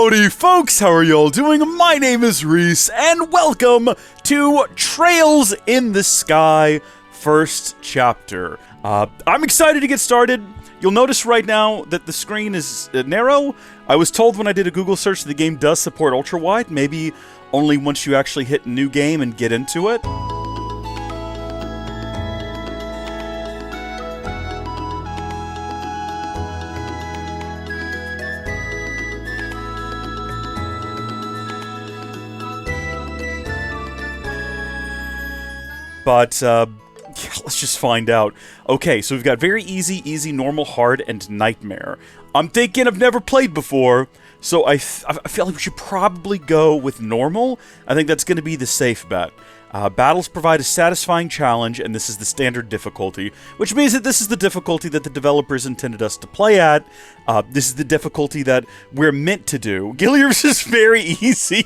Howdy folks, how are y'all doing? My name is Rees, and welcome to Trails in the Sky, first chapter. I'm excited to get started. You'll notice right now that the screen is narrow. I was told when I did a Google search that the game does support ultra-wide, maybe only once you actually hit new game and get into it. But, let's just find out. Okay, so we've got very easy, normal, hard, and nightmare. I'm thinking I've never played before, so I feel like we should probably go with normal. I think that's going to be the safe bet. Battles provide a satisfying challenge, and this is the standard difficulty, which means that this is the difficulty that the developers intended us to play at. This is the difficulty that we're meant to do. Gilliam's is very easy.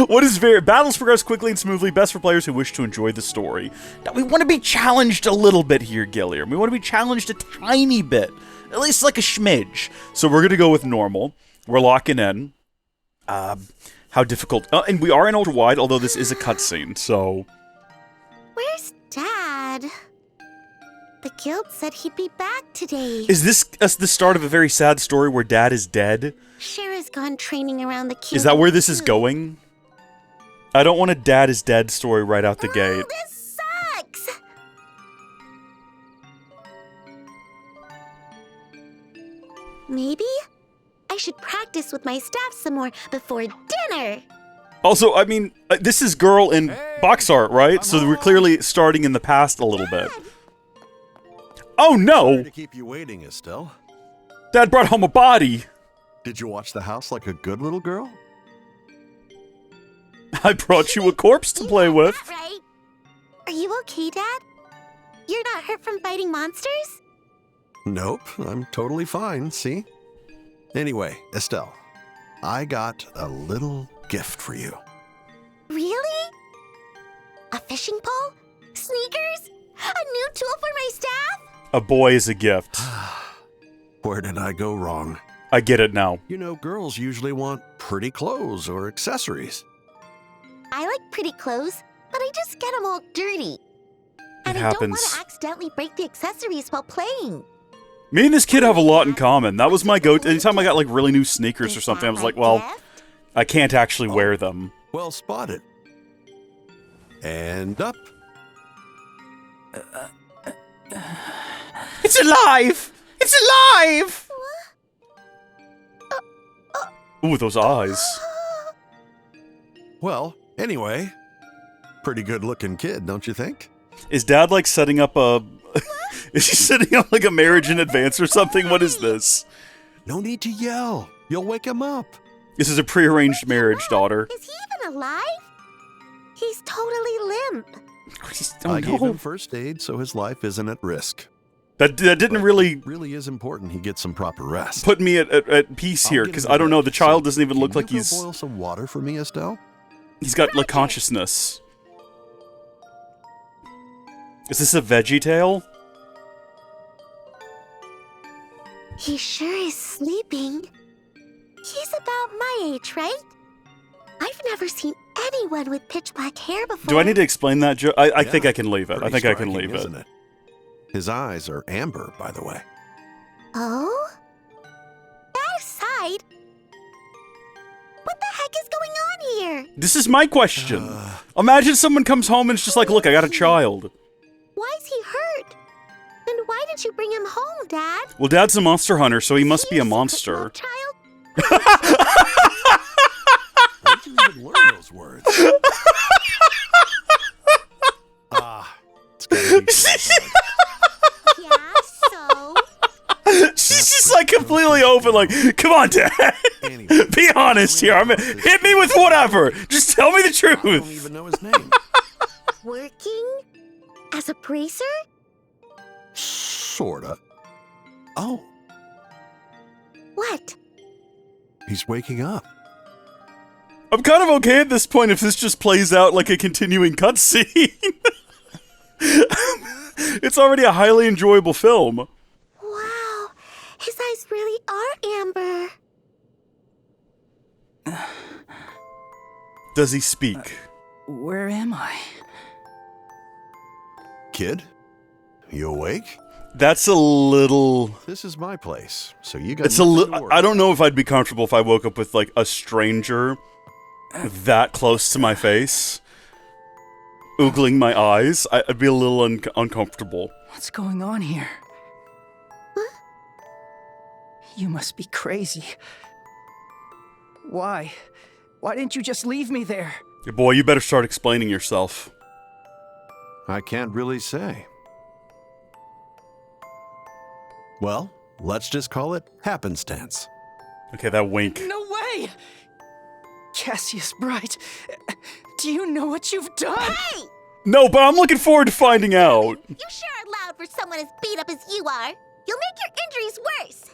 What is battles progress quickly and smoothly, best for players who wish to enjoy the story. Now, we want to be challenged a little bit here, Gilliam. We want to be challenged a tiny bit. At least like a schmidge. So we're going to go with normal. We're locking in. How difficult... and we are in ultra-wide, although this is a cutscene, so... Where's Dad? The guild said he'd be back today. Is this the start of a very sad story where Dad is dead? Shara's gone training around the kingdom. Is that where this is going? I don't want a Dad is dead story right out the gate. This sucks! Maybe I should practice with my staff some more before dinner. Also, I mean, this is girl in box art, right? So we're clearly starting in the past a little bit. Oh no! Sorry to keep you waiting, Estelle. Dad brought home a body. Did you watch the house like a good little girl? I brought you a corpse to play with. That right? Are you okay, Dad? You're not hurt from fighting monsters? Nope, I'm totally fine, see? Anyway, Estelle, I got a little gift for you. Really? A fishing pole? Sneakers? A new tool for my staff? A boy is a gift. Where did I go wrong? I get it now. You know, girls usually want pretty clothes or accessories. I like pretty clothes, but I just get them all dirty. And I happens. don't want to accidentally break the accessories while playing. Me and this kid have a lot in common. That was my go-to. Anytime I got like really new sneakers or something, I was like, well, I can't actually wear them. Well spotted. And up. It's alive! It's alive! Ooh, those eyes. Well, anyway, pretty good looking kid, don't you think? Is Dad like setting up a... Is he setting up like a marriage in advance or something? What is this? No need to yell. You'll wake him up. This is a prearranged marriage, daughter. Is he even alive? He's totally limp. Oh, I gave no. him first aid so his life isn't at risk. That didn't really It really is important he gets some proper rest. put me at peace here, because I don't know, the child doesn't even look like Can you he's... go boil some water for me, Estelle? He's got like consciousness. Is this a veggie tale? He sure is sleeping. He's about my age, right? I've never seen anyone with pitch black hair before. Do I need to explain that, Joe? I think I can leave it. I Pretty think I can striking, leave isn't it? His eyes are amber, by the way. Oh? That aside, what the heck is going on here? This is my question. Imagine someone comes home and it's just like, look, I got a child. Why is he hurt? And why did you bring him home, Dad? Well, Dad's a monster hunter, so he must be a monster. Child? Where'd you even learn those words? It's gotta be something. Yeah, so? She's just like completely open, like, come on, Dad. Anyway, Be honest here. Hit me with whatever. Just tell me the I don't truth. even know his name. Working? As a bracer? Sorta. Oh, What? he's waking up. I'm kind of okay at this point if this just plays out like a continuing cutscene. It's already a highly enjoyable film. Wow, his eyes really are amber. Does he speak? Where am I? Kid, you awake? That's a little... This is my place, so you got It's a nothing to little... worry I don't know if I'd be comfortable if I woke up with, like, a stranger that close to my face, oogling my eyes. I'd be a little uncomfortable. What's going on here? You must be crazy. Why? Why didn't you just leave me there? Boy, you better start explaining yourself. I can't really say. Well, let's just call it happenstance. Okay, that wink. No way! Cassius Bright, do you know what you've done? Hey! No, but I'm looking forward to finding out. You sure are loud for someone as beat up as you are. You'll make your injuries worse.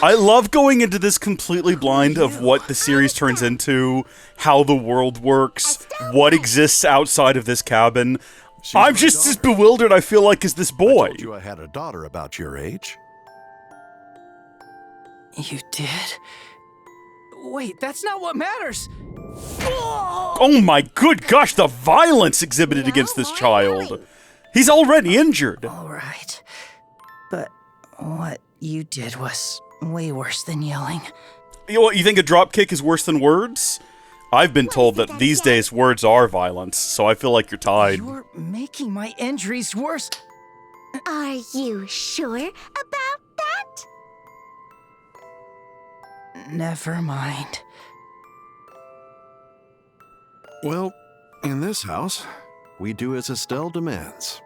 I love going into this completely blind of what the series turns into, how the world works, what exists outside of this cabin. She's I'm my just as daughter. bewildered, I feel like, as this boy. I told you I had a daughter about your age. You did? Wait, that's not what matters! Oh my good gosh, the violence exhibited against this child. He's already injured. Alright. But what you did was way worse than yelling. You know what, you think a dropkick is worse than words? I've been told that these days words are violence, so I feel like you're tied. You're making my injuries worse. Are you sure about that? Never mind. Well, in this house, we do as Estelle demands.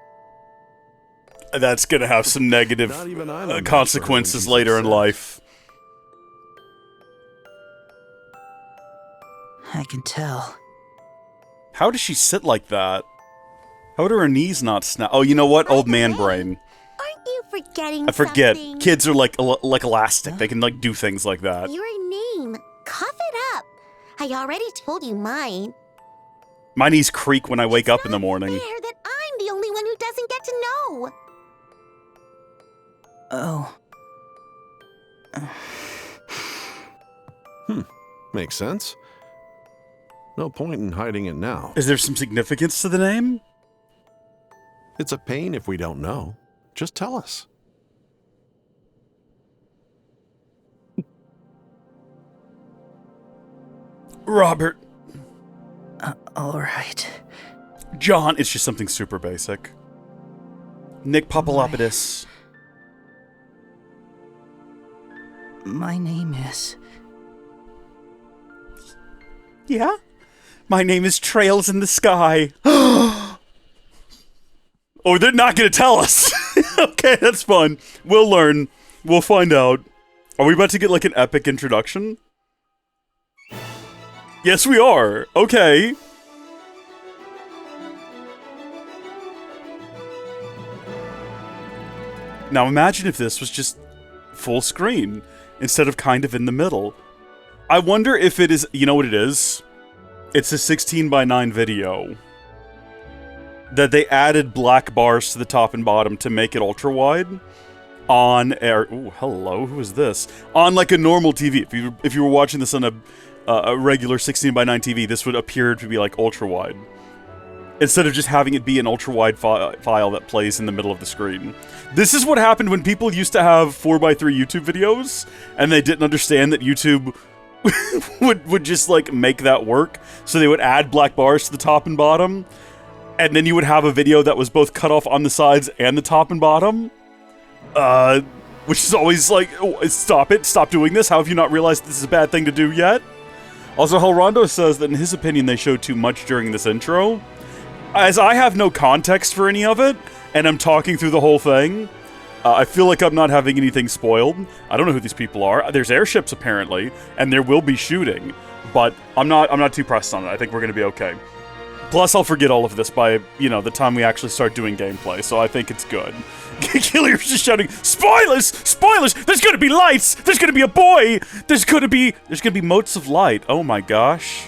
That's gonna have some negative Not even I'm a match for her consequences when she's later in upset. life. I can tell. How does she sit like that? How do her knees not snap? Oh, you know what? Old man brain. Aren't you forgetting I forget. something? Kids are like elastic. They can like do things like that. Your name. Cough it up. I already told you mine. My knees creak when I wake up in the Not morning. fair that I'm the only one who doesn't get to know. Oh. Makes sense. No point in hiding it now. Is there some significance to the name? It's a pain if we don't know. Just tell us. Robert. Alright. John. It's just something super basic. Nick Papalopoulos. My name is... Yeah? My name is Trails in the Sky. Oh, they're not gonna tell us. Okay, that's fun. We'll learn. We'll find out. Are we about to get like an epic introduction? Yes, we are. Okay. Now imagine if this was just full screen instead of kind of in the middle. I wonder if it is, you know what it is? It's a 16:9 video that they added black bars to the top and bottom to make it ultra wide on air. Ooh, hello, who is this? On like a normal TV. If you were watching this on a regular 16:9 TV, this would appear to be like ultra wide instead of just having it be an ultra wide file that plays in the middle of the screen. This is what happened when people used to have 4:3 YouTube videos and they didn't understand that YouTube would just like make that work. So they would add black bars to the top and bottom, and then you would have a video that was both cut off on the sides and the top and bottom. Which is always like, oh, stop doing this. How have you not realized this is a bad thing to do yet? Also, Helrondo says that in his opinion they showed too much during this intro. As I have no context for any of it, and I'm talking through the whole thing, I feel like I'm not having anything spoiled. I don't know who these people are. There's airships apparently, and there will be shooting, but I'm not too pressed on it. I think we're gonna be okay. Plus, I'll forget all of this by, you know, the time we actually start doing gameplay, so I think it's good. Killian's just shouting, "Spoilers! Spoilers! There's gonna be lights! There's gonna be a boy! There's gonna be motes of light." Oh my gosh.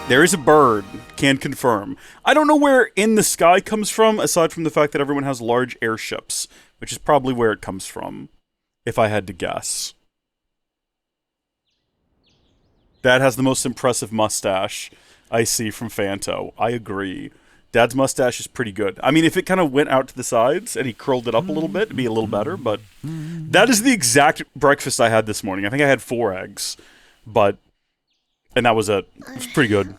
There is a bird. Can confirm. I don't know where in the sky comes from, aside from the fact that everyone has large airships, which is probably where it comes from, if I had to guess. Dad has the most impressive mustache I see from Phanto. I agree. Dad's mustache is pretty good. I mean, if it kind of went out to the sides and he curled it up a little bit, it'd be a little better, but that is the exact breakfast I had this morning. I think I had 4 eggs, and that was it. It was pretty good.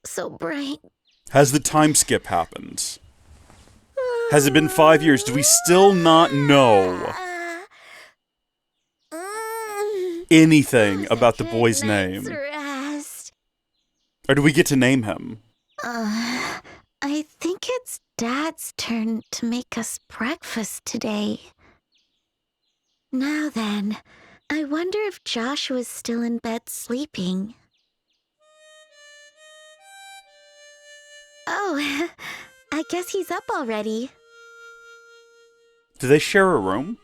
So bright. Has the time skip happened? Has it been 5 years? Do we still not know anything about the boy's name? Rest. Or do we get to name him? I think it's Dad's turn to make us breakfast today. Now then, I wonder if Joshua's still in bed sleeping. Oh, I guess he's up already. Do they share a room?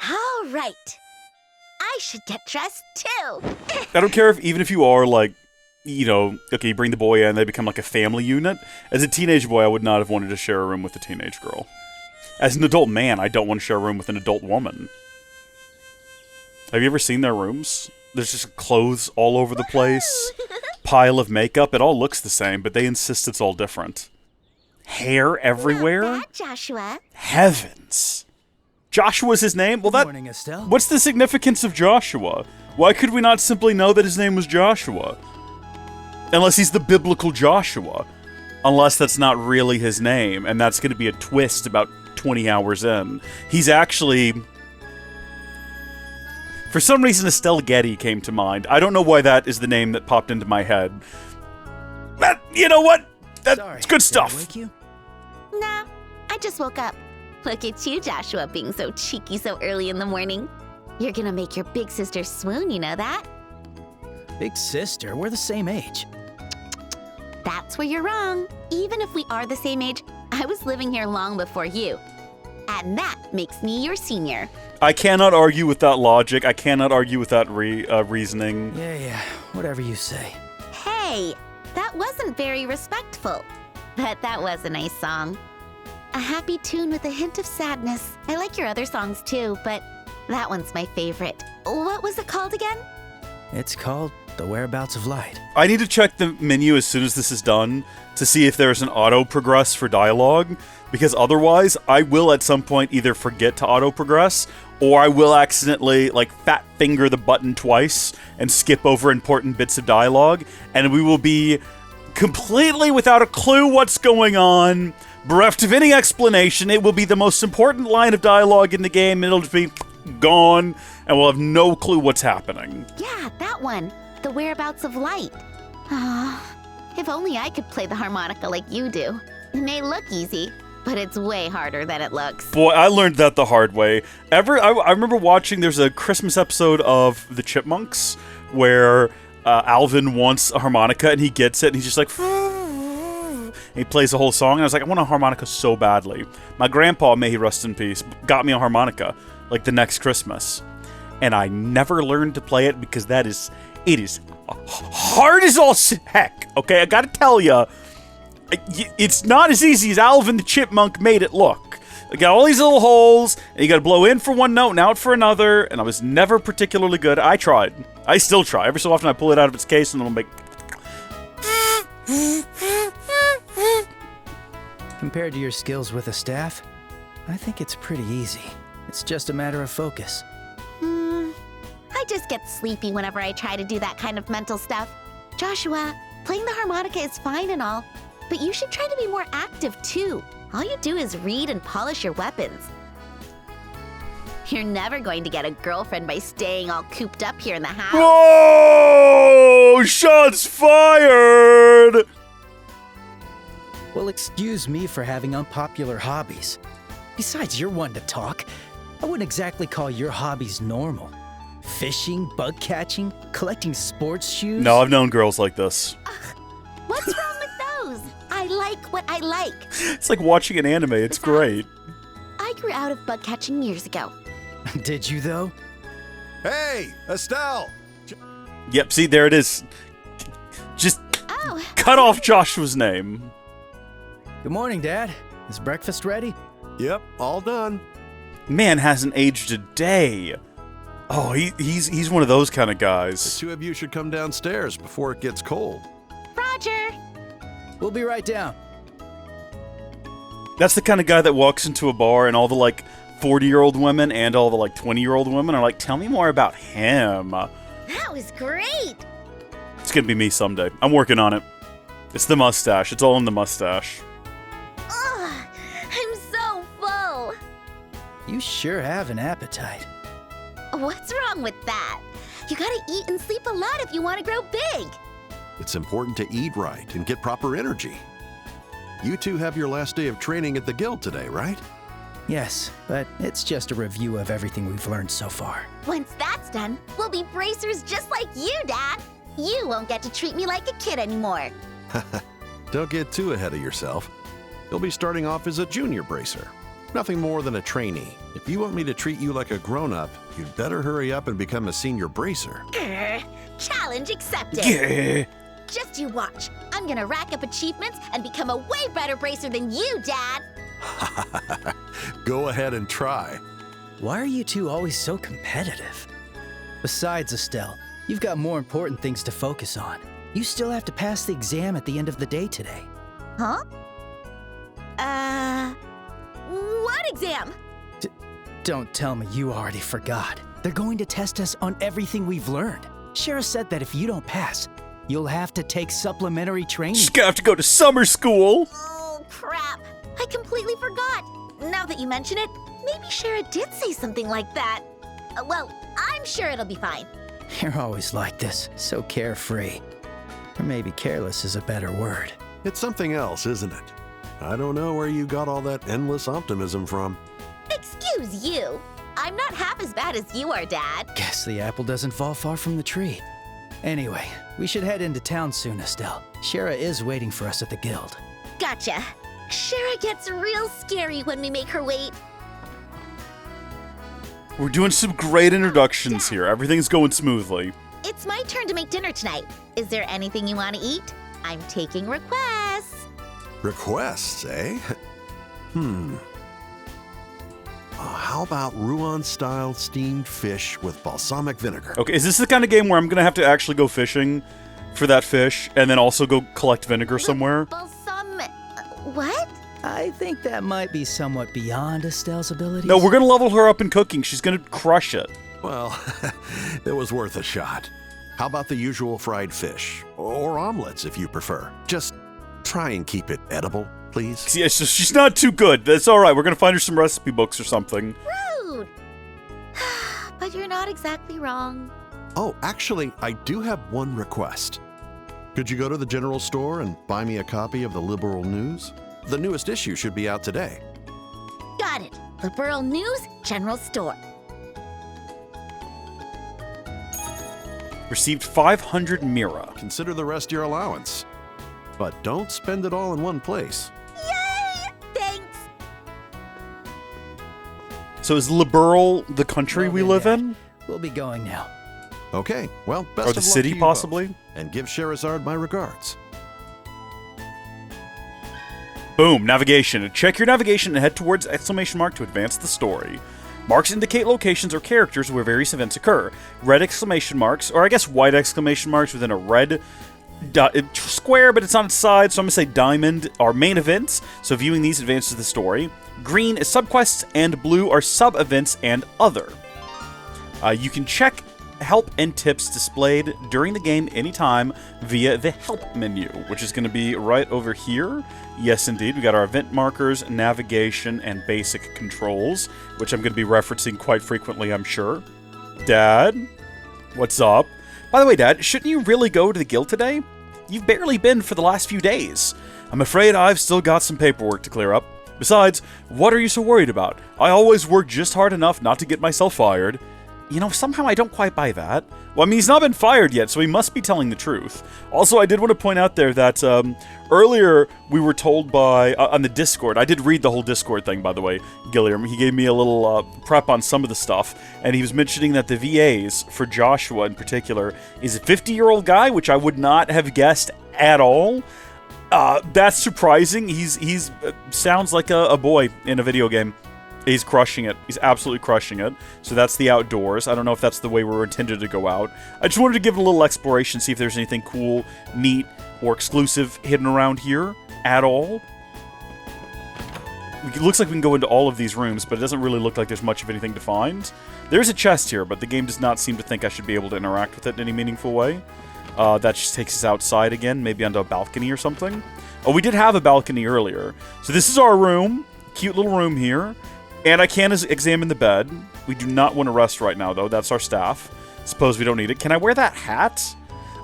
All right. I should get dressed too. I don't care even if you are like, okay, you bring the boy in, they become like a family unit. As a teenage boy, I would not have wanted to share a room with a teenage girl. As an adult man, I don't want to share a room with an adult woman. Have you ever seen their rooms? There's just clothes all over the place, pile of makeup. It all looks the same, but they insist it's all different. Hair everywhere. Not bad, Joshua. Heavens. Joshua's his name? Well, Good morning, Estelle. what's the significance of Joshua? Why could we not simply know that his name was Joshua? Unless he's the biblical Joshua. Unless that's not really his name, and that's going to be a twist about 20 hours in. He's actually... For some reason, Estelle Getty came to mind. I don't know why that is the name that popped into my head. But, you know what? That's good stuff. Did I wake you? Nah, I just woke up. Look at you, Joshua, being so cheeky so early in the morning. You're gonna make your big sister swoon, you know that? Big sister, we're the same age. That's where you're wrong. Even if we are the same age, I was living here long before you. And that makes me your senior. I cannot argue with that logic. I cannot argue with that reasoning. Yeah, whatever you say. Hey, that wasn't very respectful. But that was a nice song. A happy tune with a hint of sadness. I like your other songs too, but that one's my favorite. What was it called again? It's called The Whereabouts of Light. I need to check the menu as soon as this is done to see if there's an auto-progress for dialogue, because otherwise I will at some point either forget to auto-progress or I will accidentally, fat finger the button twice and skip over important bits of dialogue, and we will be completely without a clue what's going on, bereft of any explanation. It will be the most important line of dialogue in the game, it'll just be gone, and we'll have no clue what's happening. Yeah, that one. The Whereabouts of Light. Ah, if only I could play the harmonica like you do. It may look easy, but it's way harder than it looks. Boy, I learned that the hard way. I remember watching, there's a Christmas episode of The Chipmunks where Alvin wants a harmonica and he gets it and he's just like, and he plays the whole song, and I was like, I want a harmonica so badly. My grandpa, may he rest in peace, got me a harmonica the next Christmas, and I never learned to play it because it is hard as all heck. Okay, I gotta tell you, it's not as easy as Alvin the Chipmunk made it look. You got all these little holes, and you gotta blow in for one note and out for another, and I was never particularly good. I tried. I still try. Every so often I pull it out of its case and it'll make... Compared to your skills with a staff, I think it's pretty easy. It's just a matter of focus. I just get sleepy whenever I try to do that kind of mental stuff. Joshua, playing the harmonica is fine and all, but you should try to be more active too. All you do is read and polish your weapons. You're never going to get a girlfriend by staying all cooped up here in the house. Whoa! Shots fired! Well, excuse me for having unpopular hobbies. Besides, you're one to talk. I wouldn't exactly call your hobbies normal. Fishing, bug catching, collecting sports shoes. No, I've known girls like this. What's wrong with those? I like what I like. It's like watching an anime. It's great. I grew out of bug catching years ago. Did you, though? Hey, Estelle! Yep, see, there it is. Just cut off Joshua's name. Good morning, Dad. Is breakfast ready? Yep, all done. Man hasn't aged a day. Oh, he's one of those kind of The guys. two of you should come downstairs before it gets cold. Roger. We'll be right down. That's the kind of guy that walks into a bar and all the, like, 40-year-old women and all the, like, 20-year-old women are like, tell me more about him. That was great. It's gonna be me someday. I'm working on it. It's the mustache. It's all in the mustache. Ugh, I'm so full. You sure have an appetite. What's wrong with that? You gotta eat and sleep a lot if you want to grow big. It's important to eat right and get proper energy. You two have your last day of training at the guild today, right? Yes, but it's just a review of everything we've learned so far. Once that's done, we'll be bracers just like you, Dad. You won't get to treat me like a kid anymore. Don't get too ahead of yourself. You'll be starting off as a junior bracer. Nothing more than a trainee. If you want me to treat you like a grown-up, you'd better hurry up and become a senior bracer. Grr, challenge accepted. Yeah. Just you watch. I'm gonna rack up achievements and become a way better bracer than you, Dad. Go ahead and try. Why are you two always so competitive? Besides, Estelle, you've got more important things to focus on. You still have to pass the exam at the end of the day today. Huh? What exam? Don't tell me you already forgot. They're going to test us on everything we've learned. Shara said that if you don't pass, you'll have to take supplementary training. She's gonna have to go to summer school. Oh, crap. I completely forgot. Now that you mention it, maybe Shara did say something like that. Well, I'm sure it'll be fine. You're always like this, so carefree. Or maybe careless is a better word. It's something else, isn't it? I don't know where you got all that endless optimism from. Excuse you. I'm not half as bad as you are, Dad. Guess the apple doesn't fall far from the tree. Anyway, we should head into town soon, Estelle. Shara is waiting for us at the guild. Gotcha. Shara gets real scary when we make her wait. We're doing some great introductions here. Everything's going smoothly. It's my turn to make dinner tonight. Is there anything you want to eat? I'm taking requests. Requests, eh? How about Rouen-style steamed fish with balsamic vinegar? Okay, is this the kind of game where I'm gonna have to actually go fishing for that fish and then also go collect vinegar somewhere? What? I think that might be somewhat beyond Estelle's abilities. No, we're gonna level her up in cooking. She's gonna crush it. Well, it was worth a shot. How about the usual fried fish? Or omelets, if you prefer. Just try and keep it edible, please. Yeah, she's not too good. That's all right. We're gonna find her some recipe books or something. Rude. But you're not exactly wrong. Oh, actually, I do have one request. Could you go to the general store and buy me a copy of the Liberal News? The newest issue should be out today. Got it. Liberal News, General Store. Received 500 Mira. Consider the rest your allowance. But don't spend it all in one place. Yay! Thanks. So is Liberal the country Well we then, live Dad, in? We'll be going now. Okay, well, best Or of the luck city, to you possibly? both. And give Scherazard my regards. Boom, navigation. Check your navigation and head towards exclamation mark to advance the story. Marks indicate locations or characters where various events occur. Red exclamation marks, or I guess white exclamation marks within a red square, but it's on its side, so I'm going to say diamond, are main events, so viewing these advances the story. Green is subquests, and blue are sub-events and other. You can check help and tips displayed during the game anytime via the help menu, which is going to be right over here. Yes, indeed. We got our event markers, navigation, and basic controls, which I'm going to be referencing quite frequently, I'm sure. Dad? What's up? By the way, Dad, shouldn't you really go to the guild today? You've barely been for the last few days. I'm afraid I've still got some paperwork to clear up. Besides, what are you so worried about? I always work just hard enough not to get myself fired. You know, somehow I don't quite buy that. Well, I mean, he's not been fired yet, so he must be telling the truth. Also, I did want to point out there that earlier we were told by, on the Discord, I did read the whole Discord thing, by the way, Gilliam. He gave me a little prep on some of the stuff, and he was mentioning that the VAs, for Joshua in particular, is a 50-year-old guy, which I would not have guessed at all. That's surprising. He's sounds like a boy in a video game. He's crushing it. He's absolutely crushing it. So that's the outdoors. I don't know if that's the way we were intended to go out. I just wanted to give it a little exploration, see if there's anything cool, neat, or exclusive hidden around here at all. It looks like we can go into all of these rooms, but it doesn't really look like there's much of anything to find. There's a chest here, but the game does not seem to think I should be able to interact with it in any meaningful way. That just takes us outside again, maybe onto a balcony or something. Oh, we did have a balcony earlier. So this is our room. Cute little room here. And I can examine the bed. We do not want to rest right now, though. That's our staff. Suppose we don't need it. Can I wear that hat?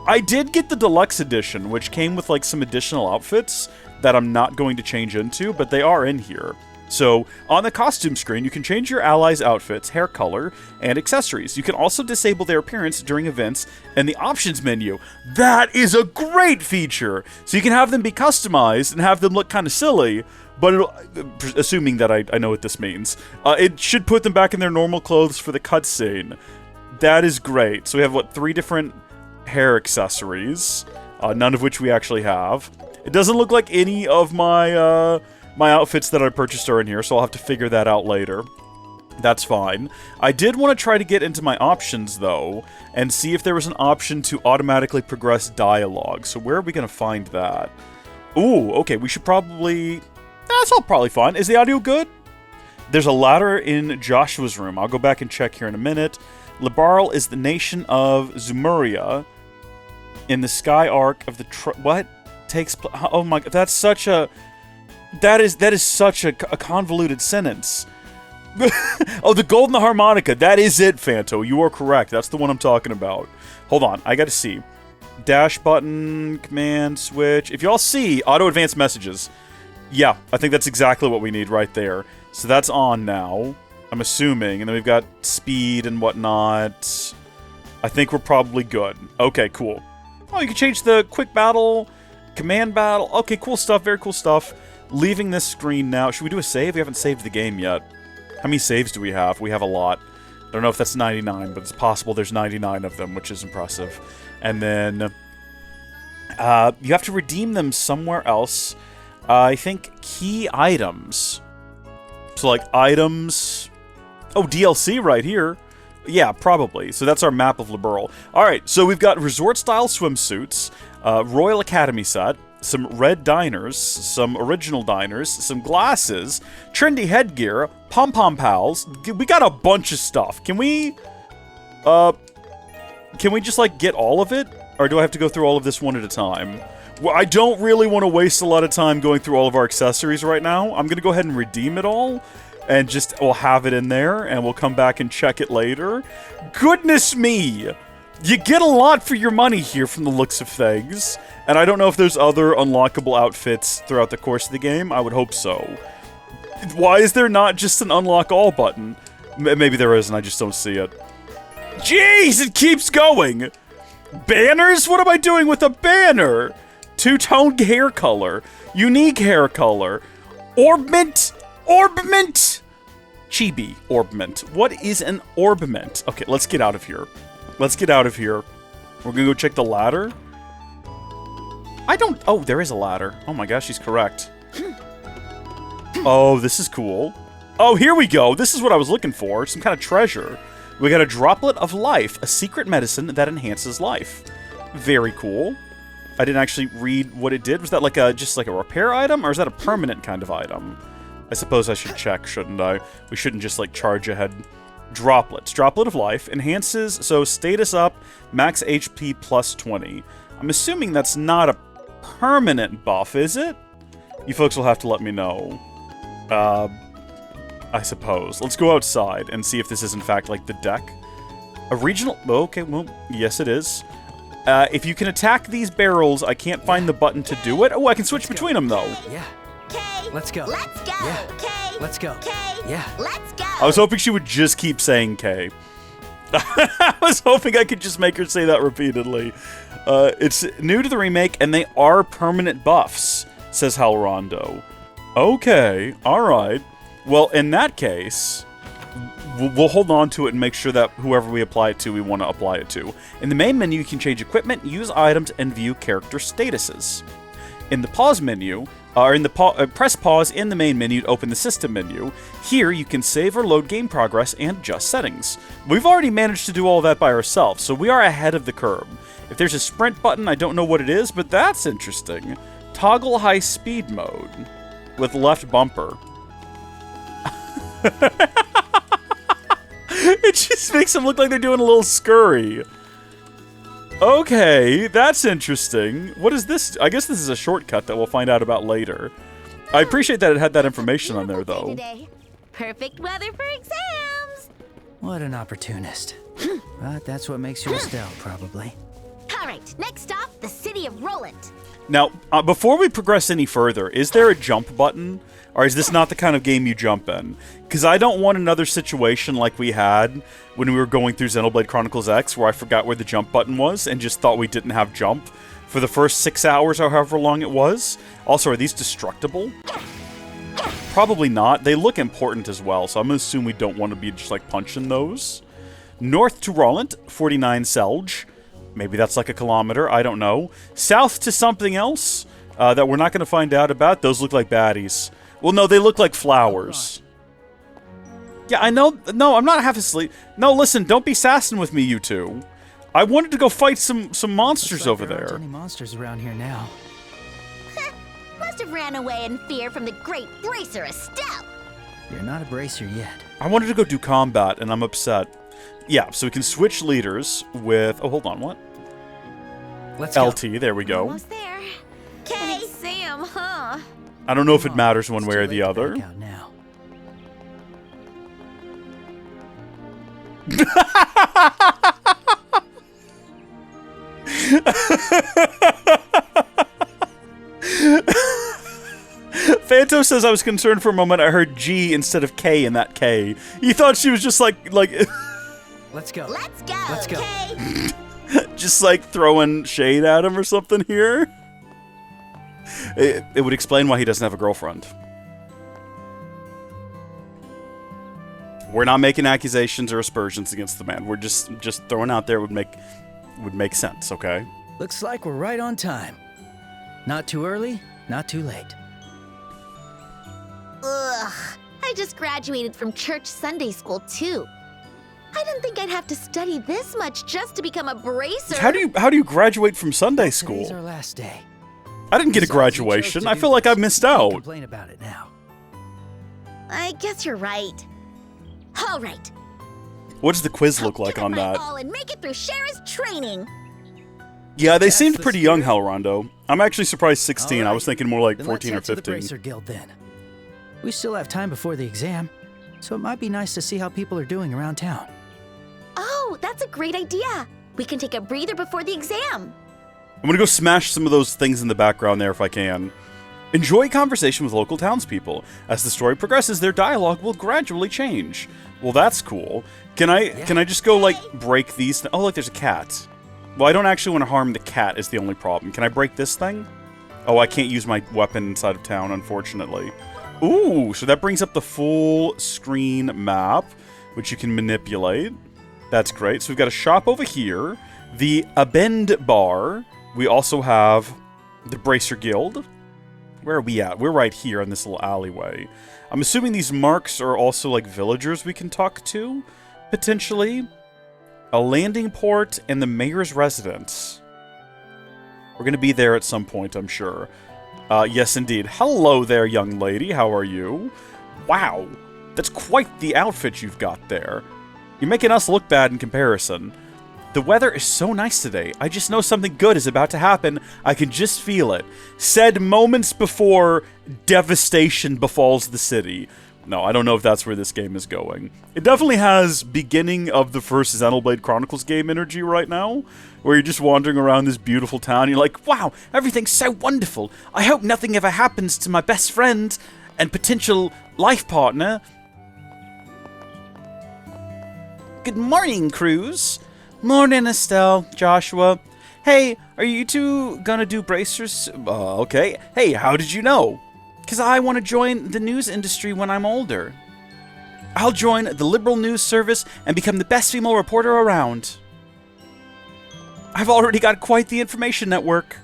I did get the deluxe edition, which came with, like, some additional outfits that I'm not going to change into, but they are in here. So, on the costume screen, you can change your allies' outfits, hair color, and accessories. You can also disable their appearance during events in the options menu. That is a great feature! So you can have them be customized and have them look kind of silly, but it'll, assuming that I know what this means, it should put them back in their normal clothes for the cutscene. That is great. So we have, what, 3 different hair accessories, none of which we actually have. It doesn't look like any of my my outfits that I purchased are in here, so I'll have to figure that out later. That's fine. I did want to try to get into my options, though, and see if there was an option to automatically progress dialogue. So where are we going to find that? Ooh, okay, we should probably... That's all probably fine. Is the audio good? There's a ladder in Joshua's room. I'll go back and check here in a minute. Liberal is the nation of Zumuria in the sky arc of the... What? Takes oh my god, that's such a that is such a convoluted sentence. Oh, the gold and the harmonica, that is it, Phanto. You are correct. That's the one I'm talking about. Hold on, I gotta see. Dash button, command, switch. If y'all see auto advanced messages, yeah, I think that's exactly what we need right there. So that's on now, I'm assuming, and then we've got speed and whatnot. I think we're probably good. Okay, cool. Oh, you can change the quick battle. Command battle. Okay, cool stuff. Very cool stuff. Leaving this screen now. Should we do a save? We haven't saved the game yet. How many saves do we have? We have a lot. I don't know if that's 99, but it's possible there's 99 of them, which is impressive. And then you have to redeem them somewhere else. I think key items. So, like, items... Oh, DLC right here. Yeah, probably. So that's our map of Liberal. Alright, so we've got resort-style swimsuits, Royal Academy set, some red diners, some original diners, some glasses, trendy headgear, pom-pom pals. We got a bunch of stuff. Can we just, like, get all of it? Or do I have to go through all of this one at a time? Well, I don't really want to waste a lot of time going through all of our accessories right now. I'm going to go ahead and redeem it all. And just, we'll have it in there, and we'll come back and check it later. Goodness me! You get a lot for your money here from the looks of things. And I don't know if there's other unlockable outfits throughout the course of the game. I would hope so. Why is there not just an unlock all button? Maybe there is, and I just don't see it. Jeez, it keeps going! Banners? What am I doing with a banner? Two-tone hair color. Unique hair color. Orbment! Orbment! Chibi orbment. What is an orbment? Okay, let's get out of here. Let's get out of here. We're gonna go check the ladder. I don't... Oh, there is a ladder. Oh my gosh, she's correct. Oh, this is cool. Oh, here we go. This is what I was looking for. Some kind of treasure. We got a droplet of life. A secret medicine that enhances life. Very cool. I didn't actually read what it did. Was that like a just like a repair item? Or is that a permanent kind of item? I suppose I should check, shouldn't I? We shouldn't just, like, charge ahead. Droplets. Droplet of life. Enhances, so status up, max HP plus 20. I'm assuming that's not a permanent buff, is it? You folks will have to let me know. I suppose. Let's go outside and see if this is, in fact, like, the deck. A regional... Okay, well, yes it is. If you can attack these barrels, I can't find the button to do it. Oh, I can switch between them, though. Yeah. Kay, Let's go. Let's go. Yeah. Kay, Let's go. Kay, Yeah. Let's go. I was hoping she would just keep saying K. I was hoping I could just make her say that repeatedly. It's new to the remake, and they are permanent buffs, says Hal Rondo. Okay, alright. Well, in that case, we'll hold on to it and make sure that whoever we apply it to, we want to apply it to. In the main menu, you can change equipment, use items, and view character statuses. In the pause menu, Press pause in the main menu to open the system menu. Here, you can save or load game progress and adjust settings. We've already managed to do all that by ourselves, so we are ahead of the curve. If there's a sprint button, I don't know what it is, but that's interesting. Toggle high speed mode with left bumper. It just makes them look like they're doing a little scurry. Okay, that's interesting. What is this? I guess this is a shortcut that we'll find out about later. I appreciate that it had that information on there, though. Today. Perfect weather for exams. What an opportunist. But that's what makes you Estelle, probably. All right, next stop, the City of Rolent. Now, before we progress any further, is there a jump button? Or is this not the kind of game you jump in? Because I don't want another situation like we had when we were going through Xenoblade Chronicles X, where I forgot where the jump button was and just thought we didn't have jump for the first 6 hours or however long it was. Also, are these destructible? Probably not. They look important as well, so I'm going to assume we don't want to be just like punching those. North to Rolent, 49 Selge. Maybe that's like a kilometer, I don't know. South to something else that we're not going to find out about. Those look like baddies. Well, no, they look like flowers. Yeah, I know. No, I'm not half asleep. No, listen, don't be sassing with me, you two. I wanted to go fight some monsters over there. There aren't any monsters around here now. Must have ran away in fear from the great bracer Estelle. You're not a bracer yet. I wanted to go do combat, and I'm upset. Yeah, so we can switch leaders with... Oh, hold on, what? Let's go. LT, there we go. Almost there. An exam, huh? I don't know if it matters one way or the other. Now. Phantom says, I was concerned for a moment I heard G instead of K in that K. You thought she was just like... Let's go. Let's go. Let's go. Okay? just like throwing shade at him or something here. It would explain why he doesn't have a girlfriend. We're not making accusations or aspersions against the man. We're just throwing out there would make sense, okay? Looks like we're right on time. Not too early, not too late. Ugh. I just graduated from church Sunday school, too. I didn't think I'd have to study this much just to become a bracer. How do you graduate from Sunday school? Today's our last day. I didn't get a graduation. I feel like I missed out. Complain about it now. I guess you're right. All right. What does the quiz I'll look like give it on my that? all and make it through Shara's training. Yeah, they That's seemed the pretty young, spirit. Hellrondo. I'm actually surprised 16. All I right. was thinking more like Then 14 or let's head to the 15. Bracer Guild then. We still have time before the exam, so it might be nice to see how people are doing around town. Oh, that's a great idea. We can take a breather before the exam. I'm gonna go smash some of those things in the background there if I can. Enjoy conversation with local townspeople. As the story progresses, their dialogue will gradually change. Well, that's cool. Can I just go, like, break these... Oh, look, there's a cat. Well, I don't actually want to harm the cat is the only problem. Can I break this thing? Oh, I can't use my weapon inside of town, unfortunately. Ooh, so that brings up the full screen map, which you can manipulate. That's great. So we've got a shop over here. The Abend Bar. We also have the Bracer Guild. Where are we at? We're right here in this little alleyway. I'm assuming these marks are also like villagers we can talk to, potentially. A landing port and the mayor's residence. We're going to be there at some point, I'm sure. Yes, indeed. Hello there, young lady. How are you? Wow, that's quite the outfit you've got there. You're making us look bad in comparison. The weather is so nice today. I just know something good is about to happen. I can just feel it. Said moments before devastation befalls the city. No, I don't know if that's where this game is going. It definitely has beginning of the first Xenoblade Chronicles game energy right now, where you're just wandering around this beautiful town. You're like, wow, everything's so wonderful. I hope nothing ever happens to my best friend and potential life partner. Good morning, Cruz. Morning, Estelle, Joshua. Hey, are you two gonna do bracers? Okay. Hey, how did you know? Because I want to join the news industry when I'm older. I'll join the liberal news service and become the best female reporter around. I've already got quite the information network.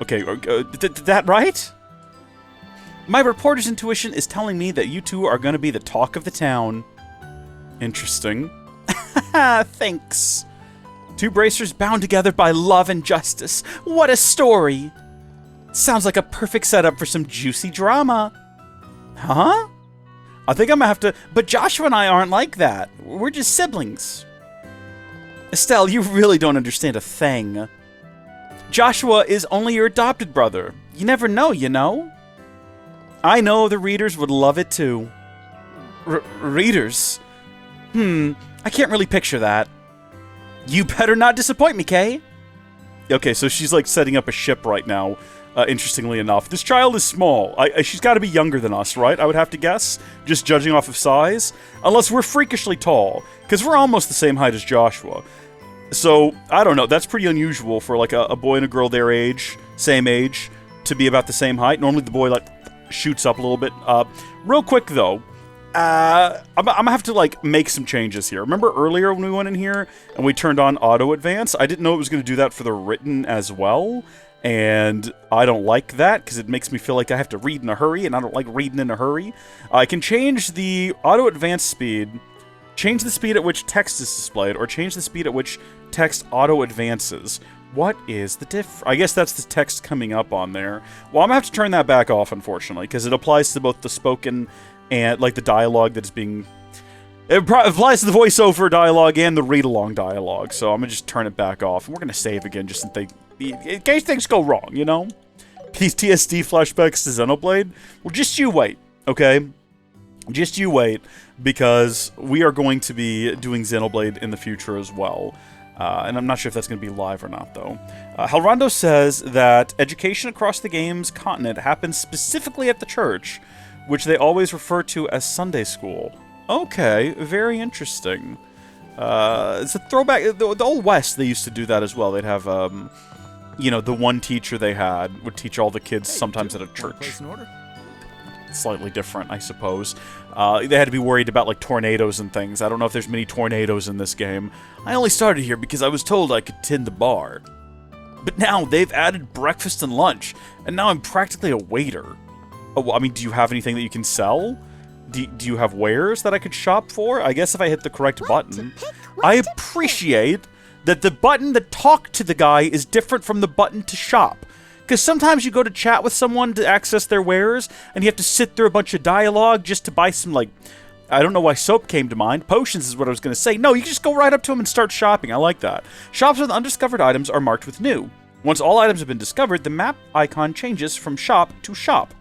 Okay, that right? My reporter's intuition is telling me that you two are going to be the talk of the town. Interesting. Thanks. Two bracers bound together by love and justice. What a story! Sounds like a perfect setup for some juicy drama. Huh? I think I'm gonna have to... But Joshua and I aren't like that. We're just siblings. Estelle, you really don't understand a thing. Joshua is only your adopted brother. You never know, you know? I know the readers would love it too. Readers? I can't really picture that. You better not disappoint me, Kay. Okay, so she's like setting up a ship right now, interestingly enough. This child is small. She's got to be younger than us, right? I would have to guess, just judging off of size. Unless we're freakishly tall, because we're almost the same height as Joshua. So, I don't know, that's pretty unusual for like a boy and a girl their age, same age, to be about the same height. Normally the boy like shoots up a little bit. Real quick though, I'm gonna have to like make some changes here. Remember earlier when we went in here and we turned on auto advance? I didn't know it was going to do that for the written as well, and I don't like that because it makes me feel like I have to read in a hurry, and I don't like reading in a hurry. I can change the auto advance speed, change the speed at which text is displayed, or change the speed at which text auto advances. What is the diff? I guess that's the text coming up on there. Well, I'm gonna have to turn that back off, unfortunately, because it applies to both the spoken and like the dialogue that's being... It applies to the voiceover dialogue and the read-along dialogue, so I'm gonna just turn it back off, and we're gonna save again just in case things go wrong, you know? PTSD flashbacks to Xenoblade? Well, just you wait, okay? Just you wait, because we are going to be doing Xenoblade in the future as well. And I'm not sure if that's going to be live or not, though. Halrondo says that education across the game's continent happens specifically at the church, which they always refer to as Sunday school. Okay, very interesting. It's a throwback. The Old West, they used to do that as well. They'd have, you know, the one teacher they had would teach all the kids sometimes at a church. Slightly different, I suppose. They had to be worried about, like, tornadoes and things. I don't know if there's many tornadoes in this game. I only started here because I was told I could tend the bar. But now they've added breakfast and lunch, and now I'm practically a waiter. Oh, well, I mean, do you have anything that you can sell? Do you have wares that I could shop for? I guess if I hit the correct button. I appreciate that the button that talk to the guy is different from the button to shop. Because sometimes you go to chat with someone to access their wares, and you have to sit through a bunch of dialogue just to buy some, like, I don't know why soap came to mind. Potions is what I was going to say. No, you just go right up to them and start shopping. I like that. Shops with undiscovered items are marked with new. Once all items have been discovered, the map icon changes from shop to shop.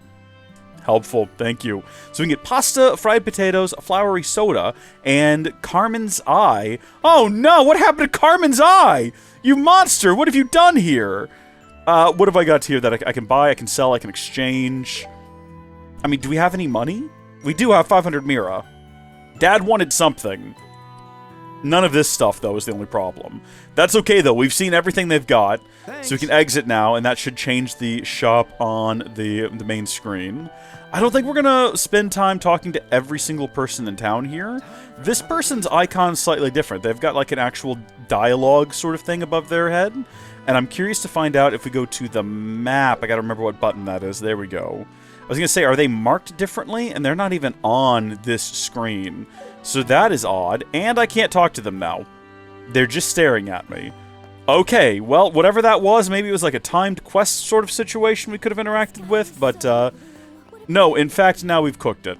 Helpful, thank you. So we can get pasta, fried potatoes, a floury soda, and Carmen's Eye. Oh no, what happened to Carmen's Eye? You monster, what have you done here? What have I got here that I can buy, I can sell, I can exchange? I mean, do we have any money? We do have 500 Mira. Dad wanted something. None of this stuff, though, is the only problem. That's okay, though. We've seen everything they've got. Thanks. So we can exit now, and that should change the shop on the main screen. I don't think we're going to spend time talking to every single person in town here. This person's icon is slightly different. They've got, like, an actual dialogue sort of thing above their head. And I'm curious to find out if we go to the map. I gotta remember what button that is. There we go. I was gonna say, are they marked differently? And they're not even on this screen. So that is odd. And I can't talk to them now. They're just staring at me. Okay, well, whatever that was, maybe it was like a timed quest sort of situation we could have interacted with. But, no, in fact, now we've cooked it.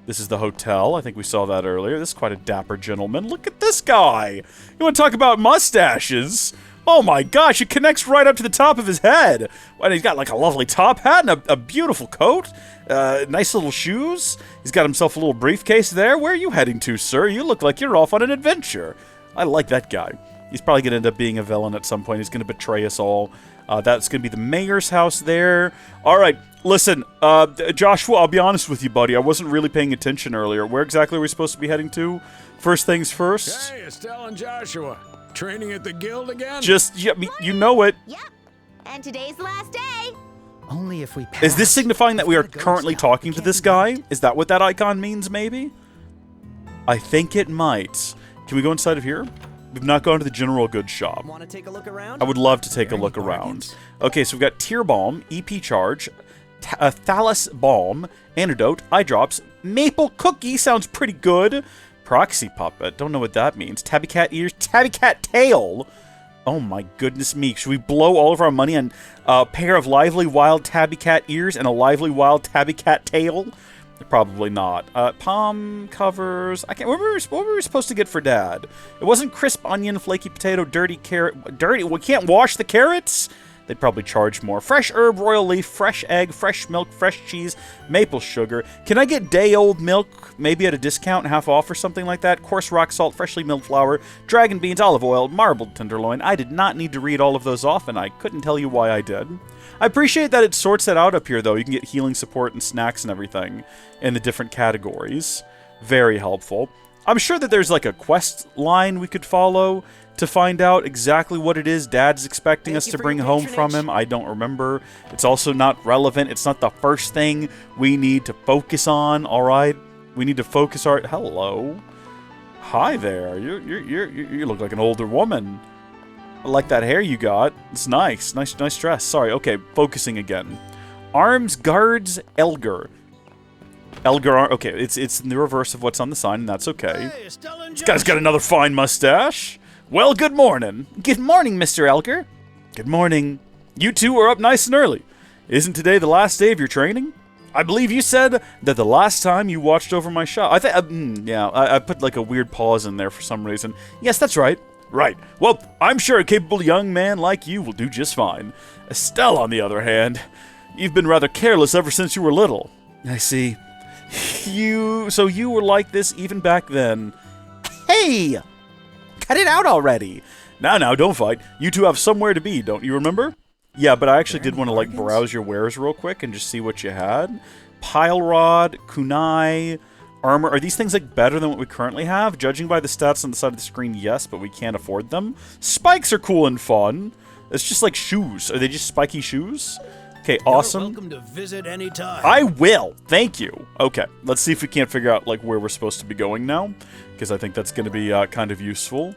This is the hotel. I think we saw that earlier. This is quite a dapper gentleman. Look at this guy. You want to talk about mustaches? Oh my gosh, it connects right up to the top of his head. And he's got like a lovely top hat and a beautiful coat. Nice little shoes. He's got himself a little briefcase there. Where are you heading to, sir? You look like you're off on an adventure. I like that guy. He's probably going to end up being a villain at some point. He's going to betray us all. That's going to be the mayor's house there. All right, listen, Joshua, I'll be honest with you, buddy. I wasn't really paying attention earlier. Where exactly are we supposed to be heading to? First things first. Hey, Estelle and Joshua. Training at the guild again? Just, yeah, you know it. Yep. And today's the last day. Only if we pass. Is this signifying that we are currently talking to this guy? Is that what that icon means, maybe? I think it might. Can we go inside of here? We've not gone to the general goods shop. Want to take a look around? I would love to take a look around. Okay, so we've got Tear Balm, EP Charge, Thallus Balm, Antidote, Eye Drops, Maple Cookie, sounds pretty good. Proxy Puppet, don't know what that means. Tabby Cat Ears, Tabby Cat Tail. Oh my goodness me, should we blow all of our money on a pair of lively wild Tabby Cat Ears and a lively wild Tabby Cat Tail? Probably not. Palm covers. I can't. What were we supposed to get for Dad? It wasn't crisp onion, flaky potato, dirty carrot. Dirty. We can't wash the carrots. They'd probably charge more. Fresh herb, royal leaf, fresh egg, fresh milk, fresh cheese, maple sugar. Can I get day-old milk, maybe at a discount, half off or something like that? Coarse rock salt, freshly milled flour, dragon beans, olive oil, marbled tenderloin. I did not need to read all of those off, and I couldn't tell you why I did. I appreciate that it sorts that out up here, though. You can get healing support and snacks and everything in the different categories. Very helpful. I'm sure that there's like a quest line we could follow to find out exactly what it is Dad's expecting us to bring home from him. I don't remember. It's also not relevant. It's not the first thing we need to focus on, alright? We need to focus our... Hello. Hi there. You look like an older woman. I like that hair you got. It's nice. Nice dress. Sorry. Okay, focusing again. Arms, guards, Elgar. Elgar, okay, it's in the reverse of what's on the sign, and that's okay. Hey, Estelle and This guy's got another fine mustache. Well, good morning. Good morning, Mr. Elgar. Good morning. You two are up nice and early. Isn't today the last day of your training? I believe you said that the last time you watched over my shop. I put like a weird pause in there for some reason. Yes, that's right. Right. Well, I'm sure a capable young man like you will do just fine. Estelle, on the other hand, you've been rather careless ever since you were little. I see. So you were like this even back then. Hey! Cut it out already. Now, don't fight. You two have somewhere to be, don't you remember? Yeah, but I actually did want to, like, browse your wares real quick and just see what you had. Pile Rod, Kunai, Armor. Are these things, like, better than what we currently have? Judging by the stats on the side of the screen, yes, but we can't afford them. Spikes are cool and fun. It's just like shoes. Are they just spiky shoes? Okay, awesome. You're welcome to visit anytime. I will. Thank you. Okay, let's see if we can't figure out like where we're supposed to be going now, because I think that's going to be kind of useful.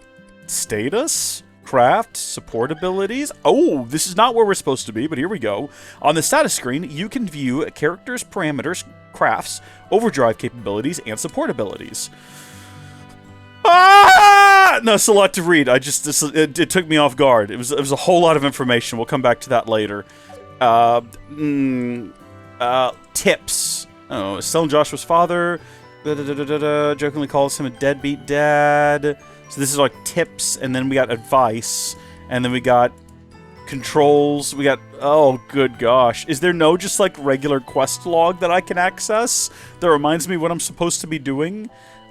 Status, craft, support abilities. Oh, this is not where we're supposed to be, but here we go. On the status screen, you can view characters, parameters, crafts, overdrive capabilities, and support abilities. Ah! No, it's a lot to read. It took me off guard. It was a whole lot of information. We'll come back to that later. Tips. Oh, Estelle and Joshua's father jokingly calls him a deadbeat dad. So this is like tips, and then we got advice, and then we got controls. We got, oh good gosh. Is there no just like regular quest log that I can access that reminds me what I'm supposed to be doing?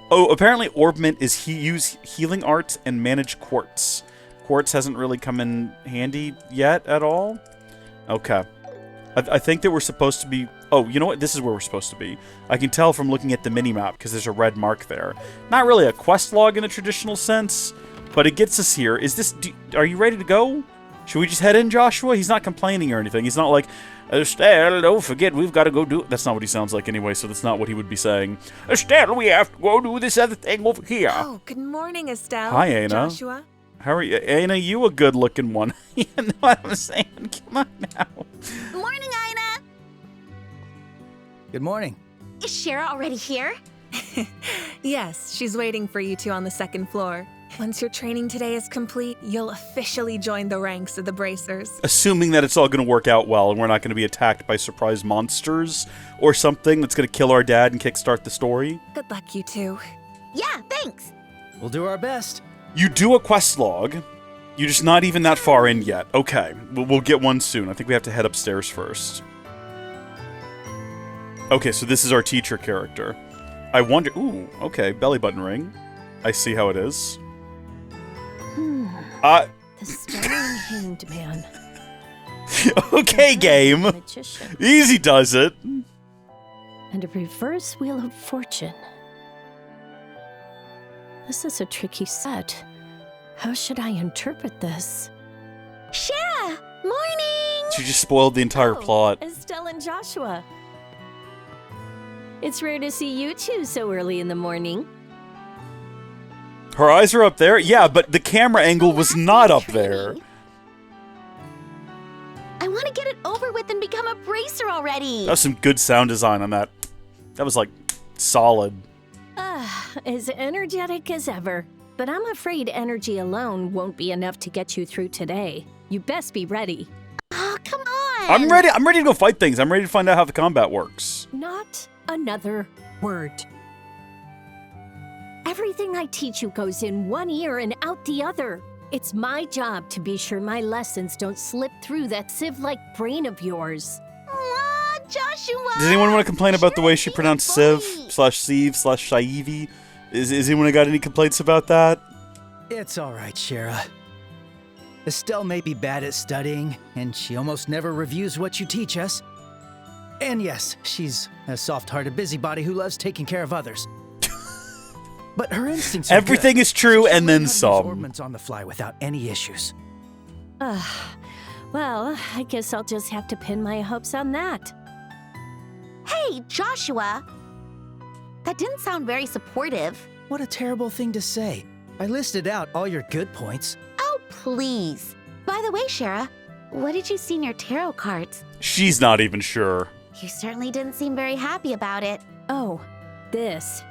Oh, apparently Orbment is use healing arts and manage quartz. Quartz hasn't really come in handy yet at all. Okay. I think that we're supposed to be... Oh, you know what? This is where we're supposed to be. I can tell from looking at the mini-map, because there's a red mark there. Not really a quest log in a traditional sense, but it gets us here. Is this... Are you ready to go? Should we just head in, Joshua? He's not complaining or anything. He's not like, Estelle, don't forget, we've got to go do... That's not what he sounds like anyway, so that's not what he would be saying. Estelle, we have to go do this other thing over here. Oh, good morning, Estelle. Hi, Anna. Joshua. How are you? Anna, you a good-looking one. You know what I'm saying? Come on now. Morning, Ina. Good morning. Is Shara already here? Yes, she's waiting for you two on the second floor. Once your training today is complete, you'll officially join the ranks of the Bracers. Assuming that it's all going to work out well and we're not going to be attacked by surprise monsters or something that's going to kill our dad and kickstart the story. Good luck, you two. Yeah, thanks. We'll do our best. You do a quest log. You're just not even that far in yet. Okay, we'll get one soon. I think we have to head upstairs first. Okay, so this is our teacher character. I wonder... Ooh, okay, belly button ring. I see how it is. The Stone Hanged Man. Okay, game. Magician. Easy does it. And a reverse Wheel of Fortune. This is a tricky set. How should I interpret this? Shara, morning. She just spoiled the entire plot. Estelle and Joshua. It's rare to see you two so early in the morning. Her eyes are up there? Yeah, but the camera angle was not up there. I want to get it over with and become a bracer already. That was some good sound design on that. That was, like, solid. As energetic as ever. But I'm afraid energy alone won't be enough to get you through today. You best be ready. Oh, come on. I'm ready to go fight things. I'm ready to find out how the combat works. Not another word. Everything I teach you goes in one ear and out the other. It's my job to be sure my lessons don't slip through that sieve-like brain of yours. Aw, Joshua. Does anyone want to complain about the way she pronounced Civ/Sieve/Shaivi? Is anyone got any complaints about that? It's all right, Shara. Estelle may be bad at studying, and she almost never reviews what you teach us. And yes, she's a soft-hearted busybody who loves taking care of others. But her instincts are Everything good. is true, She and can then use some. ordnance on the fly without any issues. Well, I guess I'll just have to pin my hopes on that. Hey, Joshua. That didn't sound very supportive. What a terrible thing to say. I listed out all your good points. Oh, please. By the way, Shara, what did you see in your tarot cards? She's not even sure. You certainly didn't seem very happy about it. Oh, this.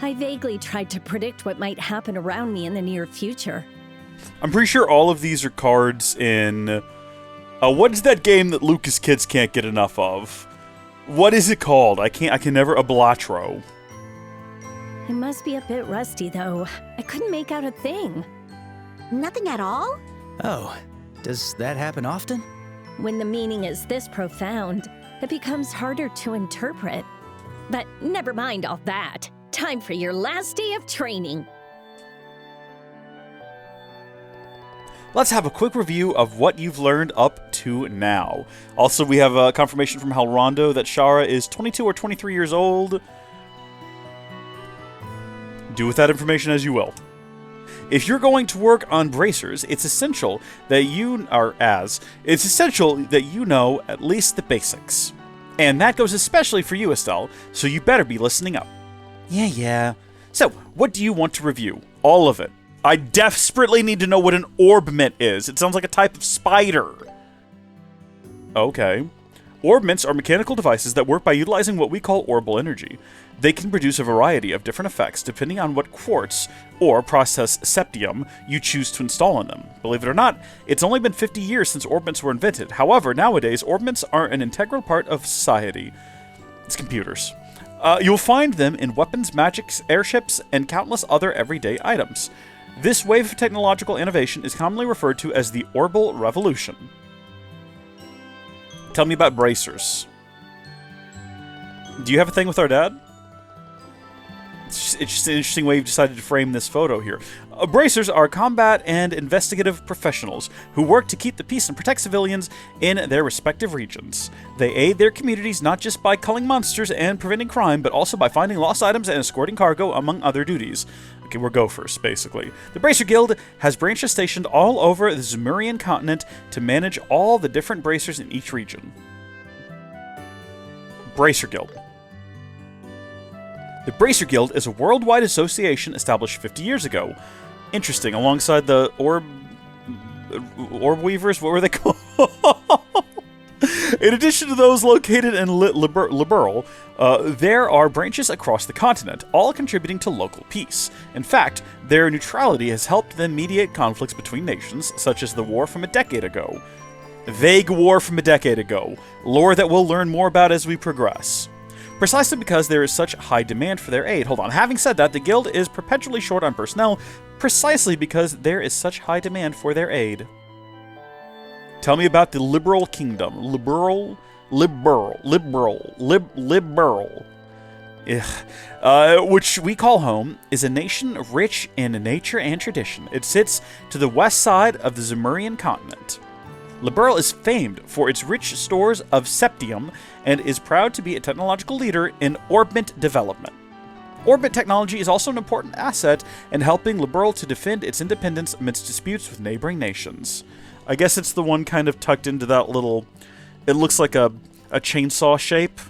I vaguely tried to predict what might happen around me in the near future. I'm pretty sure all of these are cards in... what is that game that Lucas kids can't get enough of? What is it called? I can never... Ablatro. I must be a bit rusty, though. I couldn't make out a thing. Nothing at all? Oh, does that happen often? When the meaning is this profound, it becomes harder to interpret. But never mind all that. Time for your last day of training. Let's have a quick review of what you've learned up to now. Also, we have a confirmation from Halrondo that Shara is 22 or 23 years old. Do with that information as you will. If you're going to work on bracers, it's essential that you know at least the basics. And that goes especially for you, Estelle, so you better be listening up. Yeah. So, what do you want to review? All of it. I desperately need to know what an orbment is. It sounds like a type of spider. Okay. Orbments are mechanical devices that work by utilizing what we call orbal energy. They can produce a variety of different effects depending on what quartz or process septium you choose to install in them. Believe it or not, it's only been 50 years since orbments were invented. However, nowadays, orbments are an integral part of society. It's computers. You'll find them in weapons, magics, airships, and countless other everyday items. This wave of technological innovation is commonly referred to as the Orbal Revolution. Tell me about bracers. Do you have a thing with our dad? It's just an interesting way you've decided to frame this photo here. Bracers are combat and investigative professionals who work to keep the peace and protect civilians in their respective regions. They aid their communities not just by culling monsters and preventing crime, but also by finding lost items and escorting cargo, among other duties. Okay, we're gophers, basically. The Bracer Guild has branches stationed all over the Zemurian continent to manage all the different bracers in each region. Bracer Guild. The Bracer Guild is a worldwide association established 50 years ago. Interesting, alongside the Orb Weavers, what were they called? In addition to those located in Liberal, there are branches across the continent, all contributing to local peace. In fact, their neutrality has helped them mediate conflicts between nations, such as the war from a decade ago. Vague war from a decade ago. Lore that we'll learn more about as we progress. Precisely because there is such high demand for their aid. Hold on, having said that, the guild is perpetually short on personnel, precisely because there is such high demand for their aid. Tell me about the Liberal Kingdom. Liberal. Which we call home, is a nation rich in nature and tradition. It sits to the west side of the Zemurian continent. Liberal is famed for its rich stores of septium and is proud to be a technological leader in orbment development. Orbit technology is also an important asset in helping Liberal to defend its independence amidst disputes with neighboring nations. I guess it's the one kind of tucked into that little... It looks like a chainsaw shape,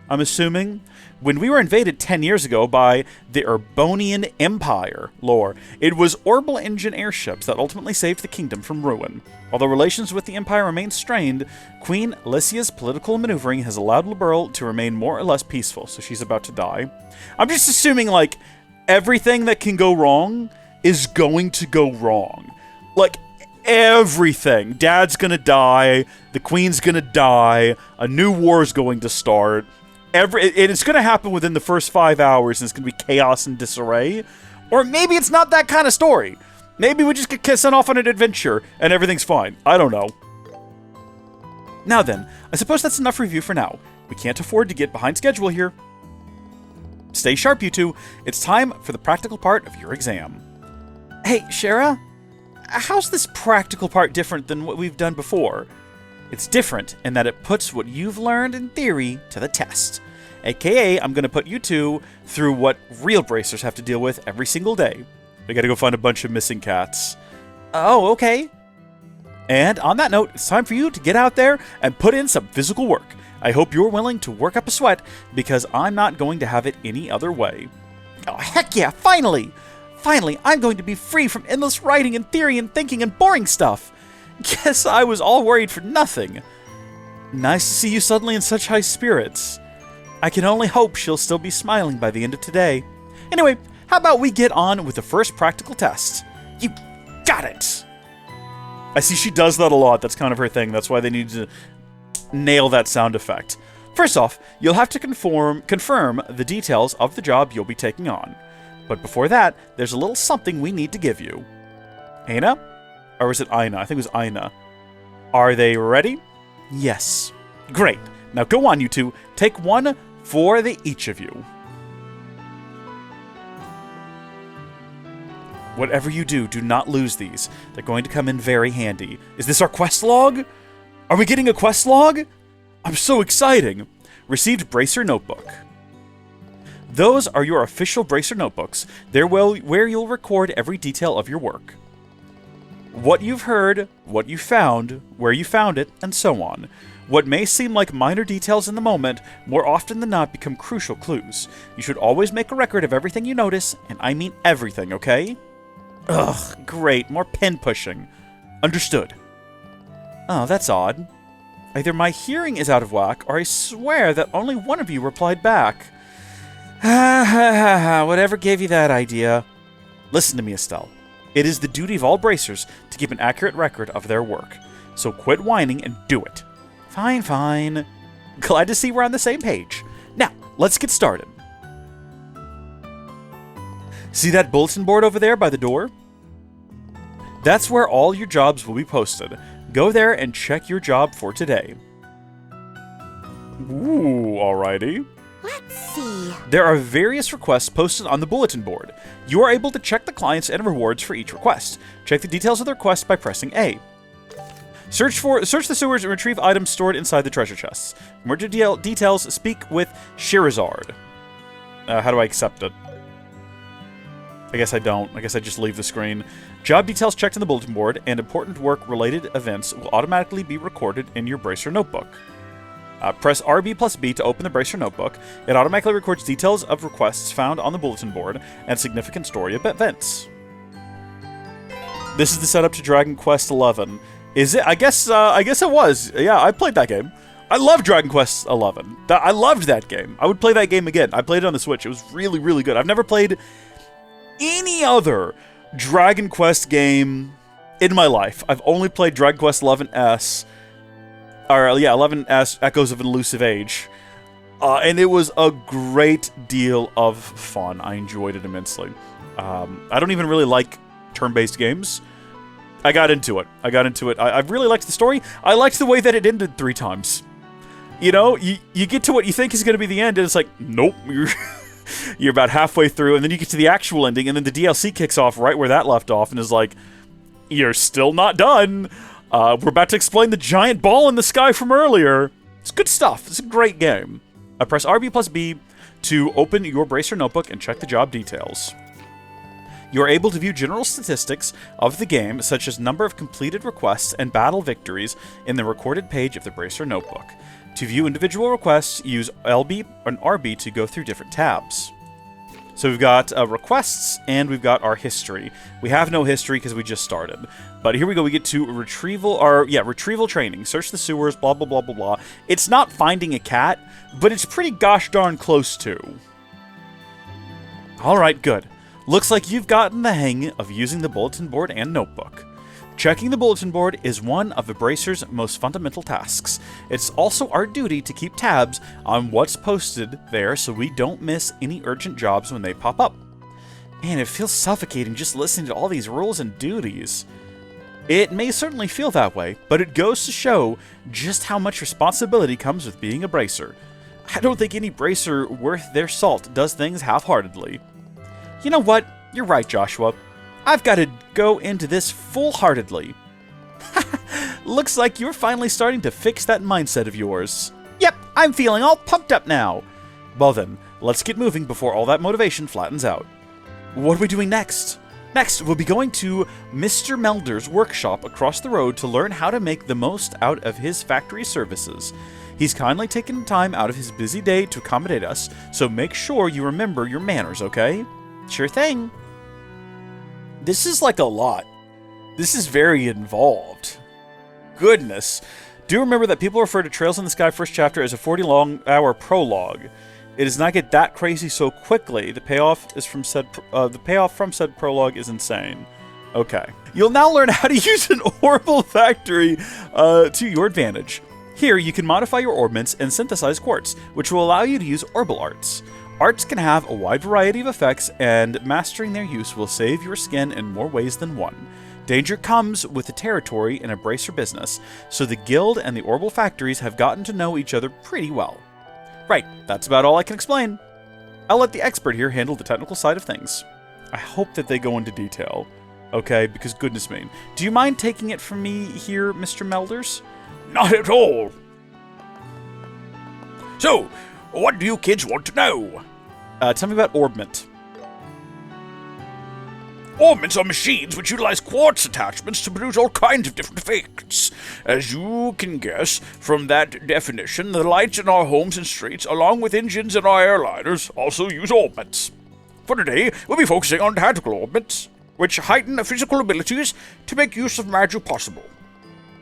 I'm assuming. When we were invaded 10 years ago by the Urbonian Empire, lore, it was orbital engine airships that ultimately saved the kingdom from ruin. Although relations with the Empire remain strained, Queen Lycia's political maneuvering has allowed Liberl to remain more or less peaceful, so she's about to die. I'm just assuming, like, everything that can go wrong is going to go wrong. Like, everything. Dad's gonna die, the Queen's gonna die, a new war's going to start. It's gonna happen within the first 5 hours, and it's gonna be chaos and disarray. Or maybe it's not that kind of story. Maybe we just get sent off on an adventure, and everything's fine. I don't know. Now then, I suppose that's enough review for now. We can't afford to get behind schedule here. Stay sharp, you two. It's time for the practical part of your exam. Hey, Shara? How's this practical part different than what we've done before? It's different in that it puts what you've learned in theory to the test. AKA, I'm going to put you two through what real bracers have to deal with every single day. We gotta go find a bunch of missing cats. Oh, okay. And on that note, it's time for you to get out there and put in some physical work. I hope you're willing to work up a sweat, because I'm not going to have it any other way. Oh, heck yeah, finally! Finally, I'm going to be free from endless writing and theory and thinking and boring stuff. Guess I was all worried for nothing. Nice to see you suddenly in such high spirits. I can only hope she'll still be smiling by the end of today. Anyway, how about we get on with the first practical test? You got it! I see she does that a lot. That's kind of her thing. That's why they need to nail that sound effect. First off, you'll have to confirm the details of the job you'll be taking on. But before that, there's a little something we need to give you. Aina? Or was it Aina? I think it was Aina. Are they ready? Yes. Great. Now go on, you two. Take one for each of you. Whatever you do, do not lose these. They're going to come in very handy. Is this our quest log? Are we getting a quest log? I'm so exciting. Received Bracer Notebook. Those are your official Bracer Notebooks. They're where you'll record every detail of your work. What you've heard, what you found, where you found it, and so on. What may seem like minor details in the moment, more often than not become crucial clues. You should always make a record of everything you notice, and I mean everything, okay? Ugh, great, more pen pushing. Understood. Oh, that's odd. Either my hearing is out of whack, or I swear that only one of you replied back. Whatever gave you that idea. Listen to me, Estelle. It is the duty of all bracers to keep an accurate record of their work. So quit whining and do it. Fine, fine. Glad to see we're on the same page. Now, let's get started. See that bulletin board over there by the door? That's where all your jobs will be posted. Go there and check your job for today. Ooh, alrighty. Let's see. There are various requests posted on the bulletin board. You are able to check the clients and rewards for each request. Check the details of the request by pressing A. Search the sewers and retrieve items stored inside the treasure chests. For more details, speak with Scherazard. How do I accept it? I guess I don't. I guess I just leave the screen. Job details checked on the bulletin board, and important work-related events will automatically be recorded in your Bracer Notebook. Press RB plus B to open the Bracer Notebook. It automatically records details of requests found on the bulletin board and significant story events. This is the setup to Dragon Quest XI. Is it? I guess it was. Yeah, I played that game. I love Dragon Quest XI. I loved that game. I would play that game again. I played it on the Switch. It was really, really good. I've never played any other Dragon Quest game in my life. I've only played Dragon Quest XI's, Echoes of an Elusive Age. And it was a great deal of fun. I enjoyed it immensely. I don't even really like turn-based games. I got into it. I really liked the story. I liked the way that it ended 3 times. You know, you get to what you think is going to be the end, and it's like, nope, you're about halfway through, and then you get to the actual ending, and then the DLC kicks off right where that left off, and is like, you're still not done. We're about to explain the giant ball in the sky from earlier. It's good stuff. It's a great game. Press RB plus B to open your Bracer Notebook and check the job details. You are able to view general statistics of the game, such as number of completed requests and battle victories, in the recorded page of the Bracer Notebook. To view individual requests, use LB and RB to go through different tabs. So we've got requests, and we've got our history. We have no history because we just started. But here we go, we get to retrieval training. Search the sewers, blah, blah, blah, blah, blah. It's not finding a cat, but it's pretty gosh darn close to. Alright, good. Looks like you've gotten the hang of using the bulletin board and notebook. Checking the bulletin board is one of the Bracer's most fundamental tasks. It's also our duty to keep tabs on what's posted there so we don't miss any urgent jobs when they pop up. Man, it feels suffocating just listening to all these rules and duties. It may certainly feel that way, but it goes to show just how much responsibility comes with being a Bracer. I don't think any Bracer worth their salt does things half-heartedly. You know what? You're right, Joshua. I've got to go into this full-heartedly. Looks like you're finally starting to fix that mindset of yours. Yep, I'm feeling all pumped up now. Well then, let's get moving before all that motivation flattens out. What are we doing next? Next, we'll be going to Mr. Melder's workshop across the road to learn how to make the most out of his factory services. He's kindly taken time out of his busy day to accommodate us, so make sure you remember your manners, okay? Sure thing. This is like a lot. This is very involved. Goodness. Do remember that people refer to Trails in the Sky first chapter as a 40-long-hour prologue. It does not get that crazy so quickly. The payoff from said prologue is insane. Okay. You'll now learn how to use an orbital factory to your advantage. Here, you can modify your orbments and synthesize quartz, which will allow you to use orbital arts. Arts can have a wide variety of effects, and mastering their use will save your skin in more ways than one. Danger comes with the territory in a Bracer business, so the guild and the orbital factories have gotten to know each other pretty well. Right, that's about all I can explain. I'll let the expert here handle the technical side of things. I hope that they go into detail. Okay, because goodness me. Do you mind taking it from me here, Mr. Melders? Not at all. So, what do you kids want to know? Tell me about orbment. Orbments are machines which utilize quartz attachments to produce all kinds of different effects. As you can guess from that definition, the lights in our homes and streets, along with engines in our airliners, also use orbments. For today, we'll be focusing on tactical orbments, which heighten physical abilities to make use of magic possible.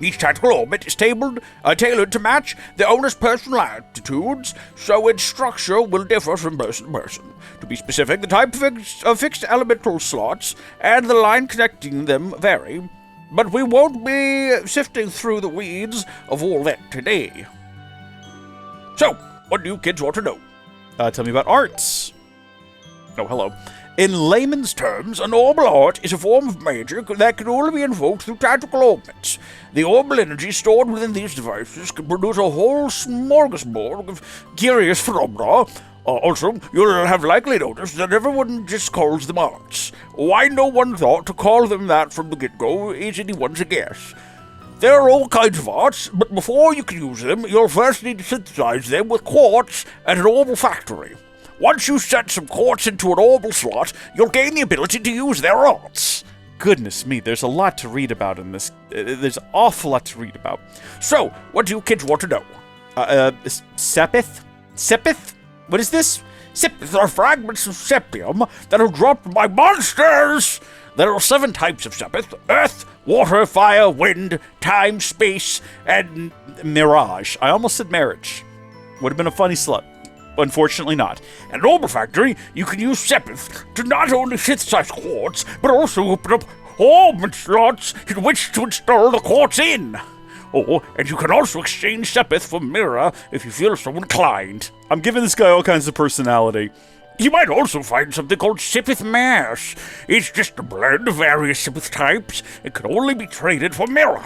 Each tactical orbit is tailored to match the owner's personal attitudes, so its structure will differ from person to person. To be specific, the type of fixed elemental slots and the line connecting them vary, but we won't be sifting through the weeds of all that today. So, what do you kids want to know? Tell me about arts. Oh, hello. In layman's terms, an orbital art is a form of magic that can only be invoked through tactical orbits. The orbital energy stored within these devices can produce a whole smorgasbord of curious phenomena. Also, you'll have likely noticed that everyone just calls them arts. Why no one thought to call them that from the get-go is anyone's guess. There are all kinds of arts, but before you can use them, you'll first need to synthesize them with quartz at an orbital factory. Once you set some quartz into an orbital slot, you'll gain the ability to use their arts. Goodness me, there's a lot to read about in this. There's an awful lot to read about. So, what do you kids want to know? Sepith? Sepith? What is this? Sepith are fragments of sepium that are dropped by monsters! There are 7 types of sepith: earth, water, fire, wind, time, space, and mirage. I almost said marriage. Would have been a funny slut. Unfortunately not. At an orbital factory, you can use sepith to not only synthesize quartz, but also open up orbit slots in which to install the quartz in. Oh, and you can also exchange sepith for mirror if you feel so inclined. I'm giving this guy all kinds of personality. You might also find something called sepith mass. It's just a blend of various sepith types and can only be traded for mirror.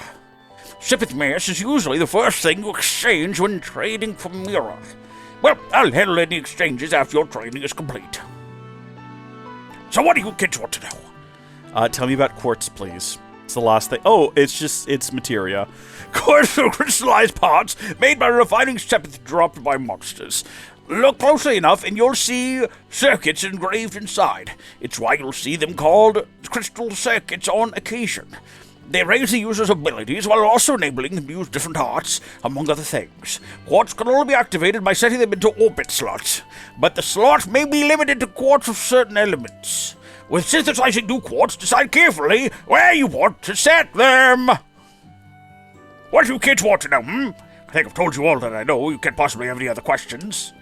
Sepith mass is usually the first thing you exchange when trading for mirror. Well, I'll handle any exchanges after your training is complete. So what do you kids want to know? Tell me about quartz, please. It's the last thing. Oh, it's materia. Quartz are crystallized parts made by refining sepith dropped by monsters. Look closely enough and you'll see circuits engraved inside. It's why you'll see them called crystal circuits on occasion. They raise the user's abilities while also enabling them to use different arts, among other things. Quartz can only be activated by setting them into orbit slots, but the slot may be limited to quartz of certain elements. With synthesizing new quartz, decide carefully where you want to set them. What do you kids want to know, I think I've told you all that I know. You can't possibly have any other questions.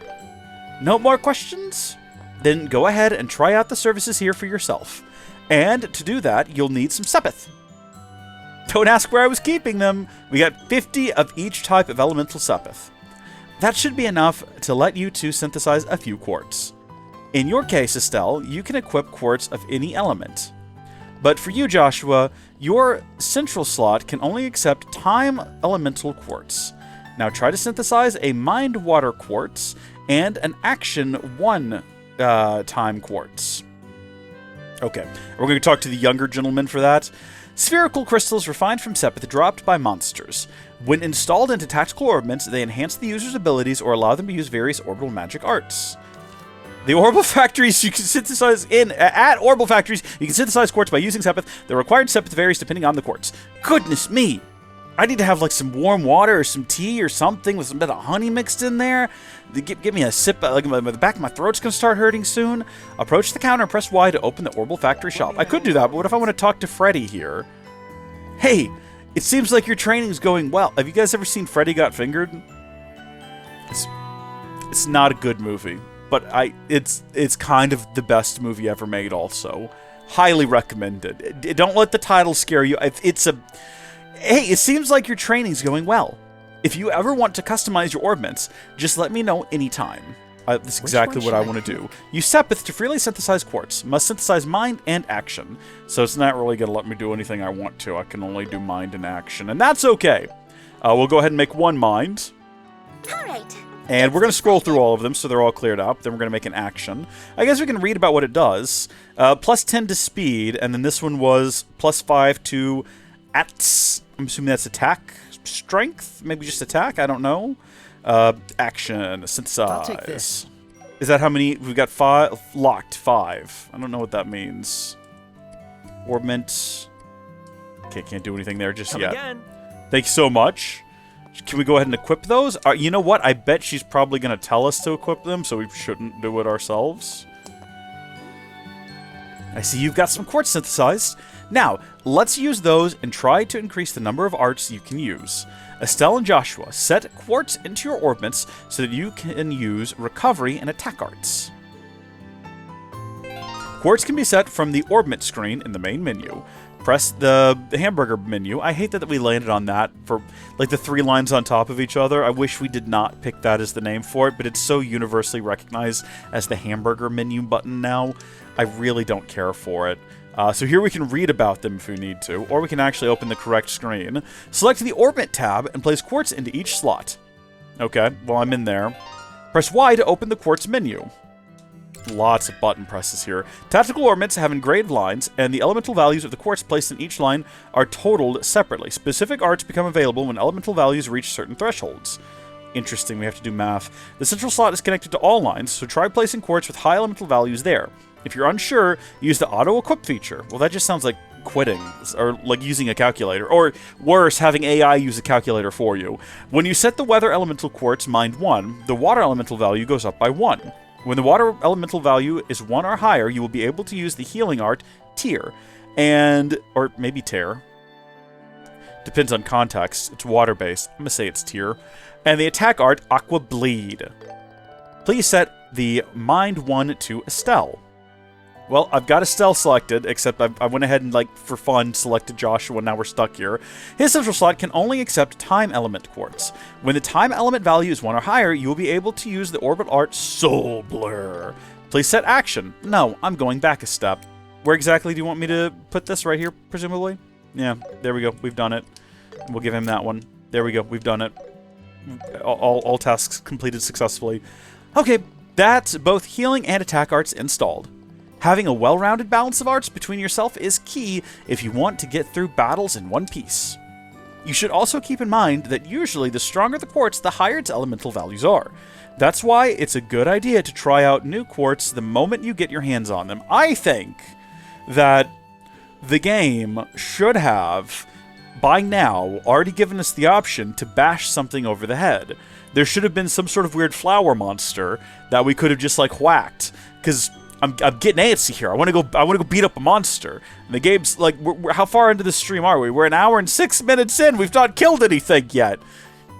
No more questions? Then go ahead and try out the services here for yourself. And to do that, you'll need some sepith. Don't ask where I was keeping them. We got 50 of each type of elemental sepith. That should be enough to let you two synthesize a few quartz. In your case, Estelle, you can equip quartz of any element. But for you, Joshua, your central slot can only accept time elemental quartz. Now try to synthesize a mind water quartz and an action 1 time quartz. Okay, we're going to talk to the younger gentleman for that. Spherical crystals refined from sepith dropped by monsters. When installed into tactical orbits, they enhance the user's abilities or allow them to use various orbital magic arts. The orbital factories you can synthesize at orbital factories, you can synthesize quartz by using sepith. The required sepith varies depending on the quartz. Goodness me! I need to have like some warm water or some tea or something with some bit of honey mixed in there. Give me a sip. Like the back of my throat's gonna start hurting soon. Approach the counter and press Y to open the orbital factory shop. I could do that, but what if I want to talk to Freddy here? Hey, it seems like your training's going well. Have you guys ever seen Freddy Got Fingered? It's not a good movie, but it's kind of the best movie ever made. Also, highly recommended. Don't let the title scare you. Hey, it seems like your training's going well. If you ever want to customize your orbments, just let me know anytime. That's exactly what I want to do. Use sepith to freely synthesize quartz. Must synthesize mind and action. So it's not really going to let me do anything I want to. I can only do mind and action. And that's okay. We'll go ahead and make 1 mind. Alright. And we're going to scroll through all of them so they're all cleared up. Then we're going to make an action. I guess we can read about what it does. Plus 10 to speed. And then this one was plus 5 to... I'm assuming that's attack strength? Maybe just attack? I don't know. Action. Synthesize. I'll take this. Is that how many? We've got 5. Locked 5. I don't know what that means. Orbment. Okay, can't do anything there just yet. Again. Thank you so much. Can we go ahead and equip those? You know what? I bet she's probably going to tell us to equip them, so we shouldn't do it ourselves. I see you've got some quartz synthesized. Now, let's use those and try to increase the number of arts you can use. Estelle and Joshua, set quartz into your orbments so that you can use recovery and attack arts. Quartz can be set from the orbment screen in the main menu. Press the hamburger menu. I hate that we landed on that for like the 3 lines on top of each other. I wish we did not pick that as the name for it, but it's so universally recognized as the hamburger menu button now. I really don't care for it. So here we can read about them if we need to, or we can actually open the correct screen. Select the Orbit tab and place quartz into each slot. Okay, well I'm in there. Press Y to open the quartz menu. Lots of button presses here. Tactical orbits have engraved lines, and the elemental values of the quartz placed in each line are totaled separately. Specific arts become available when elemental values reach certain thresholds. Interesting, we have to do math. The central slot is connected to all lines, so try placing quartz with high elemental values there. If you're unsure, use the auto-equip feature. Well, that just sounds like quitting, or like using a calculator, or worse, having AI use a calculator for you. When you set the weather elemental quartz mind 1, the water elemental value goes up by 1. When the water elemental value is 1 or higher, you will be able to use the healing art Tear, or maybe Tear. Depends on context. It's water-based. I'm gonna say it's Tear. And the attack art Aqua Bleed. Please set the mind 1 to Estelle. Well, I've got Estelle selected, except I went ahead and, like, for fun, selected Joshua, and now we're stuck here. His central slot can only accept time element quartz. When the time element value is 1 or higher, you will be able to use the orbit art Soul Blur. Please set action. No, I'm going back a step. Where exactly do you want me to put this? Right here, presumably? Yeah, there we go. We've done it. We'll give him that one. There we go. We've done it. All tasks completed successfully. Okay, that's both healing and attack arts installed. Having a well-rounded balance of arts between yourself is key if you want to get through battles in one piece. You should also keep in mind that usually the stronger the quartz, the higher its elemental values are. That's why it's a good idea to try out new quartz the moment you get your hands on them. I think that the game should have by now, already given us the option to bash something over the head. There should have been some sort of weird flower monster that we could have just, like, whacked. Because I'm getting antsy here. I want to go beat up a monster. And the game's, like, how far into the stream are we? We're an hour and 6 minutes in. We've not killed anything yet.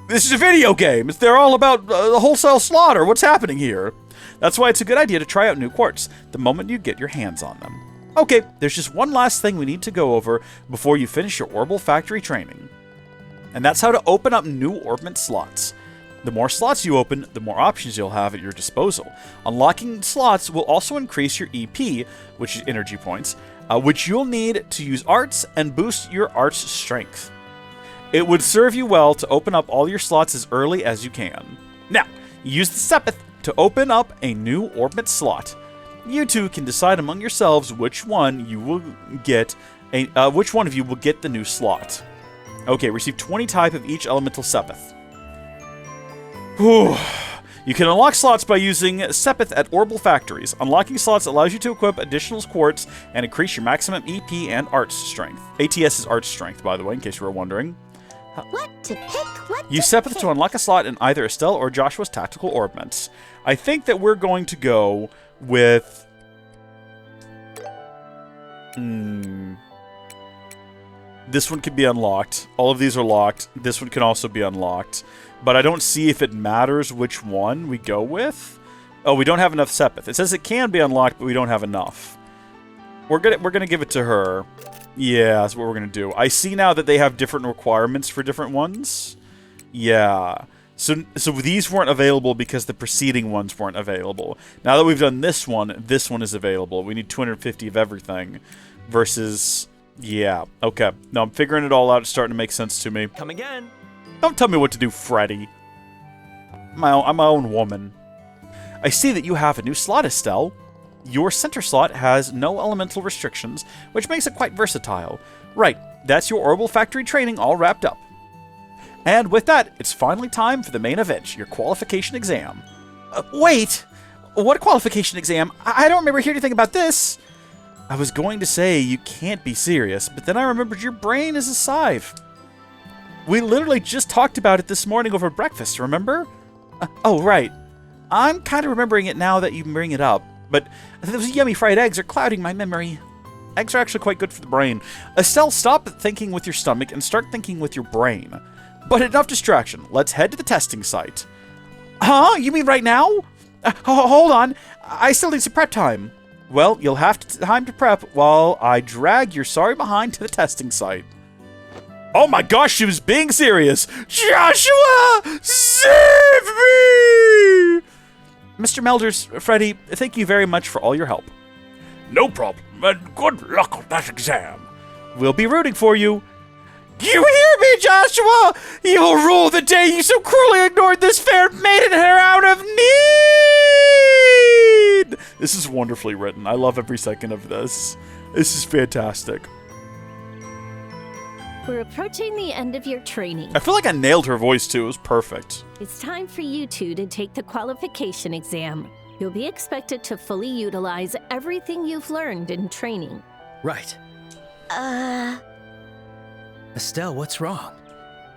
This is a video game. They're all about wholesale slaughter. What's happening here? That's why it's a good idea to try out new quartz the moment you get your hands on them. Okay, there's just one last thing we need to go over before you finish your Orbital Factory training. And that's how to open up new orbment slots. The more slots you open, the more options you'll have at your disposal. Unlocking slots will also increase your EP, which is energy points, which you'll need to use arts and boost your arts strength. It would serve you well to open up all your slots as early as you can. Now, use the Sepith to open up a new orbment slot. You two can decide among yourselves which one of you will get the new slot. Okay, receive 20 type of each elemental Sepith. Whew. You can unlock slots by using Sepith at Orbital Factories. Unlocking slots allows you to equip additional quartz and increase your maximum EP and arts strength. ATS is arts strength, by the way, in case you were wondering. What to pick? Use Sepith to unlock a slot in either Estelle or Joshua's tactical orbments. I think that we're going to go with... This one can be unlocked. All of these are locked. This one can also be unlocked. But I don't see if it matters which one we go with. Oh, we don't have enough Sepith. It says it can be unlocked, but we don't have enough. We're gonna give it to her. Yeah, that's what we're gonna do. I see now that they have different requirements for different ones. Yeah. So these weren't available because the preceding ones weren't available. Now that we've done this one is available. We need 250 of everything versus... Yeah, okay. No, I'm figuring it all out. It's starting to make sense to me. Come again. Don't tell me what to do, Freddy. I'm my own woman. I see that you have a new slot, Estelle. Your center slot has no elemental restrictions, which makes it quite versatile. Right, that's your Orbital Factory training all wrapped up. And with that, it's finally time for the main event, your Qualification Exam. Wait! What Qualification Exam? I don't remember hearing anything about this! I was going to say you can't be serious, but then I remembered your brain is a sieve. We literally just talked about it this morning over breakfast, remember? Oh, right. I'm kind of remembering it now that you bring it up, but those yummy fried eggs are clouding my memory. Eggs are actually quite good for the brain. Estelle, stop thinking with your stomach and start thinking with your brain. But enough distraction. Let's head to the testing site. Huh? You mean right now? Hold on. I still need some prep time. Well, you'll have time to prep while I drag your sorry behind to the testing site. Oh my gosh, she was being serious. Joshua, save me! Mr. Melders, Freddy, thank you very much for all your help. No problem, and good luck on that exam. We'll be rooting for you. You hear me, Joshua? You'll rule the day you so cruelly ignored this fair maiden hair out of need! This is wonderfully written. I love every second of this. This is fantastic. We're approaching the end of your training. I feel like I nailed her voice, too. It was perfect. It's time for you two to take the qualification exam. You'll be expected to fully utilize everything you've learned in training. Right. Estelle, what's wrong?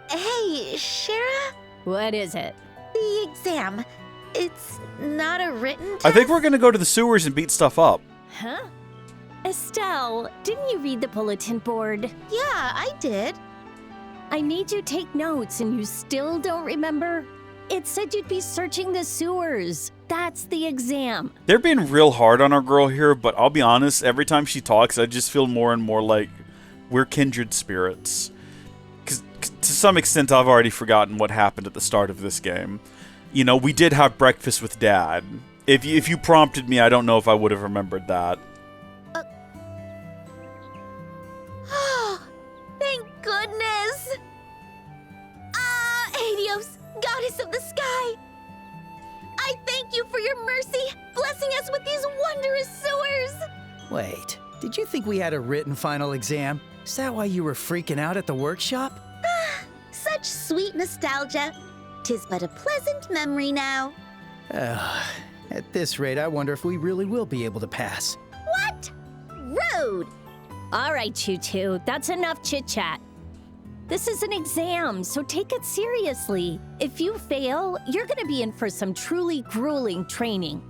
Hey, Shara? What is it? The exam. It's not a written test? I think we're going to go to the sewers and beat stuff up. Huh? Estelle, didn't you read the bulletin board? Yeah, I did. I made you take notes and you still don't remember? It said you'd be searching the sewers. That's the exam. They're being real hard on our girl here, but I'll be honest, every time she talks, I just feel more and more like we're kindred spirits. Because to some extent, I've already forgotten what happened at the start of this game. You know, we did have breakfast with Dad. If you prompted me, I don't know if I would have remembered that. Oh, thank goodness! Helios, goddess of the sky! I thank you for your mercy, blessing us with these wondrous sewers! Wait, did you think we had a written final exam? Is that why you were freaking out at the workshop? Such sweet nostalgia. 'Tis but a pleasant memory now. At this rate, I wonder if we really will be able to pass. What? Rude! All right, you two, that's enough chit-chat. This is an exam, so take it seriously. If you fail, you're gonna be in for some truly grueling training.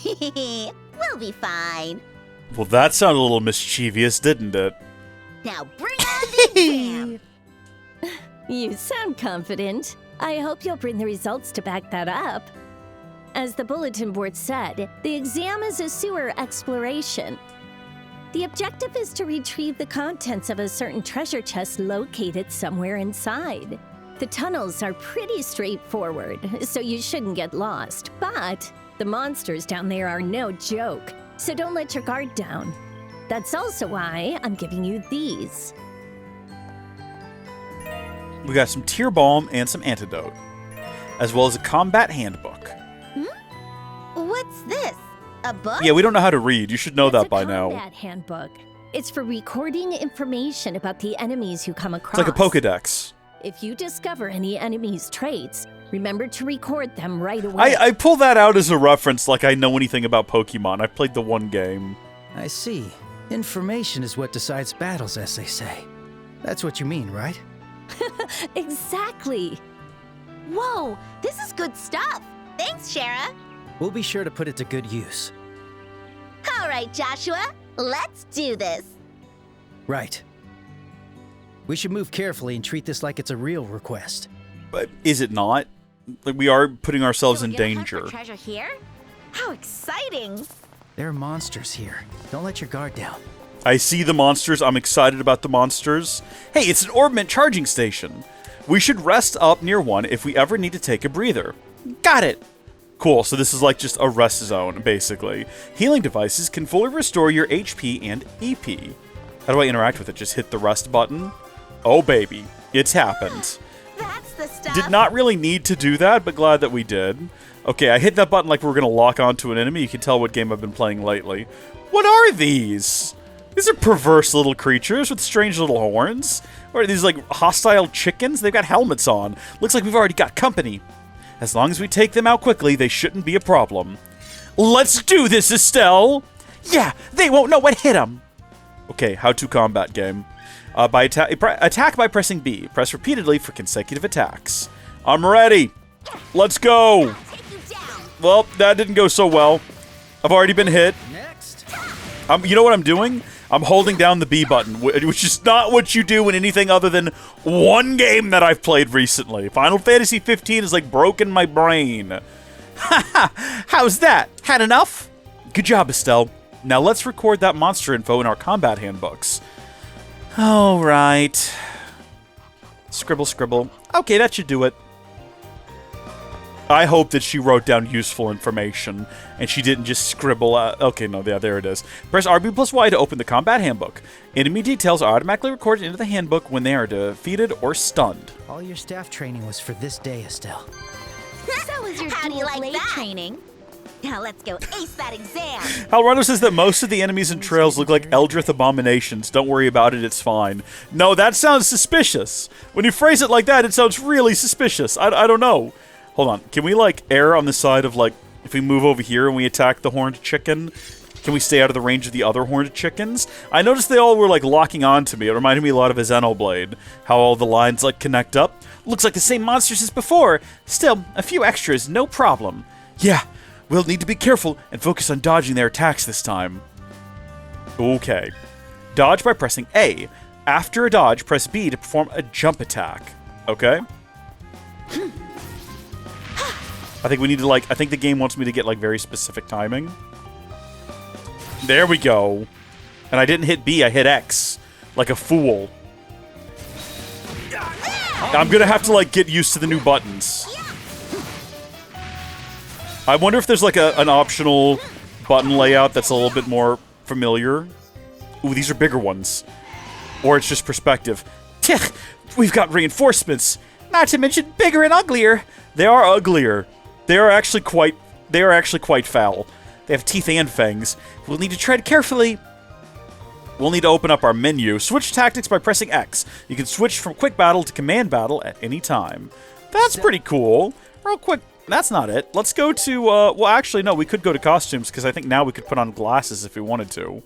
We'll be fine. Well, that sounded a little mischievous, didn't it? Now bring on the exam. You sound confident. I hope you'll bring the results to back that up. As the bulletin board said, the exam is a sewer exploration. The objective is to retrieve the contents of a certain treasure chest located somewhere inside. The tunnels are pretty straightforward, so you shouldn't get lost, but the monsters down there are no joke, so don't let your guard down. That's also why I'm giving you these. We got some tear balm and some antidote, as well as a combat handbook. What's this? A book? Yeah, we don't know how to read. You should know that by now. It's a combat handbook. It's for recording information about the enemies you come across. It's like a Pokedex. If you discover any enemy's traits, remember to record them right away. I pull that out as a reference like I know anything about Pokemon. I played the one game. I see. Information is what decides battles, as they say. That's what you mean, right? Exactly. Whoa, this is good stuff. Thanks, Shara. We'll be sure to put it to good use. All right, Joshua, let's do this. Right. We should move carefully and treat this like it's a real request. But is it not? Like, we are putting ourselves So in we're gonna hunt danger. for treasure here? How exciting! There are monsters here. Don't let your guard down. I see the monsters. I'm excited about the monsters. Hey, it's an orbment charging station. We should rest up near one if we ever need to take a breather. Got it! Cool, so this is like just a rest zone, basically. Healing devices can fully restore your HP and EP. How do I interact with it? Just hit the rest button? Oh, baby. It's happened. That's the stuff. Did not really need to do that, but glad that we did. Okay, I hit that button like we were going to lock onto an enemy. You can tell what game I've been playing lately. What are these? These are perverse little creatures with strange little horns. Or are these like hostile chickens? They've got helmets on. Looks like we've already got company. As long as we take them out quickly, they shouldn't be a problem. Let's do this, Estelle! Yeah, they won't know what hit them! Okay, how to combat game. Attack by pressing B. Press repeatedly for consecutive attacks. I'm ready! Let's go! Well, that didn't go so well. I've already been hit. Next. You know what I'm doing? I'm holding down the B button, which is not what you do in anything other than one game that I've played recently. Final Fantasy 15 is like broken my brain. Haha, how's that? Had enough? Good job, Estelle. Now let's record that monster info in our combat handbooks. All right. Scribble, scribble. Okay, that should do it. I hope that she wrote down useful information, and she didn't just scribble out. Okay, no, yeah, there it is. Press RB plus Y to open the combat handbook. Enemy details are automatically recorded into the handbook when they are defeated or stunned. All your staff training was for this day, Estelle. So is your How do you like blade that? training? Now let's go ace that exam. Halrondo says that most of the enemies and trails look like Eldritch abominations. Don't worry about it, it's fine. No, that sounds suspicious. When you phrase it like that, it sounds really suspicious. I don't know. Hold on. Can we, like, err on the side of, like, if we move over here and we attack the horned chicken, can we stay out of the range of the other horned chickens? I noticed they all were, like, locking on to me. It reminded me a lot of a Xenoblade. How all the lines, like, connect up. Looks like the same monsters as before. Still, a few extras, no problem. Yeah, we'll need to be careful and focus on dodging their attacks this time. Okay. Dodge by pressing A. After a dodge, press B to perform a jump attack. Okay? I think we need to, like, I think the game wants me to get, like, very specific timing. There we go. And I didn't hit B, I hit X. Like a fool. I'm gonna have to, like, get used to the new buttons. I wonder if there's, like, an optional button layout that's a little bit more familiar. Ooh, these are bigger ones. Or it's just perspective. Tch, we've got reinforcements. Not to mention bigger and uglier. They are uglier. They are actually quite foul. They have teeth and fangs. We'll need to tread carefully. We'll need to open up our menu. Switch tactics by pressing X. You can switch from quick battle to command battle at any time. That's pretty cool. Real quick, that's not it. Let's go to, well, actually, no, we could go to costumes, because I think now we could put on glasses if we wanted to.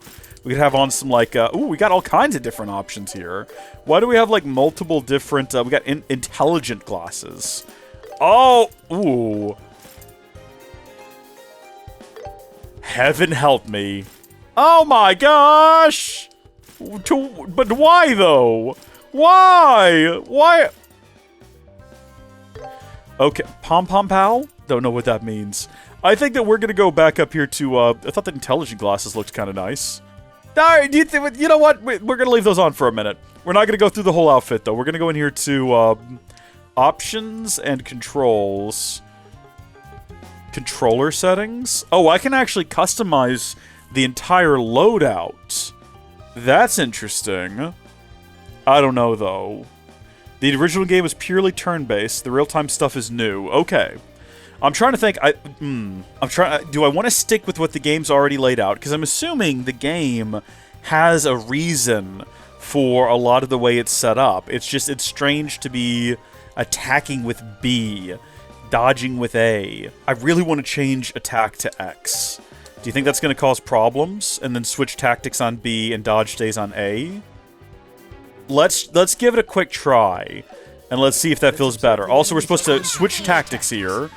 We could have on some, like, ooh, we got all kinds of different options here. Why do we have, like, multiple different, we got intelligent glasses. Oh, ooh. Heaven help me. Oh my gosh! But why, though? Why? Why? Okay, Pom-Pom Pal? Don't know what that means. I think that we're gonna go back up here to, I thought the intelligent glasses looked kind of nice. Alright, you know what? We're gonna leave those on for a minute. We're not gonna go through the whole outfit, though. We're gonna go in here to, options and controls. Controller settings? Oh, I can actually customize the entire loadout. That's interesting. I don't know, though. The original game was purely turn-based. The real-time stuff is new. Okay. I'm trying to think. Do I want to stick with what the game's already laid out? Because I'm assuming the game has a reason for a lot of the way it's set up. It's strange to be attacking with B, dodging with A. I really want to change attack to X. Do you think that's going to cause problems? And then switch tactics on B and dodge stays on A? Let's give it a quick try. And let's see if that feels better. Also, we're supposed to switch tactics here.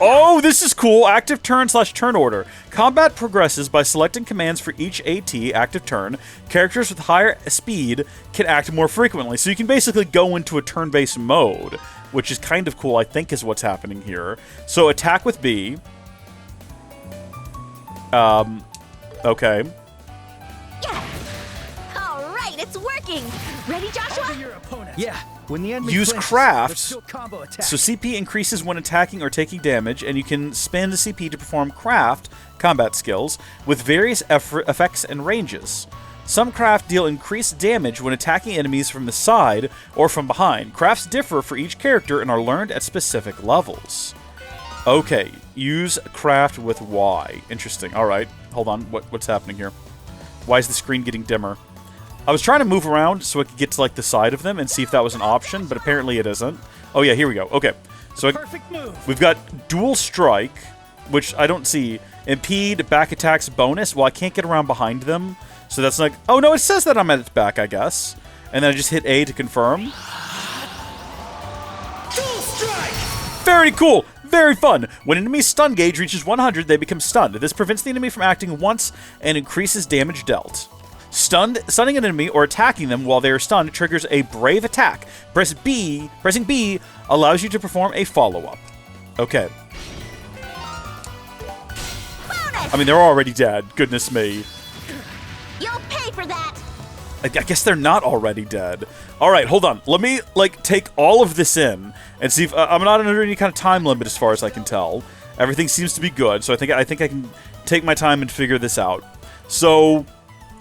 Oh, this is cool. Active turn/turn order. Combat progresses by selecting commands for each AT, active turn. Characters with higher speed can act more frequently. So you can basically go into a turn-based mode, which is kind of cool, I think is what's happening here. So attack with B. Okay. Yeah. All right, it's working. Ready, Joshua? Yeah. When the enemy Use flinches, craft. let's still combo attack. So CP increases when attacking or taking damage, and you can spend the CP to perform craft combat skills with various effects and ranges. Some craft deal increased damage when attacking enemies from the side or from behind. Crafts differ for each character and are learned at specific levels. Okay, use craft with Y. Interesting. All right, hold on. What's happening here? Why is the screen getting dimmer? I was trying to move around so I could get to, like, the side of them and see if that was an option, but apparently it isn't. Oh, yeah, here we go. Okay. So Perfect move. We've got dual strike, which I don't see. Impede, back attacks, bonus. Well, I can't get around behind them, so that's like... Oh, no, it says that I'm at its back, I guess. And then I just hit A to confirm. Dual strike. Very cool. Very fun. When an enemy's stun gauge reaches 100, they become stunned. This prevents the enemy from acting once and increases damage dealt. Stunning an enemy or attacking them while they are stunned triggers a brave attack. Pressing B allows you to perform a follow-up. Okay. Bonus! I mean, they're already dead. Goodness me. You'll pay for that. I guess they're not already dead. All right, hold on. Let me, like, take all of this in and see if... I'm not under any kind of time limit as far as I can tell. Everything seems to be good, so I think I can take my time and figure this out. So...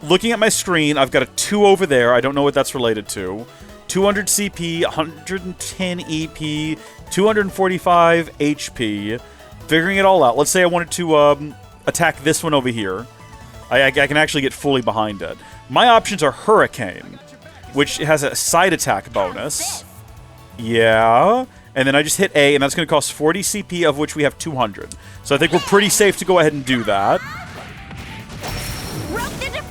Looking at my screen, I've got a 2 over there. I don't know what that's related to. 200 CP, 110 EP, 245 HP. Figuring it all out. Let's say I wanted to attack this one over here. I can actually get fully behind it. My options are Hurricane, which has a side attack bonus. Yeah. And then I just hit A, and that's going to cost 40 CP, of which we have 200. So I think we're pretty safe to go ahead and do that.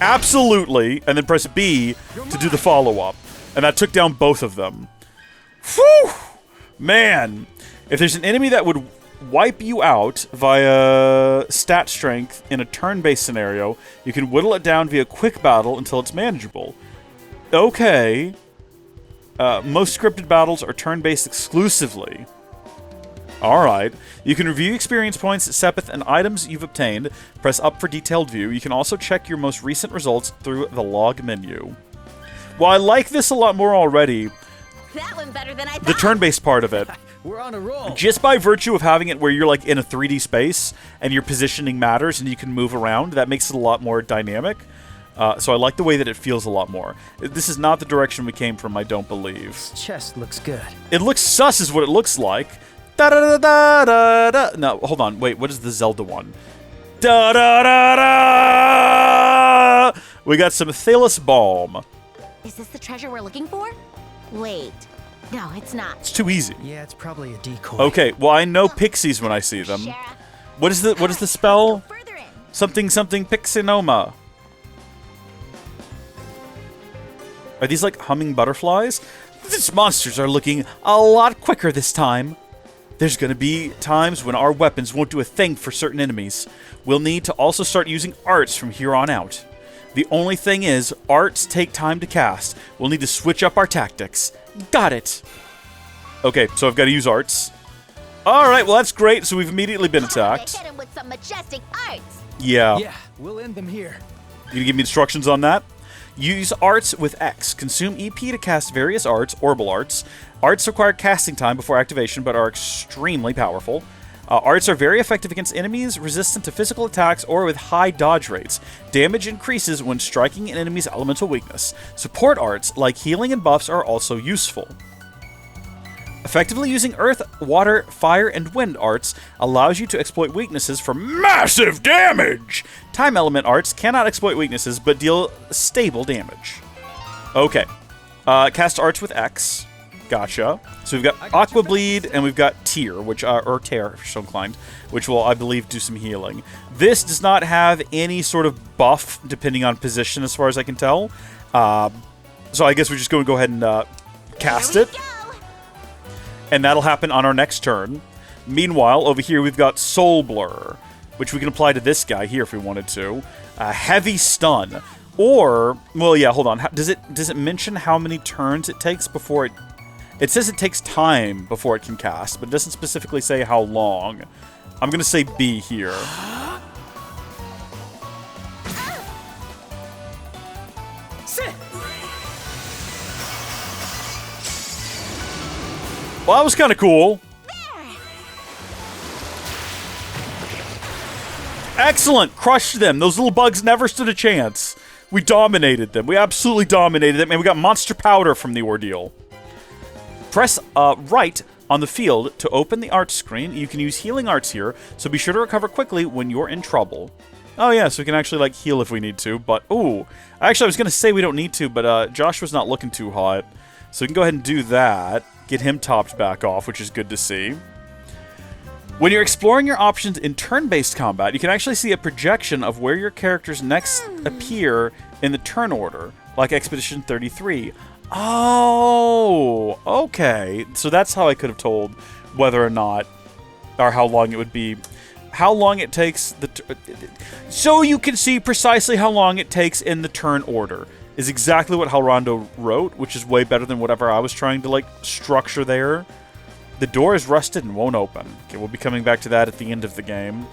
Absolutely, and then press B to do the follow-up. And that took down both of them. Whew! Man, if there's an enemy that would wipe you out via stat strength in a turn-based scenario, you can whittle it down via quick battle until it's manageable. Okay. Most scripted battles are turn-based exclusively. Alright. You can review experience points, Sepith, and items you've obtained. Press up for detailed view. You can also check your most recent results through the log menu. Well, I like this a lot more already. That went better than I thought. The turn-based part of it. We're on a roll. Just by virtue of having it where you're, like, in a 3D space and your positioning matters and you can move around, that makes it a lot more dynamic. So I like the way that it feels a lot more. This is not the direction we came from, I don't believe. This chest looks good. It looks sus is what it looks like. Da-da-da-da-da-da. No, hold on. Wait, what is the Zelda one? Da-da-da-da! We got some Thalos Balm. Is this the treasure we're looking for? Wait. No, it's not. It's too easy. Yeah, it's probably a decoy. Okay, well, I know pixies when I see them. What is the spell? Something Pixinoma. Are these like humming butterflies? These monsters are looking a lot quicker this time. There's going to be times when our weapons won't do a thing for certain enemies. We'll need to also start using arts from here on out. The only thing is, arts take time to cast. We'll need to switch up our tactics. Got it. Okay, so I've got to use arts. Alright, well that's great, so we've immediately been attacked. Hit him with some majestic arts. Yeah. Yeah, we'll end them here. You gonna give me instructions on that? Use arts with X. Consume EP to cast various arts, orbital arts. Arts require casting time before activation, but are extremely powerful. Arts are very effective against enemies, resistant to physical attacks, or with high dodge rates. Damage increases when striking an enemy's elemental weakness. Support arts, like healing and buffs, are also useful. Effectively using earth, water, fire, and wind arts allows you to exploit weaknesses for massive damage! Time element arts cannot exploit weaknesses, but deal stable damage. Okay. Cast arts with X. Gotcha. So we've got Aqua Bleed, and we've got Tear, or Tear, if you're so inclined, which will, I believe, do some healing. This does not have any sort of buff, depending on position, as far as I can tell. So I guess we're just going to go ahead and cast it. And that'll happen on our next turn. Meanwhile, over here we've got Soul Blur, which we can apply to this guy here if we wanted to. Heavy Stun. Or, well, yeah, hold on. Does it mention how many turns it takes before it... It says it takes time before it can cast, but it doesn't specifically say how long. I'm going to say B here. Sit! Well, that was kind of cool. Excellent! Crushed them. Those little bugs never stood a chance. We dominated them. We absolutely dominated them, and we got monster powder from the ordeal. Press right on the field to open the arts screen. You can use healing arts here, so be sure to recover quickly when you're in trouble. Oh yeah, so we can actually like heal if we need to, but ooh. Actually, I was going to say we don't need to, but Joshua's not looking too hot. So we can go ahead and do that. Get him topped back off, which is good to see. When you're exploring your options in turn-based combat, you can actually see a projection of where your characters next appear in the turn order, like Expedition 33. Oh, okay. So that's how I could have told whether or not, or how long it would be, how long it takes, so you can see precisely how long it takes in the turn order, is exactly what Halrondo wrote, which is way better than whatever I was trying to, like, structure there. The door is rusted and won't open. Okay, we'll be coming back to that at the end of the game.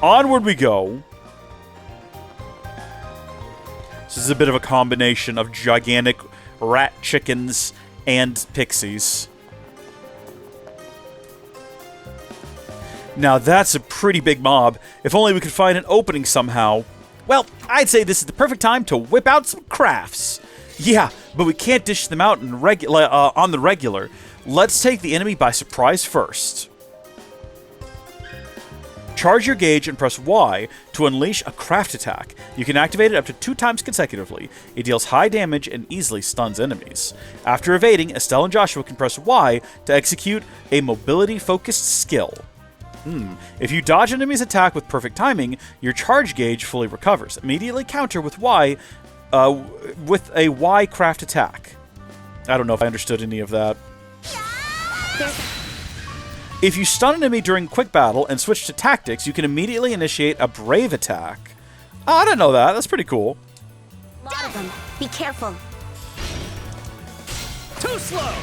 Onward we go. This is a bit of a combination of gigantic rat chickens and pixies. Now that's a pretty big mob. If only we could find an opening somehow. Well, I'd say this is the perfect time to whip out some crafts. Yeah, but we can't dish them out in on the regular. Let's take the enemy by surprise first. Charge your gauge and press Y to unleash a craft attack. You can activate it up to 2 times consecutively. It deals high damage and easily stuns enemies. After evading, Estelle and Joshua can press Y to execute a mobility-focused skill. If you dodge an enemy's attack with perfect timing, your charge gauge fully recovers. Immediately counter with Y, with a Y craft attack. I don't know if I understood any of that. If you stun an enemy during quick battle and switch to tactics, you can immediately initiate a brave attack. Oh, I didn't know that. That's pretty cool. A lot of them. Be careful. Too slow!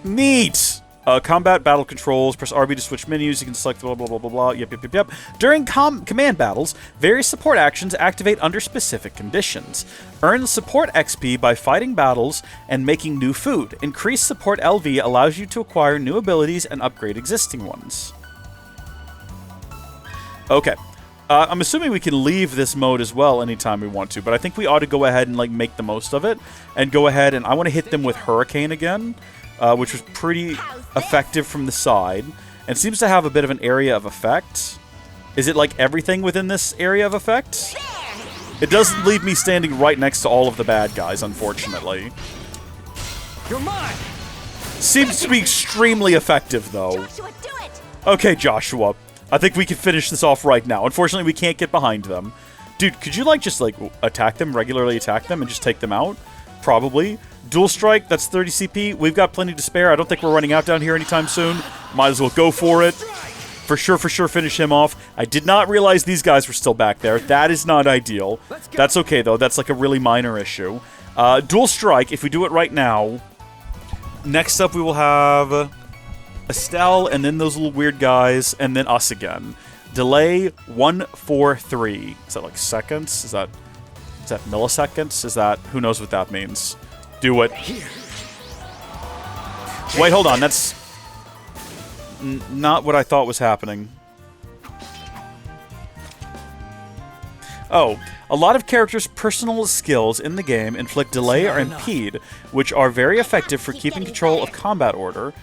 Neat! Combat battle controls. Press RB to switch menus. You can select blah, blah, blah, blah, blah. Yep. During command battles, various support actions activate under specific conditions. Earn support XP by fighting battles and making new food. Increased support LV allows you to acquire new abilities and upgrade existing ones. Okay. I'm assuming we can leave this mode as well anytime we want to, but I think we ought to go ahead and like make the most of it and go ahead and I want to hit them with Hurricane again, which was pretty effective from the side and seems to have a bit of an area of effect. Is it like everything within this area of effect? It doesn't leave me standing right next to all of the bad guys, unfortunately. You're mine! Seems to be extremely effective, though. Joshua, do it! Okay, Joshua. I think we can finish this off right now. Unfortunately, we can't get behind them. Dude, could you, like, just, like, attack them, regularly attack them, and just take them out? Probably. Dual strike, that's 30 CP. We've got plenty to spare. I don't think we're running out down here anytime soon. Might as well go for it. For sure, finish him off. I did not realize these guys were still back there. That is not ideal. That's okay, though. That's, like, a really minor issue. Dual strike, if we do it right now. Next up, we will have Estelle, and then those little weird guys, and then us again. Delay 143. Is that like seconds? Is that milliseconds? Is that, who knows what that means? Do it. Wait, hold on. That's not what I thought was happening. Oh, a lot of characters' personal skills in the game inflict delay or impede, which are very effective for keeping control of combat order.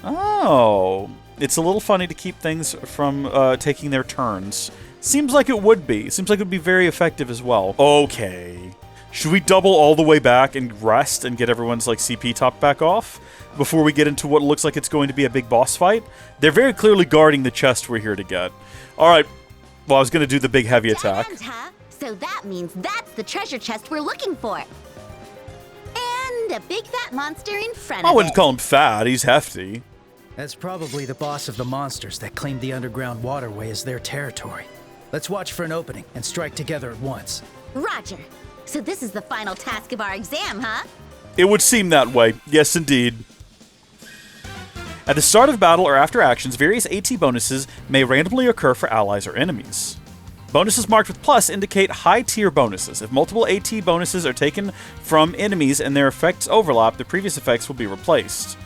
Oh, it's a little funny to keep things from taking their turns. Seems like it would be. Seems like it would be very effective as well. Okay. Should we double all the way back and rest and get everyone's like CP topped back off before we get into what looks like it's going to be a big boss fight? They're very clearly guarding the chest we're here to get. All right. Well, I was going to do the big heavy attack. Huh? So that means that's the treasure chest we're looking for. And a big fat monster in front of it. I wouldn't call him fat. He's hefty. That's probably the boss of the monsters that claimed the underground waterway as their territory. Let's watch for an opening and strike together at once. Roger. So this is the final task of our exam, huh? It would seem that way. Yes, indeed. At the start of battle or after actions, various AT bonuses may randomly occur for allies or enemies. Bonuses marked with plus indicate high-tier bonuses. If multiple AT bonuses are taken from enemies and their effects overlap, the previous effects will be replaced.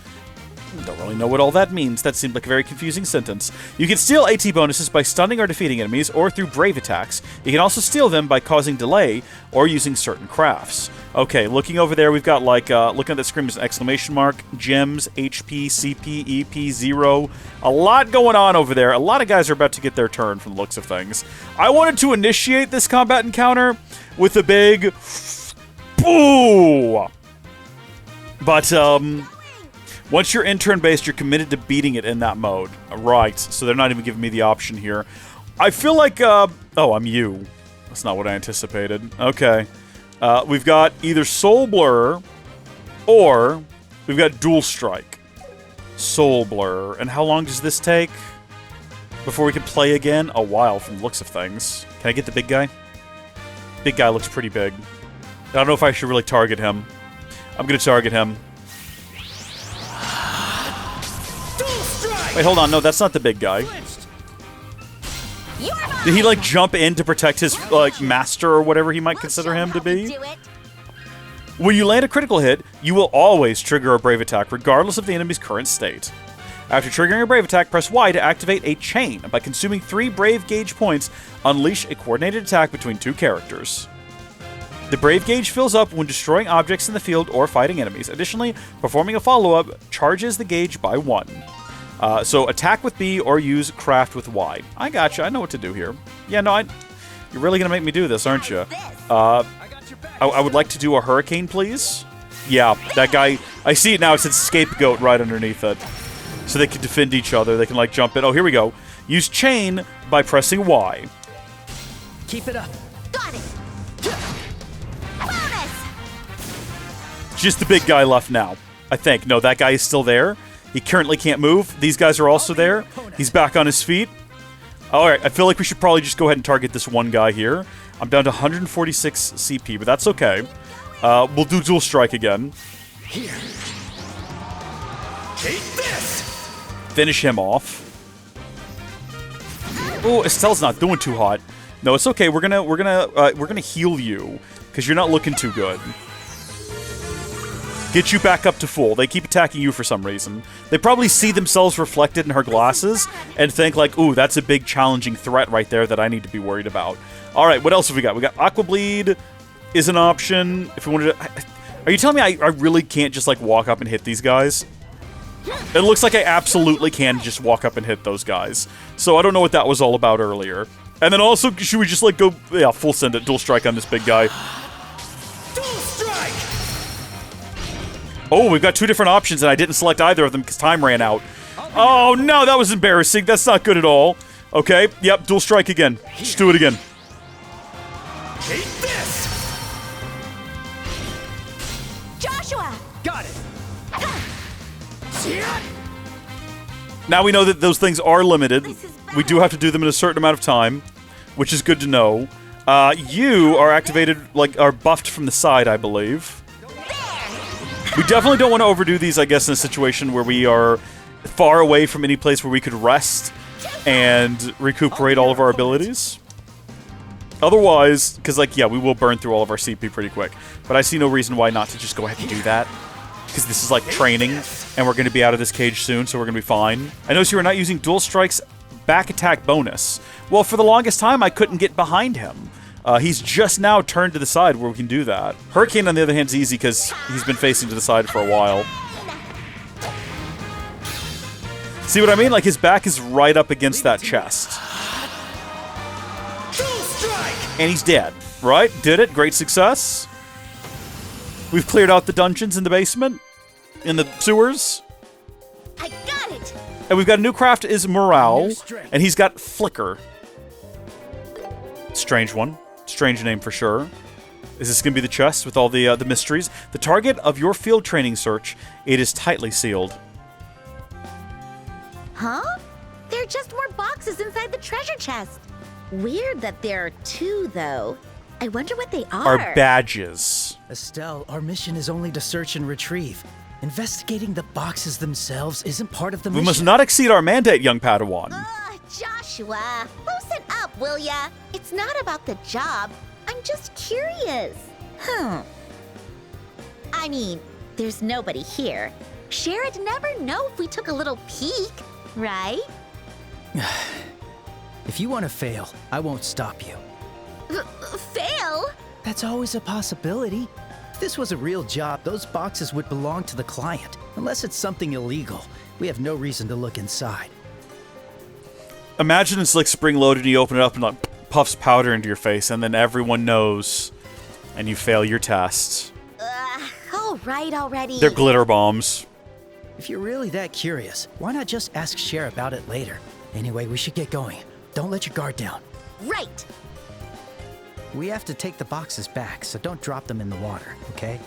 Don't really know what all that means. That seemed like a very confusing sentence. You can steal AT bonuses by stunning or defeating enemies, or through brave attacks. You can also steal them by causing delay, or using certain crafts. Okay, looking over there, we've got, like, looking at the screen, there's an exclamation mark, gems, HP, CP, EP, 0. A lot going on over there. A lot of guys are about to get their turn from the looks of things. I wanted to initiate this combat encounter with a big boo! But, once you're in turn-based, you're committed to beating it in that mode. Right, so they're not even giving me the option here. I feel like, oh, I'm you. That's not what I anticipated. Okay. We've got either Soul Blur, or we've got Dual Strike. Soul Blur. And how long does this take before we can play again? A while from the looks of things. Can I get the big guy? Big guy looks pretty big. I don't know if I should really target him. I'm going to target him. Wait, hold on. No, that's not the big guy. Did he, like, jump in to protect his, like, master or whatever he might consider him to be? When you land a critical hit, you will always trigger a brave attack, regardless of the enemy's current state. After triggering a brave attack, press Y to activate a chain. By consuming 3 brave gauge points, unleash a coordinated attack between 2 characters. The brave gauge fills up when destroying objects in the field or fighting enemies. Additionally, performing a follow-up charges the gauge by 1. So attack with B or use craft with Y. I gotcha. I know what to do here. Yeah, no, you're really going to make me do this, aren't you? I would like to do a hurricane, please. Yeah, that guy. I see it now. It says scapegoat right underneath it. So they can defend each other. They can, like, jump in. Oh, here we go. Use chain by pressing Y. Keep it up. Got it. Bonus. Just the big guy left now, I think. No, that guy is still there. He currently can't move. These guys are also there. He's back on his feet. Alright, I feel like we should probably just go ahead and target this one guy here. I'm down to 146 CP, but that's okay. We'll do dual strike again. Here. Take this! Finish him off. Oh, Estelle's not doing too hot. No, it's okay. We're gonna heal you because you're not looking too good. Get you back up to full. They keep attacking you for some reason. They probably see themselves reflected in her glasses and think like, ooh, that's a big challenging threat right there that I need to be worried about. All right, what else have we got? We got Aqua Bleed is an option. If we wanted to... Are you telling me I really can't just, like, walk up and hit these guys? It looks like I absolutely can just walk up and hit those guys. So I don't know what that was all about earlier. And then also, should we just, like, go... Yeah, full send it. Dual strike on this big guy. Oh, we've got 2 different options, and I didn't select either of them because time ran out. Oh, no, that was embarrassing. That's not good at all. Okay, yep, dual strike again. Just do it again. Take this! Joshua! Got it! See it? Now we know that those things are limited. This is bad. We do have to do them in a certain amount of time, which is good to know. You are activated, are buffed from the side, I believe. We definitely don't want to overdo these, I guess, in a situation where we are far away from any place where we could rest and recuperate all of our abilities. Otherwise, because, we will burn through all of our CP pretty quick. But I see no reason why not to just go ahead and do that. Because this is, training, and we're going to be out of this cage soon, so we're going to be fine. I notice you are not using Dual Strike's back attack bonus. Well, for the longest time, I couldn't get behind him. He's just now turned to the side where we can do that. Hurricane, on the other hand, is easy because he's been facing to the side for a while. See what I mean? His back is right up against that chest. And he's dead. Right? Did it. Great success. We've cleared out the dungeons in the basement. In the sewers. I got it! And we've got a new craft is Morale. And he's got Flicker. Strange one. Strange name for sure. Is this going to be the chest with all the mysteries? The target of your field training search. It is tightly sealed. Huh? There are just more boxes inside the treasure chest. Weird that there are 2, though. I wonder what they are. Our badges. Estelle, our mission is only to search and retrieve. Investigating the boxes themselves isn't part of the mission. We must not exceed our mandate, young Padawan. Joshua, loosen up, will ya? It's not about the job. I'm just curious. I mean, there's nobody here. Shera'd never know if we took a little peek, right? If you want to fail, I won't stop you. Fail? That's always a possibility. If this was a real job, those boxes would belong to the client. Unless it's something illegal, we have no reason to look inside. Imagine it's spring-loaded and you open it up and puffs powder into your face and then everyone knows and you fail your test. All right already. They're glitter bombs. If you're really that curious, why not just ask Cher about it later? Anyway, we should get going. Don't let your guard down. Right. We have to take the boxes back, so don't drop them in the water, okay?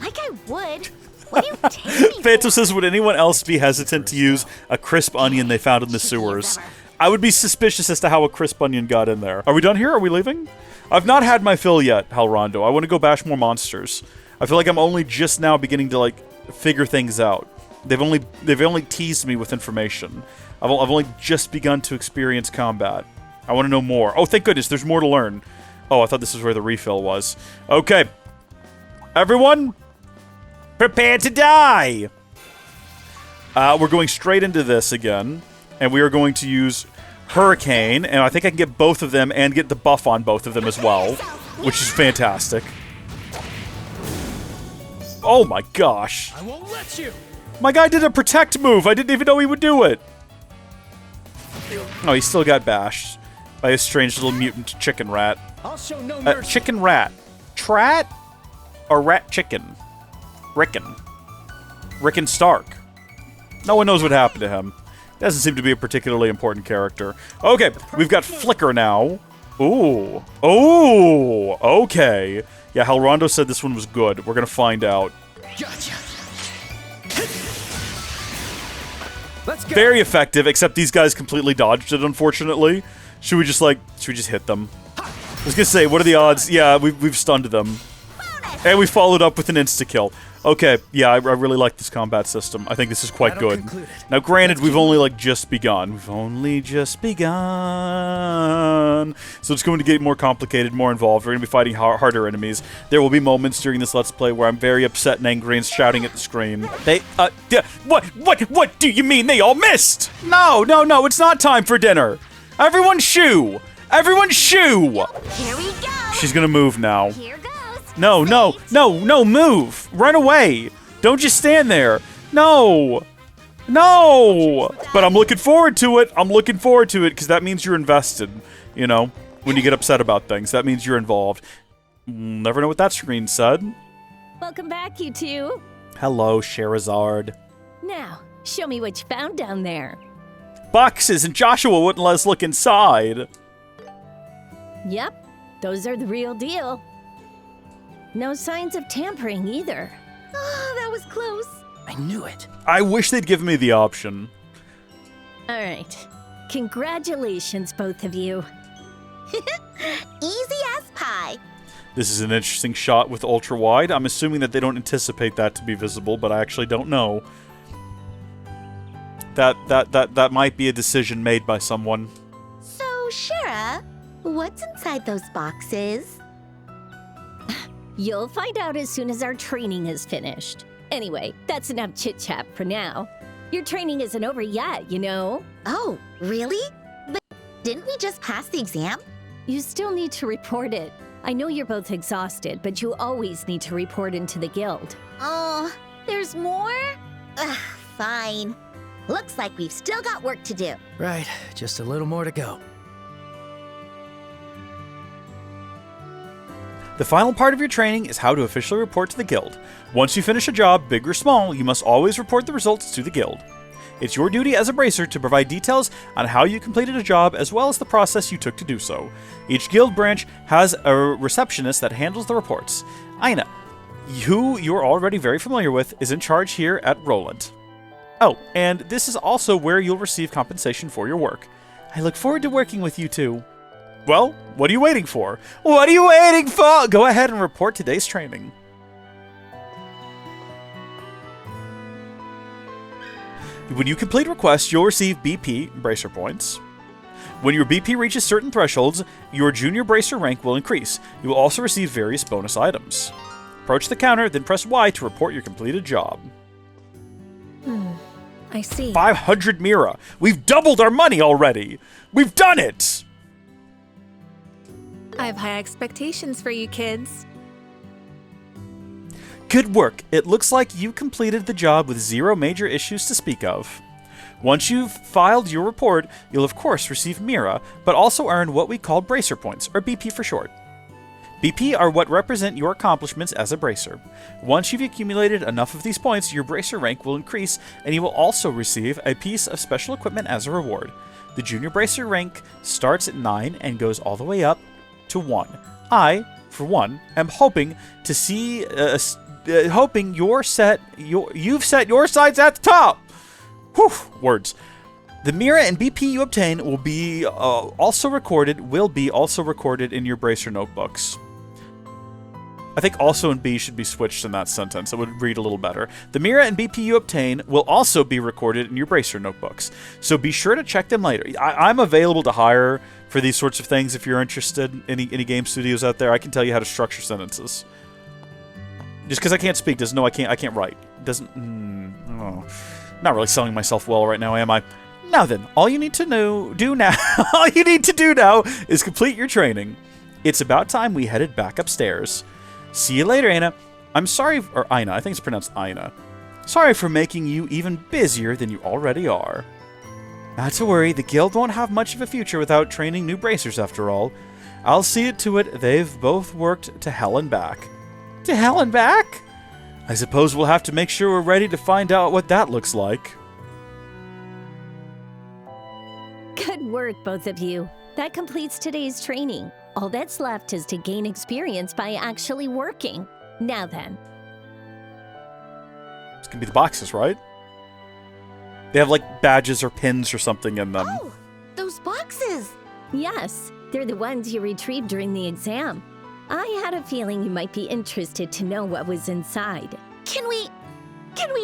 Like I would. What do you take me Phantom for? says, would anyone else be hesitant to use a crisp onion they found in the sewers? I would be suspicious as to how a crisp onion got in there. Are we done here? Are we leaving? I've not had my fill yet, Halrondo. I want to go bash more monsters. I feel like I'm only just now beginning to figure things out. They've only teased me with information. I've only just begun to experience combat. I want to know more. Oh, thank goodness, there's more to learn. Oh, I thought this was where the refill was. Okay. Everyone, prepare to die! We're going straight into this again. And we are going to use Hurricane. And I think I can get both of them and get the buff on both of them as well. Which is fantastic. Oh my gosh. I won't let you! My guy did a protect move. I didn't even know he would do it. Oh, he still got bashed by a strange little mutant chicken rat. I'll show no mercy. Chicken rat. Trat? Or rat chicken? Rickon Stark. No one knows what happened to him. Doesn't seem to be a particularly important character. Okay, we've got Flicker now. Ooh. Oh, okay. Yeah, Halrondo said this one was good. We're gonna find out. Gotcha. Let's go. Very effective, except these guys completely dodged it, unfortunately. Should we just hit them? I was gonna say, what are the odds? Yeah, we've stunned them. And we followed up with an insta-kill. Okay, yeah, I really like this combat system. I think this is quite good. Now, granted, we've only, just begun. We've only just begun. So it's going to get more complicated, more involved. We're going to be fighting harder enemies. There will be moments during this Let's Play where I'm very upset and angry and shouting at the screen. What do you mean they all missed? No, it's not time for dinner. Everyone shoo! Everyone shoo! Here we go. She's gonna move now. Here goes. No, move! Run away! Don't just stand there! No! But I'm looking forward to it! Because that means you're invested. You know, when you get upset about things, that means you're involved. Never know what that screen said. Welcome back, you two. Hello, Scherazard. Now, show me what you found down there. Boxes, and Joshua wouldn't let us look inside. Yep, those are the real deal. No signs of tampering either. Oh, that was close. I knew it. I wish they'd given me the option. All right. Congratulations, both of you. Easy as pie. This is an interesting shot with ultra wide. I'm assuming that they don't anticipate that to be visible, but I actually don't know. That might be a decision made by someone. So, Shara, what's inside those boxes? You'll find out as soon as our training is finished. Anyway, that's enough chit-chat for now. Your training isn't over yet, you know? Oh, really? But didn't we just pass the exam? You still need to report it. I know you're both exhausted, but you always need to report into the guild. Oh, there's more? Ugh, fine. Looks like we've still got work to do. Right, just a little more to go. The final part of your training is how to officially report to the guild. Once you finish a job, big or small, you must always report the results to the guild. It's your duty as a bracer to provide details on how you completed a job as well as the process you took to do so. Each guild branch has a receptionist that handles the reports. Ina, who you're already very familiar with, is in charge here at Rolent. Oh, and this is also where you'll receive compensation for your work. I look forward to working with you two. Well, what are you waiting for? What are you waiting for? Go ahead and report today's training. When you complete requests, you'll receive BP, Bracer points. When your BP reaches certain thresholds, your Junior Bracer rank will increase. You will also receive various bonus items. Approach the counter, then press Y to report your completed job. I see. 500 Mira! We've doubled our money already! We've done it! I have high expectations for you kids. Good work. It looks like you completed the job with 0 major issues to speak of. Once you've filed your report, you'll of course receive Mira, but also earn what we call Bracer points, or BP for short. BP are what represent your accomplishments as a Bracer. Once you've accumulated enough of these points, your Bracer rank will increase, and you will also receive a piece of special equipment as a reward. The Junior Bracer rank starts at 9 and goes all the way up to 1. I, for one, am hoping to see, you've set your sights at the top. Whew, words. The Mira and BP you obtain will be also recorded in your Bracer notebooks. I think also and B should be switched in that sentence. It would read a little better. The Mira and BP you obtain will also be recorded in your Bracer notebooks, so be sure to check them later. I'm available to hire for these sorts of things if you're interested. Any game studios out there, I can tell you how to structure sentences. Just because I can't speak doesn't know I can't write. Doesn't. Not really selling myself well right now, am I? Now then, all you need to do now is complete your training. It's about time we headed back upstairs. See you later, Ina. I'm sorry, or Ina, I think it's pronounced Ina. Sorry for making you even busier than you already are. Not to worry, the guild won't have much of a future without training new bracers after all. I'll see it to it they've both worked to hell and back. To hell and back? I suppose we'll have to make sure we're ready to find out what that looks like. Good work, both of you. That completes today's training. All that's left is to gain experience by actually working. Now then. It's gonna be the boxes, right? They have like badges or pins or something in them. Oh, those boxes! Yes, they're the ones you retrieved during the exam. I had a feeling you might be interested to know what was inside. Can we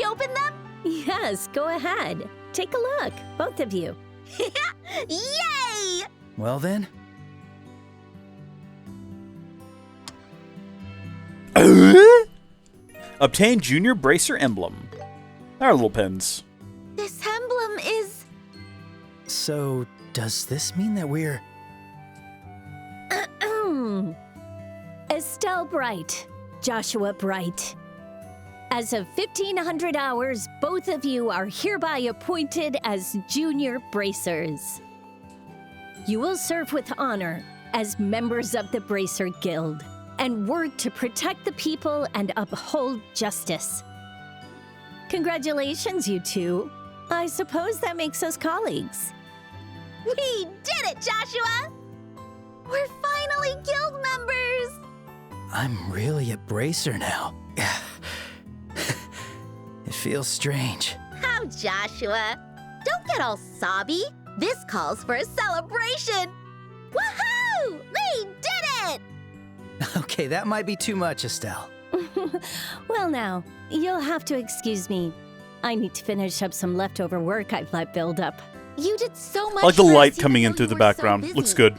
open them? Yes, go ahead. Take a look, both of you. Yay! Well then, Obtain Junior Bracer Emblem. There are little pins. This emblem is... so does this mean that we're... Estelle Bright, Joshua Bright. As of 1500 hours, both of you are hereby appointed as Junior Bracers. You will serve with honor as members of the Bracer Guild and work to protect the people and uphold justice. Congratulations, you two. I suppose that makes us colleagues. We did it, Joshua! We're finally finally guild members! I'm really a bracer now. It feels strange. How, Joshua? Don't get all sobby. This calls for a celebration. Woohoo! We did it! Okay, that might be too much, Estelle. Well now, you'll have to excuse me. I need to finish up some leftover work I've let build up. You did so much. I like the for us, light even coming in though through you the were so background. busy. Looks good.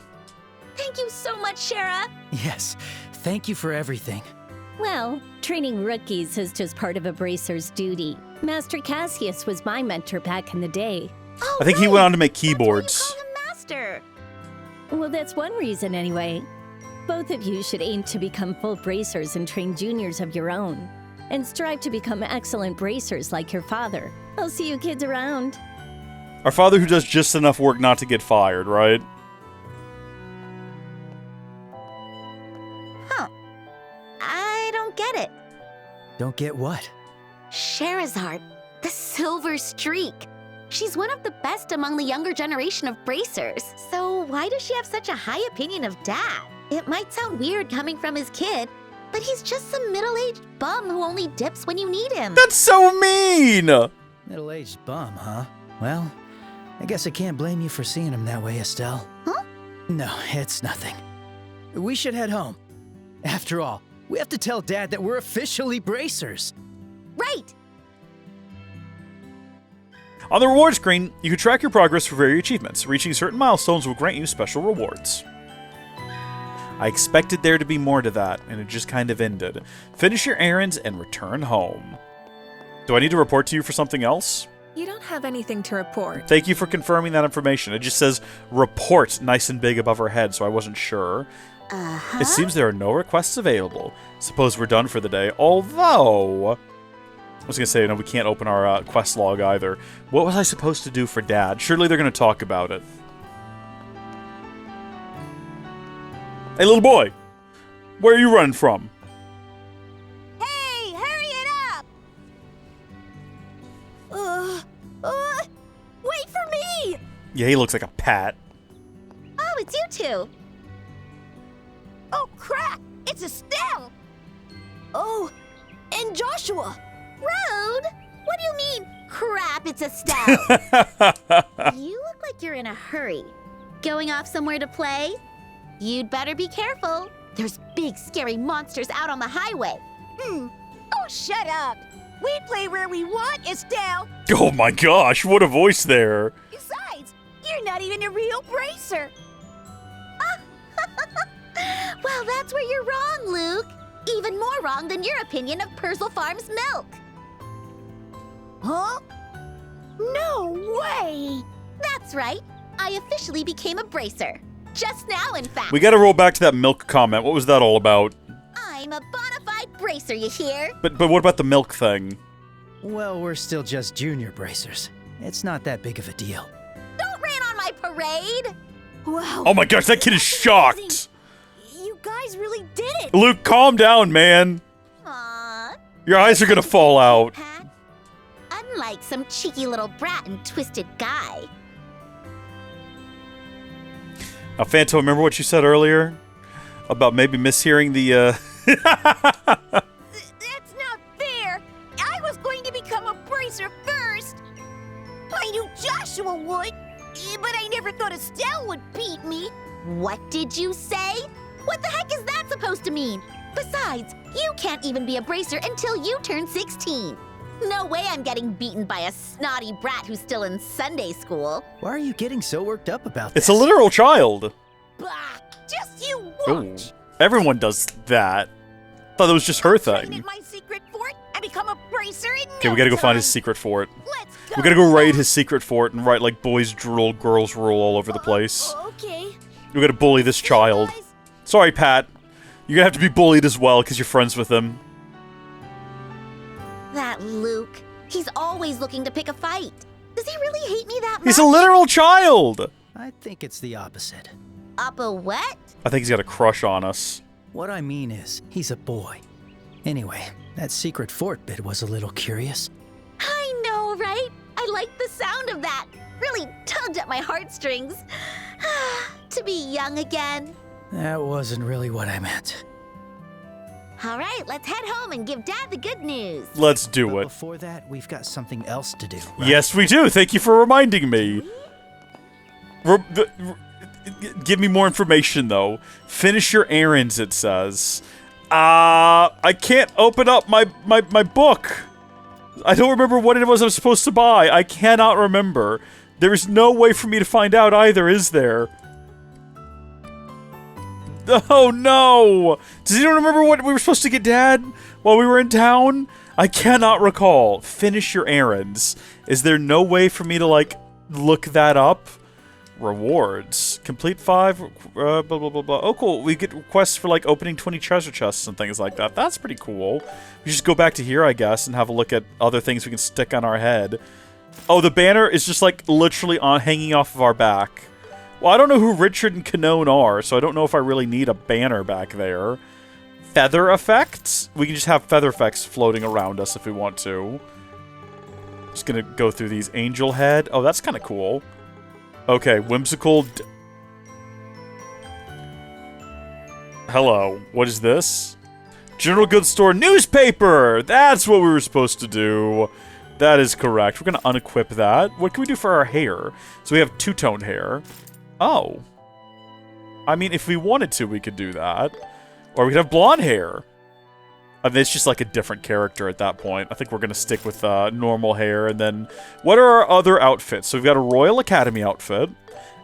Thank you so much, Shara. Yes, thank you for everything. Well, training rookies is just part of a bracer's duty. Master Cassius was my mentor back in the day. Oh, I think he right. went on to make That's why you keyboards. call him Master. Well, that's one reason anyway. Both of you should aim to become full bracers and train juniors of your own. And strive to become excellent bracers like your father. I'll see you kids around. Our father who does just enough work not to get fired, right? Huh. I don't get it. Don't get what? Scherazard, the Silver Streak. She's one of the best among the younger generation of bracers. So why does she have such a high opinion of Dad? It might sound weird coming from his kid, but he's just some middle-aged bum who only dips when you need him. That's so mean! Middle-aged bum, huh? Well, I guess I can't blame you for seeing him that way, Estelle. Huh? No, it's nothing. We should head home. After all, we have to tell Dad that we're officially bracers. Right! On the reward screen, you can track your progress for various achievements. Reaching certain milestones will grant you special rewards. I expected there to be more to that, and it just kind of ended. Finish your errands and return home. Do I need to report to you for something else? You don't have anything to report. Thank you for confirming that information. It just says report nice and big above her head, so I wasn't sure. Uh-huh. It seems there are no requests available. Suppose we're done for the day. Although, I was going to say, no, we can't open our quest log either. What was I supposed to do for Dad? Surely they're going to talk about it. Hey, little boy. Where are you running from? Hey, hurry it up! Wait for me! Yeah, he looks like a pat. Oh, it's you two. Oh, crap! It's Estelle! Oh, and Joshua! Rude? What do you mean, crap, it's Estelle? You look like you're in a hurry. Going off somewhere to play? You'd better be careful. There's big, scary monsters out on the highway. Oh, shut up. We play where we want, Estelle. Oh my gosh, what a voice there. Besides, you're not even a real bracer. Well, that's where you're wrong, Luke. Even more wrong than your opinion of Perzel Farm's milk. Huh? No way! That's right. I officially became a bracer. Just now, in fact. We gotta roll back to that milk comment. What was that all about? I'm a bona fide bracer, you hear? But what about the milk thing? Well, we're still just junior bracers. It's not that big of a deal. Don't rain on my parade! Wow. Oh my gosh, that kid is shocked! You guys really did it! Luke, calm down, man. Aww. Your eyes are gonna fall out. Pat, unlike some cheeky little brat and twisted guy. Now, Phantom, remember what you said earlier? About maybe mishearing the, That's not fair! I was going to become a bracer first! I knew Joshua would, but I never thought Estelle would beat me. What did you say? What the heck is that supposed to mean? Besides, you can't even be a bracer until you turn 16. No way I'm getting beaten by a snotty brat who's still in Sunday school. Why are you getting so worked up about this? it's a literal child. Bah! Just you Ooh, watch! everyone does that. Thought it was just her Train thing. at my secret fort and become a bracer in Okay, we gotta go find his secret fort. Let's go! We gotta go raid his secret fort and write like boys drool, girls rule all over the place. Okay. We gotta bully this child. Guys, Sorry, Pat. You're gonna have to be bullied as well because you're friends with him. that Luke. He's always looking to pick a fight. Does he really hate me that much? He's a literal child! I think it's the opposite. Up a what? I think he's got a crush on us. What I mean is, he's a boy. Anyway, that secret fort bit was a little curious. I know, right? I liked the sound of that. Really tugged at my heartstrings. To be young again. That wasn't really what I meant. All right, let's head home and give Dad the good news. Let's do But it. before that, we've got something else to do. Right? Yes, we do. Thank you for reminding me. Give me more information, though. Finish your errands, it says. I can't open up my book. I don't remember what it was I was supposed to buy. I cannot remember. There is no way for me to find out either, is there? Oh, no! Does anyone remember what we were supposed to get Dad while we were in town? I cannot recall. Finish your errands. Is there no way for me to, like, look that up? Rewards. Complete 5, blah, blah, blah, blah. Oh, cool. We get requests for, like, opening 20 treasure chests and things like that. That's pretty cool. We just go back to here, I guess, and have a look at other things we can stick on our head. Oh, the banner is just, like, literally hanging off of our back. Well, I don't know who Richard and Canone are, so I don't know if I really need a banner back there. Feather effects? We can just have feather effects floating around us if we want to. Just gonna go through these. Angel head. Oh, that's kind of cool. Okay, whimsical... Hello. What is this? General goods store newspaper! That's what we were supposed to do. That is correct. We're gonna unequip that. What can we do for our hair? So we have two-tone hair. Oh. I mean, if we wanted to, we could do that. Or we could have blonde hair. I mean, it's just like a different character at that point. I think we're going to stick with normal hair. And then, what are our other outfits? So we've got a Royal Academy outfit.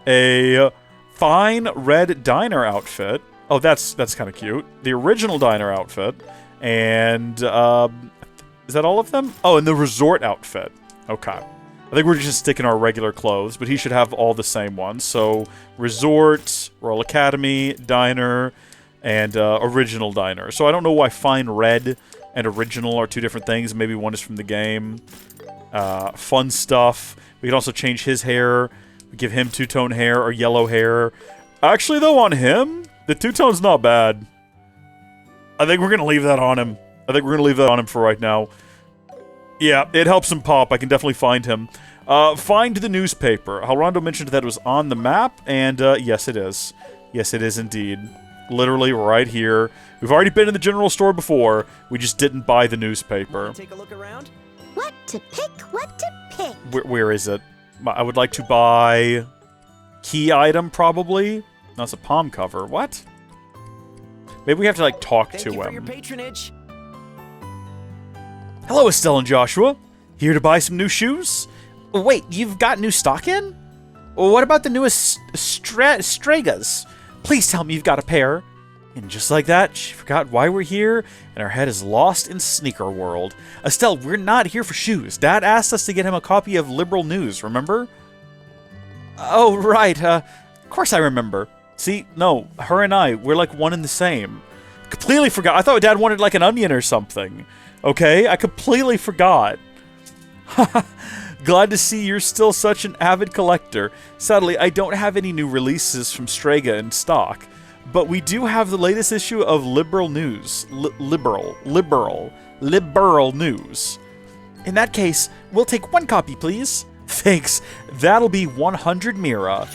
A fine red diner outfit. Oh, that's kind of cute. The original diner outfit. And, is that all of them? Oh, and the resort outfit. Okay. I think we're just sticking our regular clothes, but he should have all the same ones. So, Resort, Royal Academy, Diner, and Original Diner. So I don't know why Fine Red and Original are two different things. Maybe one is from the game. Fun stuff. We can also change his hair. We give him two-tone hair or yellow hair. Actually, though, on him, the two-tone's not bad. I think we're going to leave that on him. For right now. Yeah, it helps him pop. I can definitely find him. Find the newspaper. Halrondo mentioned that it was on the map, and yes, it is. Yes, it is indeed. Literally right here. We've already been in the general store before. We just didn't buy the newspaper. Take a look around. What to pick? What to pick? Where is it? I would like to buy... Key item, probably? That's a palm cover. What? Maybe we have to, like, talk to him. Thank you for your patronage. Hello, Estelle and Joshua. Here to buy some new shoes? Wait, you've got new stock in? Well, what about the newest Stregas? Please tell me you've got a pair. And just like that, she forgot why we're here, and her head is lost in sneaker world. Estelle, we're not here for shoes. Dad asked us to get him a copy of Liberal News, remember? Oh, right, of course I remember. See, no, her and I, we're like one and the same. Completely forgot. I thought Dad wanted like an onion or something. Okay, I completely forgot. Glad to see you're still such an avid collector. Sadly, I don't have any new releases from Strega in stock, but we do have the latest issue of Liberal News. Liberal News. In that case, we'll take one copy, please. Thanks. That'll be 100 Mira.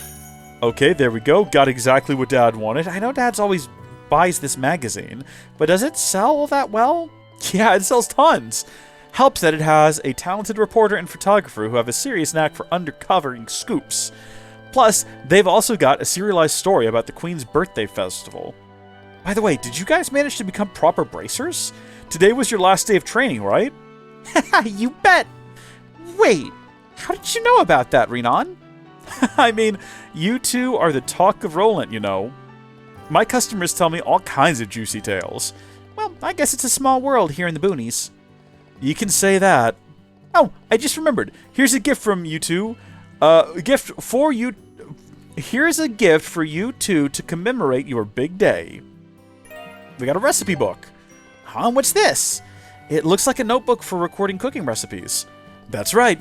Okay, there we go. Got exactly what Dad wanted. I know Dad's always buys this magazine, but does it sell all that well? Yeah, it sells tons. Helps that it has a talented reporter and photographer who have a serious knack for undercovering scoops. Plus, they've also got a serialized story about the Queen's birthday festival. By the way, did you guys manage to become proper bracers? Today was your last day of training, right? You bet! Wait, how did you know about that, Renan? I mean, you two are the talk of Rolent, you know. My customers tell me all kinds of juicy tales. Well, I guess it's a small world here in the boonies. You can say that. Oh, I just remembered. Here's a gift from you two. Here's a gift for you two to commemorate your big day. We got a recipe book. Huh? What's this? It looks like a notebook for recording cooking recipes. That's right.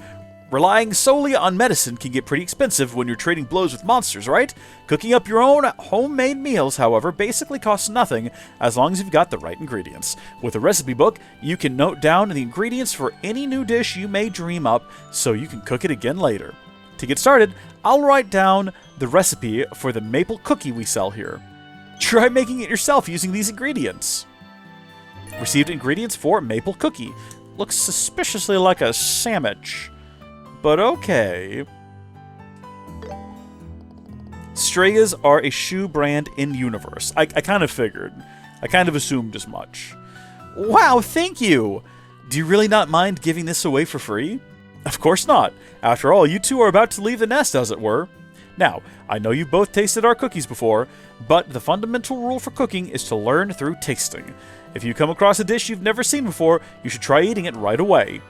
Relying solely on medicine can get pretty expensive when you're trading blows with monsters, right? Cooking up your own homemade meals, however, basically costs nothing as long as you've got the right ingredients. With a recipe book, you can note down the ingredients for any new dish you may dream up so you can cook it again later. To get started, I'll write down the recipe for the maple cookie we sell here. Try making it yourself using these ingredients. Received ingredients for maple cookie. Looks suspiciously like a sandwich. But okay. Strayas are a shoe brand in universe. I kind of figured. I kind of assumed as much. Wow, thank you! Do you really not mind giving this away for free? Of course not. After all, you two are about to leave the nest, as it were. Now, I know you've both tasted our cookies before, but the fundamental rule for cooking is to learn through tasting. If you come across a dish you've never seen before, you should try eating it right away.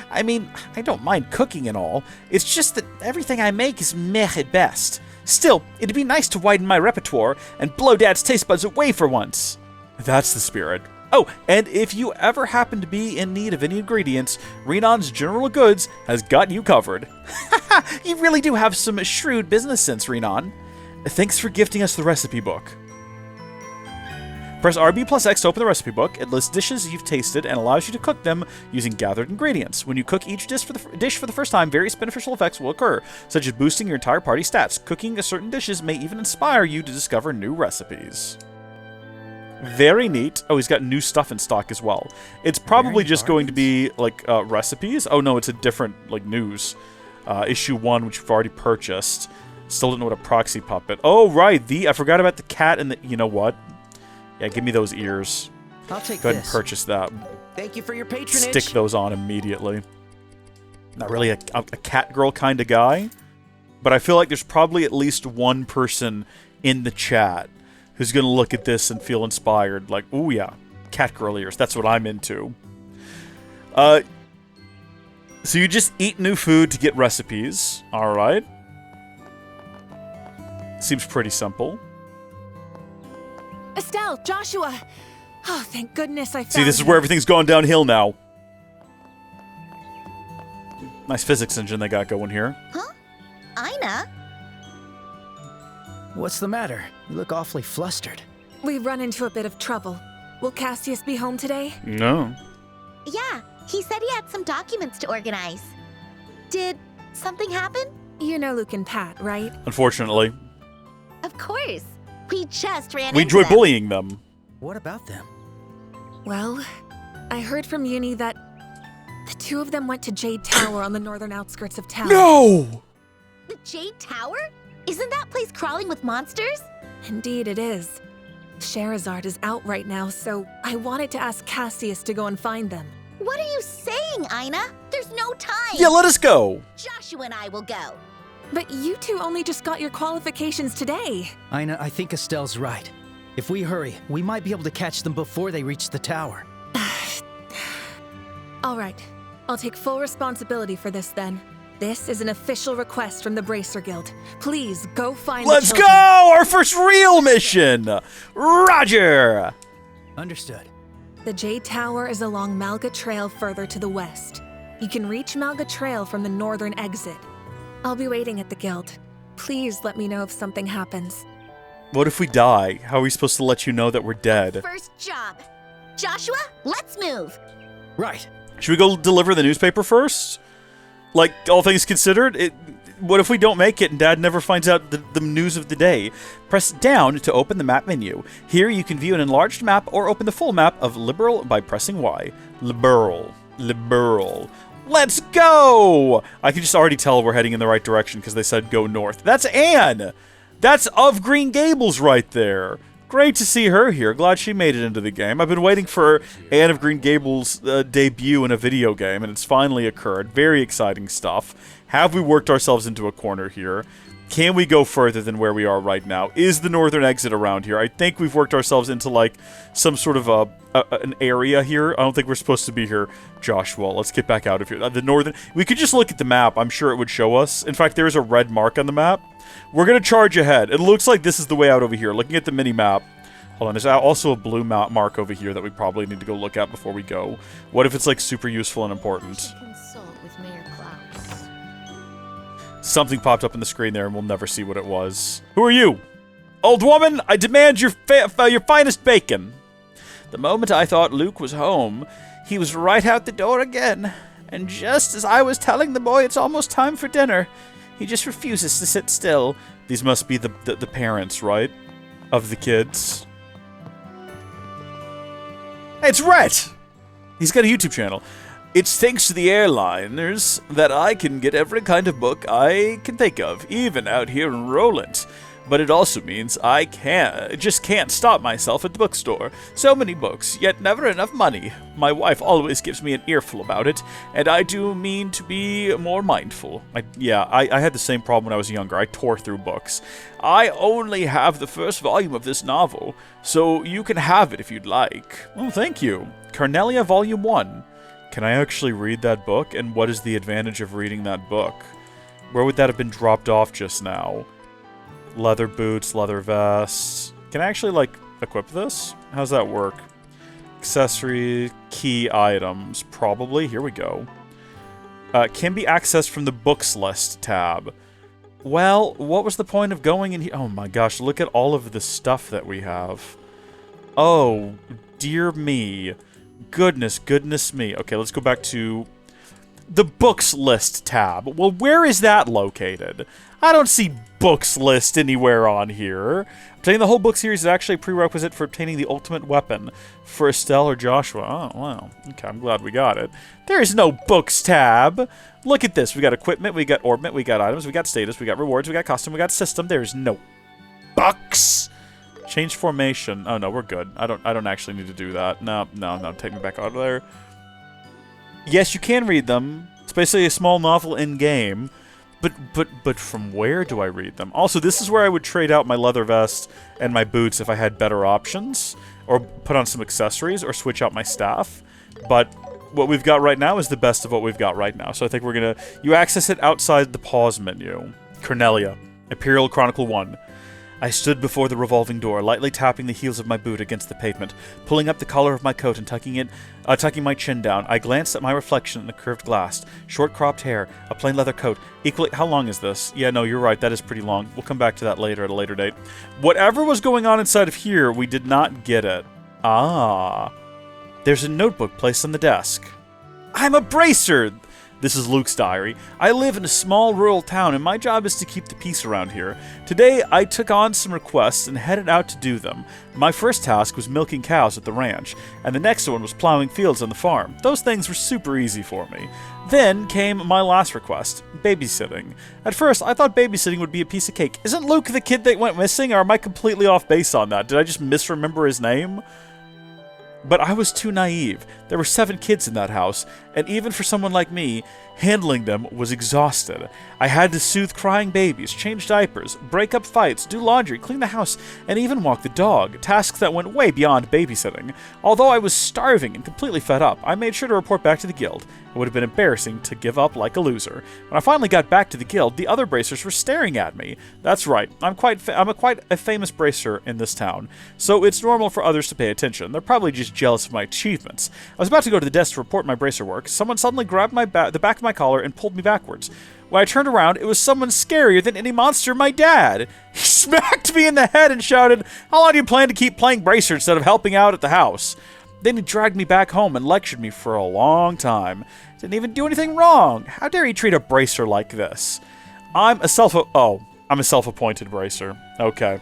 I mean, I don't mind cooking and all. It's just that everything I make is meh at best. Still, it'd be nice to widen my repertoire and blow Dad's taste buds away for once. That's the spirit. Oh, and if you ever happen to be in need of any ingredients, Renon's General Goods has got you covered. You really do have some shrewd business sense, Renon. Thanks for gifting us the recipe book. Press RB plus X to open the recipe book. It lists dishes you've tasted and allows you to cook them using gathered ingredients. When you cook each dish for the first time, various beneficial effects will occur, such as boosting your entire party stats. Cooking certain dishes may even inspire you to discover new recipes. Very neat. Oh, he's got new stuff in stock as well. It's probably just going to be, like, recipes. Oh, no, it's a different, like, news. Issue 1, which we've already purchased. Still don't know what a proxy puppet. Oh, right. I forgot about the cat and the... You know what? Yeah, give me those ears. I'll take Go ahead and purchase that. Thank you for your patronage. Stick those on immediately. Not really a cat girl kind of guy, but I feel like there's probably at least one person in the chat who's going to look at this and feel inspired. Like, ooh, yeah, cat girl ears. That's what I'm into. So you just eat new food to get recipes. All right. Seems pretty simple. Estelle, Joshua! Oh, thank goodness I found See, this is where everything's gone downhill now. Nice physics engine they got going here. Huh? Ina? What's the matter? You look awfully flustered. We've run into a bit of trouble. Will Cassius be home today? No. Yeah, he said he had some documents to organize. Did something happen? You know Luke and Pat, right? Unfortunately. Of course. We just ran We into enjoy them. bullying them. What about them? Well, I heard from Uni that the two of them went to Jade Tower on the northern outskirts of town. No! The Jade Tower? Isn't that place crawling with monsters? Indeed it is. Scherazard is out right now, so I wanted to ask Cassius to go and find them. What are you saying, Ina? There's no time. Yeah, let us go. Joshua and I will go. But you two only just got your qualifications today. Ina, I think Estelle's right. If we hurry, we might be able to catch them before they reach the tower. All right, I'll take full responsibility for this then. This is an official request from the Bracer Guild. Please go find Let's the go! children. Our first real mission! Roger! Understood. The Jade Tower is along Malga Trail further to the west. You can reach Malga Trail from the northern exit. I'll be waiting at the guild. Please let me know if something happens. What if we die? How are we supposed to let you know that we're dead? First job. Joshua, let's move. Right. Should we go deliver the newspaper first? Like, all things considered? What if we don't make it and Dad never finds out the news of the day? Press down to open the map menu. Here you can view an enlarged map or open the full map of Liberal by pressing Y. Liberal. Let's go! I can just already tell we're heading in the right direction because they said go north. That's Anne! That's of Green Gables right there. Great to see her here. Glad she made it into the game. I've been waiting for Anne of Green Gables' debut in a video game, and it's finally occurred. Very exciting stuff. Have we worked ourselves into a corner here? Can we go further than where we are right now? Is the northern exit around here? I think we've worked ourselves into, like, some sort of an area here. I don't think we're supposed to be here. Joshua, let's get back out of here. The northern... We could just look at the map. I'm sure it would show us. In fact, there is a red mark on the map. We're going to charge ahead. It looks like this is the way out over here. Looking at the mini-map. Hold on, there's also a blue mark over here that we probably need to go look at before we go. What if it's, like, super useful and important? Consult with Mayor Klaus. Something popped up on the screen there, and we'll never see what it was. Who are you? Old woman, I demand your finest bacon. The moment I thought Luke was home, he was right out the door again. And just as I was telling the boy it's almost time for dinner, he just refuses to sit still. These must be the parents, right? of the kids. Hey, it's Rhett! He's got a YouTube channel. It's thanks to the airliners that I can get every kind of book I can think of, even out here in Rolent. But it also means I just can't stop myself at the bookstore. So many books, yet never enough money. My wife always gives me an earful about it, and I do mean to be more mindful. I had the same problem when I was younger. I tore through books. I only have the first volume of this novel, so you can have it if you'd like. Oh, thank you. Carnelia Volume 1. Can I actually read that book? And what is the advantage of reading that book? Where would that have been dropped off just now? Leather boots, leather vests. Can I actually, like, equip this? How's that work? Accessory, key items. Probably. Here we go. Can be accessed from the books list tab. Well, what was the point of going in here? Oh my gosh, look at all of the stuff that we have. Oh, dear me. Goodness me. Okay, let's go back to the books list tab. Well, where is that located? I don't see books list anywhere on here. Obtaining the whole book series is actually a prerequisite for obtaining the ultimate weapon for Estelle or Joshua. Oh, wow. Okay, I'm glad we got it. There is no books tab. Look at this. We got equipment, we got orbment, we got items, we got status, we got rewards, we got custom, we got system. There is no books. Change formation. Oh no, we're good. I don't actually need to do that. No, take me back out of there. Yes, you can read them. It's basically a small novel in game. But from where do I read them? Also, this is where I would trade out my leather vest and my boots if I had better options, or put on some accessories, or switch out my staff. But what we've got right now is the best of what we've got right now. So I think we're gonna... You access it outside the pause menu. Cornelia. Imperial Chronicle 1. I stood before the revolving door, lightly tapping the heels of my boot against the pavement, pulling up the collar of my coat and tucking my chin down. I glanced at my reflection in the curved glass. Short cropped hair, a plain leather coat. Equally... How long is this? Yeah, no, you're right, that is pretty long. We'll come back to that later at a later date. Whatever was going on inside of here, we did not get it. Ah. There's a notebook placed on the desk. I'm a bracer! This is Luke's diary. I live in a small rural town, and my job is to keep the peace around here. Today, I took on some requests and headed out to do them. My first task was milking cows at the ranch, and the next one was plowing fields on the farm. Those things were super easy for me. Then came my last request, babysitting. At first, I thought babysitting would be a piece of cake. Isn't Luke the kid that went missing, or am I completely off base on that? Did I just misremember his name? But I was too naive. There were 7 kids in that house, and even for someone like me, handling them was exhausted. I had to soothe crying babies, change diapers, break up fights, do laundry, clean the house, and even walk the dog, tasks that went way beyond babysitting. Although I was starving and completely fed up, I made sure to report back to the guild. It would have been embarrassing to give up like a loser. When I finally got back to the guild, the other bracers were staring at me. That's right, I'm quite a famous bracer in this town, so it's normal for others to pay attention. They're probably just jealous of my achievements. I was about to go to the desk to report my bracer work. Someone suddenly grabbed the back of my collar and pulled me backwards. When I turned around, it was someone scarier than any monster, my dad. He smacked me in the head and shouted, "How long do you plan to keep playing bracer instead of helping out at the house?" Then he dragged me back home and lectured me for a long time. Didn't even do anything wrong. How dare he treat a bracer like this? I'm a self-appointed bracer. Okay.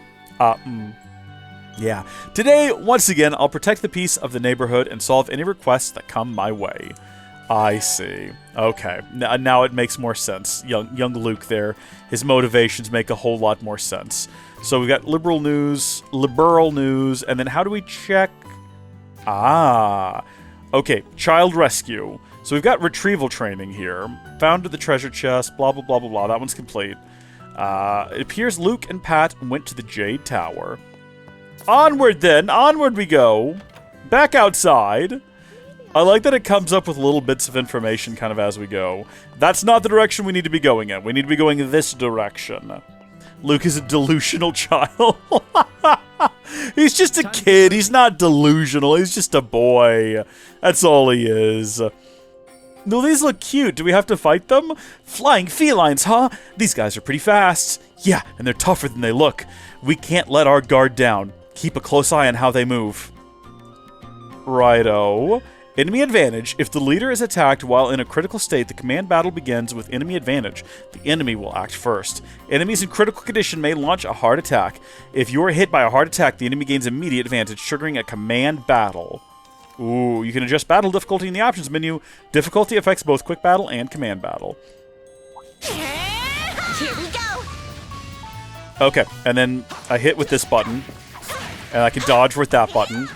Yeah. Today, once again, I'll protect the peace of the neighborhood and solve any requests that come my way. I see. Okay. Now it makes more sense. Young Luke there. His motivations make a whole lot more sense. So we've got liberal news, and then how do we check? Okay, child rescue. So we've got retrieval training here. Found the treasure chest, blah, blah, blah, blah, blah. That one's complete. It appears Luke and Pat went to the Jade Tower. Onward then, onward we go. Back outside. I like that it comes up with little bits of information kind of as we go. That's not the direction we need to be going in. We need to be going in this direction. Luke is a delusional child. He's just a kid. He's not delusional. He's just a boy. That's all he is. No, these look cute. Do we have to fight them? Flying felines, huh? These guys are pretty fast. Yeah, and they're tougher than they look. We can't let our guard down. Keep a close eye on how they move. Righto. Enemy advantage. If the leader is attacked while in a critical state, the command battle begins with enemy advantage. The enemy will act first. Enemies in critical condition may launch a hard attack. If you are hit by a hard attack, the enemy gains immediate advantage, triggering a command battle. Ooh, you can adjust battle difficulty in the options menu. Difficulty affects both quick battle and command battle. Here we go. Okay, and then I hit with this button, and I can dodge with that button.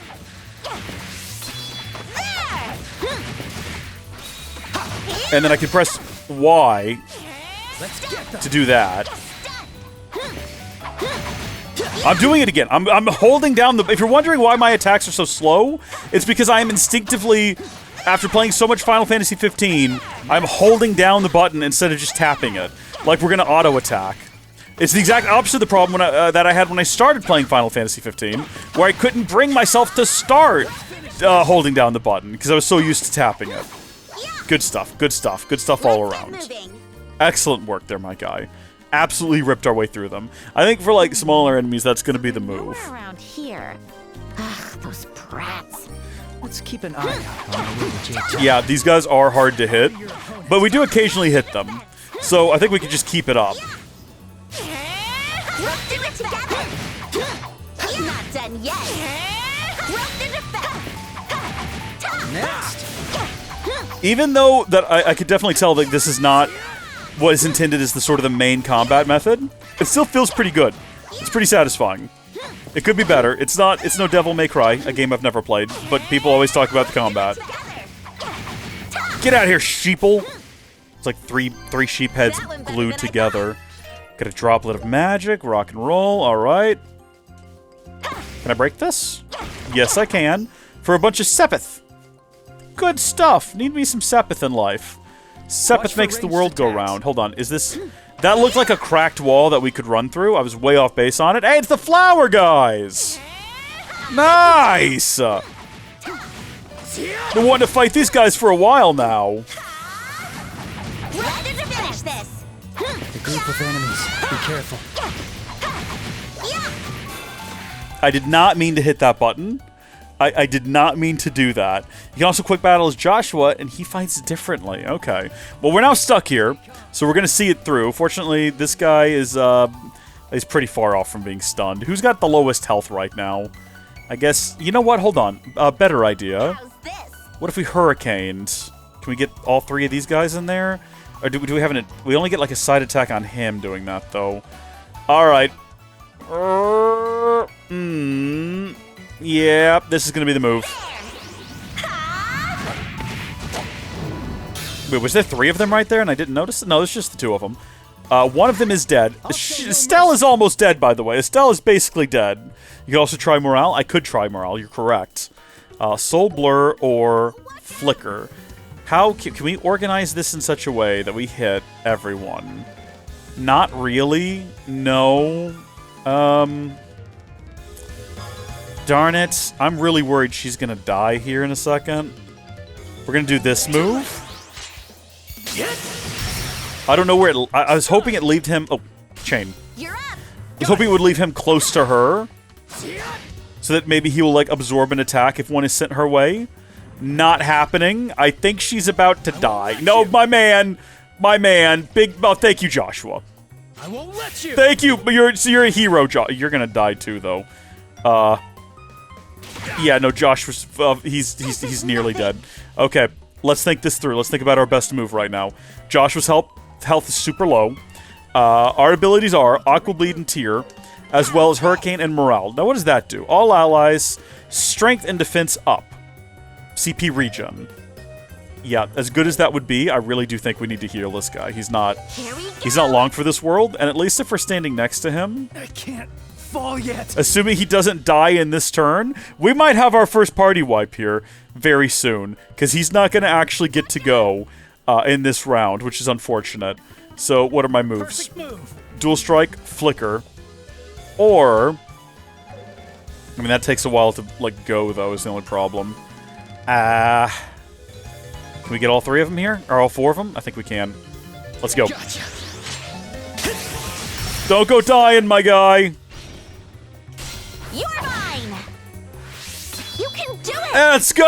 And then I can press Y to do that. I'm doing it again. I'm holding down the... If you're wondering why my attacks are so slow, it's because I am instinctively, after playing so much Final Fantasy 15, I'm holding down the button instead of just tapping it. Like we're going to auto-attack. It's the exact opposite of the problem that I had when I started playing Final Fantasy 15, where I couldn't bring myself to start holding down the button, because I was so used to tapping it. Good stuff, good stuff, good stuff all around. Excellent work there, my guy. Absolutely ripped our way through them. I think for, like, smaller enemies, that's going to be the move. Around here. Ugh, those brats. Let's keep an eye out on the way to Jade. Yeah, these guys are hard to hit, but we do occasionally hit them. So I think we could just keep it up. We'll do it together. Not done yet. Rope the defense. Next. Even though that I could definitely tell that this is not what is intended as the sort of the main combat method, it still feels pretty good. It's pretty satisfying. It could be better. It's no Devil May Cry, a game I've never played, but people always talk about the combat. Get out of here, sheeple! It's like three sheep heads glued together. Got a droplet of magic, rock and roll, alright. Can I break this? Yes, I can. For a bunch of Sepith. Good stuff. Need me some Sepith in life. Sepith makes the world go round. Hold on, is this... That looked like a cracked wall that we could run through. I was way off base on it. Hey, it's the flower guys! Nice! Been wanting to fight these guys for a while now. Ready to finish this. The group of enemies. Be careful. I did not mean to hit that button. I did not mean to do that. You can also quick battle as Joshua, and he fights differently. Okay. Well, we're now stuck here, so we're going to see it through. Fortunately, this guy is pretty far off from being stunned. Who's got the lowest health right now? I guess... You know what? Hold on. Better idea. How's this? What if we hurricaned? Can we get all three of these guys in there? Or do we have an... We only get like a side attack on him doing that, though. Alright. Yeah, this is going to be the move. Wait, was there three of them right there and I didn't notice it? No, it's just the two of them. One of them is dead. Estelle is almost dead, by the way. Estelle is basically dead. You can also try Morale. I could try Morale, you're correct. Soul Blur or Flicker. How can we organize this in such a way that we hit everyone? Not really. No. Darn it. I'm really worried she's going to die here in a second. We're going to do this move. I don't know where it... I was hoping it leaved him... Oh, chain. You're up. I was hoping it would leave him close to her. So that maybe he will, like, absorb an attack if one is sent her way. Not happening. I think she's about to die. No, my man. My man. Big... Oh, thank you, Joshua. I won't let you. Thank you. But you're a hero, Josh. You're going to die, too, though. Yeah, no, Josh was... he's nearly dead. Okay, let's think this through. Let's think about our best move right now. Joshua's health is super low. Our abilities are Aqua Bleed and Tear, as well as Hurricane and Morale. Now, what does that do? All allies, strength and defense up. CP regen. Yeah, as good as that would be, I really do think we need to heal this guy. He's not long for this world, and at least if we're standing next to him... I can't fall yet. Assuming he doesn't die in this turn, we might have our first party wipe here very soon, because he's not going to actually get to go in this round, which is unfortunate. So, what are my moves? Move. Dual Strike, Flicker, or... I mean, that takes a while to, like, go, though, is the only problem. Can we get all three of them here? Or all four of them? I think we can. Let's go. Gotcha. Don't go dying, my guy! You're mine. You can do it. Let's go!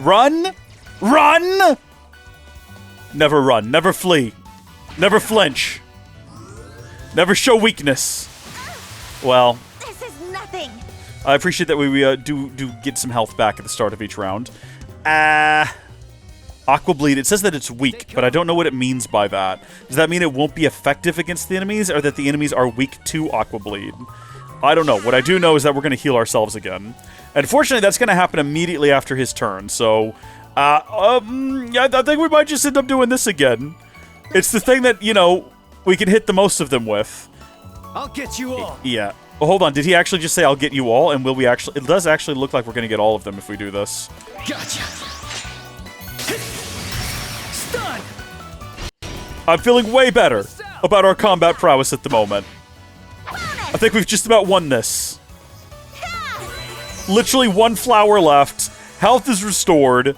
Run! Run! Never run. Never flee. Never flinch. Never show weakness. Well, This is nothing. I appreciate that we do get some health back at the start of each round. Aqua Bleed, it says that it's weak, but I don't know what it means by that. Does that mean it won't be effective against the enemies, or that the enemies are weak to Aqua Bleed? I don't know. What I do know is that we're going to heal ourselves again. Unfortunately, that's going to happen immediately after his turn, so... yeah, I think we might just end up doing this again. It's the thing that, you know, we can hit the most of them with. I'll get you all. Yeah. Well, hold on. Did he actually just say, I'll get you all? And will we actually... It does actually look like we're going to get all of them if we do this. Gotcha. Stun. I'm feeling way better about our combat prowess at the moment. I think we've just about won this. Literally one flower left. Health is restored.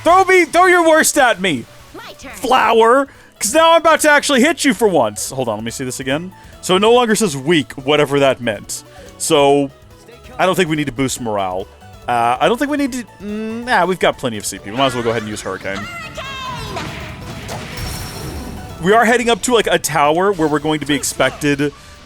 Throw your worst at me, My turn. flower, because now I'm about to actually hit you for once. Hold on, let me see this again. So it no longer says weak, whatever that meant. So I don't think we need to boost morale. I don't think we need to... Nah, we've got plenty of CP. We might as well go ahead and use Hurricane. We are heading up to, like, a tower where we're going to be expected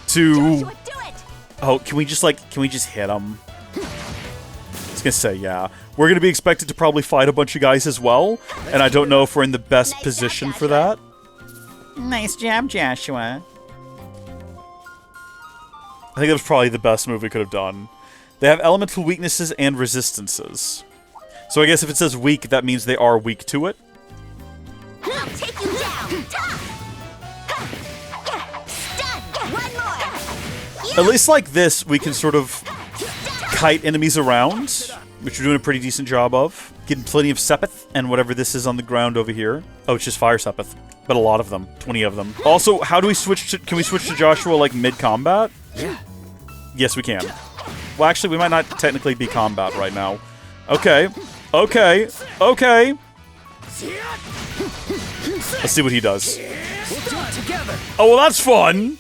to... Joshua, do it. Oh, can we just hit him? I was gonna say, yeah. We're gonna be expected to probably fight a bunch of guys as well, and I don't know if we're in the best position for that. Nice job, Joshua. I think that was probably the best move we could have done. They have elemental weaknesses and resistances. So I guess if it says weak, that means they are weak to it. I'll take you down. Stun. One more. At least like this, we can sort of kite enemies around, which we're doing a pretty decent job of. Getting plenty of Sepith and whatever this is on the ground over here. Oh, it's just Fire Sepith. But a lot of them. 20 of them. Also, how do we switch to... Can we switch to Joshua, like, mid-combat? Yeah. Yes, we can. Well, actually, we might not technically be combat right now. Okay. Okay. Okay. Let's see what he does. We'll do it together. Oh, well, that's fun.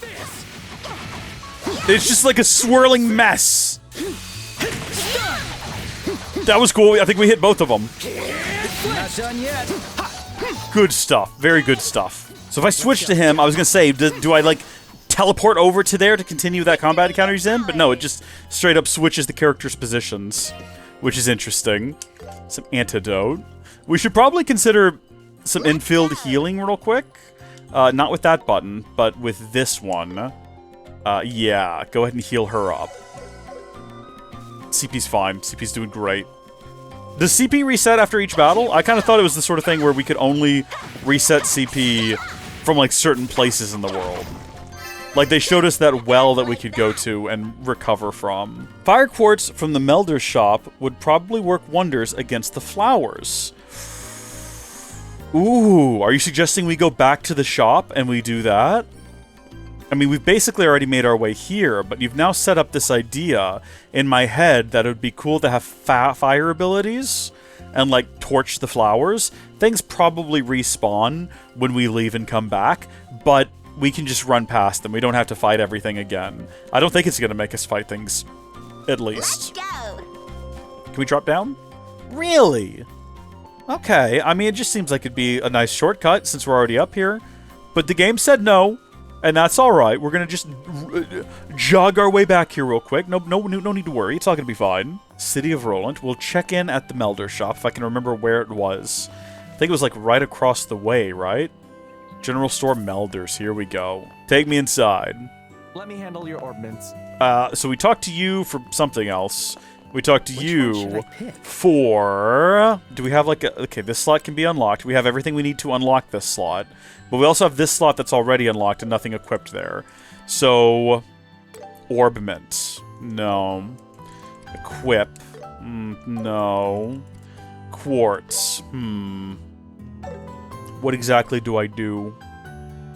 It's just like a swirling mess. That was cool. I think we hit both of them. Not done yet. Good stuff. Very good stuff. So if I switch to him, I was going to say, do I, like, teleport over to there to continue that combat encounter he's in? But no, it just straight up switches the character's positions, which is interesting. Some antidote. We should probably consider some infield healing real quick. Not with that button, but with this one. Yeah, go ahead and heal her up. CP's fine. CP's doing great. Does CP reset after each battle? I kind of thought it was the sort of thing where we could only reset CP from, like, certain places in the world. Like, they showed us that well that we could go to and recover from. Fire quartz from the melder's shop would probably work wonders against the flowers. Ooh, are you suggesting we go back to the shop and we do that? I mean, we've basically already made our way here, but you've now set up this idea in my head that it would be cool to have fire abilities and, like, torch the flowers. Things probably respawn when we leave and come back, but we can just run past them. We don't have to fight everything again. I don't think it's going to make us fight things, at least. Let's go. Can we drop down? Really? Okay, I mean, it just seems like it'd be a nice shortcut since we're already up here. But the game said no. And that's all right. We're gonna just jog our way back here real quick. No need to worry. It's all gonna be fine. City of Rolent. We'll check in at the Melder shop if I can remember where it was. I think it was like right across the way, right? General store Melders. Here we go. Take me inside. Let me handle your ordnance. So we talked to you for something else. We talked to Which you one should I pick? for... Do we have like a... Okay, this slot can be unlocked. We have everything we need to unlock this slot. But we also have this slot that's already unlocked and nothing equipped there. So... Orbment. No. Equip. No. Quartz. What exactly do I do?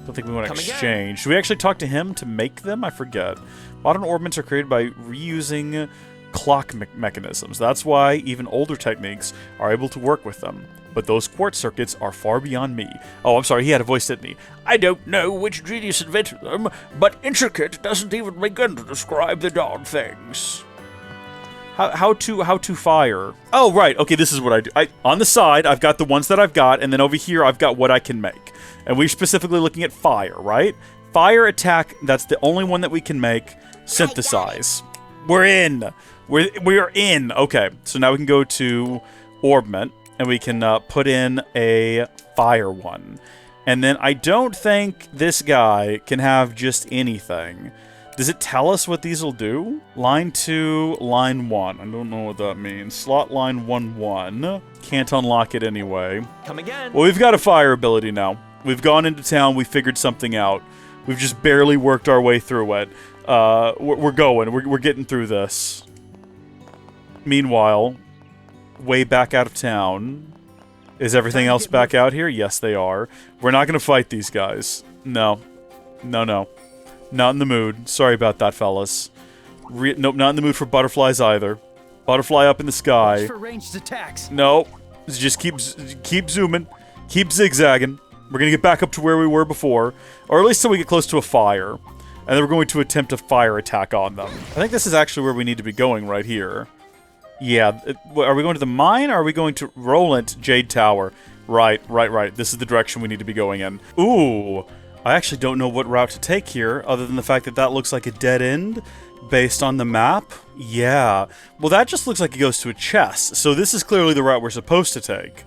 Don't think we want to Come again. exchange. Should we actually talk to him to make them? I forget. Modern orbments are created by reusing clock mechanisms. That's why even older techniques are able to work with them. But those quartz circuits are far beyond me. Oh, I'm sorry, he had a voice, didn't he? I don't know which genius invented them, but intricate doesn't even begin to describe the darn things. How to fire? Oh, right. Okay, this is what I do. On the side, I've got the ones that I've got, and then over here, I've got what I can make. And we're specifically looking at fire, right? Fire attack, that's the only one that we can make. Synthesize. We're in. We are in. Okay, so now we can go to Orbment, and we can put in a fire one. And then I don't think this guy can have just anything. Does it tell us what these will do? Line 2, line 1. I don't know what that means. Slot line 1-1. Can't unlock it anyway. Come again. Well, we've got a fire ability now. We've gone into town. We figured something out. We've just barely worked our way through it. We're going. We're getting through this. Meanwhile, way back out of town. Is everything else back out here? Yes, they are. We're not going to fight these guys. No. No. Not in the mood. Sorry about that, fellas. Nope, not in the mood for butterflies either. Butterfly up in the sky. Watch for ranged attacks. Nope. Just keep zooming. Keep zigzagging. We're going to get back up to where we were before. Or at least till we get close to a fire. And then we're going to attempt a fire attack on them. I think this is actually where we need to be going right here. Yeah. Are we going to the mine, or are we going to Rolent Jade Tower? Right. This is the direction we need to be going in. Ooh. I actually don't know what route to take here, other than the fact that that looks like a dead end based on the map. Yeah. Well, that just looks like it goes to a chest, so this is clearly the route we're supposed to take.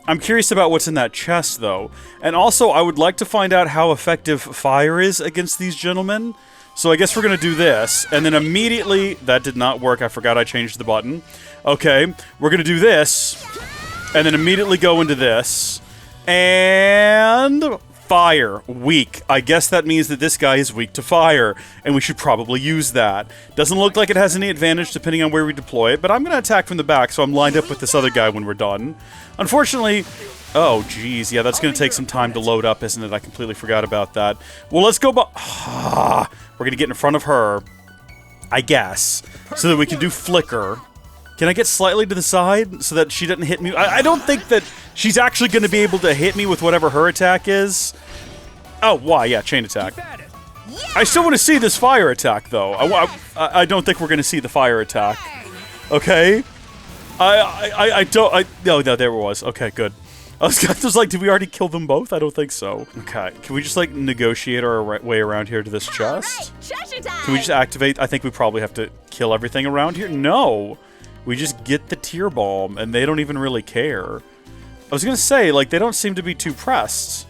I'm curious about what's in that chest, though. And also, I would like to find out how effective fire is against these gentlemen. So I guess we're going to do this, and then immediately... That did not work. I forgot I changed the button. Okay, we're going to do this, and then immediately go into this. And... Fire. Weak. I guess that means that this guy is weak to fire, and we should probably use that. Doesn't look like it has any advantage depending on where we deploy it, but I'm going to attack from the back, so I'm lined up with this other guy when we're done. Unfortunately... Oh, geez. Yeah, that's going to take some time to load up, isn't it? I completely forgot about that. Well, let's go... We're going to get in front of her, I guess, so that we can do flicker. Can I get slightly to the side so that she doesn't hit me? I don't think that she's actually going to be able to hit me with whatever her attack is. Oh, why? Yeah, chain attack. I still want to see this fire attack, though. I don't think we're going to see the fire attack. Okay? No, there it was. Okay, good. I was like, did we already kill them both? I don't think so. Okay, can we just, like, negotiate our way around here to this chest? Can we just activate? I think we probably have to kill everything around here. No! We just get the tear bomb, and they don't even really care. I was gonna say, like, they don't seem to be too pressed.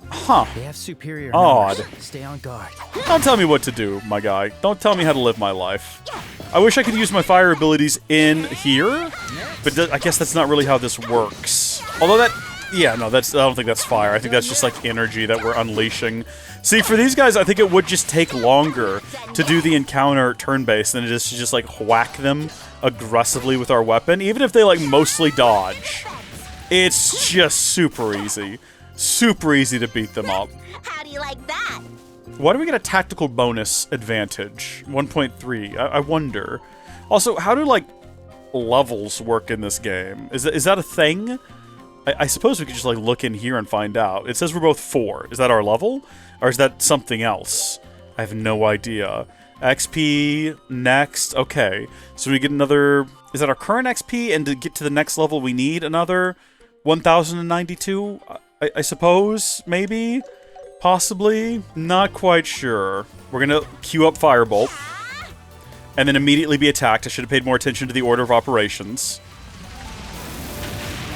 Huh. They have superior odd. numbers. Stay on guard. Don't tell me what to do, my guy. Don't tell me how to live my life. I wish I could use my fire abilities in here, but I guess that's not really how this works. Although that... Yeah, no, I don't think that's fire. I think that's just, like, energy that we're unleashing. See, for these guys, I think it would just take longer to do the encounter turn-based than it is to just, like, whack them aggressively with our weapon. Even if they, like, mostly dodge. It's just super easy. Super easy to beat them up. How do you like that? Why do we get a tactical bonus advantage? 1.3. I wonder. Also, how do, like, levels work in this game? Is that a thing? I suppose we could just, like, look in here and find out. It says we're both 4. Is that our level? Or is that something else? I have no idea. XP, next. Okay. So we get another... Is that our current XP? And to get to the next level, we need another 1,092? I suppose? Maybe? Possibly? Not quite sure. We're gonna queue up Firebolt. And then immediately be attacked. I should have paid more attention to the order of operations.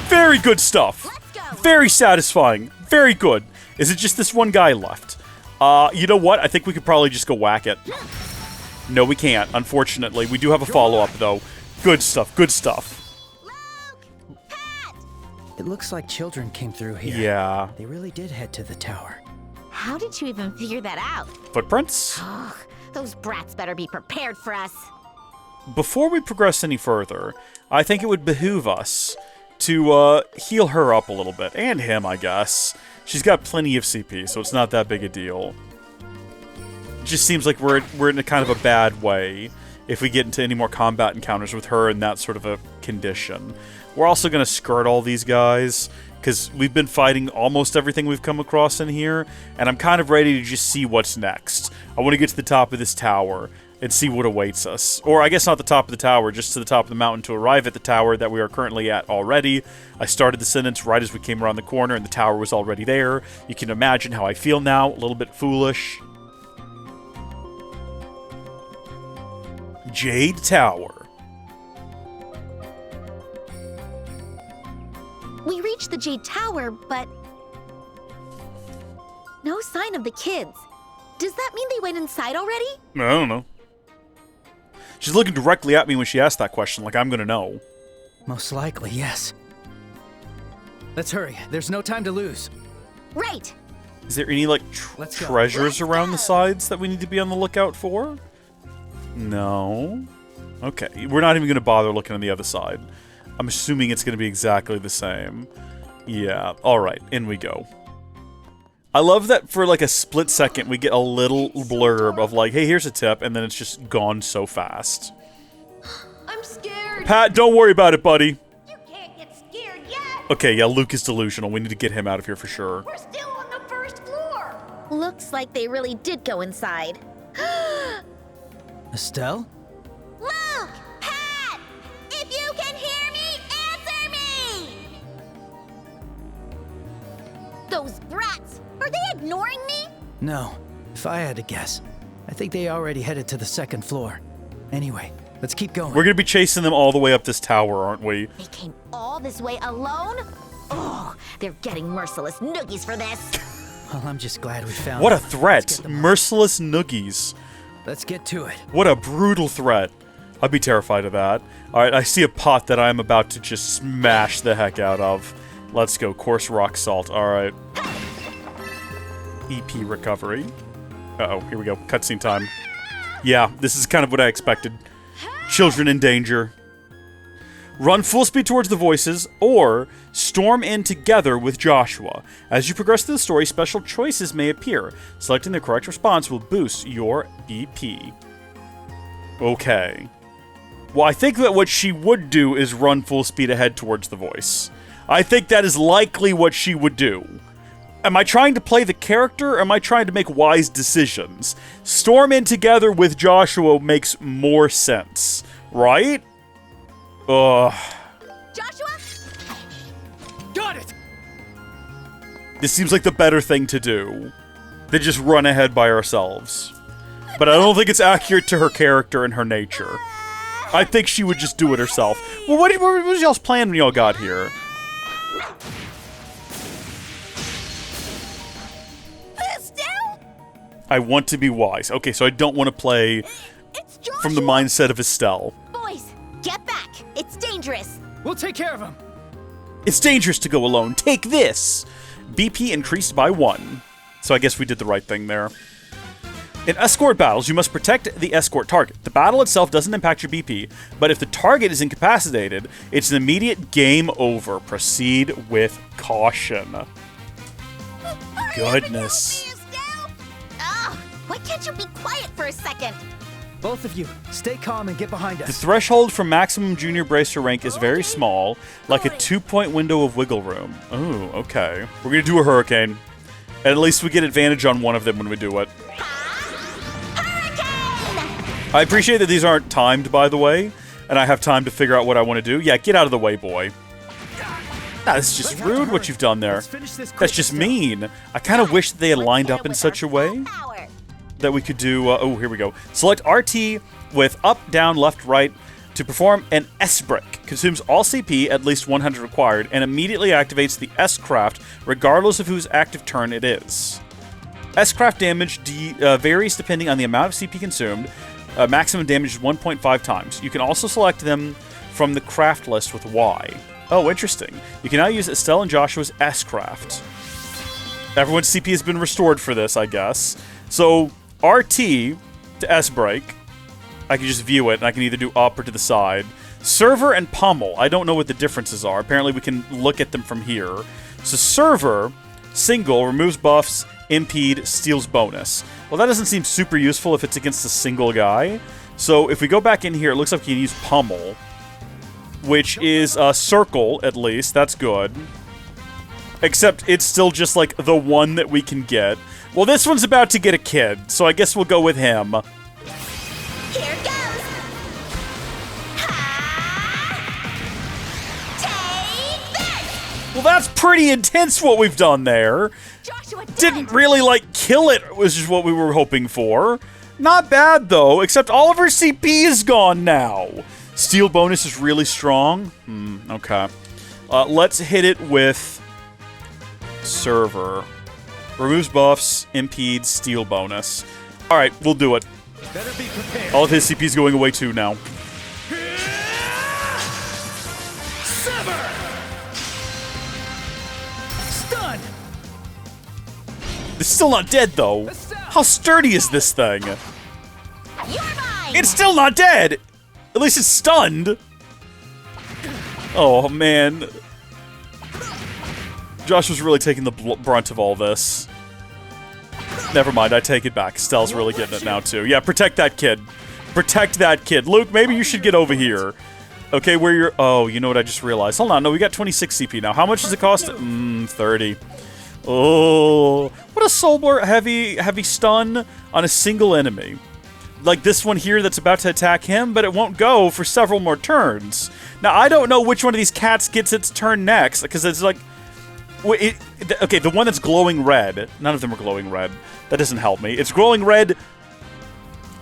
Very good stuff. Very satisfying. Very good. Is it just this one guy left? You know what? I think we could probably just go whack it. No, we can't. Unfortunately. We do have a follow-up, though. Good stuff. Good stuff. It looks like children came through here. Yeah. They really did head to the tower. How did you even figure that out? Footprints? Ugh, those brats better be prepared for us. Before we progress any further, I think it would behoove us to heal her up a little bit. And him, I guess. She's got plenty of CP, so it's not that big a deal. It just seems like we're in a kind of a bad way if we get into any more combat encounters with her in that sort of a condition. We're also going to skirt all these guys, because we've been fighting almost everything we've come across in here, and I'm kind of ready to just see what's next. I want to get to the top of this tower, and see what awaits us. Or I guess not the top of the tower, just to the top of the mountain to arrive at the tower that we are currently at already. I started the sentence right as we came around the corner and the tower was already there. You can imagine how I feel now, a little bit foolish. Jade Tower. We reached the Jade Tower, but no sign of the kids. Does that mean they went inside already? I don't know. She's looking directly at me when she asked that question, like I'm gonna know. Most likely, yes. Let's hurry. There's no time to lose. Right. Is there any, like, Let's go. treasures around the sides that we need to be on the lookout for? No. Okay, we're not even gonna bother looking on the other side. I'm assuming it's gonna be exactly the same. Yeah, alright, in we go. I love that for like a split second we get a little blurb of like, hey, here's a tip, and then it's just gone so fast. I'm scared. Pat, don't worry about it, buddy. You can't get scared yet. Okay, yeah, Luke is delusional. We need to get him out of here for sure. We're still on the first floor. Looks like they really did go inside. Estelle? Luke! Pat! If you can hear me, answer me! Those brats! Are they ignoring me? No. If I had to guess, I think they already headed to the second floor. Anyway, let's keep going. We're gonna be chasing them all the way up this tower, aren't we? They came all this way alone? Oh, they're getting merciless noogies for this. Well, I'm just glad we found What a them. threat! Merciless noogies. Let's get to it. What a brutal threat. I'd be terrified of that. Alright, I see a pot that I'm about to just smash the heck out of. Let's go. Coarse rock salt. Alright. EP recovery. Uh-oh, here we go. Cutscene time. Yeah, this is kind of what I expected. Children in danger. Run full speed towards the voices, or storm in together with Joshua. As you progress through the story, special choices may appear. Selecting the correct response will boost your BP. Okay. Well, I think that what she would do is run full speed ahead towards the voice. I think that is likely what she would do. Am I trying to play the character, or am I trying to make wise decisions? Storm in together with Joshua makes more sense, right? Ugh. Joshua? Got it! This seems like the better thing to do than just run ahead by ourselves. But I don't think it's accurate to her character and her nature. I think she would just do it herself. Well, what was y'all's plan when y'all got here? Estelle? I want to be wise. Okay, so I don't want to play It's Joshua. from the mindset of Estelle. Boys, get back. It's dangerous. We'll take care of him. It's dangerous to go alone. Take this! BP increased by 1. So I guess we did the right thing there. In escort battles, you must protect the escort target. The battle itself doesn't impact your BP, but if the target is incapacitated, it's an immediate game over. Proceed with caution. Goodness. Ugh, why can't you be quiet for a second? Both of you, stay calm and get behind The us. threshold for maximum junior bracer rank is very small, like a 2-point window of wiggle room. Ooh, okay. We're gonna do a hurricane. At least we get advantage on one of them when we do it. I appreciate that these aren't timed, by the way, and I have time to figure out what I want to do. Yeah, get out of the way, boy. Nah, this is just rude what you've done there. Let's finish this quick, That's just Estelle. mean. I kind of wish that they had lined up in such a way that we could do... oh, here we go. Select RT with up, down, left, right to perform an S-break. Consumes all CP, at least 100 required, and immediately activates the S-craft, regardless of whose active turn it is. S-craft damage varies depending on the amount of CP consumed. Maximum damage is 1.5 times. You can also select them from the craft list with Y. Oh, interesting. You can now use Estelle and Joshua's S-craft. Everyone's CP has been restored for this, I guess. So, RT to S-break. I can just view it, and I can either do up or to the side. Server and Pommel. I don't know what the differences are. Apparently, we can look at them from here. So, Server, single, removes buffs, impede, steals bonus. Well, that doesn't seem super useful if it's against a single guy. So, if we go back in here, it looks like we can use Pommel, which is a circle, at least. That's good. Except it's still just, like, the one that we can get. Well, this one's about to get a kid, so I guess we'll go with him. that's pretty intense what we've done there. Joshua Didn't really, like, kill it, which is what we were hoping for. Not bad, though, except all of her CP is gone now. Steel bonus is really strong. Okay. Let's hit it with server. Removes buffs, impedes, steel bonus. Alright, we'll do it. Better be prepared. All of his CP is going away too now. Sever! Stun! It's still not dead, though. How sturdy is this thing? You're mine! It's still not dead! At least it's stunned. Oh, man. Josh was really taking the brunt of all this. Never mind, I take it back. Estelle's really getting it now, too. Yeah, protect that kid. Protect that kid. Luke, maybe you should get over here. Okay, where you're... Oh, you know what I just realized? Hold on, no, we got 26 CP now. How much does it cost? 30. Oh, what a solar heavy stun on a single enemy. Like this one here that's about to attack him, but it won't go for several more turns. Now, I don't know which one of these cats gets its turn next, because it's like... okay, the one that's glowing red. None of them are glowing red. That doesn't help me. It's glowing red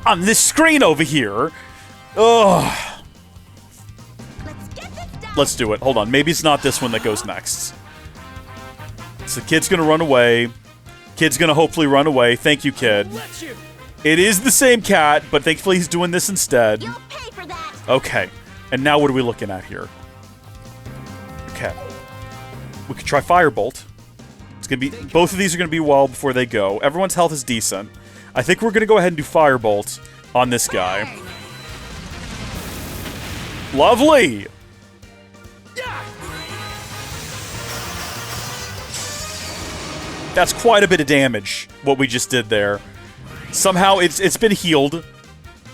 on this screen over here. Ugh. Let's do it. Hold on. Maybe it's not this one that goes next. So the kid's gonna run away. Kid's gonna hopefully run away. Thank you, kid. It is the same cat, but thankfully he's doing this instead. You'll pay for that. Okay. And now what are we looking at here? Okay. We could try Firebolt. It's gonna be... Both of these are gonna be well before they go. Everyone's health is decent. I think we're gonna go ahead and do Firebolt on this guy. Lovely! That's quite a bit of damage, what we just did there. Somehow it's been healed.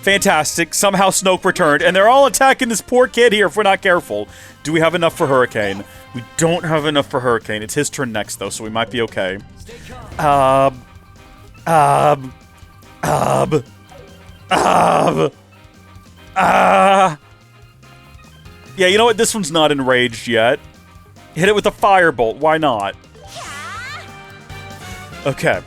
Fantastic. Somehow Snoke returned, and they're all attacking this poor kid here if we're not careful. Do we have enough for Hurricane? We don't have enough for Hurricane. It's his turn next, though, so we might be okay. Yeah, you know what? This one's not enraged yet. Hit it with a Firebolt. Why not? Okay.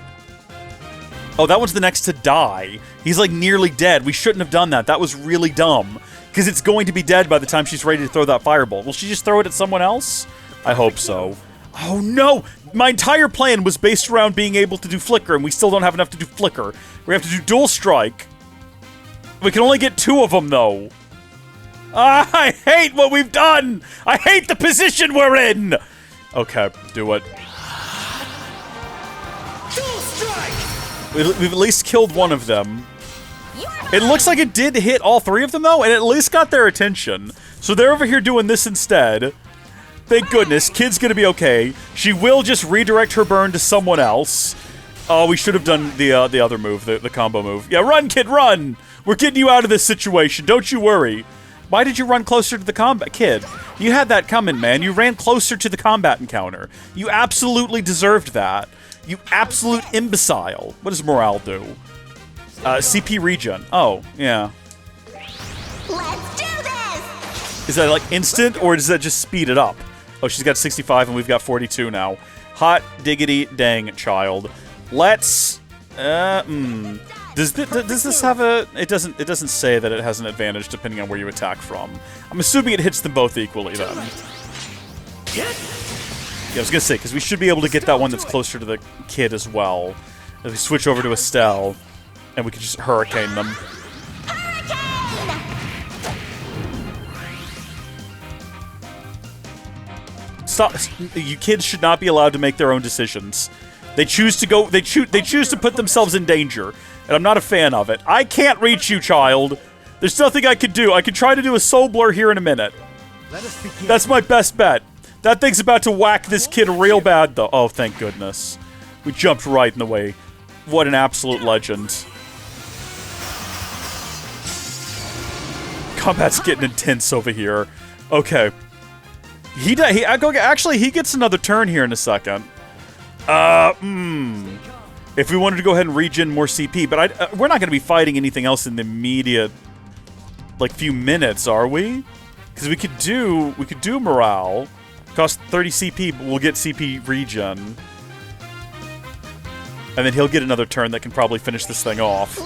Oh, that one's the next to die. He's, like, nearly dead. We shouldn't have done that. That was really dumb. Because it's going to be dead by the time she's ready to throw that Firebolt. Will she just throw it at someone else? I hope so. Oh, no! My entire plan was based around being able to do Flicker, and we still don't have enough to do Flicker. We have to do Dual Strike. We can only get 2 of them, though. I hate what we've done! I hate the position we're in! Okay, do it. We've at least killed one of them. It looks like it did hit all 3 of them, though, and at least got their attention. So they're over here doing this instead. Thank goodness. Kid's gonna be okay. She will just redirect her burn to someone else. Oh, we should have done the other move, the combo move. Yeah, run, kid, run! We're getting you out of this situation. Don't you worry. Why did you run closer to the combat? Kid, you had that coming, man. You ran closer to the combat encounter. You absolutely deserved that. You absolute imbecile. What does morale do? CP regen. Oh, yeah. Let's do this! Is that like instant, or does that just speed it up? Oh, she's got 65 and we've got 42 now. Hot diggity dang, child. Let's... Does this have a... It doesn't say that it has an advantage depending on where you attack from. I'm assuming it hits them both equally, then. Yeah, I was gonna say, because we should be able to get that one that's closer to the kid as well. If we switch over to Estelle, and we can just Hurricane them. Stop! You kids should not be allowed to make their own decisions. They choose to go. They choose to put themselves in danger, and I'm not a fan of it. I can't reach you, child. There's nothing I could do. I could try to do a soul blur here in a minute. That's my best bet. That thing's about to whack this kid real bad, though. Oh, thank goodness. We jumped right in the way. What an absolute legend. Combat's getting intense over here. Okay. Actually, he gets another turn here in a second. If we wanted to go ahead and regen more CP, but we're not going to be fighting anything else in the immediate, like, few minutes, are we? Because we could do morale. Cost 30 CP, but we'll get CP regen. And then he'll get another turn that can probably finish this thing off.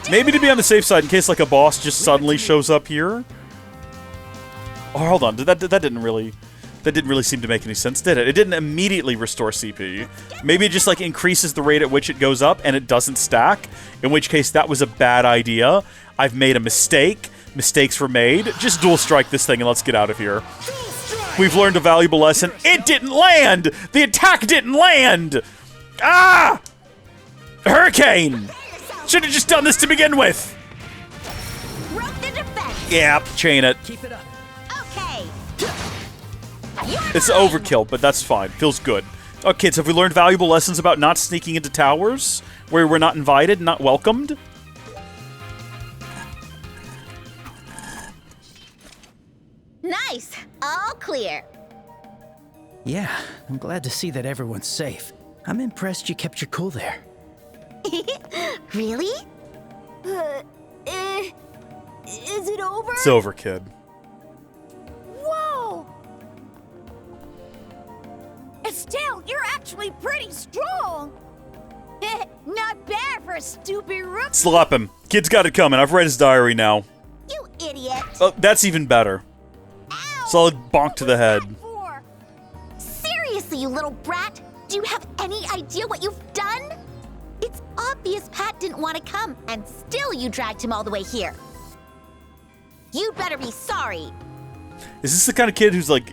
Maybe to be on the safe side in case like a boss just suddenly shows up here. Oh, hold on. That didn't really seem to make any sense, did it? It didn't immediately restore CP. Maybe it just like increases the rate at which it goes up and it doesn't stack, in which case that was a bad idea. I've made a mistake. Mistakes were made. Just dual strike this thing and let's get out of here. We've learned a valuable lesson. It didn't land! The attack didn't land! Ah! Hurricane! Should have just done this to begin with. Yep, chain it. Keep it up. Okay. It's overkill, but that's fine. Feels good. Oh, kids, have we learned valuable lessons about not sneaking into towers where we're not invited, not welcomed? Nice. All clear. Yeah, I'm glad to see that everyone's safe. I'm impressed you kept your cool there. Really? Is it over? It's over, kid. Whoa! Estelle, you're actually pretty strong. Not bad for a stupid rookie. Slap him. Kid's got it coming. I've read his diary now. You idiot. Oh, that's even better. Ow. Solid bonk to the head. Seriously, you little brat? Do you have any idea what you've done? It's obvious Pat didn't want to come, and still you dragged him all the way here. You'd better be sorry. Is this the kind of kid who's like...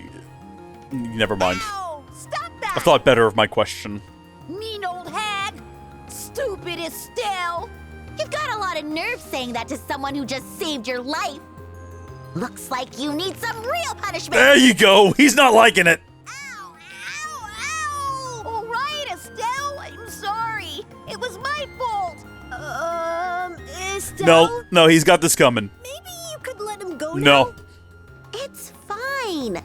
Never mind. Ow, stop that! I thought better of my question. Mean old hag. Stupid Estelle. You've got a lot of nerve saying that to someone who just saved your life. Looks like you need some real punishment. There you go. He's not liking it. Ow, ow, ow! All right, Estelle, I'm sorry. It was my fault. Estelle? No, he's got this coming. Maybe you could let him go No. now? It's fine.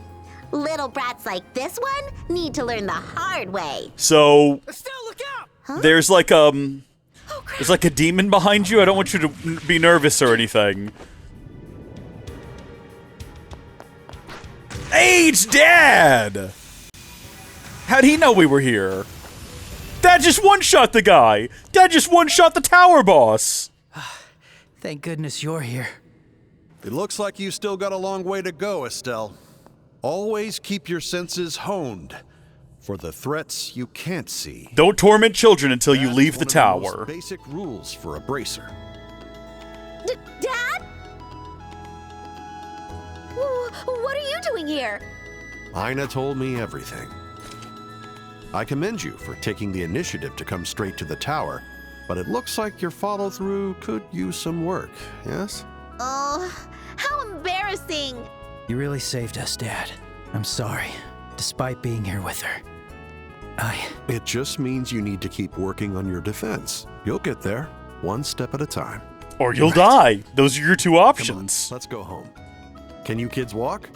Little brats like this one need to learn the hard way. So... Estelle, look out! Huh? There's like, there's like a demon behind you. I don't want you to be nervous or anything. Hey, it's Dad! How'd he know we were here? Dad just one-shot the guy! Dad just one-shot the tower boss! Thank goodness you're here. It looks like you still got a long way to go, Estelle. Always keep your senses honed for the threats you can't see. Don't torment children until you That's leave the one of tower. most basic rules for a bracer. Dad? What are you doing here? Ina told me everything. I commend you for taking the initiative to come straight to the tower, but it looks like your follow-through could use some work, yes? Oh, how embarrassing. You really saved us, Dad. I'm sorry, despite being here with her. It just means you need to keep working on your defense. You'll get there, one step at a time. Or you'll die. Those are your two Come on, options. let's go home. Can you kids walk?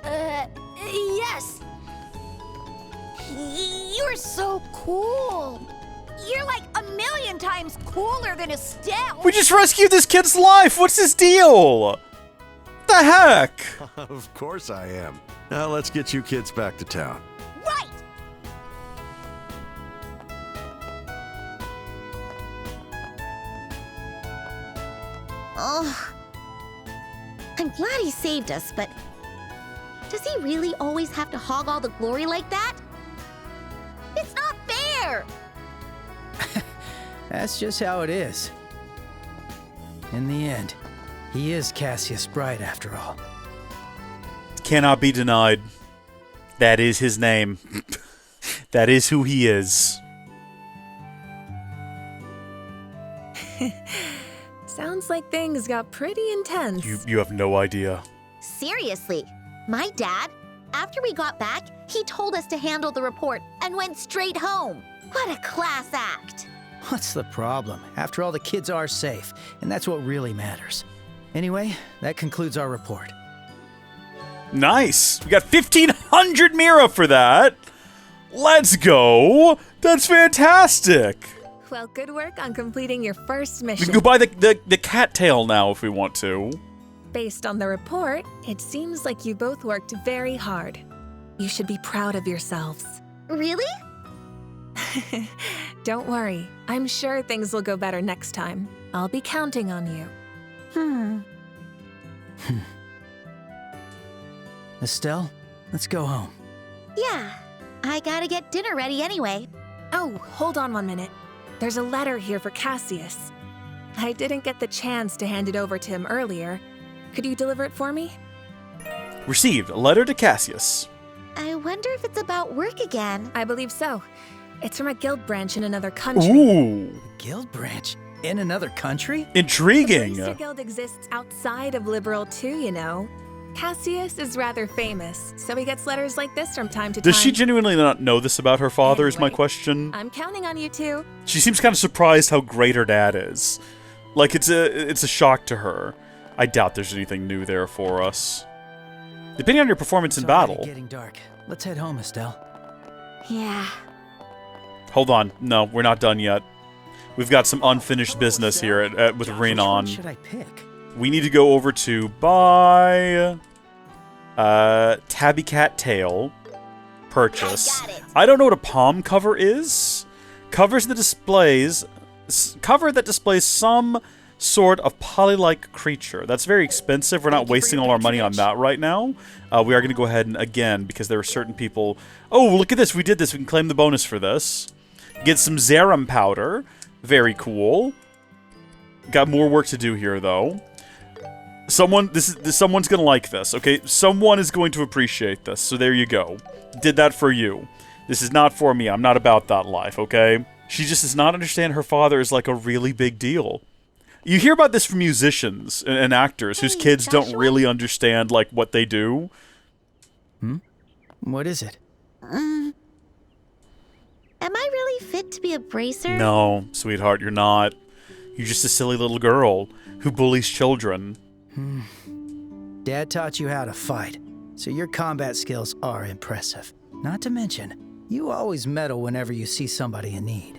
Yes. You're so cool. You're like a million times cooler than Estelle. We just rescued this kid's life! What's his deal? The heck? Of course I am. Now let's get you kids back to town. Right. Oh, I'm glad he saved us, but does he really always have to hog all the glory like that? It's not fair! That's just how it is. In the end, he is Cassius Bright after all. Cannot be denied. That is his name. That is who he is. Sounds like things got pretty intense. You have no idea. Seriously, my dad, after we got back, he told us to handle the report and went straight home. What a class act! What's the problem? After all, the kids are safe, and that's what really matters. Anyway, that concludes our report. Nice. We got 1,500 Mira for that. Let's go. That's fantastic. Well, good work on completing your first We mission. can go buy the cattail now if we want to. Based on the report, it seems like you both worked very hard. You should be proud of yourselves. Really? Don't worry. I'm sure things will go better next time. I'll be counting on you. Estelle, let's go home. Yeah. I gotta get dinner ready anyway. Oh, hold on 1 minute. There's a letter here for Cassius. I didn't get the chance to hand it over to him earlier. Could you deliver it for me? Received a letter to Cassius. I wonder if it's about work again. I believe so. It's from a guild branch in another country. Ooh, Guild branch? In another country? intriguing. The Guild exists outside of Liberal too, you know. Cassius is rather famous, so he gets letters like this from time to time. Does she genuinely not know this about her father is my Anyway, question. I'm counting on you two. She seems kind of surprised how great her dad is. Like it's a shock to her. I doubt there's anything new there for us. Depending on your performance in It's already battle. getting dark. Let's head home, Estelle. Yeah. Hold on. No, we're not done yet. We've got some unfinished business here with Which one Renon. should I pick? We need to go over to buy Tabby Cat Tail. Purchase. I got it. I don't know what a palm cover is. Cover that displays some sort of poly-like creature. That's very expensive. We're not wasting all our money on that right now. We are going to go ahead and, again, because there are certain people... Oh, look at this. We did this. We can claim the bonus for this. Get some Zerum powder. Very cool. Got more work to do here, though. Someone's going to like this, okay? Someone is going to appreciate this, so there you go. Did that for you. This is not for me. I'm not about that life, okay? She just does not understand her father is like a really big deal. You hear about this from musicians and actors whose kids don't really understand, like, what they do. What is it? Am I really fit to be a bracer? No, sweetheart, you're not. You're just a silly little girl who bullies children. Dad taught you how to fight, so your combat skills are impressive. Not to mention, you always meddle whenever you see somebody in need.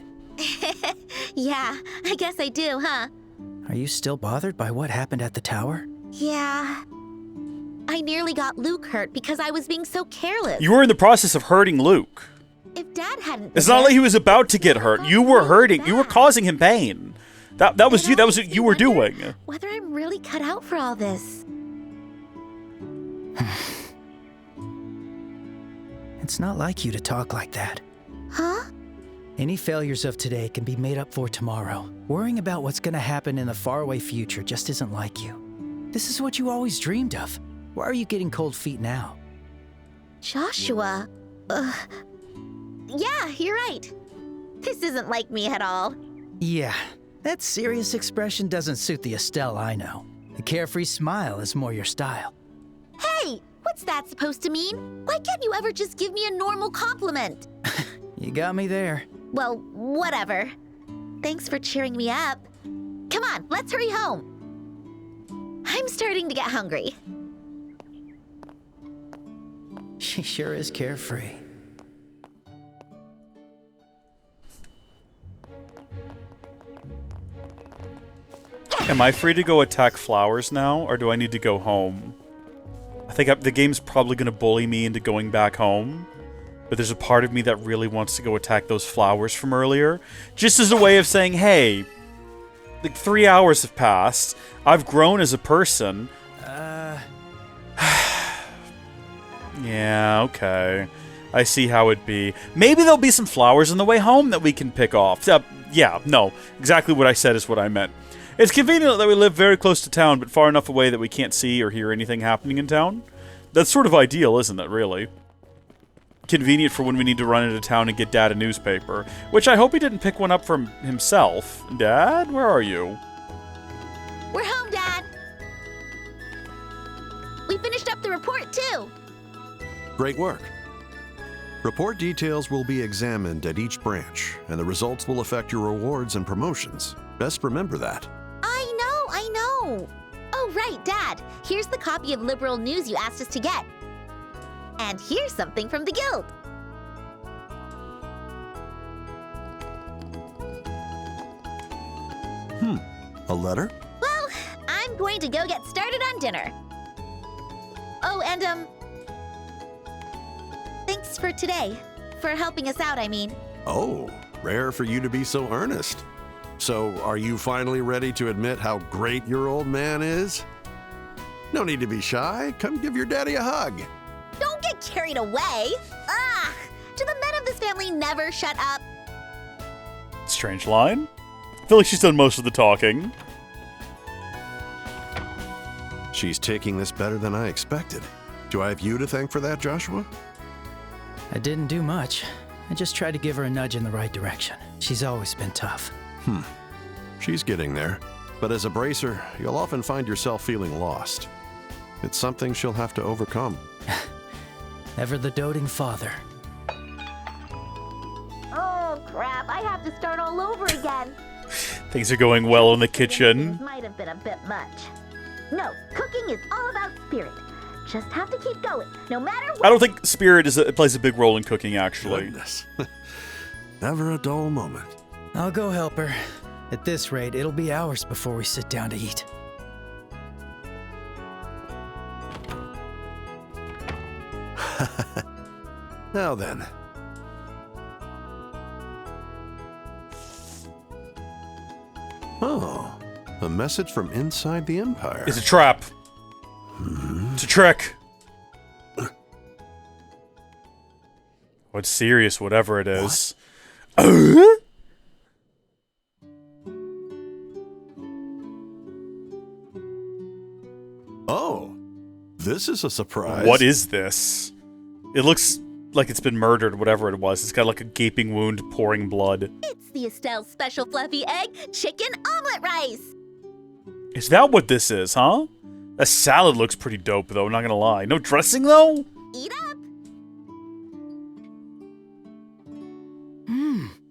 Yeah, I guess I do, huh? Are you still bothered by what happened at the tower? Yeah. I nearly got Luke hurt because I was being so careless. You were in the process of hurting Luke. If Dad hadn't... It's not like he was about to get hurt. You were hurting. You were causing him pain. That was you. That was what you were doing. Whether I'm really cut out for all this. It's not like you to talk like that. Huh? Any failures of today can be made up for tomorrow. Worrying about what's going to happen in the faraway future just isn't like you. This is what you always dreamed of. Why are you getting cold feet now? Joshua. Yeah, you're right. This isn't like me at all. Yeah, that serious expression doesn't suit the Estelle I know. The carefree smile is more your style. Hey, what's that supposed to mean? Why can't you ever just give me a normal compliment? You got me there. Well, whatever. Thanks for cheering me up. Come on, let's hurry home. I'm starting to get hungry. She sure is carefree. Am I free to go attack flowers now, or do I need to go home? I think the game's probably going to bully me into going back home. But there's a part of me that really wants to go attack those flowers from earlier. Just as a way of saying, hey, like 3 hours have passed. I've grown as a person. Yeah, okay. I see how it'd be. Maybe there'll be some flowers on the way home that we can pick off. Yeah, no. Exactly what I said is what I meant. It's convenient that we live very close to town, but far enough away that we can't see or hear anything happening in town. That's sort of ideal, isn't it, really? Convenient for when we need to run into town and get Dad a newspaper. Which I hope he didn't pick one up from himself. Dad, where are you? We're home, Dad. We finished up the report, too. Great work. Report details will be examined at each branch, and the results will affect your rewards and promotions. Best remember that. I know. Oh, right, Dad. Here's the copy of Liberal News you asked us to get. And here's something from the guild. A letter? Well, I'm going to go get started on dinner. Oh, and, Thanks for today. For helping us out, I mean. Oh, rare for you to be so earnest. So, are you finally ready to admit how great your old man is? No need to be shy. Come give your daddy a hug. Don't get carried away. Ugh! Do the men of this family never shut up? Strange line. I feel like she's done most of the talking. She's taking this better than I expected. Do I have you to thank for that, Joshua? I didn't do much. I just tried to give her a nudge in the right direction. She's always been tough. She's getting there. But as a bracer, you'll often find yourself feeling lost. It's something she'll have to overcome. Ever the doting father. Oh, crap. I have to start all over again. Things are going well in the kitchen. Things might have been a bit much. No, cooking is all about spirit. Just have to keep going, no matter what. I don't think spirit plays a big role in cooking, actually. Goodness. Never a dull moment. I'll go help her. At this rate, it'll be hours before we sit down to eat. Now then. Oh, a message from inside the Empire. It's a trap. It's a trick. Oh, it's serious, whatever it is. Oh, this is a surprise. What is this? It looks like it's been murdered, whatever it was. It's got like a gaping wound pouring blood. It's the Estelle special fluffy egg chicken omelet rice. Is that what this is, huh? That salad looks pretty dope, though, not gonna lie. No dressing, though? Eat up.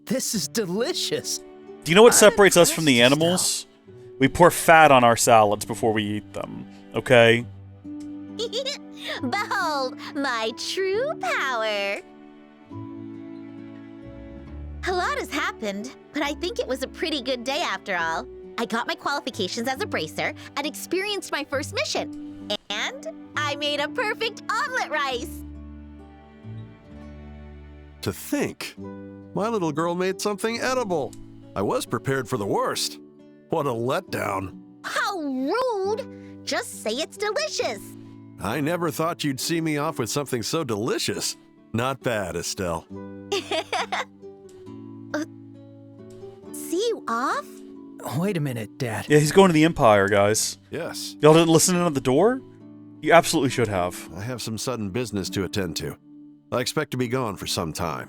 This is delicious. Do you know what separates us from the animals? We pour fat on our salads before we eat them, okay? Behold my true power. A lot has happened, but I think it was a pretty good day after all. I got my qualifications as a bracer and experienced my first mission. And I made a perfect omelet rice. To think, my little girl made something edible. I was prepared for the worst. What a letdown. How rude! Just say it's delicious. I never thought you'd see me off with something so delicious. Not bad, Estelle. See you off? Wait a minute, Dad. Yeah, he's going to the Empire, guys. Yes. Y'all didn't listen in at the door? You absolutely should have. I have some sudden business to attend to. I expect to be gone for some time.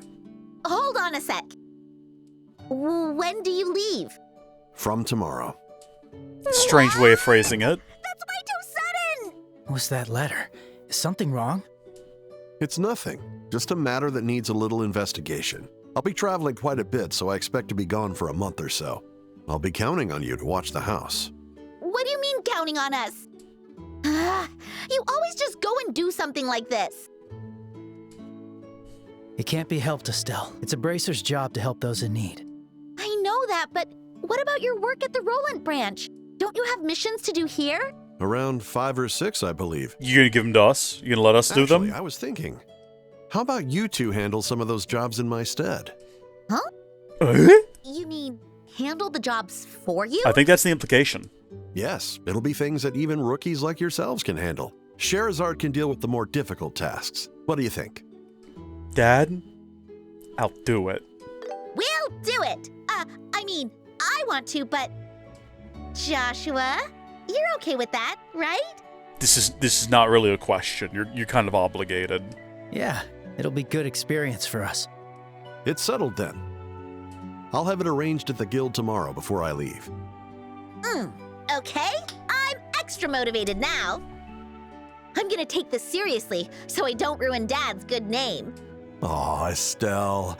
Hold on a sec. When do you leave? From tomorrow. Strange way of phrasing it. That's way too sudden! What's that letter? Is something wrong? It's nothing. Just a matter that needs a little investigation. I'll be traveling quite a bit, so I expect to be gone for a month or so. I'll be counting on you to watch the house. What do you mean counting on us? You always just go and do something like this. It can't be helped, Estelle. It's a bracer's job to help those in need. I know that, but what about your work at the Rolent branch? Don't you have missions to do here? Around 5 or 6, I believe. You gonna give them to us? You gonna let us do them? Actually, I was thinking, how about you two handle some of those jobs in my stead? Huh? You mean handle the jobs for you? I think that's the implication. Yes, it'll be things that even rookies like yourselves can handle. Scherazard can deal with the more difficult tasks. What do you think? Dad, I'll do it. We'll do it! I want to, but... Joshua, you're okay with that, right? This is not really a question. You're kind of obligated. Yeah, it'll be good experience for us. It's settled then. I'll have it arranged at the guild tomorrow before I leave. Okay, I'm extra motivated now. I'm gonna take this seriously, so I don't ruin Dad's good name. Aw, Estelle,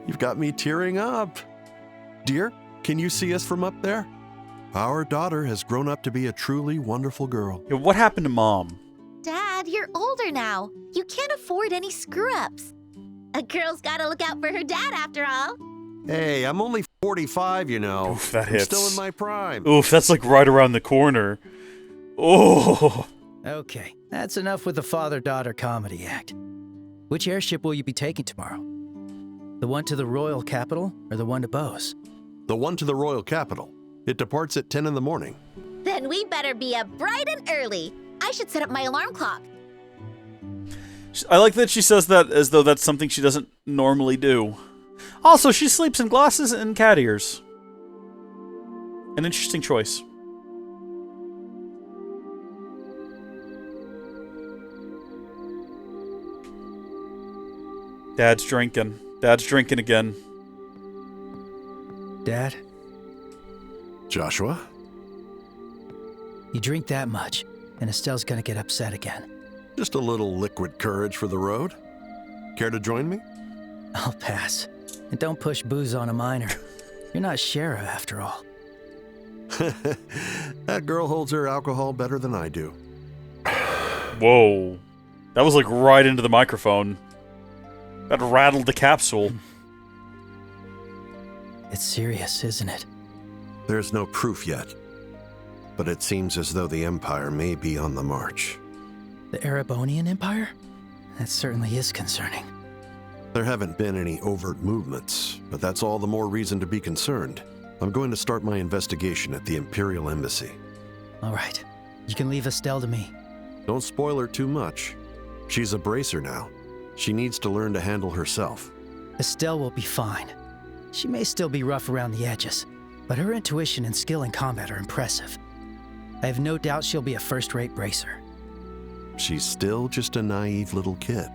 you've got me tearing up. Dear, can you see us from up there? Our daughter has grown up to be a truly wonderful girl. Yeah, what happened to Mom? Dad, you're older now. You can't afford any screw-ups. A girl's gotta look out for her dad after all. Hey, I'm only 45, you know. Oof, that I'm hits. still in my prime. Oof, that's like right around the corner. Oh. Okay, that's enough with the father-daughter comedy act. Which airship will you be taking tomorrow? The one to the royal capital or the one to Bose? The one to the royal capital. It departs at 10 in the morning. Then we better be up bright and early. I should set up my alarm clock. I like that she says that as though that's something she doesn't normally do. Also, she sleeps in glasses and cat ears. An interesting choice. Dad's drinking. Dad's drinking again. Dad, Joshua? you drink that much, and Estelle's gonna get upset again. Just a little liquid courage for the road. Care to join me? I'll pass. And don't push booze on a minor. You're not Shara, after all. That girl holds her alcohol better than I do. Whoa. That was like right into the microphone. That rattled the capsule. It's serious, isn't it? There's no proof yet, but it seems as though the Empire may be on the march. The Erebonian Empire? That certainly is concerning. There haven't been any overt movements, but that's all the more reason to be concerned. I'm going to start my investigation at the Imperial Embassy. All right. You can leave Estelle to me. Don't spoil her too much. She's a bracer now. She needs to learn to handle herself. Estelle will be fine. She may still be rough around the edges, but her intuition and skill in combat are impressive. I have no doubt she'll be a first-rate bracer. She's still just a naive little kid.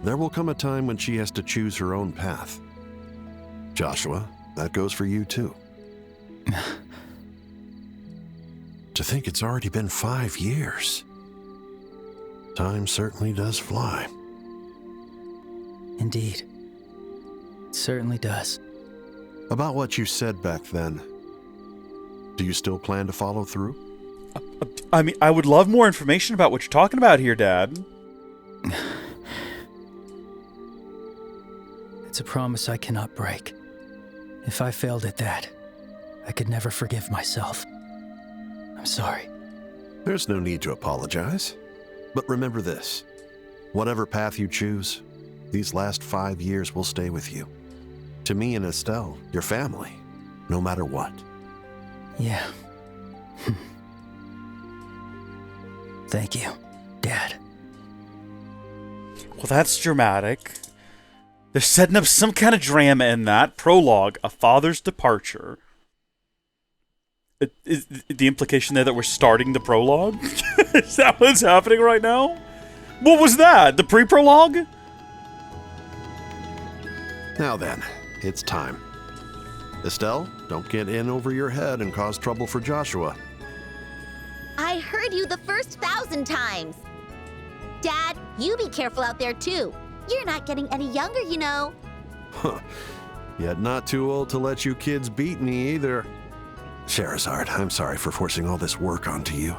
There will come a time when she has to choose her own path. Joshua, that goes for you too. To think it's already been 5 years. Time certainly does fly. Indeed. It certainly does. About what you said back then, do you still plan to follow through? I mean, I would love more information about what you're talking about here, Dad. It's a promise I cannot break. If I failed at that, I could never forgive myself. I'm sorry. There's no need to apologize. But remember this. Whatever path you choose, these last 5 years will stay with you. To me and Estelle, your family, no matter what. Yeah. Thank you, Dad. Well, that's dramatic. They're setting up some kind of drama in that. Prologue, a father's departure. Is the implication there that we're starting the prologue? Is that what's happening right now? What was that? The pre-prologue? Now then, it's time. Estelle, don't get in over your head and cause trouble for Joshua. I heard you the first 1,000 times. Dad, you be careful out there too. You're not getting any younger, you know. Huh. Yet not too old to let you kids beat me either. Scherazard, I'm sorry for forcing all this work onto you.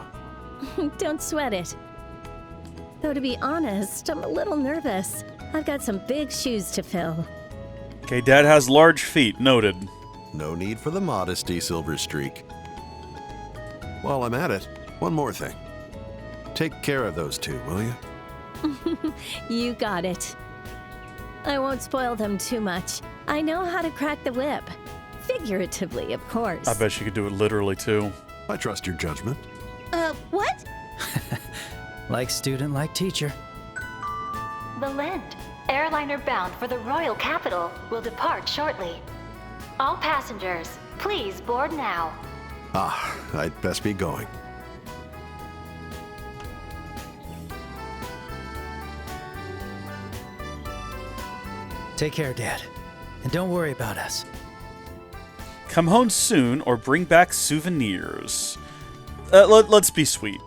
Don't sweat it. Though to be honest, I'm a little nervous. I've got some big shoes to fill. Okay, Dad has large feet, noted. No need for the modesty, Silver Streak. While I'm at it, one more thing. Take care of those two, will you? You got it. I won't spoil them too much. I know how to crack the whip. Figuratively, of course. I bet she could do it literally, too. I trust your judgment. What? Like student, like teacher. The Lind, airliner bound for the royal capital, will depart shortly. All passengers, please board now. Ah, I'd best be going. Take care, Dad. And don't worry about us. Come home soon or bring back souvenirs. Let's be sweet.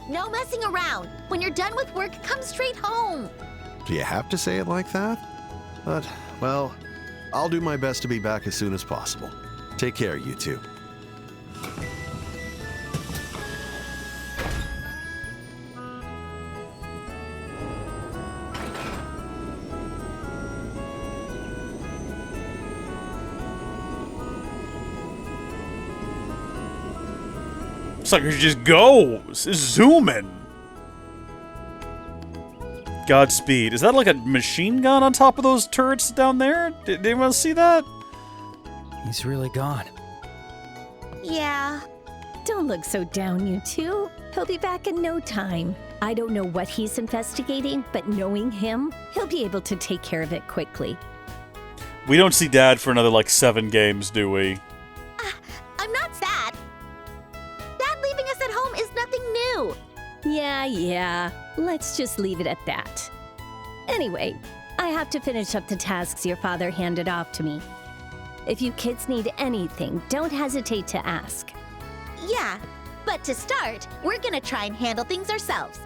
No messing around. When you're done with work, come straight home. Do you have to say it like that? But, well, I'll do my best to be back as soon as possible. Take care, you two. Sucker just goes. Zooming. Godspeed. Is that like a machine gun on top of those turrets down there? Did anyone see that? He's really gone. Yeah. Don't look so down, you two. He'll be back in no time. I don't know what he's investigating, but knowing him, he'll be able to take care of it quickly. We don't see Dad for another, like, 7 games, do we? I'm not sad. Dad leaving us at home is nothing new. Yeah. Let's just leave it at that. Anyway, I have to finish up the tasks your father handed off to me. If you kids need anything, don't hesitate to ask. Yeah, but to start, we're gonna try and handle things ourselves.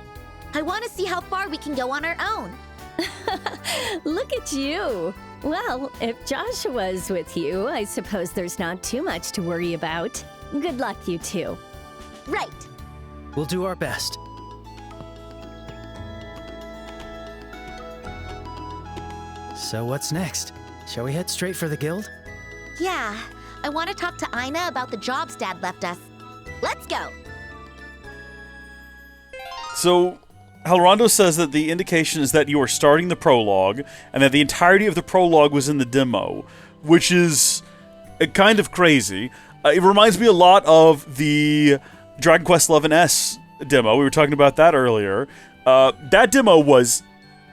I want to see how far we can go on our own. Look at you. Well, if Joshua's with you, I suppose there's not too much to worry about. Good luck, you two. Right. We'll do our best. So what's next? Shall we head straight for the guild? Yeah, I want to talk to Ina about the jobs Dad left us. Let's go. So, Halrondo says that the indication is that you are starting the prologue, and that the entirety of the prologue was in the demo, which is kind of crazy. It reminds me a lot of the Dragon Quest XI-S demo. We were talking about that earlier. That demo was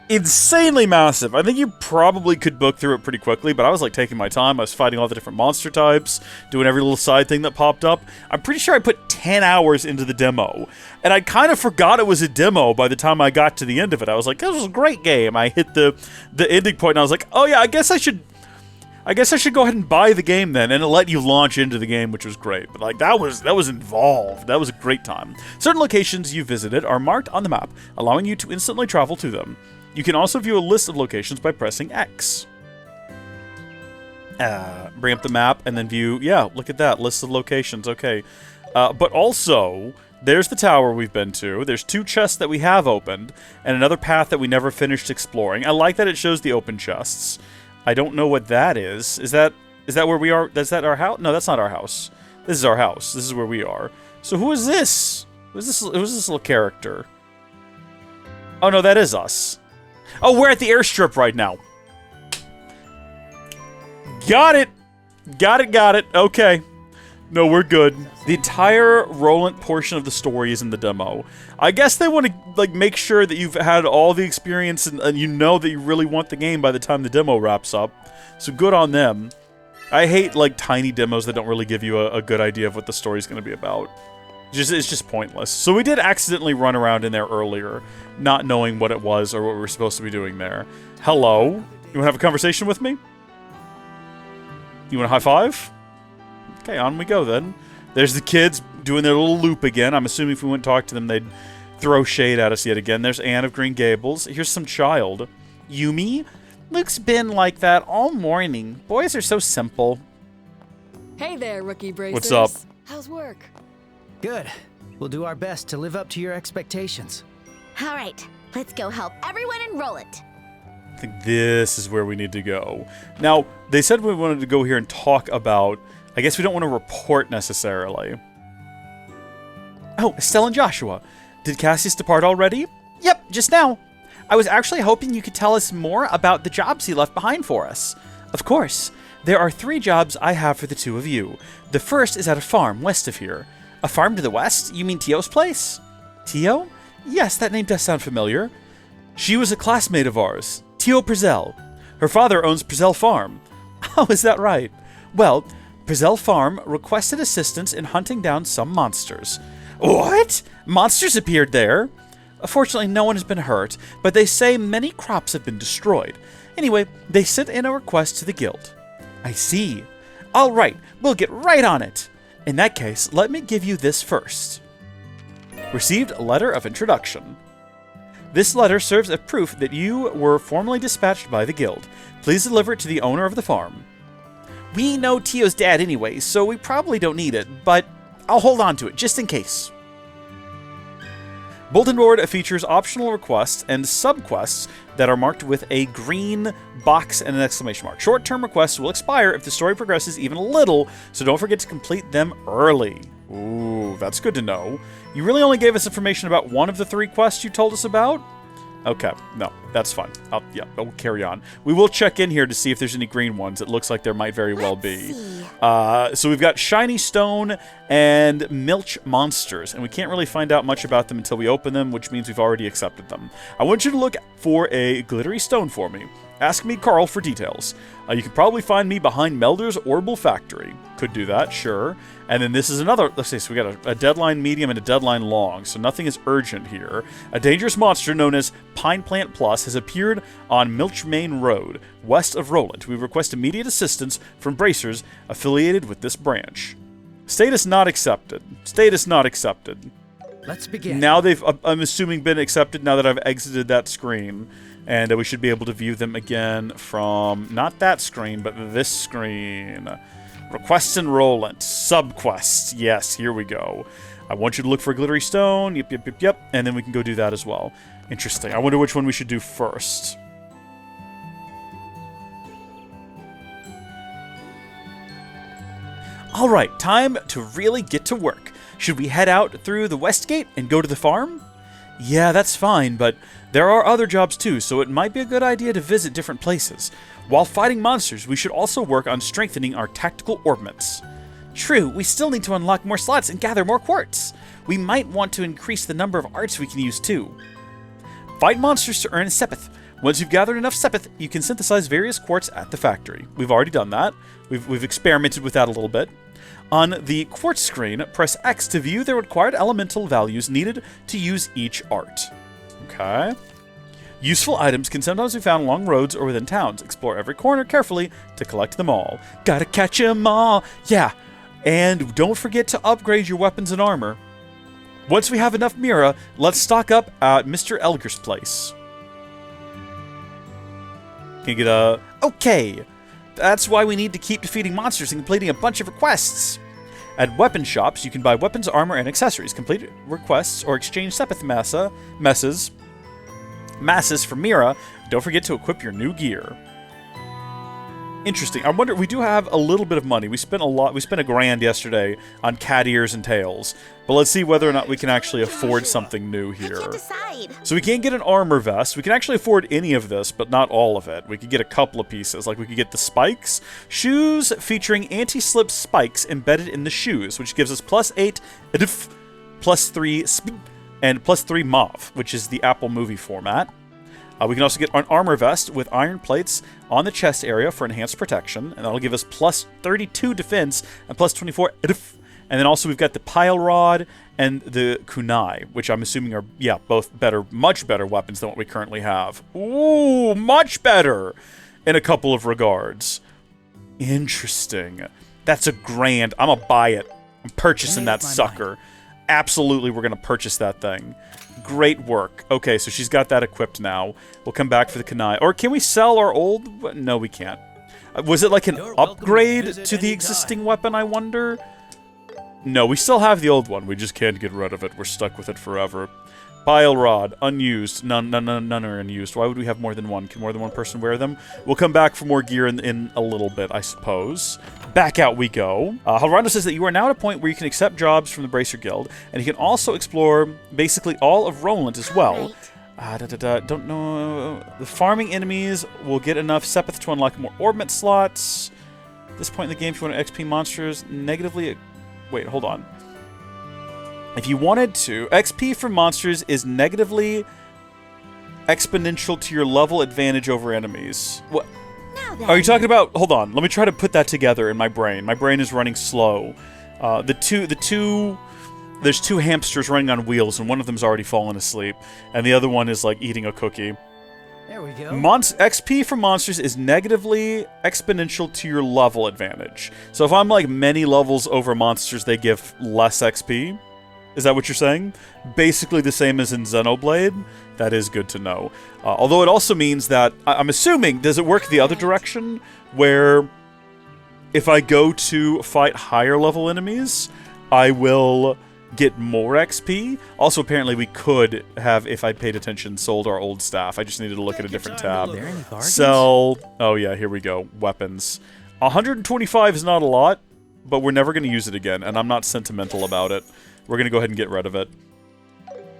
insanely massive. I think you probably could book through it pretty quickly, but I was like taking my time. I was fighting all the different monster types, doing every little side thing that popped up. I'm pretty sure I put 10 hours into the demo, and I kind of forgot it was a demo by the time I got to the end of it. I was like, this was a great game. I hit the ending point, and I was like, oh yeah, I guess I should go ahead and buy the game then, and it let you launch into the game, which was great. But like that was involved. That was a great time. Certain locations you visited are marked on the map, allowing you to instantly travel to them. You can also view a list of locations by pressing X. Bring up the map and then view, yeah, look at that, list of locations, okay. But also, there's the tower we've been to, there's 2 chests that we have opened, and another path that we never finished exploring. I like that it shows the open chests. I don't know what that is. Is that where we are? Is that our house? No, that's not our house. This is our house. This is where we are. So who is this? Who's this little character? Oh no, that is us. Oh, we're at the airstrip right now. Got it. Got it. Okay. No, we're good. The entire Rolent portion of the story is in the demo. I guess they want to like make sure that you've had all the experience and you know that you really want the game by the time the demo wraps up. So good on them. I hate like tiny demos that don't really give you a good idea of what the story's going to be about. It's just pointless. So we did accidentally run around in there earlier, not knowing what it was or what we were supposed to be doing there. Hello? You want to have a conversation with me? You want a high five? Okay, on we go then. There's the kids doing their little loop again. I'm assuming if we went and talked to them, they'd throw shade at us yet again. There's Anne of Green Gables. Here's some child. Yumi? Luke's been like that all morning. Boys are so simple. Hey there, rookie bracers. What's up? How's work? Good. We'll do our best to live up to your expectations. All right, let's go help everyone in Rolent. I think this is where we need to go. Now, they said we wanted to go here and talk about... I guess we don't want to report necessarily. Oh, Estelle and Joshua. Did Cassius depart already? Yep, just now. I was actually hoping you could tell us more about the jobs he left behind for us. Of course. There are 3 jobs I have for the 2 of you. The first is at a farm west of here. A farm to the west? You mean Tio's place? Tio? Yes, that name does sound familiar. She was a classmate of ours, Tio Perzel. Her father owns Perzel Farm. Oh, is that right? Well, Perzel Farm requested assistance in hunting down some monsters. What? Monsters appeared there? Fortunately, no one has been hurt, but they say many crops have been destroyed. Anyway, they sent in a request to the guild. I see. All right, we'll get right on it. In that case, let me give you this first. Received a letter of introduction. This letter serves as proof that you were formally dispatched by the guild. Please deliver it to the owner of the farm. We know Tio's dad anyway, so we probably don't need it, but I'll hold on to it just in case. Bulletin board features optional requests and subquests that are marked with a green box and an exclamation mark. Short-term requests will expire if the story progresses even a little, so don't forget to complete them early. Ooh, that's good to know. You really only gave us information about one of the 3 quests you told us about? Okay, no, that's fine. We'll carry on. We will check in here to see if there's any green ones. It looks like there might very well be. So we've got shiny stone and Milch monsters, and we can't really find out much about them until we open them, which means we've already accepted them. I want you to look for a glittery stone for me. Ask me, Carl, for details. You can probably find me behind Melder's Orbital Factory. Could do that, sure. And then this is another, let's see, so we got a deadline medium and a deadline long, so nothing is urgent here. A dangerous monster known as Pine Plant Plus has appeared on Milch Main Road, west of Rolent. We request immediate assistance from bracers affiliated with this branch. Status not accepted. Status not accepted. Let's begin. Now they've, I'm assuming, been accepted now that I've exited that screen. And we should be able to view them again from, not that screen, but this screen. Requests in Rolent. Subquests. Yes, here we go. I want you to look for a glittery stone. Yep. And then we can go do that as well. Interesting. I wonder which one we should do first. Alright, time to really get to work. Should we head out through the west gate and go to the farm? Yeah, that's fine, but there are other jobs too, so it might be a good idea to visit different places. While fighting monsters, we should also work on strengthening our tactical orbments. True, we still need to unlock more slots and gather more quartz. We might want to increase the number of arts we can use too. Fight monsters to earn Sepith. Once you've gathered enough Sepith, you can synthesize various quartz at the factory. We've already done that. We've experimented with that a little bit. On the quartz screen, press X to view the required elemental values needed to use each art. Okay. Useful items can sometimes be found along roads or within towns. Explore every corner carefully to collect them all. Gotta catch 'em all! Yeah, and don't forget to upgrade your weapons and armor. Once we have enough Mira, let's stock up at Mr. Elger's place. Can you get a... Okay! That's why we need to keep defeating monsters and completing a bunch of requests. At weapon shops, you can buy weapons, armor, and accessories, complete requests, or exchange Sepith masses for Mira. Don't forget to equip your new gear. Interesting. I wonder, we do have a little bit of money. We spent $1 grand yesterday on cat ears and tails. But let's see whether or not we can actually afford something new here. So we can't get an armor vest. We can actually afford any of this, but not all of it. We could get a couple of pieces. Like we could get the spikes. Shoes featuring anti-slip spikes embedded in the shoes, which gives us +8, +3 speed, and +3 mauve, which is the Apple movie format. We can also get an armor vest with iron plates on the chest area for enhanced protection, and that'll give us +32 defense and +24 and then also we've got the pile rod and the kunai, which I'm assuming are, yeah, both better, much better weapons than what we currently have. Ooh, much better in a couple of regards. Interesting. That's a grand. I'm gonna buy it. I'm purchasing that sucker. Absolutely, we're gonna purchase that thing. Great work. Okay, so she's got that equipped now. We'll come back for the kunai. Or can we sell our old... No, we can't. Was it like an upgrade to the existing weapon, I wonder? No, we still have the old one. We just can't get rid of it. We're stuck with it forever. Pile rod, unused. None are unused. Why would we have more than one? Can more than one person wear them? We'll come back for more gear in a little bit, I suppose. Back out we go. Halrando says that you are now at a point where you can accept jobs from the Bracer Guild, and you can also explore basically all of Rolent as well. Don't know. The farming enemies will get enough Sepith to unlock more orbment slots. At this point in the game, if you want to XP monsters, negatively... Wait, hold on. If you wanted to, XP for monsters is negatively exponential to your level advantage over enemies. What? Are you talking about... Hold on. Let me try to put that together in my brain. My brain is running slow. There's two hamsters running on wheels, and one of them's already fallen asleep, and the other one is, like, eating a cookie. There we go. XP for monsters is negatively exponential to your level advantage. So if I'm, like, many levels over monsters, they give less XP. Is that what you're saying? Basically the same as in Xenoblade. That is good to know. Although it also means that, I'm assuming, does it work the other direction? Where if I go to fight higher level enemies, I will get more XP. Also, apparently we could have, if I paid attention, sold our old staff. I just needed to look at a different tab. Sell. Oh yeah, here we go. Weapons. 125 is not a lot, but we're never going to use it again, and I'm not sentimental about it. We're going to go ahead and get rid of it.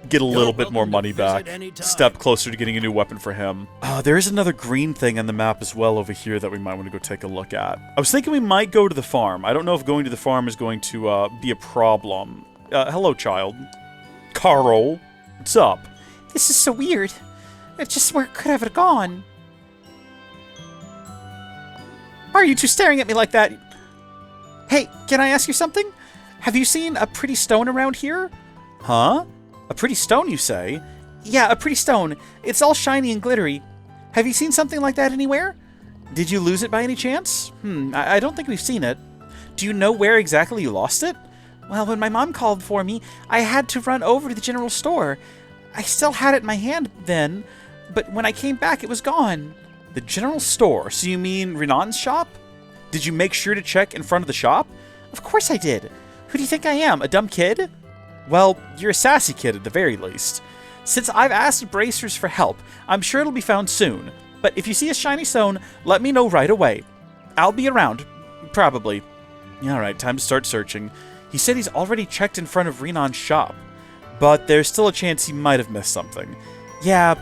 get a little bit more money back. Step closer to getting a new weapon for him. There is another green thing on the map as well over here that we might want to go take a look at. I was thinking we might go to the farm. I don't know if going to the farm is going to be a problem. Hello, child. Carl, what's up? This is so weird. It's just where could have it gone? Why are you two staring at me like that? Hey, can I ask you something? Have you seen a pretty stone around here? Huh? A pretty stone, you say? Yeah, a pretty stone. It's all shiny and glittery. Have you seen something like that anywhere? Did you lose it by any chance? I don't think we've seen it. Do you know where exactly you lost it? Well, when my mom called for me, I had to run over to the general store. I still had it in my hand then, but when I came back, it was gone. The general store? So you mean Renan's shop? Did you make sure to check in front of the shop? Of course I did. Who do you think I am, a dumb kid? Well, you're a sassy kid at the very least. Since I've asked Bracers for help, I'm sure it'll be found soon. But if you see a shiny stone, let me know right away. I'll be around. Probably. Alright, time to start searching. He said he's already checked in front of Renan's shop, but there's still a chance he might have missed something. Yeah,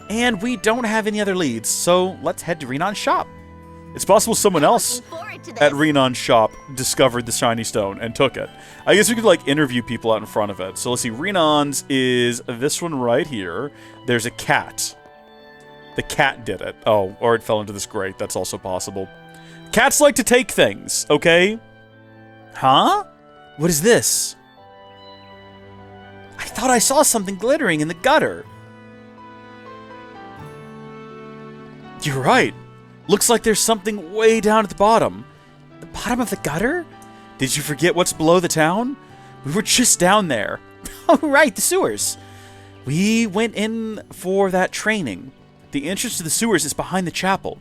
and we don't have any other leads, so let's head to Renan's shop. It's possible someone else at Renan's shop discovered the shiny stone and took it. I guess we could, like, interview people out in front of it. So let's see, Renan's is this one right here. There's a cat. The cat did it. Oh, or it fell into this grate. That's also possible. Cats like to take things, okay? Huh? What is this? I thought I saw something glittering in the gutter. You're right. Looks like there's something way down at the bottom. The bottom of the gutter? Did you forget what's below the town? We were just down there. Oh, right, the sewers. We went in for that training. The entrance to the sewers is behind the chapel.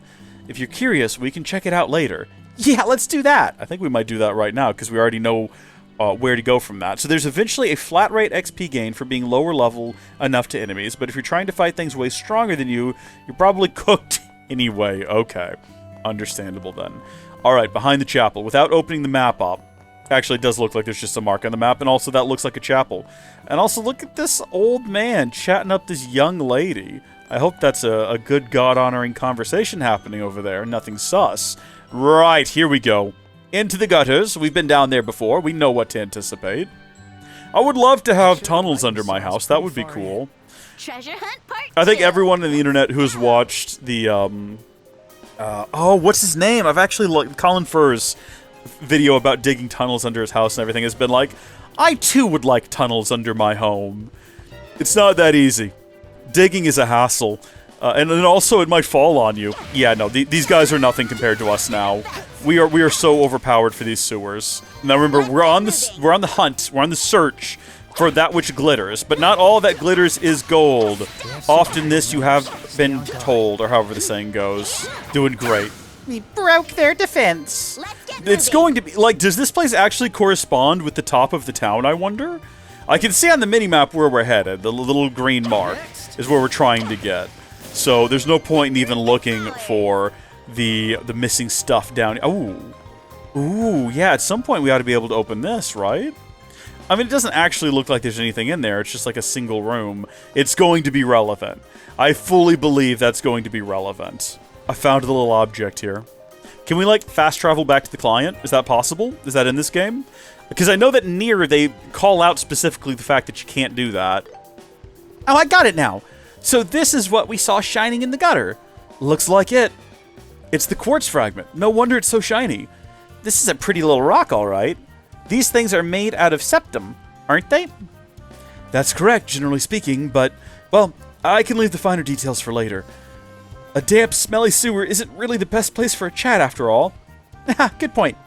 If you're curious, we can check it out later. Yeah, let's do that. I think we might do that right now, because we already know where to go from that. So there's eventually a flat rate XP gain for being lower level enough to enemies, but if you're trying to fight things way stronger than you, you're probably cooked anyway. Okay. Understandable then. Alright, behind the chapel. Without opening the map up, actually it does look like there's just a mark on the map, and also that looks like a chapel. And also look at this old man chatting up this young lady. I hope that's a good God-honoring conversation happening over there. Nothing sus. Right, here we go. Into the gutters. We've been down there before. We know what to anticipate. I would love to have tunnels under my house. That would be cool. Treasure hunt part I think 2. everyone on the internet who's watched the, oh, what's his name? I've actually looked, Colin Furr's video about digging tunnels under his house and everything has been like, I too would like tunnels under my home. It's not that easy. Digging is a hassle. And then also it might fall on you. Yeah, no, these guys are nothing compared to us now. We are so overpowered for these sewers. Now remember, we're on the hunt, we're on the search for that which glitters, but not all that glitters is gold. Often this you have been told, or however the saying goes. Doing great. We broke their defense. It's going to be, like, does this place actually correspond with the top of the town, I wonder? I can see on the minimap where we're headed. The little green mark is where we're trying to get. So there's no point in even looking for the missing stuff down. Ooh, yeah, at some point we ought to be able to open this, right? I mean, it doesn't actually look like there's anything in there. It's just like a single room. It's going to be relevant. I fully believe that's going to be relevant. I found a little object here. Can we, like, fast travel back to the client? Is that possible? Is that in this game? Because I know that near they call out specifically the fact that you can't do that. Oh, I got it now. So this is what we saw shining in the gutter. Looks like it. It's the quartz fragment. No wonder it's so shiny. This is a pretty little rock, all right. These things are made out of septum, aren't they? That's correct, generally speaking, but, well, I can leave the finer details for later. A damp, smelly sewer isn't really the best place for a chat, after all. Good point.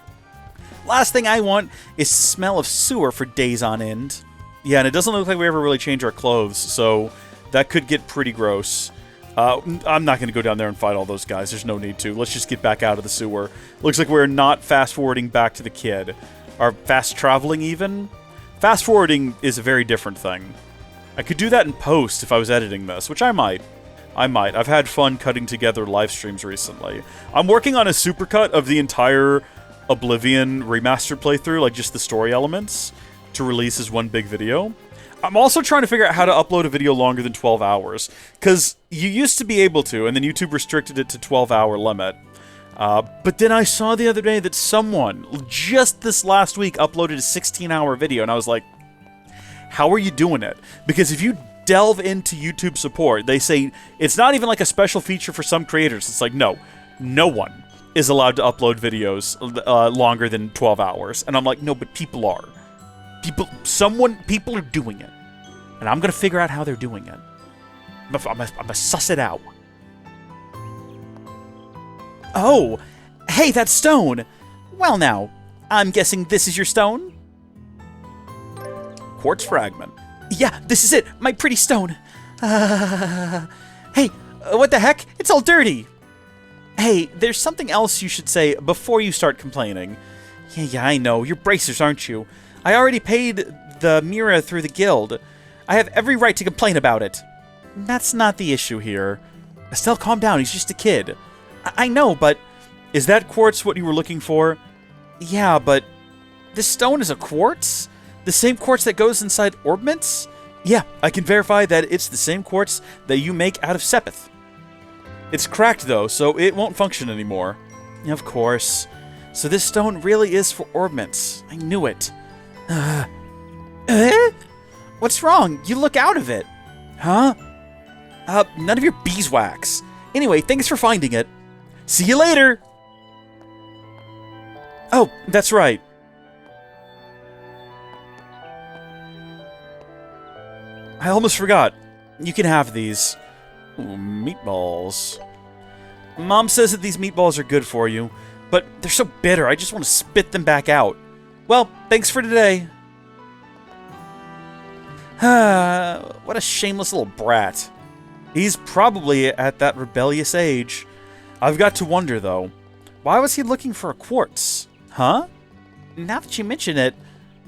Last thing I want is the smell of sewer for days on end. Yeah, and it doesn't look like we ever really change our clothes, so that could get pretty gross. I'm not going to go down there and fight all those guys. There's no need to. Let's just get back out of the sewer. Looks like we're not fast-forwarding back to the kid. Or fast-traveling, even? Fast-forwarding is a very different thing. I could do that in post if I was editing this, which I might. I've had fun cutting together live streams recently. I'm working on a supercut of the entire Oblivion remastered playthrough, like just the story elements, to release as one big video. I'm also trying to figure out how to upload a video longer than 12 hours. Because you used to be able to, and then YouTube restricted it to 12-hour limit. But then I saw the other day that someone, just this last week, uploaded a 16-hour video, and I was like, how are you doing it? Because if you delve into YouTube support, they say it's not even like a special feature for some creators. It's like, no one is allowed to upload videos longer than 12 hours. And I'm like, no, but people are. People are doing it. And I'm going to figure out how they're doing it. I'm gonna suss it out. Oh, hey, that stone. Well now, I'm guessing this is your stone? Quartz fragment. Yeah, this is it, my pretty stone. Hey, what the heck? It's all dirty. Hey, there's something else you should say before you start complaining. Yeah, I know. You're bracers, aren't you? I already paid the mirror through the guild. I have every right to complain about it. That's not the issue here. Estelle, calm down. He's just a kid. I know, but is that quartz what you were looking for? Yeah, but this stone is a quartz? The same quartz that goes inside orbments? Yeah, I can verify that it's the same quartz that you make out of sepith. It's cracked, though, so it won't function anymore. Of course. So this stone really is for orbments. I knew it. What's wrong? You look out of it. Huh? None of your beeswax. Anyway, thanks for finding it. See you later! Oh, that's right. I almost forgot. You can have these. Ooh, meatballs. Mom says that these meatballs are good for you, but they're so bitter, I just want to spit them back out. Well, thanks for today. What a shameless little brat. He's probably at that rebellious age. I've got to wonder, though, why was he looking for a quartz? Huh? Now that you mention it,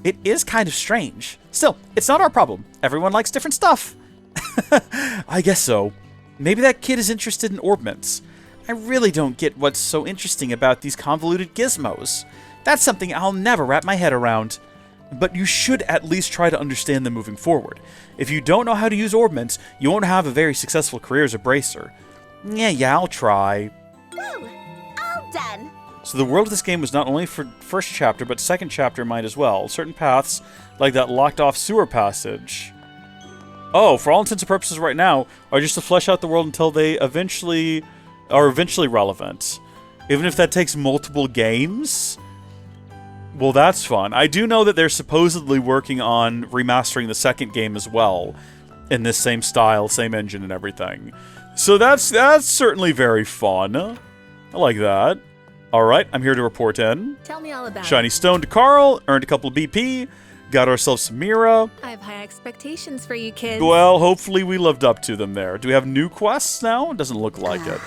it is kind of strange. Still, it's not our problem. Everyone likes different stuff. I guess so. Maybe that kid is interested in orbments. I really don't get what's so interesting about these convoluted gizmos. That's something I'll never wrap my head around. But you should at least try to understand them moving forward. If you don't know how to use orbments, you won't have a very successful career as a bracer. Yeah, I'll try. Woo! All done! So the world of this game was not only for first chapter, but second chapter might as well. Certain paths, like that locked-off sewer passage. Oh, for all intents and purposes right now, are just to flesh out the world until they eventually are relevant. Even if that takes multiple games? Well, that's fun. I do know that they're supposedly working on remastering the second game as well, in this same style, same engine and everything. So that's certainly very fun. I like that. Alright, I'm here to report in. Tell me all about Shiny it. stone to Carl, earned a couple of BP, got ourselves some Mira. I have high expectations for you kids. Well, hopefully we lived up to them there. Do we have new quests now? It doesn't look like it.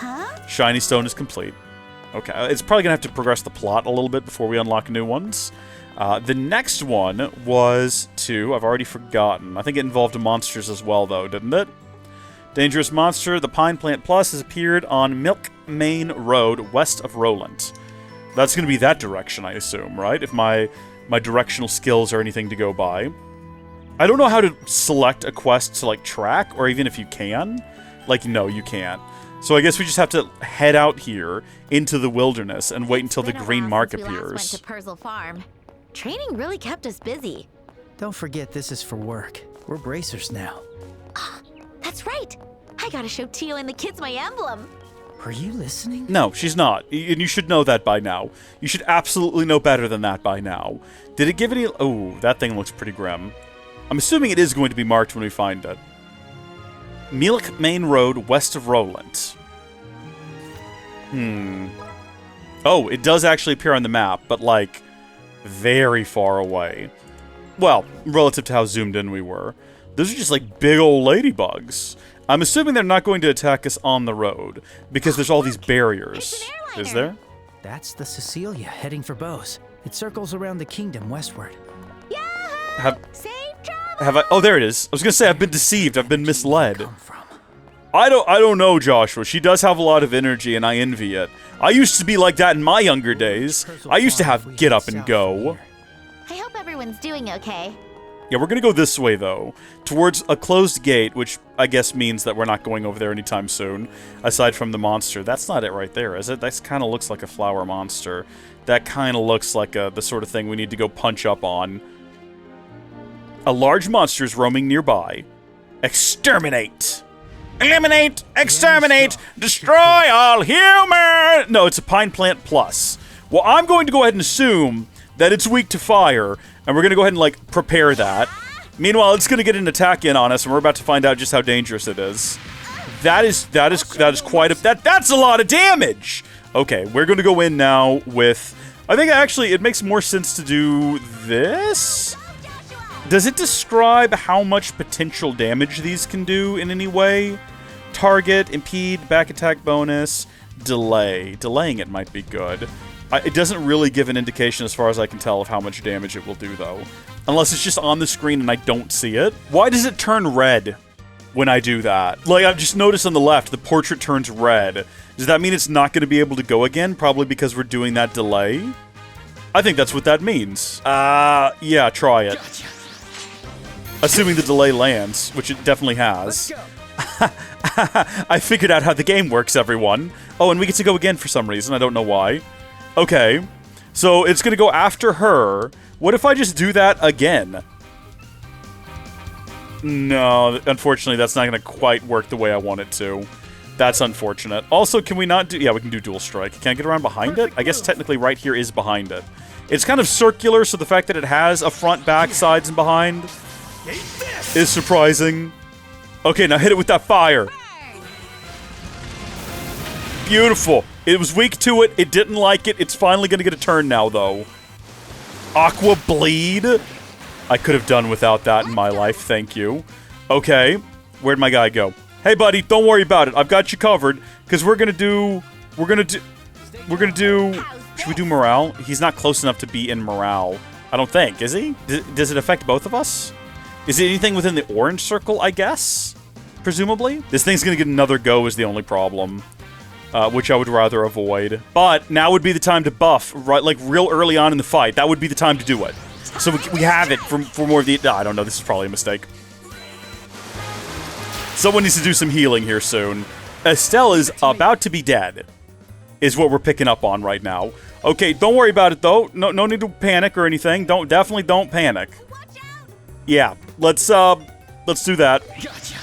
Shiny stone is complete. Okay, it's probably going to have to progress the plot a little bit before we unlock new ones. The next one was I've already forgotten. I think it involved monsters as well, though, didn't it? Dangerous monster, the Pine Plant Plus, has appeared on Malga Mine Road, west of Rolent. That's going to be that direction, I assume, right? If my directional skills are anything to go by. I don't know how to select a quest to, like, track, or even if you can. Like, no, you can't. So I guess we just have to head out here into the wilderness and wait until the green mark appears. Went to Perzel Farm. Training really kept us busy. Don't forget this is for work. We're bracers now. That's right. I gotta show Tio and the kids my emblem. Are you listening? No, she's not. And you should know that by now. You should absolutely know better than that by now. Did it give any... Oh, that thing looks pretty grim. I'm assuming it is going to be marked when we find it. Malga Mine Road, west of Rolent. Oh, it does actually appear on the map, but, like, very far away. Well, relative to how zoomed in we were. Those are just, like, big old ladybugs. I'm assuming they're not going to attack us on the road, because there's all these barriers. Is there? That's the Cecilia heading for Bose. It circles around the kingdom westward. Have I? Oh, there it is. I was gonna say I've been deceived. I've been misled. I don't know, Joshua. She does have a lot of energy, and I envy it. I used to be like that in my younger days. I used to have get up and go. I hope everyone's doing okay. Yeah, we're gonna go this way, though. Towards a closed gate, which I guess means that we're not going over there anytime soon. Aside from the monster. That's not it right there, is it? That kind of looks like a flower monster. That kind of looks like the sort of thing we need to go punch up on. A large monster is roaming nearby. Exterminate! Eliminate! Exterminate! Destroy all humans! No, it's a Pine Plant Plus. Well, I'm going to go ahead and assume that it's weak to fire, and we're going to go ahead and, like, prepare that. Meanwhile, it's going to get an attack in on us, and we're about to find out just how dangerous it is. That is quite a... That's a lot of damage! Okay, we're going to go in now with... I think, actually, it makes more sense to do this? Does it describe how much potential damage these can do in any way? Target, impede, back attack bonus, delay. Delaying it might be good. It doesn't really give an indication as far as I can tell of how much damage it will do, though. Unless it's just on the screen and I don't see it. Why does it turn red when I do that? Like, I've just noticed on the left, the portrait turns red. Does that mean it's not going to be able to go again? Probably because we're doing that delay? I think that's what that means. Yeah, try it. Gotcha. Assuming the delay lands, which it definitely has. I figured out how the game works, everyone. Oh, and we get to go again for some reason. I don't know why. Okay. So it's going to go after her. What if I just do that again? No, unfortunately, that's not going to quite work the way I want it to. That's unfortunate. Also, can we not do... Yeah, we can do dual strike. Can I get around behind it? I guess technically right here is behind it. It's kind of circular, so the fact that it has a front, back, sides, and behind... is surprising. Okay, now hit it with that fire. Beautiful. It was weak to it. It didn't like it. It's finally going to get a turn now, though. Aqua Bleed? I could have done without that in my life. Thank you. Okay. Where'd my guy go? Hey, buddy, don't worry about it. I've got you covered. Because we're going to do... Should we do morale? He's not close enough to be in morale. I don't think. Is he? Does it affect both of us? Is it anything within the orange circle, I guess? Presumably? This thing's gonna get another go is the only problem. Which I would rather avoid. But now would be the time to buff, right? Like, real early on in the fight. That would be the time to do it. So we have it for more of the... I don't know, this is probably a mistake. Someone needs to do some healing here soon. Estelle is about to be dead. Is what we're picking up on right now. Okay, don't worry about it, though. No need to panic or anything. Definitely don't panic. Yeah, let's do that. Gotcha.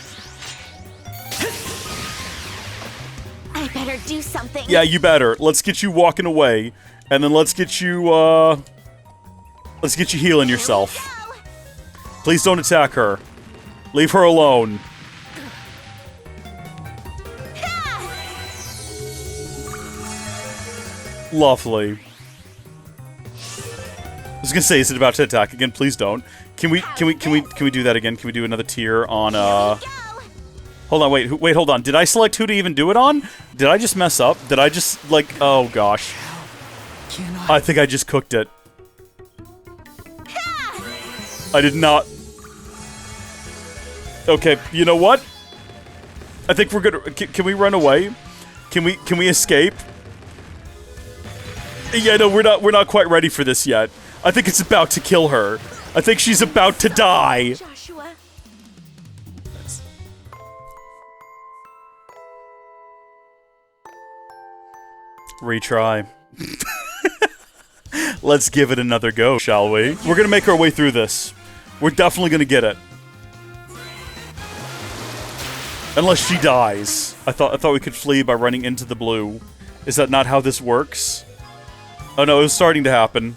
I better do something. Yeah, you better. Let's get you walking away, and then let's get you healing yourself. Please don't attack her. Leave her alone. Lovely. I was gonna say, is it about to attack again? Please don't. Can we do that again? Can we do another tier on Hold on, wait, hold on. Did I select who to even do it on? Did I just mess up? Did I just like oh gosh. I think I just cooked it. I did not. Okay, you know what? I think we're good. Can we run away? Can we escape? Yeah, no, we're not quite ready for this yet. I think it's about to kill her. I think she's about to die. Joshua. Retry. Let's give it another go, shall we? We're gonna make our way through this. We're definitely gonna get it. Unless she dies. I thought we could flee by running into the blue. Is that not how this works? Oh no, it was starting to happen.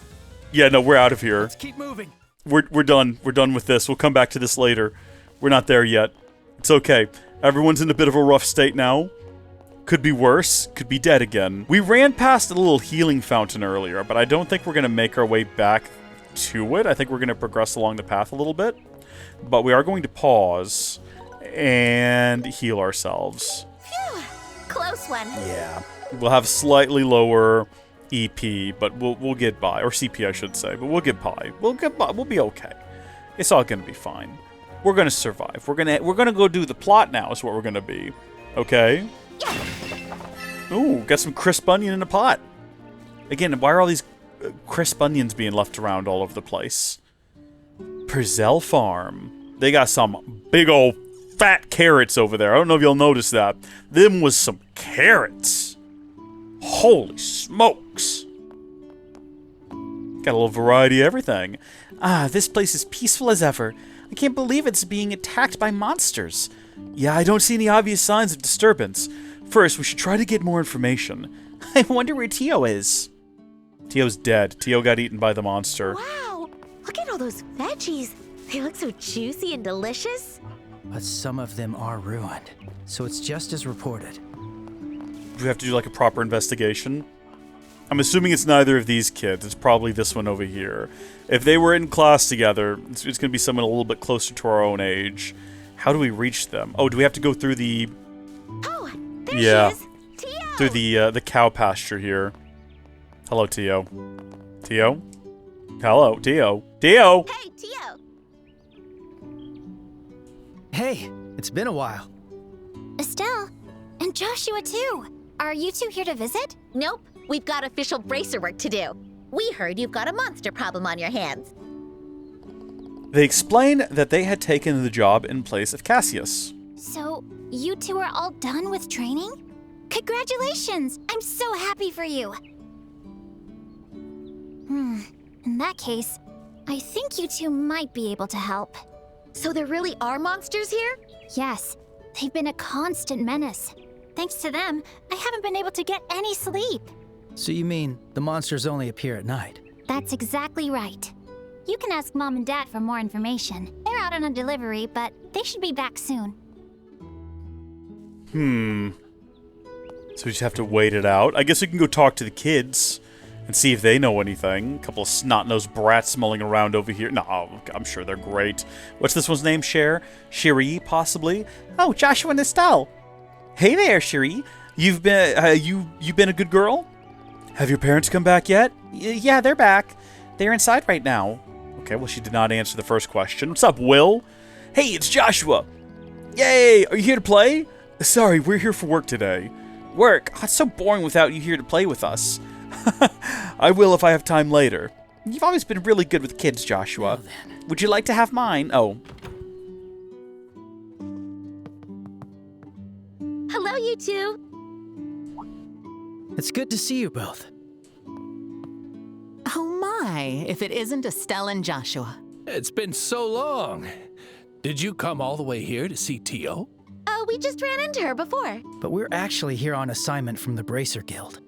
Yeah, no, we're out of here. Let's keep moving. We're done. We're done with this. We'll come back to this later. We're not there yet. It's okay. Everyone's in a bit of a rough state now. Could be worse. Could be dead again. We ran past a little healing fountain earlier, but I don't think we're going to make our way back to it. I think we're going to progress along the path a little bit. But we are going to pause and heal ourselves. Phew! Close one. Yeah. We'll have slightly lower EP, but we'll get by. Or CP, I should say. But we'll get by. We'll get by. We'll be okay. It's all going to be fine. We're going to survive. We're going to go do the plot now is what we're going to be. Okay? Ooh, got some crisp onion in a pot. Again, why are all these crisp onions being left around all over the place? Perzel Farm. They got some big old fat carrots over there. I don't know if you'll notice that. Them was some carrots. Holy smokes. Got a little variety of everything. Ah, this place is peaceful as ever. I can't believe it's being attacked by monsters. Yeah, I don't see any obvious signs of disturbance. First, we should try to get more information. I wonder where Tio is. Tio's dead. Tio got eaten by the monster. Wow! Look at all those veggies. They look so juicy and delicious. But some of them are ruined, so it's just as reported. Do we have to do like a proper investigation? I'm assuming it's neither of these kids. It's probably this one over here. If they were in class together, it's going to be someone a little bit closer to our own age. How do we reach them? Oh, do we have to go through the... Oh, there she is. Tio! Through the cow pasture here. Hello, Tio. Tio? Hello, Tio. Tio! Hey, Tio! Hey, it's been a while. Estelle, and Joshua too. Are you two here to visit? Nope, we've got official bracer work to do. We heard you've got a monster problem on your hands. They explained that they had taken the job in place of Cassius. So, you two are all done with training? Congratulations! I'm so happy for you. In that case, I think you two might be able to help. So there really are monsters here? Yes, they've been a constant menace. Thanks to them, I haven't been able to get any sleep. So you mean the monsters only appear at night? That's exactly right. You can ask Mom and Dad for more information. They're out on a delivery, but they should be back soon. So we just have to wait it out. I guess we can go talk to the kids and see if they know anything. A couple of snot-nosed brats mulling around over here. No, I'm sure they're great. What's this one's name? Cherie, possibly? Oh, Joshua and Estelle. Hey there, Cherie. You've been, you've been a good girl? Have your parents come back yet? Yeah, they're back. They're inside right now. Okay, well, she did not answer the first question. What's up, Will? Hey, it's Joshua. Yay, are you here to play? Sorry, we're here for work today. Work? Oh, it's so boring without you here to play with us. I will if I have time later. You've always been really good with kids, Joshua. Would you like to have mine? Oh. Hello, you two. It's good to see you both. Oh my, if it isn't Estelle and Joshua. It's been so long. Did you come all the way here to see Tio? Oh, we just ran into her before. But we're actually here on assignment from the Bracer Guild.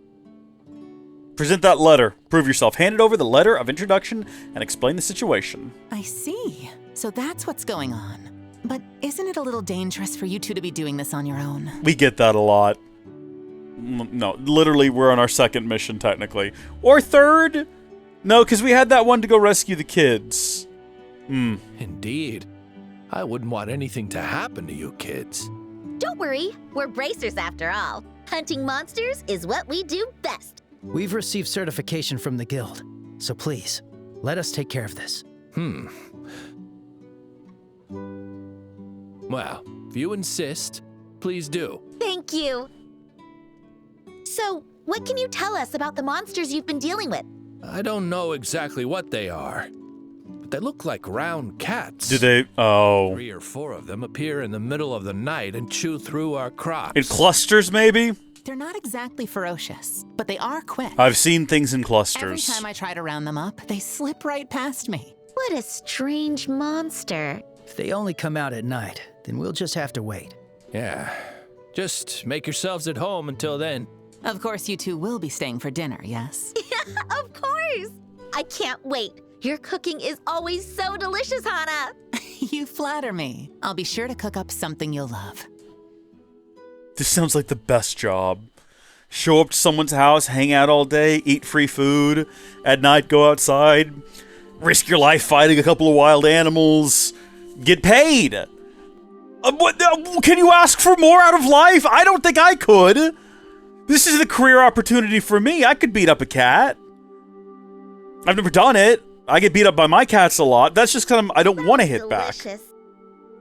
Present that letter. Prove yourself. Hand it over the letter of introduction and explain the situation. I see. So that's what's going on. But isn't it a little dangerous for you two to be doing this on your own? We get that a lot. No, literally, we're on our second mission, technically. Or third? No, because we had that one to go rescue the kids. Indeed. I wouldn't want anything to happen to you kids. Don't worry, we're bracers after all. Hunting monsters is what we do best. We've received certification from the guild, so please, let us take care of this. Well, if you insist, please do. Thank you. So, what can you tell us about the monsters you've been dealing with? I don't know exactly what they are, but they look like round cats. Do they? Oh. 3 or 4 of them appear in the middle of the night and chew through our crops. In clusters, maybe? They're not exactly ferocious, but they are quick. I've seen things in clusters. Every time I try to round them up, they slip right past me. What a strange monster. If they only come out at night, then we'll just have to wait. Yeah. Just make yourselves at home until then. Of course, you two will be staying for dinner, yes? Of course! I can't wait. Your cooking is always so delicious, Hannah. You flatter me. I'll be sure to cook up something you'll love. This sounds like the best job. Show up to someone's house, hang out all day, eat free food. At night, go outside, risk your life fighting a couple of wild animals. Get paid! Can you ask for more out of life? I don't think I could. This is the career opportunity for me. I could beat up a cat. I've never done it. I get beat up by my cats a lot. That's just because I don't want to hit back.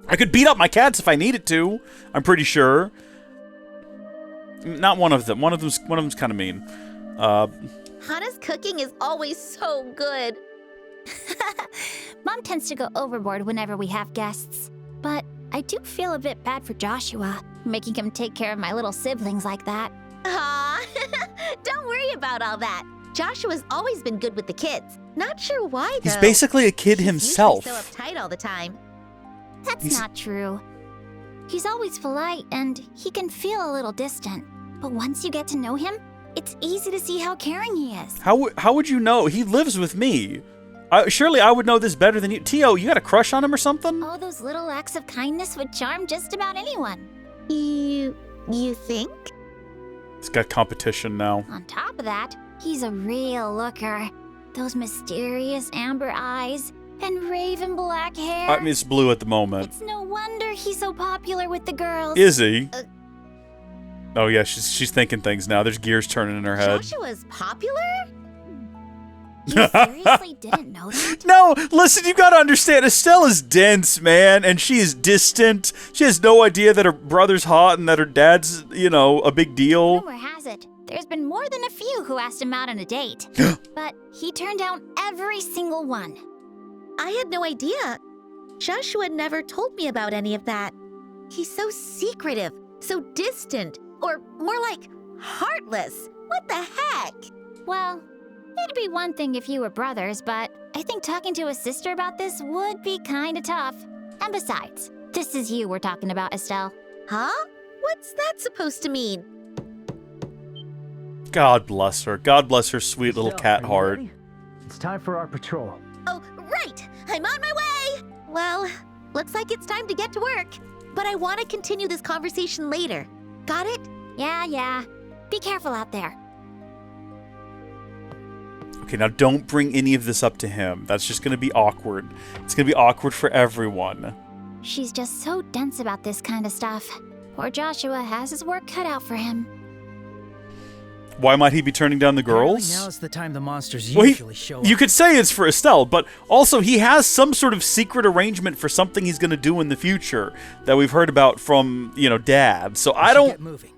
I could beat up my cats if I needed to. I'm pretty sure. Not one of them. One of them's kind of mean. Hannah's cooking is always so good. Mom tends to go overboard whenever we have guests. But I do feel a bit bad for Joshua, making him take care of my little siblings like that. Aw, don't worry about all that. Joshua's always been good with the kids. Not sure why, though. He's basically a kid himself. He's usually so uptight all the time. That's not true. He's always polite, and he can feel a little distant. But once you get to know him, it's easy to see how caring he is. How would you know? He lives with me. Surely I would know this better than you. Tio, you got a crush on him or something? Oh, those little acts of kindness would charm just about anyone. You think? He's got competition now. On top of that, he's a real looker. Those mysterious amber eyes and raven black hair. I mean, it's blue at the moment. It's no wonder he's so popular with the girls. Is he? Oh yeah, she's thinking things now. There's gears turning in her head. Joshua's popular? You seriously didn't know that? No, listen, you gotta understand, Estelle is dense, man, and she is distant. She has no idea that her brother's hot and that her dad's, a big deal. Rumor has it, there's been more than a few who asked him out on a date. But he turned down every single one. I had no idea. Joshua never told me about any of that. He's so secretive, so distant, or more like heartless. What the heck? Well, it'd be one thing if you were brothers, but I think talking to a sister about this would be kinda tough. And besides, this is you we're talking about, Estelle. Huh? What's that supposed to mean? God bless her. God bless her sweet little cat heart. It's time for our patrol. Oh, right! I'm on my way! Well, looks like it's time to get to work. But I want to continue this conversation later. Got it? Yeah. Be careful out there. Okay, now don't bring any of this up to him. That's just gonna be awkward. It's gonna be awkward for everyone. She's just so dense about this kind of stuff. Poor Joshua has his work cut out for him. Why might he be turning down the girls? Now's the time the monsters usually show up. You could say it's for Estelle, but also he has some sort of secret arrangement for something he's going to do in the future that we've heard about from, Dad. So I don't... Get moving.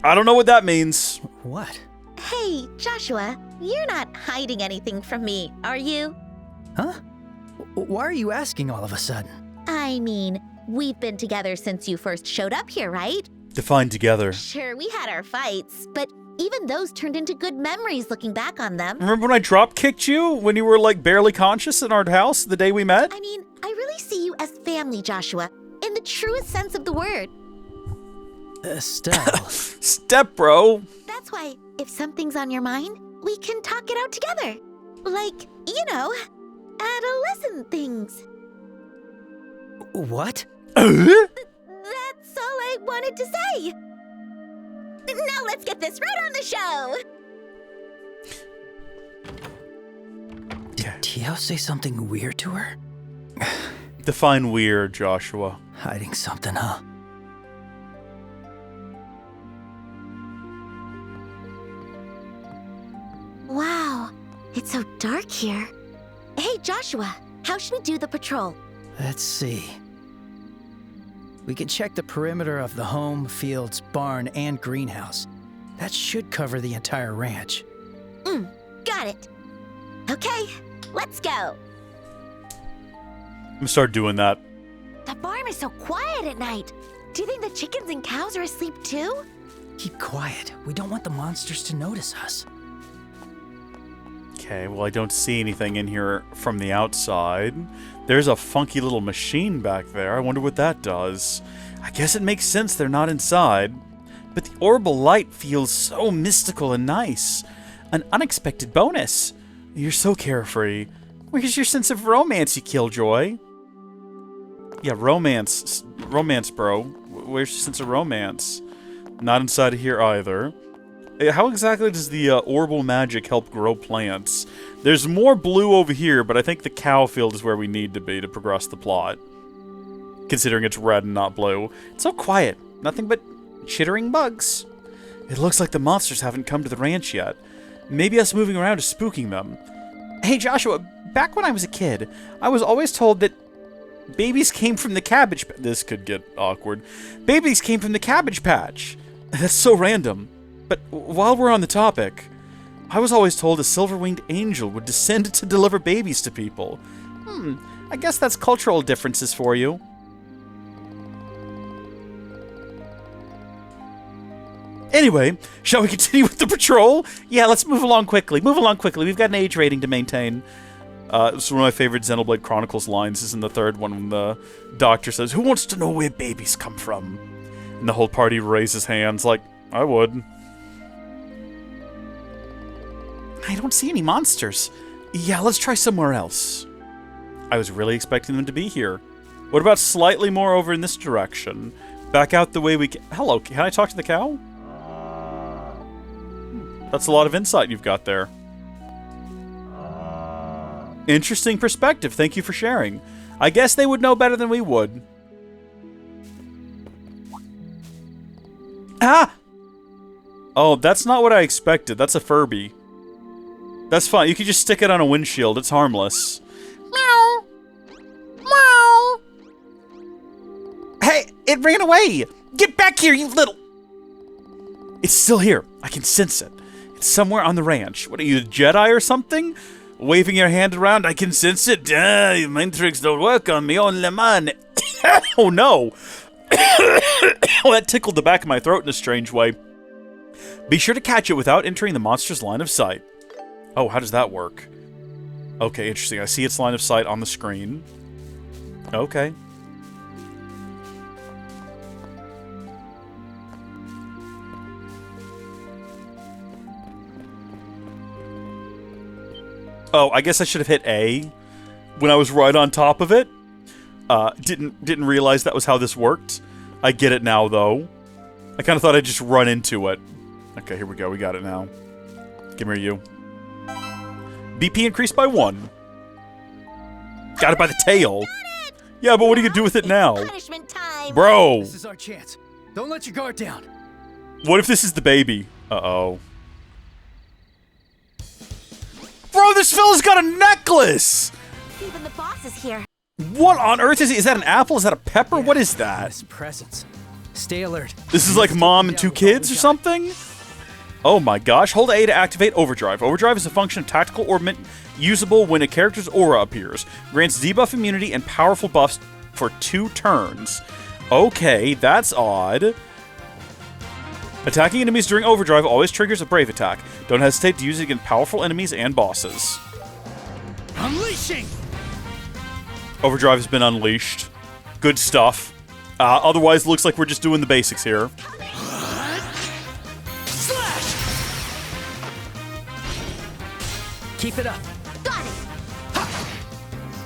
I don't know what that means. What? Hey, Joshua, you're not hiding anything from me, are you? Huh? Why are you asking all of a sudden? I mean, we've been together since you first showed up here, right? Defined together. Sure, we had our fights, but even those turned into good memories looking back on them. Remember when I drop-kicked you when you were, barely conscious in our house the day we met? I mean, I really see you as family, Joshua, in the truest sense of the word. Estelle. Step-bro. That's why, if something's on your mind, we can talk it out together. Like, adolescent things. What? That's all I wanted to say. Now let's get this right on the show. Did Tio say something weird to her? Define weird, Joshua. Hiding something, huh? Wow, it's so dark here. Hey, Joshua, how should we do the patrol? Let's see. We can check the perimeter of the home, fields, barn, and greenhouse. That should cover the entire ranch. Got it. Okay, let's go. I'm gonna start doing that. The farm is so quiet at night. Do you think the chickens and cows are asleep too? Keep quiet. We don't want the monsters to notice us. Okay, well, I don't see anything in here from the outside. There's a funky little machine back there. I wonder what that does. I guess it makes sense they're not inside. But the orbital light feels so mystical and nice. An unexpected bonus. You're so carefree. Where's your sense of romance, you killjoy? Yeah, romance. Romance, bro. Where's your sense of romance? Not inside of here either. How exactly does the orbital magic help grow plants? There's more blue over here, but I think the cow field is where we need to be to progress the plot. Considering it's red and not blue. It's so quiet. Nothing but chittering bugs. It looks like the monsters haven't come to the ranch yet. Maybe us moving around is spooking them. Hey Joshua, back when I was a kid, I was always told that babies came from the cabbage... This could get awkward. Babies came from the cabbage patch. That's so random. But while we're on the topic, I was always told a silver-winged angel would descend to deliver babies to people. I guess that's cultural differences for you. Anyway, shall we continue with the patrol? Yeah, let's move along quickly. Move along quickly. We've got an age rating to maintain. It's one of my favorite Xenoblade Chronicles lines is in the third one when the doctor says, "Who wants to know where babies come from?" And the whole party raises hands like, I would. I don't see any monsters. Yeah, let's try somewhere else. I was really expecting them to be here. What about slightly more over in this direction? Back out the way we can. Hello, can I talk to the cow? That's a lot of insight you've got there. Interesting perspective. Thank you for sharing. I guess they would know better than we would. Ah! Oh, that's not what I expected. That's a Furby. That's fine. You can just stick it on a windshield. It's harmless. Meow. Meow. Hey, it ran away. Get back here, you little... It's still here. I can sense it. It's somewhere on the ranch. What are you, a Jedi or something? Waving your hand around, I can sense it. Mind tricks don't work on me, only mine. Oh no. Oh, that tickled the back of my throat in a strange way. Be sure to catch it without entering the monster's line of sight. Oh, how does that work? Okay, interesting. I see its line of sight on the screen. Okay. Oh, I guess I should have hit A when I was right on top of it. Didn't realize that was how this worked. I get it now, though. I kind of thought I'd just run into it. Okay, here we go. We got it now. Give me you. BP increased by 1. Got it by the tail. Yeah, but what are you gonna do with it now? Punishment time. Bro! This is our chance. Don't let your guard down. What if this is the baby? Uh-oh. Bro, this fella's got a necklace! Even the boss is here. What on earth is it? Is that an apple? Is that a pepper? What is that? This presence. Stay alert. This is like mom and 2 kids or something? Oh my gosh. Hold A to activate Overdrive. Overdrive is a function of tactical orbment usable when a character's aura appears. Grants debuff immunity and powerful buffs for 2 turns. Okay, that's odd. Attacking enemies during Overdrive always triggers a Brave attack. Don't hesitate to use it against powerful enemies and bosses. Unleashing! Overdrive has been unleashed. Good stuff. Otherwise, looks like we're just doing the basics here. Slash! Keep it up. Got it.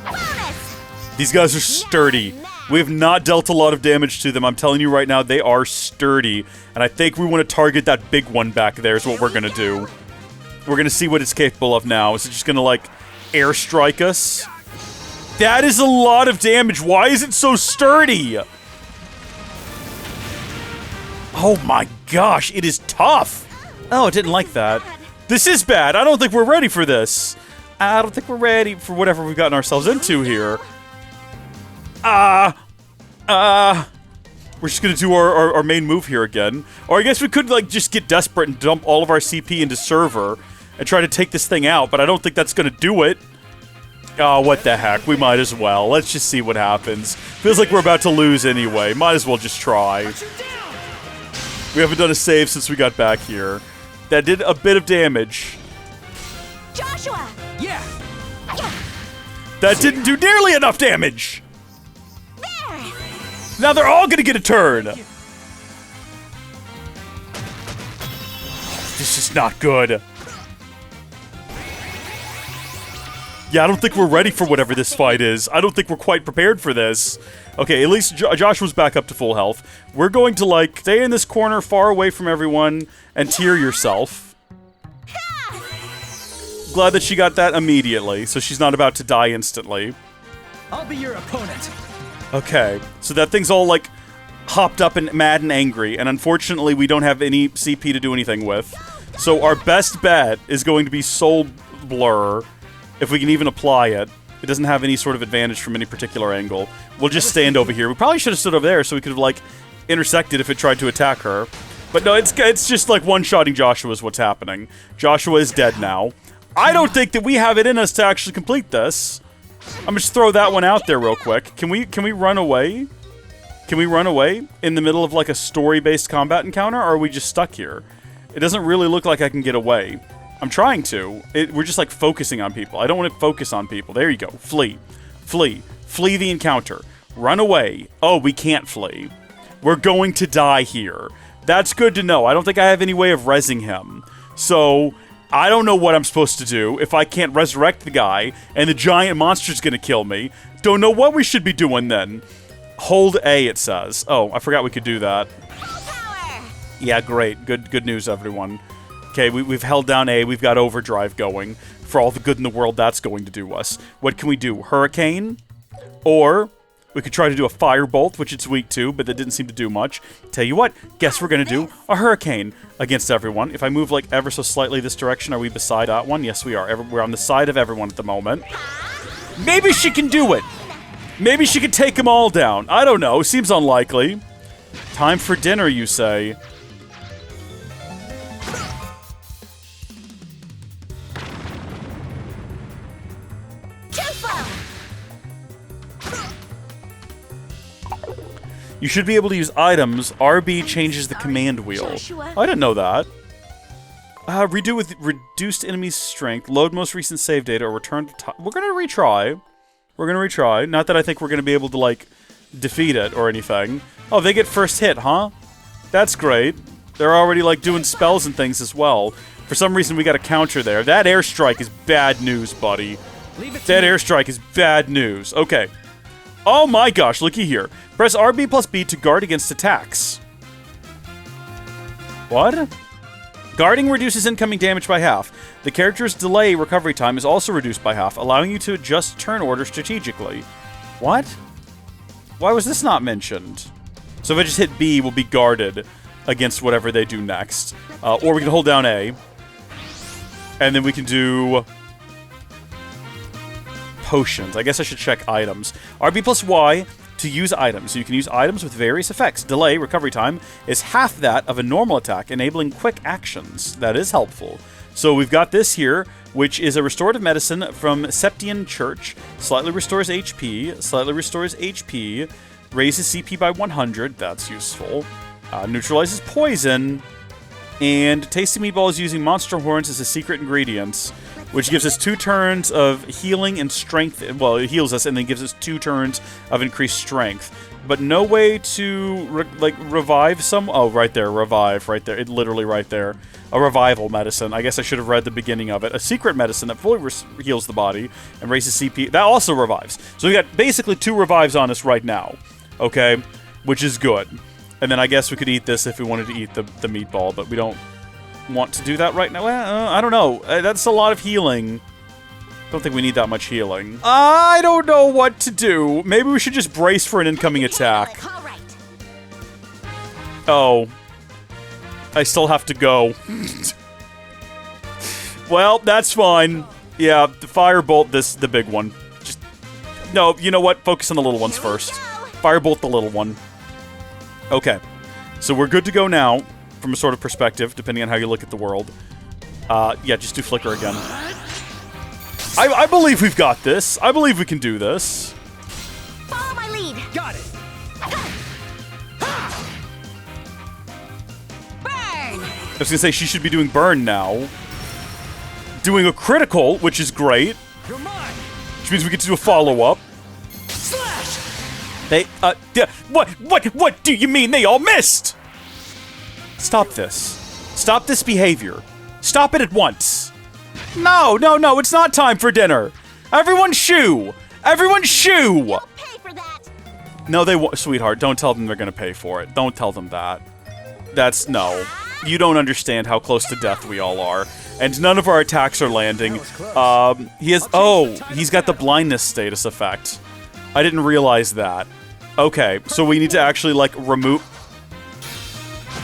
Bonus. These guys are sturdy. We have not dealt a lot of damage to them. I'm telling you right now, they are sturdy. And I think we want to target that big one back there is what we're going to do. We're going to see what it's capable of now. Is it just going to, like, airstrike us? That is a lot of damage. Why is it so sturdy? Oh my gosh, it is tough. Oh, I didn't like that. This is bad. I don't think we're ready for this. I don't think we're ready for whatever we've gotten ourselves into here. We're just gonna do our main move here again. Or I guess we could, like, just get desperate and dump all of our CP into server and try to take this thing out, but I don't think that's gonna do it. Oh, what the heck. We might as well. Let's just see what happens. Feels like we're about to lose anyway. Might as well just try. We haven't done a save since we got back here. That did a bit of damage. Joshua! Yeah! That didn't do nearly enough damage! There! Now they're all gonna get a turn! This is not good. Yeah, I don't think we're ready for whatever this fight is. I don't think we're quite prepared for this. Okay, at least Joshua's back up to full health. We're going to, like, stay in this corner far away from everyone and tear yourself. Glad that she got that immediately, so she's not about to die instantly. I'll be your opponent. Okay, so that thing's all, like, hopped up and mad and angry, and unfortunately we don't have any CP to do anything with. So our best bet is going to be Soul Blur, if we can even apply it. It doesn't have any sort of advantage from any particular angle. We'll just stand over here. We probably should have stood over there so we could have, like, intersected if it tried to attack her. But no, it's just like one-shotting Joshua is what's happening. Joshua is dead now. I don't think that we have it in us to actually complete this. I'm gonna just throw that one out there real quick. Can we run away? Can we run away in the middle of like a story-based combat encounter, or are we just stuck here? It doesn't really look like I can get away. I'm trying to. We're just like focusing on people. I don't want to focus on people. There you go. Flee. Flee. Flee the encounter. Run away. Oh, we can't flee. We're going to die here. That's good to know. I don't think I have any way of rezzing him. So, I don't know what I'm supposed to do if I can't resurrect the guy and the giant monster's gonna kill me. Don't know what we should be doing then. Hold A, it says. Oh, I forgot we could do that. Yeah, great. Good news, everyone. Okay, we've held down A. We've got overdrive going. For all the good in the world that's going to do us. What can we do? Hurricane? Or we could try to do a firebolt, which it's weak to, but that didn't seem to do much. Tell you what, guess we're going to do a hurricane against everyone. If I move like ever so slightly this direction, are we beside that one? Yes, we are. We're on the side of everyone at the moment. Maybe she can do it. Maybe she can take them all down. I don't know. Seems unlikely. Time for dinner, you say. You should be able to use items. RB changes the command wheel. Oh, I didn't know that. Redo with reduced enemy strength. Load most recent save data or return to top. We're going to retry. We're going to retry. Not that I think we're going to be able to, like, defeat it or anything. Oh, they get first hit, huh? That's great. They're already, like, doing spells and things as well. For some reason, we got a counter there. That airstrike is bad news, buddy. That airstrike is bad news. Okay. Oh my gosh, looky here. Press RB plus B to guard against attacks. What? Guarding reduces incoming damage by half. The character's delay recovery time is also reduced by half, allowing you to adjust turn order strategically. What? Why was this not mentioned? So if I just hit B, we'll be guarded against whatever they do next. Or we can hold down A. And then we can do potions. I guess I should check items. RB plus Y to use items. So you can use items with various effects. Delay, recovery time, is half that of a normal attack, enabling quick actions. That is helpful. So we've got this here, which is a restorative medicine from Septian Church. Slightly restores HP, slightly restores HP, raises CP by 100. That's useful. Neutralizes poison, and Tasty Meatballs using monster horns as a secret ingredient, which gives us 2 turns of healing and strength. Well, it heals us and then gives us 2 turns of increased strength. But no way to, revive some... Oh, right there. Revive. Right there. It literally right there. A revival medicine. I guess I should have read the beginning of it. A secret medicine that fully heals the body and raises CP. That also revives. So we got basically 2 revives on us right now. Okay? Which is good. And then I guess we could eat this if we wanted to eat the meatball, but we don't want to do that right now. Well, I don't know. That's a lot of healing. Don't think we need that much healing. I don't know what to do. Maybe we should just brace for an incoming attack. Oh. I still have to go. Well, that's fine. Yeah, the firebolt, the big one. Just no, you know what? Focus on the little ones first. Firebolt the little one. Okay. So we're good to go now, from a sort of perspective, depending on how you look at the world. Yeah, just do Flicker again. I believe we've got this. I believe we can do this. Follow my lead. Got it. Burn. I was gonna say she should be doing burn now. Doing a critical, which is great. You're mine. Which means we get to do a follow-up. Slash. They, what do you mean they all missed? Stop this. Stop this behavior. Stop it at once. No, it's not time for dinner. Everyone shoo. Everyone shoo. You'll pay for that. No, they won't. Sweetheart, don't tell them they're gonna pay for it. Don't tell them that. That's, no. You don't understand how close to death we all are. And none of our attacks are landing. He's got the blindness status effect. I didn't realize that. Okay, so we need to actually, like, remove...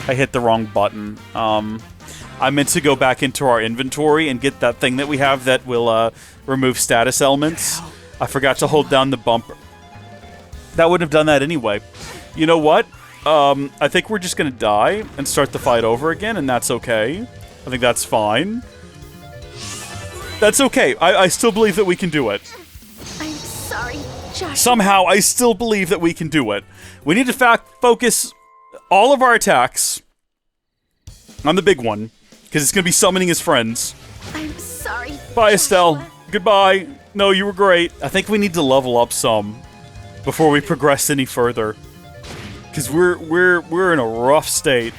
I hit the wrong button. I meant to go back into our inventory and get that thing that we have that will, remove status elements. I forgot to hold down the bumper. That wouldn't have done that anyway. You know what? I think we're just gonna die and start the fight over again, and that's okay. I think that's fine. That's okay. I still believe that we can do it. I'm sorry, Joshua. Somehow, I still believe that we can do it. We need to focus all of our attacks on the big one, because it's gonna be summoning his friends. I'm sorry. Bye, Estelle. Goodbye. No, you were great. I think we need to level up some before we progress any further, because we're in a rough state.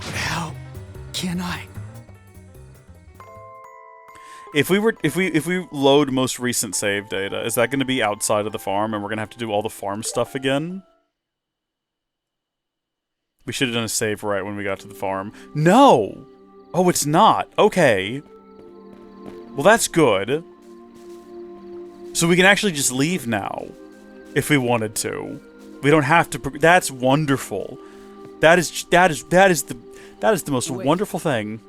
How can I? If we load most recent save data, is that going to be outside of the farm, and we're going to have to do all the farm stuff again? We should have done a save right when we got to the farm. No! Oh, it's not. Okay. Well, that's good. So we can actually just leave now, if we wanted to. We don't have to. That's wonderful. That is the most wonderful thing.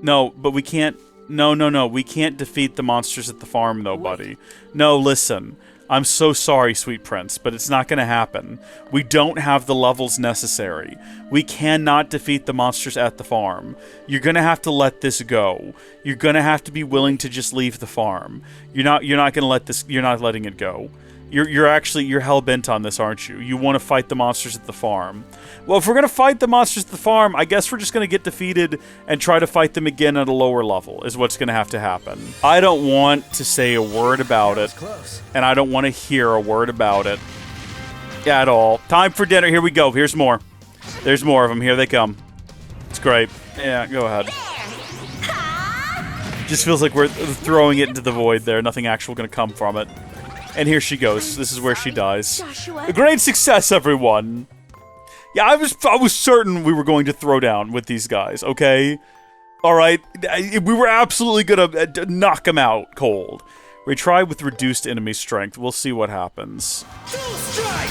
No, but we can't. No. We can't defeat the monsters at the farm, though, buddy. No, listen. I'm so sorry, sweet prince, but it's not going to happen. We don't have the levels necessary. We cannot defeat the monsters at the farm. You're going to have to let this go. You're going to have to be willing to just leave the farm. You're not going to let this. You're not letting it go. You're hell-bent on this, aren't you? You want to fight the monsters at the farm. Well, if we're going to fight the monsters at the farm, I guess we're just going to get defeated and try to fight them again at a lower level, is what's going to have to happen. I don't want to say a word about it, and I don't want to hear a word about it at all. Time for dinner. Here we go. Here's more. There's more of them. Here they come. It's great. Yeah, go ahead. Just feels like we're throwing it into the void there. Nothing actual going to come from it. And here she goes. This is where she dies. A great success, everyone. Yeah, I was certain we were going to throw down with these guys, okay? Alright, we were absolutely gonna knock them out cold. Retry with reduced enemy strength. We'll see what happens.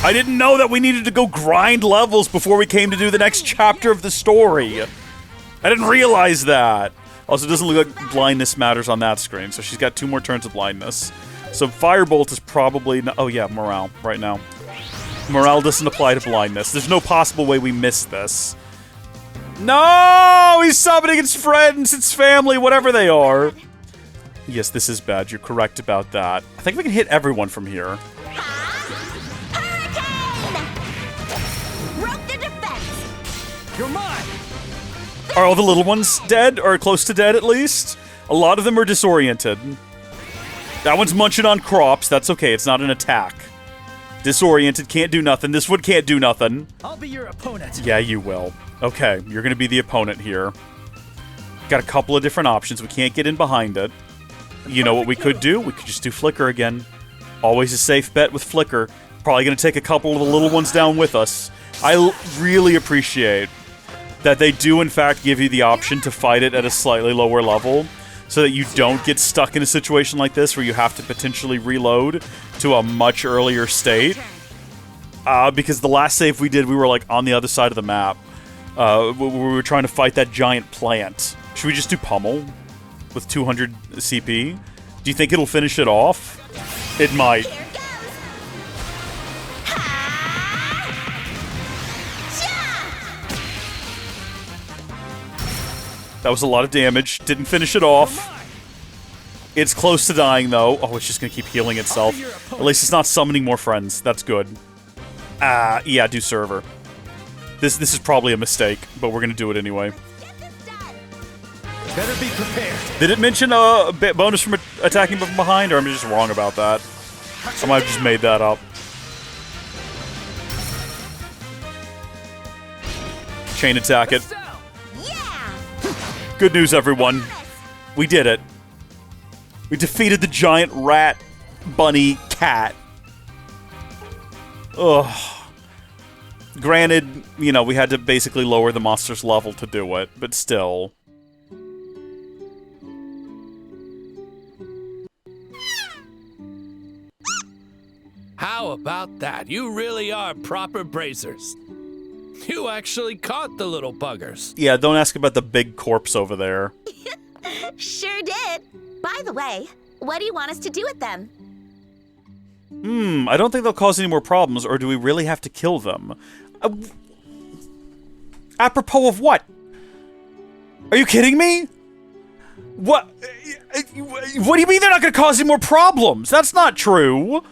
I didn't know that we needed to go grind levels before we came to do the next chapter of the story. I didn't realize that. Also, it doesn't look like blindness matters on that screen, so she's got 2 more turns of blindness. So Firebolt is probably... Oh yeah, Morale right now. Morale doesn't apply to blindness. There's no possible way we miss this. No! He's summoning its friends, its family, whatever they are. Yes, this is bad. You're correct about that. I think we can hit everyone from here. Broke the defense. You're mine. Are all the little ones dead? Or close to dead, at least? A lot of them are disoriented. That one's munching on crops. That's okay. It's not an attack. Disoriented. Can't do nothing. This one can't do nothing. I'll be your opponent. Yeah, you will. Okay, you're going to be the opponent here. Got a couple of different options. We can't get in behind it. You know what we could do? We could just do Flicker again. Always a safe bet with Flicker. Probably going to take a couple of the little ones down with us. I really appreciate that they do, in fact, give you the option to fight it at a slightly lower level, so that you don't get stuck in a situation like this where you have to potentially reload to a much earlier state. Because the last save we did, we were like on the other side of the map. We were trying to fight that giant plant. Should we just do Pummel with 200 CP? Do you think it'll finish it off? It might. That was a lot of damage. Didn't finish it off. It's close to dying, though. Oh, it's just going to keep healing itself. At least it's not summoning more friends. That's good. Yeah, do server. This is probably a mistake, but we're going to do it anyway. Better be prepared. Did it mention a bonus from attacking from behind, or am I just wrong about that? I might have just made that up. Chain attack it. Good news, everyone. We did it. We defeated the giant rat, bunny, cat. Ugh. Granted, you know, we had to basically lower the monster's level to do it, but still. How about that? You really are proper bracers. You actually caught the little buggers. Yeah, don't ask about the big corpse over there. Sure did. By the way, what do you want us to do with them? I don't think they'll cause any more problems, or do we really have to kill them? Apropos of what? Are you kidding me? What? What do you mean they're not going to cause any more problems? That's not true.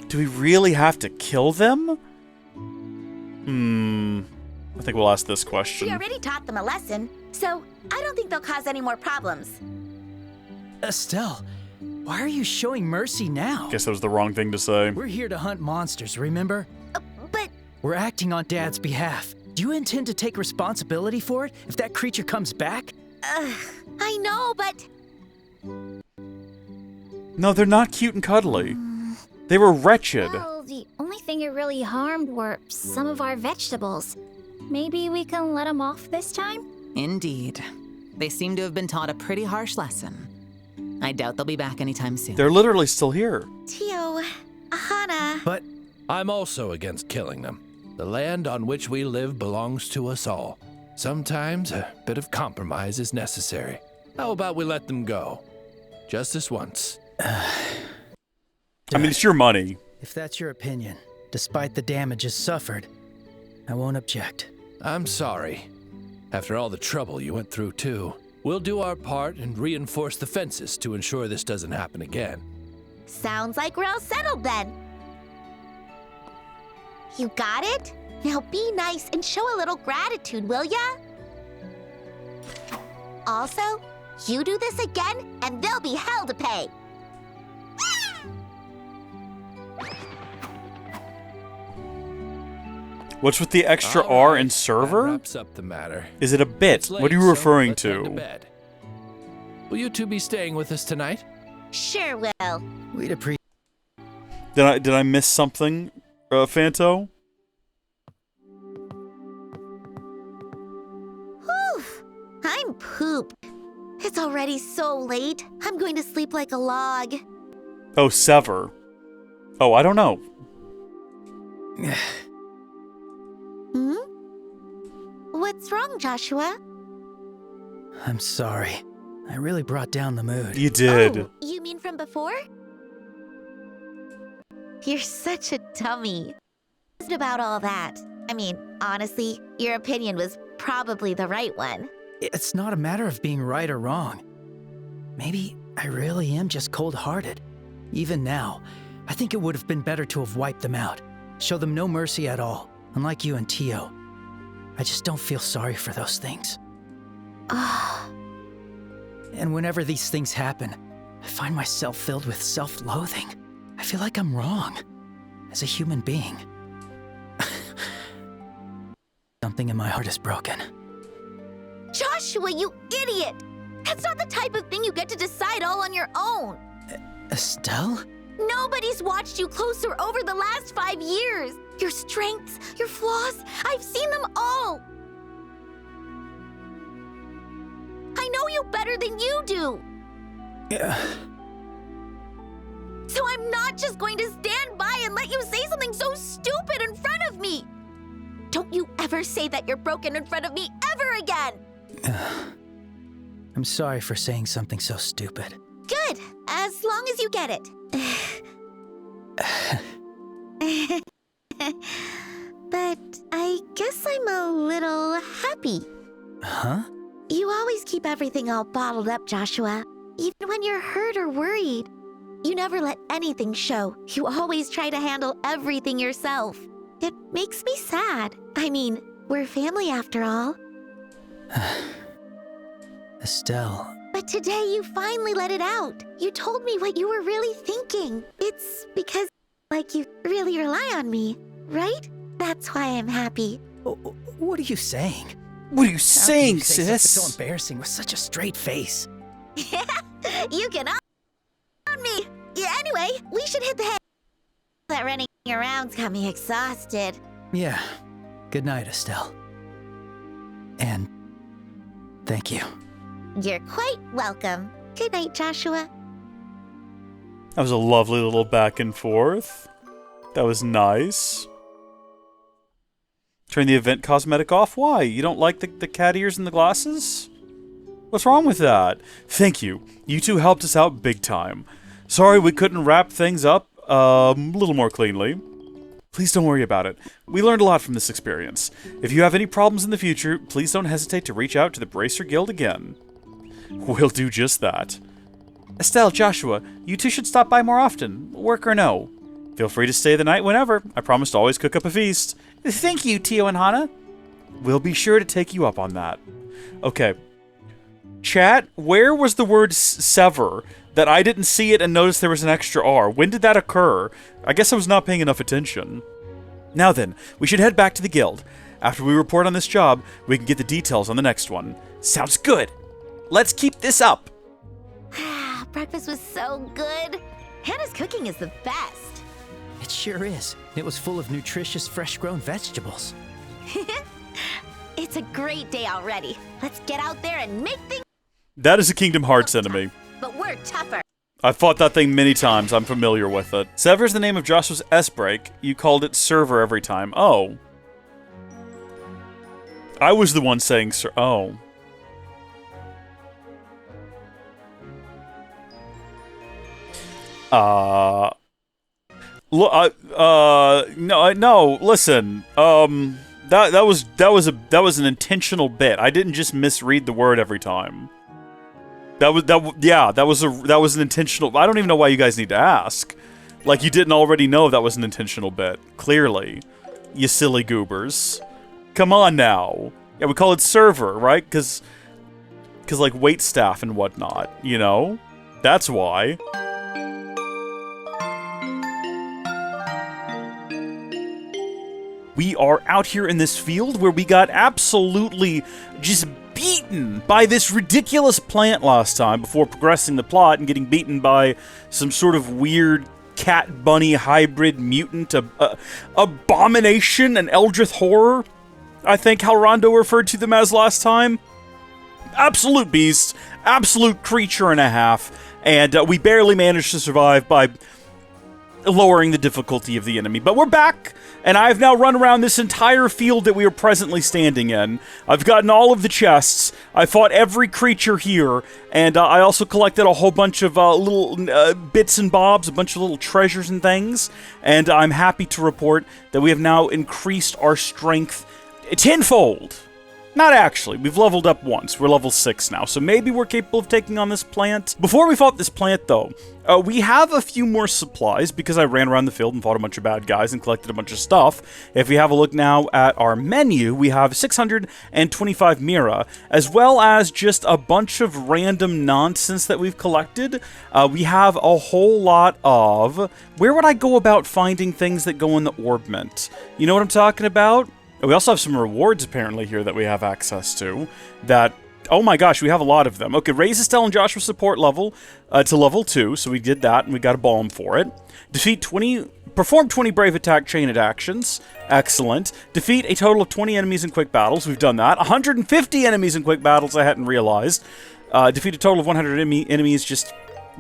Do we really have to kill them? I think we'll ask this question. We already taught them a lesson, so I don't think they'll cause any more problems. Estelle, why are you showing mercy now? Guess that was the wrong thing to say. We're here to hunt monsters, remember? But... We're acting on Dad's behalf. Do you intend to take responsibility for it if that creature comes back? I know, but... No, they're not cute and cuddly. They were wretched. Well, the only thing it really harmed were some of our vegetables. Maybe we can let them off this time? Indeed. They seem to have been taught a pretty harsh lesson. I doubt they'll be back anytime soon. They're literally still here. Tio, Hana... But... I'm also against killing them. The land on which we live belongs to us all. Sometimes a bit of compromise is necessary. How about we let them go? Just this once. I mean, it's your money. If that's your opinion, despite the damages suffered, I won't object. I'm sorry. After all the trouble you went through, too. We'll do our part and reinforce the fences to ensure this doesn't happen again. Sounds like we're all settled then. You got it? Now be nice and show a little gratitude, will ya? Also, you do this again, and there'll be hell to pay. What's with the extra R in server? That wraps up the matter. Is it a bit? What are you referring to? Will you two be staying with us tonight? Sure will. We'd appreciate. Did I miss something, Fanto? Whew, I'm pooped. It's already so late. I'm going to sleep like a log. Oh, sever. Oh, I don't know. What's wrong, Joshua? I'm sorry. I really brought down the mood. You did. Oh, you mean from before? You're such a dummy. It's about all that. I mean, honestly, your opinion was probably the right one. It's not a matter of being right or wrong. Maybe I really am just cold-hearted. Even now, I think it would have been better to have wiped them out. Show them no mercy at all, unlike you and Tio. I just don't feel sorry for those things. And whenever these things happen, I find myself filled with self-loathing. I feel like I'm wrong as a human being. Something in my heart is broken. Joshua, you idiot! That's not the type of thing you get to decide all on your own. Estelle? Nobody's watched you closer over the last 5 years. Your strengths, your flaws, I've seen them all. I know you better than you do. So I'm not just going to stand by and let you say something so stupid in front of me. Don't you ever say that you're broken in front of me ever again. I'm sorry for saying something so stupid. Good, as long as you get it. But I guess I'm a little happy. Huh? You always keep everything all bottled up, Joshua. Even when you're hurt or worried. You never let anything show. You always try to handle everything yourself. It makes me sad. I mean, we're family after all. Estelle. But today you finally let it out. You told me what you were really thinking. It's because, like, you really rely on me, right? That's why I'm happy. What are you saying? What are you saying, sis? It's sis? so embarrassing with such a straight face. You can on me. Yeah, anyway, we should hit the hay. That running around's got me exhausted. Yeah. Good night, Estelle. And thank you. You're quite welcome. Good night, Joshua. That was a lovely little back and forth. That was nice. Turn the event cosmetic off? Why? You don't like the cat ears and the glasses? What's wrong with that? Thank you. You two helped us out big time. Sorry we couldn't wrap things up a little more cleanly. Please don't worry about it. We learned a lot from this experience. If you have any problems in the future, please don't hesitate to reach out to the Bracer Guild again. We'll do just that. Estelle, Joshua, you two should stop by more often, work or no. Feel free to stay the night whenever. I promise to always cook up a feast. Thank you, Tio and Hana. We'll be sure to take you up on that. Okay. Chat, where was the word sever that I didn't see it and notice there was an extra R? When did that occur? I guess I was not paying enough attention. Now then, we should head back to the guild. After we report on this job, we can get the details on the next one. Sounds good. Let's keep this up. Breakfast was so good. Hannah's cooking is the best. It sure is. It was full of nutritious, fresh-grown vegetables. It's a great day already. Let's get out there and make things. That is a Kingdom Hearts enemy. But we're tougher. I've fought that thing many times. I'm familiar with it. Sever's the name of Joshua's S-break. You called it server every time. Oh. I was the one saying oh. No, listen. That was an intentional bit. I didn't just misread the word every time. That was an intentional. I don't even know why you guys need to ask. Like you didn't already know that was an intentional bit. Clearly, you silly goobers. Come on now. Yeah, we call it server, right? Cause like waitstaff and whatnot. You know, that's why. We are out here in this field where we got absolutely just beaten by this ridiculous plant last time before progressing the plot and getting beaten by some sort of weird cat-bunny hybrid mutant abomination, an Eldritch horror, I think how Rondo referred to them as last time. Absolute beast, absolute creature and a half, and we barely managed to survive by lowering the difficulty of the enemy. But we're back! And I've now run around this entire field that we are presently standing in. I've gotten all of the chests. I fought every creature here. And I also collected a whole bunch of little bits and bobs, a bunch of little treasures and things. And I'm happy to report that we have now increased our strength tenfold. Not actually. We've leveled up once. We're level 6 now, so maybe we're capable of taking on this plant. Before we fought this plant, though, we have a few more supplies because I ran around the field and fought a bunch of bad guys and collected a bunch of stuff. If we have a look now at our menu, we have 625 Mira, as well as just a bunch of random nonsense that we've collected. We have a whole lot of... Where would I go about finding things that go in the orbment? You know what I'm talking about? We also have some rewards, apparently, here that we have access to. That, oh my gosh, we have a lot of them. Okay, raise Estelle and Joshua support level to level 2, so we did that, and we got a balm for it. Perform 20 brave attack chained actions. Excellent. Defeat a total of 20 enemies in quick battles. We've done that. 150 enemies in quick battles, I hadn't realized. Defeat a total of 100 enemies just...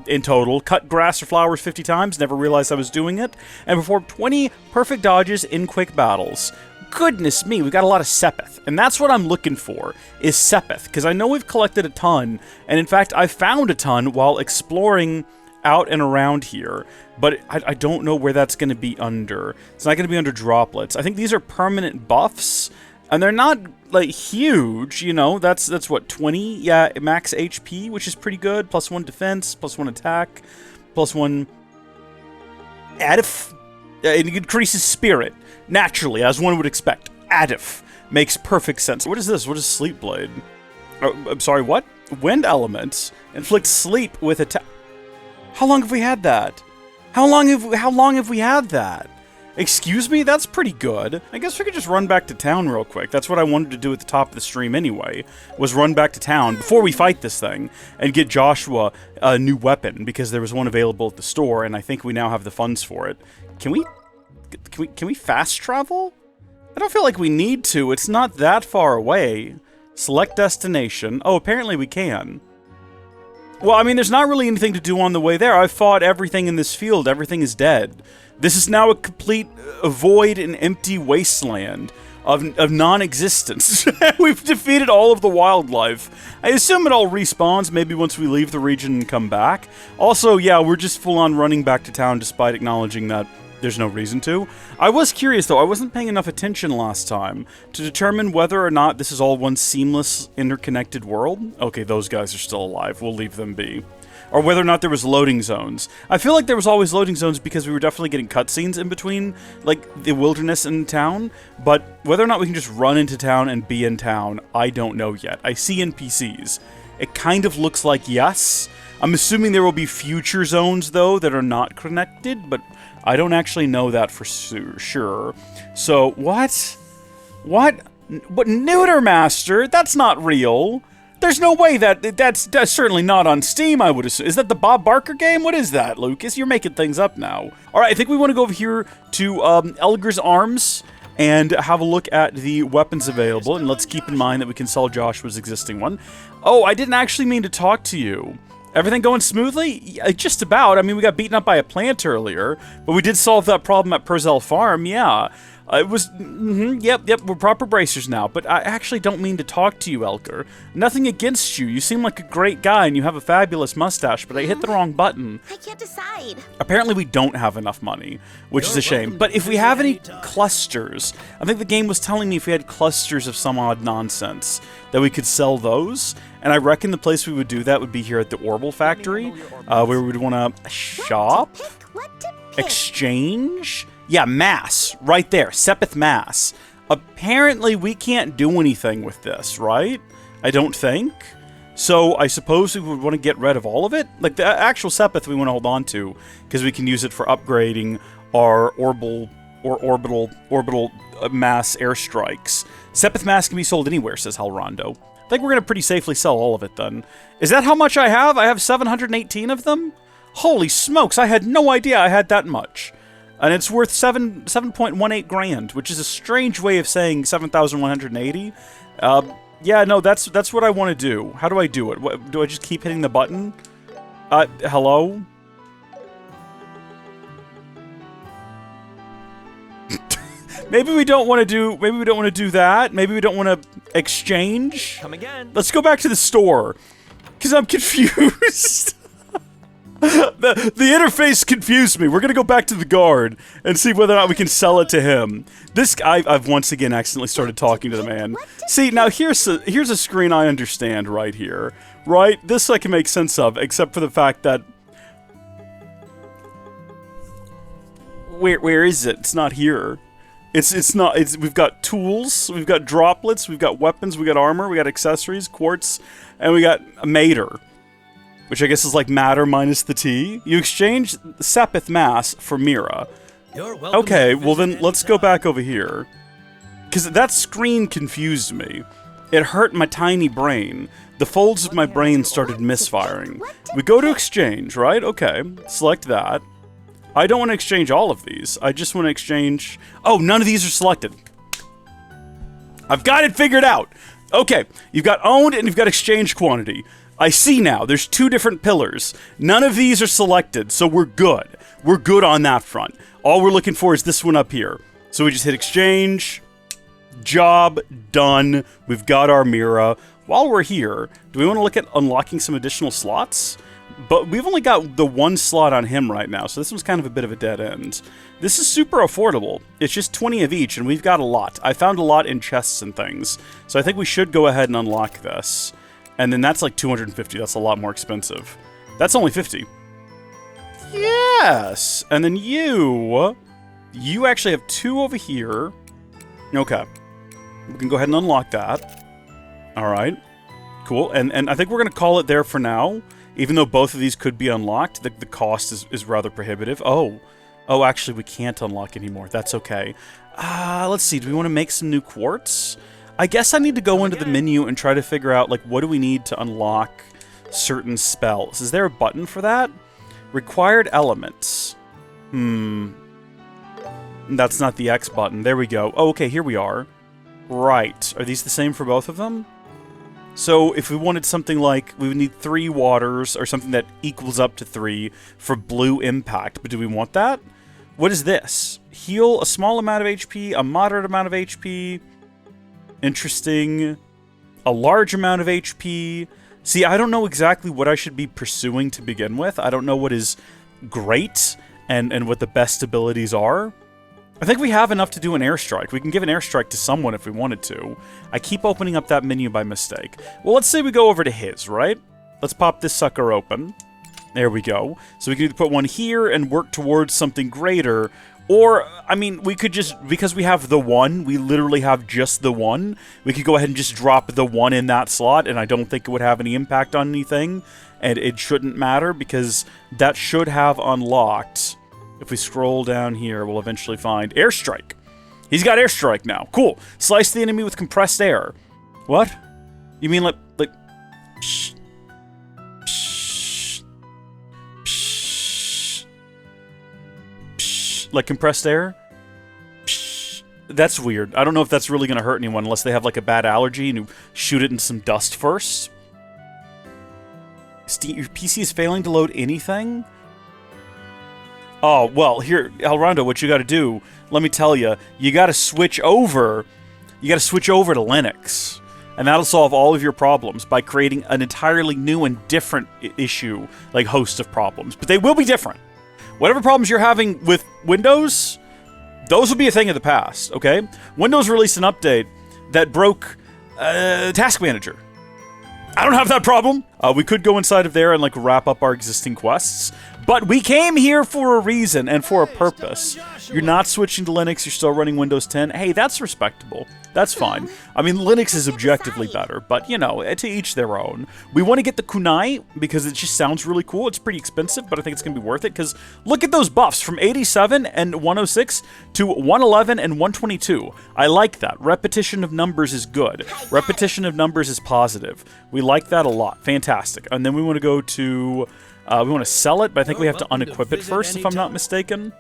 in total. Cut grass or flowers 50 times. Never realized I was doing it. And perform 20 perfect dodges in quick battles. Goodness me, we've got a lot of Sepith. And that's what I'm looking for, is Sepith. Because I know we've collected a ton. And in fact, I found a ton while exploring out and around here. But I don't know where that's going to be under. It's not going to be under droplets. I think these are permanent buffs. And they're not, like, huge, you know. That's what, 20? Yeah, max HP, which is pretty good. Plus 1 defense, plus 1 attack, plus 1... Adif. It increases spirit. Naturally, as one would expect. Adif. Makes perfect sense. What is this? What is Sleep Blade? Oh, I'm sorry, what? Wind Elements. Inflict sleep with attack. How long have we had that? How long have we had that? Excuse me? That's pretty good. I guess we could just run back to town real quick. That's what I wanted to do at the top of the stream anyway, was run back to town before we fight this thing and get Joshua a new weapon, because there was one available at the store, and I think we now have the funds for it. Can we fast travel? I don't feel like we need to. It's not that far away. Select destination. Oh, apparently we can. Well, I mean, there's not really anything to do on the way there. I've fought everything in this field. Everything is dead. This is now a complete void and empty wasteland. of non-existence. We've defeated all of the wildlife. I assume it all respawns maybe once we leave the region and come back. Also, yeah, we're just full-on running back to town despite acknowledging that there's no reason to. I was curious, though. I wasn't paying enough attention last time to determine whether or not this is all one seamless, interconnected world. Okay, those guys are still alive. We'll leave them be. Or whether or not there was loading zones. I feel like there was always loading zones because we were definitely getting cutscenes in between, like, the wilderness and town. But whether or not we can just run into town and be in town, I don't know yet. I see NPCs. It kind of looks like yes. I'm assuming there will be future zones, though, that are not connected, but I don't actually know that for sure. So, what? What? What? Neuter Master? That's not real. There's no way that's certainly not on Steam, I would assume. Is that the Bob Barker game? What is that, Lucas? You're making things up now. All right, I think we want to go over here to Elgar's Arms and have a look at the weapons available. And let's keep in mind that we can sell Joshua's existing one. Oh, I didn't actually mean to talk to you. Everything going smoothly? Yeah, just about. I mean, we got beaten up by a plant earlier, but we did solve that problem at Perzel Farm, yeah. It was, yep, we're proper bracers now, but I actually don't mean to talk to you, Elgar. Nothing against you. You seem like a great guy and you have a fabulous mustache, but I hit the wrong button. I can't decide. Apparently we don't have enough money, which is a shame. But if we have any clusters, I think the game was telling me if we had clusters of some odd nonsense, that we could sell those. And I reckon the place we would do that would be here at the Orbital Factory, where we would want to shop, exchange. Yeah, mass, right there, Sepith Mass. Apparently, we can't do anything with this, right? I don't think. So, I suppose we would want to get rid of all of it? Like, the actual Sepith we want to hold on to, because we can use it for upgrading our orbital mass airstrikes. Sepith Mass can be sold anywhere, says Halrondo. I think we're going to pretty safely sell all of it, then. Is that how much I have? I have 718 of them? Holy smokes, I had no idea I had that much. And it's worth 7.18 grand, which is a strange way of saying 7,180. Yeah, no, that's what I want to do. How do I do it? What, do I just keep hitting the button? Hello? Maybe we don't want to do that. Maybe we don't want to exchange. Come again. Let's go back to the store, because I'm confused. The interface confused me. We're gonna go back to the guard and see whether or not we can sell it to him. This guy, I've once again accidentally started talking to the man. See, now here's a screen I understand right here. Right? This I can make sense of, except for the fact that where is it? It's not here. We've got tools, we've got droplets, we've got weapons, we got armor, we got accessories, quartz, and we got a mater. Which I guess is like matter minus the T. You exchange Sepith Mass for Mira. Okay, well then let's go back over here. Because that screen confused me. It hurt my tiny brain. The folds of my brain started misfiring. We go to exchange, right? Okay, select that. I don't want to exchange all of these. I just want to exchange... Oh, none of these are selected. I've got it figured out. Okay, you've got owned and you've got exchange quantity. I see now, there's two different pillars. None of these are selected, so we're good. We're good on that front. All we're looking for is this one up here. So we just hit exchange, job done. We've got our Mira. While we're here, do we want to look at unlocking some additional slots? But we've only got the one slot on him right now, so this one's kind of a bit of a dead end. This is super affordable. It's just 20 of each, and we've got a lot. I found a lot in chests and things, so I think we should go ahead and unlock this. And then that's like 250. That's a lot more expensive. That's only 50. Yes! And then you actually have two over here. Okay. We can go ahead and unlock that. Alright. Cool. And I think we're going to call it there for now. Even though both of these could be unlocked, the cost is rather prohibitive. Oh, actually we can't unlock anymore. That's okay. Let's see. Do we want to make some new quartz? I guess I need to go into the menu and try to figure out, like, what do we need to unlock certain spells? Is there a button for that? Required elements. That's not the X button. There we go. Oh, okay, here we are. Right. Are these the same for both of them? So, if we wanted something like, we would need 3 waters, or something that equals up to 3 for blue impact. But do we want that? What is this? Heal a small amount of HP, a moderate amount of HP... interesting. A large amount of HP. See, I don't know exactly what I should be pursuing to begin with. I don't know what is great and what the best abilities are. I think we have enough to do an airstrike. We can give an airstrike to someone if we wanted to. I keep opening up that menu by mistake. Well, let's say we go over to his, right? Let's pop this sucker open. There we go. So we can either put one here and work towards something greater, or, I mean, we could just, because we have the one, we literally have just the one, we could go ahead and just drop the one in that slot, and I don't think it would have any impact on anything, and it shouldn't matter, because that should have unlocked. If we scroll down here, we'll eventually find Airstrike. He's got Airstrike now. Cool. Slice the enemy with compressed air. What? You mean like... Psh, psh, psh, psh, like compressed air? Psh. That's weird. I don't know if that's really going to hurt anyone unless they have like a bad allergy and you shoot it in some dust first. Your PC is failing to load anything? Oh, well, here, Alrondo, what you got to do, let me tell you, you got to switch over to Linux. And that'll solve all of your problems by creating an entirely new and different issue, like host of problems. But they will be different. Whatever problems you're having with Windows, those will be a thing of the past, okay? Windows released an update that broke Task Manager. I don't have that problem. We could go inside of there and like wrap up our existing quests, but we came here for a reason and for a purpose. You're not switching to Linux, you're still running Windows 10. Hey, that's respectable. That's fine. I mean, Linux is objectively better, but, you know, to each their own. We want to get the kunai because it just sounds really cool. It's pretty expensive, but I think it's going to be worth it because look at those buffs from 87 and 106 to 111 and 122. I like that. Repetition of numbers is good. Repetition of numbers is positive. We like that a lot. Fantastic. And then we want to go to... we want to sell it, but I think we have to unequip it first, if I'm not mistaken.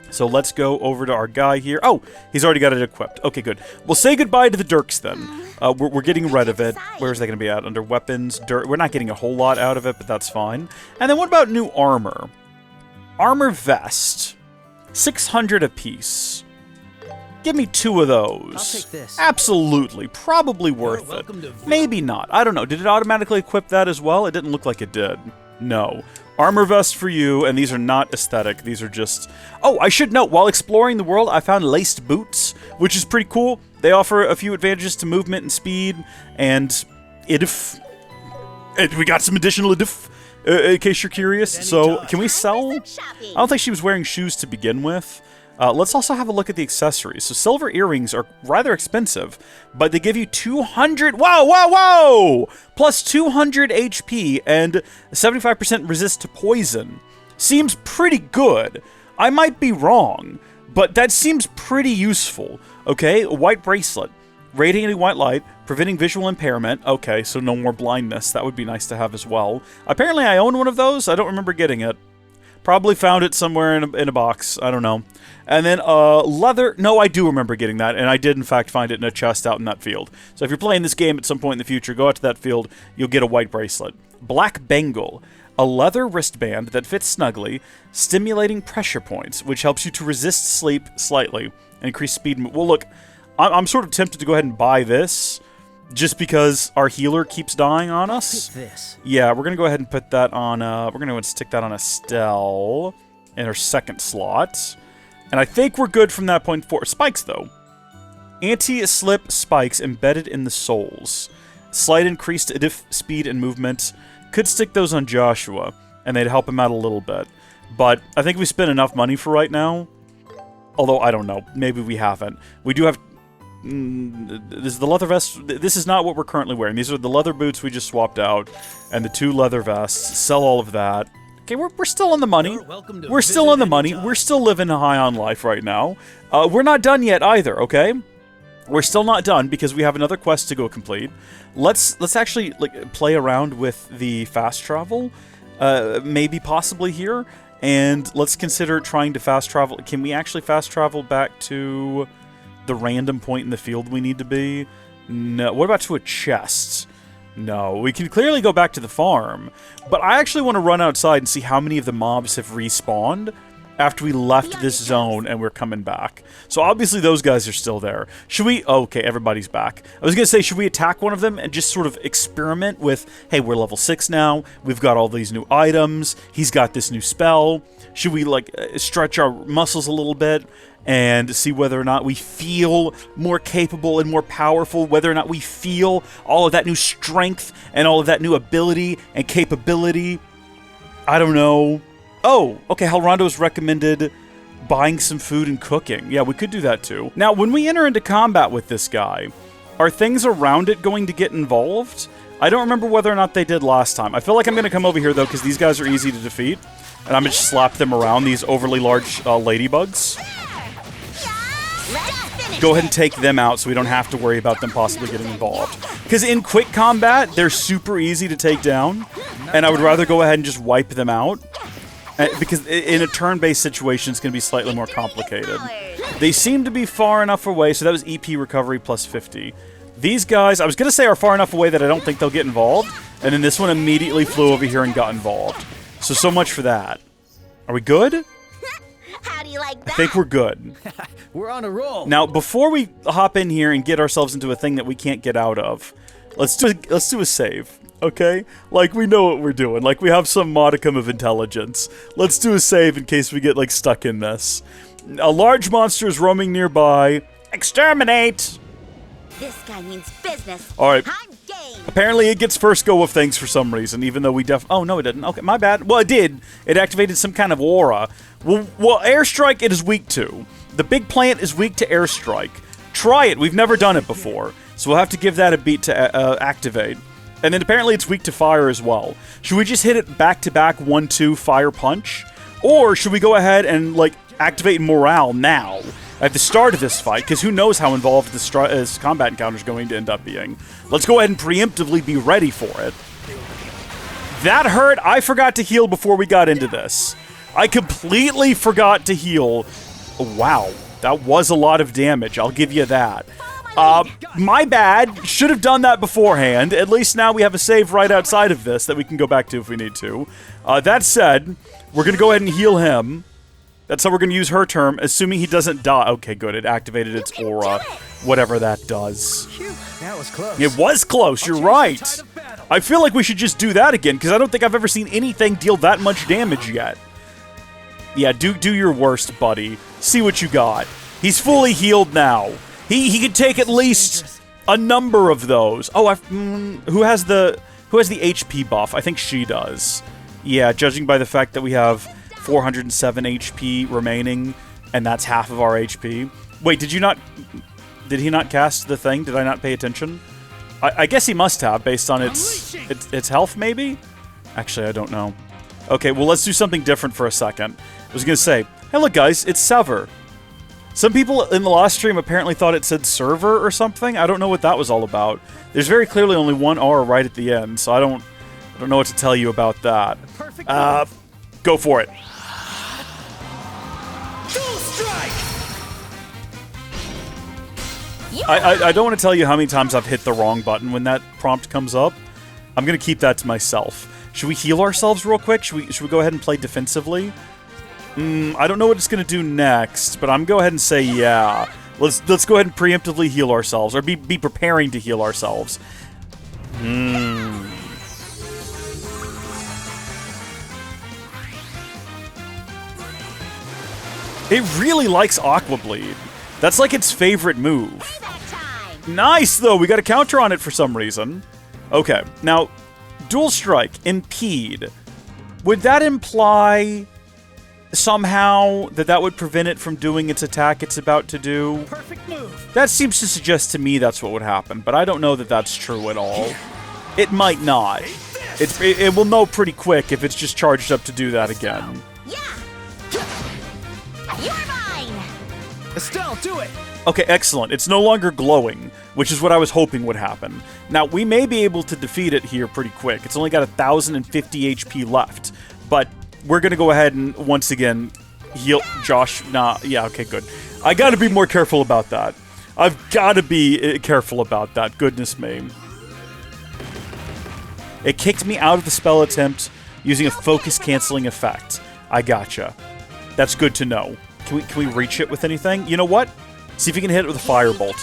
So let's go over to our guy here. Oh, he's already got it equipped. Okay, good. We'll say goodbye to the Dirks then. We're getting rid of it. Where's that going to be at? Under weapons, dirt. We're not getting a whole lot out of it, but that's fine. And then what about new armor? Armor vest. 600 apiece. Give me 2 of those. I'll take this. Absolutely. Probably worth it. Maybe not. I don't know. Did it automatically equip that as well? It didn't look like it did. No. Armor vest for you, and these are not aesthetic. These are just... Oh, I should note, while exploring the world, I found laced boots, which is pretty cool. They offer a few advantages to movement and speed, and idif. And we got some additional idif, in case you're curious. So, can we sell? I don't think she was wearing shoes to begin with. Let's also have a look at the accessories. So silver earrings are rather expensive, but they give you 200... Whoa! Plus 200 HP and 75% resist to poison. Seems pretty good. I might be wrong, but that seems pretty useful. Okay, a white bracelet. Radiating white light, preventing visual impairment. Okay, so no more blindness. That would be nice to have as well. Apparently I own one of those. I don't remember getting it. Probably found it somewhere in a box. I don't know. And then leather. No, I do remember getting that, and I did in fact find it in a chest out in that field. So if you're playing this game at some point in the future, go out to that field. You'll get a white bracelet. Black bangle. A leather wristband that fits snugly, stimulating pressure points, which helps you to resist sleep slightly and increase speed. Well, look, I'm sort of tempted to go ahead and buy this. Just because our healer keeps dying on us. This. Yeah, we're going to go ahead and put that on, we're going to stick that on Estelle in her second slot. And I think we're good from that point forward. Spikes, though. Anti-slip spikes embedded in the soles. Slight increased speed and movement. Could stick those on Joshua, and they'd help him out a little bit. But I think we spent enough money for right now. Although, I don't know. Maybe we haven't. We do have... This is the leather vest. This is not what we're currently wearing. These are the leather boots we just swapped out, and the 2 leather vests. Sell all of that. Okay, we're still on the money. We're still on the money. We're still living high on life right now. We're not done yet either. Okay, we're still not done because we have another quest to go complete. Let's actually play around with the fast travel, maybe possibly here, and let's consider trying to fast travel. Can we actually fast travel back to the random point in the field we need to be? No. What about to a chest? No. We can clearly go back to the farm, but I actually want to run outside and see how many of the mobs have respawned, after we left this zone and we're coming back. So obviously those guys are still there. Should we... Okay, everybody's back. I was going to say, should we attack one of them and just sort of experiment with, hey, we're level 6 now. We've got all these new items. He's got this new spell. Should we, like, stretch our muscles a little bit and see whether or not we feel more capable and more powerful, whether or not we feel all of that new strength and all of that new ability and capability? I don't know. Oh, okay, Halrondo's recommended buying some food and cooking. Yeah, we could do that too. Now, when we enter into combat with this guy, are things around it going to get involved? I don't remember whether or not they did last time. I feel like I'm going to come over here, though, because these guys are easy to defeat. And I'm going to just slap them around, these overly large ladybugs. Go ahead and take them out so we don't have to worry about them possibly getting involved. Because in quick combat, they're super easy to take down. And I would rather go ahead and just wipe them out. Because in a turn-based situation, it's going to be slightly more complicated. They seem to be far enough away, so that was EP recovery plus 50. These guys, I was going to say, are far enough away that I don't think they'll get involved. And then this one immediately flew over here and got involved. So much for that. Are we good? How do you like that? I think we're good. We're on a roll. Now, before we hop in here and get ourselves into a thing that we can't get out of, let's do a save. Okay? Like, we know what we're doing. Like, we have some modicum of intelligence. Let's do a save in case we get, like, stuck in this. A large monster is roaming nearby. Exterminate! This guy means business. Alright. I'm game. Apparently it gets first go of things for some reason, even though we oh, no, it didn't. Okay, my bad. Well, it did. It activated some kind of aura. Well, airstrike it is weak to. The big plant is weak to airstrike. Try it. We've never done it before. So we'll have to give that a beat to activate. And then apparently it's weak to fire as well. Should we just hit it back-to-back 1-2 fire punch? Or should we go ahead and, like, activate morale now at the start of this fight? Because who knows how involved this combat encounter is going to end up being. Let's go ahead and preemptively be ready for it. That hurt. I forgot to heal before we got into this. I completely forgot to heal. Wow, that was a lot of damage. I'll give you that. My bad. Should have done that beforehand. At least now we have a save right outside of this that we can go back to if we need to. That said, we're going to go ahead and heal him. That's how we're going to use her term, assuming he doesn't die. Okay, good. It activated its aura. Whatever that does. That was close. It was close. You're right. I feel like we should just do that again, because I don't think I've ever seen anything deal that much damage yet. Yeah, do your worst, buddy. See what you got. He's fully healed now. He can take at least a number of those. Oh, who has the HP buff? I think she does. Yeah, judging by the fact that we have 407 HP remaining, and that's half of our HP. Wait, did he not cast the thing? Did I not pay attention? I guess he must have, based on its health, maybe? Actually, I don't know. Okay, well, let's do something different for a second. I was going to say, hey, look, guys, it's Sever. Some people in the last stream apparently thought it said server or something. I don't know what that was all about. There's very clearly only one R right at the end, so I don't know what to tell you about that. Go for it. I don't want to tell you how many times I've hit the wrong button when that prompt comes up. I'm going to keep that to myself. Should we heal ourselves real quick? Should we go ahead and play defensively? I don't know what it's going to do next, but I'm going to go ahead and say yeah. Let's go ahead and preemptively heal ourselves, or be preparing to heal ourselves. It really likes Aqua Bleed. That's like its favorite move. Nice, though. We got a counter on it for some reason. Okay, now, Dual Strike, Impede. Would that imply somehow that would prevent it from doing its attack it's about to do? Perfect move. That seems to suggest to me that's what would happen, but I don't know that that's true at all. It might not. It will know pretty quick if it's just charged up to do that again. You're mine! Estelle, do it! Okay, excellent. It's no longer glowing, which is what I was hoping would happen. Now, we may be able to defeat it here pretty quick. It's only got 1,050 HP left, but we're going to go ahead and, once again, heal Josh. Yeah, okay, good. I got to be more careful about that. I've got to be careful about that. Goodness me. It kicked me out of the spell attempt using a focus-canceling effect. I gotcha. That's good to know. Can we reach it with anything? You know what? See if you can hit it with a firebolt.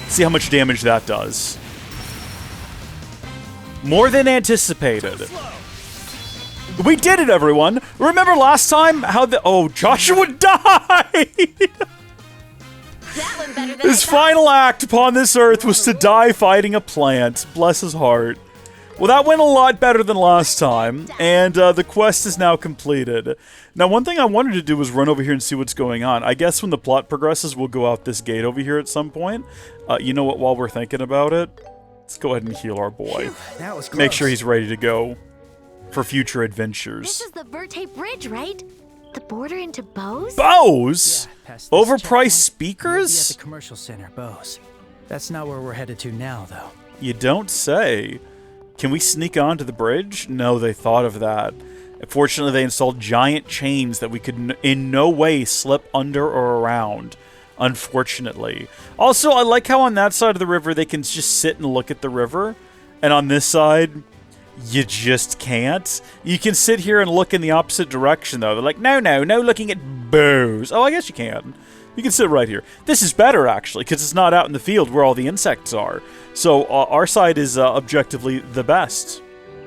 See how much damage that does. More than anticipated. We did it, everyone! Remember last time how the... Oh, Joshua died! His final act upon this earth was to die fighting a plant. Bless his heart. Well, that went a lot better than last time, and the quest is now completed. Now, one thing I wanted to do was run over here and see what's going on. I guess when the plot progresses, we'll go out this gate over here at some point. You know what, while we're thinking about it, let's go ahead and heal our boy. That was close. Make sure he's ready to go for future adventures. This is the Verte Bridge, right? The border into Bose? Bose? Yeah, past this Overpriced checkpoint, speakers? we'll be at the commercial center, Bose. That's not where we're headed to now, though. You don't say. Can we sneak onto the bridge? No, they thought of that. Fortunately, they installed giant chains that we could in no way slip under or around. Unfortunately. Also, I like how on that side of the river they can just sit and look at the river. And on this side, you just can't. You can sit here and look in the opposite direction, though. They're like, no looking at Bose. Oh, I guess you can. You can sit right here. This is better, actually, because it's not out in the field where all the insects are. So our side is objectively the best.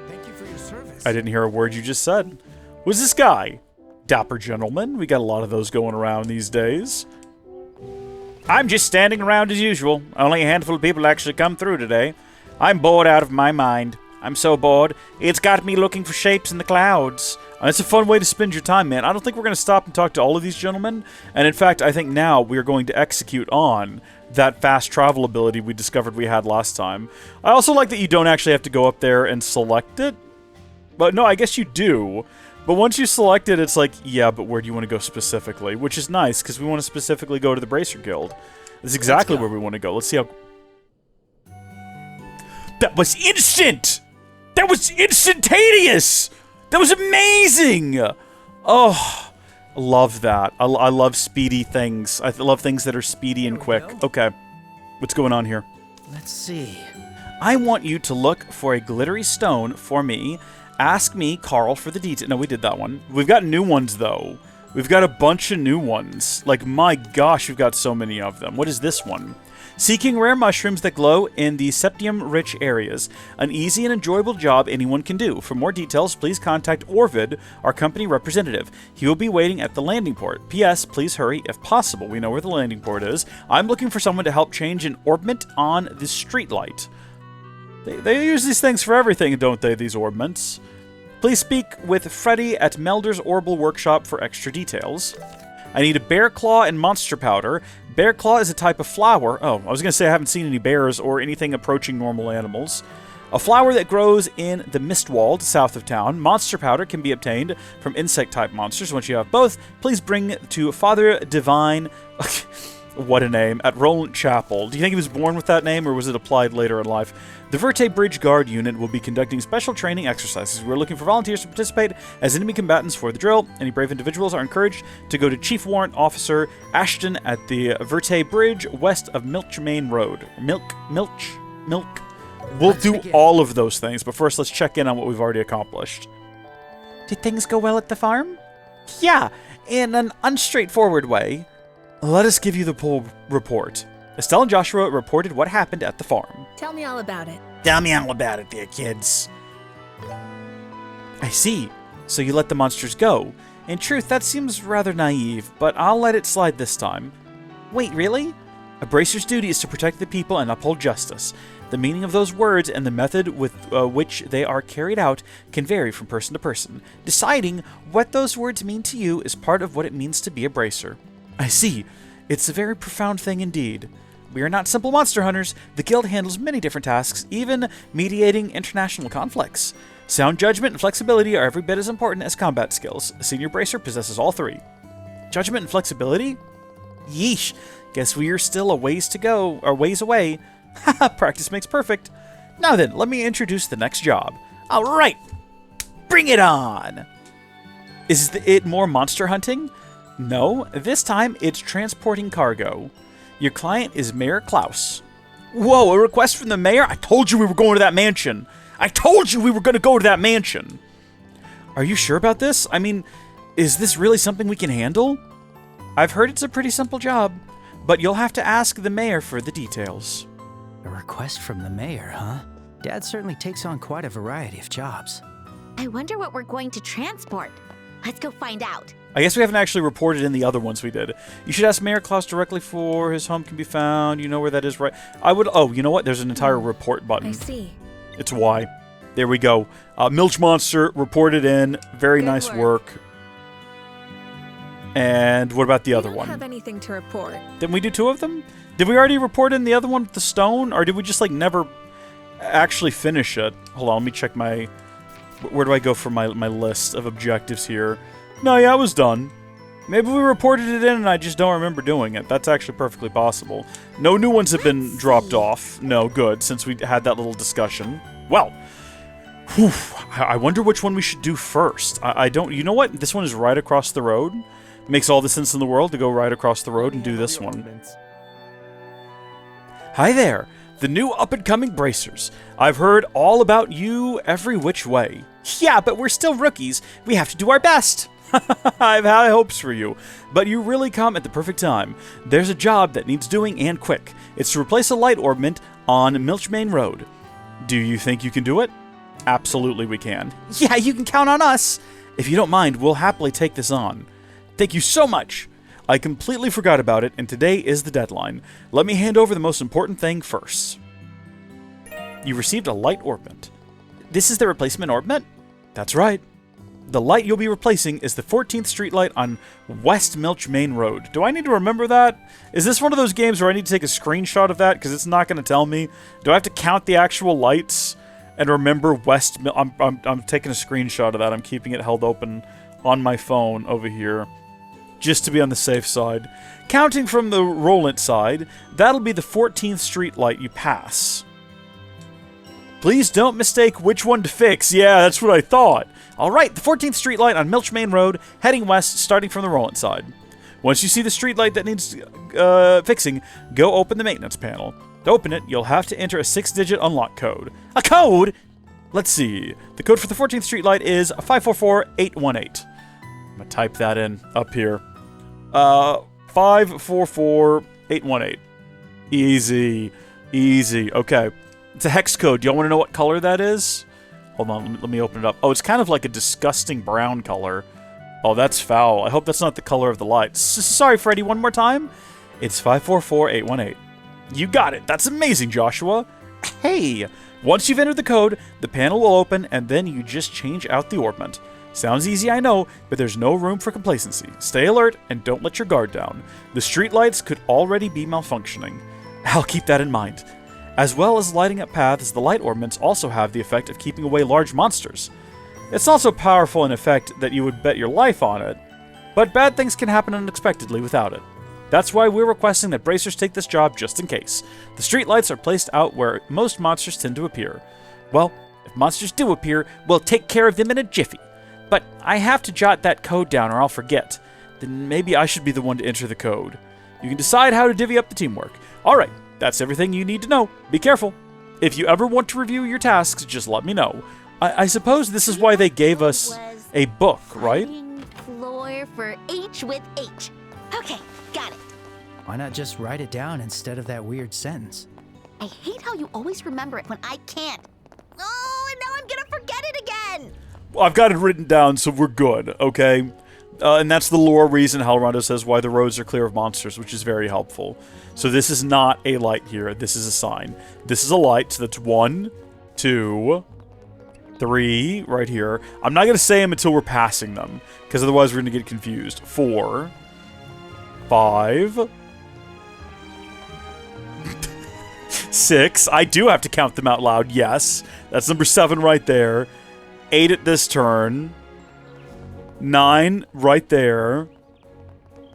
Thank you for your service. I didn't hear a word you just said. Who's this guy? Dapper gentleman. We got a lot of those going around these days. I'm just standing around as usual. Only a handful of people actually come through today. I'm bored out of my mind. I'm so bored, it's got me looking for shapes in the clouds. And it's a fun way to spend your time, man. I don't think we're going to stop and talk to all of these gentlemen. And in fact, I think now we're going to execute on that fast travel ability we discovered we had last time. I also like that you don't actually have to go up there and select it. But no, I guess you do. But once you select it, it's like, yeah, but where do you want to go specifically? Which is nice, because we want to specifically go to the Bracer Guild. That's exactly where we want to go. Let's see how... That was instant! That was instantaneous! That was amazing! Oh, love that. I love speedy things. I love things that are speedy and quick. Okay, what's going on here? Let's see. I want you to look for a glittery stone for me. Ask me, Carl, for the detail. No, we did that one. We've got new ones, though. We've got a bunch of new ones. Like, my gosh, we've got so many of them. What is this one? Seeking rare mushrooms that glow in the septium-rich areas. An easy and enjoyable job anyone can do. For more details, please contact Orvid, our company representative. He will be waiting at the landing port. P.S. Please hurry if possible. We know where the landing port is. I'm looking for someone to help change an orbment on the streetlight. They use these things for everything, don't they, these orbments? Please speak with Freddy at Melder's Orbital Workshop for extra details. I need a bear claw and monster powder. Bear claw is a type of flower. Oh, I was going to say I haven't seen any bears or anything approaching normal animals. A flower that grows in the Mistwald, south of town. Monster powder can be obtained from insect-type monsters. Once you have both, please bring to Father Divine... What a name. At Rolent Chapel. Do you think he was born with that name, or was it applied later in life? The Verte Bridge Guard Unit will be conducting special training exercises. We're looking for volunteers to participate as enemy combatants for the drill. Any brave individuals are encouraged to go to Chief Warrant Officer Ashton at the Verte Bridge west of Milch Main Road. Milch. We'll do all of those things, but first let's check in on what we've already accomplished. Did things go well at the farm? Yeah, in an unstraightforward way. Let us give you the full report. Estelle and Joshua reported what happened at the farm. Tell me all about it. Tell me all about it there, kids. I see. So you let the monsters go. In truth, that seems rather naive, but I'll let it slide this time. Wait, really? A bracer's duty is to protect the people and uphold justice. The meaning of those words and the method with which they are carried out can vary from person to person. Deciding what those words mean to you is part of what it means to be a bracer. I see. It's a very profound thing indeed. We are not simple monster hunters. The guild handles many different tasks, even mediating international conflicts. Sound judgment and flexibility are every bit as important as combat skills. A senior bracer possesses all three. Judgment and flexibility? Yeesh. Guess we are still a ways to go, or ways away. Haha, practice makes perfect. Now then, let me introduce the next job. Alright! Bring it on! Is it more monster hunting? No, this time it's transporting cargo. Your client is Mayor Klaus. Whoa, a request from the mayor? I told you we were going to that mansion. I told you we were going to go to that mansion. Are you sure about this? I mean, Is this really something we can handle? I've heard it's a pretty simple job, but you'll have to ask the mayor for the details. A request from the mayor, huh? Dad certainly takes on quite a variety of jobs. I wonder what we're going to transport. Let's go find out. I guess we haven't actually reported in the other ones we did. You should ask Mayor Klaus directly for his home can be found. You know where that is, right? I would... Oh, you know what? There's an entire report button. I see. It's Y. There we go. Milch Monster reported in. Very nice work. And what about the other one? I don't have anything to report. Didn't we do 2 of them? Did we already report in the other one with the stone? Or did we just, like, never actually finish it? Hold on, let me check my... Where do I go for my list of objectives here? No, yeah, it was done. Maybe we reported it in and I just don't remember doing it. That's actually perfectly possible. No new ones have been dropped off. No, good, since we had that little discussion. Well, whew, I wonder which one we should do first. I don't... You know what? This one is right across the road. Makes all the sense in the world to go right across the road and do this one. Hi there, the new up-and-coming bracers. I've heard all about you every which way. Yeah, but we're still rookies. We have to do our best. I've high hopes for you, but you really come at the perfect time. There's a job that needs doing and quick. It's to replace a light orbment on Milch Main Road. Do you think you can do it? Absolutely we can. Yeah, you can count on us. If you don't mind, we'll happily take this on. Thank you so much. I completely forgot about it, and today is the deadline. Let me hand over the most important thing first. You received a light orbment. This is the replacement orbment? That's right. The light you'll be replacing is the 14th Streetlight on West Milch Main Road. Do I need to remember that? Is this one of those games where I need to take a screenshot of that because it's not going to tell me? Do I have to count the actual lights and remember West Milch? I'm taking a screenshot of that. I'm keeping it held open on my phone over here just to be on the safe side. Counting from the Rolent side, that'll be the 14th Streetlight you pass. Please don't mistake which one to fix. Yeah, that's what I thought. Alright, the 14th Streetlight on Milch Main Road, heading west, starting from the Rolent side. Once you see the streetlight that needs fixing, go open the maintenance panel. To open it, you'll have to enter a 6-digit unlock code. A code? Let's see. The code for the 14th Streetlight is 544818. I'm going to type that in up here. 544818. Easy. Easy. Okay. It's a hex code. Do y'all want to know what color that is? Hold on, let me open it up. Oh, it's kind of like a disgusting brown color. Oh, that's foul. I hope that's not the color of the lights. Sorry, Freddy, one more time. It's 544818. You got it. That's amazing, Joshua. Hey! Once you've entered the code, the panel will open, and then you just change out the orbment. Sounds easy, I know, but there's no room for complacency. Stay alert, and don't let your guard down. The streetlights could already be malfunctioning. I'll keep that in mind. As well as lighting up paths, the light orbments also have the effect of keeping away large monsters. It's also powerful in effect that you would bet your life on it, but bad things can happen unexpectedly without it. That's why we're requesting that bracers take this job just in case. The streetlights are placed out where most monsters tend to appear. Well, if monsters do appear, we'll take care of them in a jiffy. But I have to jot that code down or I'll forget. Then maybe I should be the one to enter the code. You can decide how to divvy up the teamwork. Alright. That's everything you need to know. Be careful. If you ever want to review your tasks, just let me know. I suppose this is why they gave us a book, right? Floor for H with H. Okay, got it. Why not just write it down instead of that weird sentence? I hate how you always remember it when I can't. Oh, and now I'm gonna forget it again. Well, I've got it written down, so we're good, okay? And that's the lore reason Halrondo says why the roads are clear of monsters, which is very helpful. So this is not a light here. This is a sign. This is a light, so that's 1, 2, 3, right here. I'm not going to say them until we're passing them, because otherwise we're going to get confused. 4, 5, 6. I do have to count them out loud, yes. That's number 7 right there. 8 at this turn. 9 right there.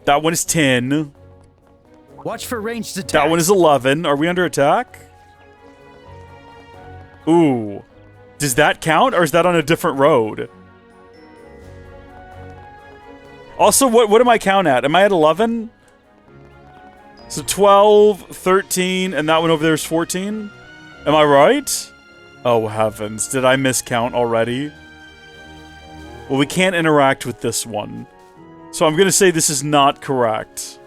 That one is 10. Watch for ranged attack. That one is 11. Are we under attack? Ooh. Does that count, or is that on a different road? Also, what am I count at? Am I at 11? So 12, 13, and that one over there is 14? Am I right? Oh, heavens. Did I miscount already? Well, we can't interact with this one. So I'm gonna say this is not correct.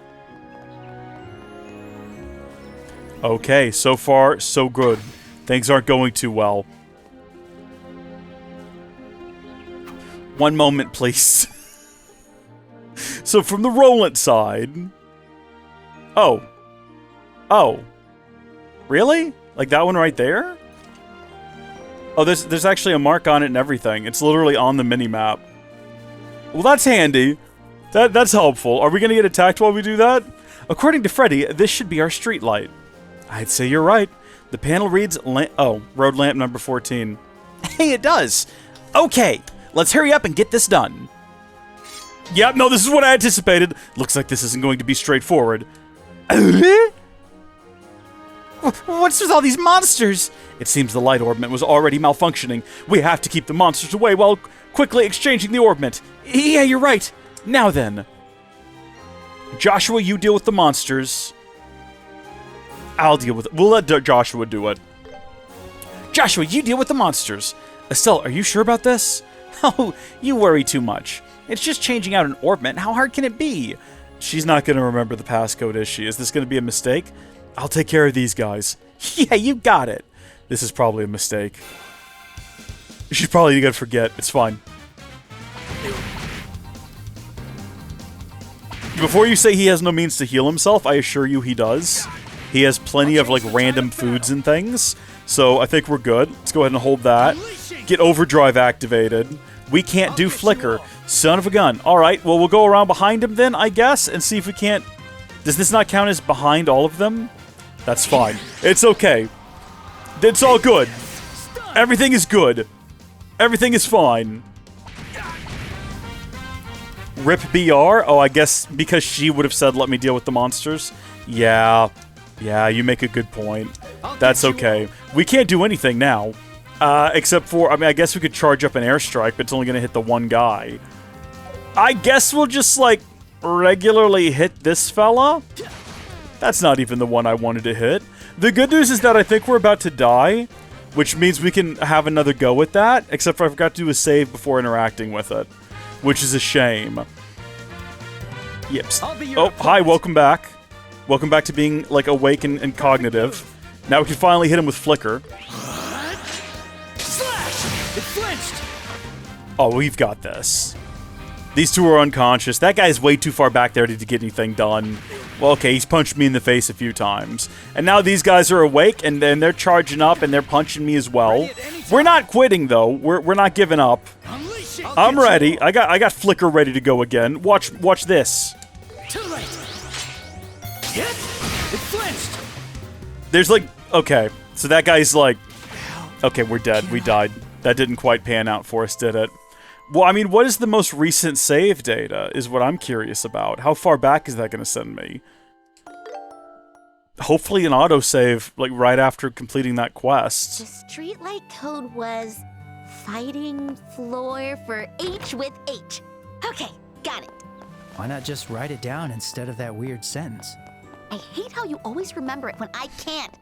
Okay, so far, so good. Things aren't going too well. One moment, please. So from the Rolent side... Oh. Oh. Really? Like that one right there? Oh, there's actually a mark on it and everything. It's literally on the mini-map. Well, that's handy. That's helpful. Are we gonna get attacked while we do that? According to Freddy, this should be our streetlight. I'd say you're right. The panel reads road lamp number 14. Hey, it does. Okay, let's hurry up and get this done. Yep, no, this is what I anticipated. Looks like this isn't going to be straightforward. What's with all these monsters? It seems the light orbment was already malfunctioning. We have to keep the monsters away while quickly exchanging the orbment. Yeah, you're right. Now then. Joshua, you deal with the monsters. I'll deal with it. We'll let Joshua do it. Joshua, you deal with the monsters. Estelle, are you sure about this? Oh, you worry too much. It's just changing out an orbment. How hard can it be? She's not going to remember the passcode, is she? Is this going to be a mistake? I'll take care of these guys. Yeah, you got it. This is probably a mistake. She's probably going to forget. It's fine. Before you say he has no means to heal himself, I assure you he does. He has plenty of, like, random foods and things. So I think we're good. Let's go ahead and hold that. Get overdrive activated. We can't do flicker. Son of a gun. Alright, well, we'll go around behind him then, I guess, and see if we can't... Does this not count as behind all of them? That's fine. It's okay. It's all good. Everything is good. Everything is fine. Rip BR? Oh, I guess because she would have said, let me deal with the monsters. Yeah. Yeah, you make a good point. That's okay. We can't do anything now. Except for, I mean, I guess we could charge up an airstrike, but it's only going to hit the one guy. I guess we'll just, like, regularly hit this fella. That's not even the one I wanted to hit. The good news is that I think we're about to die, which means we can have another go at that, except for I forgot to do a save before interacting with it, which is a shame. Yep. Oh, hi, welcome back. Welcome back to being, like, awake and cognitive. Now we can finally hit him with Flicker. It flinched! Oh, we've got this. These two are unconscious. That guy's way too far back there to get anything done. Well, okay, he's punched me in the face a few times. And now these guys are awake, and then they're charging up, and they're punching me as well. We're not quitting, though. We're not giving up. I'm ready. I got Flicker ready to go again. Watch this. Too late. Yep, it flinched. There's like... Okay, so that guy's like... Okay, we're dead. We died. That didn't quite pan out for us, did it? Well, I mean, what is the most recent save data, is what I'm curious about. How far back is that going to send me? Hopefully an autosave, like, right after completing that quest. The streetlight code was fighting floor for H with H. Okay, got it. Why not just write it down instead of that weird sentence? I hate how you always remember it when I can't.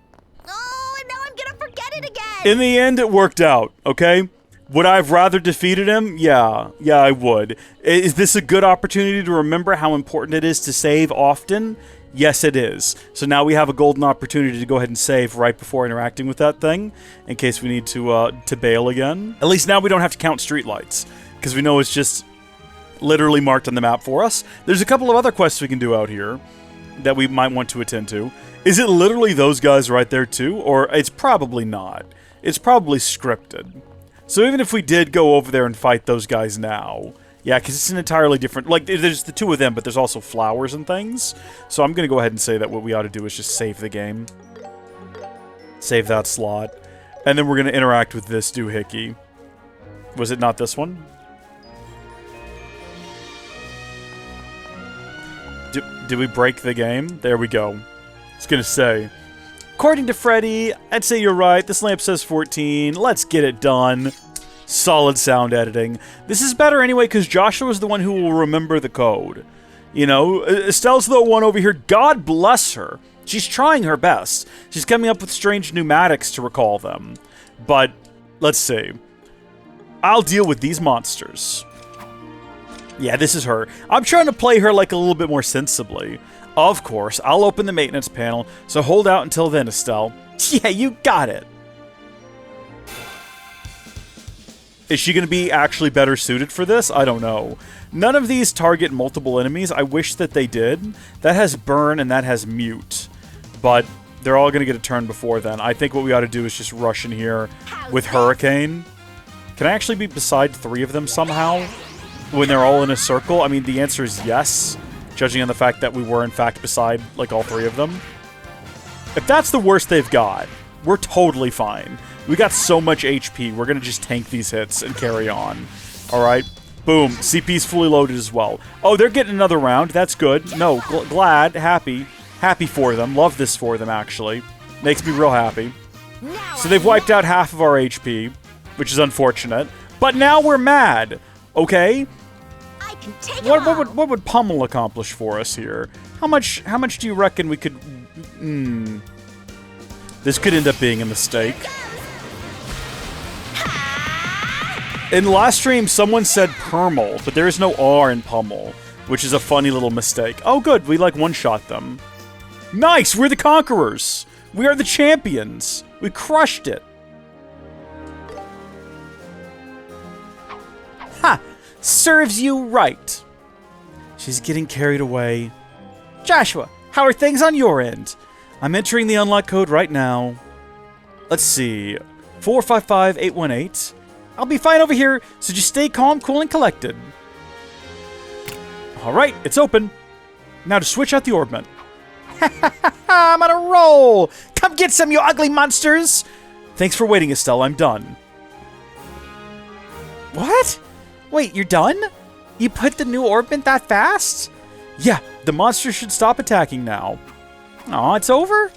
Oh, and now I'm gonna forget it again! In the end, it worked out, okay? Would I have rather defeated him? Yeah, I would. Is this a good opportunity to remember how important it is to save often? Yes, it is. So now we have a golden opportunity to go ahead and save right before interacting with that thing, in case we need to bail again. At least now we don't have to count streetlights, because we know it's just literally marked on the map for us. There's a couple of other quests we can do out here that we might want to attend to. Is it literally those guys right there too? Or it's probably not. It's probably scripted. So even if we did go over there and fight those guys now, yeah, because it's an entirely different... Like, there's the two of them, but there's also flowers and things. So I'm going to go ahead and say that what we ought to do is just save the game. Save that slot. And then we're going to interact with this doohickey. Was it not this one? Did we break the game? There we go. I was going to say... According to Freddy, I'd say you're right. This lamp says 14. Let's get it done. Solid sound editing. This is better anyway because Joshua is the one who will remember the code. You know, Estelle's the one over here. God bless her. She's trying her best. She's coming up with strange pneumatics to recall them. But, let's see. I'll deal with these monsters. Yeah, this is her. I'm trying to play her like a little bit more sensibly. Of course, I'll open the maintenance panel, so hold out until then, Estelle. Yeah, you got it. Is she going to be actually better suited for this? I don't know. None of these target multiple enemies. I wish that they did. That has burn and that has mute. But they're all going to get a turn before then. I think what we ought to do is just rush in here with Hurricane. Can I actually be beside 3 of them somehow when they're all in a circle? I mean, the answer is yes, judging on the fact that we were, in fact, beside, like, all 3 of them. If that's the worst they've got, we're totally fine. We got so much HP, we're going to just tank these hits and carry on. Alright, boom, CP's fully loaded as well. Oh, they're getting another round, that's good. No, glad, happy for them. Love this for them, actually. Makes me real happy. So they've wiped out half of our HP, which is unfortunate. But now we're mad, okay? What would Pummel accomplish for us here? How much do you reckon we could... This could end up being a mistake. In the last stream, someone said Permel, but there is no R in Pummel, which is a funny little mistake. Oh, good. We, like, one-shot them. Nice! We're the conquerors! We are the champions! We crushed it! Ha! Serves you right! She's getting carried away. Joshua, how are things on your end? I'm entering the unlock code right now. Let's see. 455818. I'll be fine over here, so just stay calm, cool, and collected. Alright, it's open. Now to switch out the orbment. I'm on a roll! Come get some, you ugly monsters! Thanks for waiting, Estelle. I'm done. What? Wait, you're done? You put the new orbment that fast? Yeah, the monsters should stop attacking now. Aw, it's over?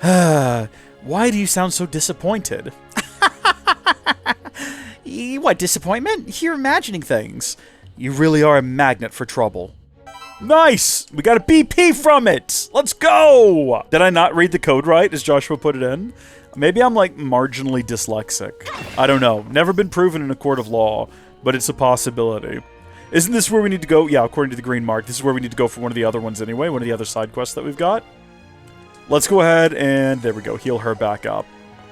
Why do you sound so disappointed? What, disappointment? You're imagining things. You really are a magnet for trouble. Nice! We got a BP from it! Let's go! Did I not read the code right as Joshua put it in? Maybe I'm, like, marginally dyslexic. I don't know. Never been proven in a court of law, but it's a possibility. Isn't this where we need to go? Yeah, according to the green mark, this is where we need to go for one of the other ones anyway, one of the other side quests that we've got. Let's go ahead and, there we go, heal her back up.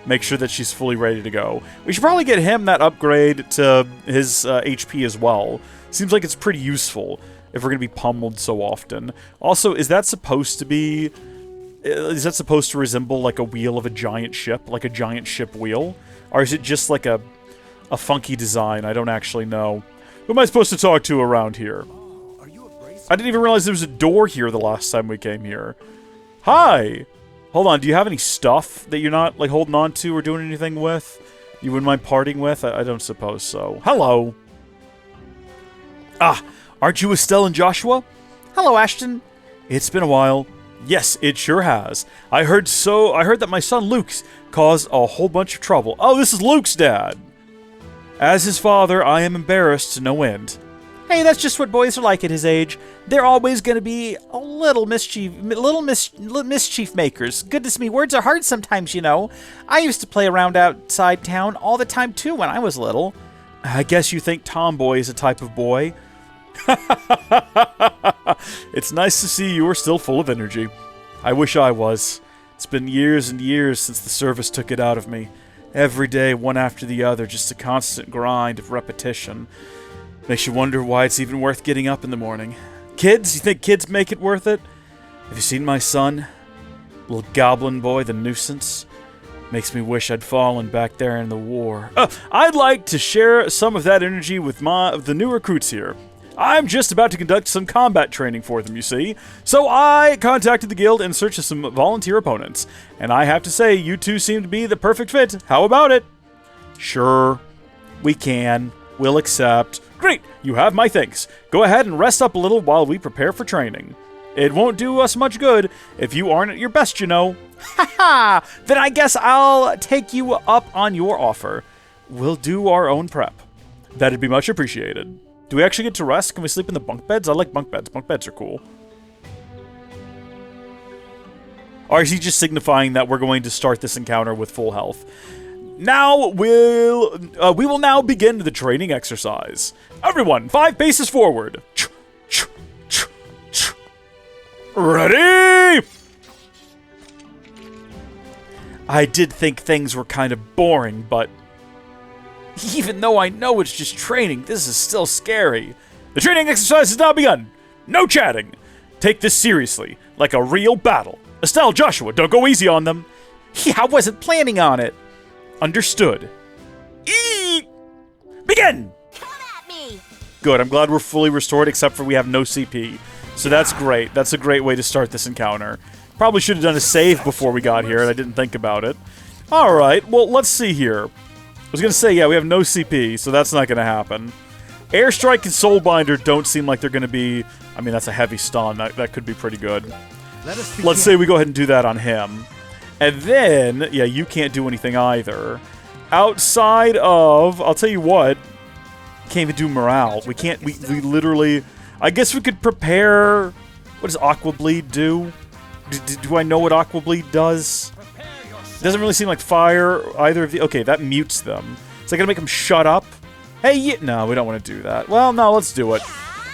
Make sure that she's fully ready to go. We should probably get him that upgrade to his HP as well. Seems like it's pretty useful if we're going to be pummeled so often. Also, is that supposed to be... Is that supposed to resemble like a wheel of a giant ship? Like a giant ship wheel? Or is it just like a funky design? I don't actually know. Who am I supposed to talk to around here? I didn't even realize there was a door here the last time we came here. Hi! Hold on, do you have any stuff that you're not, like, holding on to or doing anything with? You wouldn't mind parting with? I don't suppose so. Hello! Ah, aren't you Estelle and Joshua? Hello, Ashton. It's been a while. Yes, it sure has. I heard that my son Luke's caused a whole bunch of trouble. Oh, this is Luke's dad! As his father, I am embarrassed to no end. Hey, that's just what boys are like at his age. They're always going to be a little mischief makers. Goodness me, words are hard sometimes, you know. I used to play around outside town all the time, too, when I was little. I guess you think tomboy is a type of boy. It's nice to see you are still full of energy. I wish I was. It's been years and years since the service took it out of me. Every day, one after the other, just a constant grind of repetition. Makes you wonder why it's even worth getting up in the morning. Kids? You think kids make it worth it? Have you seen my son? Little goblin boy, the nuisance? Makes me wish I'd fallen back there in the war. I'd like to share some of that energy with the new recruits here. I'm just about to conduct some combat training for them, you see. So I contacted the guild in search of some volunteer opponents. And I have to say, you two seem to be the perfect fit. How about it? Sure. We can. We'll accept. Great, you have my thanks. Go ahead and rest up a little while we prepare for training. It won't do us much good if you aren't at your best, you know. Ha ha! Then I guess I'll take you up on your offer. We'll do our own prep. That'd be much appreciated. Do we actually get to rest? Can we sleep in the bunk beds? I like bunk beds. Bunk beds are cool. Or is he just signifying that we're going to start this encounter with full health? Now we will now begin the training exercise. Everyone, 5 paces forward. Ready? I did think things were kind of boring, but even though I know it's just training, this is still scary. The training exercise has now begun. No chatting. Take this seriously, like a real battle. Estelle, Joshua, don't go easy on them. Yeah, I wasn't planning on it. Understood. Begin! Come at me! Good, I'm glad we're fully restored, except for we have no CP. So that's great. That's a great way to start this encounter. Probably should have done a save before we got here, and I didn't think about it. Alright, well, let's see here. I was going to say, yeah, we have no CP, so that's not going to happen. Airstrike and Soulbinder don't seem like they're going to be... I mean, that's a heavy stun. That could be pretty good. Let's say we go ahead and do that on him. And then, yeah, you can't do anything either. Outside of... I'll tell you what. Can't even do morale. We can't... We literally... I guess we could prepare... What does Aqua Bleed do? Do I know what Aqua Bleed does? Doesn't really seem like fire, either of the... Okay, that mutes them. Is that gonna make them shut up? Hey, no, we don't want to do that. Well, no, let's do it.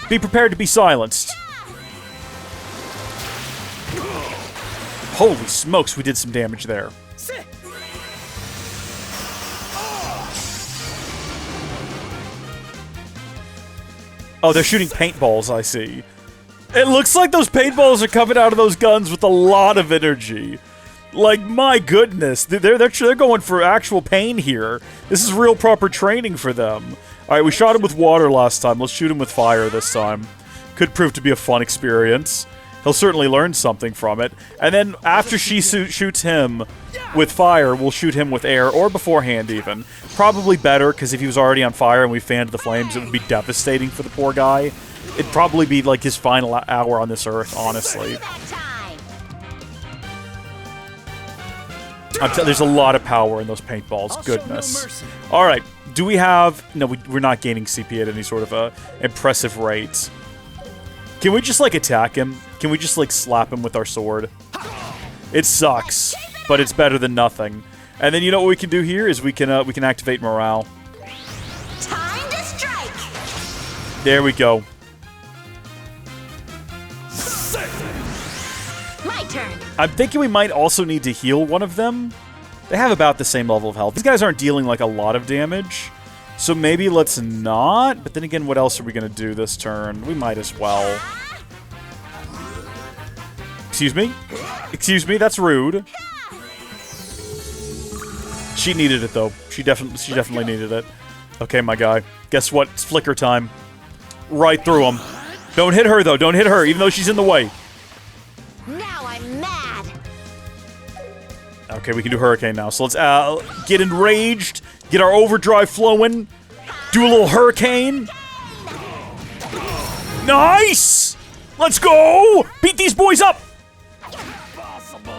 Be prepared to be silenced. Holy smokes, we did some damage there. Oh, they're shooting paintballs, I see. It looks like those paintballs are coming out of those guns with a lot of energy. Like, my goodness, they're going for actual pain here. This is real proper training for them. Alright, we shot him with water last time. Let's shoot him with fire this time. Could prove to be a fun experience. He'll certainly learn something from it. And then after she shoots him with fire, we'll shoot him with air, or beforehand even. Probably better, because if he was already on fire and we fanned the flames, it would be devastating for the poor guy. It'd probably be like his final hour on this earth, honestly. There's a lot of power in those paintballs, goodness. Alright, do we have... No, we're not gaining CP at any sort of a impressive rate. Can we just, like, attack him? Can we just, like, slap him with our sword? It sucks, but it's better than nothing. And then you know what we can do here is we can activate morale. Time to strike! There we go. My turn. I'm thinking we might also need to heal one of them. They have about the same level of health. These guys aren't dealing, like, a lot of damage. So maybe let's not. But then again, what else are we going to do this turn? We might as well. Excuse me? Excuse me? That's rude. She needed it, though. She definitely needed it. Okay, my guy. Guess what? It's flicker time. Right through him. Don't hit her, though. Don't hit her, even though she's in the way. Now I'm mad. Okay, we can do Hurricane now. So let's get enraged, get our overdrive flowing, do a little Hurricane. Nice! Let's go! Beat these boys up!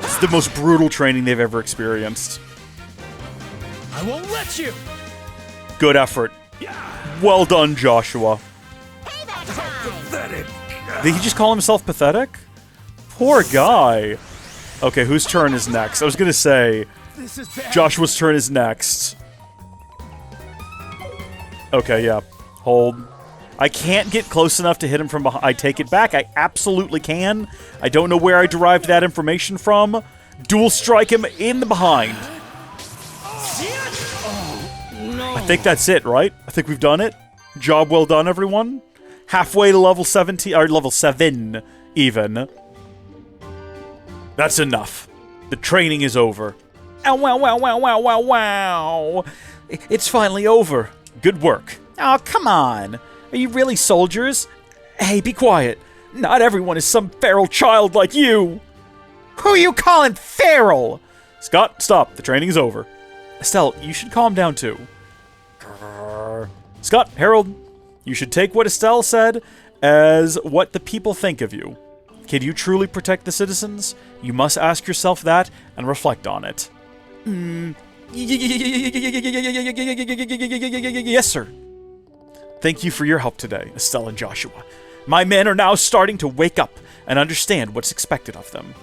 This is the most brutal training they've ever experienced. I won't let you! Good effort. Well done, Joshua. Pathetic. Did he just call himself pathetic? Poor guy. Okay, whose turn is next? I was gonna say, Joshua's turn is next. Okay, yeah. Hold. I can't get close enough to hit him from behind. I take it back. I absolutely can. I don't know where I derived that information from. Dual strike him in the behind. I think that's it, right? I think we've done it. Job well done, everyone. Halfway to level 17, or level 7, even. That's enough. The training is over. Ow, wow, wow, wow, wow, wow, wow. It's finally over. Good work. Oh, come on. Are you really soldiers? Hey, be quiet. Not everyone is some feral child like you. Who are you calling feral? Scott, stop. The training is over. Estelle, you should calm down too. Scott, Harold, you should take what Estelle said as what the people think of you. Can you truly protect the citizens? You must ask yourself that and reflect on it. Yes, sir. Thank you for your help today, Estelle and Joshua. My men are now starting to wake up and understand what's expected of them.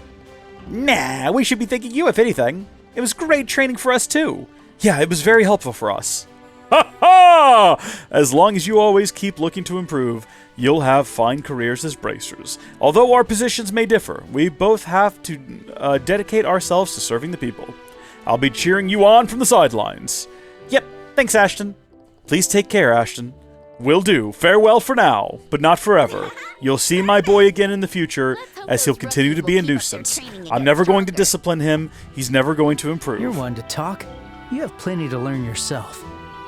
Nah, we should be thanking you if anything. It was great training for us too. Yeah, it was very helpful for us. Ha ha! As long as you always keep looking to improve, you'll have fine careers as bracers. Although our positions may differ, we both have to dedicate ourselves to serving the people. I'll be cheering you on from the sidelines. Yep, thanks, Ashton. Please take care, Ashton. Will do. Farewell for now, but not forever. You'll see my boy again in the future, as he'll continue to be a nuisance. I'm never going to discipline him. He's never going to improve. You're one to talk. You have plenty to learn yourself.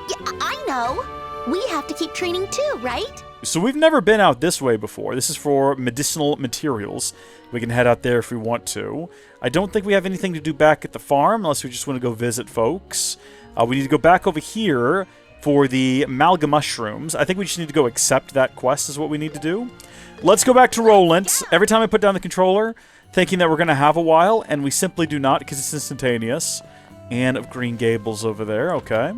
Yeah, I know. We have to keep training too, right? So we've never been out this way before. This is for medicinal materials. We can head out there if we want to. I don't think we have anything to do back at the farm, unless we just want to go visit folks. We need to go back over here for the Malga mushrooms. I think we just need to go accept that quest is what we need to do. Let's go back to Rolent. Every time I put down the controller, thinking that we're going to have a while, and we simply do not because it's instantaneous. And of Green Gables over there, okay.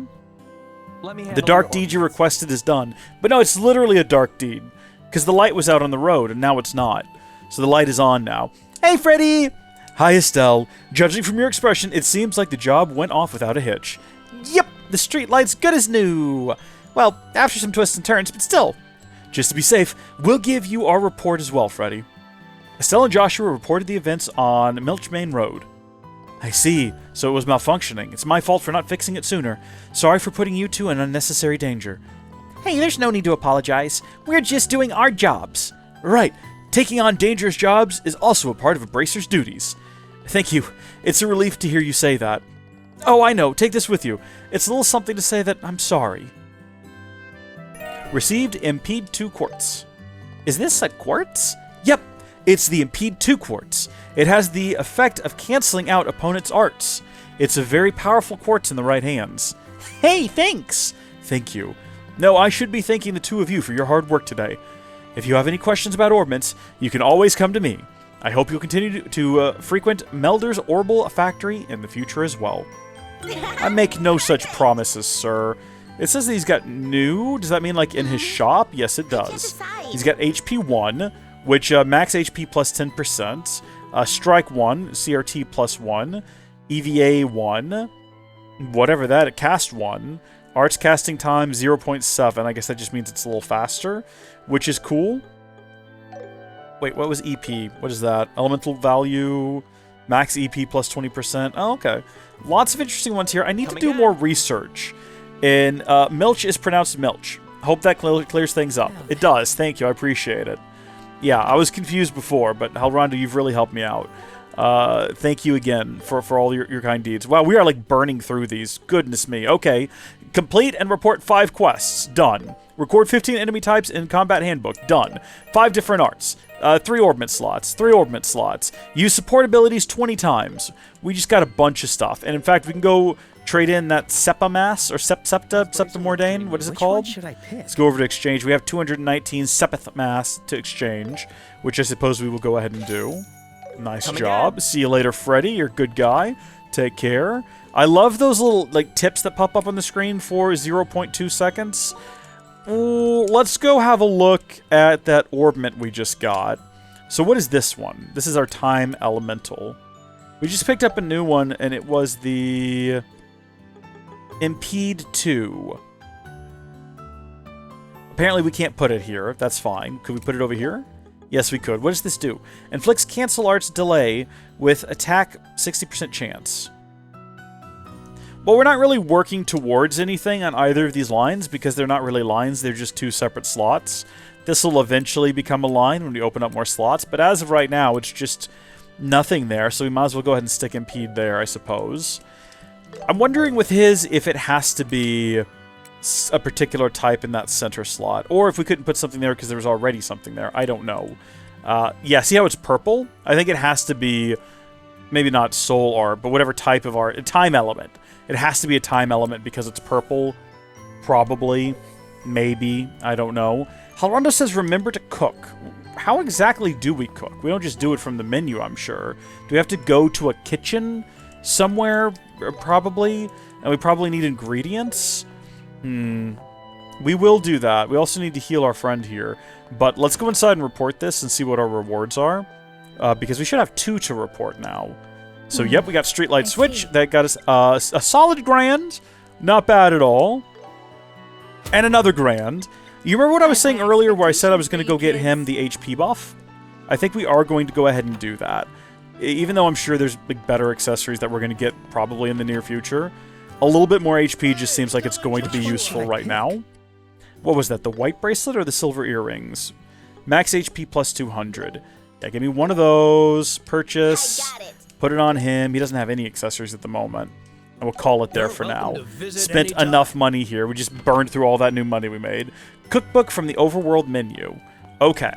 The dark deed you requested is done. But no, it's literally a dark deed. Because the light was out on the road, and now it's not. So the light is on now. Hey, Freddy! Hi, Estelle. Judging from your expression, it seems like the job went off without a hitch. Yep, the streetlight's good as new. Well, after some twists and turns, but still. Just to be safe, we'll give you our report as well, Freddy. Estelle and Joshua reported the events on Milch Main Road. I see, so it was malfunctioning. It's my fault for not fixing it sooner. Sorry for putting you two in unnecessary danger. Hey, there's no need to apologize. We're just doing our jobs. Right. Taking on dangerous jobs is also a part of a bracer's duties. Thank you. It's a relief to hear you say that. Oh, I know. Take this with you. It's a little something to say that I'm sorry. Received Impede 2 Quartz. Is this a quartz? Yep. It's the Impede 2 Quartz. It has the effect of canceling out opponents' arts. It's a very powerful quartz in the right hands. Hey, thanks! Thank you. No, I should be thanking the two of you for your hard work today. If you have any questions about orbments, you can always come to me. I hope you'll continue to frequent Melder's Orbital Factory in the future as well. I make no such promises, sir. It says that he's got new. Does that mean like in his shop? Yes, it does. He's got HP 1, which max HP plus 10%. Strike 1, CRT plus 1, EVA 1, whatever that, cast 1, arts casting time 0.7, I guess that just means it's a little faster, which is cool. Wait, what was EP? What is that? Elemental value, max EP plus 20%. Oh, okay. Lots of interesting ones here. I need to do more research. And Milch is pronounced Milch. Hope that clears things up. It does. Thank you. I appreciate it. Yeah, I was confused before, but Halrondo, you've really helped me out. Thank you again for all your kind deeds. Wow, we are like burning through these. Goodness me. Okay. Complete and report 5 quests. Done. Record 15 enemy types in Combat Handbook. Done. 5 different arts. 3 orbment slots. 3 orbment slots. Use support abilities 20 times. We just got a bunch of stuff. And in fact, we can go trade in that Seppa Mass or Septa Mordain. What is it called? Which one should I pick? Let's go over to exchange. We have 219 Sepith Mass to exchange, which I suppose we will go ahead and do. Nice job. See you later, Freddy. You're a good guy. Take care. I love those little like tips that pop up on the screen for 0.2 seconds. Ooh, let's go have a look at that orbment we just got. So what is this one? This is our Time Elemental. We just picked up a new one, and it was the Impede 2. Apparently we can't put it here. That's fine. Could we put it over here? Yes, we could. What does this do? Inflicts cancel arts delay with attack 60% chance. Well, we're not really working towards anything on either of these lines because they're not really lines. They're just 2 separate slots. This will eventually become a line when we open up more slots, but as of right now, it's just nothing there, so we might as well go ahead and stick Impede there, I suppose. I'm wondering with his if it has to be a particular type in that center slot, or if we couldn't put something there because there was already something there. I don't know. Yeah, see how it's purple? I think it has to be, maybe not soul art, but whatever type of art, a time element. It has to be a time element because it's purple. Probably. Maybe. I don't know. Halrondo says remember to cook. How exactly do we cook? We don't just do it from the menu, I'm sure. Do we have to go to a kitchen somewhere? Probably. And we probably need ingredients? We will do that. We also need to heal our friend here. But let's go inside and report this and see what our rewards are. Because we should have 2 to report now. So, yep, we got Streetlight Switch. That got us a solid grand. Not bad at all. And another grand. You remember what I was saying earlier where I said I was going to go get him the HP buff? I think we are going to go ahead and do that. Even though I'm sure there's better accessories that we're going to get probably in the near future. A little bit more HP just seems like it's going to be useful right now. What was that, the white bracelet or the silver earrings? Max HP plus 200. Yeah, give me one of those. Purchase. Put it on him. He doesn't have any accessories at the moment. And we'll call it there for now. Spent enough money here. We just burned through all that new money we made. Cookbook from the overworld menu. Okay.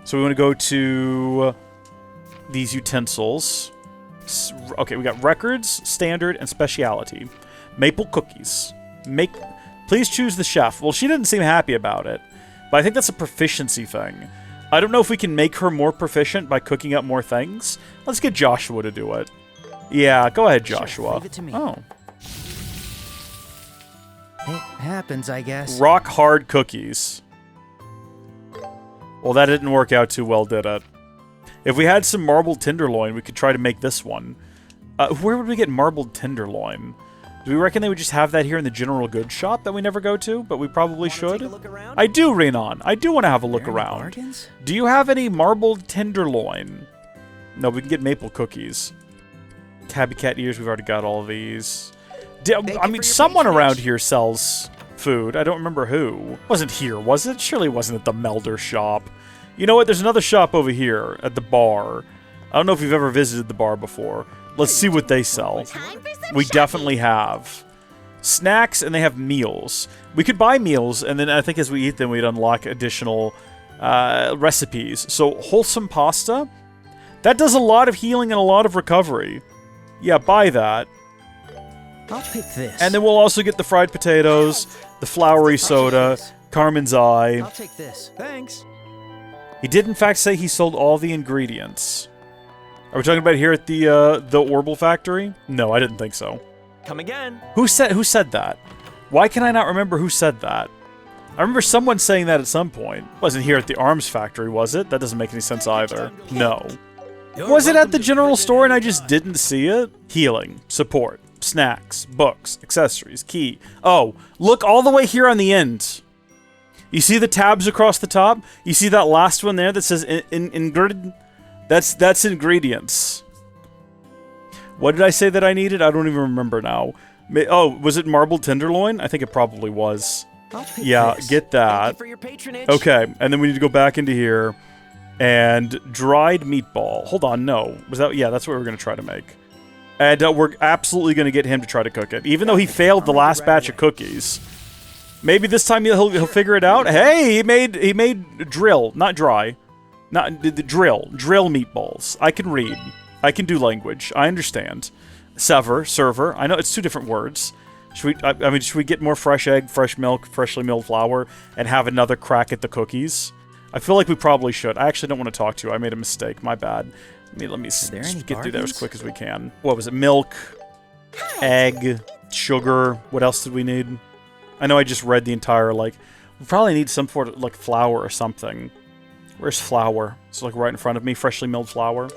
So we want to go to these utensils. Okay, we got records, standard, and speciality. Maple cookies. Please choose the chef. Well, she didn't seem happy about it. But I think that's a proficiency thing. I don't know if we can make her more proficient by cooking up more things. Let's get Joshua to do it. Yeah, go ahead, Joshua. Sure, leave it to me. Oh. It happens, I guess. Rock hard cookies. Well, that didn't work out too well, did it? If we had some marbled tenderloin, we could try to make this one. Where would we get marbled tenderloin? Do we reckon they would just have that here in the general goods shop that we never go to, but we probably should? I do, Renan. I do want to have a look around. Do you have any marbled tenderloin? No, we can get maple cookies. Tabby cat ears, we've already got all of these. I mean, someone around here sells food. I don't remember who. Wasn't here, was it? Surely it wasn't at the Melder shop. You know what? There's another shop over here at the bar. I don't know if you've ever visited the bar before. Let's see what they sell. We definitely have snacks, and they have meals. We could buy meals, and then I think as we eat them, we'd unlock additional recipes. So, wholesome pasta. That does a lot of healing and a lot of recovery. Yeah, buy that. I'll pick this. And then we'll also get the fried potatoes, the floury soda, Carmen's Eye. I'll take this. Thanks. He did, in fact, say he sold all the ingredients. Are we talking about here at the Orbital Factory? No, I didn't think so. Come again. Who said that? Why can I not remember who said that? I remember someone saying that at some point. Wasn't here at the Arms Factory, was it? That doesn't make any sense either. No. Was it at the general store and I just didn't see it? Healing, support, snacks, books, accessories, key. Oh, look all the way here on the end. You see the tabs across the top? You see that last one there that says ingredient? That's ingredients. What did I say that I needed? I don't even remember now. Oh, was it marbled tenderloin? I think it probably was. Yeah, get that. Thank you for your patronage. Okay, and then we need to go back into here. And dried meatball. Hold on, no. Was that? Yeah, that's what we were going to try to make. And we're absolutely going to get him to try to cook it. Even though he failed the last batch of cookies. Maybe this time he'll figure it out. Hey, he made drill, not dry. Not the drill meatballs. I can read. I can do language. I understand. Server. I know it's two different words. Should we get more fresh egg, fresh milk, freshly milled flour, and have another crack at the cookies? I feel like we probably should. I actually don't want to talk to you. I made a mistake. My bad. Let me get through there as quick as we can. What was it? Milk, egg, sugar. What else did we need? I know I just read the entire, we probably need some sort of, flour or something. Where's flour? It's, right in front of me. Freshly milled flour.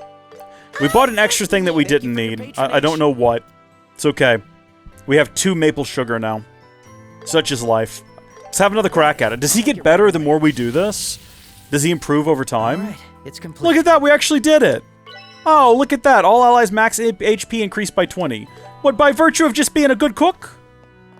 We bought an extra thing that we didn't need. I don't know what. It's okay. We have 2 maple sugar now. Such is life. Let's have another crack at it. Does he get better the more we do this? Does he improve over time? Right, it's complete. Look at that, we actually did it! Oh, look at that, all allies max HP increased by 20. What, by virtue of just being a good cook?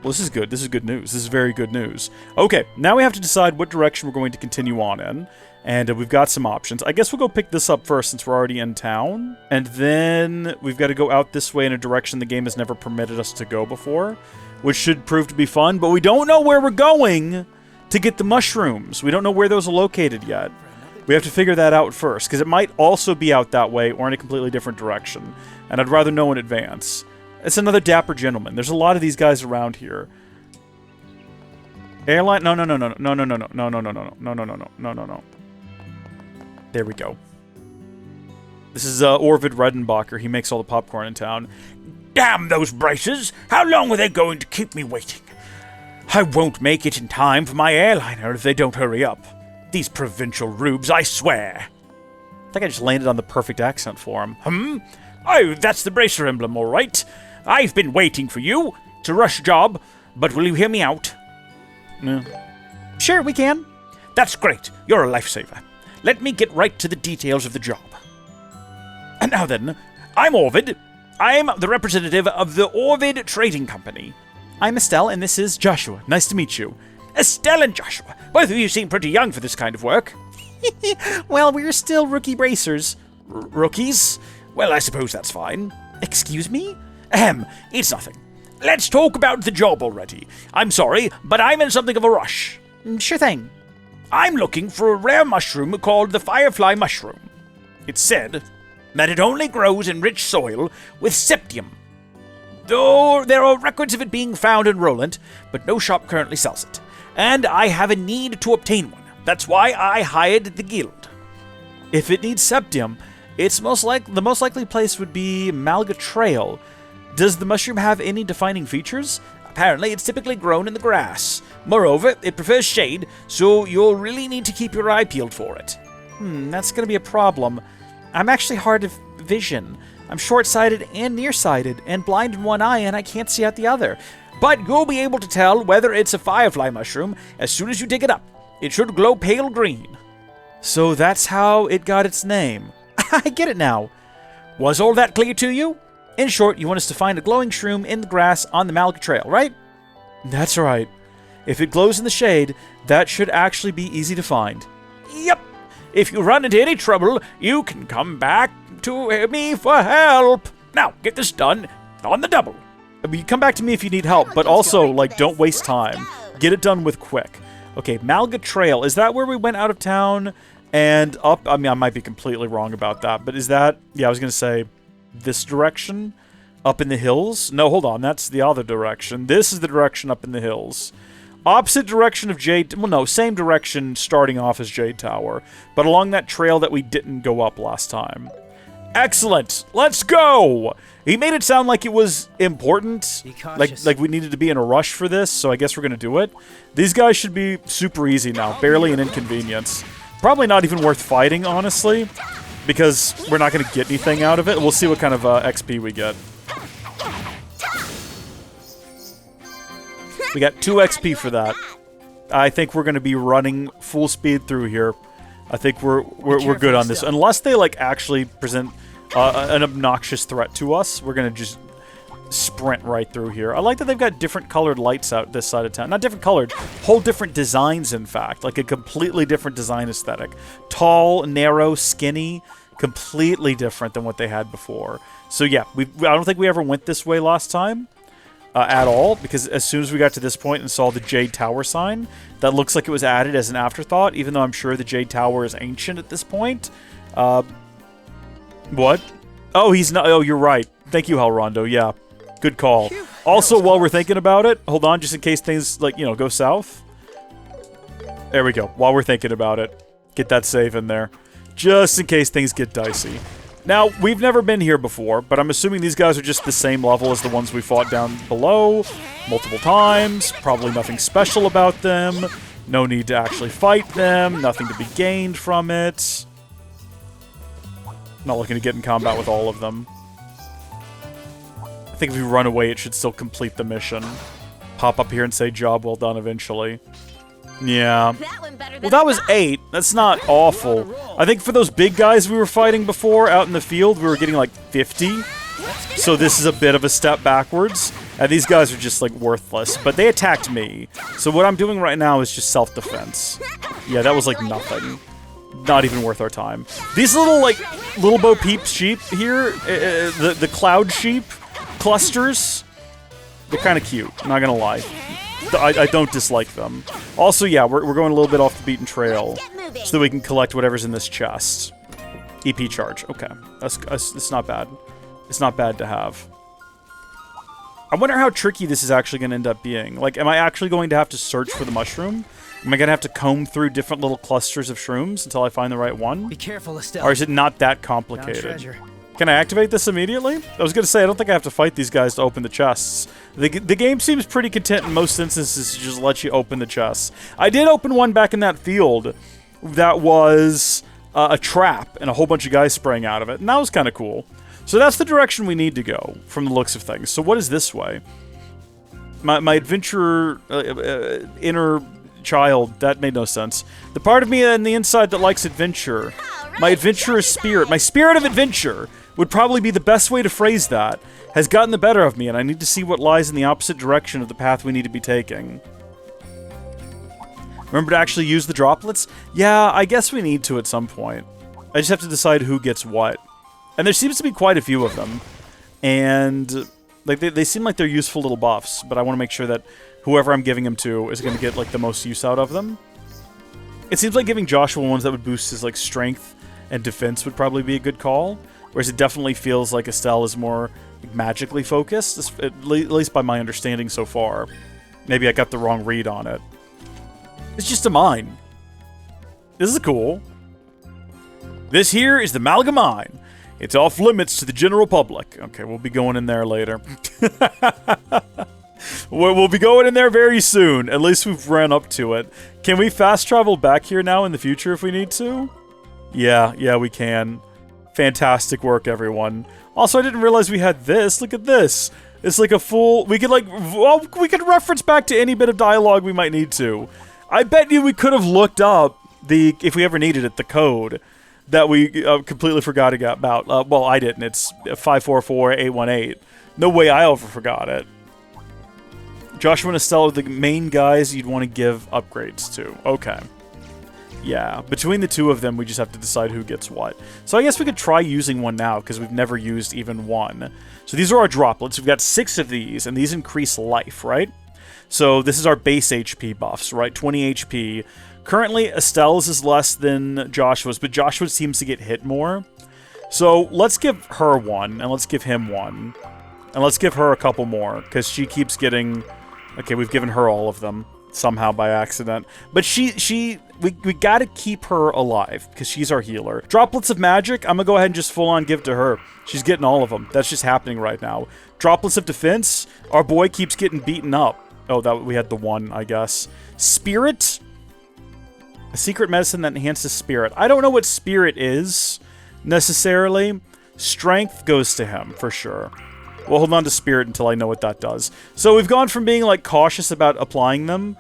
Well, this is good. This is good news. This is very good news. Okay, now we have to decide what direction we're going to continue on in. And we've got some options. I guess we'll go pick this up first since we're already in town. And then we've got to go out this way in a direction the game has never permitted us to go before. Which should prove to be fun, but we don't know where we're going to get the mushrooms. We don't know where those are located yet. We have to figure that out first, because it might also be out that way or in a completely different direction. And I'd rather know in advance. It's another dapper gentleman. There's a lot of these guys around here. Airline? No. There we go. This is Orvid Redenbacher. He makes all the popcorn in town. Damn those braces! How long are they going to keep me waiting? I won't make it in time for my airliner if they don't hurry up. These provincial rubes, I swear. I think I just landed on the perfect accent for him. Oh, that's the bracer emblem, all right. I've been waiting for you. It's a rush job, but will you hear me out? No. Sure, we can. That's great. You're a lifesaver. Let me get right to the details of the job. And now then, I'm Orvid. I'm the representative of the Orvid Trading Company. I'm Estelle, and this is Joshua. Nice to meet you. Estelle and Joshua. Both of you seem pretty young for this kind of work. Well, we're still rookie bracers. Rookies? Well, I suppose that's fine. Excuse me? It's nothing. Let's talk about the job already. I'm sorry, but I'm in something of a rush. Sure thing. I'm looking for a rare mushroom called the firefly mushroom. It's said that it only grows in rich soil with septium. Though there are records of it being found in Rolent, but no shop currently sells it. And I have a need to obtain one. That's why I hired the guild. If it needs septium, the most likely place would be Malga Trail. Does the mushroom have any defining features? Apparently, it's typically grown in the grass. Moreover, it prefers shade, so you'll really need to keep your eye peeled for it. That's going to be a problem. I'm actually hard of vision. I'm short-sighted and nearsighted, and blind in one eye, and I can't see out the other. But you'll be able to tell whether it's a firefly mushroom as soon as you dig it up. It should glow pale green. So that's how it got its name. I get it now. Was all that clear to you? In short, you want us to find a glowing shroom in the grass on the Malga Trail, right? That's right. If it glows in the shade, that should actually be easy to find. Yep. If you run into any trouble, you can come back to me for help. Now, get this done on the double. You come back to me if you need help, but also, don't waste time. Get it done with quick. Okay, Malga Trail. Is that where we went out of town and up? I mean, I might be completely wrong about that, but is that... Yeah, I was going to say this direction? Up in the hills? No, hold on. That's the other direction. This is the direction up in the hills. Opposite direction of Jade... Well, no, same direction starting off as Jade Tower, but along that trail that we didn't go up last time. Excellent! Let's go! He made it sound like it was important, like we needed to be in a rush for this, so I guess we're going to do it. These guys should be super easy now, barely an inconvenience. Probably not even worth fighting, honestly, because we're not going to get anything out of it. We'll see what kind of XP we get. We got 2 XP for that. I think we're going to be running full speed through here. I think we're good on this. Unless they, actually present an obnoxious threat to us, we're going to just sprint right through here. I like that they've got different colored lights out this side of town. Not different colored, whole different designs, in fact. Like a completely different design aesthetic. Tall, narrow, skinny, completely different than what they had before. So yeah, I don't think we ever went this way last time. At all, because as soon as we got to this point and saw the Jade Tower sign, that looks like it was added as an afterthought, even though I'm sure the Jade Tower is ancient at this point. What? Oh, he's not. Oh, you're right. Thank you, Halrondo. Yeah, good call. Also, while we're thinking about it, hold on, just in case things, go south. There we go. While we're thinking about it, get that save in there. Just in case things get dicey. Now, we've never been here before, but I'm assuming these guys are just the same level as the ones we fought down below multiple times. Probably nothing special about them. No need to actually fight them. Nothing to be gained from it. Not looking to get in combat with all of them. I think if we run away, it should still complete the mission. Pop up here and say, job well done eventually. Yeah. Well, that was 8. That's not awful. I think for those big guys we were fighting before out in the field, we were getting 50. So this is a bit of a step backwards. And these guys are just worthless. But they attacked me. So what I'm doing right now is just self-defense. Yeah, that was nothing. Not even worth our time. These little Bo Peep sheep here, the cloud sheep clusters, they're kind of cute, I'm not gonna lie. I don't dislike them. Also, yeah, we're going a little bit off the beaten trail so that we can collect whatever's in this chest. EP charge. Okay. It's not bad. It's not bad to have. I wonder how tricky this is actually going to end up being. Am I actually going to have to search for the mushroom? Am I going to have to comb through different little clusters of shrooms until I find the right one? Be careful, Estelle. Or is it not that complicated? Can I activate this immediately? I was going to say, I don't think I have to fight these guys to open the chests. The game seems pretty content in most instances to just let you open the chests. I did open one back in that field that was a trap and a whole bunch of guys spraying out of it, and that was kind of cool. So that's the direction we need to go, from the looks of things. So what is this way? My adventurer inner child, that made no sense. The part of me on the inside that likes adventure. My adventurous spirit, my spirit of adventure, would probably be the best way to phrase that, has gotten the better of me, and I need to see what lies in the opposite direction of the path we need to be taking. Remember to actually use the droplets? Yeah, I guess we need to at some point. I just have to decide who gets what. And there seems to be quite a few of them. And like they seem like they're useful little buffs, but I want to make sure that whoever I'm giving them to is going to get like the most use out of them. It seems like giving Joshua ones that would boost his like strength and defense would probably be a good call, whereas it definitely feels like Estelle is more magically focused, at least by my understanding so far. Maybe I got the wrong read on it. It's just a mine. This is cool. This here is the Malga Mine. It's off limits to the general public. Okay, we'll be going in there later. We'll be going in there very soon. At least we've ran up to it. Can we fast travel back here now in the future if we need to? Yeah, we can. Fantastic work, everyone. Also, I didn't realize we had this. Look at this. It's like a full... We could, like... Well, we could reference back to any bit of dialogue we might need to. I bet you we could have looked up the... If we ever needed it, the code that we completely forgot about. Well, I didn't. It's 544818. No way I ever forgot it. Joshua and Estelle are the main guys you'd want to give upgrades to. Okay. Yeah, between the two of them, we just have to decide who gets what. So I guess we could try using one now, because we've never used even one. So these are our droplets. We've got 6 of these, and these increase life, right? So this is our base HP buffs, right? 20 HP. Currently, Estelle's is less than Joshua's, but Joshua seems to get hit more. So let's give her one, and let's give him one. And let's give her a couple more, because she keeps getting... Okay, we've given her all of them, somehow by accident. But we gotta keep her alive, because she's our healer. Droplets of magic, I'm gonna go ahead and just full-on give to her. She's getting all of them. That's just happening right now. Droplets of defense, our boy keeps getting beaten up. Oh, that we had the one, I guess. Spirit? A secret medicine that enhances spirit. I don't know what spirit is, necessarily. Strength goes to him, for sure. We'll hold on to spirit until I know what that does. So we've gone from being, like, cautious about applying them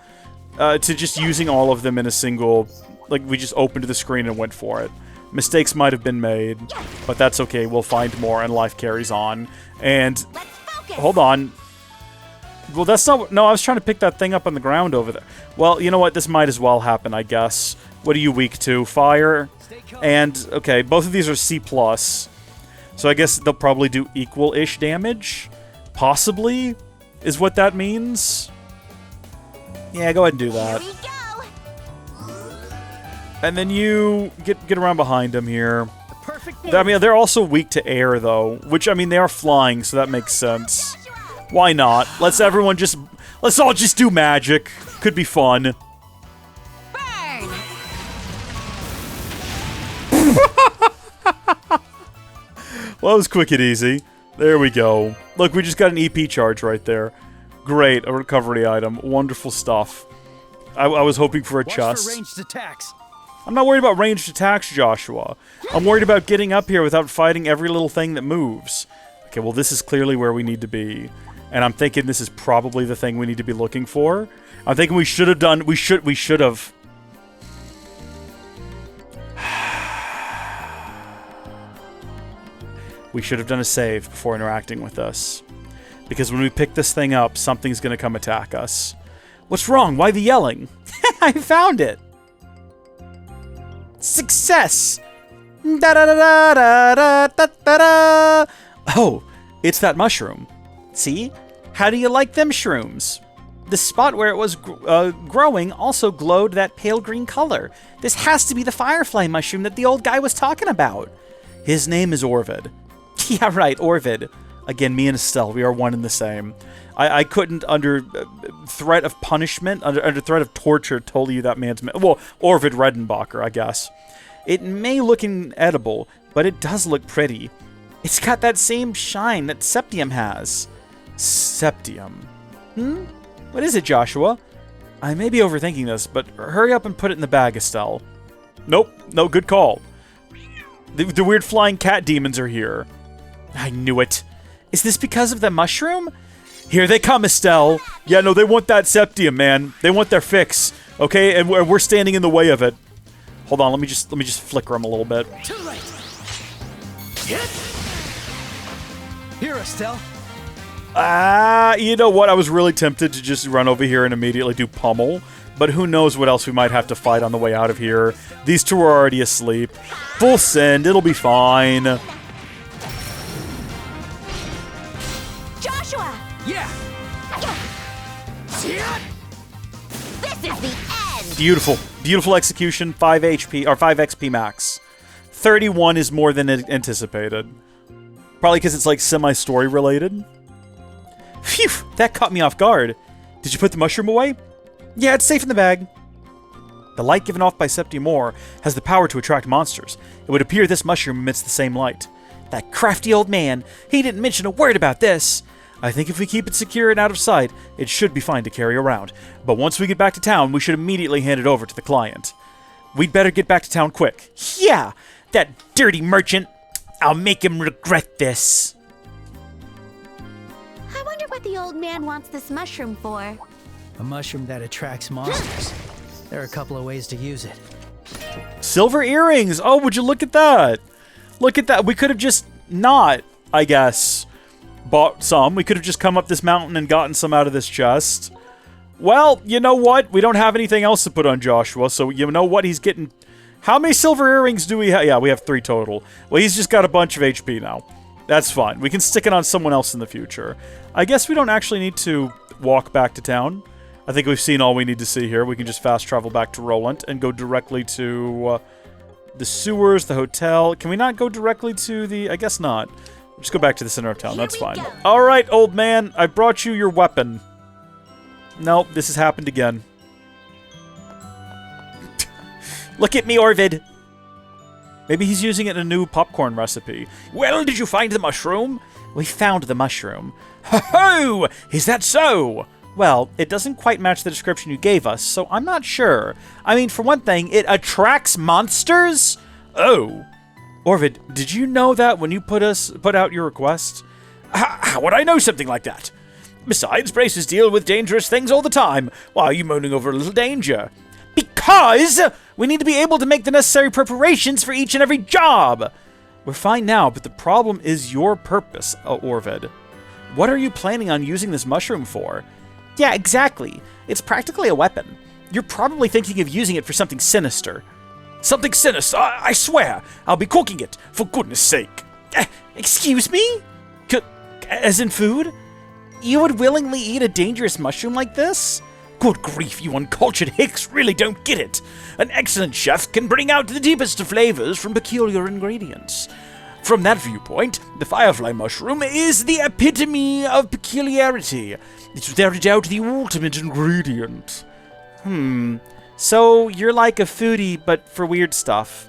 to just using all of them in a single... Like, we just opened the screen and went for it. Mistakes might have been made, but that's okay. We'll find more, and life carries on. And... Hold on. Well, that's not... No, I was trying to pick that thing up on the ground over there. Well, you know what? This might as well happen, I guess. What are you weak to? Fire? And, okay, both of these are C+. So I guess they'll probably do equal-ish damage? Possibly? Is what that means? Yeah, go ahead and do that. And then you get around behind him here. I mean, they're also weak to air, though. Which, I mean, they are flying, so that makes sense. Why not? Let's all just do magic. Could be fun. Well, that was quick and easy. There we go. Look, we just got an EP charge right there. Great, a recovery item. Wonderful stuff. I was hoping for a chest. For ranged attacks. I'm not worried about ranged attacks, Joshua. I'm worried about getting up here without fighting every little thing that moves. Okay, well, this is clearly where we need to be. And I'm thinking this is probably the thing we need to be looking for. I'm thinking we should have done... We should have... We should have done a save before interacting with us. Because when we pick this thing up, something's gonna come attack us. What's wrong? Why the yelling? I found it! Success! Da-da-da-da-da-da-da-da! Oh, it's that mushroom. See? How do you like them shrooms? The spot where it was growing also glowed that pale green color. This has to be the firefly mushroom that the old guy was talking about. His name is Orvid. Yeah, right, Orvid. Again, me and Estelle, we are one and the same. I couldn't, under threat of punishment, under threat of torture, tell you that man's... Well, Orvid Redenbacher, I guess. It may look inedible, but it does look pretty. It's got that same shine that Septium has. Septium. What is it, Joshua? I may be overthinking this, but hurry up and put it in the bag, Estelle. Nope. No, good call. The weird flying cat demons are here. I knew it. Is this because of the mushroom? Here they come, Estelle. Yeah, no, they want that septium, man. They want their fix. Okay, and we're standing in the way of it. Hold on, let me just flicker them a little bit. Too late. Here, Estelle. You know what? I was really tempted to just run over here and immediately do pummel, but who knows what else we might have to fight on the way out of here. These two are already asleep. Full send, it'll be fine. Joshua! Yeah! This is the end! Beautiful. Beautiful execution, 5 HP, or 5 XP max. 31 is more than anticipated. Probably because it's like semi-story related. Phew, that caught me off guard. Did you put the mushroom away? Yeah, it's safe in the bag. The light given off by Septium Ore has the power to attract monsters. It would appear this mushroom emits the same light. That crafty old man, he didn't mention a word about this. I think if we keep it secure and out of sight, it should be fine to carry around. But once we get back to town, we should immediately hand it over to the client. We'd better get back to town quick. Yeah, that dirty merchant. I'll make him regret this. I wonder what the old man wants this mushroom for. A mushroom that attracts monsters. There are a couple of ways to use it. Silver earrings! Oh, would you look at that? Look at that. We could have just not, I guess, bought some. We could have just come up this mountain and gotten some out of this chest. Well, you know what? We don't have anything else to put on Joshua, so you know what? He's getting... How many silver earrings do we have? Yeah, we have 3 total. Well, he's just got a bunch of HP now. That's fine. We can stick it on someone else in the future. I guess we don't actually need to walk back to town. I think we've seen all we need to see here. We can just fast travel back to Rolent and go directly to the sewers, the hotel. Can we not go directly to the... I guess not. Just go back to the center of town. That's fine. All right, old man. I brought you your weapon. Nope, this has happened again. Look at me, Orvid. Maybe he's using it in a new popcorn recipe. Well, did you find the mushroom? We found the mushroom. Ho-ho! Is that so? Well, it doesn't quite match the description you gave us, so I'm not sure. I mean, for one thing, it attracts monsters? Oh. Orvid, did you know that when you put out your request? How would I know something like that? Besides, braces deal with dangerous things all the time. Why are you moaning over a little danger? Because we need to be able to make the necessary preparations for each and every job. We're fine now, but the problem is your purpose, Orvid. What are you planning on using this mushroom for? Yeah, exactly. It's practically a weapon. You're probably thinking of using it for something sinister. Something sinister? I swear. I'll be cooking it, for goodness sake. Excuse me? As in food? You would willingly eat a dangerous mushroom like this? Good grief, you uncultured hicks really don't get it. An excellent chef can bring out the deepest of flavors from peculiar ingredients. From that viewpoint, the firefly mushroom is the epitome of peculiarity. It's without a doubt the ultimate ingredient. So you're like a foodie, but for weird stuff.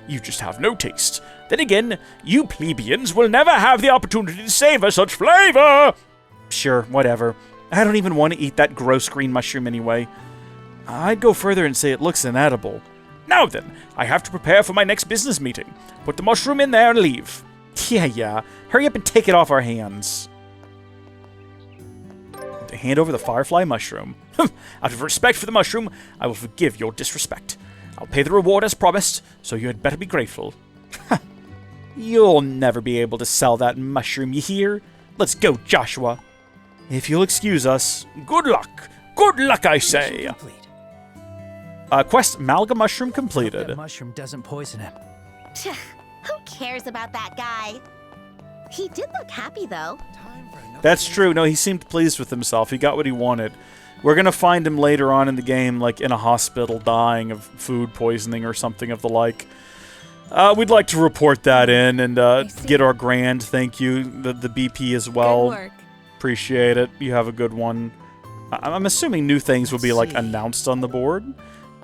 You just have no taste. Then again, you plebeians will never have the opportunity to savor such flavor! Sure, whatever. I don't even want to eat that gross green mushroom anyway. I'd go further and say it looks inedible. Now then, I have to prepare for my next business meeting. Put the mushroom in there and leave. Yeah. Hurry up and take it off our hands. Hand over the firefly mushroom. Out of respect for the mushroom, I will forgive your disrespect. I'll pay the reward as promised, so you had better be grateful. You'll never be able to sell that mushroom, you hear? Let's go, Joshua. If you'll excuse us. Good luck. Good luck, I say. Quest Malga Mushroom completed. That mushroom doesn't poison him. Who cares about that guy? He did look happy, though. That's true. No, he seemed pleased with himself. He got what he wanted. We're going to find him later on in the game, like in a hospital, dying of food poisoning or something of the like. We'd like to report that in and get our grand thank you, the BP as well. Good work. Appreciate it. You have a good one. I'm assuming new things will be, like, announced on the board.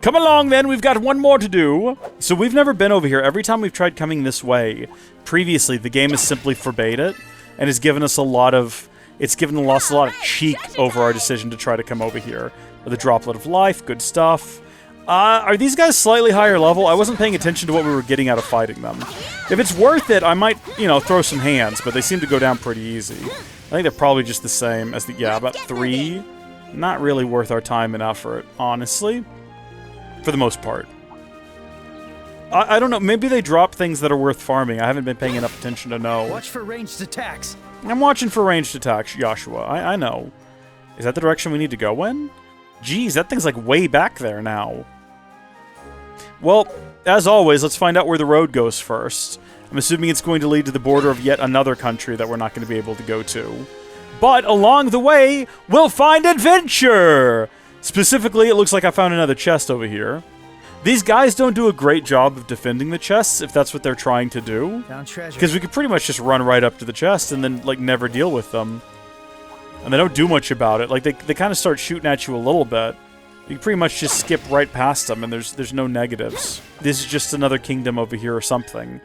Come along, then. We've got one more to do. So we've never been over here. Every time we've tried coming this way, previously, the game has simply forbade it and has given us a lot of... It's given us a lot of cheek over our decision to try to come over here. With a droplet of life, good stuff. Are these guys slightly higher level? I wasn't paying attention to what we were getting out of fighting them. If it's worth it, I might, you know, throw some hands, but they seem to go down pretty easy. I think they're probably just the same as the, yeah, about 3. Not really worth our time and effort, honestly. For the most part. I don't know, maybe they drop things that are worth farming. I haven't been paying enough attention to know. Watch for ranged attacks. I'm watching for ranged attacks, Joshua. I know. Is that the direction we need to go in? Geez, that thing's like way back there now. Well, as always, let's find out where the road goes first. I'm assuming it's going to lead to the border of yet another country that we're not going to be able to go to. But along the way, we'll find adventure! Specifically, it looks like I found another chest over here. These guys don't do a great job of defending the chests, if that's what they're trying to do. Because we could pretty much just run right up to the chest and then, like, never deal with them. And they don't do much about it. Like, they kind of start shooting at you a little bit. You can pretty much just skip right past them, and there's no negatives. This is just another kingdom over here or something.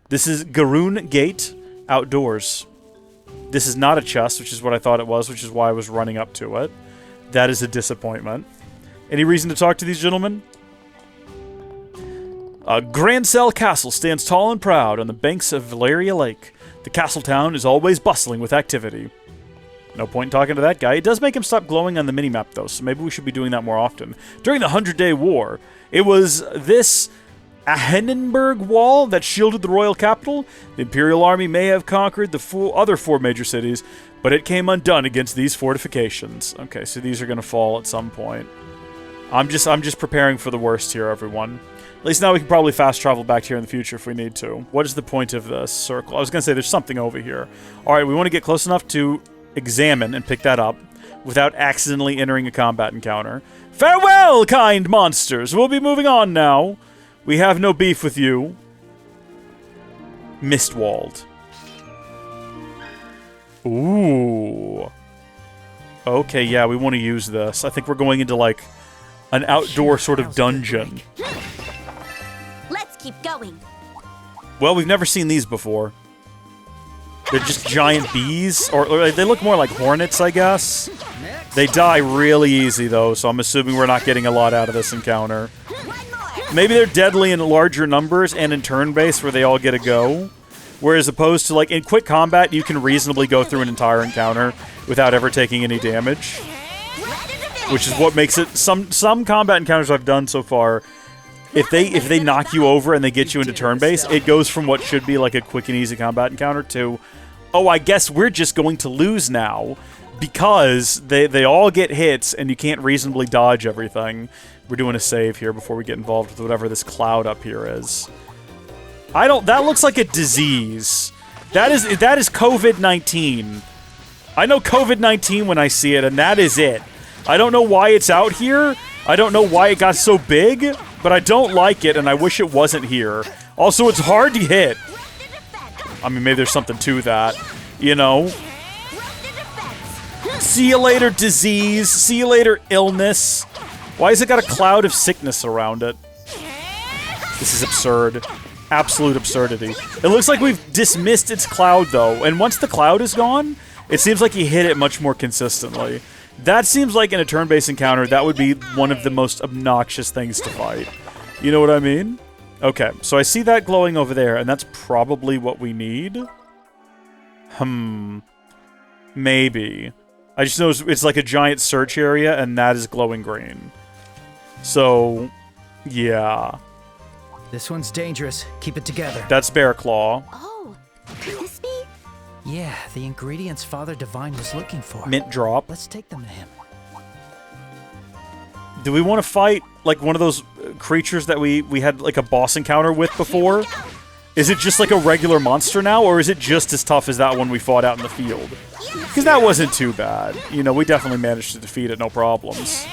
This is Garoon Gate Outdoors. This is not a chest, which is what I thought it was, which is why I was running up to it. That is a disappointment. Any reason to talk to these gentlemen? Grancel Castle stands tall and proud on the banks of Valeria Lake. The castle town is always bustling with activity. No point in talking to that guy. It does make him stop glowing on the minimap, though, so maybe we should be doing that more often. During the 100-Day War, it was this Ahenenberg Wall that shielded the royal capital. The Imperial Army may have conquered the other 4 major cities, but it came undone against these fortifications. Okay, so these are going to fall at some point. I'm just preparing for the worst here, everyone. At least now we can probably fast travel back here in the future if we need to. What is the point of this circle? I was going to say there's something over here. Alright, we want to get close enough to examine and pick that up without accidentally entering a combat encounter. Farewell, kind monsters! We'll be moving on now. We have no beef with you. Mistwald. Ooh. Okay, yeah, we want to use this. I think we're going into, like, an outdoor sort of dungeon. Let's keep going. Well, we've never seen these before. They're just giant bees, or they look more like hornets, I guess. They die really easy, though, so I'm assuming we're not getting a lot out of this encounter. Maybe they're deadly in larger numbers and in turn-based where they all get a go. Whereas opposed to, like, in quick combat, you can reasonably go through an entire encounter without ever taking any damage. Which is what makes it... Some combat encounters I've done so far, if they knock you over and they get you into turn-based, it goes from what should be, like, a quick and easy combat encounter to, oh, I guess we're just going to lose now. Because they all get hits and you can't reasonably dodge everything. We're doing a save here before we get involved with whatever this cloud up here is. That looks like a disease. That is COVID-19. I know COVID-19 when I see it, and that is it. I don't know why it's out here. I don't know why it got so big, but I don't like it, and I wish it wasn't here. Also, it's hard to hit. I mean, maybe there's something to that, you know? See you later, disease. See you later, illness. Why has it got a cloud of sickness around it? This is absurd. Absolute absurdity. It looks like we've dismissed its cloud, though, and once the cloud is gone, it seems like you hit it much more consistently. That seems like in a turn-based encounter, that would be one of the most obnoxious things to fight. You know what I mean? Okay, so I see that glowing over there, and that's probably what we need? Maybe. I just know it's like a giant search area, and that is glowing green. So, yeah. This one's dangerous. Keep it together. That's Bear Claw. Oh, could this be? Yeah, the ingredients Father Divine was looking for. Mint drop. Let's take them to him. Do we want to fight, like, one of those creatures that we had, like, a boss encounter with before? Is it just, like, a regular monster now, or is it just as tough as that one we fought out in the field? Because that wasn't too bad. You know, we definitely managed to defeat it, no problems.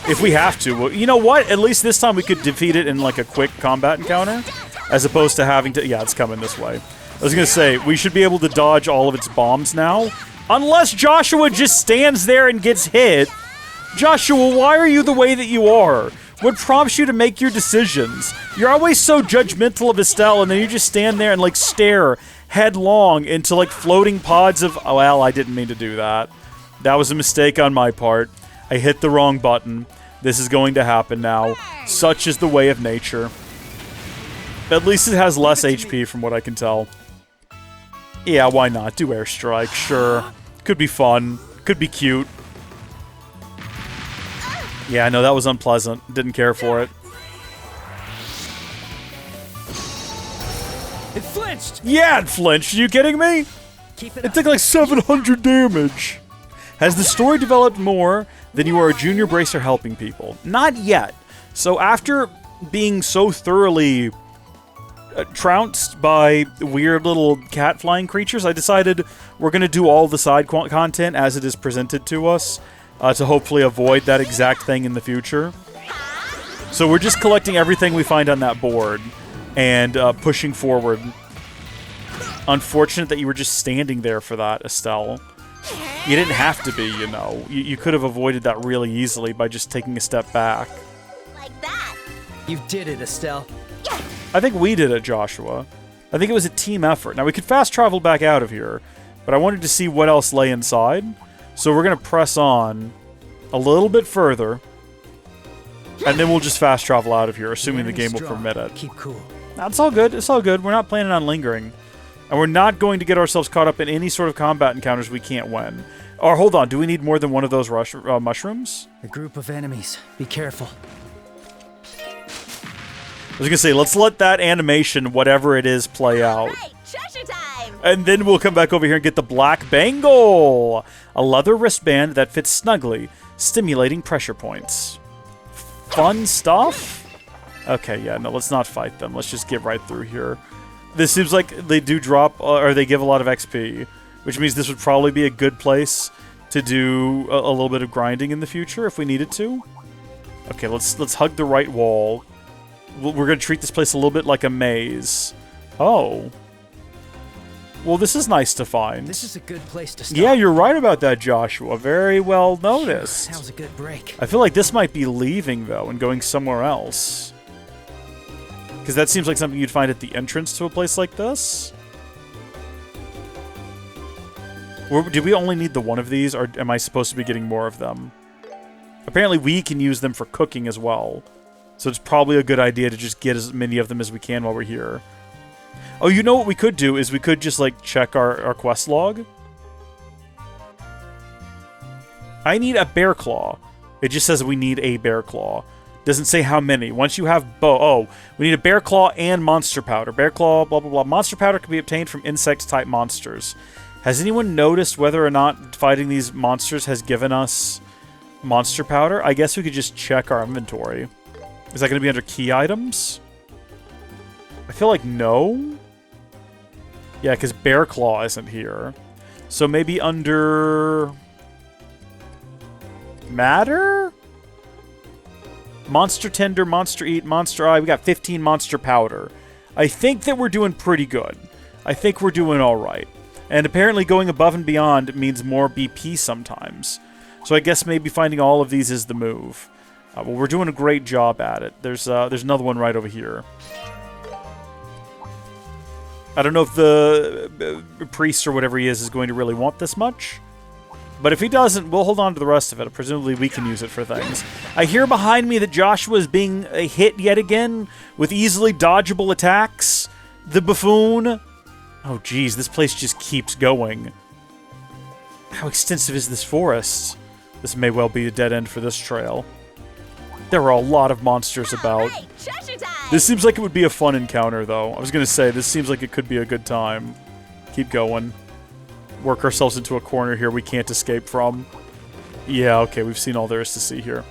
If we have to. Well, you know what? At least this time we could defeat it in, like, a quick combat encounter, as opposed to having to... Yeah, it's coming this way. I was gonna say, we should be able to dodge all of its bombs now. Unless Joshua just stands there and gets hit. Joshua, why are you the way that you are? What prompts you to make your decisions? You're always so judgmental of Estelle, and then you just stand there and, like, stare headlong into, like, floating pods of... Oh, well, I didn't mean to do that. That was a mistake on my part. I hit the wrong button. This is going to happen now. Such is the way of nature. At least it has less HP from what I can tell. Yeah, why not? Do airstrike, sure. Could be fun. Could be cute. Yeah, I know that was unpleasant. Didn't care for it. It flinched! Yeah, it flinched. Are you kidding me? It took like 700 damage. Has the story developed more than you are a junior bracer helping people? Not yet. So after being so thoroughly trounced by weird little cat flying creatures, I decided we're going to do all the side content as it is presented to us to hopefully avoid that exact thing in the future. So we're just collecting everything we find on that board and pushing forward. Unfortunate that you were just standing there for that, Estelle. You didn't have to be, you know. You could have avoided that really easily by just taking a step back. Like that. You did it, Estelle. I think we did it, Joshua. I think it was a team effort. Now, we could fast travel back out of here, but I wanted to see what else lay inside. So we're going to press on a little bit further, and then we'll just fast travel out of here, assuming the game will permit it. Keep cool. That's all good. It's all good. We're not planning on lingering. And we're not going to get ourselves caught up in any sort of combat encounters we can't win. Or, hold on. Do we need more than one of those mushrooms? A group of enemies. Be careful. I was going to say, let's let that animation, whatever it is, play out. Right, treasure time. And then we'll come back over here and get the black bangle. A leather wristband that fits snugly, stimulating pressure points. Fun stuff? Okay, yeah, no, let's not fight them. Let's just get right through here. This seems like they do drop, or they give a lot of XP, which means this would probably be a good place to do a little bit of grinding in the future if we needed to. Okay, let's hug the right wall. We're going to treat this place a little bit like a maze. Oh. Well, this is nice to find. This is a good place to stop. Yeah, you're right about that, Joshua. Very well noticed. That was a good break. I feel like this might be leaving, though, and going somewhere else. Because that seems like something you'd find at the entrance to a place like this. Do we only need the one of these, or am I supposed to be getting more of them? Apparently we can use them for cooking as well. So it's probably a good idea to just get as many of them as we can while we're here. Oh, you know what we could do is we could just, like, check our quest log. I need a bear claw. It just says we need a bear claw. Doesn't say how many. Once you have we need a bear claw and monster powder. Bear claw, blah, blah, blah. Monster powder can be obtained from insect-type monsters. Has anyone noticed whether or not fighting these monsters has given us monster powder? I guess we could just check our inventory. Is that going to be under key items? I feel like no. Yeah, because bear claw isn't here. So maybe under matter? Monster Tender, Monster Eat, Monster Eye. We got 15 Monster Powder. I think that we're doing pretty good. I think we're doing alright. And apparently going above and beyond means more BP sometimes. So I guess maybe finding all of these is the move. Well, we're doing a great job at it. There's another one right over here. I don't know if the priest or whatever he is going to really want this much. But if he doesn't, we'll hold on to the rest of it. Presumably we can use it for things. I hear behind me that Joshua is being hit yet again with easily dodgeable attacks. The buffoon. Oh, geez, this place just keeps going. How extensive is this forest? This may well be a dead end for this trail. There are a lot of monsters about. Right, treasure time. This seems like it would be a fun encounter, though. I was going to say, this seems like it could be a good time. Keep going. Work ourselves into a corner here we can't escape from. Yeah, okay, we've seen all there is to see here.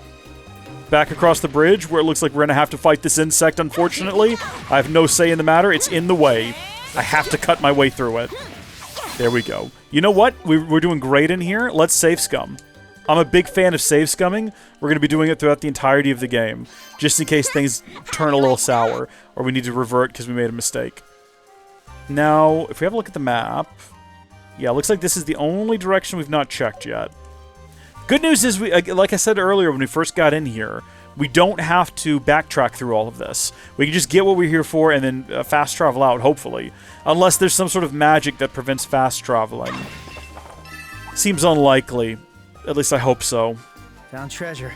Back across the bridge, where it looks like we're going to have to fight this insect, unfortunately. I have no say in the matter. It's in the way. I have to cut my way through it. There we go. You know what? We're doing great in here. Let's save scum. I'm a big fan of save scumming. We're going to be doing it throughout the entirety of the game, just in case things turn a little sour, or we need to revert because we made a mistake. Now, if we have a look at the map... Yeah, looks like this is the only direction we've not checked yet. Good news is, like I said earlier when we first got in here, we don't have to backtrack through all of this. We can just get what we're here for and then fast travel out, hopefully. Unless there's some sort of magic that prevents fast traveling. Seems unlikely. At least I hope so. Found treasure.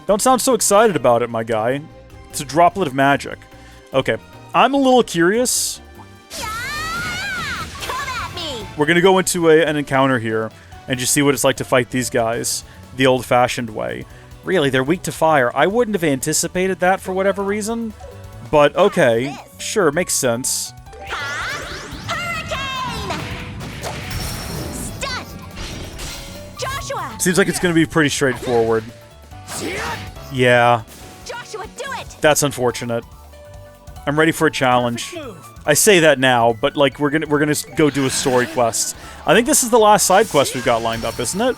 Don't sound so excited about it, my guy. It's a droplet of magic. Okay, I'm a little curious. We're gonna go into an encounter here and just see what it's like to fight these guys the old-fashioned way. Really, they're weak to fire. I wouldn't have anticipated that for whatever reason, but okay, sure, makes sense. Joshua! Seems like it's gonna be pretty straightforward. Yeah. Joshua, do it! That's unfortunate. I'm ready for a challenge. I say that now, but like we're gonna go do a story quest. I think this is the last side quest we've got lined up, isn't it?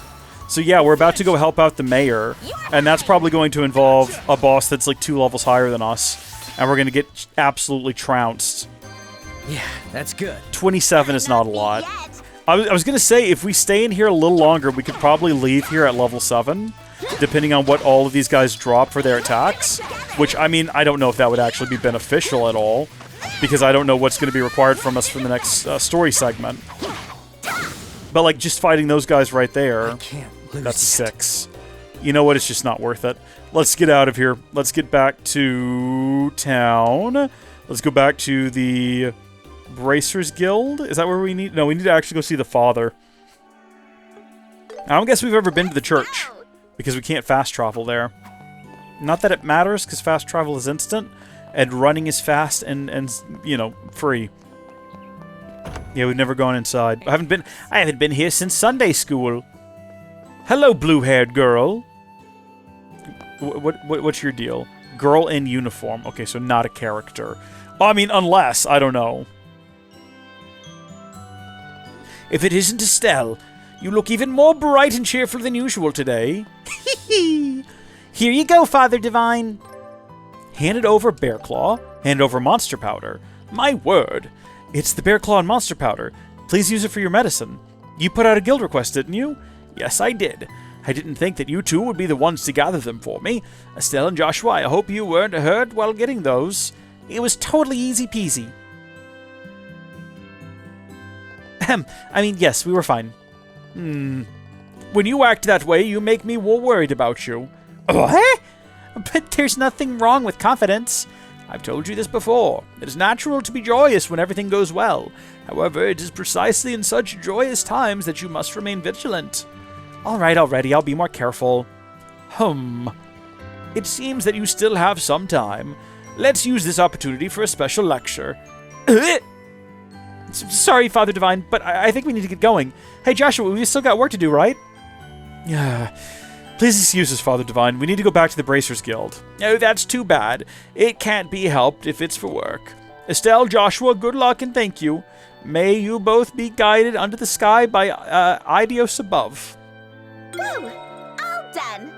So yeah, we're about to go help out the mayor, and that's probably going to involve a boss that's like 2 levels higher than us, and we're gonna get absolutely trounced. Yeah, that's good. 27 is not a lot. I was gonna say, if we stay in here a little longer, we could probably leave here at level 7, depending on what all of these guys drop for their attacks. Which, I mean, I don't know if that would actually be beneficial at all, because I don't know what's going to be required from us from the next story segment. But, like, just fighting those guys right there, that's 6. You know what? It's just not worth it. Let's get out of here. Let's get back to town. Let's go back to the Bracers Guild. Is that where we need? No, we need to actually go see the father. I don't guess we've ever been to the church, because we can't fast travel there. Not that it matters, because fast travel is instant, and running is fast and you know, free. Yeah, we've never gone inside. I haven't been here since Sunday school. Hello, blue-haired girl. What's your deal? Girl in uniform. Okay, so not a character. I mean, unless, I don't know. If it isn't Estelle, you look even more bright and cheerful than usual today. Here you go, Father Divine. Hand it over, Bear Claw. Hand over Monster Powder. My word. It's the Bear Claw and Monster Powder. Please use it for your medicine. You put out a guild request, didn't you? Yes, I did. I didn't think that you two would be the ones to gather them for me. Estelle and Joshua, I hope you weren't hurt while getting those. It was totally easy peasy. I mean, yes, we were fine. When you act that way, you make me more worried about you. What? But there's nothing wrong with confidence. I've told you this before. It is natural to be joyous when everything goes well. However, it is precisely in such joyous times that you must remain vigilant. All right, already. I'll be more careful. It seems that you still have some time. Let's use this opportunity for a special lecture. Sorry, Father Divine, but I think we need to get going. Hey, Joshua, we've still got work to do, right? Yeah. Please excuse us, Father Divine. We need to go back to the Bracers Guild. Oh, that's too bad. It can't be helped if it's for work. Estelle, Joshua, good luck and thank you. May you both be guided under the sky by Idios above. Woo! All done.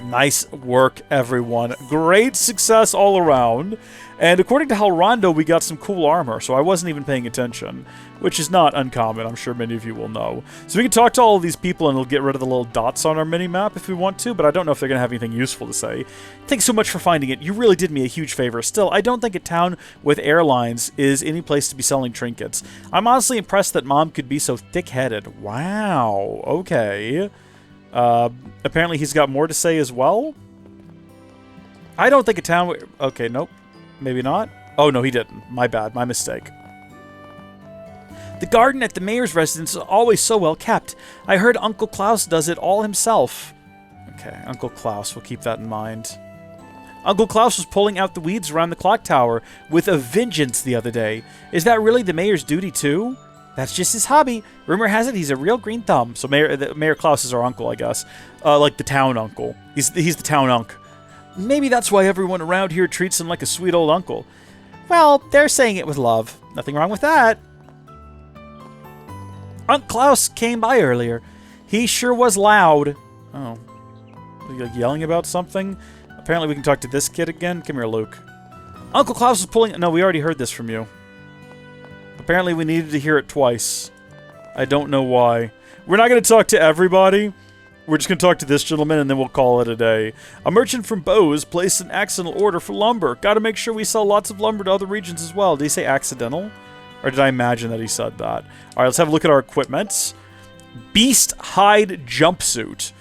Nice work, everyone. Great success all around. And according to Halrondo, we got some cool armor, so I wasn't even paying attention, which is not uncommon. I'm sure many of you will know. So we can talk to all of these people and we'll get rid of the little dots on our mini-map if we want to, but I don't know if they're going to have anything useful to say. Thanks so much for finding it. You really did me a huge favor. Still, I don't think a town with airlines is any place to be selling trinkets. I'm honestly impressed that Mom could be so thick-headed. Wow. Okay. Apparently he's got more to say as well? I don't think a town... Okay, nope. Maybe not? Oh, no, he didn't. My bad. My mistake. The garden at the mayor's residence is always so well kept. I heard Uncle Klaus does it all himself. Okay, Uncle Klaus. We'll keep that in mind. Uncle Klaus was pulling out the weeds around the clock tower with a vengeance the other day. Is that really the mayor's duty, too? That's just his hobby. Rumor has it he's a real green thumb. So Mayor Klaus is our uncle, I guess. Like the town uncle. He's the town unk. Maybe that's why everyone around here treats him like a sweet old uncle. Well, they're saying it with love. Nothing wrong with that. Unc Klaus came by earlier. He sure was loud. Oh. Was he like yelling about something? Apparently we can talk to this kid again. Come here, Luke. Uncle Klaus was pulling... No, we already heard this from you. Apparently we needed to hear it twice. I don't know why. We're not going to talk to everybody. We're just going to talk to this gentleman, and then we'll call it a day. A merchant from Bose placed an accidental order for lumber. Got to make sure we sell lots of lumber to other regions as well. Did he say accidental? Or did I imagine that he said that? All right, let's have a look at our equipment. Beast hide jumpsuit.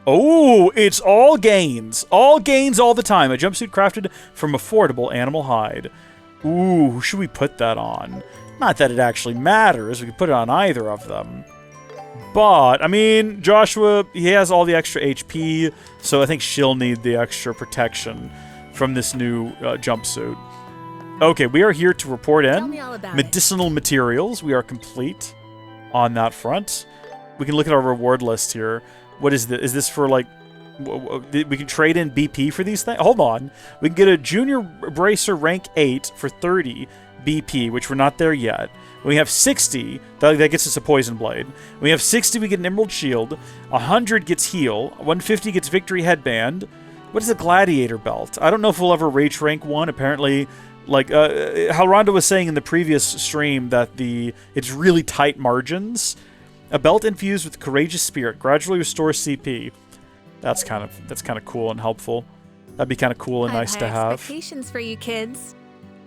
Oh, it's all gains. All gains all the time. A jumpsuit crafted from affordable animal hide. Ooh, who should we put that on? Not that it actually matters. We could put it on either of them. But, I mean, Joshua, he has all the extra HP, so I think she'll need the extra protection from this new jumpsuit. Okay, we are here to report in medicinal materials. We are complete on that front. We can look at our reward list here. What is this? Is this for, like, we can trade in BP for these things? Hold on. We can get a Junior Bracer rank 8 for 30 BP, which we're not there yet. We have 60. That gets us a Poison Blade. We have 60, we get an Emerald Shield. 100 gets Heal. 150 gets Victory Headband. What is a Gladiator Belt? I don't know if we'll ever reach rank 1. Apparently, like, Halronda was saying in the previous stream that it's really tight margins. A belt infused with Courageous Spirit gradually restores CP. That's kind of cool and helpful. That'd be kind of cool and nice to have. Expectations for you kids.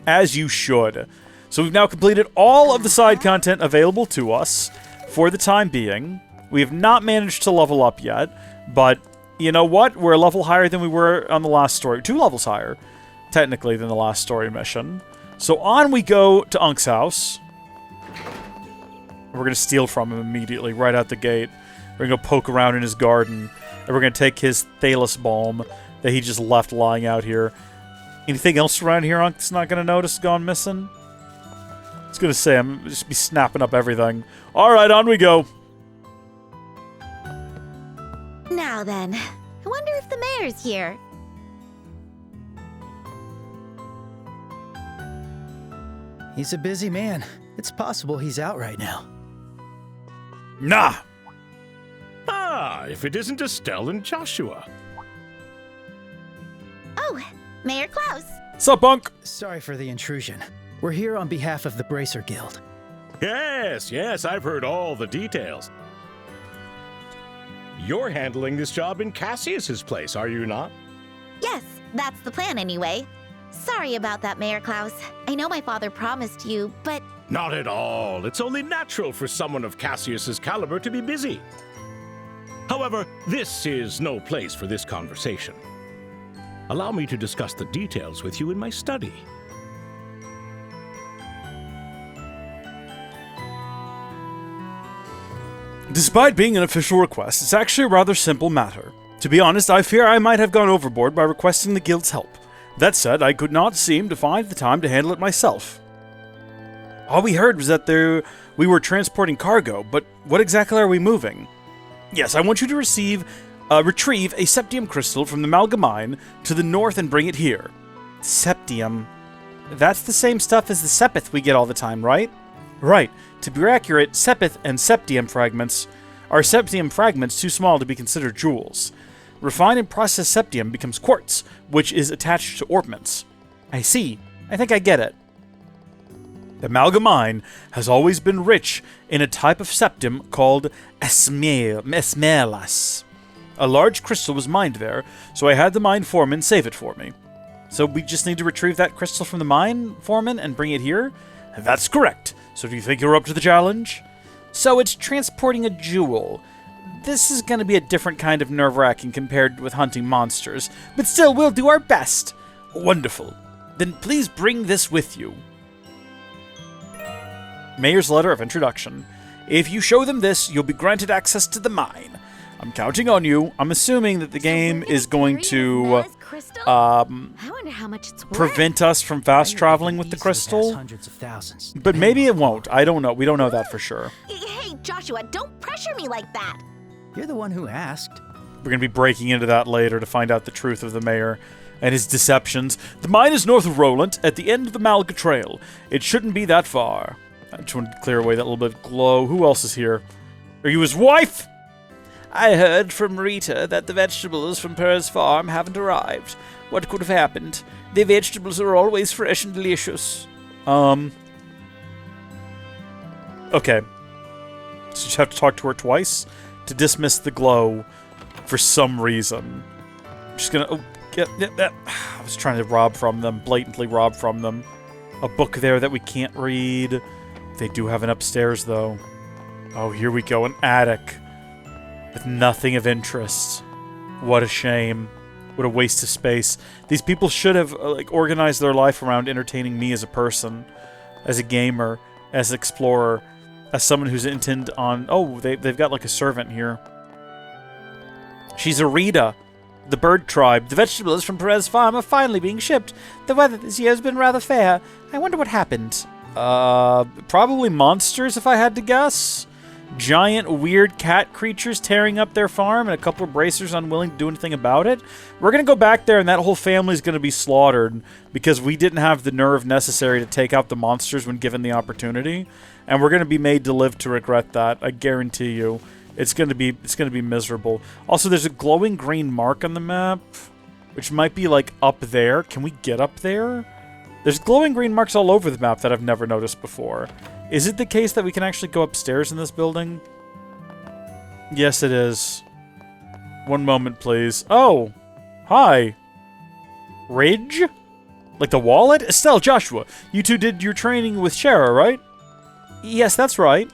As you should. So we've now completed all of the side content available to us for the time being. We have not managed to level up yet, but you know what? We're a level higher than we were on the last story. 2 levels higher, technically, than the last story mission. So on we go to Unk's house. We're going to steal from him immediately, right out the gate. We're going to go poke around in his garden, and we're going to take his Thalos Balm that he just left lying out here. Anything else around here Unk's not going to notice gone missing? I was going to say, I'm just be snapping up everything. Alright, on we go. Now then, I wonder if the mayor's here. He's a busy man. It's possible he's out right now. Nah! Ah, if it isn't Estelle and Joshua. Oh, Mayor Klaus. Sup, Unk? Sorry for the intrusion. We're here on behalf of the Bracer Guild. Yes, I've heard all the details. You're handling this job in Cassius's place, are you not? Yes, that's the plan anyway. Sorry about that, Mayor Klaus. I know my father promised you, but... Not at all. It's only natural for someone of Cassius's caliber to be busy. However, this is no place for this conversation. Allow me to discuss the details with you in my study. Despite being an official request, it's actually a rather simple matter. To be honest, I fear I might have gone overboard by requesting the guild's help. That said, I could not seem to find the time to handle it myself. All we heard was that we were transporting cargo, but what exactly are we moving? Yes, I want you to retrieve a septium crystal from the Malga Mine to the north and bring it here. Septium. That's the same stuff as the sepith we get all the time, right? Right. To be accurate, sepith and septium fragments are septium fragments too small to be considered jewels. Refined and processed septium becomes quartz, which is attached to orbments. I see. I think I get it. The Malga Mine has always been rich in a type of septium called esmeraldas. A large crystal was mined there, so I had the mine foreman save it for me. So we just need to retrieve that crystal from the mine foreman and bring it here? That's correct. So do you think you're up to the challenge? So it's transporting a jewel. This is going to be a different kind of nerve-wracking compared with hunting monsters, but still, we'll do our best. Wonderful. Then please bring this with you. Mayor's Letter of Introduction. If you show them this, you'll be granted access to the mine. I'm counting on you. I'm assuming that the game is going to prevent us from fast traveling with the crystal. Hundreds of thousands. But maybe it won't. I don't know. We don't know that for sure. Hey, Joshua, don't pressure me like that. You're the one who asked. We're going to be breaking into that later to find out the truth of the mayor and his deceptions. The mine is north of Rolent, at the end of the Malga Trail. It shouldn't be that far. I just wanted to clear away that little bit of glow. Who else is here? Are you his wife? I heard from Rita that the vegetables from Per's farm haven't arrived. What could have happened? The vegetables are always fresh and delicious. Okay. So you have to talk to her twice to dismiss the glow for some reason. I'm just gonna... I was trying to rob from them, blatantly rob from them. A book there that we can't read. They do have an upstairs, though. Oh, here we go, an attic. With nothing of interest. What a shame. What a waste of space. These people should have like organized their life around entertaining me as a person, as a gamer, as an explorer, as someone who's intent on... Oh, they've got like a servant here. She's a Rita, the bird tribe. The vegetables from Perez's farm are finally being shipped. The weather this year has been rather fair. I wonder what happened. Probably monsters if I had to guess. Giant, weird cat creatures tearing up their farm and a couple of bracers unwilling to do anything about it. We're going to go back there and that whole family's going to be slaughtered because we didn't have the nerve necessary to take out the monsters when given the opportunity. And we're going to be made to live to regret that. I guarantee you. It's going to be miserable. Also, there's a glowing green mark on the map, which might be like up there. Can we get up there? There's glowing green marks all over the map that I've never noticed before. Is it the case that we can actually go upstairs in this building? Yes, it is. One moment, please. Oh! Hi! Ridge? Like the wallet? Estelle, Joshua, you two did your training with Shara, right? Yes, that's right.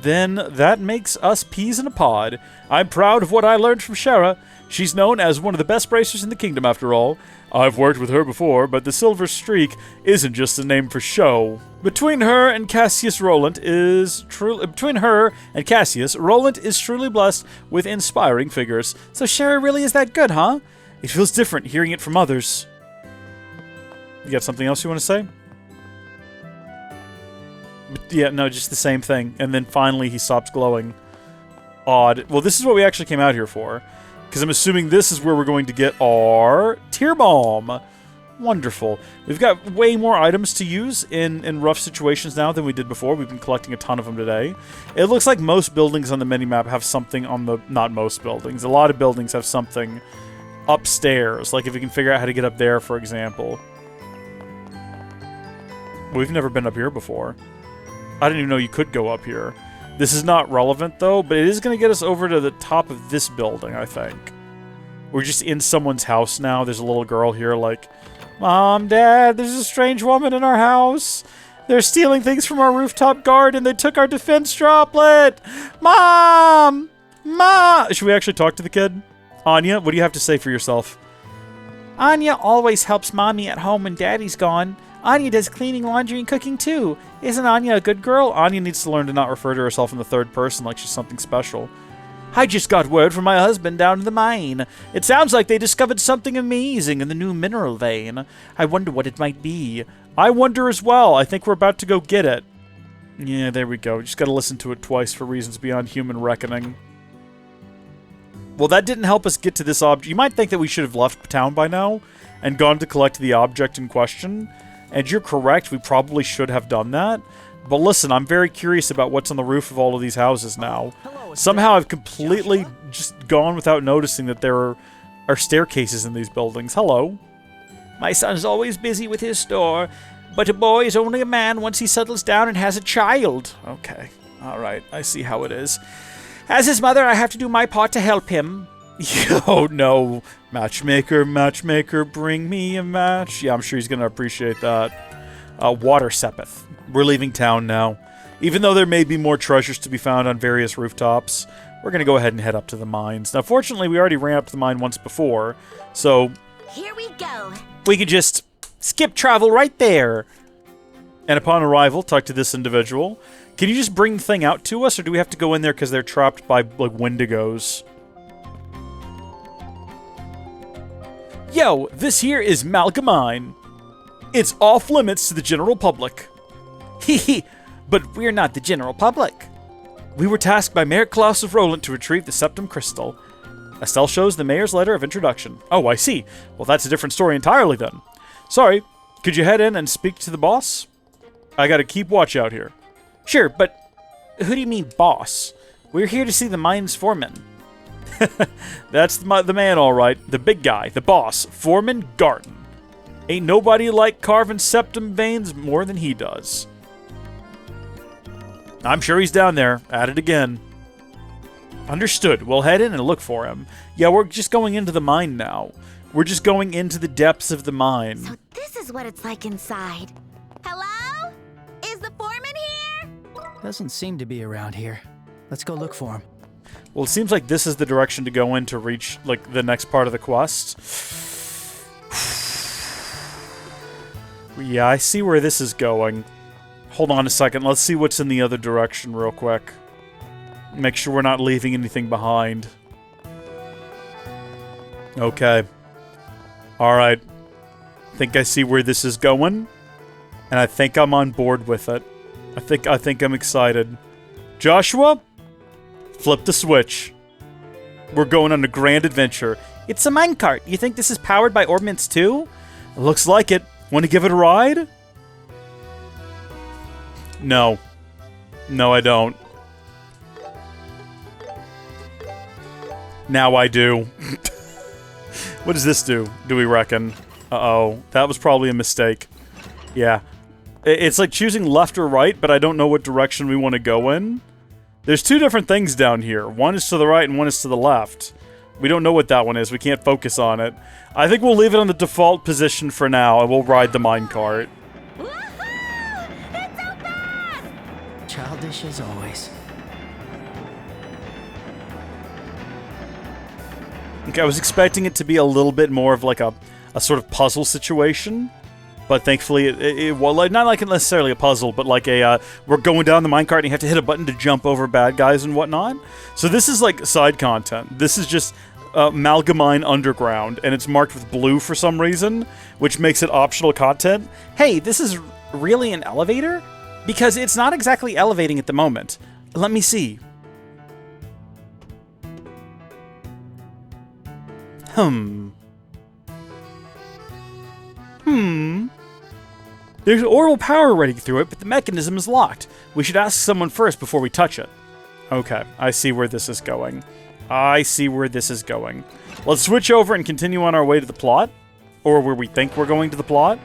Then that makes us peas in a pod. I'm proud of what I learned from Shara. She's known as one of the best bracers in the kingdom, after all. I've worked with her before, but the Silver Streak isn't just a name for show. Between her and Cassius, Rolent is truly blessed with inspiring figures. So Shara really is that good, huh? It feels different hearing it from others. You got something else you want to say? Yeah, no, just the same thing. And then finally he stops glowing. Odd. Well, this is what we actually came out here for. Because I'm assuming this is where we're going to get our Tear Bomb. Wonderful. We've got way more items to use in rough situations now than we did before. We've been collecting a ton of them today. It looks like most buildings on the minimap have something on the... Not most buildings. A lot of buildings have something upstairs. Like if you can figure out how to get up there, for example. We've never been up here before. I didn't even know you could go up here. This is not relevant, though, but it is going to get us over to the top of this building, I think. We're just in someone's house now. There's a little girl here like, Mom, Dad, there's a strange woman in our house. They're stealing things from our rooftop garden. They took our defense droplet. Mom! Mom! Should we actually talk to the kid? Anya, what do you have to say for yourself? Anya always helps Mommy at home when Daddy's gone. Anya does cleaning, laundry, and cooking, too. Isn't Anya a good girl? Anya needs to learn to not refer to herself in the third person like she's something special. I just got word from my husband down in the mine. It sounds like they discovered something amazing in the new mineral vein. I wonder what it might be. I wonder as well. I think we're about to go get it. Yeah, there we go. Just gotta listen to it twice for reasons beyond human reckoning. Well, that didn't help us get to this object. You might think that we should have left town by now and gone to collect the object in question. And you're correct, we probably should have done that. But listen, I'm very curious about what's on the roof of all of these houses now. Somehow I've completely just gone without noticing that there are staircases in these buildings. Hello. My son's always busy with his store, but a boy is only a man once he settles down and has a child. Okay, alright, I see how it is. As his mother, I have to do my part to help him. Oh no, matchmaker, matchmaker, bring me a match. Yeah, I'm sure he's going to appreciate that. Water Sepeth. We're leaving town now. Even though there may be more treasures to be found on various rooftops, we're going to go ahead and head up to the mines. Now, fortunately, we already ran up to the mine once before, so... Here we go. We could just skip travel right there. And upon arrival, talk to this individual. Can you just bring the thing out to us, or do we have to go in there because they're trapped by, like, Wendigos? Yo, this here is Malga Mine. It's off limits to the general public. Hee but we're not the general public. We were tasked by Mayor Klaus of Rolent to retrieve the Septum Crystal. Estelle shows the mayor's letter of introduction. Oh, I see. Well, that's a different story entirely then. Sorry, could you head in and speak to the boss? I gotta keep watch out here. Sure, but who do you mean boss? We're here to see the mine's foreman. That's the man, all right. The big guy, the boss, Foreman Garten. Ain't nobody like carving septum veins more than he does. I'm sure he's down there, at it again. Understood. We'll head in and look for him. Yeah, we're just going into the mine now. We're just going into the depths of the mine. So this is what it's like inside. Hello? Is the foreman here? Doesn't seem to be around here. Let's go look for him. Well, it seems like this is the direction to go in to reach, like, the next part of the quest. Yeah, I see where this is going. Hold on a second. Let's see what's in the other direction real quick. Make sure we're not leaving anything behind. Okay. Alright. I think I see where this is going. And I think I'm on board with it. I think I'm excited. Joshua? Flip the switch. We're going on a grand adventure. It's a minecart. You think this is powered by orbments too? Looks like it. Want to give it a ride? No. No, I don't. Now I do. What does this do we reckon? Uh-oh. That was probably a mistake. Yeah. It's like choosing left or right, but I don't know what direction we want to go in. There's two different things down here. One is to the right and one is to the left. We don't know what that one is. We can't focus on it. I think we'll leave it on the default position for now, and we'll ride the minecart. Childish as always. Okay, I was expecting it to be a little bit more of like a sort of puzzle situation. But thankfully, it well, not like necessarily a puzzle, but like a, we're going down the minecart and you have to hit a button to jump over bad guys and whatnot. So this is like side content. This is just Malga Mine Underground, and it's marked with blue for some reason, which makes it optional content. Hey, this is really an elevator? Because it's not exactly elevating at the moment. Let me see. There's orbital power running through it, but the mechanism is locked. We should ask someone first before we touch it. Okay, I see where this is going. I see where this is going. Let's switch over and continue on our way to the plot. Or where we think we're going to the plot.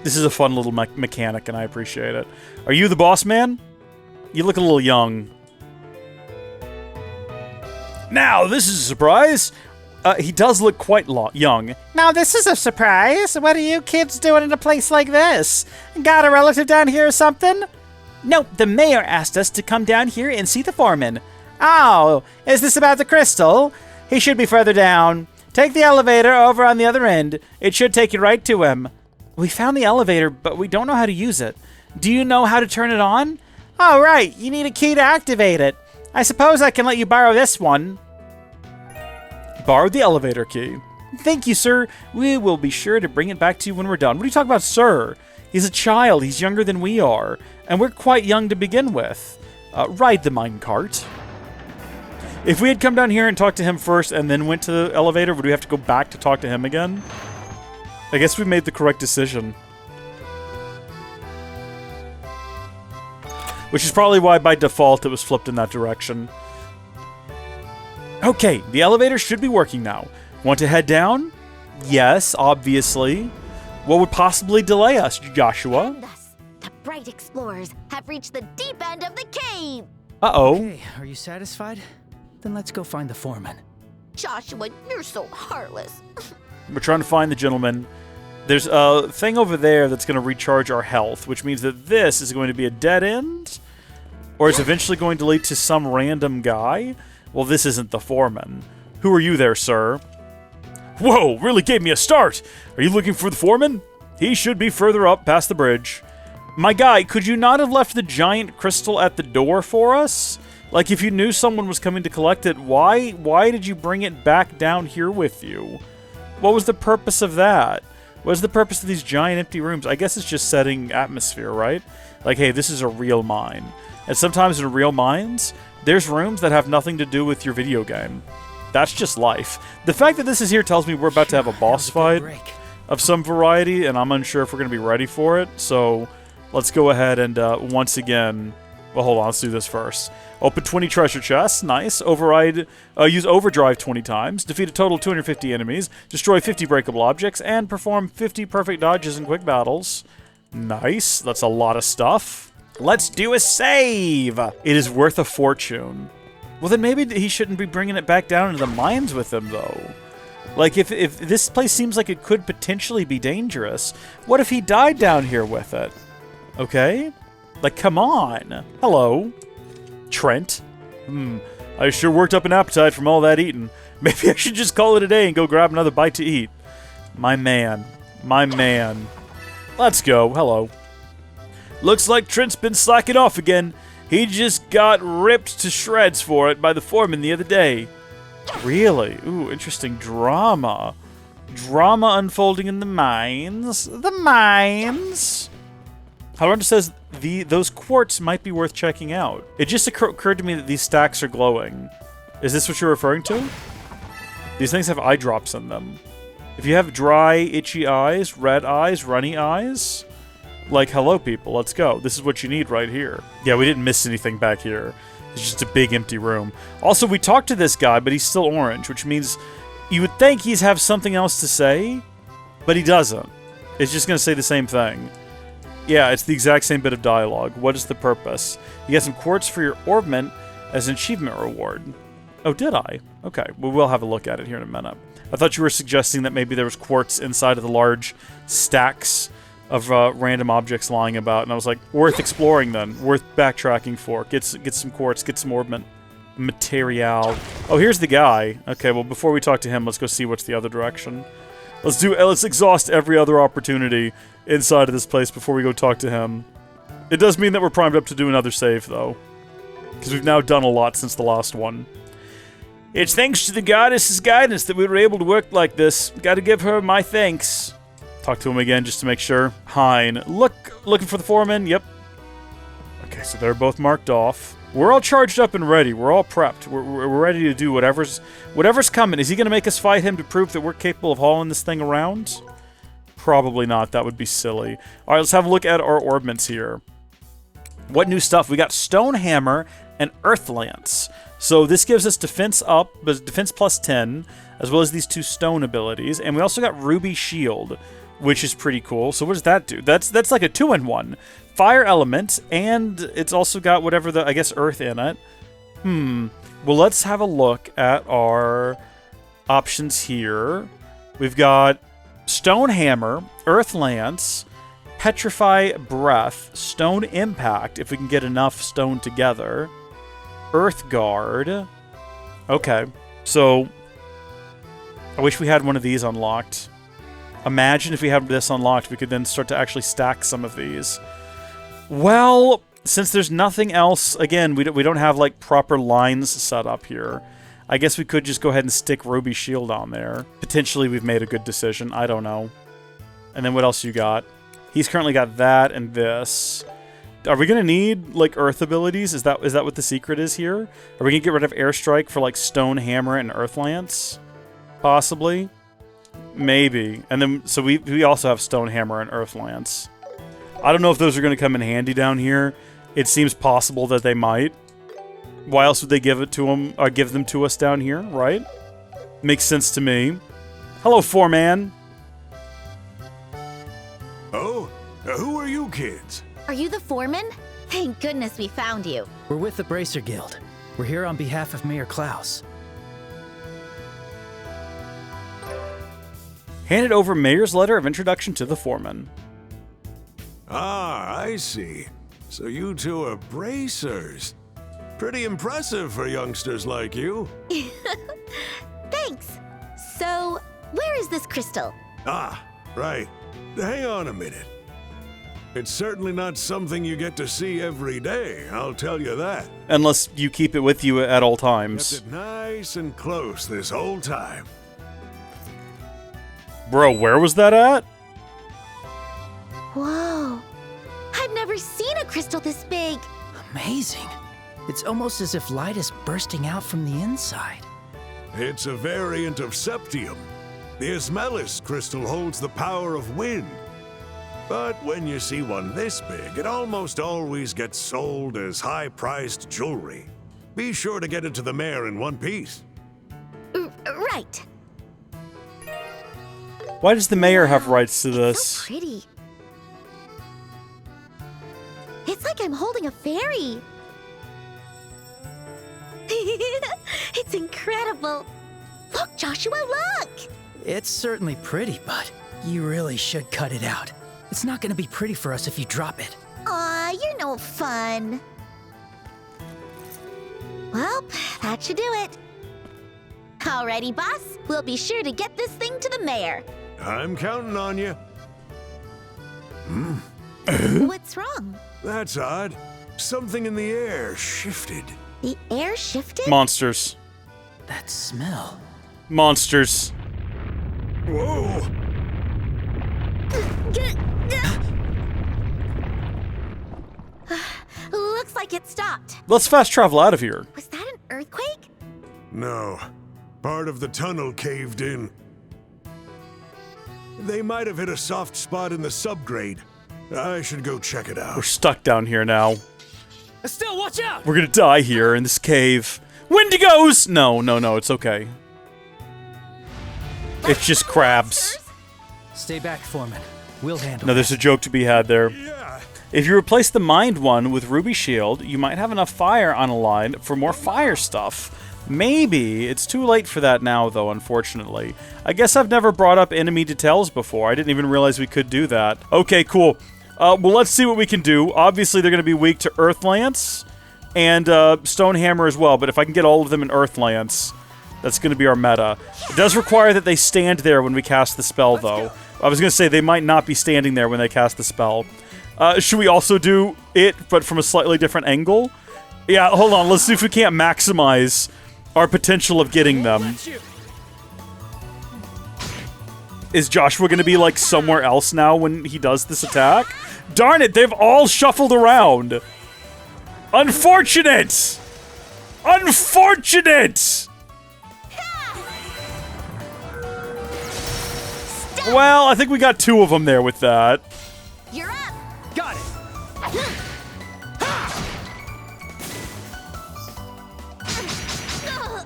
This is a fun little mechanic, and I appreciate it. Are you the boss man? You look a little young. Now, this is a surprise. He does look quite young. Now, this is a surprise. What are you kids doing in a place like this? Got a relative down here or something? Nope, the mayor asked us to come down here and see the foreman. Oh, is this about the crystal? He should be further down. Take the elevator over on the other end. It should take you right to him. We found the elevator, but we don't know how to use it. Do you know how to turn it on? Oh, right. You need a key to activate it. I suppose I can let you borrow this one. Borrow the elevator key. Thank you, sir. We will be sure to bring it back to you when we're done. What are you talking about, sir? He's a child. He's younger than we are. And we're quite young to begin with. Ride the minecart. If we had come down here and talked to him first and then went to the elevator, would we have to go back to talk to him again? I guess we made the correct decision. Which is probably why, by default, it was flipped in that direction. Okay, the elevator should be working now. Want to head down? Yes, obviously. What would possibly delay us, Joshua? And thus, the bright explorers have reached the deep end of the cave. Uh-oh. Okay, are you satisfied? Then let's go find the foreman. Joshua, you're so heartless. We're trying to find the gentleman. There's a thing over there that's going to recharge our health, which means that this is going to be a dead end, or it's eventually going to lead to some random guy. Well, this isn't the foreman. Who are you there, sir? Whoa, really gave me a start. Are you looking for the foreman? He should be further up past the bridge. My guy, could you not have left the giant crystal at the door for us? Like, if you knew someone was coming to collect it, why did you bring it back down here with you? What was the purpose of that? What is the purpose of these giant empty rooms? I guess it's just setting atmosphere, right? Like, hey, this is a real mine. And sometimes in real mines, there's rooms that have nothing to do with your video game. That's just life. The fact that this is here tells me we're about to have a boss fight of some variety, and I'm unsure if we're going to be ready for it. So let's go ahead and once again... Well, hold on. Let's do this first. Open 20 treasure chests. Nice. Use overdrive 20 times. Defeat a total of 250 enemies. Destroy 50 breakable objects. And perform 50 perfect dodges in quick battles. Nice. That's a lot of stuff. Let's do a save. It is worth a fortune. Well, then maybe he shouldn't be bringing it back down into the mines with him, though. Like, if this place seems like it could potentially be dangerous, what if he died down here with it? Okay? Like, come on. Hello. Trent. I sure worked up an appetite from all that eating. Maybe I should just call it a day and go grab another bite to eat. My man. My man. Let's go. Hello. Looks like Trent's been slacking off again. He just got ripped to shreds for it by the foreman the other day. Really? Ooh, interesting drama. Drama unfolding in the mines. The mines. However, says those quartz might be worth checking out. It just occurred to me that these stacks are glowing. Is this what you're referring to? These things have eye drops in them. If you have dry, itchy eyes, red eyes, runny eyes, like, hello people, let's go. This is what you need right here. Yeah, we didn't miss anything back here. It's just a big empty room. Also, we talked to this guy, but he's still orange, which means you would think he's have something else to say, but he doesn't. It's just going to say the same thing. Yeah, it's the exact same bit of dialogue. What is the purpose? You get some quartz for your orbment as an achievement reward. Oh, did I? Okay, well, we'll have a look at it here in a minute. I thought you were suggesting that maybe there was quartz inside of the large stacks of random objects lying about, and I was like, worth exploring then. Worth backtracking for. Get some quartz, get some orbment material. Oh, here's the guy. Okay, well, before we talk to him, let's go see what's the other direction. Let's exhaust every other opportunity inside of this place before we go talk to him. It does mean that we're primed up to do another save, though. Because we've now done a lot since the last one. It's thanks to the goddess's guidance that we were able to work like this. Gotta give her my thanks. Talk to him again just to make sure. Hein. Looking for the foreman? Yep. Okay, so they're both marked off. We're all charged up and ready. We're all prepped. We're ready to do whatever's coming. Is he going to make us fight him to prove that we're capable of hauling this thing around? Probably not. That would be silly. All right, let's have a look at our orbments here. What new stuff? We got Stone Hammer and Earth Lance. So this gives us defense up, but defense plus 10, as well as these 2 stone abilities. And we also got Ruby Shield, which is pretty cool. So what does that do? That's like a 2-in-1. Fire element, and it's also got whatever the, I guess, earth in it. Well, let's have a look at our options here. We've got Stone Hammer, Earth Lance, Petrify Breath, Stone Impact, if we can get enough stone together, Earth Guard. Okay, so I wish we had one of these unlocked. Imagine if we had this unlocked, we could then start to actually stack some of these. Well, since there's nothing else, again, we don't have, like, proper lines set up here. I guess we could just go ahead and stick Ruby Shield on there. Potentially we've made a good decision. I don't know. And then what else you got? He's currently got that and this. Are we going to need, like, earth abilities? Is that what the secret is here? Are we going to get rid of Airstrike for, like, Stone Hammer and Earth Lance? Possibly. Maybe. And then, so we also have Stone Hammer and Earth Lance. I don't know if those are going to come in handy down here. It seems possible that they might. Why else would they give it to them, or give them to us down here, right? Makes sense to me. Hello, foreman. Oh, who are you kids? Are you the foreman? Thank goodness we found you. We're with the Bracer Guild. We're here on behalf of Mayor Klaus. Handed over Mayor's letter of introduction to the foreman. Ah, I see. So you two are bracers. Pretty impressive for youngsters like you. Thanks. So, where is this crystal? Ah, right. Hang on a minute. It's certainly not something you get to see every day, I'll tell you that. Unless you keep it with you at all times. Kept it nice and close this whole time. Bro, where was that at? Whoa. I've never seen a crystal this big. Amazing. It's almost as if light is bursting out from the inside. It's a variant of septium. The Ismelis crystal holds the power of wind. But when you see one this big, it almost always gets sold as high-priced jewelry. Be sure to get it to the mayor in one piece. Right. Why does the mayor have rights to this? So pretty. It's like I'm holding a fairy. It's incredible. Look, Joshua, look! It's certainly pretty, but you really should cut it out. It's not gonna be pretty for us if you drop it. Aw, you're no fun. Well, that should do it. Alrighty, boss. We'll be sure to get this thing to the mayor. I'm counting on you. What's wrong? That's odd. Something in the air shifted. The air shifted? Monsters. That smell. Monsters. Whoa! Looks like it stopped. Let's fast travel out of here. Was that an earthquake? No. Part of the tunnel caved in. They might have hit a soft spot in the subgrade. I should go check it out. We're stuck down here now. Estelle, watch out! We're gonna die here in this cave. Wendigos! No, it's okay. It's just crabs. Stay back, Foreman. We'll handle No, there's a joke to be had there. Yeah. If you replace the Mind one with Ruby Shield, you might have enough fire on a line for more fire stuff. Maybe. It's too late for that now, though, unfortunately. I guess I've never brought up enemy details before. I didn't even realize we could do that. Okay, cool. Well, let's see what we can do. Obviously, they're going to be weak to Earth Lance and Stone Hammer as well, but if I can get all of them in Earth Lance, that's going to be our meta. It does require that they stand there when we cast the spell, though. I was going to say they might not be standing there when they cast the spell. Should we also do it, but from a slightly different angle? Yeah, hold on. Let's see if we can't maximize our potential of getting them. Is Joshua going to be, like, somewhere else now when he does this attack? Darn it, they've all shuffled around. Unfortunate! Unfortunate! Well, I think we got two of them there with that. You're up. Got it.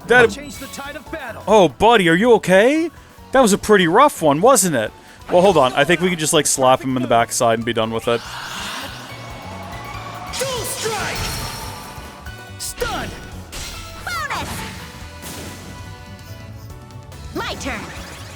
That Change the tide of battle. Oh, buddy, are you okay? That was a pretty rough one, wasn't it? Well, hold on. I think we could just, like, slap him in the backside and be done with it. Dual strike. Stun. Bonus. My turn.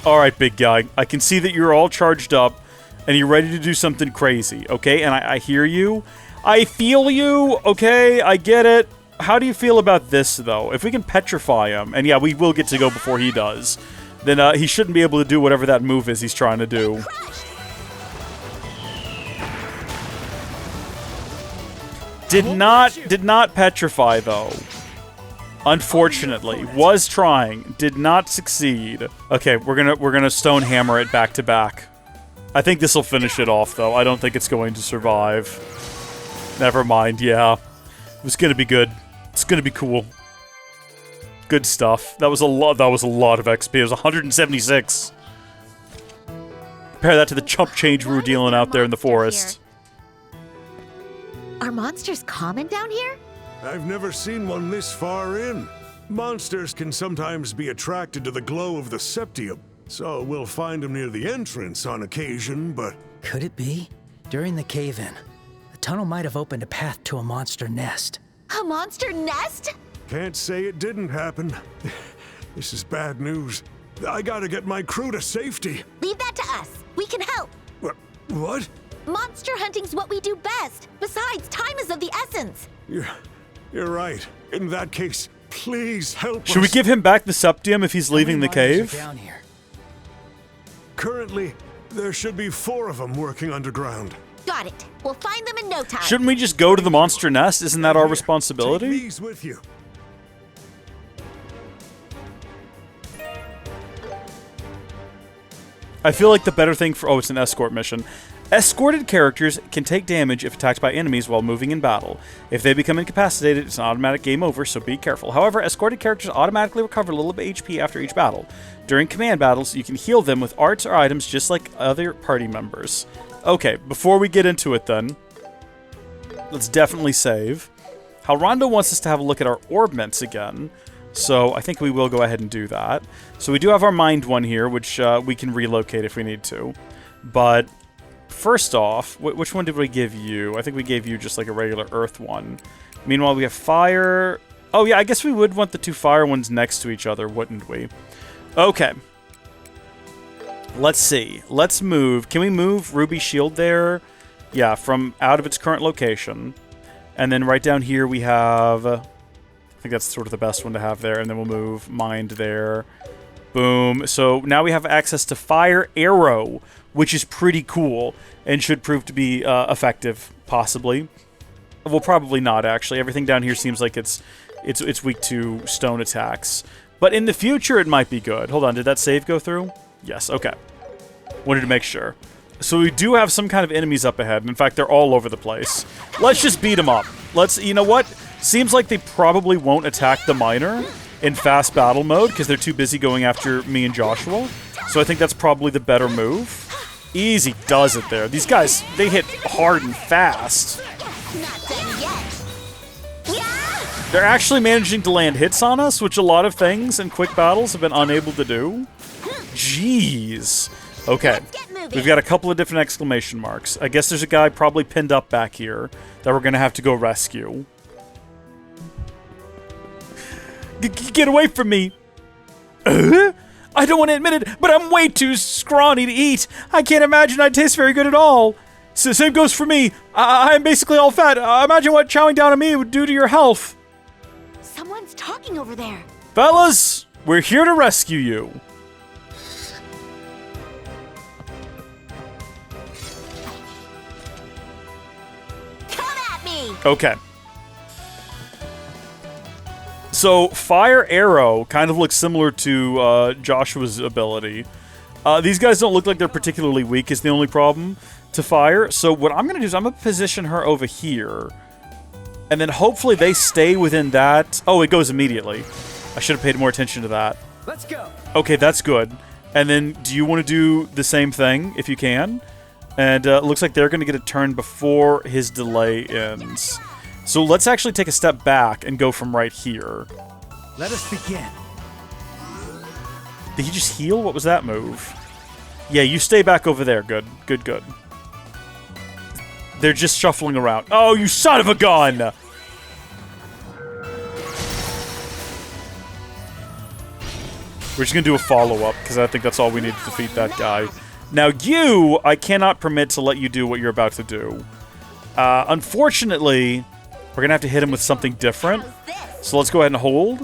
All right, big guy. I can see that you're all charged up and you're ready to do something crazy, okay? And I hear you. I feel you, okay? I get it. How do you feel about this, though? If we can petrify him, and yeah, we will get to go before he does, then he shouldn't be able to do whatever that move is he's trying to do. Did not petrify, though. Unfortunately, was trying, did not succeed. Okay, we're gonna stone hammer it back to back. I think this will finish it off, though. I don't think it's going to survive. Never mind. Yeah, it was gonna be good. It's gonna be cool. Good stuff. That was a lot. That was a lot of XP. It was 176. Compare that to the chump change we were dealing out there in the forest. Are monsters common down here? I've never seen one this far in. Monsters can sometimes be attracted to the glow of the septium, so we'll find them near the entrance on occasion, but... Could it be? During the cave-in, the tunnel might have opened a path to a monster nest. A monster nest? Can't say it didn't happen. This is bad news. I gotta get my crew to safety. Leave that to us. We can help. What? Monster hunting's what we do best. Besides, time is of the essence. You're right. In that case, please help us. Should we give him back the septium if he's leaving the cave? Down here? Currently, there should be 4 of them working underground. Got it. We'll find them in no time. Shouldn't we just go to the monster nest? Isn't that our responsibility? Take these with you. I feel like the better thing for... Oh, it's an escort mission. Escorted characters can take damage if attacked by enemies while moving in battle. If they become incapacitated, it's an automatic game over, so be careful. However, escorted characters automatically recover a little bit of HP after each battle. During command battles, you can heal them with arts or items just like other party members. Okay, before we get into it then, let's definitely save. Halrondo wants us to have a look at our orbments again, so I think we will go ahead and do that. So we do have our mind one here, which we can relocate if we need to. But first off, which one did we give you? I think we gave you just like a regular earth one. Meanwhile, we have fire. Oh yeah, I guess we would want the 2 fire ones next to each other, wouldn't we? Okay. Let's see. Let's move. Can we move Ruby's shield there? Yeah, from out of its current location. And then right down here we have... I think that's sort of the best one to have there. And then we'll move Mind there. Boom. So now we have access to Fire Arrow, which is pretty cool and should prove to be effective, possibly. Well, probably not, actually. Everything down here seems like it's weak to stone attacks. But in the future, it might be good. Hold on, did that save go through? Yes, okay. Wanted to make sure. So we do have some kind of enemies up ahead. In fact, they're all over the place. Let's just beat them up. You know what? Seems like they probably won't attack the miner in fast battle mode because they're too busy going after me and Joshua. So I think that's probably the better move. Easy does it there. These guys, they hit hard and fast. They're actually managing to land hits on us, which a lot of things in quick battles have been unable to do. Jeez. Okay. We've got a couple of different exclamation marks. I guess there's a guy probably pinned up back here that we're going to have to go rescue. Get away from me! I don't want to admit it, but I'm way too scrawny to eat. I can't imagine I'd taste very good at all. So same goes for me. I'm basically all fat. Imagine what chowing down on me would do to your health. Someone's talking over there. Fellas, we're here to rescue you. Come at me! Okay. So, Fire Arrow kind of looks similar to Joshua's ability. These guys don't look like they're particularly weak is the only problem to fire. So what I'm going to do is I'm going to position her over here. And then hopefully they stay within that. Oh, it goes immediately. I should have paid more attention to that. Let's go. Okay, that's good. And then do you want to do the same thing if you can? And it looks like they're going to get a turn before his delay ends. So let's actually take a step back and go from right here. Let us begin. Did he just heal? What was that move? Yeah, you stay back over there. Good, good, good. They're just shuffling around. Oh, you son of a gun! We're just going to do a follow-up, because I think that's all we need to defeat that guy. Now, you, I cannot permit to let you do what you're about to do. Unfortunately, we're going to have to hit him with something different. So let's go ahead and hold.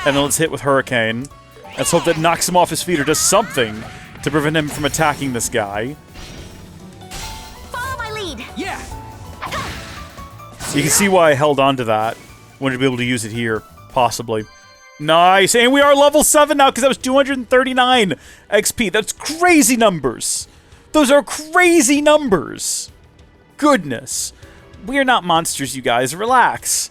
And then let's hit with Hurricane. Let's hope that knocks him off his feet or does something to prevent him from attacking this guy. Follow my lead. Yeah. You can see why I held on to that. Wanted to be able to use it here, possibly. Nice, and we are level 7 now because that was 239 XP. That's crazy numbers. Those are crazy numbers. Goodness. We're not monsters, you guys. Relax.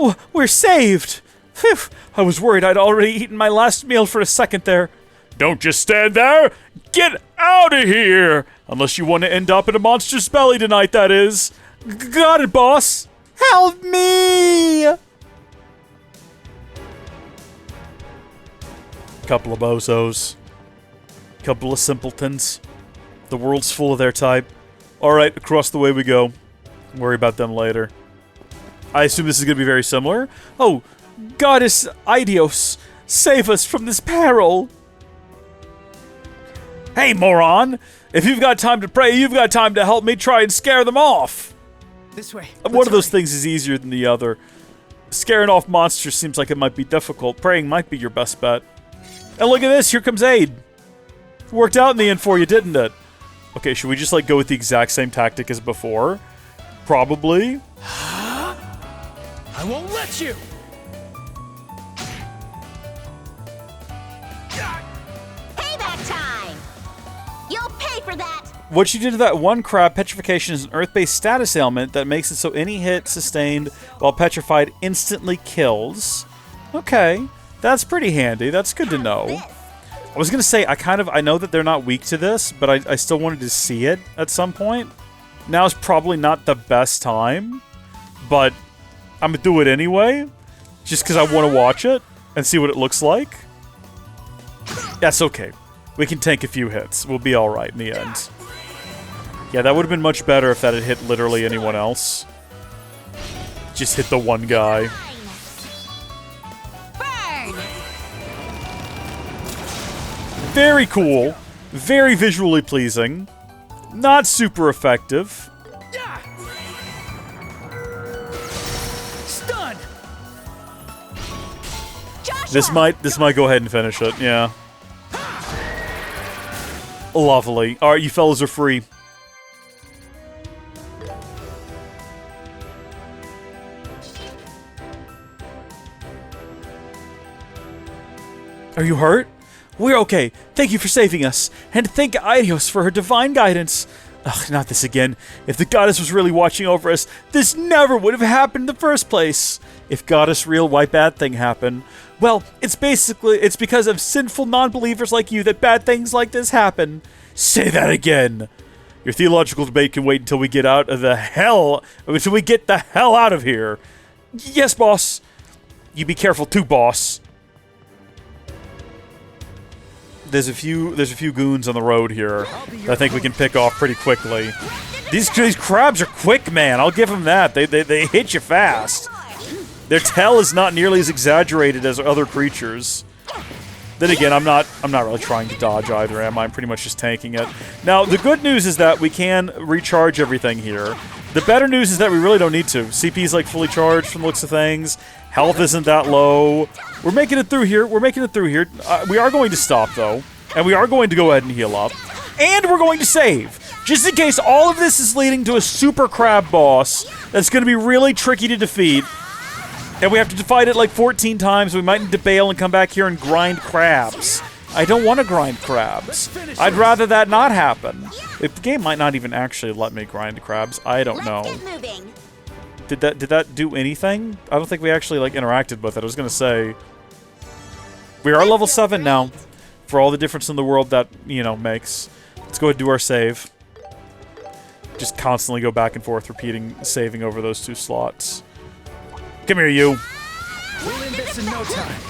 Oh, we're saved. Phew. I was worried I'd already eaten my last meal for a second there. Don't just stand there. Get out of here. Unless you want to end up in a monster's belly tonight, that is. Got it, boss. Help me! Couple of bozos. Couple of simpletons. The world's full of their type. Alright, across the way we go. Worry about them later. I assume this is going to be very similar. Oh, Goddess Idios, save us from this peril! Hey, moron! If you've got time to pray, you've got time to help me try and scare them off! This way. One of those things is easier than the other. Scaring off monsters seems like it might be difficult. Praying might be your best bet. And look at this, here comes aid. Worked out in the end for you, didn't it? Okay, should we just like go with the exact same tactic as before? Probably. I won't let you. Payback time. You'll pay for that. What you did to that one crab, petrification, is an earth-based status ailment that makes it so any hit sustained while petrified instantly kills. Okay. That's pretty handy. That's good to know. I was going to say, I know that they're not weak to this, but I still wanted to see it at some point. Now is probably not the best time, but I'm going to do it anyway, just because I want to watch it and see what it looks like. That's okay. We can tank a few hits. We'll be alright in the end. Yeah, that would have been much better if that had hit literally anyone else. Just hit the one guy. Very cool. Very visually pleasing. Not super effective. Stunned. This might go ahead and finish it, yeah. Lovely. Alright, you fellas are free. Are you hurt? We're okay. Thank you for saving us. And thank Aidios for her divine guidance. Ugh, not this again. If the goddess was really watching over us, this never would have happened in the first place. If goddess real, why bad thing happen? Well, it's because of sinful non-believers like you that bad things like this happen. Say that again. Your theological debate can wait until we get out of the hell, until we get the hell out of here. Yes, boss. You be careful too, boss. There's a few goons on the road here that I think we can pick off pretty quickly. These crabs are quick, man. I'll give them that. They hit you fast. Their tail is not nearly as exaggerated as other creatures. Then again, I'm not really trying to dodge either, am I? I'm pretty much just tanking it. Now, the good news is that we can recharge everything here. The better news is that we really don't need to. CP's like fully charged from the looks of things. Health isn't that low. We're making it through here. We are going to stop, though. And we are going to go ahead and heal up. And we're going to save. Just in case all of this is leading to a super crab boss that's going to be really tricky to defeat. And we have to fight it like 14 times. We might need to bail and come back here and grind crabs. I don't want to grind crabs. I'd rather that not happen. The game might not even actually let me grind crabs. I don't know. Did that do anything? I don't think we actually like interacted with it. I was gonna say we are level 7 now. For all the difference in the world that, you know, makes. Let's go ahead and do our save. Just constantly go back and forth, saving over those 2 slots. Come here, you. We'll end this in no time.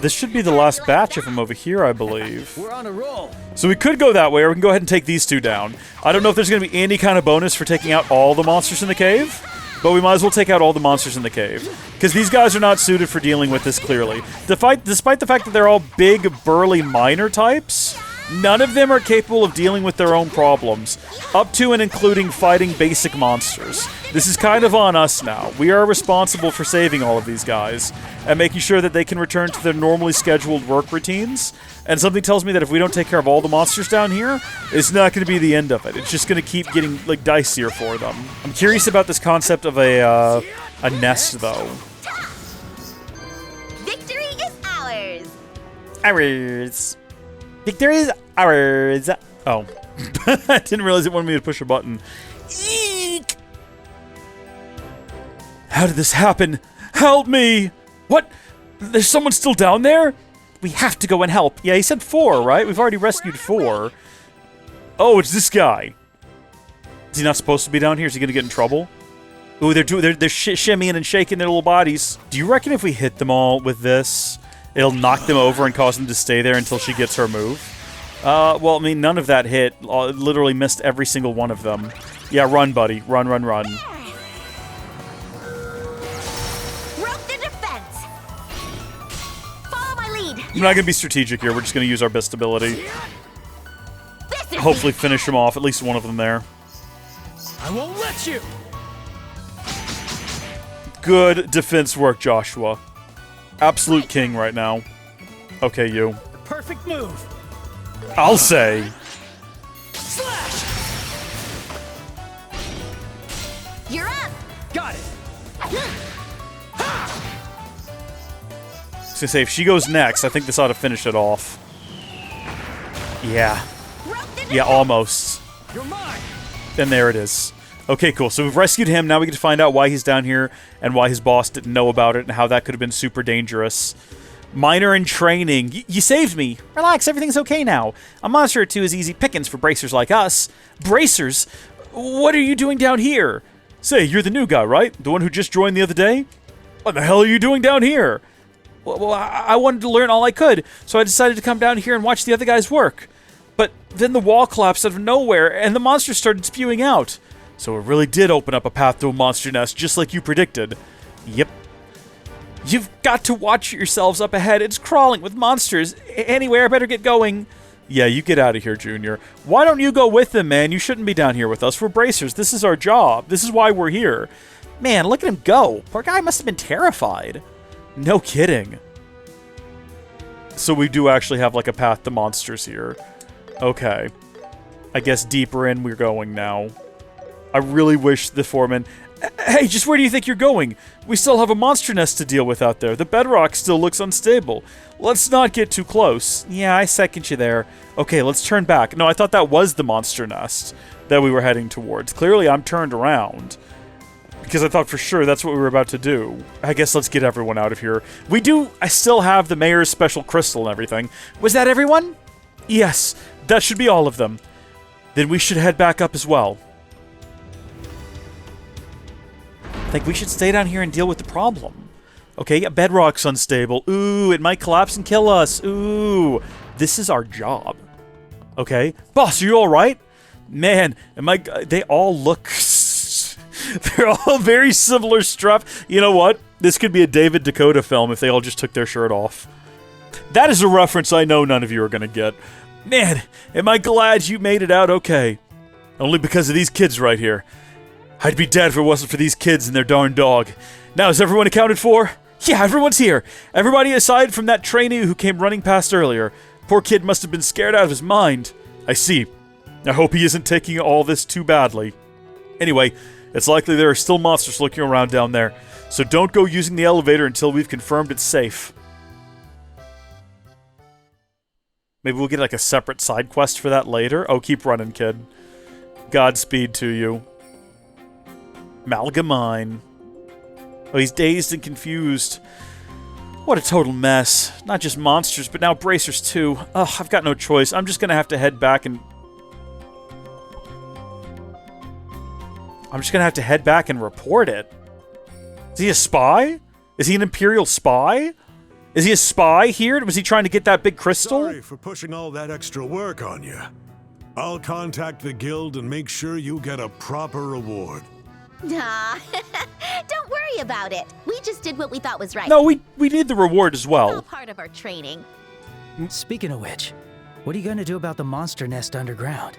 This should be the last batch of them over here, I believe. We're on a roll. So we could go that way, or we can go ahead and take these 2 down. I don't know if there's going to be any kind of bonus for taking out all the monsters in the cave, but we might as well take out all the monsters in the cave. Because these guys are not suited for dealing with this, clearly. Despite the fact that they're all big, burly miner types, none of them are capable of dealing with their own problems, up to and including fighting basic monsters. This is kind of on us now. We are responsible for saving all of these guys, and making sure that they can return to their normally scheduled work routines. And something tells me that if we don't take care of all the monsters down here, it's not going to be the end of it. It's just going to keep getting, like, dicier for them. I'm curious about this concept of a nest, though. Victory is ours! Ours! Victory is ours! Oh. I didn't realize it wanted me to push a button. Eek! How did this happen? Help me! What? There's someone still down there? We have to go and help. Yeah, he said 4, right? We've already rescued 4. Oh, it's this guy. Is he not supposed to be down here? Is he gonna get in trouble? Ooh, they're shimmying and shaking their little bodies. Do you reckon if we hit them all with this, it'll knock them over and cause them to stay there until she gets her move? Well, I mean, none of that hit. Literally missed every single one of them. Yeah, run, buddy. Run, run, run. I'm not going to be strategic here. We're just going to use our best ability. Hopefully finish them off. At least one of them there. I won't let you! Good defense work, Joshua. Absolute king right now. Okay, you. Perfect move! I'll say. Slash! You're up! Got it! I was gonna say, if she goes next, I think this ought to finish it off. Yeah. Yeah, almost. You're mine! And there it is. Okay, cool. So we've rescued him. Now we get to find out why he's down here and why his boss didn't know about it and how that could have been super dangerous. Miner in training. You saved me. Relax, everything's okay now. A monster or 2 is easy pickings for bracers like us. Bracers? What are you doing down here? Say, you're the new guy, right? The one who just joined the other day? What the hell are you doing down here? Well, I wanted to learn all I could, so I decided to come down here and watch the other guys work. But then the wall collapsed out of nowhere, and the monsters started spewing out. So it really did open up a path to a monster nest, just like you predicted. Yep. You've got to watch yourselves up ahead. It's crawling with monsters. Anyway, I better get going. Yeah, you get out of here, Junior. Why don't you go with them, man? You shouldn't be down here with us. We're bracers. This is our job. This is why we're here. Man, look at him go. Poor guy must have been terrified. No kidding. So we do actually have, like, a path to monsters here. Okay. I guess deeper in we're going now. I really wish the foreman... Hey, just where do you think you're going? We still have a monster nest to deal with out there. The bedrock still looks unstable. Let's not get too close. Yeah, I second you there. Okay, let's turn back. No, I thought that was the monster nest that we were heading towards. Clearly, I'm turned around. Because I thought for sure that's what we were about to do. I guess let's get everyone out of here. I still have the mayor's special crystal and everything. Was that everyone? Yes, that should be all of them. Then we should head back up as well. I think we should stay down here and deal with the problem. Okay, yeah, bedrock's unstable. Ooh, it might collapse and kill us. Ooh, this is our job. Okay, boss, are you all right? Man, they all look... They're all very similar stuff. You know what? This could be a David Dakota film if they all just took their shirt off. That is a reference I know none of you are going to get. Man, am I glad you made it out okay. Only because of these kids right here. I'd be dead if it wasn't for these kids and their darn dog. Now, is everyone accounted for? Yeah, everyone's here. Everybody aside from that trainee who came running past earlier. Poor kid must have been scared out of his mind. I see. I hope he isn't taking all this too badly. Anyway, it's likely there are still monsters lurking around down there, so don't go using the elevator until we've confirmed it's safe. Maybe we'll get like a separate side quest for that later. Oh, keep running, kid. Godspeed to you. Malga Mine. Oh, he's dazed and confused. What a total mess. Not just monsters, but now bracers too. Ugh, I've got no choice. I'm just gonna have to head back and... report it. Is he a spy? Is he an Imperial spy? Is he a spy here? Was he trying to get that big crystal? Sorry for pushing all that extra work on you. I'll contact the guild and make sure you get a proper reward. Nah, don't worry about it. We just did what we thought was right. No, we need the reward as well. It's all part of our training. Speaking of which, what are you going to do about the monster nest underground?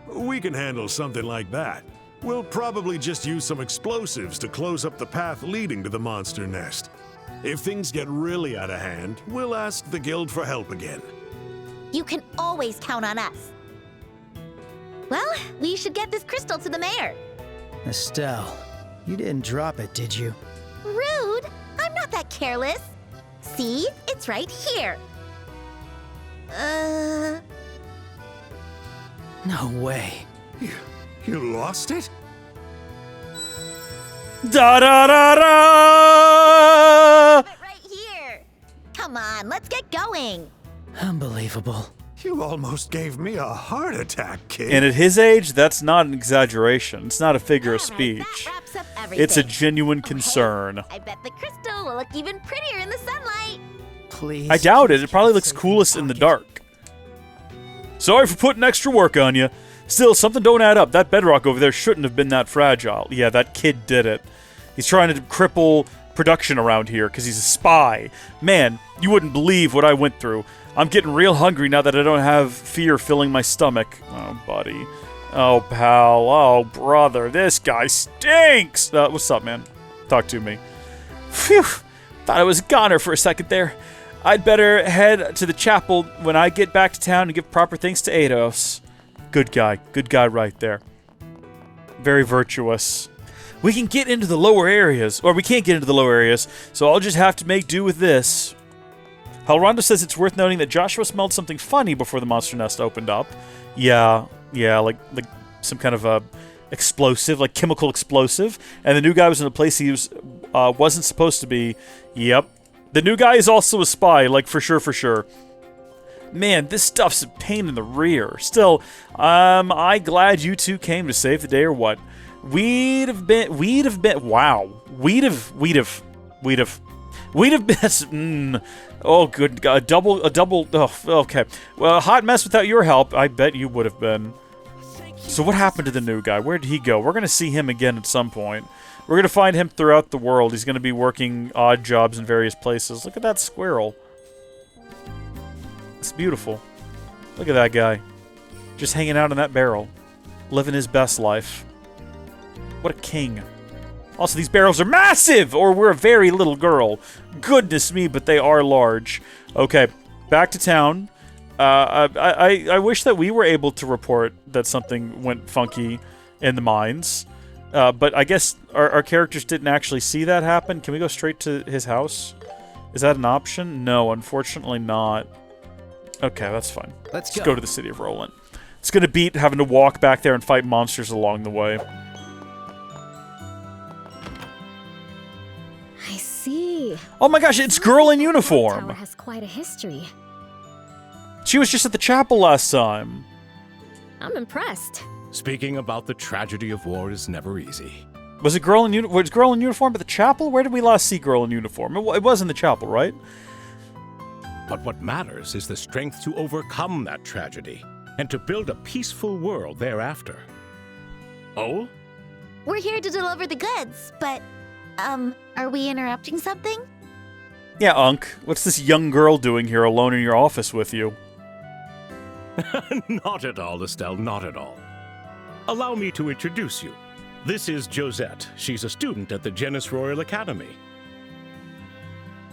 We can handle something like that. We'll probably just use some explosives to close up the path leading to the monster nest. If things get really out of hand, we'll ask the guild for help again. You can always count on us. Well, we should get this crystal to the mayor. Estelle, you didn't drop it, did you? Rude! I'm not that careless. See? It's right here. No way. You lost it? Da-da-da-da! Right here. Come on, let's get going. Unbelievable. You almost gave me a heart attack, kid. And at his age, that's not an exaggeration. It's not a figure of speech. It's a genuine concern. I bet the crystal will look even prettier in the sunlight. Please. I doubt it. It probably looks coolest in the dark. Sorry for putting extra work on you. Still, something don't add up. That bedrock over there shouldn't have been that fragile. Yeah, that kid did it. He's trying to cripple production around here because he's a spy. Man, you wouldn't believe what I went through. I'm getting real hungry now that I don't have fear filling my stomach. Oh, buddy. Oh, pal. Oh, brother. This guy stinks. What's up, man? Talk to me. Phew. Thought I was a goner for a second there. I'd better head to the chapel when I get back to town and give proper thanks to Eidos. Good guy right there. Very virtuous. We can get into the lower areas, or we can't get into the lower areas, so I'll just have to make do with this. Halrondo says it's worth noting that Joshua smelled something funny before the monster nest opened up. Yeah, like some kind of explosive, like chemical explosive, and the new guy was in a place he wasn't supposed to be. Yep. The new guy is also a spy, like for sure. Man, this stuff's a pain in the rear. Still, I glad you two came to save the day or what? We'd have been, wow. We'd have been, oh, good God, a double, oh, okay. Well, a hot mess without your help, I bet you would have been. So what happened to the new guy? Where did he go? We're going to see him again at some point. We're going to find him throughout the world. He's going to be working odd jobs in various places. Look at that squirrel. It's beautiful. Look at that guy. Just hanging out in that barrel. Living his best life. What a king. Also, these barrels are massive! Or we're a very little girl. Goodness me, but they are large. Okay, back to town. I wish that we were able to report that something went funky in the mines. But I guess our characters didn't actually see that happen. Can we go straight to his house? Is that an option? No, unfortunately not. Okay, that's fine. Let's go to the City of Rolent. It's gonna beat having to walk back there and fight monsters along the way. I see. Oh my gosh, it's girl in uniform! Tower has quite a history. She was just at the chapel last time. I'm impressed. Speaking about the tragedy of war is never easy. Was it girl in uniform at the chapel? Where did we last see girl in uniform? It was in the chapel, right? But what matters is the strength to overcome that tragedy and to build a peaceful world thereafter. Oh? We're here to deliver the goods, but, are we interrupting something? Yeah, Unc. What's this young girl doing here alone in your office with you? Not at all, Estelle, not at all. Allow me to introduce you. This is Josette. She's a student at the Genus Royal Academy.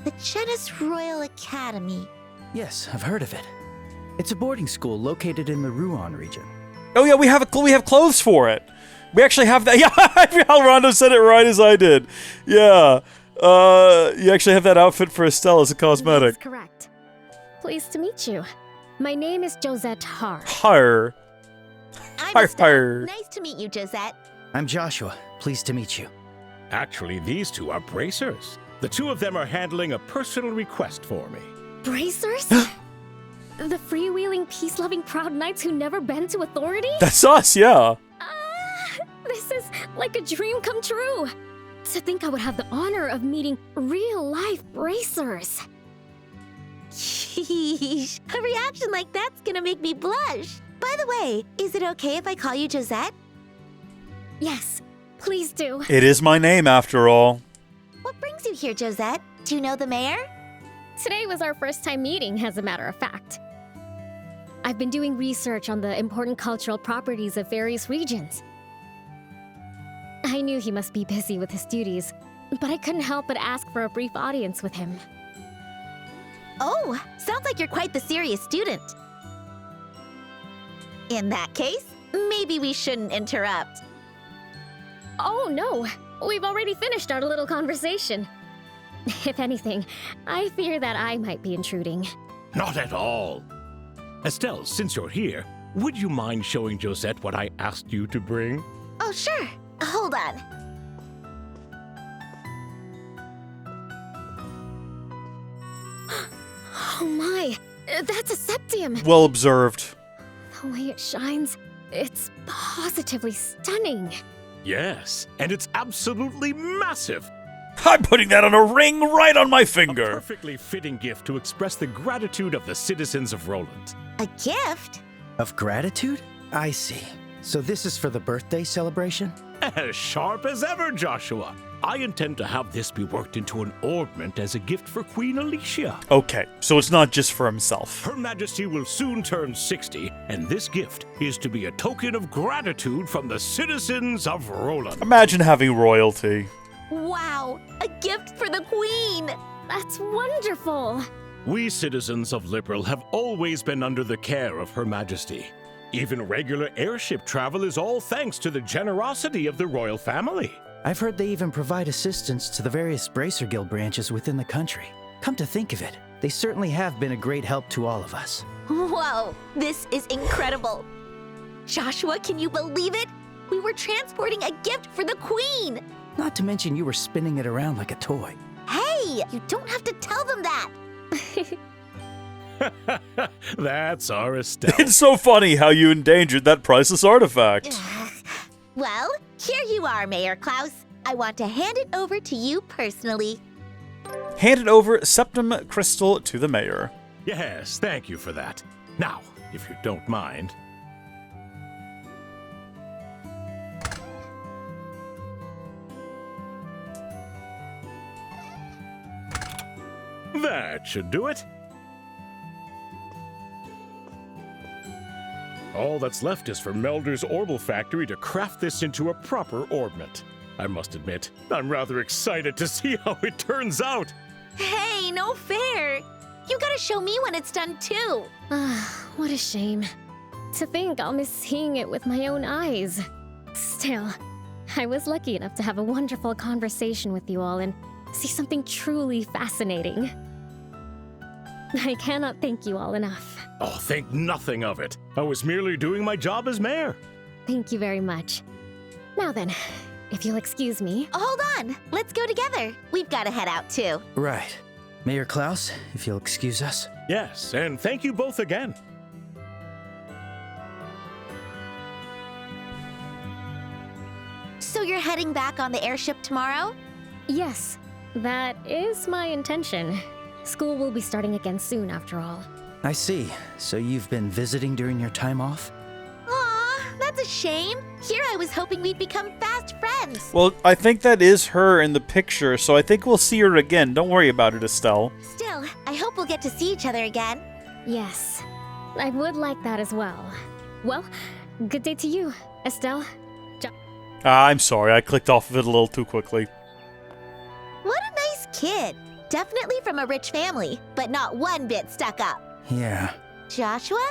The Genus Royal Academy. Yes, I've heard of it. It's a boarding school located in the Rouen region. Oh yeah, we have clothes for it. We actually have that. Yeah, Rondo said it right as I did. Yeah. You actually have that outfit for Estelle as a cosmetic. That's correct. Pleased to meet you. My name is Josette Har. Har. I'm Har, Estelle. har. Nice to meet you, Josette. I'm Joshua. Pleased to meet you. Actually, these two are bracers. The two of them are handling a personal request for me. Bracers? The freewheeling, peace-loving proud knights who never bend to authority? That's us, yeah. This is like a dream come true. To think I would have the honor of meeting real-life bracers. Sheesh. A reaction like that's gonna make me blush. By the way, is it okay if I call you Josette? Yes, please do. It is my name, after all. What brings you here, Josette? Do you know the mayor? Today was our first time meeting, as a matter of fact. I've been doing research on the important cultural properties of various regions. I knew he must be busy with his duties, but I couldn't help but ask for a brief audience with him. Oh, sounds like you're quite the serious student. In that case, maybe we shouldn't interrupt. Oh, no. We've already finished our little conversation. If anything, I fear that I might be intruding. Not at all. Estelle, since you're here, would you mind showing Josette what I asked you to bring? Oh, sure. Hold on. Oh my, that's a septium. Well observed. The way it shines, it's positively stunning. Yes, and it's absolutely massive. I'm putting that on a ring right on my finger. A perfectly fitting gift to express the gratitude of the citizens of Rolent. A gift? Of gratitude? I see. So this is for the birthday celebration? As sharp as ever, Joshua. I intend to have this be worked into an ornament as a gift for Queen Alicia. Okay, so it's not just for himself. Her Majesty will soon turn 60, and this gift is to be a token of gratitude from the citizens of Rolent. Imagine having royalty. Wow, a gift for the Queen! That's wonderful! We citizens of Liberal have always been under the care of Her Majesty. Even regular airship travel is all thanks to the generosity of the royal family. I've heard they even provide assistance to the various Bracer Guild branches within the country. Come to think of it, they certainly have been a great help to all of us. Whoa, this is incredible. Joshua, can you believe it? We were transporting a gift for the Queen! Not to mention you were spinning it around like a toy. Hey, you don't have to tell them that. That's our Estelle. It's so funny how you endangered that priceless artifact. Well, here you are, Mayor Klaus. I want to hand it over to you personally. Handed over Septum Crystal to the mayor. Yes, thank you for that. Now, if you don't mind. That should do it. All that's left is for Melder's Orbal Factory to craft this into a proper orbment. I must admit, I'm rather excited to see how it turns out. Hey, no fair. You gotta show me when it's done too. What a shame. To think I'll miss seeing it with my own eyes. Still, I was lucky enough to have a wonderful conversation with you all and see something truly fascinating. I cannot thank you all enough. Oh, think nothing of it. I was merely doing my job as mayor. Thank you very much. Now then, if you'll excuse me. Hold on. Let's go together. We've gotta head out too. Right. Mayor Klaus, if you'll excuse us. Yes, and thank you both again. So you're heading back on the airship tomorrow? Yes, that is my intention. School will be starting again soon, after all. I see. So you've been visiting during your time off? Aw, that's a shame. Here I was hoping we'd become fast friends. Well, I think that is her in the picture, so I think we'll see her again. Don't worry about it, Estelle. Still, I hope we'll get to see each other again. Yes, I would like that as well. Well, good day to you, Estelle. I'm sorry, I clicked off of it a little too quickly. What a nice kid. Definitely from a rich family, but not one bit stuck up. Yeah. Joshua?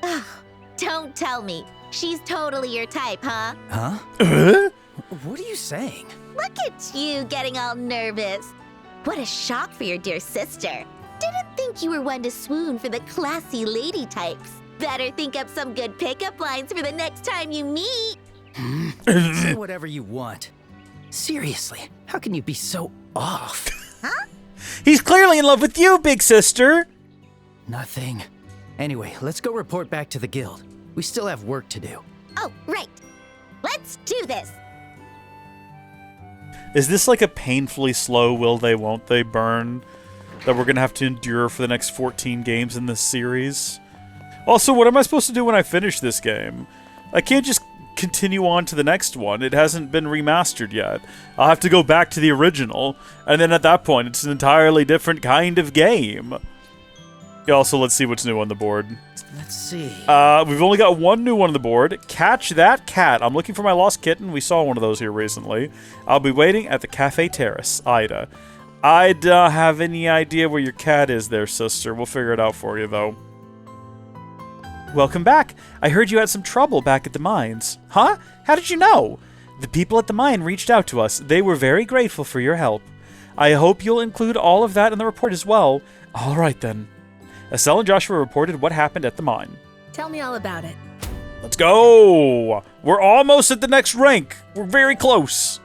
Ugh, don't tell me. She's totally your type, huh? Huh? What are you saying? Look at you getting all nervous. What a shock for your dear sister. Didn't think you were one to swoon for the classy lady types. Better think up some good pickup lines for the next time you meet. Say whatever you want. Seriously, how can you be so off? Huh? He's clearly in love with you, big sister! Nothing. Anyway, let's go report back to the guild. We still have work to do. Oh, right. Let's do this. Is this like a painfully slow will they, won't they burn that we're going to have to endure for the next 14 games in this series? Also, what am I supposed to do when I finish this game? I can't just continue on to the next one. It hasn't been remastered yet. I'll have to go back to the original, and then at that point, it's an entirely different kind of game. Also, let's see what's new on the board. Let's see. We've only got one new one on the board. Catch that cat. I'm looking for my lost kitten. We saw one of those here recently. I'll be waiting at the Cafe Terrace. Ida. I don't have any idea where your cat is there, sister. We'll figure it out for you, though. Welcome back. I heard you had some trouble back at the mines. Huh? How did you know? The people at the mine reached out to us. They were very grateful for your help. I hope you'll include all of that in the report as well. All right, then. Estelle and Joshua reported what happened at the mine. Tell me all about it. Let's go! We're almost at the next rank. We're very close.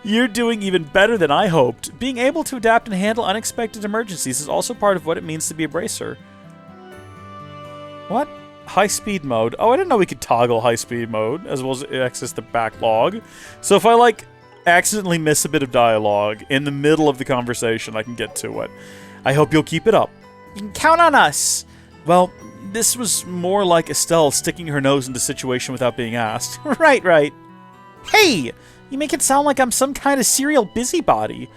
You're doing even better than I hoped. Being able to adapt and handle unexpected emergencies is also part of what it means to be a bracer. What? High speed mode. Oh, I didn't know we could toggle high speed mode as well as access the backlog. So if I, like, accidentally miss a bit of dialogue in the middle of the conversation, I can get to it. I hope you'll keep it up. You can count on us. Well, this was more like Estelle sticking her nose into the situation without being asked. Right. Hey! You make it sound like I'm some kind of serial busybody.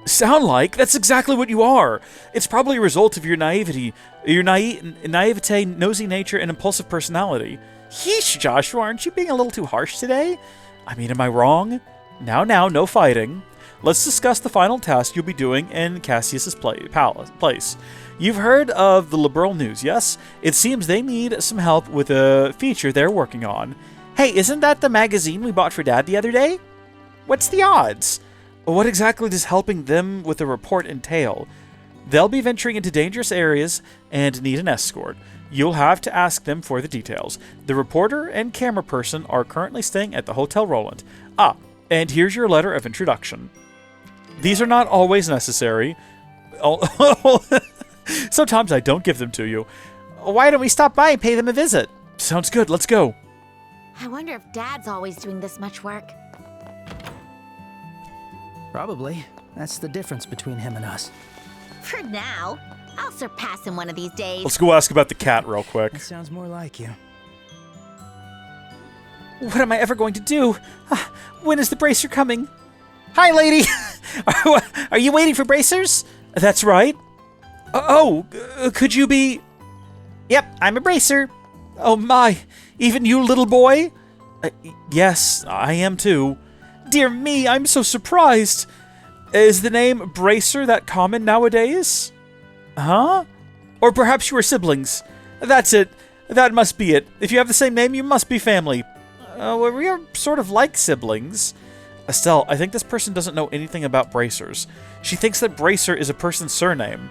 Sound like? That's exactly what you are. It's probably a result of your naivete, nosy nature, and impulsive personality. Yeesh, Joshua, aren't you being a little too harsh today? I mean, am I wrong? Now, no fighting. Let's discuss the final task you'll be doing in Cassius's place. You've heard of the liberal news, yes? It seems they need some help with a feature they're working on. Hey, isn't that the magazine we bought for Dad the other day? What's the odds? What exactly does helping them with a report entail? They'll be venturing into dangerous areas and need an escort. You'll have to ask them for the details. The reporter and camera person are currently staying at the Hotel Rolent. And here's your letter of introduction. These are not always necessary. Sometimes I don't give them to you. Why don't we stop by and pay them a visit? Sounds good, let's go. I wonder if Dad's always doing this much work. Probably. That's the difference between him and us. For now. I'll surpass him one of these days. Let's go ask about the cat real quick. That sounds more like you. What am I ever going to do? When is the bracer coming? Hi, lady! Are you waiting for bracers? That's right. Could you be... Yep, I'm a bracer. Oh my, even you, little boy? Yes, I am too. Dear me, I'm so surprised. Is the name Bracer that common nowadays? Huh? Or perhaps you are siblings. That's it. That must be it. If you have the same name, you must be family. Well, we are sort of like siblings. Estelle, I think this person doesn't know anything about bracers. She thinks that Bracer is a person's surname.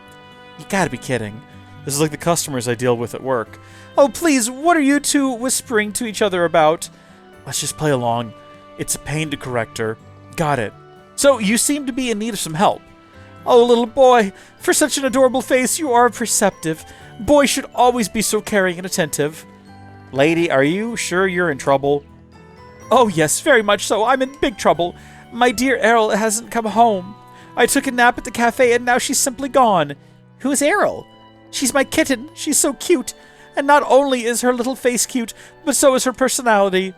You gotta be kidding. This is like the customers I deal with at work. Oh, please, what are you two whispering to each other about? Let's just play along. It's a pain to correct her. Got it. So, you seem to be in need of some help. Oh, little boy, for such an adorable face, you are perceptive. Boys should always be so caring and attentive. Lady, are you sure you're in trouble? Oh, yes, very much so. I'm in big trouble. My dear Errol hasn't come home. I took a nap at the cafe and now she's simply gone. Who is Errol? She's my kitten. She's so cute. And not only is her little face cute, but so is her personality.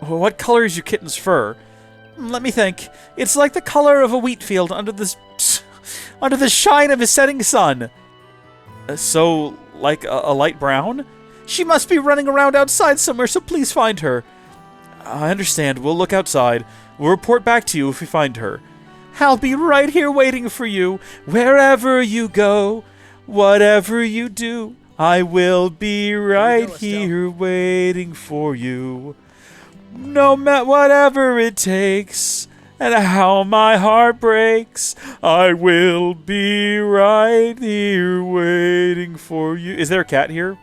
What color is your kitten's fur? Let me think. It's like the color of a wheat field under the shine of a setting sun. So, like a light brown? She must be running around outside somewhere, so please find her. I understand. We'll look outside. We'll report back to you if we find her. I'll be right here waiting for you. Wherever you go, whatever you do, I will be right here waiting for you. No matter whatever it takes, and how my heart breaks, I will be right here waiting for you. Is there a cat here?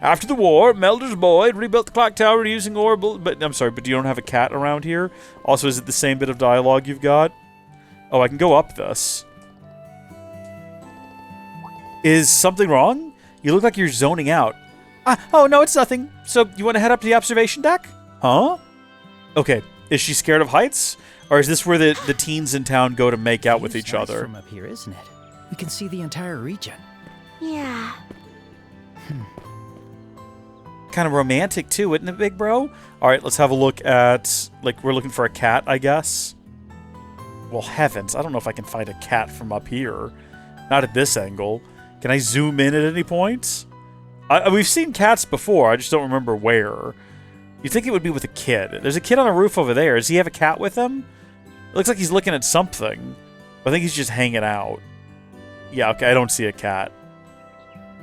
After the war, Melder's boy rebuilt the clock tower using orbital... But I'm sorry, but you don't have a cat around here? Also, is it the same bit of dialogue you've got? Oh, I can go up this. Is something wrong? You look like you're zoning out. Oh, no, it's nothing. So, you want to head up to the observation deck? Huh? Okay, is she scared of heights? Or is this where the teens in town go to make out with each other? From up here, isn't it? We can see the entire region. Yeah. Kind of romantic too, isn't it, big bro? Alright, let's have a look at... Like, we're looking for a cat, I guess. Well, heavens, I don't know if I can find a cat from up here. Not at this angle. Can I zoom in at any point? We've seen cats before, I just don't remember where. You'd think it would be with a kid. There's a kid on a roof over there. Does he have a cat with him? It looks like he's looking at something. I think he's just hanging out. Yeah, okay, I don't see a cat.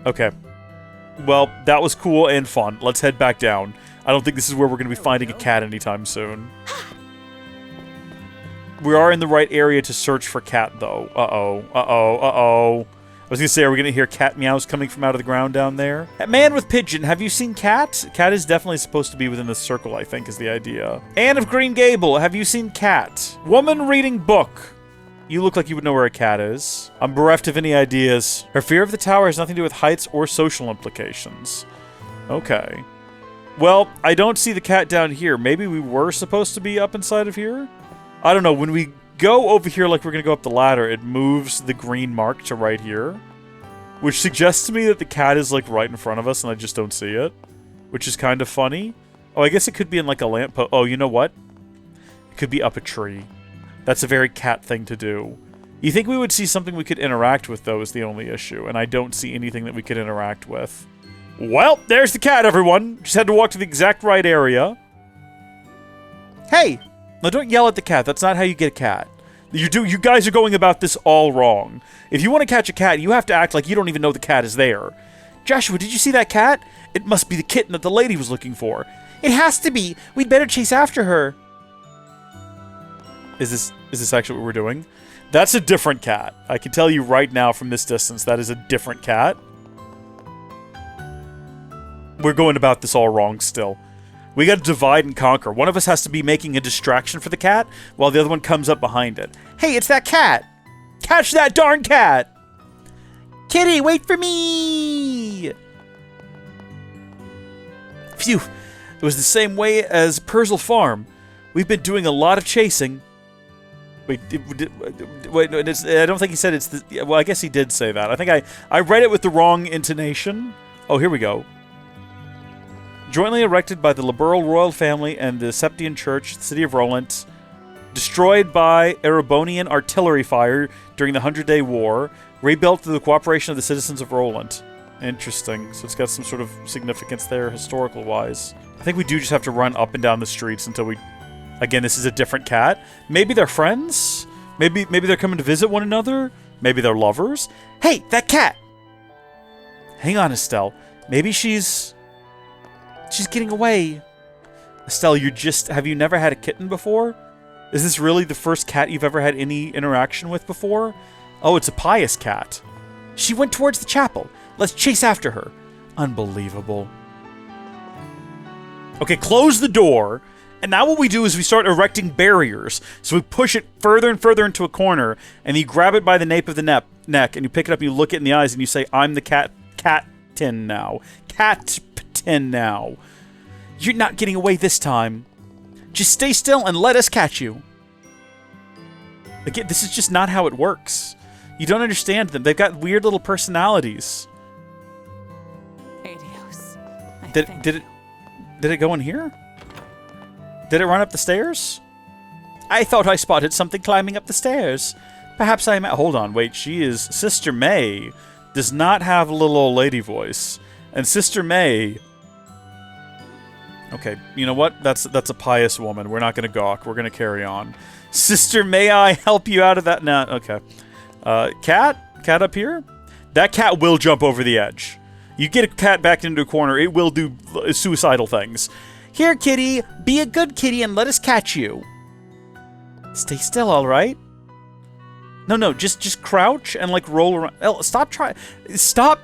Okay. Well, that was cool and fun. Let's head back down. I don't think this is where we're going to be finding a cat anytime soon. We are in the right area to search for cat, though. Uh-oh. I was going to say, are we going to hear cat meows coming from out of the ground down there? Man with pigeon, have you seen cat? Cat is definitely supposed to be within this circle, I think, is the idea. Anne of Green Gable, have you seen cat? Woman reading book. You look like you would know where a cat is. I'm bereft of any ideas. Her fear of the tower has nothing to do with heights or social implications. Okay. Well, I don't see the cat down here. Maybe we were supposed to be up inside of here? I don't know. When we go over here like we're going to go up the ladder, it moves the green mark to right here. Which suggests to me that the cat is like right in front of us and I just don't see it. Which is kind of funny. Oh, I guess it could be in like a lamppost. Oh, you know what? It could be up a tree. That's a very cat thing to do. You think we would see something we could interact with, though, is the only issue. And I don't see anything that we could interact with. Well, there's the cat, everyone. Just had to walk to the exact right area. Hey! Now, don't yell at the cat. That's not how you get a cat. You guys are going about this all wrong. If you want to catch a cat, you have to act like you don't even know the cat is there. Joshua, did you see that cat? It must be the kitten that the lady was looking for. It has to be. We'd better chase after her. Is this actually what we're doing? That's a different cat. I can tell you right now from this distance, that is a different cat. We're going about this all wrong still. We gotta divide and conquer. One of us has to be making a distraction for the cat, while the other one comes up behind it. Hey, it's that cat! Catch that darn cat! Kitty, wait for me! Phew. It was the same way as Perzel Farm. We've been doing a lot of chasing. Wait, no, I don't think he said it's the... Well, I guess he did say that. I think I read it with the wrong intonation. Oh, here we go. Jointly erected by the liberal royal family and the Septian Church, the City of Rolent, destroyed by Erebonian artillery fire during the 100-Day War, Rebuilt through the cooperation of the citizens of Rolent. Interesting. So it's got some sort of significance there, historical-wise. I think we do just have to run up and down the streets until we... Again, this is a different cat. Maybe they're friends? Maybe they're coming to visit one another? Maybe they're lovers? Hey, that cat! Hang on, Estelle. Maybe she's getting away. Estelle, have you never had a kitten before? Is this really the first cat you've ever had any interaction with before? Oh, it's a pious cat. She went towards the chapel. Let's chase after her. Unbelievable. Okay, close the door. And now what we do is we start erecting barriers. So we push it further and further into a corner, and you grab it by the nape of the neck, and you pick it up and you look it in the eyes, and you say, I'm the cat-tin now. Cat-tin now. You're not getting away this time. Just stay still and let us catch you. Again, this is just not how it works. You don't understand them. They've got weird little personalities. Adios. Did it go in here? Did it run up the stairs? I thought I spotted something climbing up the stairs. Perhaps I am... Hold on, wait. She is... Sister May does not have a little old lady voice. And Sister May... Okay, you know what? That's a pious woman. We're not going to gawk. We're going to carry on. Sister, may I help you out of that? No, okay. Cat? Cat up here? That cat will jump over the edge. You get a cat back into a corner, it will do suicidal things. Here, kitty, be a good kitty and let us catch you. Stay still, all right? No, just crouch and like roll around.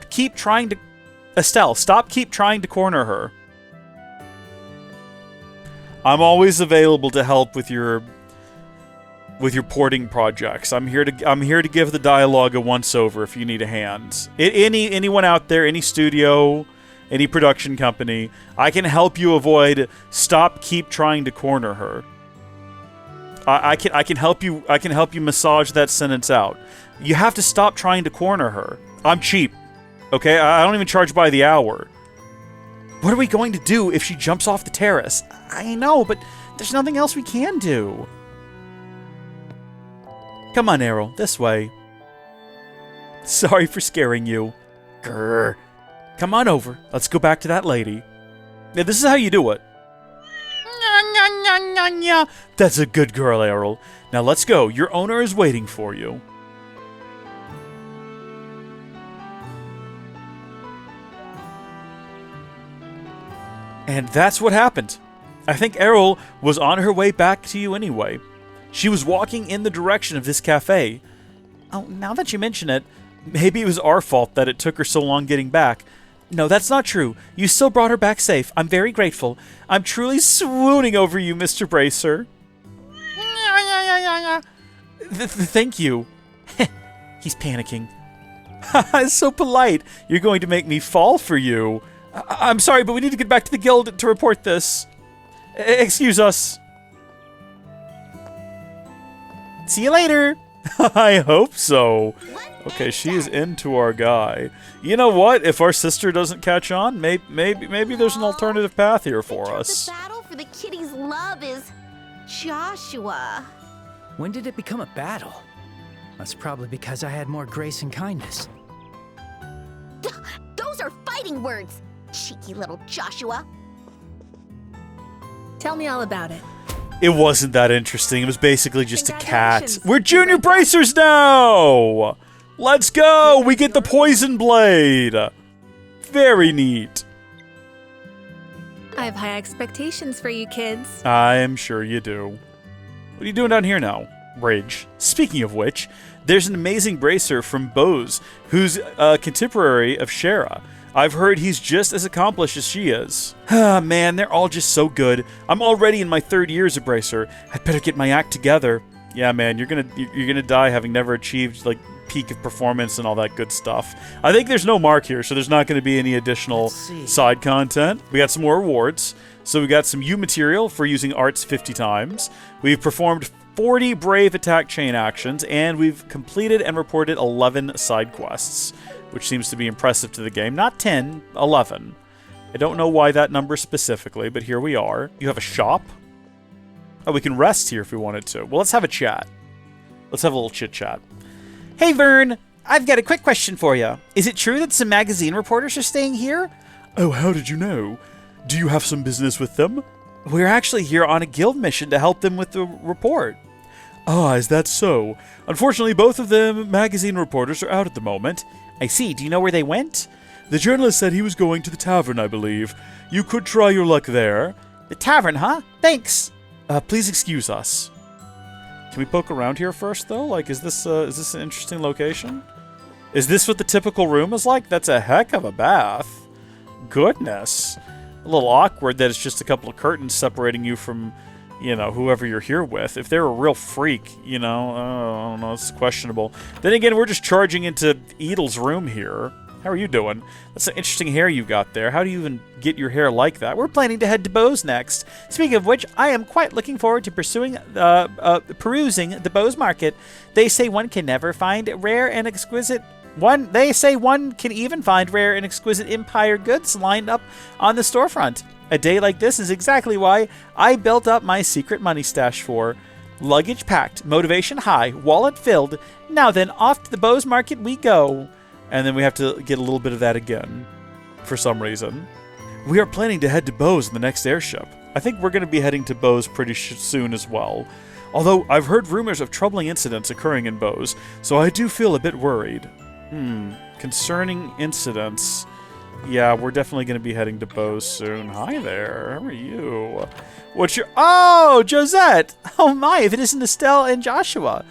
Keep trying to... Estelle, keep trying to corner her. I'm always available to help with your porting projects. I'm here to give the dialogue a once-over if you need a hand. Anyone out there, any studio, any production company, I can help you avoid keep trying to corner her. I can help you massage that sentence out. You have to stop trying to corner her. I'm cheap. Okay? I don't even charge by the hour. What are we going to do if she jumps off the terrace? I know, but there's nothing else we can do. Come on, Errol, this way. Sorry for scaring you. Grr. Come on over. Let's go back to that lady. Yeah, this is how you do it. That's a good girl, Errol. Now let's go. Your owner is waiting for you. And that's what happened. I think Errol was on her way back to you anyway. She was walking in the direction of this cafe. Oh, now that you mention it, maybe it was our fault that it took her so long getting back. No, that's not true. You still brought her back safe. I'm very grateful. I'm truly swooning over you, Mr. Bracer. Thank you. He's panicking. It's so polite. You're going to make me fall for you. I'm sorry, but we need to get back to the guild to report this. Excuse us. See you later. I hope so. Okay, she is into our guy. You know what? If our sister doesn't catch on, maybe there's an alternative path here for us. The battle for the kitty's love is Joshua. When did it become a battle? That's probably because I had more grace and kindness. Those are fighting words. Cheeky little Joshua. Tell me all about it. It wasn't that interesting. It was basically just a cat. We're junior bracers now! Let's go! We get the poison blade! Very neat. I have high expectations for you kids. I'm sure you do. What are you doing down here now? Rage. Speaking of which, there's an amazing bracer from Bose, who's a contemporary of Shera. I've heard he's just as accomplished as she is. Ah, man, they're all just so good. I'm already in my 3rd year as a bracer. I'd better get my act together. Yeah, man, you're gonna die having never achieved like peak of performance and all that good stuff. I think there's no mark here, so there's not going to be any additional side content. We got some more rewards. So we got some U material for using arts 50 times. We've performed 40 brave attack chain actions, and we've completed and reported 11 side quests, which seems to be impressive to the game. Not 10, 11. I don't know why that number specifically, but here we are. You have a shop? Oh, we can rest here if we wanted to. Well, let's have a chat. Let's have a little chit-chat. Hey, Vern! I've got a quick question for you. Is it true that some magazine reporters are staying here? Oh, how did you know? Do you have some business with them? We're actually here on a guild mission to help them with the report. Ah, is that so? Unfortunately, both of them magazine reporters are out at the moment. I see. Do you know where they went? The journalist said he was going to the tavern, I believe. You could try your luck there. The tavern, huh? Thanks. Please excuse us. Can we poke around here first, though? Like, is this an interesting location? Is this what the typical room is like? That's a heck of a bath. Goodness. A little awkward that it's just a couple of curtains separating you from, you know, whoever you're here with. If they're a real freak, you know, I don't know, it's questionable. Then again, we're just charging into Edel's room here. How are you doing? That's an interesting hair you got there. How do you even get your hair like that? We're planning to head to Bose next. Speaking of which, I am quite looking forward to perusing the Bose market. They say one can never find rare and exquisite... They say one can even find rare and exquisite Empire goods lined up on the storefront. A day like this is exactly why I built up my secret money stash for. Luggage packed, motivation high, wallet filled. Now then, off to the Bose market we go. And then we have to get a little bit of that again, for some reason. We are planning to head to Bose in the next airship. I think we're going to be heading to Bose pretty soon as well. Although, I've heard rumors of troubling incidents occurring in Bose, so I do feel a bit worried. Concerning incidents... Yeah, we're definitely going to be heading to Bose soon. Hi there, how are you? What's your... Oh, Josette! Oh my, if it isn't Estelle and Joshua.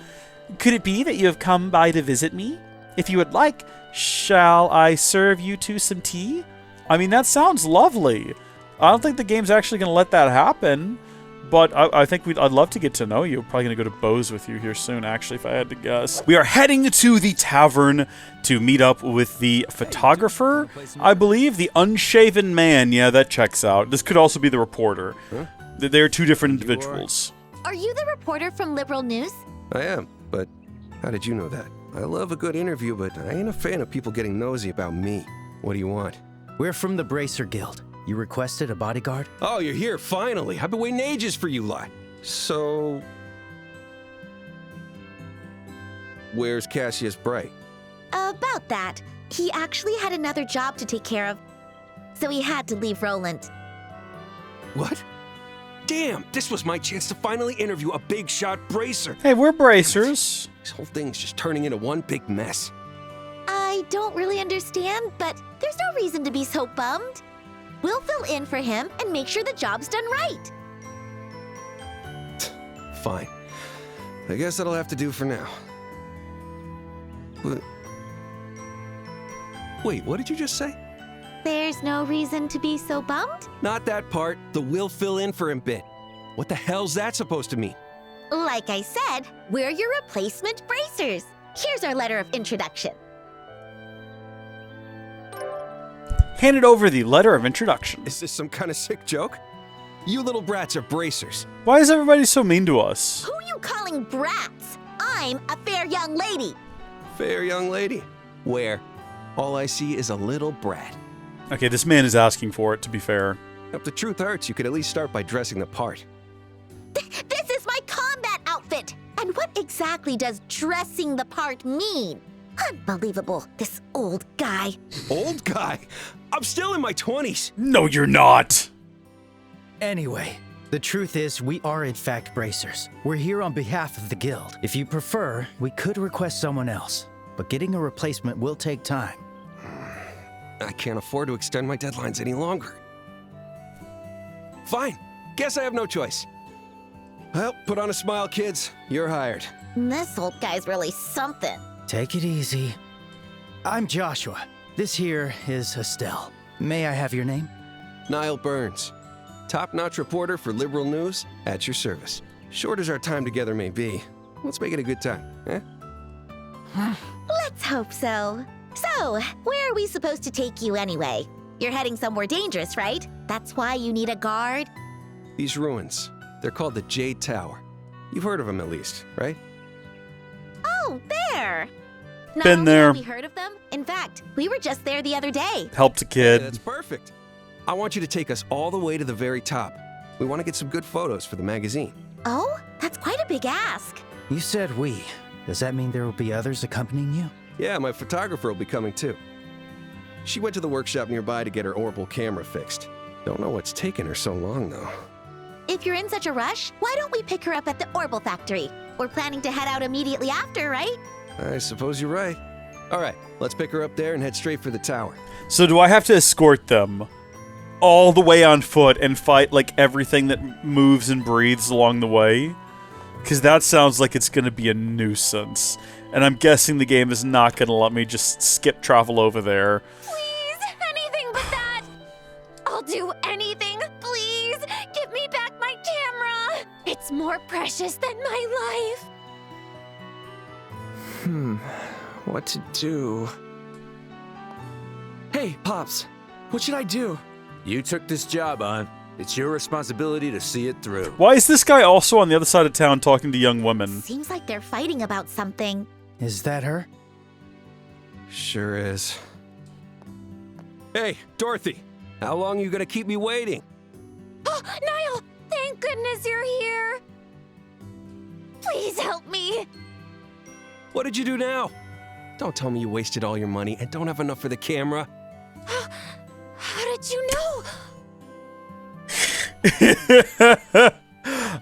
Could it be that you have come by to visit me? If you would like... Shall I serve you two some tea? I mean, that sounds lovely. I don't think the game's actually going to let that happen, but I think I'd love to get to know you. Probably going to go to Bose with you here soon, actually, if I had to guess. We are heading to the tavern to meet up with the photographer, I believe. The unshaven man. Yeah, that checks out. This could also be the reporter. Huh? They're two different individuals. Are you the reporter from Liberal News? I am, but how did you know that? I love a good interview, but I ain't a fan of people getting nosy about me. What do you want? We're from the Bracer Guild. You requested a bodyguard? Oh, you're here, finally. I've been waiting ages for you lot. So... where's Cassius Bright? About that. He actually had another job to take care of, so he had to leave Rolent. What? Damn, this was my chance to finally interview a big shot bracer. Hey, we're bracers. This whole thing's just turning into one big mess. I don't really understand, but there's no reason to be so bummed. We'll fill in for him and make sure the job's done right. Fine. I guess that'll have to do for now. But... wait, what did you just say? There's no reason to be so bummed? Not that part. The will fill in for him bit. What the hell's that supposed to mean? Like I said, we're your replacement bracers. Here's our letter of introduction. Handed over the letter of introduction. Is this some kind of sick joke? You little brats are bracers. Why is everybody so mean to us? Who are you calling brats? I'm a fair young lady. Fair young lady? Where? All I see is a little brat. Okay, this man is asking for it, to be fair. If the truth hurts, you could at least start by dressing the part. This is my combat outfit! And what exactly does dressing the part mean? Unbelievable, this old guy. Old guy? I'm still in my 20s. No, you're not. Anyway, the truth is we are in fact bracers. We're here on behalf of the guild. If you prefer, we could request someone else, but getting a replacement will take time. I can't afford to extend my deadlines any longer. Fine. Guess I have no choice. Well, put on a smile, kids. You're hired. This old guy's really something. Take it easy. I'm Joshua. This here is Estelle. May I have your name? Niall Burns. Top-notch reporter for Liberal News, at your service. Short as our time together may be, let's make it a good time, eh? Let's hope so. So, where are we supposed to take you anyway? You're heading somewhere dangerous, right? That's why you need a guard? These ruins, they're called the Jade Tower. You've heard of them at least, right? Oh, there! Not Been only there. have we heard of them, in fact, we were just there the other day. Helped a kid. Yeah, that's perfect. I want you to take us all the way to the very top. We want to get some good photos for the magazine. Oh, that's quite a big ask. You said we. Does that mean there will be others accompanying you? Yeah, my photographer will be coming too. She went to the workshop nearby to get her orbital camera fixed. Don't know what's taken her so long, though. If you're in such a rush, why don't we pick her up at the Orbital Factory? We're planning to head out immediately after, right? I suppose you're right. All right, let's pick her up there and head straight for the tower. So do I have to escort them all the way on foot and fight, like, everything that moves and breathes along the way? Because that sounds like it's going to be a nuisance. And I'm guessing the game is not going to let me just skip travel over there. Please, anything but that. I'll do anything. Please, give me back my camera. It's more precious than my life. What to do? Hey, Pops. What should I do? You took this job on. It's your responsibility to see it through. Why is this guy also on the other side of town talking to young women? Seems like they're fighting about something. Is that her? Sure is. Hey, Dorothy. How long are you gonna keep me waiting? Oh, Nial! Thank goodness you're here. Please help me. What did you do now? Don't tell me you wasted all your money and don't have enough for the camera. How did you know?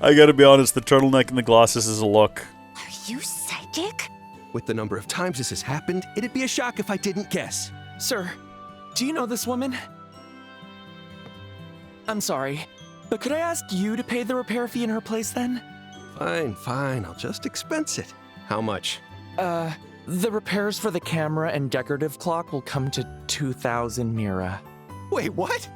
I gotta be honest, the turtleneck and the glasses is a look. Are you psychic? With the number of times this has happened, it'd be a shock if I didn't guess. Sir, do you know this woman? I'm sorry, but could I ask you to pay the repair fee in her place then? Fine, I'll just expense it. How much? The repairs for the camera and decorative clock will come to 2,000 Mira. Wait, what?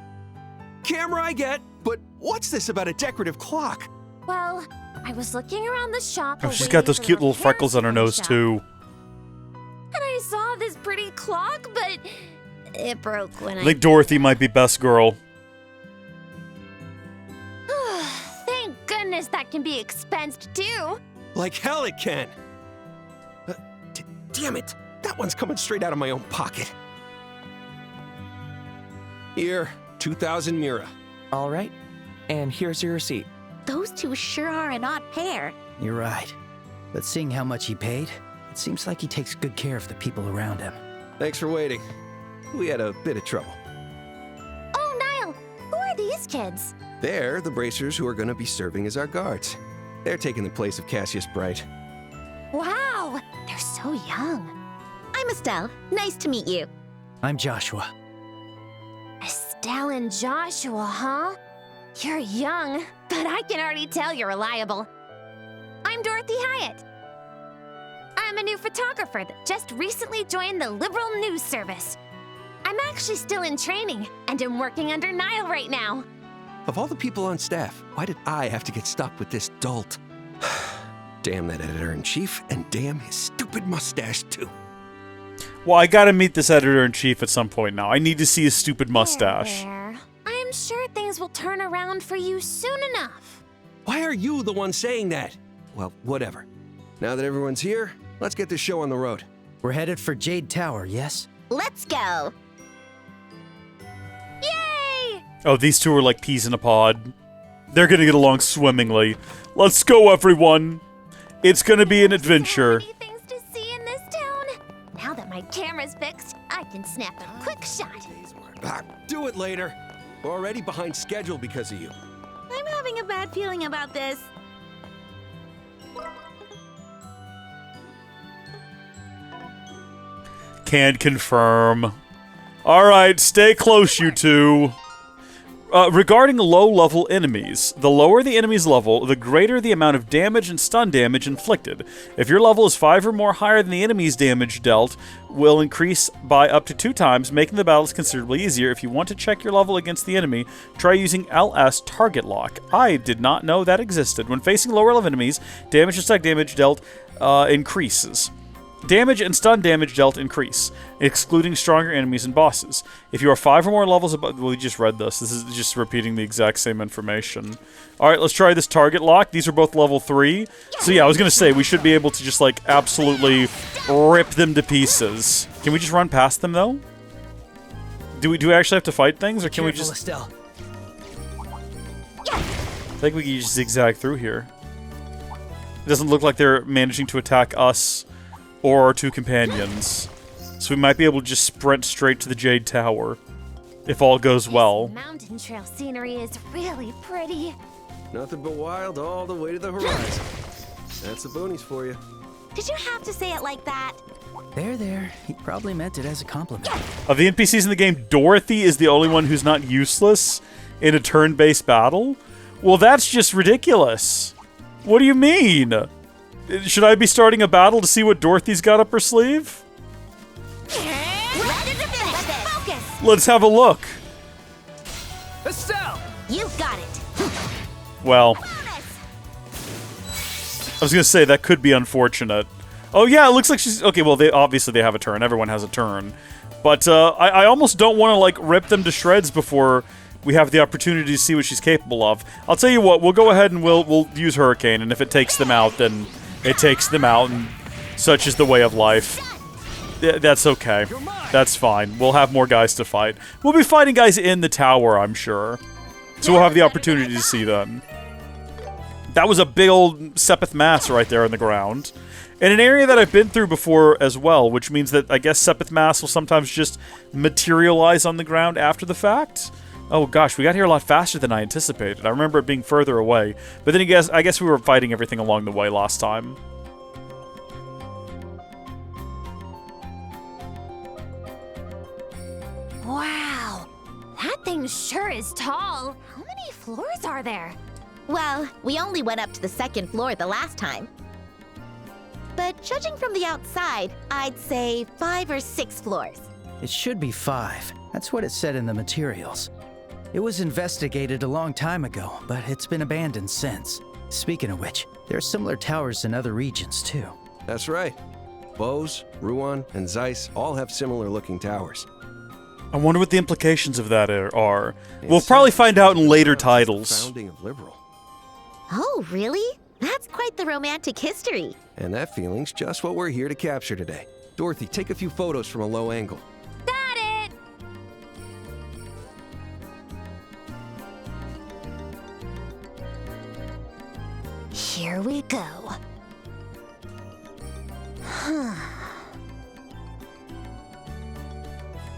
Camera I get, but what's this about a decorative clock? Well, I was looking around the shop. Oh, she's got those cute little freckles on her nose, too. And I saw this pretty clock, but it broke when I think Dorothy might be best girl. Thank goodness that can be expensed, too. Like hell it can. Damn it, that one's coming straight out of my own pocket. Here, 2,000 Mira. All right, and here's your receipt. Those two sure are an odd pair. You're right. But seeing how much he paid, it seems like he takes good care of the people around him. Thanks for waiting. We had a bit of trouble. Oh, Nial, who are these kids? They're the bracers who are going to be serving as our guards. They're taking the place of Cassius Bright. Wow, they're so young. I'm Estelle. Nice to meet you. I'm Joshua. Estelle and Joshua, huh? You're young, but I can already tell you're reliable. I'm Dorothy Hyatt. I'm a new photographer that just recently joined the Liberal News Service. I'm actually still in training, and am working under Nial right now. Of all the people on staff, why did I have to get stuck with this dolt? Damn that editor-in-chief, and damn his stupid mustache, too. Well, I gotta meet this editor-in-chief at some point now. I need to see his stupid mustache. There. I'm sure things will turn around for you soon enough. Why are you the one saying that? Well, whatever. Now that everyone's here, let's get this show on the road. We're headed for Jade Tower, yes? Let's go. Yay! Oh, these two are like peas in a pod. They're gonna get along swimmingly. Let's go, everyone. It's gonna be an adventure. So many things to see in this town. Now that my camera's fixed, I can snap a quick shot. Do it later. We're already behind schedule because of you. I'm having a bad feeling about this. Can confirm. Alright, stay close, you two. Regarding low-level enemies, the lower the enemy's level, the greater the amount of damage and stun damage inflicted. If your level is 5 or more higher than the enemy's damage dealt, will increase by up to 2 times, making the battles considerably easier. If you want to check your level against the enemy, try using LS Target Lock. I did not know that existed. When facing lower-level enemies, damage and stun damage dealt increases. Damage and stun damage dealt increase, excluding stronger enemies and bosses. If you are 5 or more levels above... Well, we just read this. This is just repeating the exact same information. Alright, let's try this target lock. These are both level 3. So yeah, I was going to say, we should be able to just, like, absolutely rip them to pieces. Can we just run past them, though? Do we actually have to fight things, or can we just... Estelle. I think we can just zigzag through here. It doesn't look like they're managing to attack us or our 2 companions. So we might be able to just sprint straight to the Jade Tower, if all goes well. Mountain trail scenery is really pretty. Nothing but wild all the way to the horizon. That's the boonies for you. Did you have to say it like that? There. He probably meant it as a compliment. Of the NPCs in the game, Dorothy is the only one who's not useless in a turn-based battle? Well, that's just ridiculous. What do you mean? Should I be starting a battle to see what Dorothy's got up her sleeve? Let's have a look. Estelle! You got it. Well, I was gonna say that could be unfortunate. Oh yeah, it looks like she's okay. Well, obviously they have a turn. Everyone has a turn, but I almost don't want to like rip them to shreds before we have the opportunity to see what she's capable of. I'll tell you what. We'll go ahead and we'll use Hurricane, and if it takes them out, then it takes them out, and such is the way of life. That's okay. That's fine. We'll have more guys to fight. We'll be fighting guys in the tower, I'm sure. So we'll have the opportunity to see them. That was a big old Sepith mass right there in the ground. In an area that I've been through before as well, which means that I guess Sepith mass will sometimes just materialize on the ground after the fact. Oh gosh, we got here a lot faster than I anticipated. I remember it being further away. But then I guess we were fighting everything along the way last time. Wow, that thing sure is tall. How many floors are there? Well, we only went up to the 2nd floor the last time. But judging from the outside, I'd say 5 or 6 floors. It should be 5. That's what it said in the materials. It was investigated a long time ago, but it's been abandoned since. Speaking of which, there are similar towers in other regions too. That's right. Bose, Ruan, and Zeiss all have similar looking towers. I wonder what the implications of that are. We'll probably find out in later titles. Founding of Liberal. Oh, really? That's quite the romantic history. And that feeling's just what we're here to capture today. Dorothy, take a few photos from a low angle. Got it! Here we go.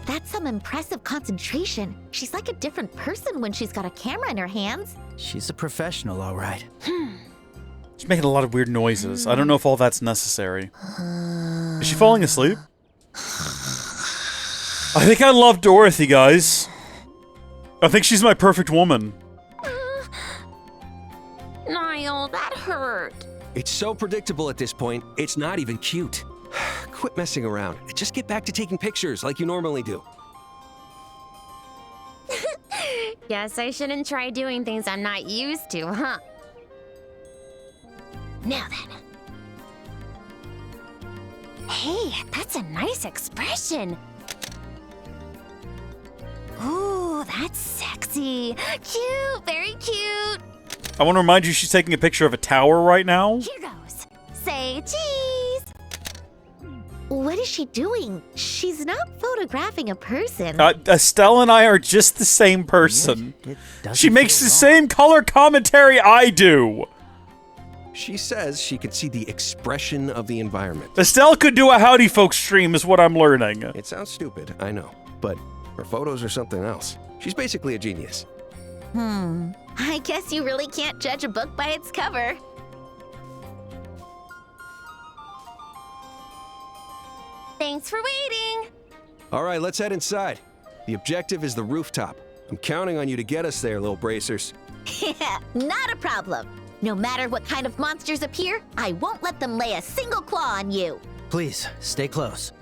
That's some impressive concentration. She's like a different person when she's got a camera in her hands. She's a professional, all right. She's making a lot of weird noises. I don't know if all that's necessary. Is she falling asleep? I think I love Dorothy, guys. I think she's my perfect woman. Niall, that hurt. It's so predictable at this point, it's not even cute. Quit messing around. Just get back to taking pictures like you normally do. Guess I shouldn't try doing things I'm not used to, huh? Now then. Hey, that's a nice expression. Ooh, that's sexy. Cute, very cute. I want to remind you she's taking a picture of a tower right now. Here goes. Say cheese. What is she doing? She's not photographing a person. Estelle and I are just the same person. She makes the same color commentary I do. She says she can see the expression of the environment. Estelle could do a Howdy Folks stream is what I'm learning. It sounds stupid, I know, but her photos are something else. She's basically a genius. I guess you really can't judge a book by its cover. Thanks for waiting. All right, let's head inside. The objective is the rooftop. I'm counting on you to get us there, little bracers. Not a problem. No matter what kind of monsters appear, I won't let them lay a single claw on you. Please, stay close.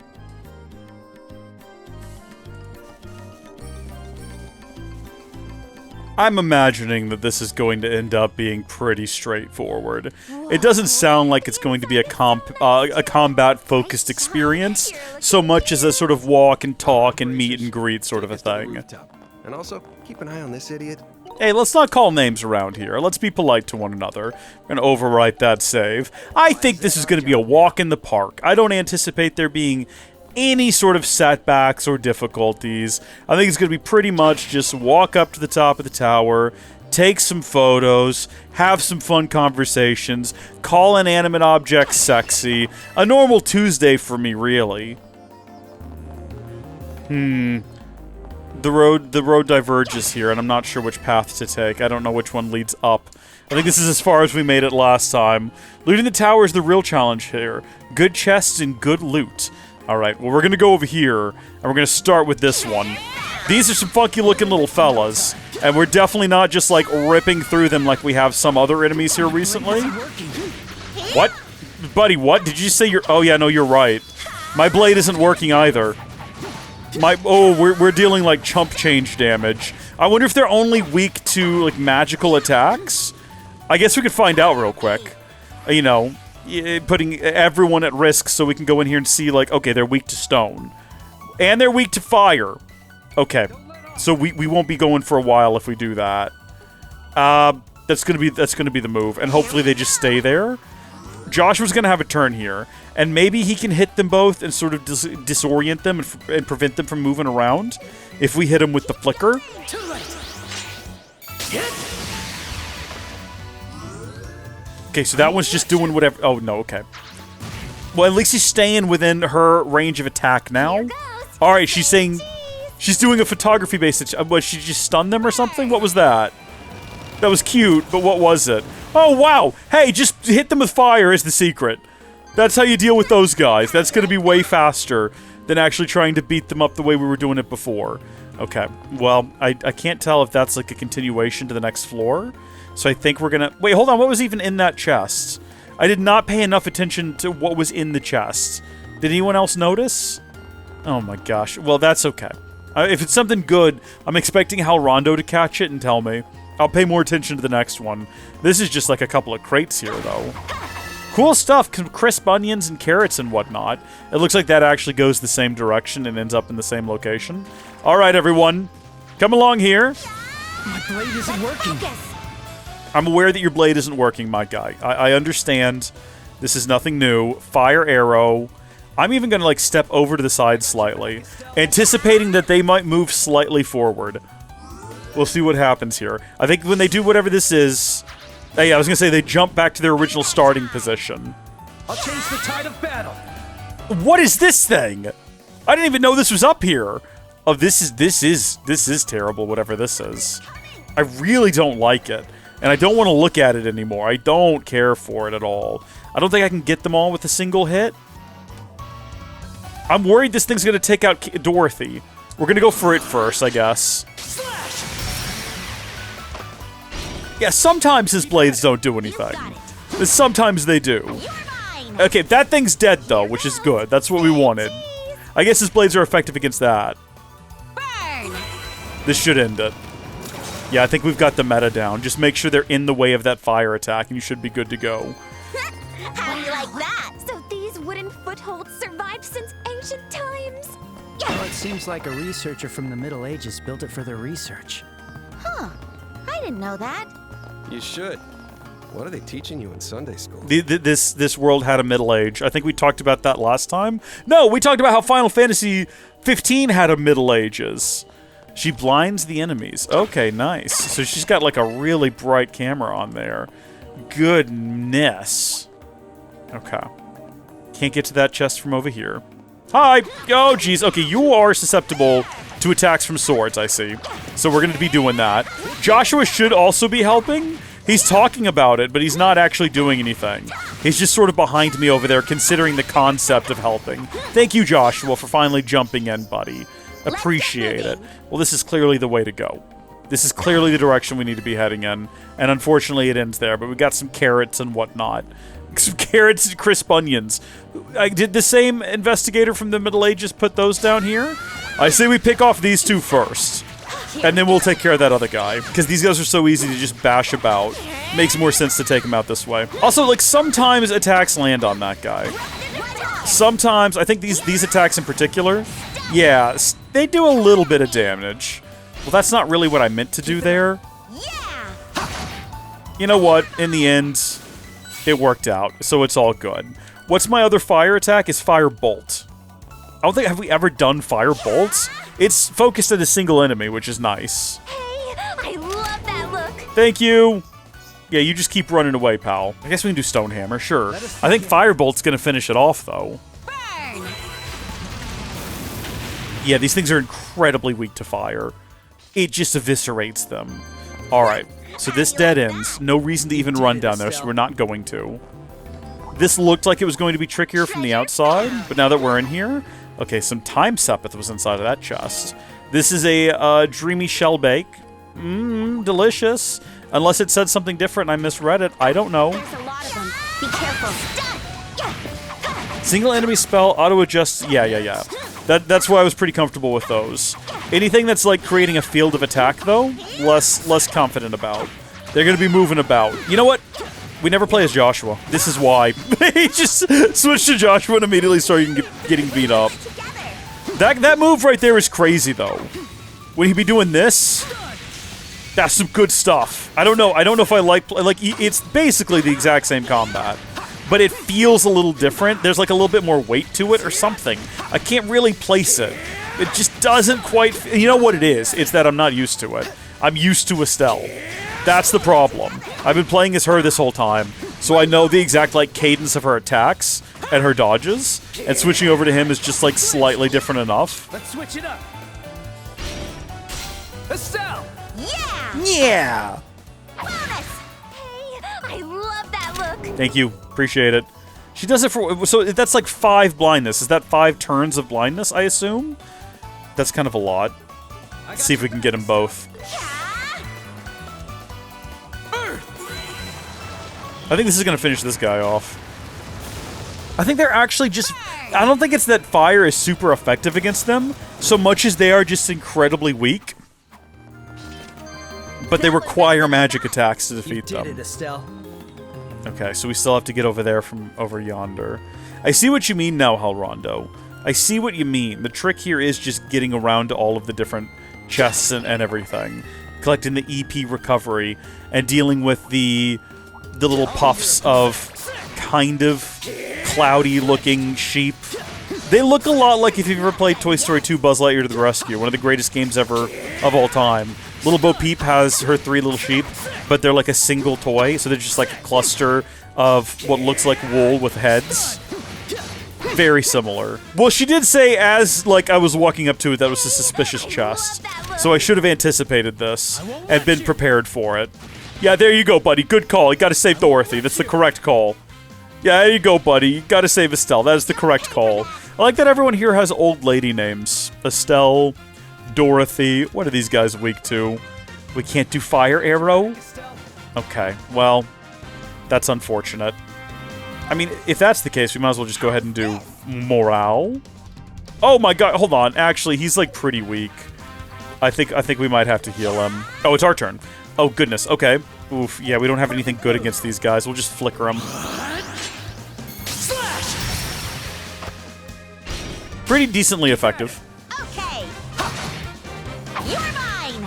I'm imagining that this is going to end up being pretty straightforward. It doesn't sound like it's going to be a combat-focused experience, so much as a sort of walk and talk and meet and greet sort of a thing. And also, keep an eye on this idiot. Hey, let's not call names around here. Let's be polite to one another. We're going to overwrite that save. I think this is going to be a walk in the park. I don't anticipate there being any sort of setbacks or difficulties. I think it's going to be pretty much just walk up to the top of the tower, take some photos, have some fun conversations, call inanimate objects sexy. A normal Tuesday for me, really. The road diverges here, and I'm not sure which path to take. I don't know which one leads up. I think this is as far as we made it last time. Looting the tower is the real challenge here. Good chests and good loot. Alright, well, we're gonna go over here, and we're gonna start with this one. These are some funky-looking little fellas, and we're definitely not just, like, ripping through them like we have some other enemies here recently. What? Buddy, what? Did you say you're... Oh, yeah, no, you're right. My blade isn't working either. We're dealing, like, chump change damage. I wonder if they're only weak to, like, magical attacks? I guess we could find out real quick. You know, putting everyone at risk so we can go in here and see, like, okay, they're weak to stone. And they're weak to fire. Okay. So we won't be going for a while if we do that. That's gonna be the move. And hopefully they just stay there. Joshua's gonna have a turn here. And maybe he can hit them both and sort of disorient them and prevent them from moving around. If we hit him with the flicker. Okay, so that one's just doing whatever... Oh, no, okay. Well, at least he's staying within her range of attack now. Alright, she's saying... She's doing a photography-based... Was she just stunned them or something? What was that? That was cute, but what was it? Oh, wow! Hey, just hit them with fire is the secret. That's how you deal with those guys. That's gonna be way faster than actually trying to beat them up the way we were doing it before. Okay, well, I can't tell if that's like a continuation to the next floor. So I think we're gonna... Wait, hold on, what was even in that chest? I did not pay enough attention to what was in the chest. Did anyone else notice? Oh my gosh. Well, that's okay. If it's something good, I'm expecting Hal Rondo to catch it and tell me. I'll pay more attention to the next one. This is just like a couple of crates here, though. Cool stuff, crisp onions and carrots and whatnot. It looks like that actually goes the same direction and ends up in the same location. Alright, everyone. Come along here. My blade isn't working. I'm aware that your blade isn't working, my guy. I understand. This is nothing new. Fire arrow. I'm even gonna, like, step over to the side slightly, anticipating that they might move slightly forward. We'll see what happens here. I think when they do whatever this is... Hey, I was gonna say they jump back to their original starting position. I'll change the tide of battle. What is this thing? I didn't even know this was up here. Oh, this is terrible, whatever this is. I really don't like it. And I don't want to look at it anymore. I don't care for it at all. I don't think I can get them all with a single hit. I'm worried this thing's going to take out Dorothy. We're going to go for it first, I guess. Yeah, sometimes his blades don't do anything. Sometimes they do. Okay, that thing's dead, though, which is good. That's what we wanted. I guess his blades are effective against that. This should end it. Yeah, I think we've got the meta down. Just make sure they're in the way of that fire attack, and you should be good to go. How do you like that? So these wooden footholds survived since ancient times? Well, it seems like a researcher from the Middle Ages built it for their research. Huh. I didn't know that. You should. What are they teaching you in Sunday school? This world had a Middle Age. I think we talked about that last time. No, we talked about how Final Fantasy 15 had a Middle Ages. She blinds the enemies. Okay, nice. So she's got like a really bright camera on there. Goodness. Okay. Can't get to that chest from over here. Hi! Oh, jeez. Okay, you are susceptible to attacks from swords, I see. So we're going to be doing that. Joshua should also be helping. He's talking about it, but he's not actually doing anything. He's just sort of behind me over there, considering the concept of helping. Thank you, Joshua, for finally jumping in, buddy. Appreciate it. Well, this is clearly the way to go. This is clearly the direction we need to be heading in. And unfortunately, it ends there. But we got some carrots and whatnot. Some carrots and crisp onions. Did the same investigator from the Middle Ages put those down here? I say we pick off these two first. And then we'll take care of that other guy. Because these guys are so easy to just bash about. Makes more sense to take them out this way. Also, like, sometimes attacks land on that guy. Sometimes, I think these attacks in particular, yeah, they do a little bit of damage. Well, that's not really what I meant to do there. You know what? In the end, it worked out, so it's all good. What's my other fire attack? Is Fire Bolt. I don't think, have we ever done Fire Bolts? It's focused at a single enemy, which is nice. Hey, I love that look. Thank you. Yeah, you just keep running away, pal. I guess we can do Stonehammer, sure. I think Firebolt's gonna finish it off, though. Yeah, these things are incredibly weak to fire. It just eviscerates them. Alright, so this dead ends. No reason to even run down there, so we're not going to. This looked like it was going to be trickier from the outside, but now that we're in here... Okay, some Time Sepith was inside of that chest. This is a dreamy shell bake. Mmm, delicious. Unless it said something different and I misread it. I don't know. There's a lot of them. Be careful. Single enemy spell, auto-adjust. Yeah. That's why I was pretty comfortable with those. Anything that's like creating a field of attack, though, less confident about. They're going to be moving about. You know what? We never play as Joshua. This is why. He just switched to Joshua and immediately started getting beat up. That move right there is crazy, though. Would he be doing this? That's some good stuff. I don't know if I like it's basically the exact same combat, but it feels a little different. There's like a little bit more weight to it or something. I can't really place it. It just doesn't quite... You know what it is? It's that I'm not used to it. I'm used to Estelle. That's the problem. I've been playing as her this whole time, so I know the exact like cadence of her attacks and her dodges, and switching over to him is just like slightly different enough. Let's switch it up. Estelle! Yeah! Bonus! Hey, I love that look. Thank you. Appreciate it. She does it for... So that's like 5 blindness. Is that 5 turns of blindness, I assume? That's kind of a lot. Let's see if we can get them both. I think this is going to finish this guy off. I think they're actually just... I don't think it's that fire is super effective against them, so much as they are just incredibly weak. But they require magic attacks to defeat them. You did it, Estelle. Okay, so we still have to get over there from over yonder. I see what you mean now, Halrondo. I see what you mean. The trick here is just getting around to all of the different chests and everything. Collecting the EP recovery and dealing with the little puffs of kind of cloudy-looking sheep. They look a lot like if you've ever played Toy Story 2 Buzz Lightyear to the Rescue, one of the greatest games ever of all time. Little Bo Peep has her 3 little sheep, but they're like a single toy, so they're just like a cluster of what looks like wool with heads. Very similar. Well, she did say as, like, I was walking up to it, that was a suspicious chest. So I should have anticipated this and been prepared for it. Yeah, there you go, buddy. Good call. You gotta save Dorothy. That's the correct call. Yeah, there you go, buddy. You gotta save Estelle. That is the correct call. I like that everyone here has old lady names. Estelle, Dorothy. What are these guys weak to? We can't do fire arrow? Okay, well, that's unfortunate. I mean, if that's the case, we might as well just go ahead and do morale. Oh my god, hold on. Actually, he's like pretty weak. I think we might have to heal him. Oh, it's our turn. Oh goodness, okay. Oof, yeah, we don't have anything good against these guys. We'll just flicker them. Pretty decently effective. Okay. You're mine.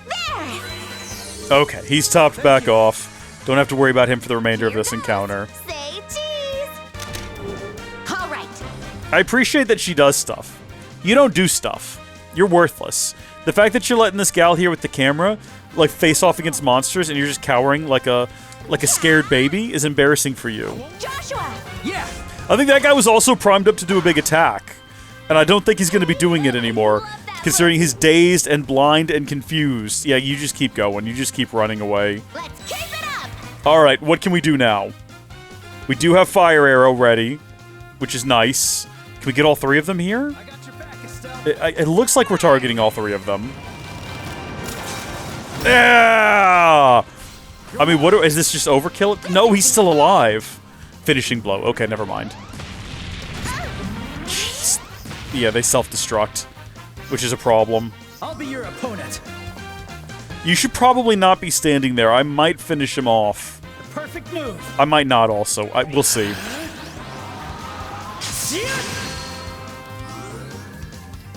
There. Okay, he's topped back off. Don't have to worry about him for the remainder of this encounter. Say cheese. All right. I appreciate that she does stuff. You don't do stuff. You're worthless. The fact that you're letting this gal here with the camera, like, face off against monsters and you're just cowering like a scared baby is embarrassing for you. Joshua. Yeah. I think that guy was also primed up to do a big attack. And I don't think he's going to be doing it anymore, considering he's dazed and blind and confused. Yeah, you just keep going. You just keep running away. Let's keep it up. Alright, what can we do now? We do have Fire Arrow ready, which is nice. Can we get all 3 of them here? I got your back, Estelle. It looks like we're targeting all 3 of them. Yeah! I mean, is this just overkill? No, he's still alive. Finishing blow. Okay, never mind. Jeez. Yeah, they self-destruct, which is a problem. I'll be your opponent. You should probably not be standing there. I might finish him off. The perfect move. I might not also. We'll see.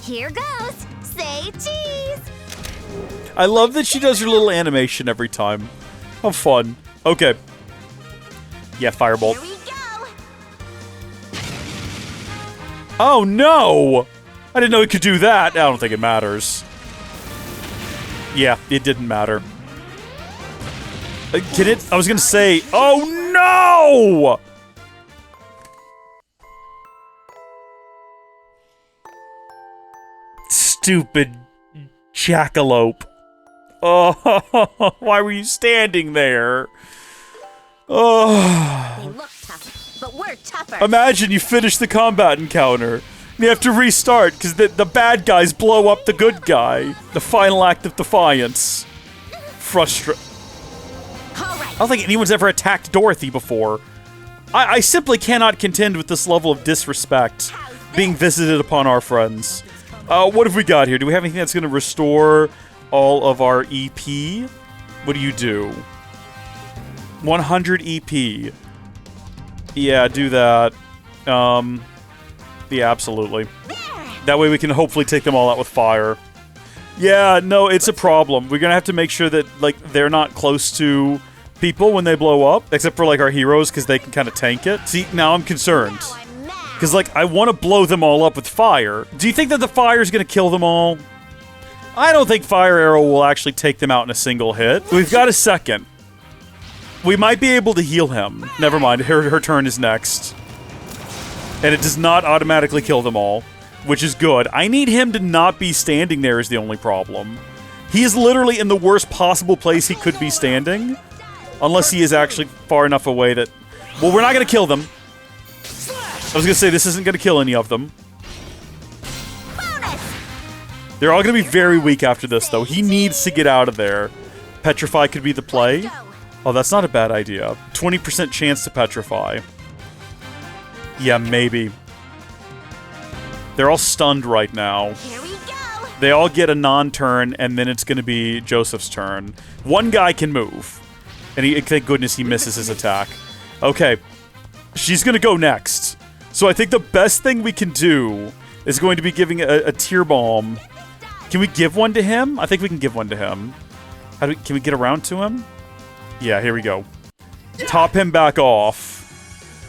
Here goes. Say cheese. I love that she does her little animation every time. How fun. Okay. Yeah, Firebolt. Here we go. Oh, no! I didn't know it could do that. I don't think it matters. Yeah, it didn't matter. Can it? I was gonna say, oh no! Stupid jackalope. Oh, why were you standing there? Oh. They look tough, but we're tougher. Imagine you finish the combat encounter. You have to restart because the bad guys blow up the good guy. The final act of defiance. I don't think anyone's ever attacked Dorothy before. I simply cannot contend with this level of disrespect being visited upon our friends. What have we got here? Do we have anything that's going to restore all of our EP? What do you do? 100 EP. Yeah, do that. Yeah, absolutely. That way we can hopefully take them all out with fire. Yeah, no, it's a problem. We're gonna have to make sure that, like, they're not close to people when they blow up, except for, like, our heroes, because they can kind of tank it. See, now I'm concerned. Because, like, I want to blow them all up with fire. Do you think that the fire is gonna kill them all? I don't think Fire Arrow will actually take them out in a single hit. We've got a second. We might be able to heal him. Never mind, her turn is next. And it does not automatically kill them all, which is good. I need him to not be standing there is the only problem. He is literally in the worst possible place he could be standing, unless he is actually far enough away that... Well, we're not going to kill them. I was going to say, this isn't going to kill any of them. They're all going to be very weak after this, though. He needs to get out of there. Petrify could be the play. Oh, that's not a bad idea. 20% chance to petrify. Yeah, maybe. They're all stunned right now. Here we go. They all get a non-turn, and then it's going to be Joseph's turn. One guy can move. And thank goodness he misses his attack. Okay. She's going to go next. So I think the best thing we can do is going to be giving a tear bomb. Can we give one to him? I think we can give one to him. Can we get around to him? Yeah, here we go. Top him back off.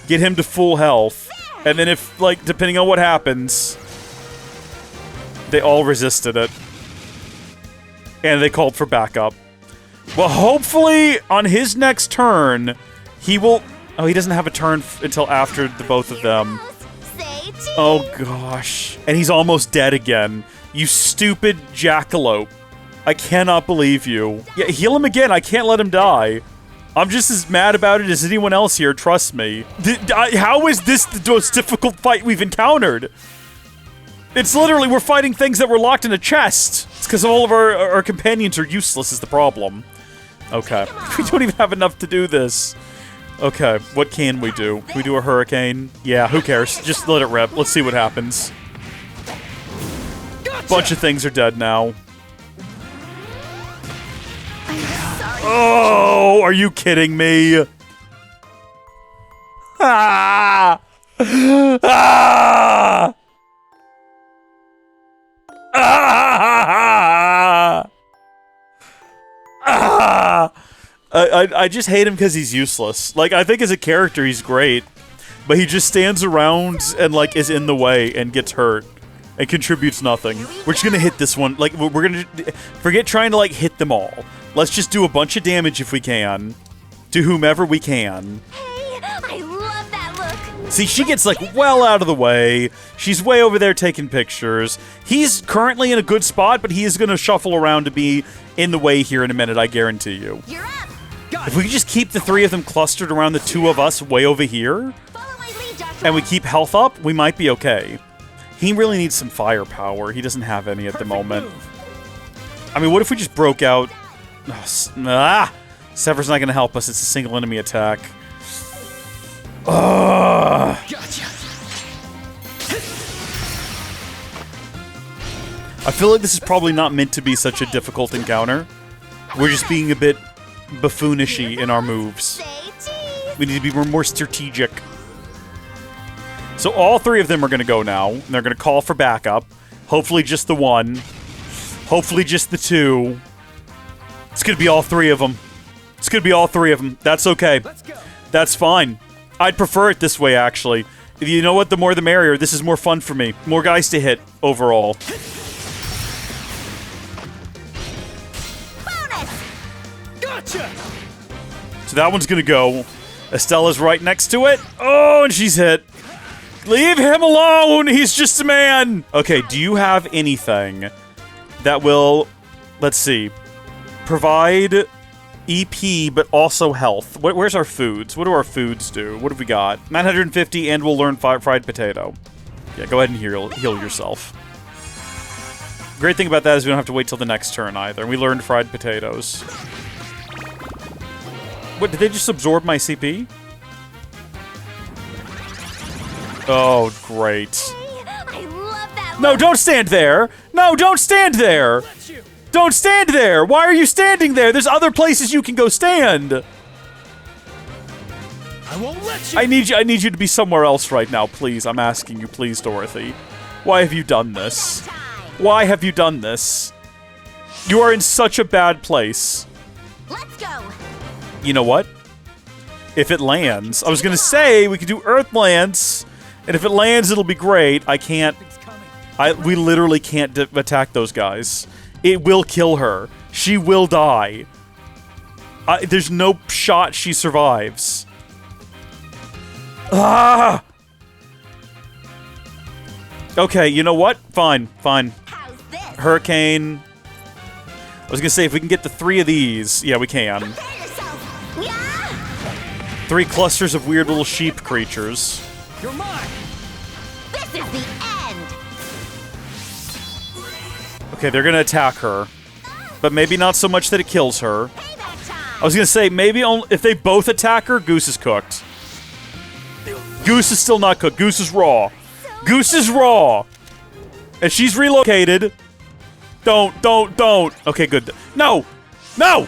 Get him to full health. And then if, like, depending on what happens, they all resisted it. And they called for backup. Well, hopefully, on his next turn, he will... Oh, he doesn't have a turn until after the both of them. Oh, gosh. And he's almost dead again. You stupid jackalope. I cannot believe you. Yeah, heal him again. I can't let him die. I'm just as mad about it as anyone else here, trust me. How is this the most difficult fight we've encountered? It's literally, we're fighting things that were locked in a chest. It's because all of our companions are useless is the problem. Okay. We don't even have enough to do this. Okay, what can we do? Can we do a hurricane? Yeah, who cares? Just let it rip. Let's see what happens. Bunch of things are dead now. Oh, are you kidding me? Ah! Ah! Ah! Ah! I just hate him because he's useless. Like, I think as a character he's great, but he just stands around and, like, is in the way and gets hurt and contributes nothing. We're just gonna hit this one. Like, we're gonna forget trying to, like, hit them all. Let's just do a bunch of damage if we can to whomever we can. Hey, I love that look. See, she gets, like, well out of the way. She's way over there taking pictures. He's currently in a good spot, but he is gonna shuffle around to be in the way here in a minute, I guarantee you. You're up. If we could just keep the three of them clustered around the two of us way over here, and we keep health up, we might be okay. He really needs some firepower. He doesn't have any at the moment. I mean, what if we just broke out... Sever's not going to help us. It's a single enemy attack. Ugh. I feel like this is probably not meant to be such a difficult encounter. We're just being a bit buffoonishy in our moves. We need to be more strategic. So all three of them are going to go now. And they're going to call for backup. Hopefully just the one. Hopefully just the two. It's going to be all three of them. It's going to be all three of them. That's okay. That's fine. I'd prefer it this way, actually. You know what? The more the merrier. This is more fun for me. More guys to hit overall. So that one's gonna go. Estella's right next to it. Oh, and she's hit. Leave him alone! He's just a man! Okay, do you have anything that will, let's see, provide EP, but also health? Where's our foods? What do our foods do? What have we got? 950, and we'll learn fried potato. Yeah, go ahead and heal yourself. Great thing about that is we don't have to wait till the next turn either. We learned fried potatoes. What, did they just absorb my CP? Oh, great. I love that. No, don't stand there! No, don't stand there! Don't stand there! Why are you standing there? There's other places you can go stand! I won't let you! I need you to be somewhere else right now, please. I'm asking you, please, Dorothy. Why have you done this? Why have you done this? You are in such a bad place. Let's go. You know what? If it lands, I was gonna say we could do Earth lands, and if it lands, it'll be great. I can't. We literally can't attack those guys. It will kill her. She will die. There's no shot she survives. Ah! Okay, you know what? Fine. Hurricane. I was gonna say, if we can get the 3 of these, yeah, we can. 3 clusters of weird little sheep creatures. You're mine! This is the end! Okay, they're gonna attack her. But maybe not so much that it kills her. I was gonna say, maybe only if they both attack her, Goose is cooked. Goose is still not cooked. Goose is raw. Goose is raw! And she's relocated. Don't. Okay, good. No! No!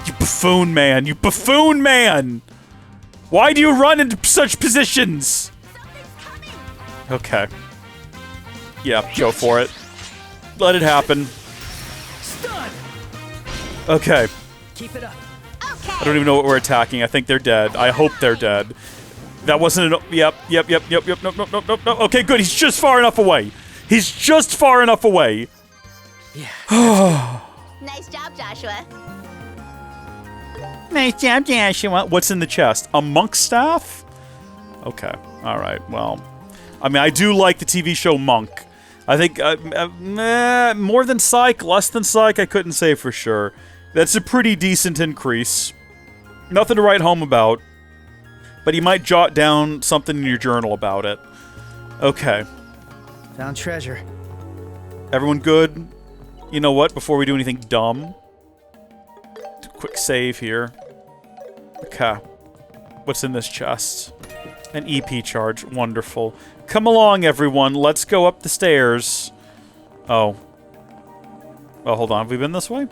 You buffoon man. You buffoon man! Why do you run into such positions? Okay. Yeah, go for it. Let it happen. Okay. Keep it up. I don't even know what we're attacking. I think they're dead. I hope they're dead. That wasn't an... Yep. Nope. Okay, good. He's just far enough away. He's just far enough away. Yeah. Nice job, Joshua. Nice job, Joshua. What's in the chest? A monk staff? Okay. All right. Well, I mean, I do like the TV show Monk. I think more than Psych, less than Psych, I couldn't say for sure. That's a pretty decent increase. Nothing to write home about. But you might jot down something in your journal about it. Okay. Found treasure. Everyone good? You know what? Before we do anything dumb. Quick save here. Okay. What's in this chest? An EP charge. Wonderful. Come along, everyone. Let's go up the stairs. Oh. Oh, hold on. Have we been this way?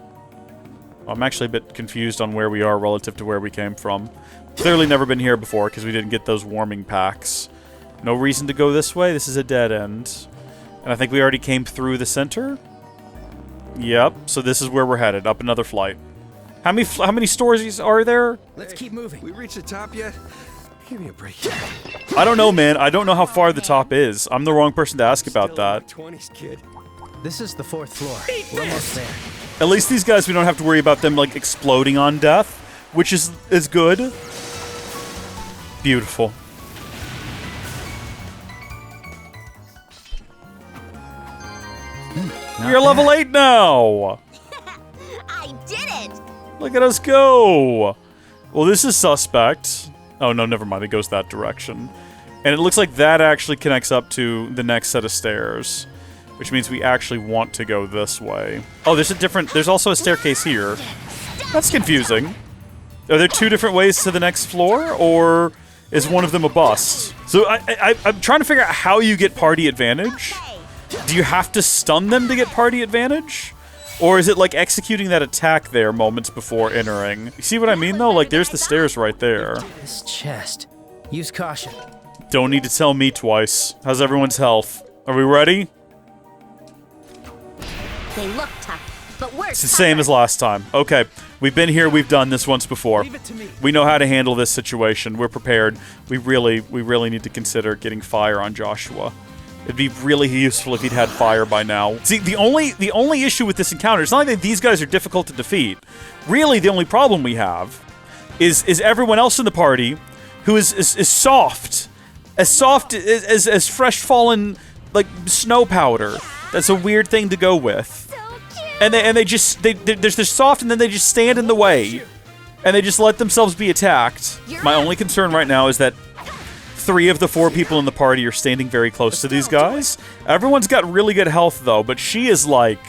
Oh, I'm actually a bit confused on where we are relative to where we came from. Clearly never been here before because we didn't get those warming packs. No reason to go this way. This is a dead end. And I think we already came through the center. Yep. So this is where we're headed. Up another flight. How many stories are there? Let's keep moving. We reached the top yet? Give me a break. I don't know, man. I don't know how far the top is. I'm the wrong person to ask about that. 20s, kid. This is the 4th floor. We're almost there. At least these guys, we don't have to worry about them, like, exploding on death, which is good. Beautiful. You're level 8 now! I did it! Look at us go! Well, this is suspect. Oh, no, never mind. It goes that direction. And it looks like that actually connects up to the next set of stairs. Which means we actually want to go this way. Oh, there's also a staircase here. That's confusing. Are there 2 different ways to the next floor, or is one of them a bust? So I'm trying to figure out how you get party advantage. Do you have to stun them to get party advantage? Or is it like executing that attack there moments before entering? You see what I mean, though? Like, there's the stairs right there. This chest. Use caution. Don't need to tell me twice. How's everyone's health? Are we ready? They look tough, but we're It's the same as last time. Okay, we've been here, we've done this once before. We know how to handle this situation. We're prepared. We really need to consider getting fire on Joshua. It'd be really useful if he'd had fire by now. See, the only issue with this encounter, it's not that these guys are difficult to defeat. Really, the only problem we have is everyone else in the party who is soft. As soft as fresh fallen, like, snow powder. That's a weird thing to go with. And they're soft, and then they just stand in the way. And they just let themselves be attacked. My only concern right now is that 3 of the 4 people in the party are standing very close to these guys. Everyone's got really good health, though, but she is like...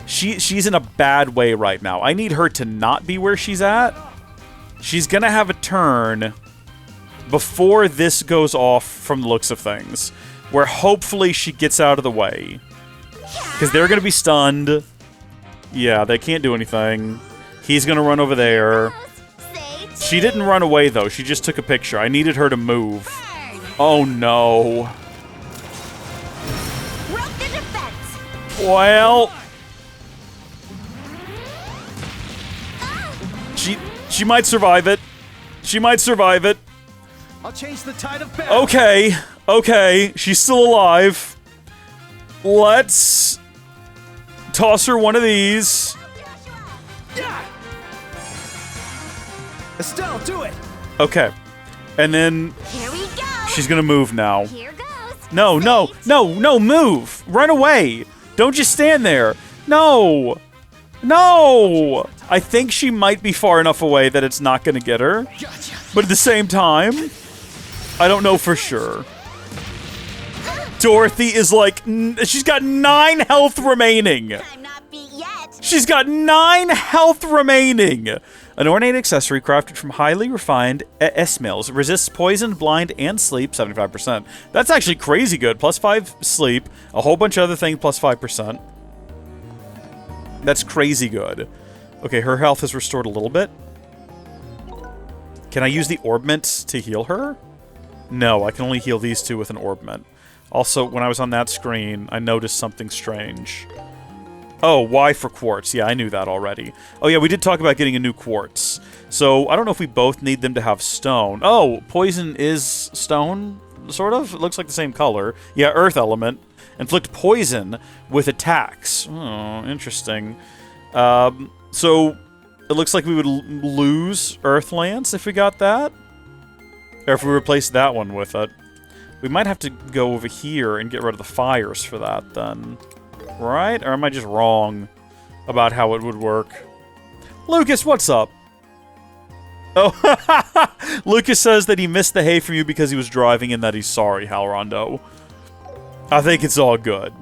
She's in a bad way right now. I need her to not be where she's at. She's gonna have a turn before this goes off from the looks of things, where hopefully she gets out of the way. Because they're gonna be stunned. Yeah, they can't do anything. He's gonna run over there. She didn't run away, though. She just took a picture. I needed her to move. Oh, no. Well... She might survive it. She might survive it. I'll change the tide of battle. Okay. Okay. She's still alive. Let's toss her one of these. Estelle, do it. Okay. And then Here we go. She's gonna move now. Here goes. No, move. Run away. Don't just stand there. No. No. I think she might be far enough away that it's not gonna get her. But at the same time, I don't know for sure. Dorothy is like, she's got 9 health remaining. I'm not beat yet. She's got 9 health remaining. An ornate accessory crafted from highly refined S-mills. Resists poison, blind, and sleep, 75%. That's actually crazy good. Plus 5 sleep, a whole bunch of other things, plus 5%. That's crazy good. Okay, her health is restored a little bit. Can I use the orbment to heal her? No, I can only heal these 2 with an orbment. Also, when I was on that screen, I noticed something strange. Oh, Y for quartz. Yeah, I knew that already. Oh yeah, we did talk about getting a new quartz. So, I don't know if we both need them to have stone. Oh, poison is stone, sort of? It looks like the same color. Yeah, earth element. Inflict poison with attacks. Oh, interesting. So, it looks like we would lose Earth Lance if we got that. Or if we replace that one with it. We might have to go over here and get rid of the fires for that, then. Right? Or am I just wrong about how it would work? Lucas, what's up? Oh, Lucas says that he missed the hay from you because he was driving and that he's sorry, Halrondo. I think it's all good.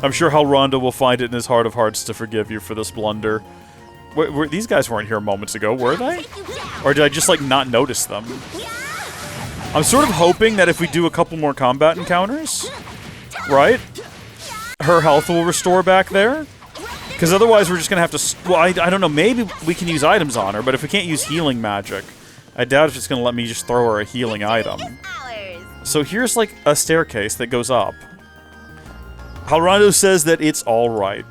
I'm sure Halrondo will find it in his heart of hearts to forgive you for this blunder. These guys weren't here moments ago, were they? Or did I just, like, not notice them? I'm sort of hoping that if we do a couple more combat encounters, right, her health will restore back there. Because otherwise we're just going to have to... Well, I don't know, maybe we can use items on her, but if we can't use healing magic, I doubt if it's going to let me just throw her a healing item. So here's, like, a staircase that goes up. Halrondo says that it's alright.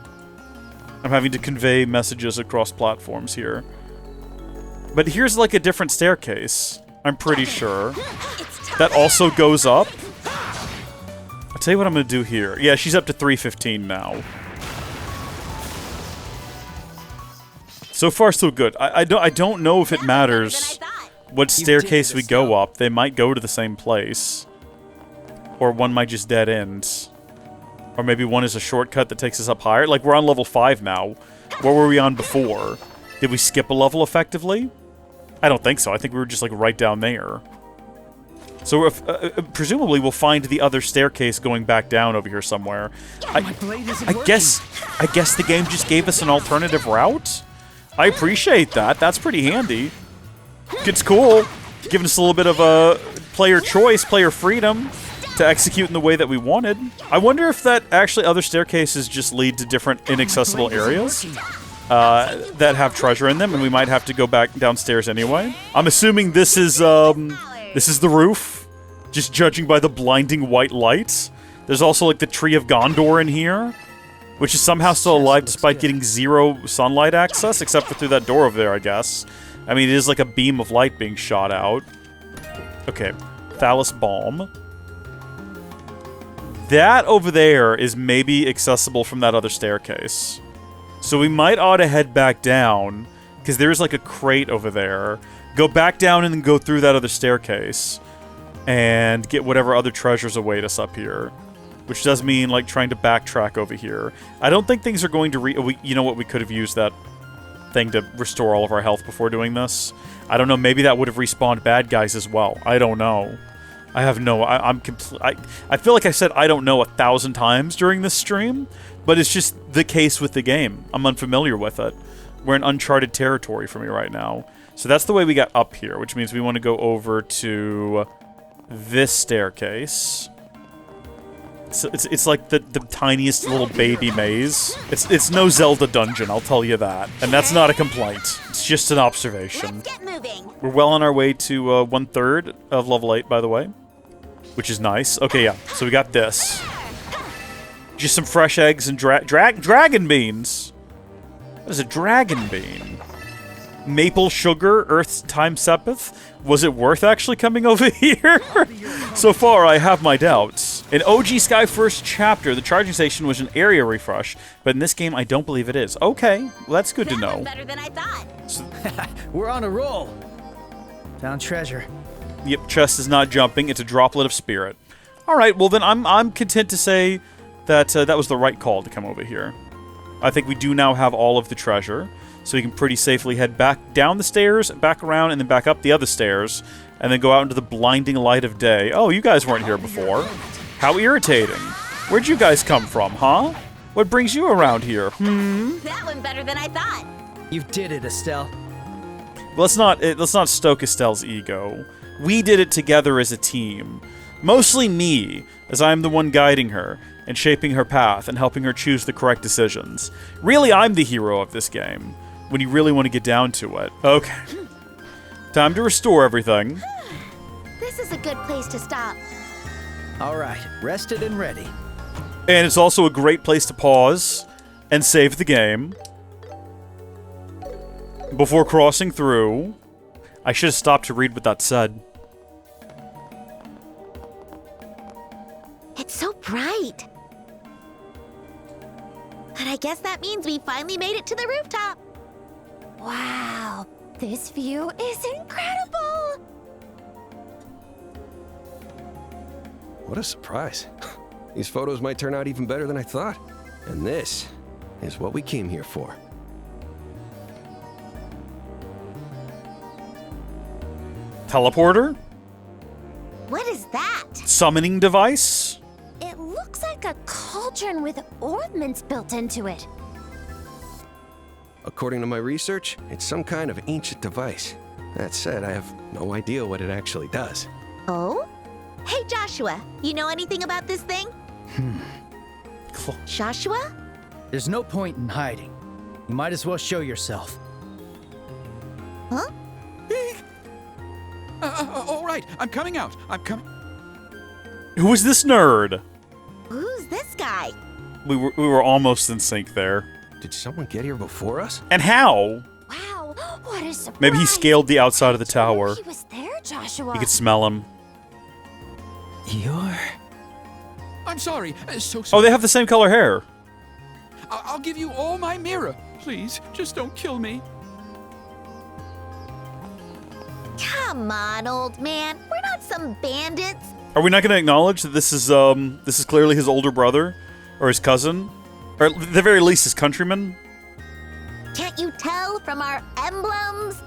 I'm having to convey messages across platforms here. But here's, like, a different staircase, I'm pretty sure. That also goes up. I'll tell you what I'm going to do here. Yeah, she's up to 315 now. So far, so good. I don't know if it matters what staircase we go up. They might go to the same place. Or one might just dead end. Or maybe one is a shortcut that takes us up higher. Like, we're on level 5 now. What were we on before? Did we skip a level effectively? I don't think so. I think we were just, like, right down there. So, if, presumably, we'll find the other staircase going back down over here somewhere. I guess the game just gave us an alternative route? I appreciate that. That's pretty handy. It's cool. Giving us a little bit of a player choice, player freedom to execute in the way that we wanted. I wonder if that actually other staircases just lead to different inaccessible areas that have treasure in them, and we might have to go back downstairs anyway. I'm assuming this is the roof, just judging by the blinding white lights. There's also like the Tree of Gondor in here, which is somehow still alive despite getting 0 sunlight access, except for through that door over there, I guess. I mean, it is like a beam of light being shot out. Okay, Thallus Balm. That over there is maybe accessible from that other staircase. So we might ought to head back down, because there's like a crate over there. Go back down and then go through that other staircase and get whatever other treasures await us up here. Which does mean, like, trying to backtrack over here. I don't think things are going to you know what, we could have used that thing to restore all of our health before doing this. I don't know, maybe that would have respawned bad guys as well. I don't know. I have no... I feel like I said I don't know 1,000 times during this stream, but it's just the case with the game. I'm unfamiliar with it. We're in uncharted territory for me right now. So that's the way we got up here, which means we want to go over to this staircase. So it's like the tiniest little baby maze. It's no Zelda dungeon, I'll tell you that. And that's not a complaint. It's just an observation. Let's get moving. We're well on our way to 1/3 of level 8, by the way. Which is nice. Okay, yeah. So we got this. Just some fresh eggs and dragon beans. What is a dragon bean? Maple sugar, Earth's time sepith. Was it worth actually coming over here? So far, I have my doubts. In OG Sky First Chapter, the charging station was an area refresh, but in this game, I don't believe it is. Okay, well, that's good to know. Better than I thought. We're on a roll. Found treasure. Yep, chest is not jumping. It's a droplet of spirit. All right, well then I'm content to say that that was the right call to come over here. I think we do now have all of the treasure, so we can pretty safely head back down the stairs, back around, and then back up the other stairs, and then go out into the blinding light of day. Oh, you guys weren't here before. How irritating. Where'd you guys come from, huh? What brings you around here? That went better than I thought. You did it, Estelle. Let's not stoke Estelle's ego. We did it together as a team. Mostly me, as I am the one guiding her, and shaping her path, and helping her choose the correct decisions. Really, I'm the hero of this game, when you really want to get down to it. Okay. Time to restore everything. This is a good place to stop. All right, rested and ready. And it's also a great place to pause and save the game before crossing through. I should have stopped to read what that said. It's so bright. And I guess that means we finally made it to the rooftop. Wow, this view is incredible! What a surprise. These photos might turn out even better than I thought. And this is what we came here for. Teleporter? What is that? Summoning device? It looks like a cauldron with ornaments built into it. According to my research, it's some kind of ancient device. That said, I have no idea what it actually does. Oh? Hey, Joshua, you know anything about this thing? Joshua? There's no point in hiding. You might as well show yourself. Huh? All right, I'm coming out. I'm coming. Who is this nerd? Who's this guy? We were almost in sync there. Did someone get here before us? And how? Wow, what a surprise! Maybe he scaled the outside of the tower. He was there, Joshua. You could smell him. You're... I'm sorry. So Oh, they have the same color hair. I'll give you all my mirror. Please, just don't kill me. Come on, old man. We're not some bandits. Are we not going to acknowledge that this is clearly his older brother, or his cousin, or at the very least his countryman? Can't you tell from our emblems?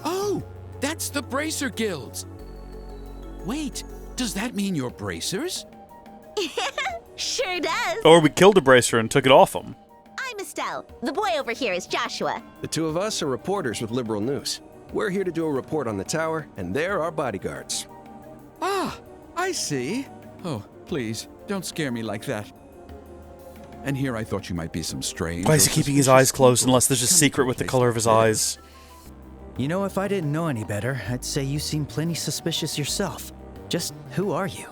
Oh, that's the Bracer Guilds. Wait, does that mean you're bracers? Sure does. Or we killed a bracer and took it off him. I'm Estelle. The boy over here is Joshua. The two of us are reporters with Liberal News. We're here to do a report on the tower, and they're our bodyguards. Ah, I see. Oh, please, don't scare me like that. And here I thought you might be some strange... Why is he keeping his eyes closed unless there's a secret with the color of his eyes? You know, if I didn't know any better, I'd say you seem plenty suspicious yourself. Just who are you?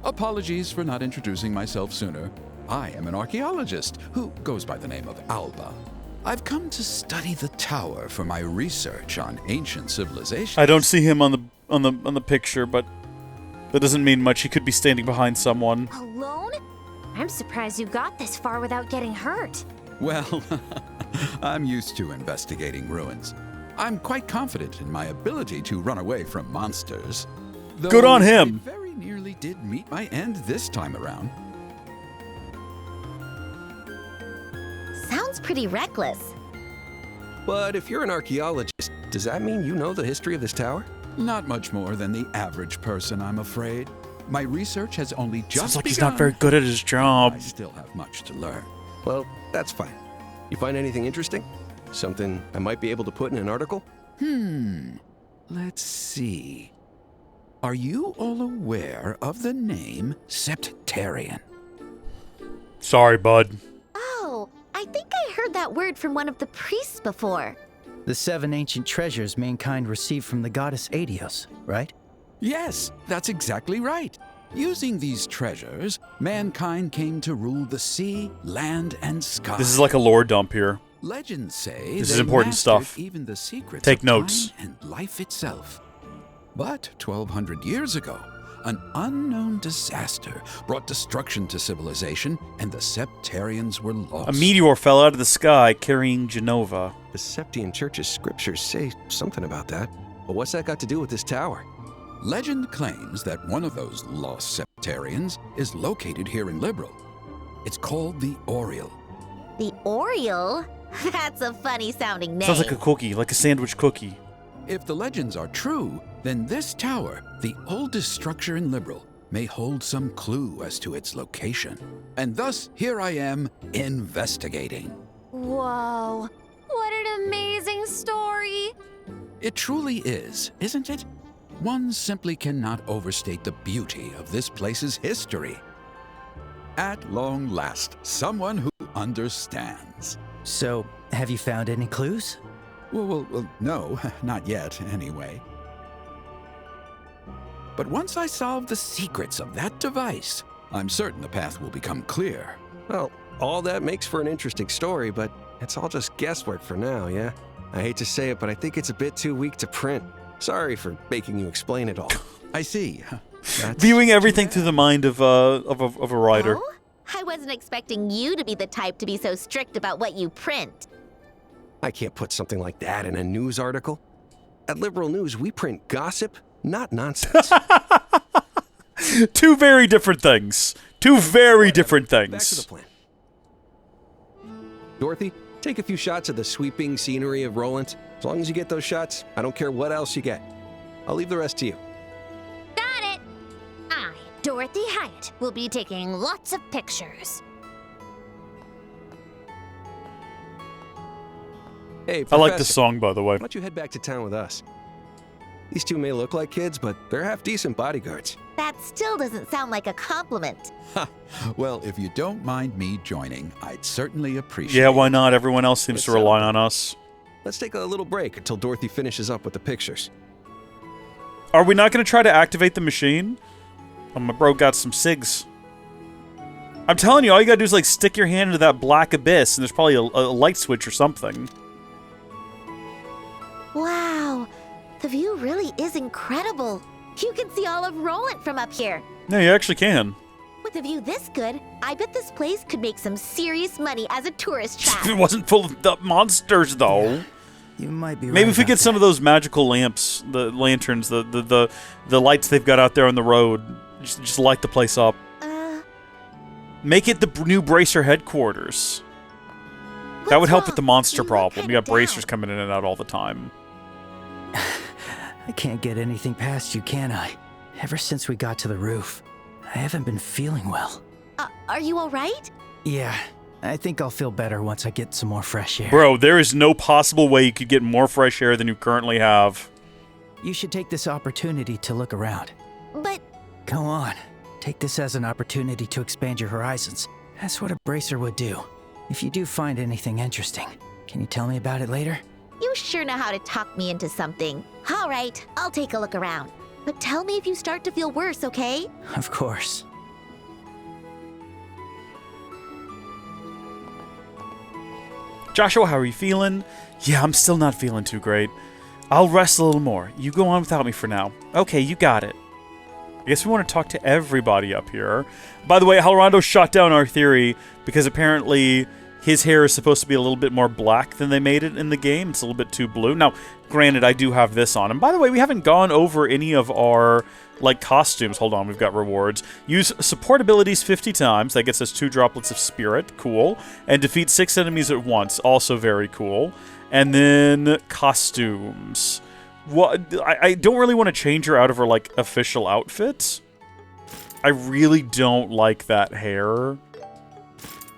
Apologies for not introducing myself sooner. I am an archaeologist who goes by the name of Alba. I've come to study the tower for my research on ancient civilizations. I don't see him on the picture, but That doesn't mean much. He could be standing behind someone. Alone? I'm surprised you got this far without getting hurt. Well, I'm used to investigating ruins. I'm quite confident in my ability to run away from monsters. Good on him! I very nearly did meet my end this time around. Sounds pretty reckless. But if you're an archaeologist, does that mean you know the history of this tower? Not much more than the average person, I'm afraid. My research has only just Sounds like begun. he's not very good at his job. I still have much to learn. Well, that's fine. You find anything interesting? Something I might be able to put in an article? Let's see. Are you all aware of the name Septarian? Sorry, bud. Oh, I think I heard that word from one of the priests before. The 7 ancient treasures mankind received from the goddess Adios, right? Yes, that's exactly right. Using these treasures, mankind came to rule the sea, land, and sky. This is like a lore dump here. Legends say this is they important mastered stuff. Even the secrets Take of notes. time and life itself. But 1,200 years ago, an unknown disaster brought destruction to civilization, and the Septarians were lost. A meteor fell out of the sky carrying Genova. The Septian Church's scriptures say something about that. But what's that got to do with this tower? Legend claims that one of those lost Septarians is located here in Liberal. It's called the Oriole. The Oriole? That's a funny sounding name. Sounds like a cookie, like a sandwich cookie. If the legends are true, then this tower, the oldest structure in Liberal, may hold some clue as to its location. And thus, here I am, investigating. Whoa, what an amazing story! It truly is, isn't it? One simply cannot overstate the beauty of this place's history. At long last, someone who understands. So, have you found any clues? Well, no, not yet, anyway. But once I solve the secrets of that device, I'm certain the path will become clear. Well, all that makes for an interesting story, but it's all just guesswork for now, yeah? I hate to say it, but I think it's a bit too weak to print. Sorry for making you explain it all. I see. Viewing everything through the mind of a writer. Oh? I wasn't expecting you to be the type to be so strict about what you print. I can't put something like that in a news article. At Liberal News, we print gossip, not nonsense. Two very different things. Two very different things. Back to the plan. Dorothy, take a few shots of the sweeping scenery of Rolent. As long as you get those shots, I don't care what else you get. I'll leave the rest to you. Got it! I, Dorothy Hyatt, will be taking lots of pictures. Hey, I like Professor, this song, by the way. why don't you head back to town with us? These two may look like kids, but they're half-decent bodyguards. That still doesn't sound like a compliment. Well, if you don't mind me joining, I'd certainly appreciate it. Yeah, why not? Everyone else seems to rely on us. Let's take a little break until Dorothy finishes up with the pictures. Are we not going to try to activate the machine? Oh, my bro got some SIGs. I'm telling you, all you gotta do is, like, stick your hand into that black abyss, and there's probably a light switch or something. Wow, the view really is incredible. You can see all of Rolent from up here. No, you actually can. With a view this good, I bet this place could make some serious money as a tourist trap. If it wasn't full of the monsters, though. You might be right. Maybe if we get some of those magical lamps, the lanterns, the lights they've got out there on the road, just light the place up. Make it the new Bracer headquarters. That would help with the monster problem. We got Bracers coming in and out all the time. I can't get anything past you, can I? Ever since we got to the roof, I haven't been feeling well. Are you all right? Yeah, I think I'll feel better once I get some more fresh air. Bro, there is no possible way you could get more fresh air than you currently have. You should take this opportunity to look around. But... Go on. Take this as an opportunity to expand your horizons. That's what a Bracer would do. If you do find anything interesting, can you tell me about it later? You sure know how to talk me into something. All right, I'll take a look around. But tell me if you start to feel worse, okay? Of course. Joshua, how are you feeling? Yeah, I'm still not feeling too great. I'll rest a little more. You go on without me for now. Okay, you got it. I guess we want to talk to everybody up here. By the way, Halrondo shot down our theory because apparently his hair is supposed to be a little bit more black than they made it in the game. It's a little bit too blue. Now, granted, I do have this on. And by the way, we haven't gone over any of our, like, costumes. Hold on, we've got rewards. Use support abilities 50 times. That gets us 2 droplets of spirit. Cool. And defeat 6 enemies at once. Also very cool. And then costumes. What? I don't really want to change her out of her, like, official outfit. I really don't like that hair.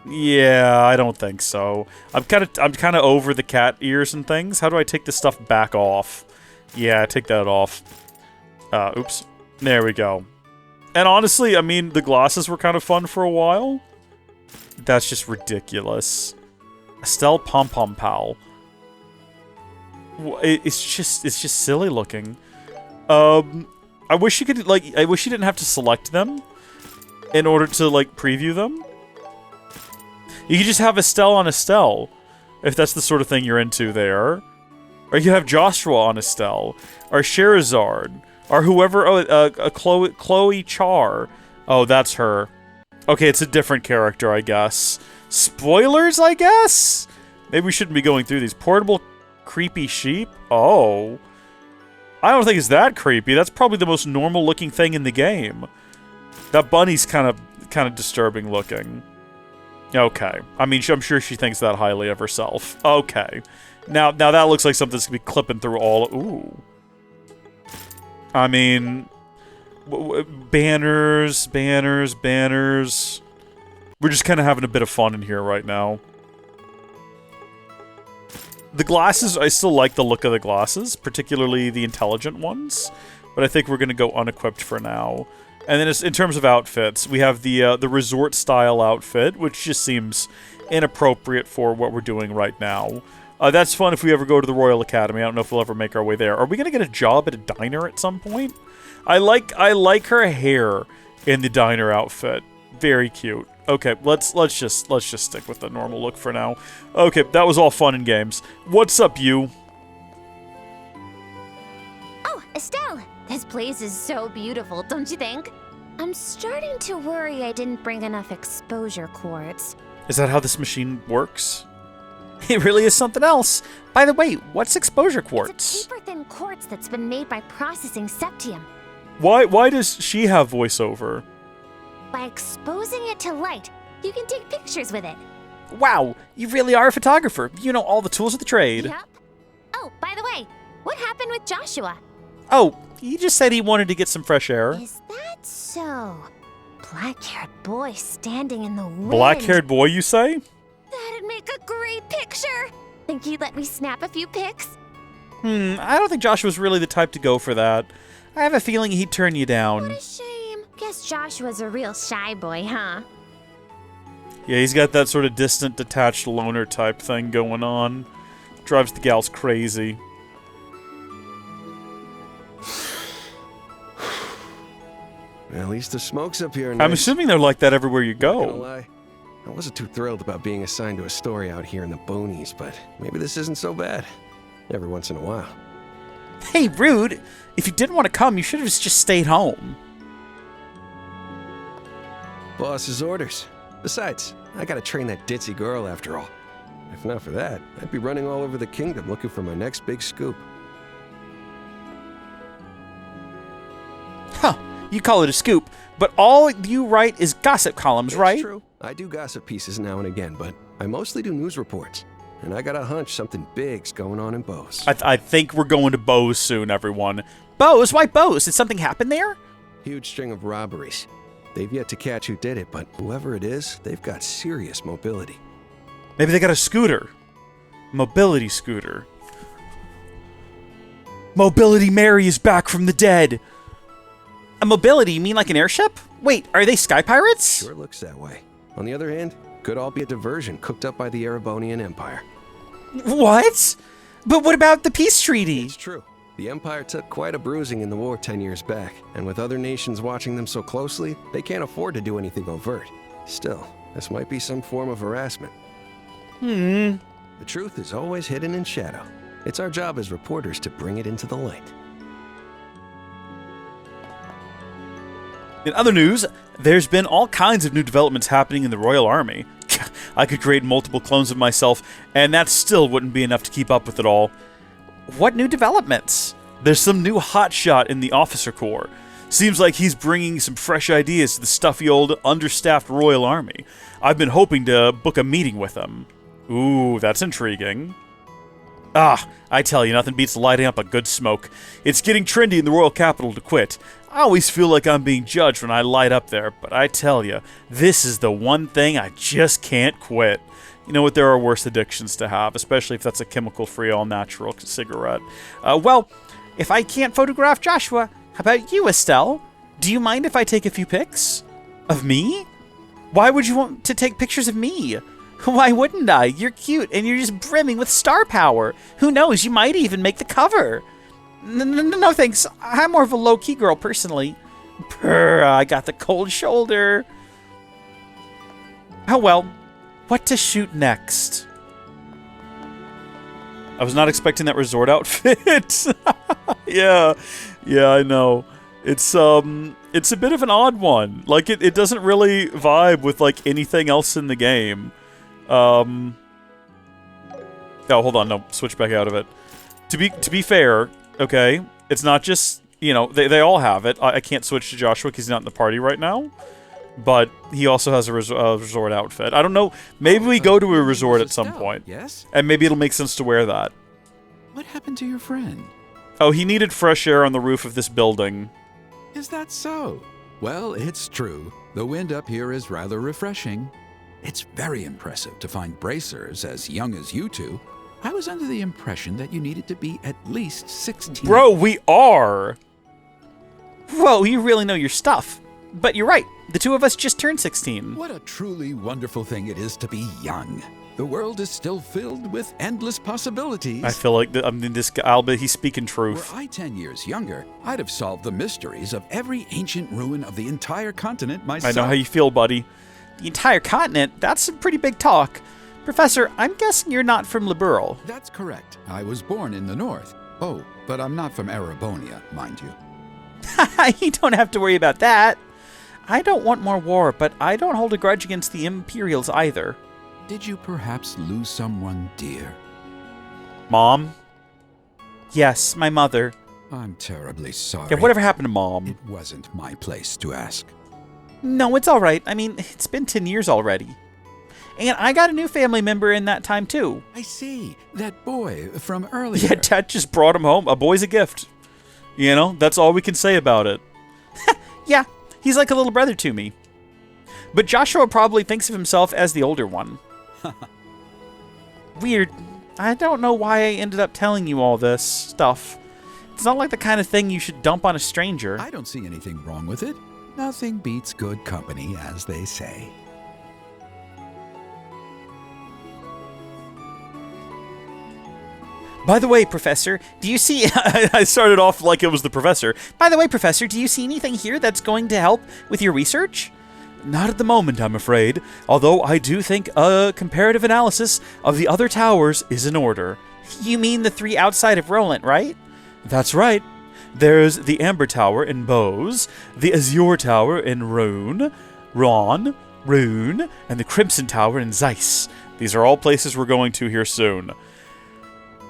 Yeah, I don't think so. I'm kind of over the cat ears and things. How do I take this stuff back off? Yeah, take that off. Oops. There we go. And honestly, I mean, the glasses were kind of fun for a while. That's just ridiculous. Estelle Pom Pom Pal. It's just silly looking. I wish you could, like, I wish you didn't have to select them in order to, like, preview them. You could just have Estelle on Estelle, if that's the sort of thing you're into there. Or you have Joshua on Estelle, or Scherazard, or whoever, Chloe Char. Oh, that's her. Okay, it's a different character, I guess. Spoilers, I guess? Maybe we shouldn't be going through these. Portable creepy sheep? Oh. I don't think it's that creepy. That's probably the most normal looking thing in the game. That bunny's kind of disturbing looking. Okay. I mean, I'm sure she thinks that highly of herself. Okay. Now that looks like something that's gonna be clipping through all. Ooh. I mean, banners. We're just kind of having a bit of fun in here right now. The glasses, I still like the look of the glasses, particularly the intelligent ones, but I think we're gonna go unequipped for now. And then in terms of outfits, we have the resort-style outfit, which just seems inappropriate for what we're doing right now. That's fun if we ever go to the Royal Academy. I don't know if we'll ever make our way there. Are we gonna get a job at a diner at some point? I like her hair in the diner outfit. Very cute. Okay, let's just stick with the normal look for now. Okay, that was all fun and games. What's up, you? Oh, Estelle! This place is so beautiful, don't you think? I'm starting to worry I didn't bring enough exposure quartz. Is that how this machine works? It really is something else. By the way, what's exposure quartz? It's a paper-thin quartz that's been made by processing septium. Why does she have voiceover? By exposing it to light, you can take pictures with it. Wow, you really are a photographer. You know all the tools of the trade. Yep. Oh, by the way, what happened with Joshua? Oh, he just said he wanted to get some fresh air. Is that so? Black-haired boy standing in the wind. Black-haired boy, you say? That'd make a great picture. Think you'd let me snap a few pics? I don't think Joshua's really the type to go for that. I have a feeling he'd turn you down. What a shame. Guess Joshua's a real shy boy, huh? Yeah, he's got that sort of distant, detached loner type thing going on. Drives the gals crazy. At least the smoke's up here. I'm assuming they're like that everywhere you go. Not gonna lie, I wasn't too thrilled about being assigned to a story out here in the boonies, but maybe this isn't so bad. Every once in a while. Hey, rude! If you didn't want to come, you should have just stayed home. Boss's orders. Besides, I gotta train that ditzy girl after all. If not for that, I'd be running all over the kingdom looking for my next big scoop. Huh. You call it a scoop, but all you write is gossip columns, right? It's true. I do gossip pieces now and again, but I mostly do news reports. And I got a hunch something big's going on in Bose. I think we're going to Bose soon, everyone. Bose? Why Bose? Did something happen there? Huge string of robberies. They've yet to catch who did it, but whoever it is, they've got serious mobility. Maybe they got a scooter. Mobility scooter. Mobility Mary is back from the dead. A mobility? You mean like an airship? Wait, are they sky pirates? Sure looks that way. On the other hand, could all be a diversion cooked up by the Erebonian Empire. What? But what about the peace treaty? It's true. The Empire took quite a bruising in the war 10 years back, and with other nations watching them so closely, they can't afford to do anything overt. Still, this might be some form of harassment. The truth is always hidden in shadow. It's our job as reporters to bring it into the light. In other news, there's been all kinds of new developments happening in the Royal Army. I could create multiple clones of myself, and that still wouldn't be enough to keep up with it all. What new developments? There's some new hotshot in the officer corps. Seems like he's bringing some fresh ideas to the stuffy old, understaffed Royal Army. I've been hoping to book a meeting with him. Ooh, that's intriguing. Ah, I tell you, nothing beats lighting up a good smoke. It's getting trendy in the royal capital to quit. I always feel like I'm being judged when I light up there, but I tell you, this is the one thing I just can't quit. You know what, there are worse addictions to have, especially if that's a chemical-free, all-natural cigarette. Well, if I can't photograph Joshua, how about you, Estelle? Do you mind if I take a few pics? Of me? Why would you want to take pictures of me? Why wouldn't I? You're cute, and you're just brimming with star power. Who knows, you might even make the cover. No thanks. I'm more of a low-key girl, personally. Brr, I got the cold shoulder. Oh well. What to shoot next? I was not expecting that resort outfit. Yeah, I know. It's a bit of an odd one. Like, it doesn't really vibe with, like, anything else in the game. Oh, hold on, no, switch back out of it. To be fair, okay, it's not just, you know, they all have it. I can't switch to Joshua because he's not in the party right now. But he also has a resort outfit. I don't know, maybe we go to a resort at some point. Yes? And maybe it'll make sense to wear that. What happened to your friend? Oh, he needed fresh air on the roof of this building. Is that so? Well, it's true. The wind up here is rather refreshing. It's very impressive to find bracers as young as you two. I was under the impression that you needed to be at least 16. Bro, we are! Whoa, you really know your stuff. But you're right, the two of us just turned 16. What a truly wonderful thing it is to be young. The world is still filled with endless possibilities. I feel like, this guy, Albert, he's speaking truth. Were I 10 years younger, I'd have solved the mysteries of every ancient ruin of the entire continent myself. I know how you feel, buddy. The entire continent? That's some pretty big talk. Professor, I'm guessing you're not from Liberal. That's correct. I was born in the north. Oh, but I'm not from Erebonia, mind you. You don't have to worry about that. I don't want more war, but I don't hold a grudge against the Imperials either. Did you perhaps lose someone dear? Mom? Yes, my mother. I'm terribly sorry. Yeah, whatever happened to Mom? It wasn't my place to ask. No, it's all right. I mean, it's been 10 years already. And I got a new family member in that time, too. I see. That boy from earlier. Yeah, Dad just brought him home. A boy's a gift. You know, that's all we can say about it. Yeah, he's like a little brother to me. But Joshua probably thinks of himself as the older one. Weird. I don't know why I ended up telling you all this stuff. It's not like the kind of thing you should dump on a stranger. I don't see anything wrong with it. Nothing beats good company, as they say. By the way, Professor, do you see... I started off like it was the professor. By the way, Professor, do you see anything here that's going to help with your research? Not at the moment, I'm afraid. Although I do think a comparative analysis of the other towers is in order. You mean the 3 outside of Rolent, right? That's right. There's the Amber Tower in Bose, the Azure Tower in Rune, and the Crimson Tower in Zeiss. These are all places we're going to here soon.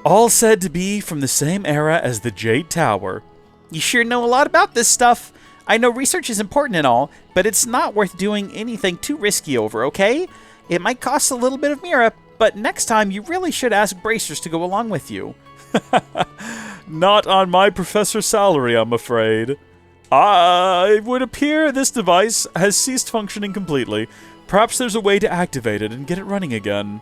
All said to be from the same era as the Jade Tower. You sure know a lot about this stuff. I know research is important and all, but it's not worth doing anything too risky over, okay? It might cost a little bit of Mira, but next time you really should ask bracers to go along with you. Not on my professor's salary, I'm afraid. It would appear this device has ceased functioning completely. Perhaps there's a way to activate it and get it running again.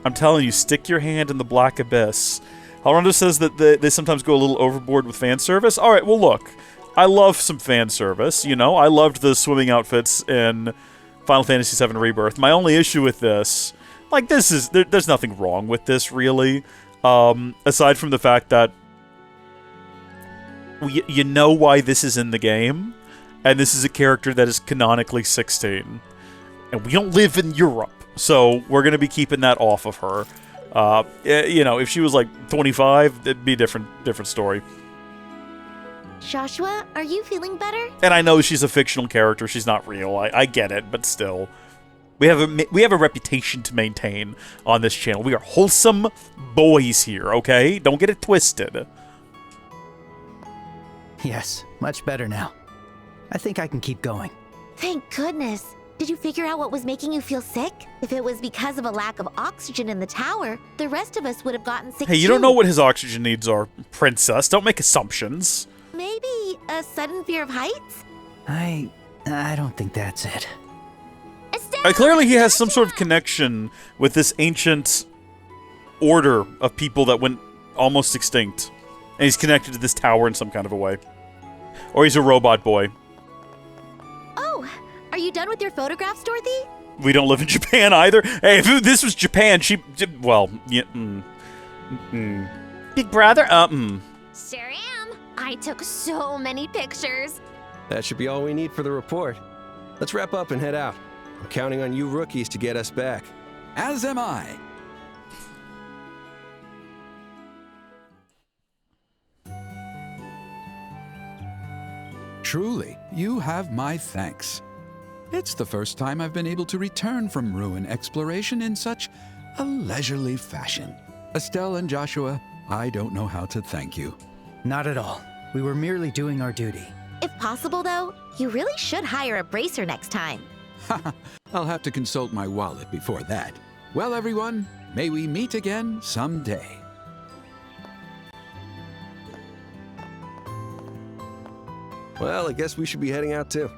I'm telling you, stick your hand in the black abyss. Alrondo says that they sometimes go a little overboard with fan service. Alright, well look, I love some fan service, you know? I loved the swimming outfits in Final Fantasy VII Rebirth. My only issue with this, like there's nothing wrong with this, really. Aside from the fact that you know why this is in the game, and this is a character that is canonically 16. And we don't live in Europe, so we're going to be keeping that off of her. You know, if she was like 25, it'd be a different story. Joshua, are you feeling better? And I know she's a fictional character. She's not real. I get it, but still. We have a reputation to maintain on this channel. We are wholesome boys here, okay? Don't get it twisted. Yes, much better now. I think I can keep going. Thank goodness. Did you figure out what was making you feel sick? If it was because of a lack of oxygen in the tower, the rest of us would have gotten sick Hey, you too. don't know what his oxygen needs are, princess. Don't make assumptions. Maybe a sudden fear of heights? I don't think that's it. Clearly he has some sort of connection with this ancient order of people that went almost extinct. And he's connected to this tower in some kind of a way. Or he's a robot boy. Oh, are you done with your photographs, Dorothy? We don't live in Japan either. Hey, if this was Japan, well, yeah, Big brother, Sure am. I took so many pictures. That should be all we need for the report. Let's wrap up and head out. I'm counting on you rookies to get us back. As am I. Truly, you have my thanks. It's the first time I've been able to return from ruin exploration in such a leisurely fashion. Estelle and Joshua, I don't know how to thank you. Not at all. We were merely doing our duty. If possible, though, you really should hire a bracer next time. I'll have to consult my wallet before that. Well, everyone, may we meet again someday. Well, I guess we should be heading out too.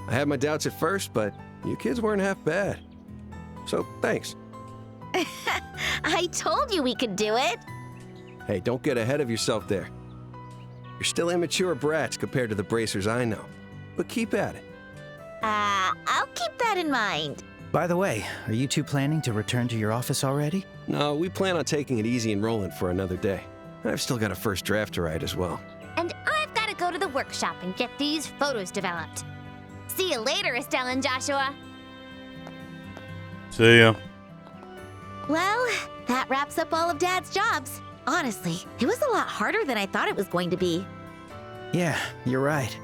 I had my doubts at first, but you kids weren't half bad. So, thanks. I told you we could do it. Hey, don't get ahead of yourself there. You're still immature brats compared to the bracers I know. But keep at it. I'll keep that in mind. By the way, are you two planning to return to your office already? No, we plan on taking it easy in Rolent for another day. I've still got a first draft to write as well. And I've got to go to the workshop and get these photos developed. See you later, Estelle and Joshua. See ya. Well, that wraps up all of Dad's jobs. Honestly, it was a lot harder than I thought it was going to be. Yeah, you're right.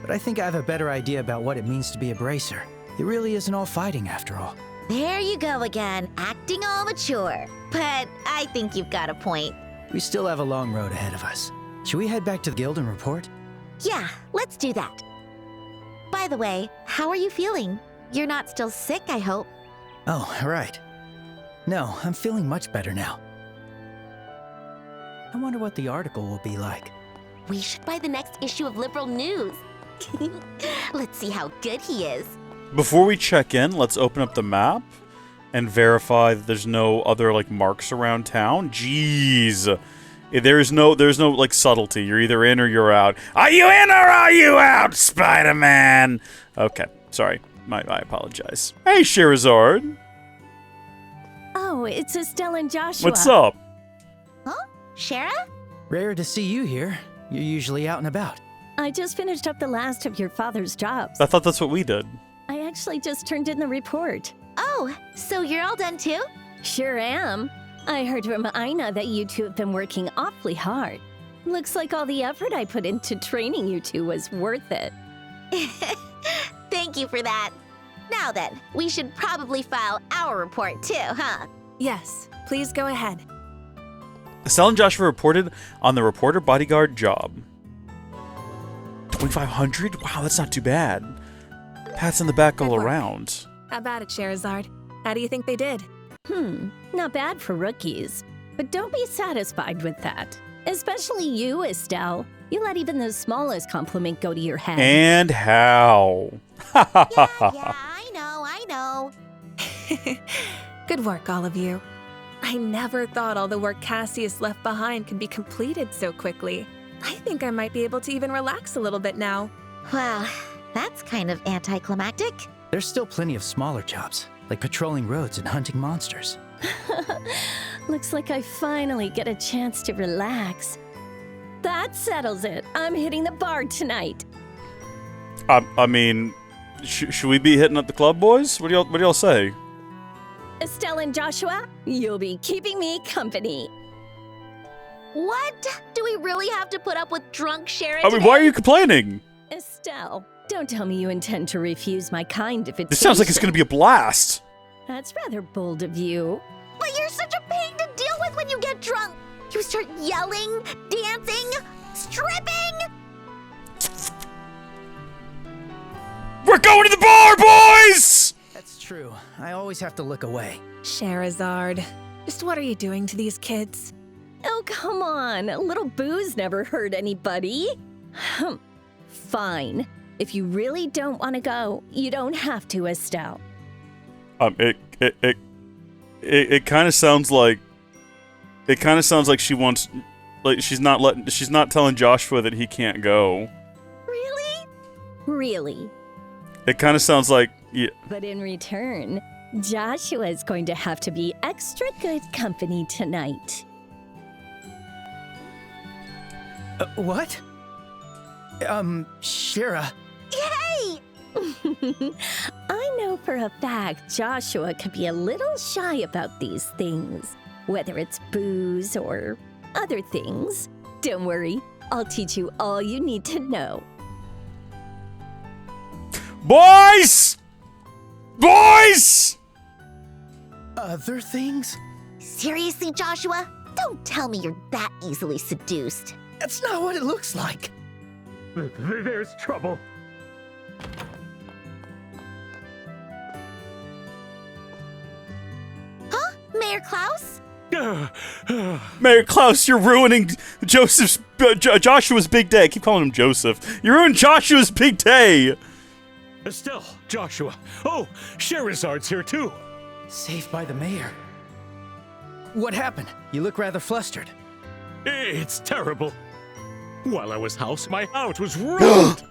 But I think I have a better idea about what it means to be a bracer. It really isn't all fighting after all. There you go again, acting all mature. But I think you've got a point. We still have a long road ahead of us. Should we head back to the guild and report? Yeah, let's do that. By the way, how are you feeling? You're not still sick, I hope. Oh, right. No, I'm feeling much better now. I wonder what the article will be like. We should buy the next issue of Liberal News. Let's see how good he is. Before we check in, let's open up the map and verify that there's no other like marks around town. Jeez. There's no like subtlety. You're either in or you're out. Are you in or are you out, Spider-Man? Okay, sorry. I apologize. Hey, Scherazard. Oh, it's Estelle and Joshua. What's up? Huh? Shara? Rare to see you here. You're usually out and about. I just finished up the last of your father's jobs. I thought that's what we did. I actually just turned in the report. Oh, so you're all done too? Sure am. I heard from Aina that you two have been working awfully hard. Looks like all the effort I put into training you two was worth it. Thank you for that. Now then, we should probably file our report too, huh? Yes, please go ahead. Estelle and Joshua reported on the reporter bodyguard job. 2,500? Wow, that's not too bad. Pats on the back all around. How about it, Scherazard? How do you think they did? Not bad for rookies. But don't be satisfied with that. Especially you, Estelle. You let even the smallest compliment go to your head. And how? yeah, I know. Good work, all of you. I never thought all the work Cassius left behind could be completed so quickly. I think I might be able to even relax a little bit now. Well, that's kind of anticlimactic. There's still plenty of smaller jobs, like patrolling roads and hunting monsters. Looks like I finally get a chance to relax. That settles it. I'm hitting the bar tonight. I mean, should we be hitting up the club, boys? What do y'all say? Estelle and Joshua, you'll be keeping me company. What? Do we really have to put up with drunk Scherazard? I mean, why are you complaining? Estelle, don't tell me you intend to refuse my kind invitation. This sounds like it's going to be a blast. That's rather bold of you. But you're such a pain to deal with when you get drunk. You start yelling, dancing, stripping. We're going to the bar, boys! That's true. I always have to look away. Scherazard, just what are you doing to these kids? Oh, come on. A little booze never hurt anybody. Fine. If you really don't want to go, you don't have to, Estelle. It kind of sounds like she wants, like she's not telling Joshua that he can't go. Really? Really? It kind of sounds like, yeah. But in return, Joshua is going to have to be extra good company tonight. What? Shera. Yay! I know for a fact Joshua could be a little shy about these things, whether it's booze or other things. Don't worry, I'll teach you all you need to know. Boys! Boys! Other things? Seriously, Joshua? Don't tell me you're that easily seduced. That's not what it looks like. There's trouble. Huh? Mayor Klaus? Mayor Klaus, you're ruining Joshua's big day. I keep calling him Joseph. You ruined Joshua's big day. Estelle, Joshua. Oh, Scherazard's here too. Saved by the mayor. What happened? You look rather flustered. It's terrible. While I was house, my house was robbed.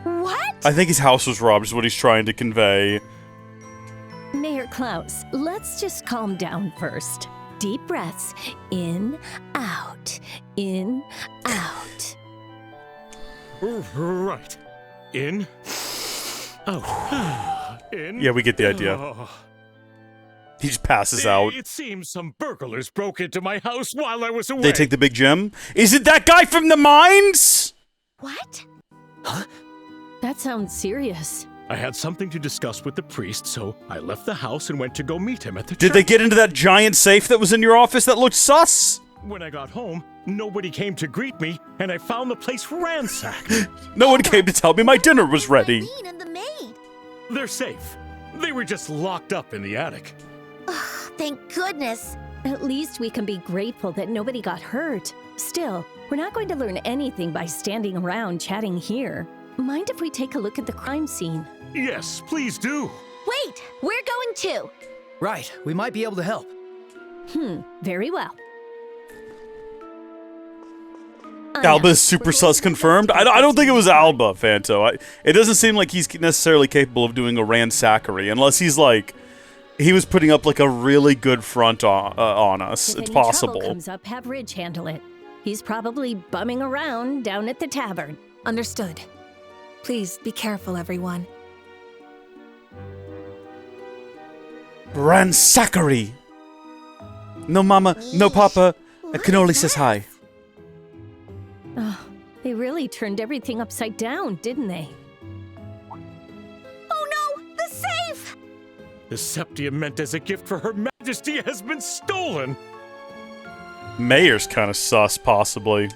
What? I think his house was robbed is what he's trying to convey. Mayor Klaus, let's just calm down first. Deep breaths. In, out. In, out. Right. In. Out. In. Yeah, we get the idea. He just passes out. It seems some burglars broke into my house while I was away. They take the big gem. Is it that guy from the mines? What? Huh? That sounds serious. I had something to discuss with the priest, so I left the house and went to go meet him at the church. Did they get into that giant safe that was in your office that looked sus? When I got home, nobody came to greet me, and I found the place ransacked. No one came to tell me my dinner was ready. And the maid. They're safe. They were just locked up in the attic. Thank goodness. At least we can be grateful that nobody got hurt. Still, we're not going to learn anything by standing around chatting here. Mind if we take a look at the crime scene? Yes, please do. Wait, we're going too. Right, we might be able to help. Very well. Alba is super sus confirmed? I don't think it was Alba, Fanto. It doesn't seem like he's necessarily capable of doing a ransackery, unless he's like... He was putting up like a really good front on us. If it's any possible. trouble comes up, have Ridge handle it. He's probably bumming around down at the tavern. Understood. Please be careful, everyone. Ransackery! No mama, no papa. Cannoli says hi. Oh, they really turned everything upside down, didn't they? Oh no, the safe! The septium meant as a gift for Her Majesty has been stolen. Mayor's kind of sus, possibly.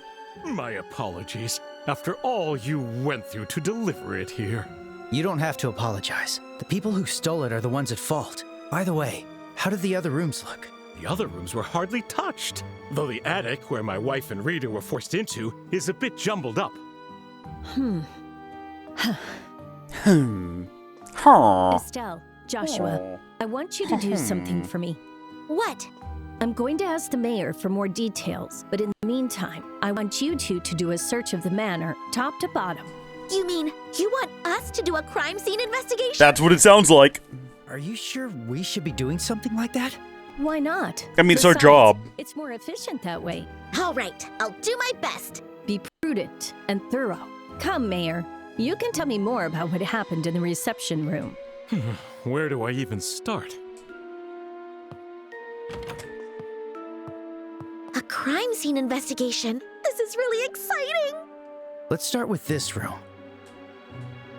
My apologies. After all you went through to deliver it here. You don't have to apologize. The people who stole it are the ones at fault. By the way, how did the other rooms look? The other rooms were hardly touched, though the attic, where my wife and Rita were forced into, is a bit jumbled up. Estelle, Joshua, I want you to do something for me. What? I'm going to ask the mayor for more details, but in the meantime, I want you two to do a search of the manor, top to bottom. You mean you want us to do a crime scene investigation? That's what it sounds like. Are you sure we should be doing something like that? Why not? I mean, it's our Besides, job. It's more efficient that way. All right, I'll do my best. Be prudent and thorough. Come, Mayor. You can tell me more about what happened in the reception room. Where do I even start? crime scene investigation. This is really exciting. Let's start with this room.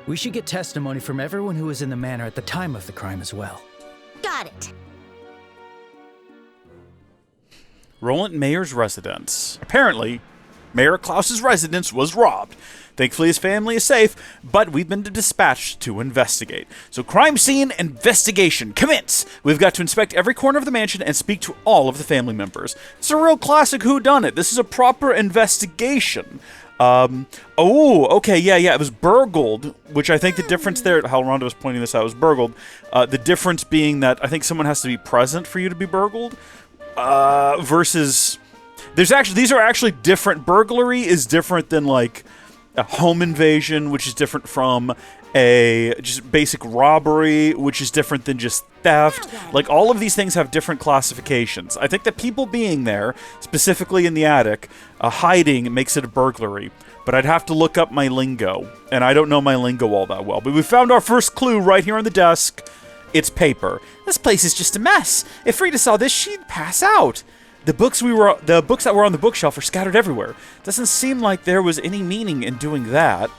We should get testimony from everyone who was in the manor at the time of the crime as well. Got it. Rolent Mayor's residence. Apparently, Mayor Klaus's residence was robbed. Thankfully, his family is safe, but we've been dispatched to investigate. So, crime scene investigation, commence! We've got to inspect every corner of the mansion and speak to all of the family members. It's a real classic whodunit. This is a proper investigation. It was burgled, which I think the difference there, how Rhonda was pointing this out, was burgled. The difference being that I think someone has to be present for you to be burgled, versus... these are actually different. Burglary is different than, like, a home invasion, which is different from a just basic robbery, which is different than just theft. Like, all of these things have different classifications. I think that people being there, specifically in the attic, hiding, makes it a burglary. But I'd have to look up my lingo, and I don't know my lingo all that well. But we found our first clue right here on the desk. It's paper. This place is just a mess. If Frida saw this, she'd pass out. The books that were on the bookshelf are scattered everywhere. Doesn't seem like there was any meaning in doing that.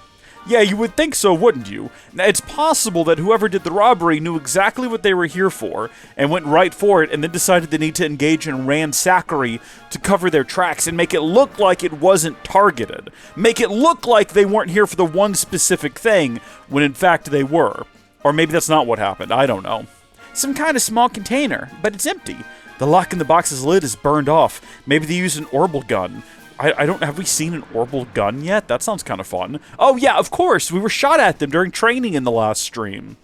Yeah, you would think so, wouldn't you? Now, it's possible that whoever did the robbery knew exactly what they were here for, and went right for it, and then decided they need to engage in ransackery to cover their tracks and make it look like it wasn't targeted. Make it look like they weren't here for the one specific thing, when in fact they were. Or maybe that's not what happened, I don't know. Some kind of small container, but it's empty. The lock in the box's lid is burned off. Maybe they used an orbital gun. Have we seen an orbital gun yet? That sounds kind of fun. Oh yeah, of course, we were shot at them during training in the last stream.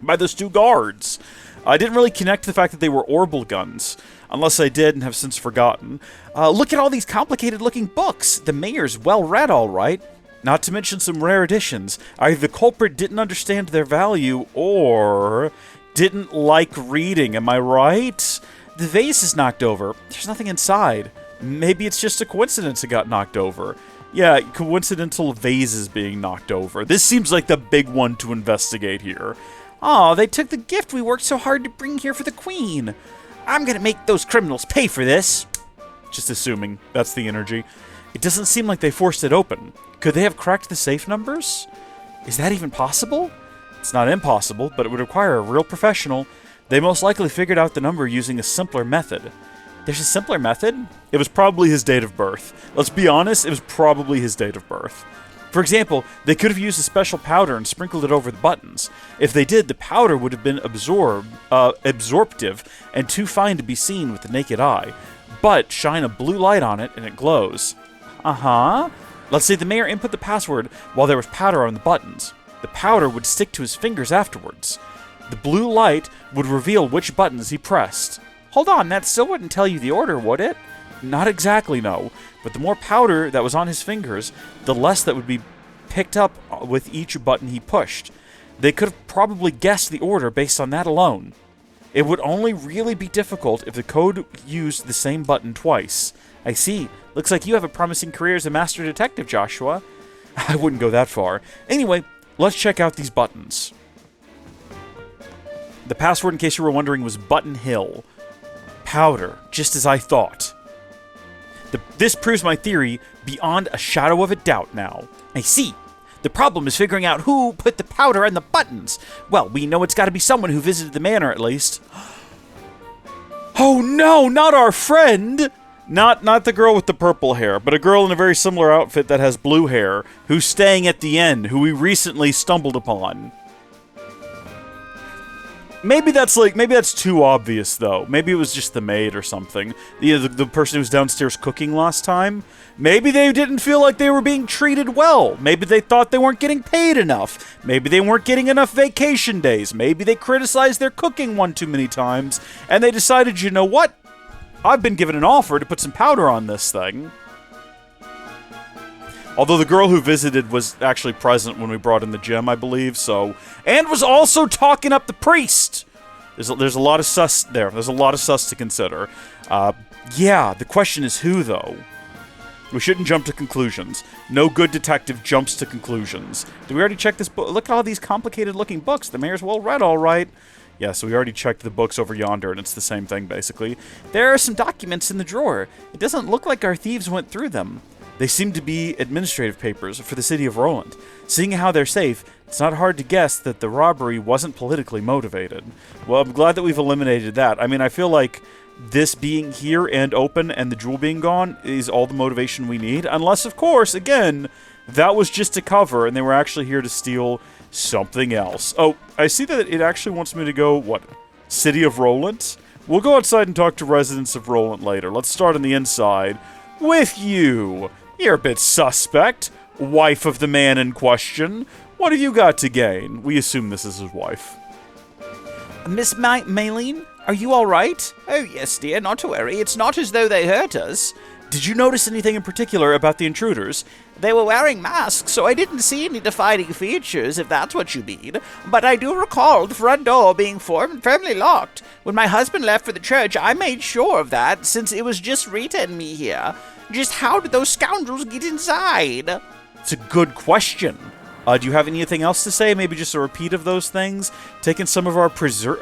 By those two guards. I didn't really connect to the fact that they were orbital guns. Unless I did and have since forgotten. Look at all these complicated looking books. The mayor's well read, all right. Not to mention some rare editions. Either the culprit didn't understand their value, or didn't like reading, am I right? The vase is knocked over. There's nothing inside. Maybe it's just a coincidence it got knocked over. Yeah, coincidental vases being knocked over. This seems like the big one to investigate here. Oh, they took the gift we worked so hard to bring here for the queen. I'm gonna make those criminals pay for this. Just assuming that's the energy. It doesn't seem like they forced it open. Could they have cracked the safe numbers? Is that even possible? It's not impossible, but it would require a real professional. They most likely figured out the number using a simpler method. There's a simpler method? It was probably his date of birth. Let's be honest, it was probably his date of birth. For example, they could have used a special powder and sprinkled it over the buttons. If they did, the powder would have been absorptive and too fine to be seen with the naked eye. But shine a blue light on it and it glows. Uh-huh. Let's say the mayor input the password while there was powder on the buttons. The powder would stick to his fingers afterwards. The blue light would reveal which buttons he pressed. Hold on, that still wouldn't tell you the order, would it? Not exactly, no. But the more powder that was on his fingers, the less that would be picked up with each button he pushed. They could have probably guessed the order based on that alone. It would only really be difficult if the code used the same button twice. I see. Looks like you have a promising career as a master detective, Joshua. I wouldn't go that far. Anyway, let's check out these buttons. The password, in case you were wondering, was Button Hill. Powder, just as I thought. This proves my theory beyond a shadow of a doubt now. I see. The problem is figuring out who put the powder on the buttons. Well, we know it's got to be someone who visited the manor at least. Oh no, not our friend! Not the girl with the purple hair, but a girl in a very similar outfit that has blue hair, who's staying at the inn, who we recently stumbled upon. Maybe that's too obvious, though. Maybe it was just the maid or something. The person who was downstairs cooking last time. Maybe they didn't feel like they were being treated well. Maybe they thought they weren't getting paid enough. Maybe they weren't getting enough vacation days. Maybe they criticized their cooking one too many times, and they decided, you know what? I've been given an offer to put some powder on this thing. Although the girl who visited was actually present when we brought in the gem, I believe, so... And was also talking up the priest! There's a lot of sus there. There's a lot of sus to consider. Yeah, the question is who, though? We shouldn't jump to conclusions. No good detective jumps to conclusions. Did we already check this book? Look at all these complicated-looking books. The mayor's well-read, all right. Yeah, so we already checked the books over yonder, and it's the same thing, basically. There are some documents in the drawer. It doesn't look like our thieves went through them. They seem to be administrative papers for the City of Rolent. Seeing how they're safe, it's not hard to guess that the robbery wasn't politically motivated. Well, I'm glad that we've eliminated that. I mean, I feel like this being here and open and the jewel being gone is all the motivation we need. Unless, of course, again, that was just a cover and they were actually here to steal something else. Oh, I see that it actually wants me to go, what, City of Rolent? We'll go outside and talk to residents of Rolent later. Let's start on the inside with you. You're a bit suspect. Wife of the man in question. What have you got to gain? We assume this is his wife. Miss Maylene, are you all right? Oh, yes, dear, not to worry. It's not as though they hurt us. Did you notice anything in particular about the intruders? They were wearing masks, so I didn't see any defining features, if that's what you mean. But I do recall the front door being firmly locked. When my husband left for the church, I made sure of that, since it was just Rita and me here. Just how did those scoundrels get inside? It's a good question. Do you have anything else to say? Maybe just a repeat of those things? Taking some of our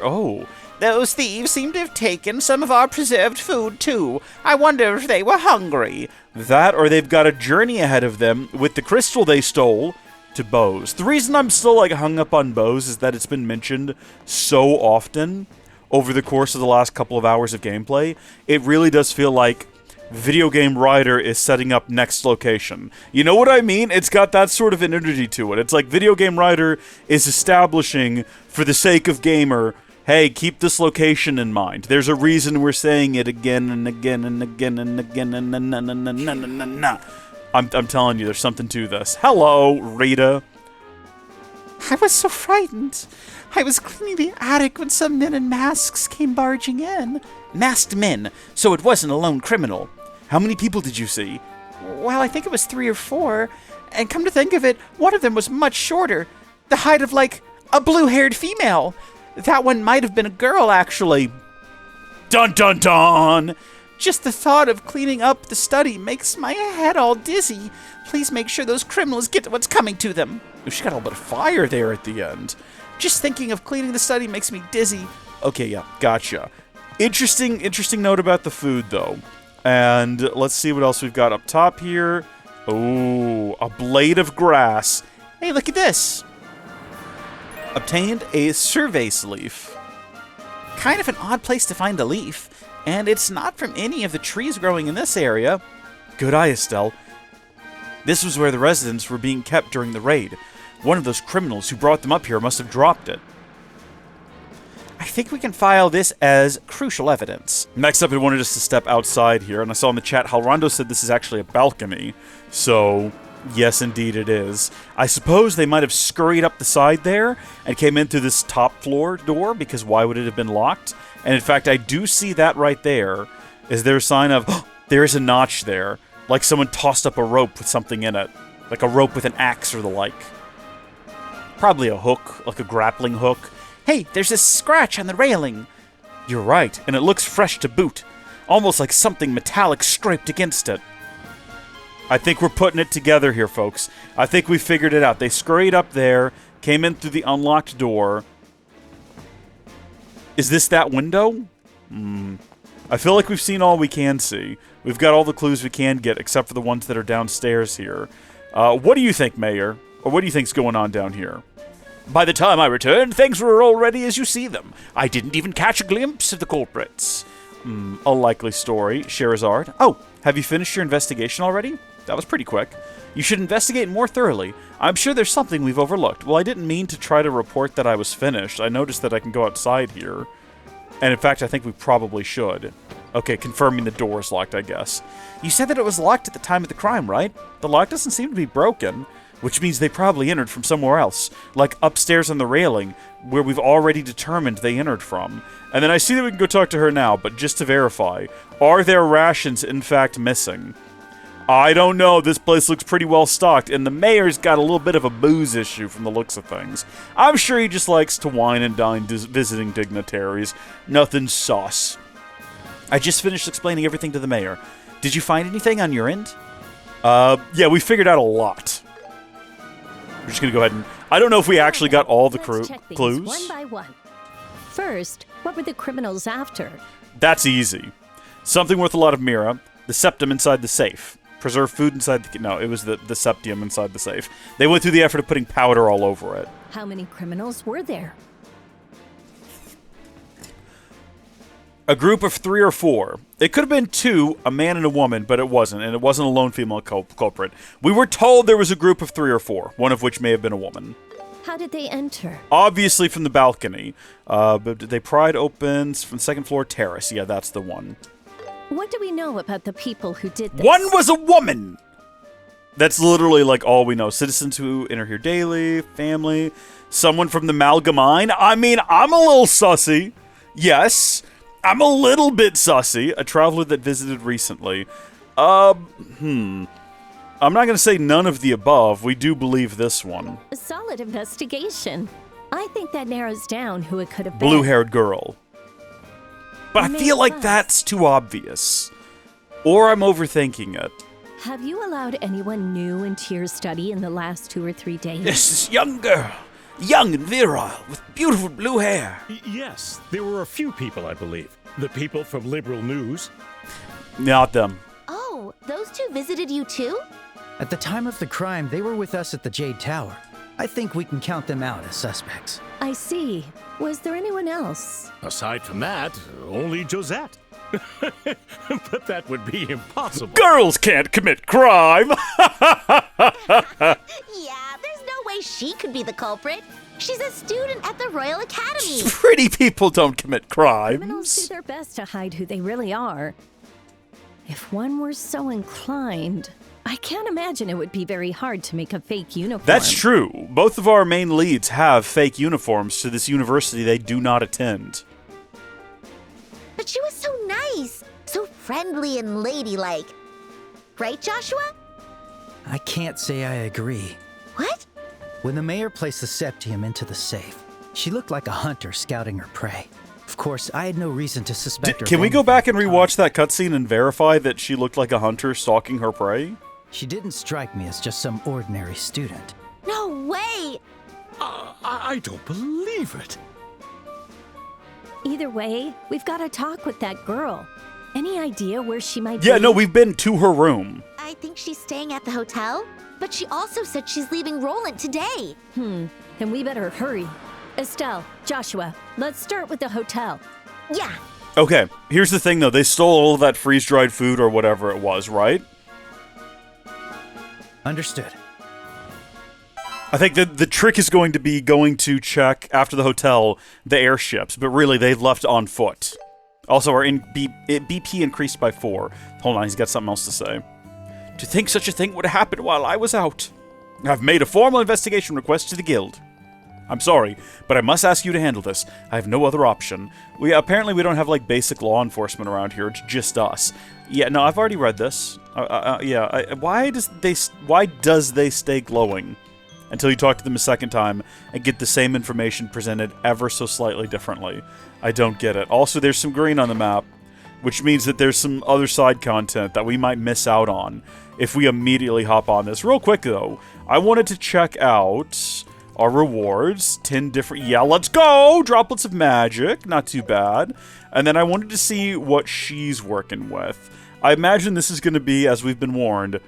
Oh. Those thieves seem to have taken some of our preserved food, too. I wonder if they were hungry. That, or they've got a journey ahead of them with the crystal they stole to Bose. The reason I'm still, hung up on Bose is that it's been mentioned so often over the course of the last couple of hours of gameplay. It really does feel like video game writer is setting up next location. You know what I mean? It's got that sort of an energy to it. It's like video game writer is establishing, for the sake of gamer, hey, keep this location in mind. There's a reason we're saying it again and again and again and again and I'm telling you, there's something to this. Hello, Rita. I was so frightened. I was cleaning the attic when some men in masks came barging in. Masked men, so it wasn't a lone criminal. How many people did you see? Well, I think it was 3 or 4. And come to think of it, one of them was much shorter. The height of, a blue-haired female. That one might have been a girl, actually. Dun dun dun! Just the thought of cleaning up the study makes my head all dizzy. Please make sure those criminals get what's coming to them. Oh, she got a little bit of fire there at the end. Just thinking of cleaning the study makes me dizzy. Okay, yeah, gotcha. Interesting note about the food, though. And let's see what else we've got up top here. Oh, a blade of grass. Hey, look at this. Obtained a surveys leaf. Kind of an odd place to find a leaf, and it's not from any of the trees growing in this area. Good eye, Estelle. This was where the residents were being kept during the raid. One of those criminals who brought them up here must have dropped it. I think we can file this as crucial evidence. Next up, it wanted us to step outside here, and I saw in the chat Halrondo said this is actually a balcony. So, yes, indeed it is. I suppose they might have scurried up the side there and came in through this top floor door, because why would it have been locked? And in fact, I do see that right there. Is there a sign of, there is a notch there, like someone tossed up a rope with something in it, like a rope with an axe or the like. Probably a hook, like a grappling hook. Hey, there's a scratch on the railing. You're right, and it looks fresh to boot. Almost like something metallic scraped against it. I think we're putting it together here, folks. I think we figured it out. They scurried up there, came in through the unlocked door. Is this that window? I feel like we've seen all we can see. We've got all the clues we can get, except for the ones that are downstairs here. What do you think, Mayor? Or what do you think's going on down here? By the time I returned, things were already as you see them. I didn't even catch a glimpse of the culprits. A likely story. Scherazard. Oh, have you finished your investigation already? That was pretty quick. You should investigate more thoroughly. I'm sure there's something we've overlooked. Well, I didn't mean to try to report that I was finished. I noticed that I can go outside here. And in fact, I think we probably should. Okay, confirming the door is locked, I guess. You said that it was locked at the time of the crime, right? The lock doesn't seem to be broken. Which means they probably entered from somewhere else, like upstairs on the railing, where we've already determined they entered from. And then I see that we can go talk to her now, but just to verify, are their rations in fact missing? I don't know, this place looks pretty well stocked, and the mayor's got a little bit of a booze issue from the looks of things. I'm sure he just likes to wine and dine visiting dignitaries. Nothing sauce. I just finished explaining everything to the mayor. Did you find anything on your end? Yeah, we figured out a lot. We're just going to go ahead and... I don't know if we actually got all the clues. One by one. First, what were the criminals after? That's easy. Something worth a lot of mira, the septum inside the safe. Preserve food inside the... No, it was the septium inside the safe. They went through the effort of putting powder all over it. How many criminals were there? A group of 3 or 4. It could have been 2, a man and a woman, but it wasn't, and it wasn't a lone female culprit. We were told there was a group of 3 or 4, one of which may have been a woman. How did they enter? Obviously from the balcony, but they pried opens from the second floor terrace. Yeah, that's the one. What do we know about the people who did this? One was a woman! That's literally like all we know. Citizens who enter here daily, family, someone from the Malga Mine. I mean, I'm a little sussy. Yes, I'm a little bit sussy. A traveler that visited recently. I'm not going to say none of the above. We do believe this one. A solid investigation. I think that narrows down who it could have been. Blue-haired girl. But I feel like that's too obvious. Or I'm overthinking it. Have you allowed anyone new into your study in the last 2 or 3 days? This young girl. Young and virile, with beautiful blue hair. Yes, there were a few people, I believe. The people from Liberal News. Not them. Oh, those 2 visited you too? At the time of the crime, they were with us at the Jade Tower. I think we can count them out as suspects. I see. Was there anyone else? Aside from that, only Josette. But that would be impossible. Girls can't commit crime! Yeah, there's no way she could be the culprit. She's a student at the Royal Academy. Pretty people don't commit crimes. Criminals do their best to hide who they really are. If one were so inclined, I can't imagine it would be very hard to make a fake uniform. That's true. Both of our main leads have fake uniforms to this university they do not attend. But she was so nice, so friendly and ladylike. Right, Joshua? I can't say I agree. What? When the mayor placed the septium into the safe, she looked like a hunter scouting her prey. Of course, I had no reason to suspect her. Can we go back and rewatch that cutscene and verify that she looked like a hunter stalking her prey? She didn't strike me as just some ordinary student. No way! I don't believe it. Either way, we've got to talk with that girl. Any idea where she might be? Yeah, no, we've been to her room. I think she's staying at the hotel, but she also said she's leaving Rolent today. Then we better hurry. Estelle, Joshua, let's start with the hotel. Yeah. Okay, here's the thing though. They stole all of that freeze-dried food or whatever it was, right? Understood. I think that the trick is going to be going to check, after the hotel, the airships, but really they've left on foot. Also, our BP increased by 4. Hold on, he's got something else to say. To think such a thing would have happened while I was out. I've made a formal investigation request to the guild. I'm sorry, but I must ask you to handle this. I have no other option. Apparently we don't have, like, basic law enforcement around here. It's just us. Yeah, no, I've already read this. Why does they stay glowing? Until you talk to them a second time and get the same information presented ever so slightly differently. I don't get it. Also, there's some green on the map, which means that there's some other side content that we might miss out on if we immediately hop on this. Real quick, though, I wanted to check out our rewards. 10 different... Yeah, let's go! Droplets of magic. Not too bad. And then I wanted to see what she's working with. I imagine this is going to be, as we've been warned...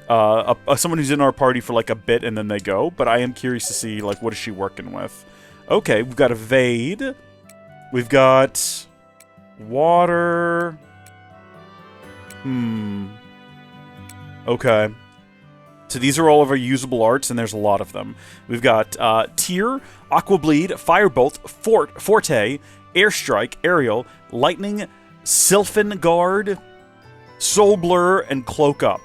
someone who's in our party for like a bit and then they go, but I am curious to see like what is she working with. Okay, we've got evade, we've got water. Okay, so these are all of our usable arts and there's a lot of them. We've got Tear, Aqua Bleed, Firebolt, Forte, Airstrike, Aerial, Lightning, Sylphin Guard, Soul Blur, and Cloak Up.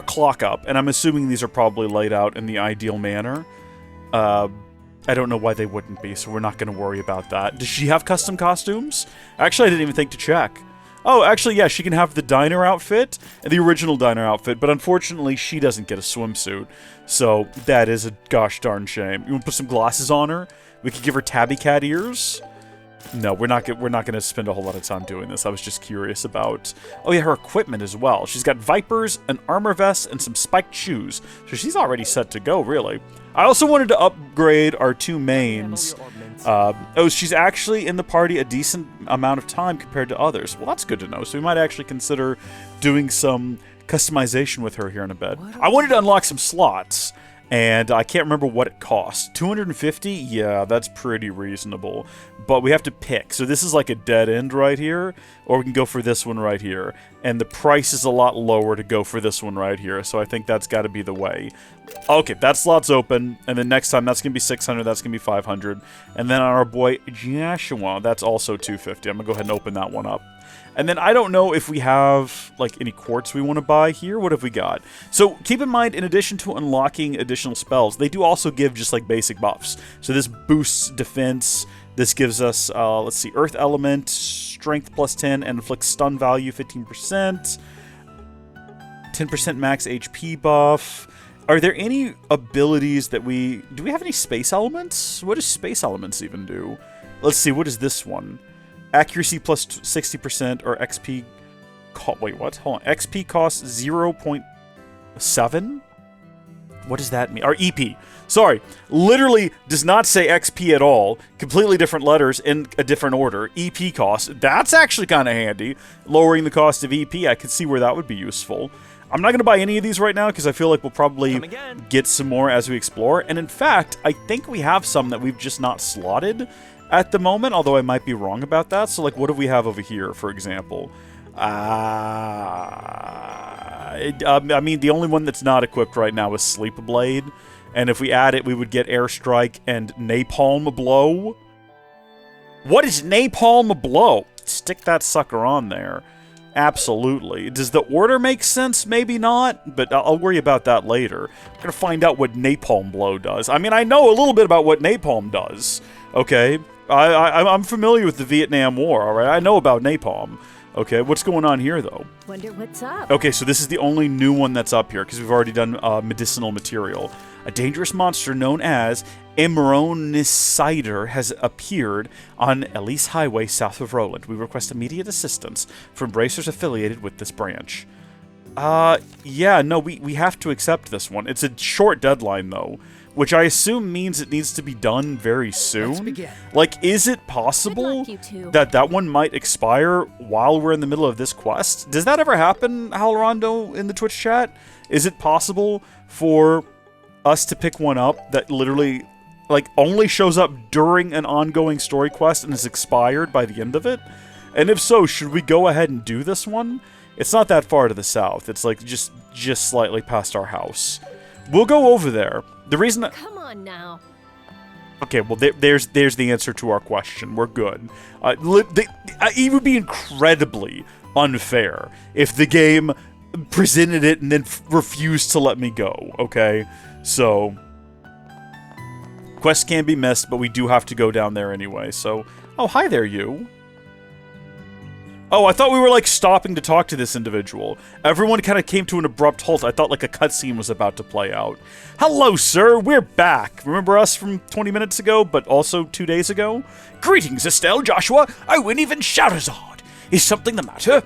Clock Up, and I'm assuming these are probably laid out in the ideal manner. I don't know why they wouldn't be, so we're not going to worry about that. Does she have custom costumes? Actually, I didn't even think to check. Oh, actually, yeah, she can have the diner outfit, and the original diner outfit, but unfortunately, she doesn't get a swimsuit. So, that is a gosh darn shame. You want to put some glasses on her? We could give her tabby cat ears? No, we're not gonna spend a whole lot of time doing this. I was just curious about... Oh yeah, her equipment as well. She's got Vipers, an armor vest, and some spiked shoes. So she's already set to go, really. I also wanted to upgrade our 2 mains. She's actually in the party a decent amount of time compared to others. Well, that's good to know. So we might actually consider doing some customization with her here in a bit. I wanted to unlock some slots. And I can't remember what it costs. 250? Yeah, that's pretty reasonable. But we have to pick. So this is like a dead end right here. Or we can go for this one right here. And the price is a lot lower to go for this one right here. So I think that's got to be the way. Okay, that slot's open. And then next time, that's going to be 600. That's going to be 500. And then on our boy Joshua, that's also 250. I'm going to go ahead and open that one up. And then I don't know if we have, like, any quartz we want to buy here. What have we got? So, keep in mind, in addition to unlocking additional spells, they do also give just, like, basic buffs. So this boosts defense. This gives us, let's see, Earth Element, Strength plus 10, and inflicts stun value 15%. 10% max HP buff. Are there any abilities that we... Do we have any Space Elements? What does Space Elements even do? Let's see, what is this one? Accuracy plus 60% or XP... Wait, what? Hold on. XP costs 0.7? What does that mean? Or EP. Sorry. Literally does not say XP at all. Completely different letters in a different order. EP cost. That's actually kind of handy. Lowering the cost of EP. I could see where that would be useful. I'm not going to buy any of these right now because I feel like we'll probably get some more as we explore. And in fact, I think we have some that we've just not slotted at the moment, although I might be wrong about that. So, like, what do we have over here, for example? I mean, the only one that's not equipped right now is Sleep Blade. And if we add it, we would get Airstrike and Napalm Blow. What is Napalm Blow? Stick that sucker on there. Absolutely. Does the order make sense? Maybe not, but I'll worry about that later. I'm going to find out what Napalm Blow does. I mean, I know a little bit about what Napalm does, okay? I'm familiar with the Vietnam War, all right? I know about napalm. Okay, what's going on here, though? Wonder what's up. Okay, so this is the only new one that's up here, because we've already done medicinal material. A dangerous monster known as Emeronicidor has appeared on Elise Highway south of Rolent. We request immediate assistance from bracers affiliated with this branch. Yeah, no, we have to accept this one. It's a short deadline, though, which I assume means it needs to be done very soon. Let's begin. Like, is it possible that that one might expire while we're in the middle of this quest? Does that ever happen, Halorondo, in the Twitch chat? Is it possible for us to pick one up that literally, like, only shows up during an ongoing story quest and is expired by the end of it? And if so, should we go ahead and do this one? It's not that far to the south. It's like just slightly past our house. We'll go over there. The reason that... Come on now. Okay, well, there's the answer to our question. We're good. It would be incredibly unfair if the game presented it and then refused to let me go, okay? So, quest can be missed, but we do have to go down there anyway, so... Oh, hi there, you. Oh, I thought we were, like, stopping to talk to this individual. Everyone kind of came to an abrupt halt. I thought, like, a cutscene was about to play out. Hello, sir. We're back. Remember us from 20 minutes ago, but also 2 days ago? Greetings, Estelle, Joshua. Oh, and even Scherazard. Is something the matter?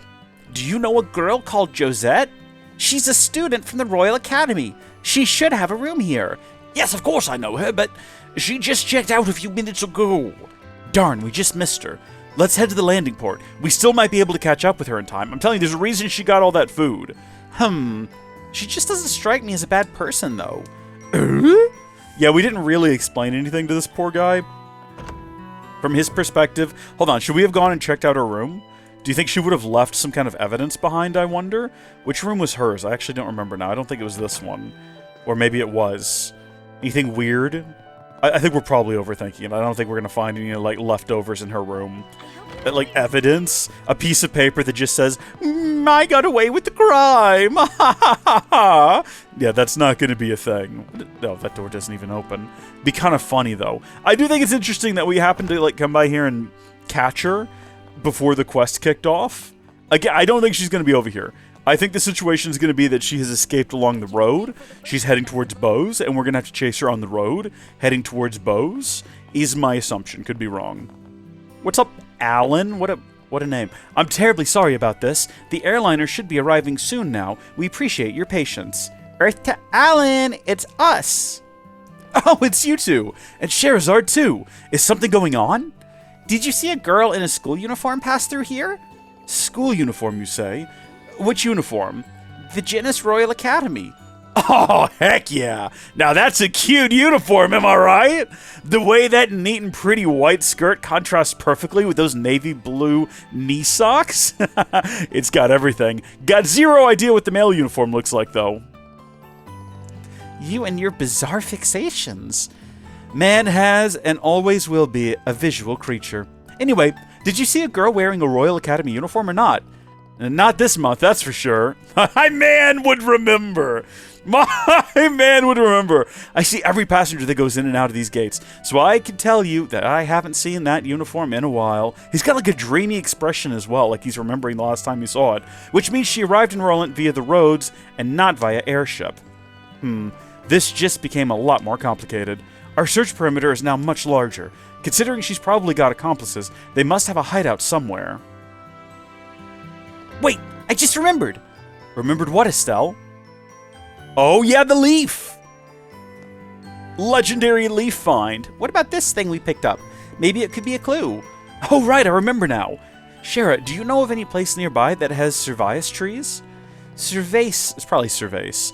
Do you know a girl called Josette? She's a student from the Royal Academy. She should have a room here. Yes, of course I know her, but she just checked out a few minutes ago. Darn, we just missed her. Let's head to the landing port. We still might be able to catch up with her in time. I'm telling you, there's a reason she got all that food. She just doesn't strike me as a bad person, though. Yeah, we didn't really explain anything to this poor guy. From his perspective... Hold on, should we have gone and checked out her room? Do you think she would have left some kind of evidence behind, I wonder? Which room was hers? I actually don't remember now. I don't think it was this one. Or maybe it was. Anything weird? I think we're probably overthinking it. I don't think we're going to find any, like, leftovers in her room. Like, evidence? A piece of paper that just says, I got away with the crime! Yeah, that's not going to be a thing. No, that door doesn't even open. Be kind of funny, though. I do think it's interesting that we happened to, like, come by here and catch her before the quest kicked off. Again, I don't think she's going to be over here. I think the situation is going to be that she has escaped along the road. She's heading towards Bose, and we're going to have to chase her on the road, heading towards Bose, is my assumption. Could be wrong. What's up, Alan? What a name. I'm terribly sorry about this. The airliner should be arriving soon now. We appreciate your patience. Earth to Alan, it's us. Oh, it's you two. And Scherazard, too. Is something going on? Did you see a girl in a school uniform pass through here? School uniform, you say? Which uniform? The Genus Royal Academy. Oh, heck yeah. Now that's a cute uniform, am I right? The way that neat and pretty white skirt contrasts perfectly with those navy blue knee socks. It's got everything. Got zero idea what the male uniform looks like, though. You and your bizarre fixations. Man has and always will be a visual creature. Anyway, did you see a girl wearing a Royal Academy uniform or not? Not this month, that's for sure. My man would remember. My man would remember. I see every passenger that goes in and out of these gates, so I can tell you that I haven't seen that uniform in a while. He's got like a dreamy expression as well, like he's remembering the last time he saw it, which means she arrived in Rolent via the roads and not via airship. This just became a lot more complicated. Our search perimeter is now much larger. Considering she's probably got accomplices, they must have a hideout somewhere. Wait, I just remembered. Remembered what, Estelle? Oh yeah, the leaf! Legendary leaf find. What about this thing we picked up? Maybe it could be a clue. Oh right, I remember now. Shara, do you know of any place nearby that has cervice trees? Cervace, it's probably cervace.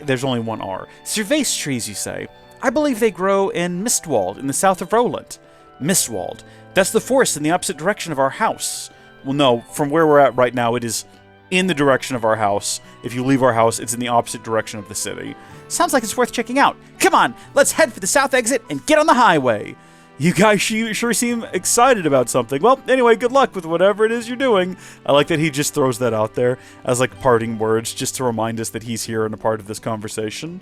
There's only one R. Cervace trees, you say? I believe they grow in Mistwald, in the south of Rolent. Mistwald. That's the forest in the opposite direction of our house. Well, no, from where we're at right now, it is in the direction of our house. If you leave our house, it's in the opposite direction of the city. Sounds like it's worth checking out. Come on, let's head for the south exit and get on the highway. You guys sure seem excited about something. Well, anyway, good luck with whatever it is you're doing. I like that he just throws that out there as like parting words just to remind us that he's here and a part of this conversation.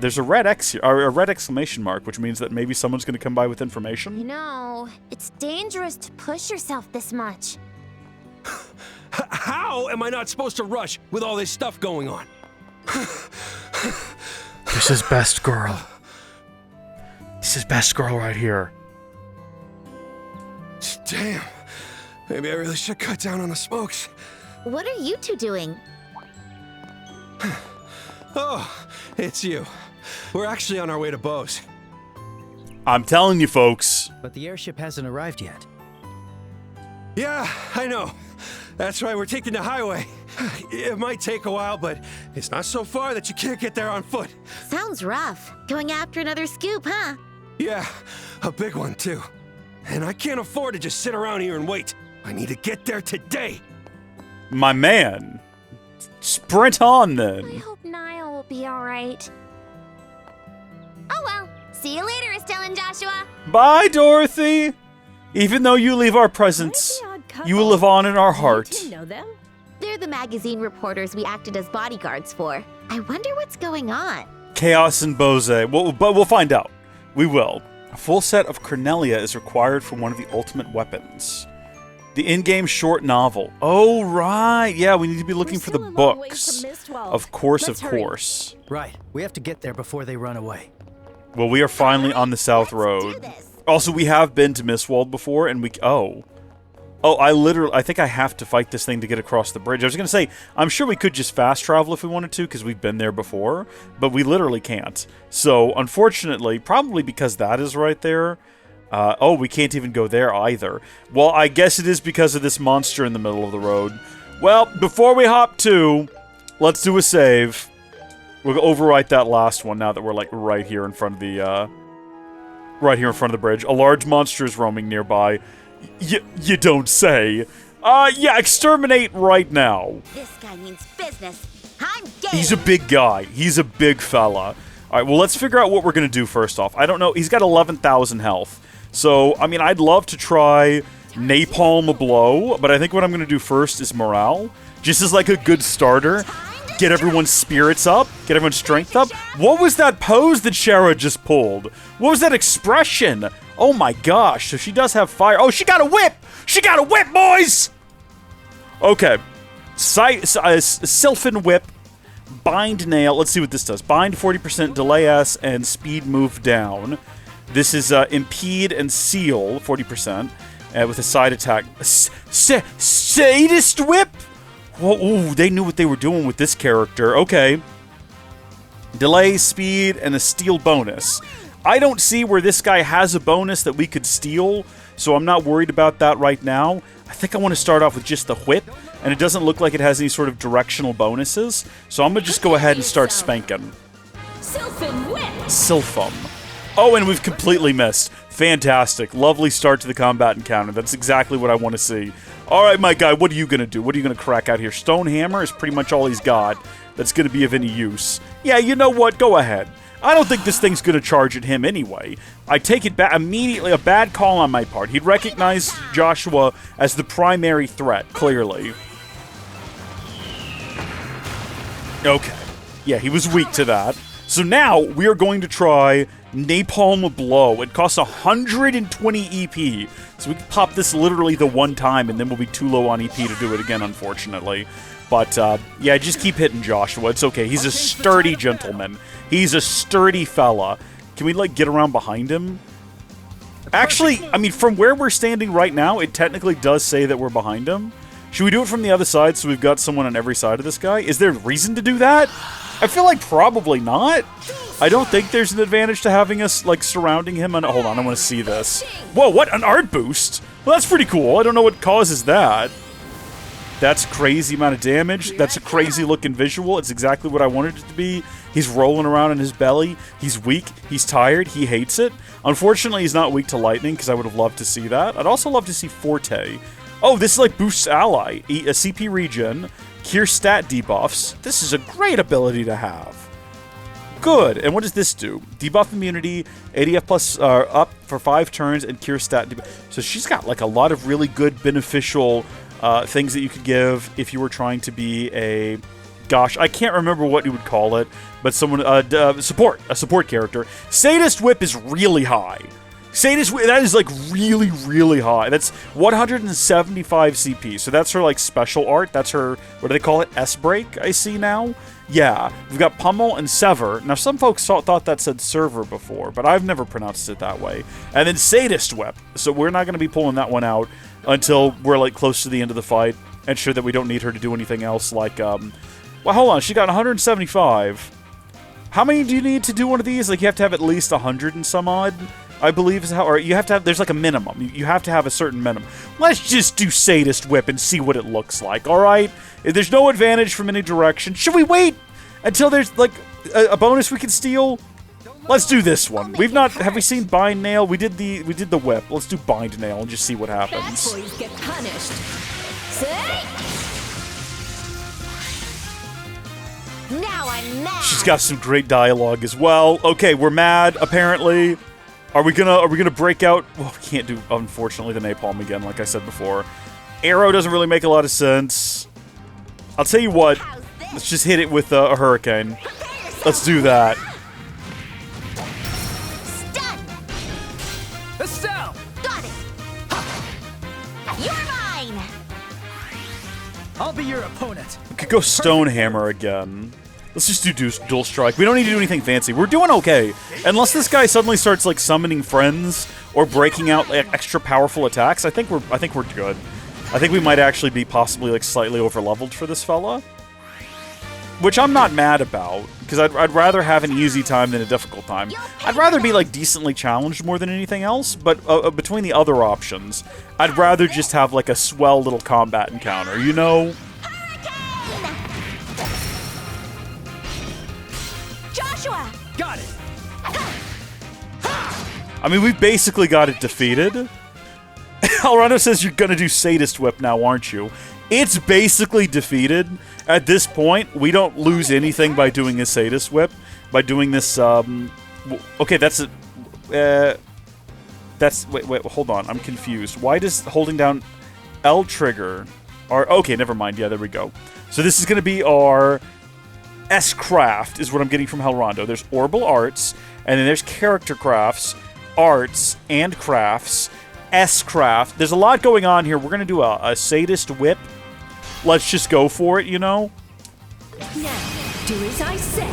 There's a red X here, or a red exclamation mark, which means that maybe someone's going to come by with information. You know, it's dangerous to push yourself this much. How am I not supposed to rush with all this stuff going on? This is best girl. This is best girl right here. Damn. Maybe I really should cut down on the smokes. What are you two doing? Oh, it's you. We're actually on our way to Bose. I'm telling you, folks. But the airship hasn't arrived yet. Yeah, I know. That's why we're taking the highway. It might take a while, but it's not so far that you can't get there on foot. Sounds rough. Going after another scoop, huh? Yeah, a big one, too. And I can't afford to just sit around here and wait. I need to get there today. My man. Sprint on, then. I hope Nial will be alright. Oh well. See you later, Estelle and Joshua. Bye, Dorothy. Even though you leave our presence, you will live on in our heart. Do you know them? They're the magazine reporters we acted as bodyguards for. I wonder what's going on. Chaos and Bose. But we'll find out. We will. A full set of Cornelia is required for one of the ultimate weapons. The in-game short novel. Oh, right. Yeah, we need to be looking for the books. Of course, of course. Right. We have to get there before they run away. Well, we are finally on the South Road. Also, we have been to Mistwald before, and we... Oh, I think I have to fight this thing to get across the bridge. I was going to say, I'm sure we could just fast travel if we wanted to, because we've been there before, but we literally can't. So, unfortunately, probably because that is right there... we can't even go there either. Well, I guess it is because of this monster in the middle of the road. Well, before we hop to, let's do a save. We'll overwrite that last one now that we're, like, right here in front of the, bridge. A large monster is roaming nearby. You don't say. Yeah, exterminate right now. This guy means business. I'm game. He's a big guy. He's a big fella. Alright, well, let's figure out what we're gonna do first off. I don't know. He's got 11,000 health. So, I mean, I'd love to try Napalm a Blow, but I think what I'm going to do first is Morale. Just as, like, a good starter. Get everyone's spirits up. Get everyone's strength up. What was that pose that Shara just pulled? What was that expression? Oh, my gosh. So she does have fire. Oh, she got a whip! She got a whip, boys! Okay. Sylphin Whip. Bind Nail. Let's see what this does. Bind 40%, delay S, and speed move down. This is Impede and Seal, 40%. with a side attack. Sadist Whip? Whoa, ooh, they knew what they were doing with this character. Okay. Delay, speed, and a steal bonus. I don't see where this guy has a bonus that we could steal, so I'm not worried about that right now. I think I want to start off with just the whip, and it doesn't look like it has any sort of directional bonuses, so I'm going to just go ahead and start spanking. Sylphim Whip! Sylphim. Oh, and we've completely missed. Fantastic. Lovely start to the combat encounter. That's exactly what I want to see. All right, my guy, what are you going to do? What are you going to crack out here? Stone Hammer is pretty much all he's got that's going to be of any use. Yeah, you know what? Go ahead. I don't think this thing's going to charge at him anyway. I take it back immediately. A bad call on my part. He'd recognize Joshua as the primary threat, clearly. Okay. Yeah, he was weak to that. So now we are going to try Napalm Blow. It costs 120 EP. So we can pop this literally the one time, and then we'll be too low on EP to do it again, unfortunately. But, yeah, just keep hitting Joshua. It's okay. He's a sturdy gentleman. He's a sturdy fella. Can we, like, get around behind him? Actually, I mean, from where we're standing right now, it technically does say that we're behind him. Should we do it from the other side so we've got someone on every side of this guy? Is there a reason to do that? I feel like probably not. I don't think there's an advantage to having us, like, surrounding him. And hold on, I want to see this. Whoa, what? An art boost? Well, that's pretty cool. I don't know what causes that. That's a crazy amount of damage. That's a crazy looking visual. It's exactly what I wanted it to be. He's rolling around in his belly. He's weak. He's tired. He hates it. Unfortunately, he's not weak to lightning, because I would have loved to see that. I'd also love to see Forte. Oh, this is like boosts ally. A CP regen. Cure stat debuffs. This is a great ability to have. Good. And what does this do? Debuff immunity, ADF plus up for 5 turns, and cure stat debuff. So she's got like a lot of really good beneficial things that you could give if you were trying to be a... Gosh, I can't remember what you would call it, but someone... a support character. Sadist Whip is really high. Sadist Whip, that is like really, really high. That's 175 CP, so that's her like special art. That's her, what do they call it? S-Break, I see now? Yeah, we've got Pummel and Sever. Now, some folks thought that said Server before, but I've never pronounced it that way. And then Sadist Whip, so we're not going to be pulling that one out until we're like close to the end of the fight, and sure that we don't need her to do anything else like, well, hold on, she got 175. How many do you need to do one of these? Like, you have to have at least 100 and some odd, I believe is how, or you have to have, there's like a minimum. You have to have a certain minimum. Let's just do Sadist Whip and see what it looks like, alright? If there's no advantage from any direction, should we wait until there's like a bonus we can steal? Let's do this one. We've not, have we seen Bind Nail? We did the whip. Let's do Bind Nail and just see what happens. Bad boys get punished. Say! Now I'm mad. She's got some great dialogue as well. Okay, we're mad, apparently. Are we gonna break out? Well, we can't do, unfortunately, the napalm again, like I said before. Arrow doesn't really make a lot of sense. I'll tell you what. Let's just hit it with a hurricane. Let's do that. Stun. Estelle! Got it. You're mine. I'll be your opponent. We could go Stone Hammer again. Let's just do Dual Strike. We don't need to do anything fancy. We're doing okay. Unless this guy suddenly starts like summoning friends or breaking out like extra powerful attacks, I think we're good. I think we might actually be possibly like slightly over-leveled for this fella. Which I'm not mad about, because I'd rather have an easy time than a difficult time. I'd rather be like decently challenged more than anything else, but between the other options, I'd rather just have like a swell little combat encounter, you know? Joshua! Got it! I mean, we basically got it defeated. Alrando says you're gonna do Sadist Whip now, aren't you? It's basically defeated. At this point, we don't lose anything by doing a Sadist Whip. By doing this, okay, that's a... wait, hold on, I'm confused. Why does holding down L trigger... okay, never mind, yeah, there we go. So this is gonna be our... S-Craft is what I'm getting from Hellrondo. There's Orbal Arts, and then there's Character Crafts, Arts, and Crafts, S-Craft. There's a lot going on here. We're going to do a Sadist Whip. Let's just go for it, you know? Now, do as I say.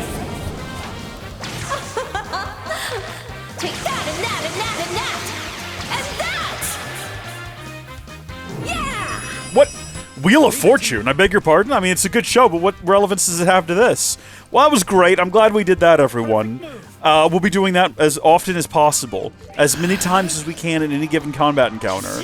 Take that and that and that and that! And that! Wheel of Fortune, I beg your pardon? I mean, it's a good show, but what relevance does it have to this? Well, that was great. I'm glad we did that, everyone. We'll be doing that as often as possible, as many times as we can in any given combat encounter.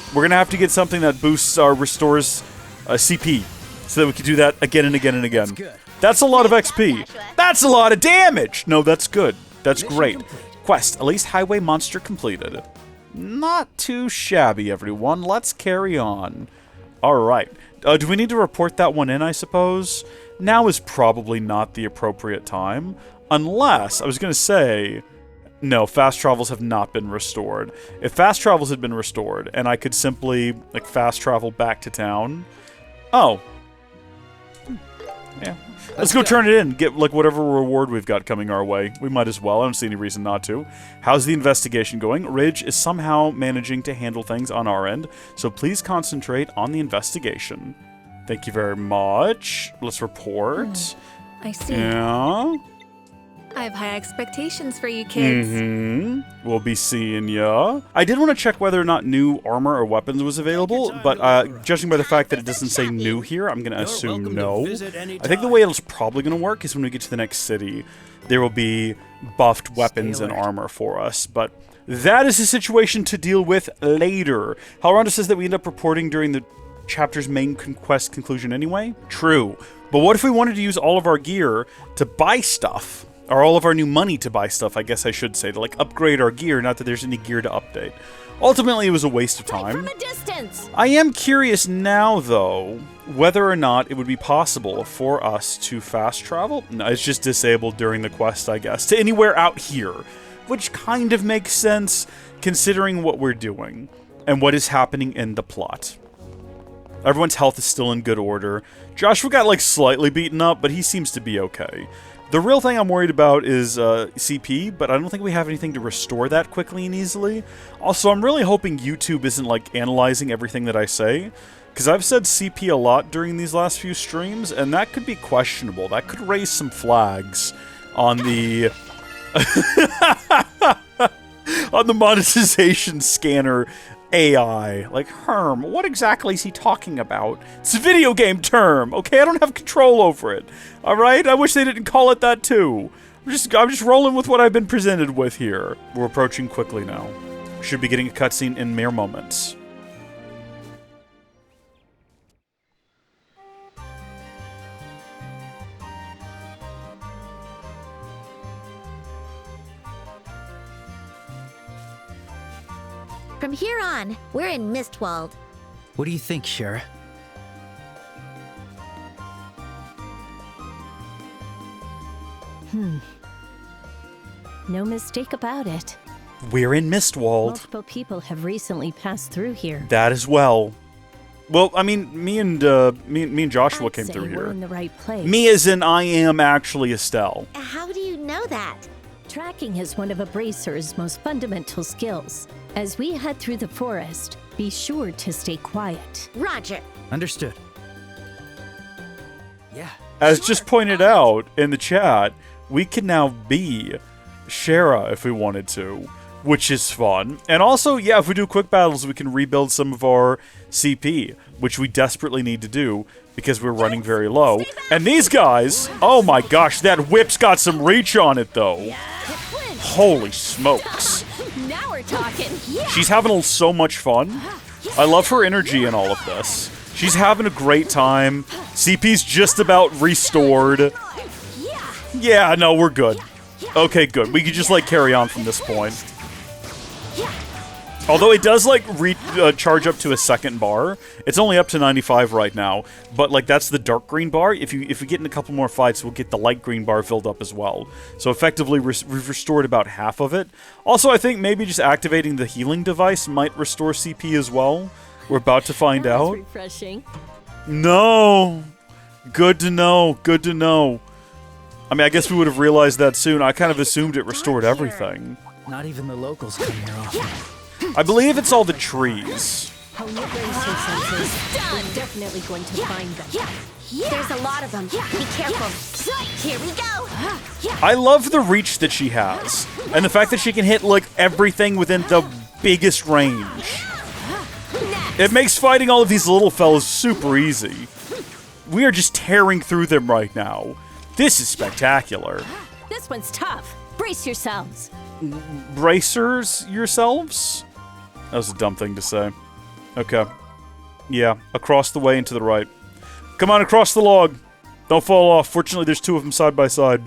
We're going to have to get something that boosts or restores CP, so that we can do that again and again and again. That's a lot of XP. That's a lot of damage! No, that's good. That's great. Quest, Elise Highway Monster completed. Not too shabby, everyone. Let's carry on. Alright. Do we need to report that one in, I suppose? Now is probably not the appropriate time. Unless, I was going to say, no, fast travels have not been restored. If fast travels had been restored, and I could simply, like, fast travel back to town... Oh. Yeah. Let's go turn it in, get, like, whatever reward we've got coming our way. We might as well, I don't see any reason not to. How's the investigation going? Ridge is somehow managing to handle things on our end, so please concentrate on the investigation. Thank you very much. Let's report. I see. Yeah? I have high expectations for you kids. We'll be seeing ya. I did want to check whether or not new armor or weapons was available, but judging by the fact that it doesn't say new here, I'm going to assume no. I think the way it's probably going to work is when we get to the next city, there will be buffed weapons and armor for us, but that is a situation to deal with later. Halronda says that we end up reporting during the chapter's main quest conclusion anyway. True. But what if we wanted to use all of our gear to buy stuff? Or all of our new money to buy stuff, I guess I should say, to like upgrade our gear, not that there's any gear to update. Ultimately, it was a waste of time. From a distance. I am curious now, though, whether or not it would be possible for us to fast travel. No, it's just disabled during the quest, I guess, to anywhere out here, which kind of makes sense considering what we're doing and what is happening in the plot. Everyone's health is still in good order. Joshua got like slightly beaten up, but he seems to be okay. The real thing I'm worried about is CP, but I don't think we have anything to restore that quickly and easily. Also, I'm really hoping YouTube isn't like analyzing everything that I say, because I've said CP a lot during these last few streams, and that could be questionable. That could raise some flags on the on the monetization scanner AI. Like, Herm, what exactly is he talking about? It's a video game term, okay? I don't have control over it, alright? I wish they didn't call it that too. I'm just rolling with what I've been presented with here. We're approaching quickly now. Should be getting a cutscene in mere moments. From here on, we're in Mistwald. What do you think, Shara? No mistake about it. We're in Mistwald. Multiple people have recently passed through here. That as well. Well, I mean, me and Joshua came through here. We're in the right place. Me as in I am actually Estelle. How do you know that? Tracking is one of a bracer's most fundamental skills. As we head through the forest, be sure to stay quiet. Roger. Understood. Yeah. As just pointed out in the chat, we can now be Shara if we wanted to, which is fun. And also, yeah, if we do quick battles, we can rebuild some of our CP, which we desperately need to do because we're running very low. And these guys, oh my gosh, that whip's got some reach on it, though. Holy smokes. Now we're talking. She's having so much fun. I love her energy in all of this. She's having a great time. CP's just about restored. Yeah, no, we're good. Okay, good. We could just, like, carry on from this point. Although it does, like, charge up to a second bar. It's only up to 95 right now. But, like, that's the dark green bar. If we get in a couple more fights, we'll get the light green bar filled up as well. So, effectively, we've restored about half of it. Also, I think maybe just activating the healing device might restore CP as well. We're about to find out. Refreshing. No! Good to know. Good to know. I mean, I guess we would have realized that soon. I kind of assumed it restored everything. Not even the locals come here often. I believe it's all the trees. How you brace your senses. We're definitely going to find them. There's a lot of them. Be careful. Here we go. I love the reach that she has. And the fact that she can hit, like, everything within the biggest range. It makes fighting all of these little fellas super easy. We are just tearing through them right now. This is spectacular. This one's tough. Brace yourselves. Bracers yourselves? That was a dumb thing to say. Okay. Yeah, across the way and to the right. Come on, across the log. Don't fall off. Fortunately, there's two of them side by side.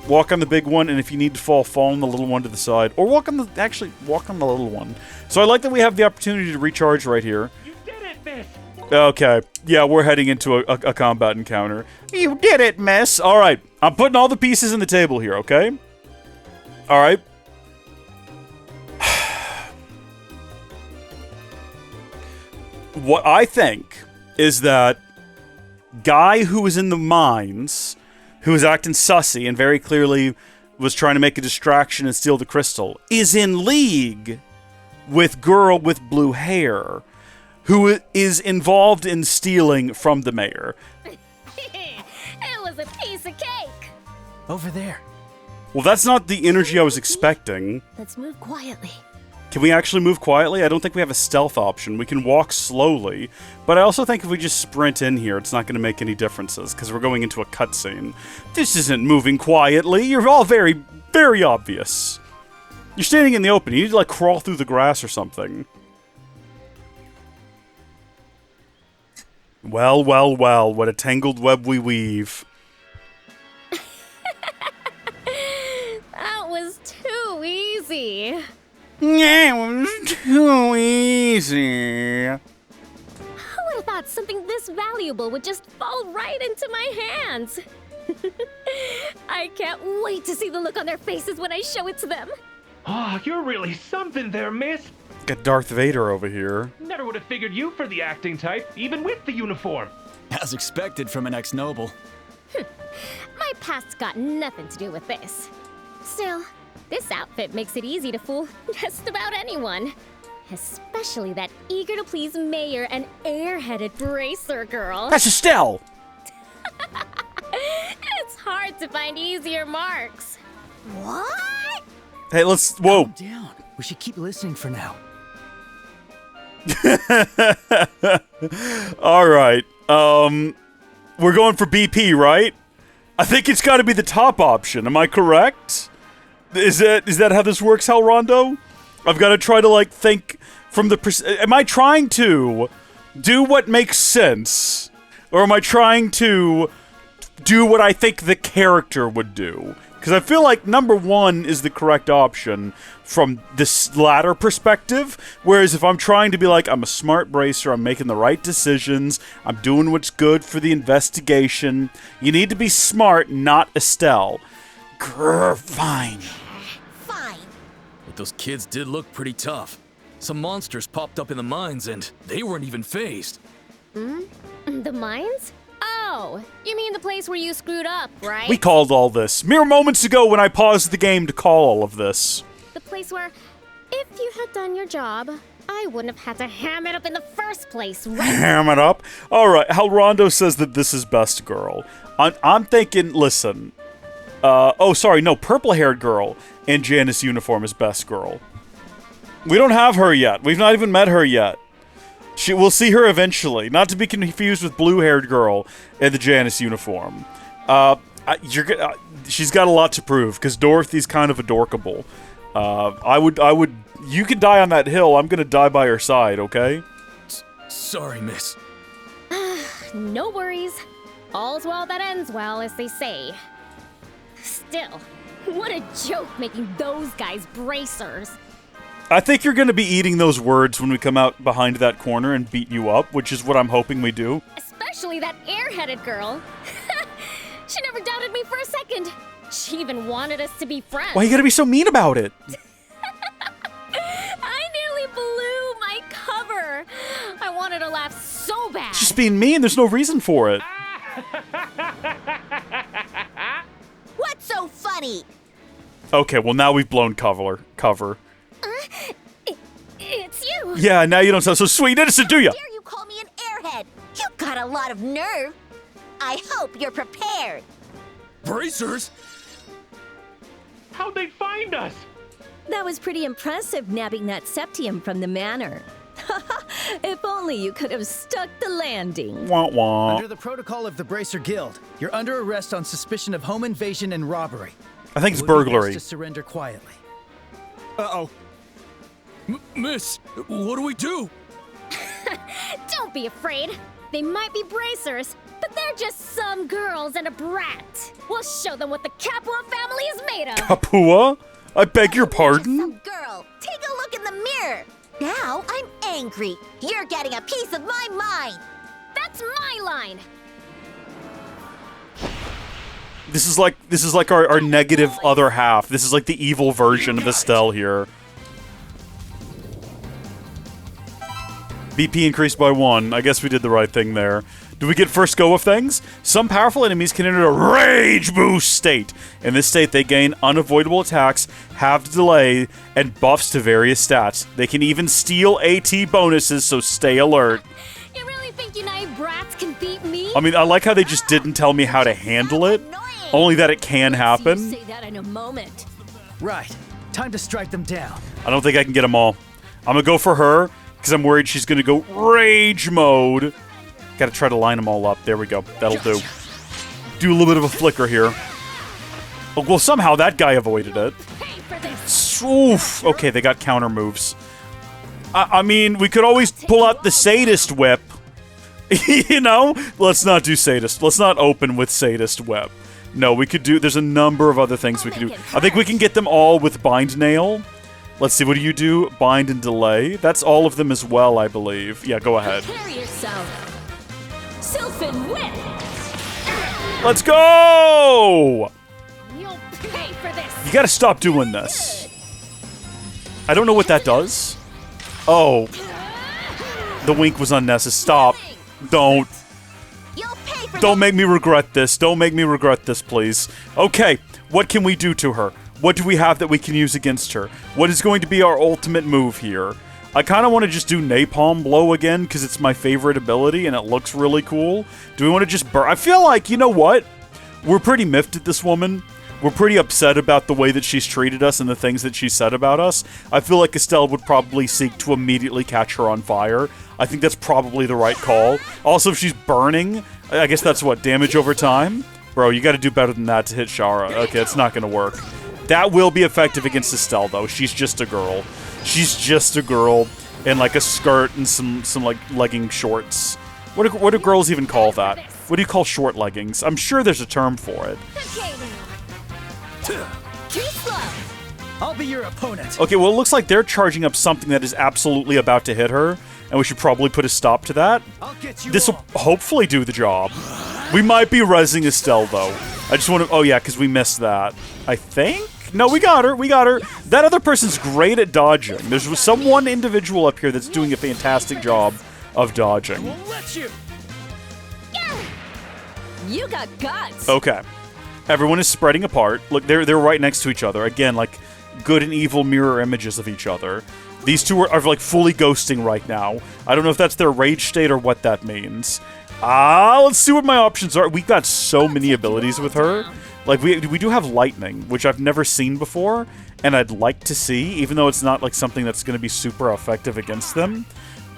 Walk on the big one, and if you need to fall on the little one to the side. Or walk on the... Actually, walk on the little one. So I like that we have the opportunity to recharge right here. You did it, miss! Okay. Yeah, we're heading into a combat encounter. You did it, miss! Alright, I'm putting all the pieces in the table here, okay? Alright. What I think is that guy who was in the mines, who was acting sussy and very clearly was trying to make a distraction and steal the crystal, is in league with girl with blue hair, who is involved in stealing from the mayor. It was a piece of cake. Over there. Well, that's not the energy I was expecting. Let's move quietly. Can we actually move quietly? I don't think we have a stealth option. We can walk slowly, but I also think if we just sprint in here, it's not going to make any differences, because we're going into a cutscene. This isn't moving quietly. You're all very, very obvious. You're standing in the open. You need to, like, crawl through the grass or something. Well, well, well, what a tangled web we weave. That was too easy. Yeah, it was too easy. Who would have thought something this valuable would just fall right into my hands? I can't wait to see the look on their faces when I show it to them. Oh, you're really something there, miss. Got Darth Vader over here. Never would have figured you for the acting type, even with the uniform. As expected from an ex-noble. My past's got nothing to do with this. Still, this outfit makes it easy to fool just about anyone. Especially that eager-to-please mayor and airheaded bracer girl. That's Estelle! It's hard to find easier marks. What? Hey, let's... Whoa. Calm down. We should keep listening for now. Alright. We're going for BP, right? I think it's got to be the top option. Am I correct? Is that how this works, Hal Rondo? I've got to try to, like, think from the... Am I trying to do what makes sense? Or am I trying to do what I think the character would do? Because I feel like number one is the correct option from this latter perspective. Whereas if I'm trying to be like, I'm a smart bracer, I'm making the right decisions, I'm doing what's good for the investigation, you need to be smart, not Estelle. Grr, fine. Fine. But those kids did look pretty tough. Some monsters popped up in the mines and they weren't even phased. The mines? Oh, you mean the place where you screwed up, right? We called all this mere moments ago when I paused the game to call all of this. The place where, if you had done your job, I wouldn't have had to ham it up in the first place, right? Ham it up? Alright, Hal Rondo says that this is best girl. I'm thinking, listen. Oh, sorry, no, purple-haired girl in Janice uniform is best girl. We don't have her yet. We've not even met her yet. We'll see her eventually. Not to be confused with blue-haired girl in the Janice uniform. She's got a lot to prove, because Dorothy's kind of adorkable. You could die on that hill. I'm gonna die by her side, okay? Sorry, miss. No worries. All's well that ends well, as they say. Still, what a joke making those guys bracers. I think you're going to be eating those words when we come out behind that corner and beat you up, which is what I'm hoping we do. Especially that airheaded girl. She never doubted me for a second. She even wanted us to be friends. Why you gotta be so mean about it? I nearly blew my cover. I wanted to laugh so bad. Just being mean, there's no reason for it. What's so funny? Okay, well now we've blown cover. It's you. Yeah, now you don't sound so sweet innocent, do you? How dare you call me an airhead? You got a lot of nerve. I hope you're prepared. Bracers? How'd they find us? That was pretty impressive, nabbing that septium from the manor. If only you could have stuck the landing. Wah wah. Under the protocol of the Bracer Guild, you're under arrest on suspicion of home invasion and robbery. I think it's Would be best burglary. to surrender quietly. Uh-oh. Miss, what do we do? Don't be afraid. They might be bracers, but they're just some girls and a brat. We'll show them what the Capua family is made of. Capua? I beg your pardon? Some girl, take a look in the mirror. Now I'm angry. You're getting a piece of my mind. That's my line. This is like our negative other half. This is like the evil version of Estelle here. BP increased by 1. I guess we did the right thing there. Do we get first go of things? Some powerful enemies can enter a rage boost state. In this state, they gain unavoidable attacks, halved delay, and buffs to various stats. They can even steal AT bonuses, so stay alert. You really think you naive brats can beat me? I mean, I like how they just didn't tell me how to handle it. Only that it can happen. Say that in a moment. Right. Time to strike them down. I don't think I can get them all. I'm gonna go for her, because I'm worried she's gonna go rage mode. Gotta try to line them all up. There we go. That'll do. Do a little bit of a flicker here. Oh, well, somehow that guy avoided it. Oof. Okay, they got counter moves. I mean, we could always pull out the sadist whip. You know? Let's not do sadist. Let's not open with sadist whip. No, we could do... There's a number of other things we can do. I think we can get them all with bind nail. Let's see, what do you do? Bind and delay. That's all of them as well, I believe. Yeah, go ahead. Prepare yourself. Sylphin whip. Let's go! You'll pay for this. You gotta stop doing this. I don't know what that does. Oh. The wink was unnecessary. Stop. Don't. Don't make me regret this. Don't make me regret this, please. Okay, what can we do to her? What do we have that we can use against her? What is going to be our ultimate move here? I kind of want to just do Napalm Blow again, because it's my favorite ability, and it looks really cool. Do we want to just burn? I feel like, you know what? We're pretty miffed at this woman. We're pretty upset about the way that she's treated us and the things that she said about us. I feel like Estelle would probably seek to immediately catch her on fire. I think that's probably the right call. Also, if she's burning, I guess that's what, damage over time? Bro, you gotta do better than that to hit Shara. Okay, it's not gonna work. That will be effective against Estelle, though. She's just a girl. She's just a girl in, like, a skirt and some like, legging shorts. What do girls even call that? What do you call short leggings? I'm sure there's a term for it. Too slow. I'll be your opponent. Okay, well, it looks like they're charging up something that is absolutely about to hit her, and we should probably put a stop to that. This will hopefully do the job. We might be rezzing Estelle, though. I just want to... Oh, yeah, because we missed that. I think? No, we got her. We got her. That other person's great at dodging. There's some one individual up here that's doing a fantastic job of dodging. You got guts. Okay. Everyone is spreading apart. Look, they're right next to each other. Again, like, good and evil mirror images of each other. These two are like, fully ghosting right now. I don't know if that's their rage state or what that means. Let's see what my options are. We got so many abilities with her. Like, we do have lightning, which I've never seen before, and I'd like to see, even though it's not, like, something that's going to be super effective against them.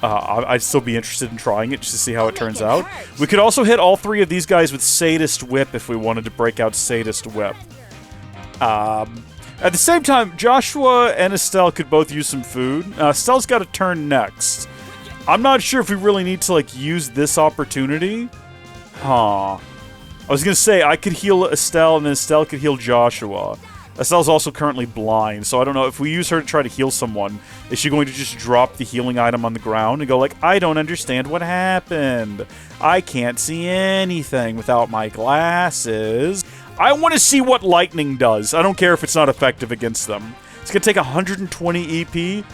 I'd still be interested in trying it just to see how it turns out. We could also hit all three of these guys with Sadist Whip if we wanted to break out Sadist Whip. At the same time, Joshua and Estelle could both use some food. Estelle's got a turn next. I'm not sure if we really need to, like, use this opportunity. Huh. I was going to say, I could heal Estelle, and then Estelle could heal Joshua. Estelle's also currently blind, so I don't know. If we use her to try to heal someone, is she going to just drop the healing item on the ground and go like, I don't understand what happened. I can't see anything without my glasses. I want to see what lightning does. I don't care if it's not effective against them. It's going to take 120 EP.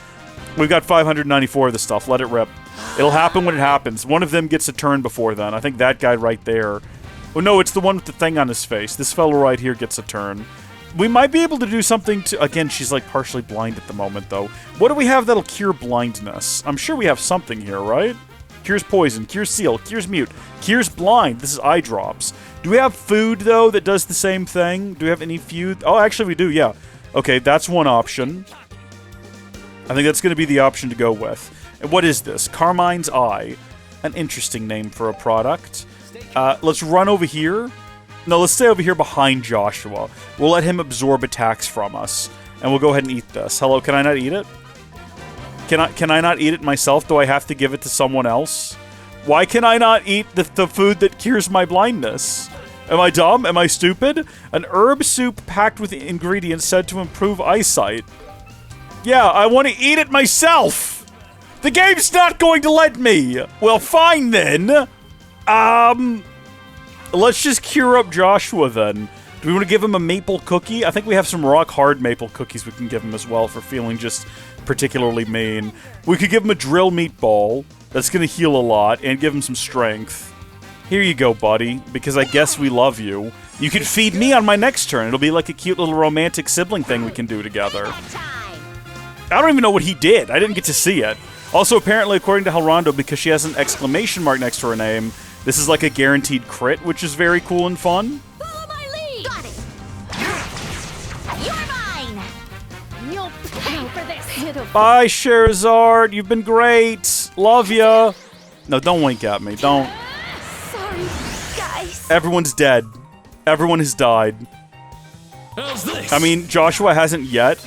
We've got 594 of the stuff. Let it rip. It'll happen when it happens. One of them gets a turn before then. I think that guy right there. Oh, no, it's the one with the thing on his face. This fellow right here gets a turn. We might be able to do something to... Again, she's, like, partially blind at the moment, though. What do we have that'll cure blindness? I'm sure we have something here, right? Cures poison, cures seal, cures mute, cures blind. This is eye drops. Do we have food, though, that does the same thing? Do we have any food? Oh, actually, we do, yeah. Okay, that's one option. I think that's going to be the option to go with. What is this? Carmine's Eye. An interesting name for a product. Let's run over here. No, let's stay over here behind Joshua. We'll let him absorb attacks from us. And we'll go ahead and eat this. Hello, can I not eat it? Can I not eat it myself? Do I have to give it to someone else? Why can I not eat the food that cures my blindness? Am I dumb? Am I stupid? An herb soup packed with ingredients said to improve eyesight. Yeah, I want to eat it myself! The game's not going to let me! Well, fine then. Let's just cure up Joshua then. Do we want to give him a maple cookie? I think we have some rock-hard maple cookies we can give him as well for feeling just particularly mean. We could give him a drill meatball. That's going to heal a lot and give him some strength. Here you go, buddy, because I guess we love you. You can feed me on my next turn. It'll be like a cute little romantic sibling thing we can do together. I don't even know what he did. I didn't get to see it. Also, apparently, according to Halrondo, because she has an exclamation mark next to her name, this is like a guaranteed crit, which is very cool and fun. Follow my lead! Got it! You're mine! You'll pay for this! Bye, Scherazard. You've been great. Love ya. No, don't wink at me. Don't. Sorry, guys. Everyone's dead. Everyone has died. How's this? I mean, Joshua hasn't yet.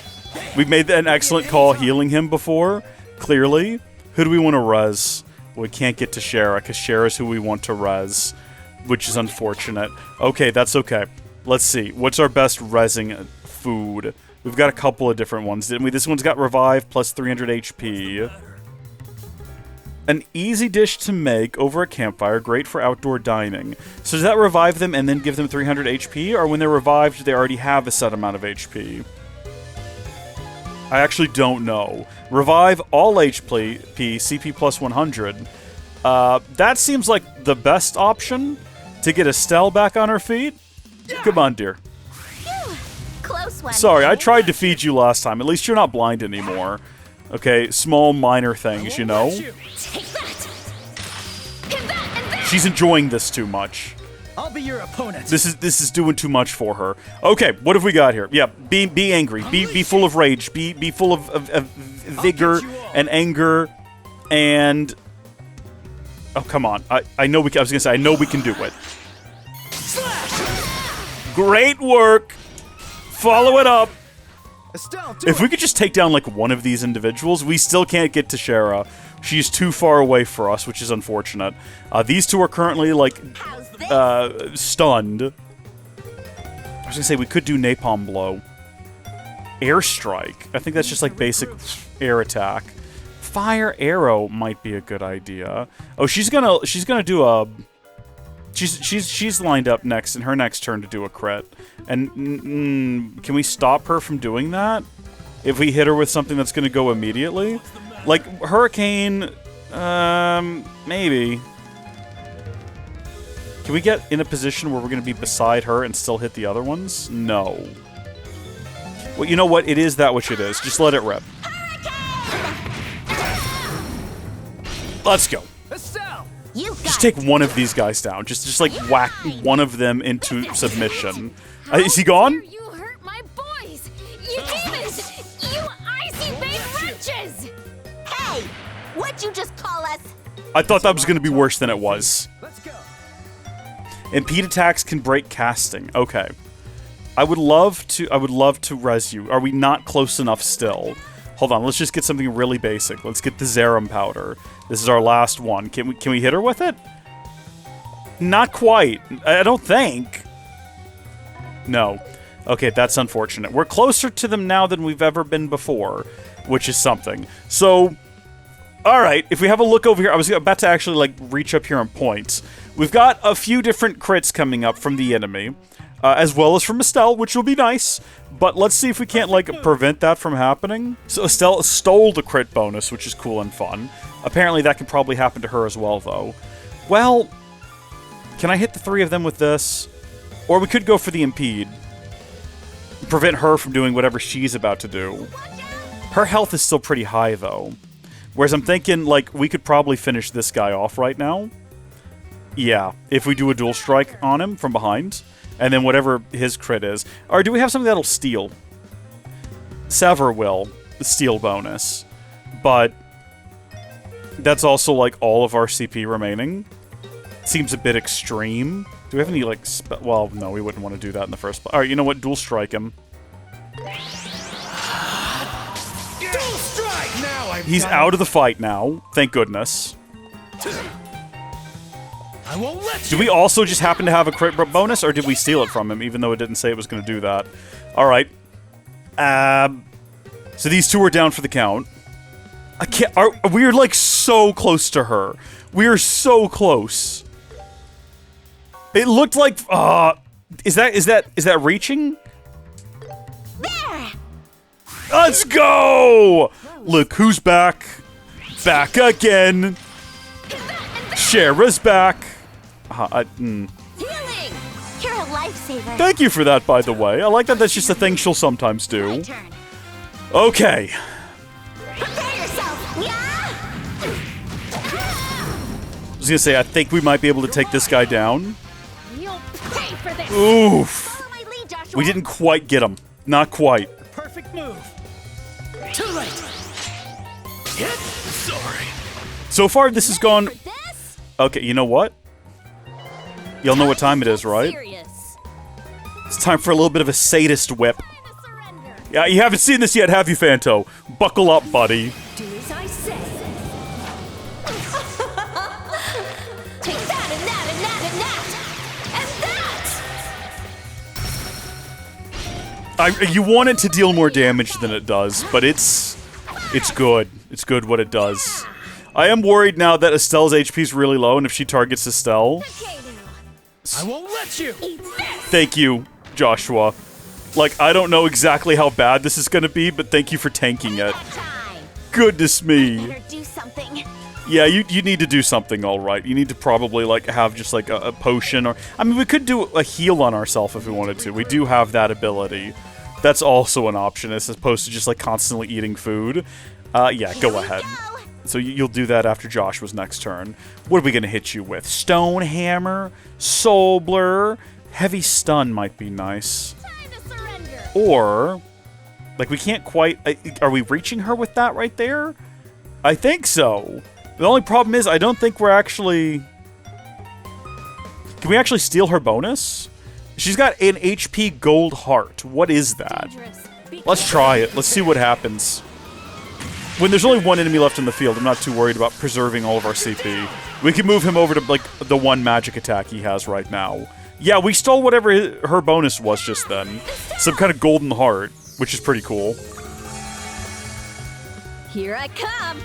We've made an excellent call healing him before, clearly. Who do we want to res? We can't get to Shara, because Shara's who we want to res, which is unfortunate. Okay, that's okay. Let's see. What's our best resing food? We've got a couple of different ones, didn't we? This one's got Revive plus 300 HP. An easy dish to make over a campfire, great for outdoor dining. So does that revive them and then give them 300 HP? Or when they're revived, they already have a set amount of HP? I actually don't know. Revive all HP, CP plus 100. That seems like the best option to get Estelle back on her feet. Come on, dear. Close one. Sorry, I tried to feed you last time. At least you're not blind anymore. Okay, small, minor things, you know? Take that! And that! She's enjoying this too much. I'll be your opponent. This is doing too much for her. Okay, what have we got here? Yeah, be angry. Be full of rage. Be full of vigor and anger and... Oh, come on. I know we can... I was gonna say, I know we can do it. Great work! Follow it up! Estelle, If we could just take down, like, one of these individuals, we still can't get to Shara. She's too far away for us, which is unfortunate. These two are currently, like, stunned. I was gonna say, we could do Napalm Blow. Airstrike. I think that's just, like, basic air attack. Fire Arrow might be a good idea. Oh, she's gonna do a... She's lined up next in her next turn to do a crit. And can we stop her from doing that? If we hit her with something that's going to go immediately? Like, Hurricane... maybe. Can we get in a position where we're going to be beside her and still hit the other ones? No. Well, you know what? It is that which it is. Just let it rip. Let's go. Just take one of these guys down. Just like whack one of them into submission. Is he gone? You hurt my boys! You demons! You icy-bait wretches! Hey! What'd you just call us? I thought that was going to be worse than it was. Impede attacks can break casting. Okay. I would love to res you. Are we not close enough still? Hold on, let's just get something really basic. Let's get the Zerum powder. This is our last one. Can we hit her with it? Not quite. I don't think. No. Okay, that's unfortunate. We're closer to them now than we've ever been before, which is something. So, alright, if we have a look over here, I was about to actually, like, reach up here and point. We've got a few different crits coming up from the enemy, as well as from Estelle, which will be nice. But let's see if we can't, like, prevent that from happening. So Estelle stole the crit bonus, which is cool and fun. Apparently that could probably happen to her as well, though. Well, can I hit the three of them with this? Or we could go for the impede. Prevent her from doing whatever she's about to do. Her health is still pretty high, though. Whereas I'm thinking, like, we could probably finish this guy off right now. Yeah, if we do a dual strike on him from behind. And then whatever his crit is. Or do we have something that'll steal? Sever will. The steal bonus. But That's also, like, all of our CP remaining. Seems a bit extreme. Do we have any, like, well, no, we wouldn't want to do that in the first place. Alright, you know what? Dual strike him. Dual strike! Now He's out of the fight now. Thank goodness. I won't let Do we also just happen to have a crit bonus, or did we steal it from him, even though it didn't say it was going to do that? Alright. So these two are down for the count. I can't... we're, like, so close to her. We are so close. It looked like... Is that reaching? There! Let's go! Look who's back. Back again. Shara's back. Healing! You're a lifesaver. Thank you for that, by the way. I like that that's just a thing she'll sometimes do. Okay. Prepare yourself! Yeah! I was gonna say, I think we might be able to take this guy down. You'll pay for this! Oof. Follow my lead, Joshua. We didn't quite get him. Not quite. Perfect move. Too late. Hit? Sorry. So far, this has gone... Okay, you know what? Y'all know what time it is, right? It's time for a little bit of a sadist whip. Yeah, you haven't seen this yet, have you, Fanto? Buckle up, buddy. Do as I say. Take that and that and that and that! And that! You want it to deal more damage than it does, but it's good. It's good what it does. I am worried now that Estelle's HP is really low, and if she targets Estelle... I won't let you! Thank you, Joshua. Like, I don't know exactly how bad this is gonna be, but thank you for tanking it. Goodness me. Do something. Yeah, you need to do something, alright. You need to probably, like, have just, like, a potion, or... I mean, we could do a heal on ourselves if we wanted to. We do have that ability. That's also an option, as opposed to just, like, constantly eating food. Yeah, go ahead. So you'll do that after Joshua's next turn. What are we gonna hit you with? Stone Hammer? Soul Blur? Heavy Stun might be nice. Or... Like, we can't quite... Are we reaching her with that right there? I think so. The only problem is, I don't think we're actually... Can we actually steal her bonus? She's got an HP Gold Heart. What is that? Let's try it. Let's see what happens. When there's only one enemy left in the field, I'm not too worried about preserving all of our CP. We can move him over to, like, the one magic attack he has right now. Yeah, we stole whatever her bonus was just then. Some kind of golden heart, which is pretty cool. Here I come!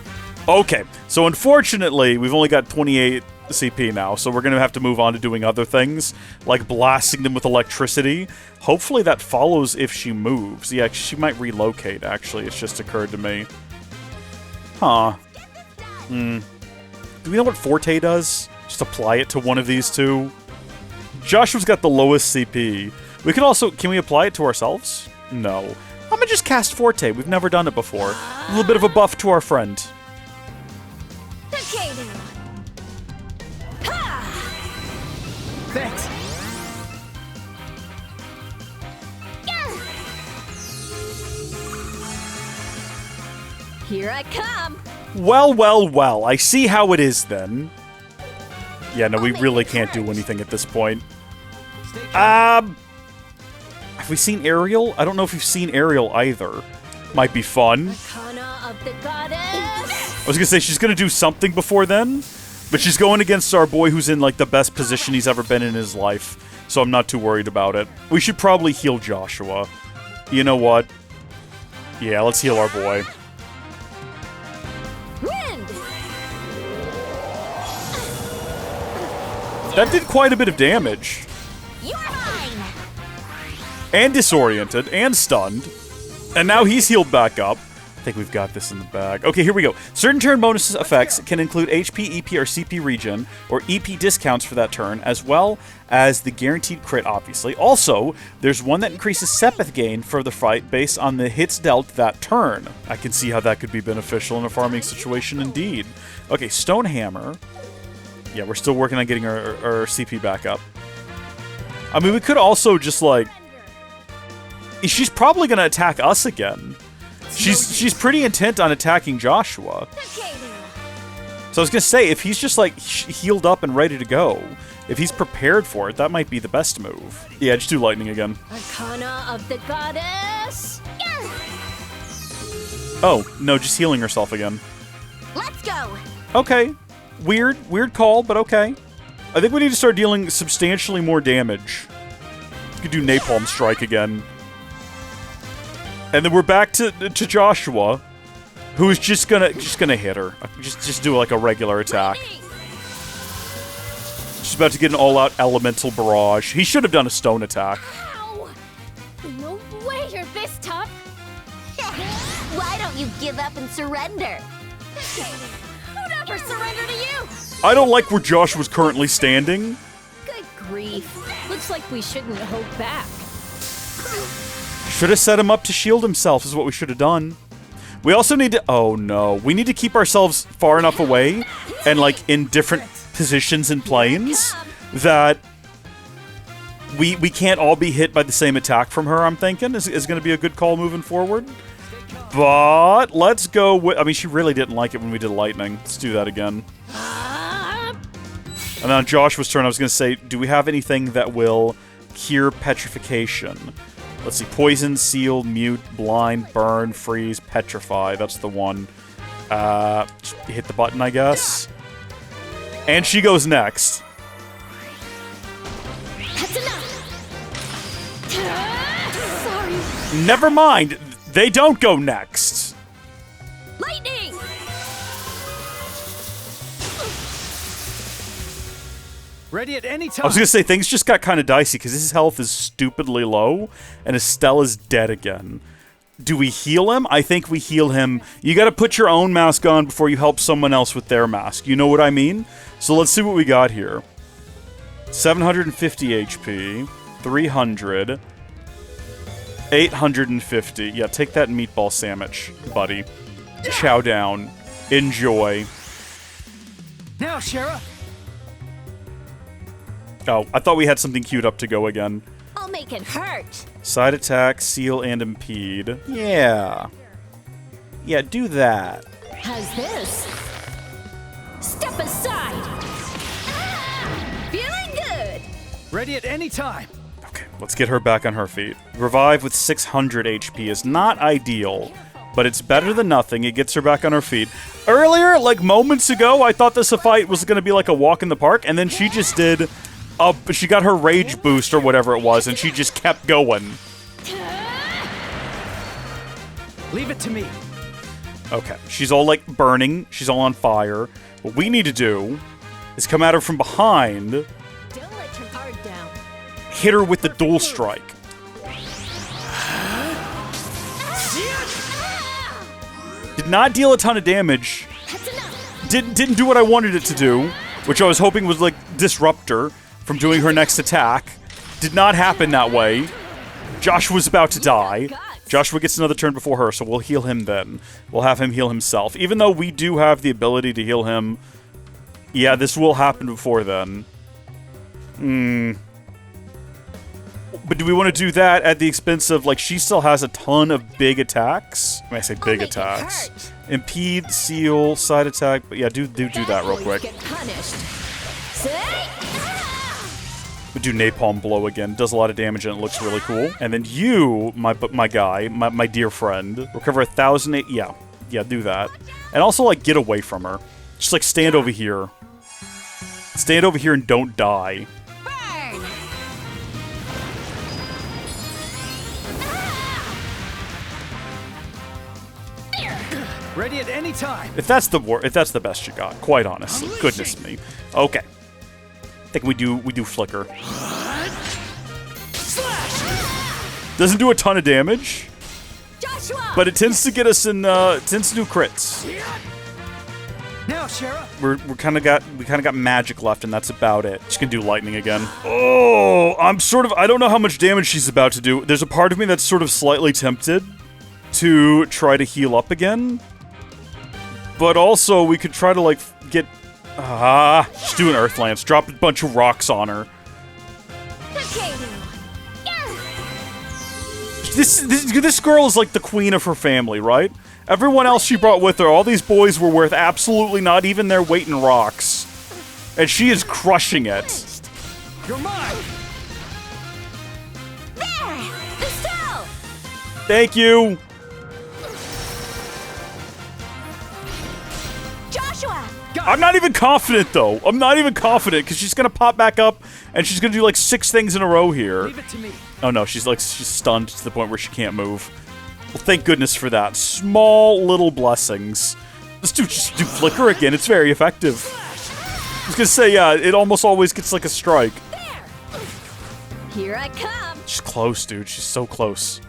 Okay, so unfortunately, we've only got 28 CP now, so we're going to have to move on to doing other things, like blasting them with electricity. Hopefully that follows if she moves. Yeah, she might relocate, actually. It's just occurred to me. Huh. Do we know what Forte does? Just apply it to one of these two? Joshua's got the lowest CP. We could also... Can we apply it to ourselves? No. I'm gonna just cast Forte. We've never done it before. A little bit of a buff to our friend. Thanks. Here I come! Well, well, well. I see how it is, then. Yeah, no, we really can't do anything at this point. Have we seen Ariel? I don't know if we've seen Ariel either. Might be fun. Of the goddess. I was gonna say, she's gonna do something before then, but she's going against our boy who's in, like, the best position he's ever been in his life, so I'm not too worried about it. We should probably heal Joshua. You know what? Yeah, let's heal our boy. Wind. That did quite a bit of damage. You're mine. And disoriented, and stunned. And now he's healed back up. I think we've got this in the bag. Okay, here we go. Certain turn bonus effects can include HP, EP, or CP regen, or EP discounts for that turn, as well as the guaranteed crit, obviously. Also, there's one that increases Sepith gain for the fight based on the hits dealt that turn. I can see how that could be beneficial in a farming situation indeed. Okay, Stone Hammer. Yeah, we're still working on getting our CP back up. I mean, we could also just, like... She's probably going to attack us again. She's pretty intent on attacking Joshua. So I was gonna say, if he's just like healed up and ready to go, if he's prepared for it, that might be the best move. Yeah, just do lightning again. Arcana of the Goddess. Oh, no, just healing herself again. Let's go. Okay. Weird call, but okay. I think we need to start dealing substantially more damage. We could do Napalm Strike again. And then we're back to Joshua, who's just gonna hit her. Just do like a regular attack. She's about to get an all-out elemental barrage. He should have done a stone attack. Ow! No way you're this tough. Why don't you give up and surrender? Who'd ever surrender to you? I don't like where Joshua's currently standing. Good grief. Looks like we shouldn't hold back. Should have set him up to shield himself is what we should have done. We also need to... Oh, no. We need to keep ourselves far enough away and, like, in different positions and planes that we can't all be hit by the same attack from her, I'm thinking, is going to be a good call moving forward. But let's go with... I mean, she really didn't like it when we did lightning. Let's do that again. And then on Joshua's turn, I was going to say, do we have anything that will cure petrification? Let's see. Poison, seal, mute, blind, burn, freeze, petrify. That's the one. Just hit the button, I guess. And she goes next. That's enough. Sorry. Never mind. They don't go next. Lightning! Ready at any time. I was gonna say, things just got kind of dicey because his health is stupidly low, and Estelle is dead again. Do we heal him? I think we heal him. You gotta put your own mask on before you help someone else with their mask. You know what I mean? So let's see what we got here. 750 HP, 300, 850. Yeah, take that meatball sandwich, buddy. Chow down. Enjoy. Now, Shara. Oh, I thought we had something queued up to go again. I'll make it hurt. Side attack, seal, and impede. Yeah. Yeah, do that. How's this? Step aside. Feeling good. Ready at any time. Okay, let's get her back on her feet. Revive with 600 HP is not ideal, but it's better than nothing. It gets her back on her feet. Earlier, like moments ago, I thought this fight was going to be like a walk in the park, and then she just did... she got her rage boost or whatever it was, and she just kept going. Leave it to me. Okay, she's all, like, burning. She's all on fire. What we need to do is come at her from behind. Don't let your guard down. Hit her with the dual strike. Did not deal a ton of damage. Didn't do what I wanted it to do, which I was hoping was, like, disrupt her from doing her next attack. Did not happen that way. Joshua's about to die. Joshua gets another turn before her, so we'll heal him then. We'll have him heal himself. Even though we do have the ability to heal him, yeah, this will happen before then. But do we want to do that at the expense of, like, she still has a ton of big attacks? When I say big attacks. Impede, seal, side attack. But yeah, do that real quick. We do napalm blow again. Does a lot of damage and it looks really cool. And then you, my guy, my dear friend, recover 1,000. Yeah, do that. And also, like, get away from her. Just, like, stand over here. Stand over here and don't die. Ready at any time. If that's the best you got, quite honestly. Goodness me. Okay. I think we do flicker. Doesn't do a ton of damage, but it tends to get us in. Tends to do crits. Now, Shara. We kind of got magic left, and that's about it. Just gonna do lightning again. Oh, I don't know how much damage she's about to do. There's a part of me that's sort of slightly tempted to try to heal up again, but also we could try to, like, get. Just do an Earth Lance. Drop a bunch of rocks on her. This girl is like the queen of her family, right? Everyone else she brought with her, all these boys were worth absolutely not even their weight in rocks. And she is crushing it. You're mine! There! Estelle! Thank you! Joshua! I'm not even confident, though. I'm not even confident, because she's going to pop back up, and she's going to do, like, 6 things in a row here. Leave it to me. Oh, no, she's stunned to the point where she can't move. Well, thank goodness for that. Small little blessings. Let's do Flicker again. It's very effective. I was going to say, yeah, it almost always gets, like, a strike. Here I come. She's close, dude. She's so close.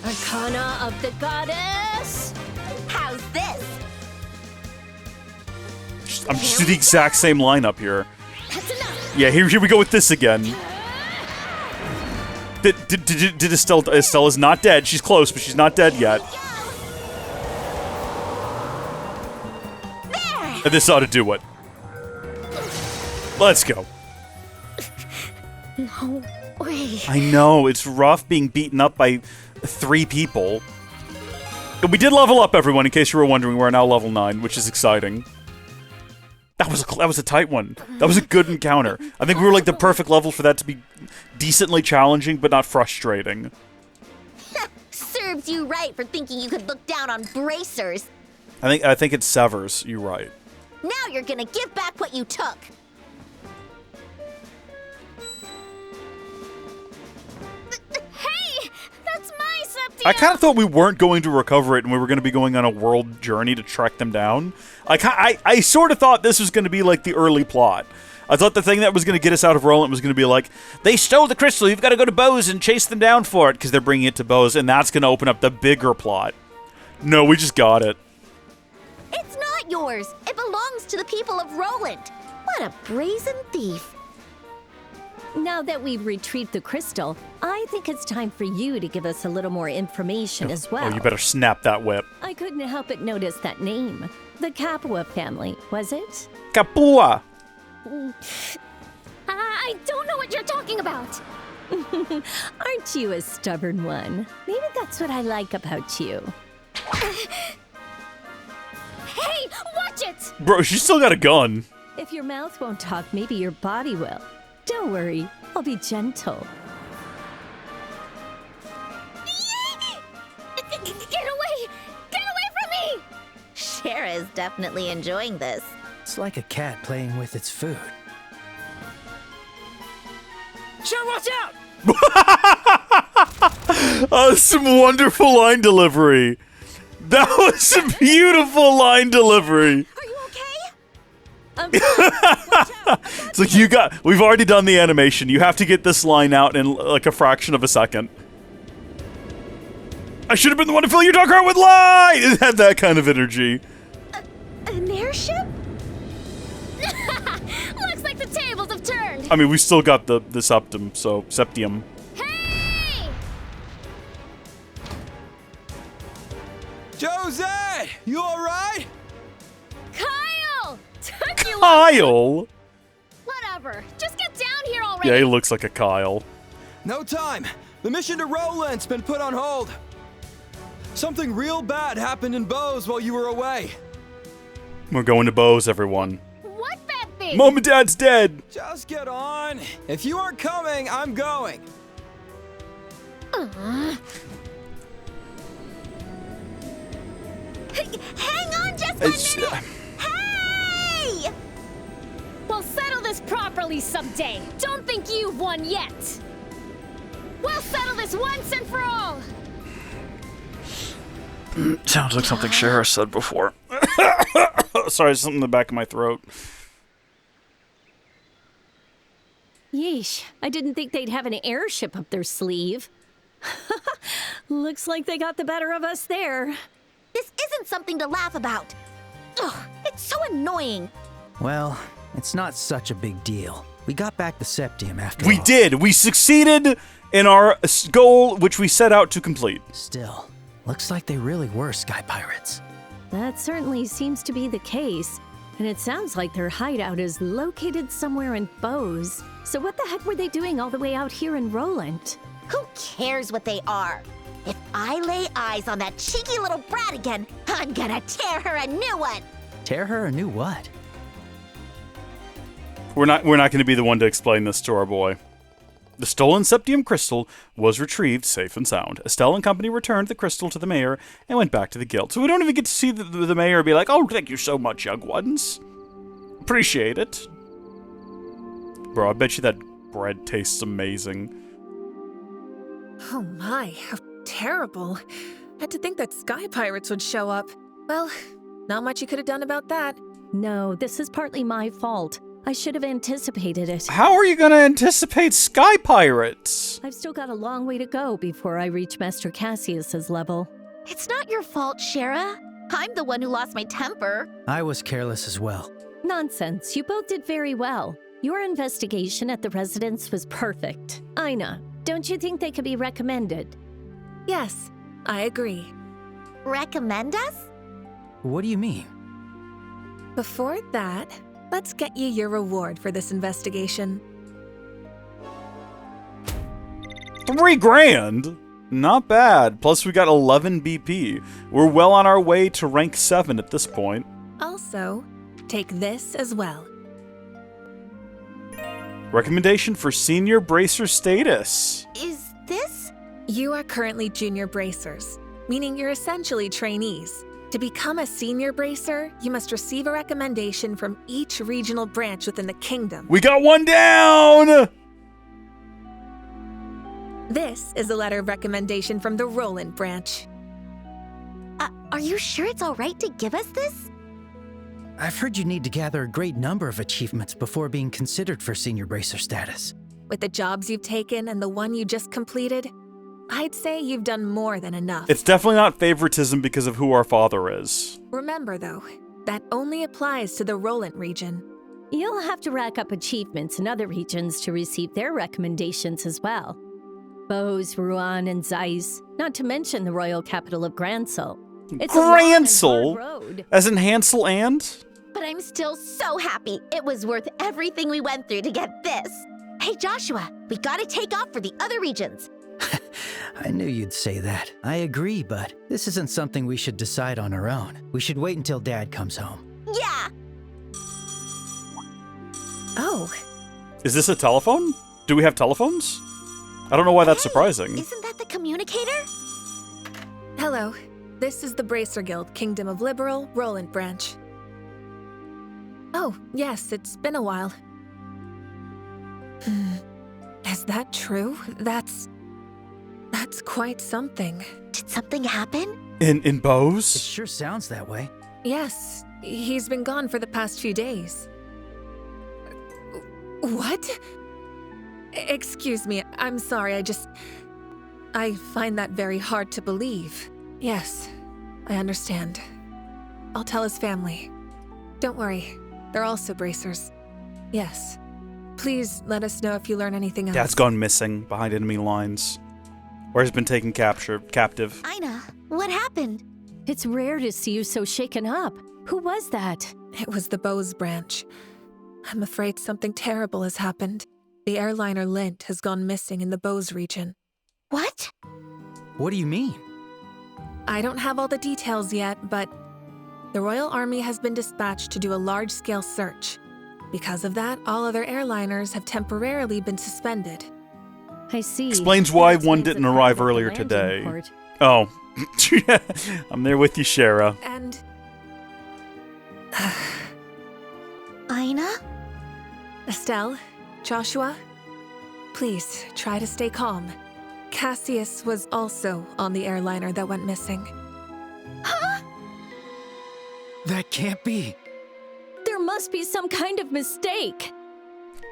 Arcana of the Goddess. How's this? I'm just doing the exact same lineup here. Yeah, here we go with this again. Did Estelle is not dead. She's close, but she's not dead yet. And this ought to do it. Let's go. No way. I know, it's rough being beaten up by 3 people. But we did level up, everyone, in case you were wondering. We're now level 9, which is exciting. That was a tight one. That was a good encounter. I think we were like the perfect level for that to be decently challenging, but not frustrating. Serves you right for thinking you could look down on bracers. I think it severs. You're right. Now you're gonna give back what you took. Hey, that's my septium. I kind of thought we weren't going to recover it, and we were going to be going on a world journey to track them down. I sort of thought this was going to be like the early plot. I thought the thing that was going to get us out of Rolent was going to be like, they stole the crystal, you've got to go to Bose and chase them down for it, because they're bringing it to Bose, and that's going to open up the bigger plot. No, we just got it. It's not yours. It belongs to the people of Rolent. What a brazen thief. Now that we've retrieved the crystal, I think it's time for you to give us a little more information as well. Oh, you better snap that whip. I couldn't help but notice that name. The Capua family, was it? Capua! I don't know what you're talking about. Aren't you a stubborn one? Maybe that's what I like about you. Hey, watch it! Bro, she's still got a gun. If your mouth won't talk, maybe your body will. Don't worry, I'll be gentle. Get away! Get away from me! Shara is definitely enjoying this. It's like a cat playing with its food. Shara, watch out! Some wonderful line delivery. That was some beautiful line delivery. It's like we've already done the animation. You have to get this line out in like a fraction of a second. I should have been the one to fill your dark heart with light! It had that kind of energy. An airship? Looks like the tables have turned. I mean, we still got the septium. Hey! Jose! You alright? Kyle! Took you Kyle? Whatever. Just get down here already. Yeah, he looks like a Kyle. No time. The mission to Rolent's been put on hold. Something real bad happened in Bose while you were away. We're going to Bose, everyone. What bad thing? Mom and Dad's dead. Just get on. If you aren't coming, I'm going. Hang on just a minute! Hey! We'll settle this properly someday. Don't think you've won yet. We'll settle this once and for all. Sounds like something Shara said before. Sorry, something in the back of my throat. Yeesh, I didn't think they'd have an airship up their sleeve. Looks like they got the better of us there. This isn't something to laugh about. Ugh, it's so annoying. Well, it's not such a big deal. We got back the septium after all. We did! We succeeded in our goal, which we set out to complete. Still, looks like they really were sky pirates. That certainly seems to be the case. And it sounds like their hideout is located somewhere in Bose. So what the heck were they doing all the way out here in Rolent? Who cares what they are? If I lay eyes on that cheeky little brat again, I'm gonna tear her a new one. Tear her a new what? We're not going to be the one to explain this to our boy. The stolen septium crystal was retrieved safe and sound. Estelle and company returned the crystal to the mayor and went back to the guild. So we don't even get to see the mayor be like, "Oh, thank you so much, young ones. Appreciate it." Bro, I bet you that bread tastes amazing. Oh my, how terrible. Had to think that sky pirates would show up. Well, not much you could have done about that. No, this is partly my fault. I should have anticipated it. How are you going to anticipate sky pirates? I've still got a long way to go before I reach Master Cassius's level. It's not your fault, Shara. I'm the one who lost my temper. I was careless as well. Nonsense, you both did very well. Your investigation at the residence was perfect. Aina, don't you think they could be recommended? Yes, I agree. Recommend us? What do you mean? Before that, let's get you your reward for this investigation. $3,000? Not bad. Plus we got 11 BP. We're well on our way to rank 7 at this point. Also, take this as well. Recommendation for senior bracer status. Is this? You are currently junior bracers, meaning you're essentially trainees. To become a senior bracer, you must receive a recommendation from each regional branch within the kingdom. We got one down! This is a letter of recommendation from the Rolent branch. Are you sure it's all right to give us this? I've heard you need to gather a great number of achievements before being considered for senior bracer status. With the jobs you've taken and the one you just completed, I'd say you've done more than enough. It's definitely not favoritism because of who our father is. Remember, though, that only applies to the Rolent region. You'll have to rack up achievements in other regions to receive their recommendations as well. Bose, Rouen, and Zeiss, not to mention the royal capital of Gransel. It's Gransel? As in Hansel and? But I'm still so happy. It was worth everything we went through to get this. Hey, Joshua, we gotta take off for the other regions. I knew you'd say that. I agree, but this isn't something we should decide on our own. We should wait until Dad comes home. Yeah! Oh. Is this a telephone? Do we have telephones? I don't know why that's surprising. Isn't that the communicator? Hello. This is the Bracer Guild, Kingdom of Liberal, Rolent branch. Oh, yes, it's been a while. Is that true? That's quite something. Did something happen? In Bose? It sure sounds that way. Yes, he's been gone for the past few days. What? Excuse me, I'm sorry, I find that very hard to believe. Yes, I understand. I'll tell his family. Don't worry, they're also bracers. Yes. Please let us know if you learn anything else. Dad's gone missing behind enemy lines. Or has been taken captive. Ina, what happened? It's rare to see you so shaken up. Who was that? It was the Bose branch. I'm afraid something terrible has happened. The airliner Lint has gone missing in the Bose region. What? What do you mean? I don't have all the details yet, but the Royal Army has been dispatched to do a large-scale search. Because of that, all other airliners have temporarily been suspended. I see. Explains why one didn't arrive earlier today. Port. Oh. I'm there with you, Shara. And... Ina? Estelle, Joshua, please try to stay calm. Cassius was also on the airliner that went missing. Huh? That can't be. There must be some kind of mistake.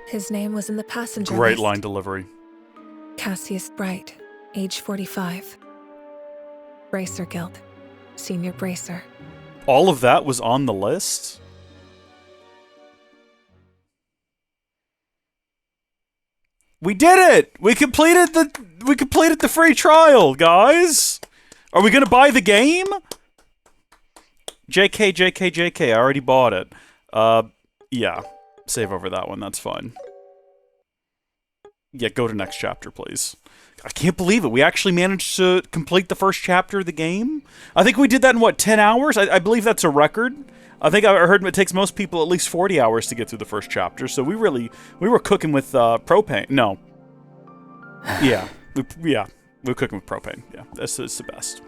His name was in the passenger Great list. line delivery. Cassius Bright, age 45. Bracer Guild, senior bracer. All of that was on the list? We did it! We completed the free trial, guys! Are we gonna buy the game? JK, I already bought it. Yeah. Save over that one, that's fine. Yeah, go to next chapter, please. I can't believe it. We actually managed to complete the first chapter of the game. I think we did that in, what, 10 hours? I believe that's a record. I think I heard it takes most people at least 40 hours to get through the first chapter. So we were cooking with propane. No. Yeah. We were cooking with propane. Yeah, that's the best.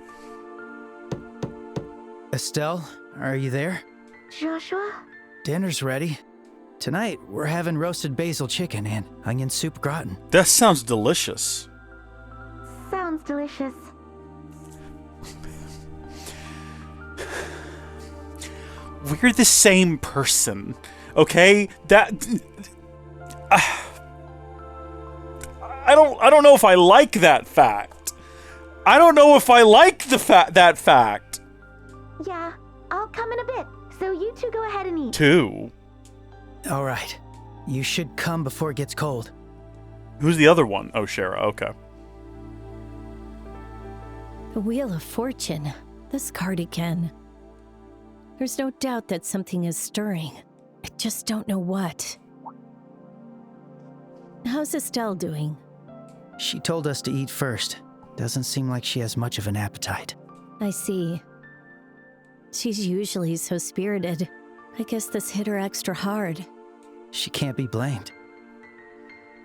Estelle, are you there? Joshua? Dinner's ready. Tonight, we're having roasted basil chicken and onion soup gratin. That sounds delicious. Sounds delicious. We're the same person, okay? I don't know if I like that fact. I don't know if I like that fact. Yeah, I'll come in a bit. So you two go ahead and eat. Two? All right. You should come before it gets cold. Who's the other one? Oh, Shara. Okay. The Wheel of Fortune. This card again. There's no doubt that something is stirring. I just don't know what. How's Estelle doing? She told us to eat first. Doesn't seem like she has much of an appetite. I see. She's usually so spirited. I guess this hit her extra hard. She can't be blamed.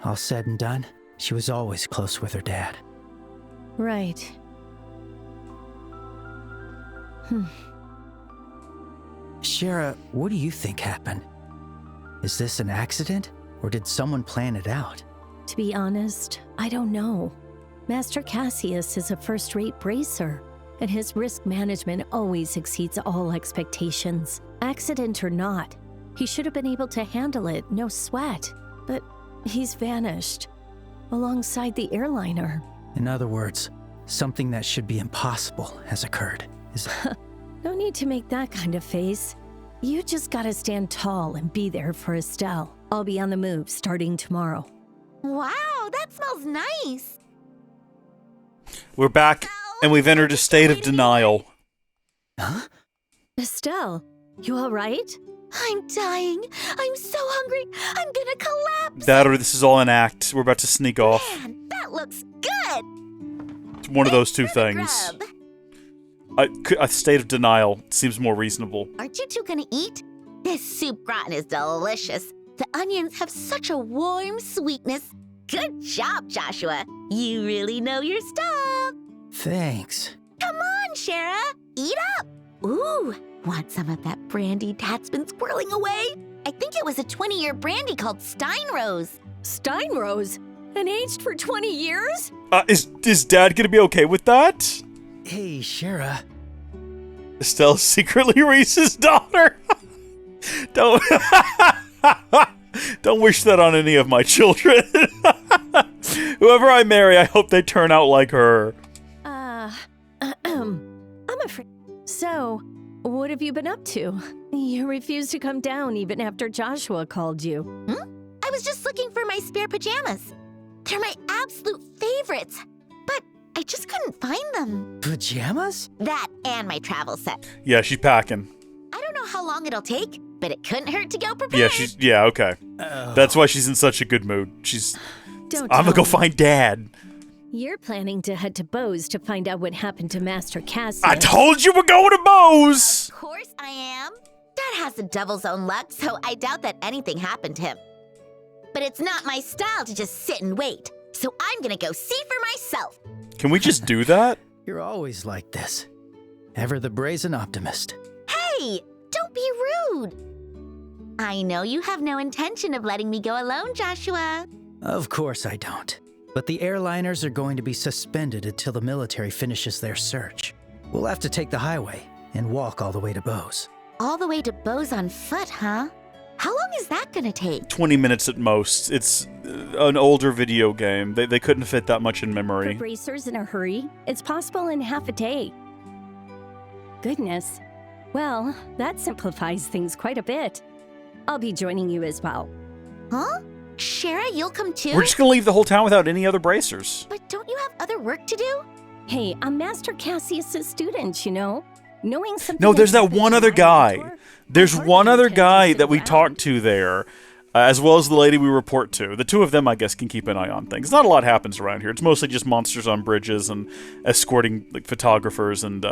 All said and done, she was always close with her dad. Right. Shara, what do you think happened? Is this an accident, or did someone plan it out? To be honest, I don't know. Master Cassius is a first-rate bracer, and his risk management always exceeds all expectations. Accident or not, he should have been able to handle it, no sweat. But he's vanished, alongside the airliner. In other words, something that should be impossible has occurred. No need to make that kind of face. You just gotta stand tall and be there for Estelle. I'll be on the move starting tomorrow. Wow, that smells nice. We're back, and we've entered a state of denial. Huh? Estelle, you all right? I'm dying. I'm so hungry. I'm gonna collapse. That or this is all an act. We're about to sneak off. Man, that looks good. It's one of those two things. A state of denial seems more reasonable. Aren't you two gonna eat? This soup gratin is delicious. The onions have such a warm sweetness. Good job, Joshua. You really know your stuff. Thanks. Come on, Shara. Eat up. Ooh, want some of that brandy Dad's been squirreling away? I think it was a 20-year brandy called Steinrose. Steinrose? And aged for 20 years? Is Dad gonna be okay with that? Hey, Shara. Estelle's secretly Reese's daughter. Don't wish that on any of my children. Whoever I marry, I hope they turn out like her. I'm afraid. So, what have you been up to? You refused to come down even after Joshua called you. I was just looking for my spare pajamas. They're my absolute favorites. But I just couldn't find them. Pajamas? That and my travel set. Yeah, she's packing. I don't know how long it'll take, but it couldn't hurt to go prepared. Yeah, okay. That's why she's in such a good mood. I'm gonna go find Dad. You're planning to head to Bose to find out what happened to Master Cassius. I told you we're going to Bose! Of course I am. Dad has the devil's own luck, so I doubt that anything happened to him. But it's not my style to just sit and wait, so I'm gonna go see for myself. Can we just do that? You're always like this. Ever the brazen optimist. Hey, don't be rude. I know you have no intention of letting me go alone, Joshua. Of course I don't. But the airliners are going to be suspended until the military finishes their search. We'll have to take the highway and walk all the way to Bose. All the way to Bose on foot, huh? How long is that gonna take? 20 minutes at most. It's an older video game. They couldn't fit that much in memory. For bracers in a hurry, it's possible in half a day. Goodness. Well, that simplifies things quite a bit. I'll be joining you as well. Huh? Shara, you'll come too? We're just gonna leave the whole town without any other bracers. But don't you have other work to do? Hey, I'm Master Cassius' student, you know? Knowing something. No, there's that one other guy. There's one other guy that we talked to there. as well as the lady we report to. The two of them, I guess, can keep an eye on things. Not a lot happens around here. It's mostly just monsters on bridges and escorting like photographers and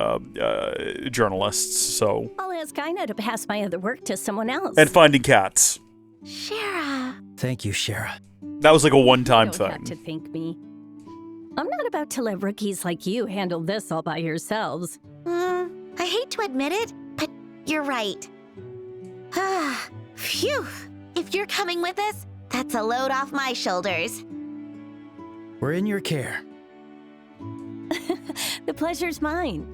journalists. So I'll ask Ina to pass my other work to someone else. and finding cats. Shara. Thank you, Shara. That was like a one-time You don't thing. have to thank me. I'm not about to let rookies like you handle this all by yourselves. I hate to admit it, but you're right. Phew. If you're coming with us, that's a load off my shoulders. We're in your care. The pleasure's mine.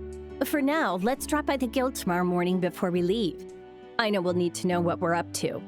For now, let's drop by the guild tomorrow morning before we leave. Ina will need to know what we're up to.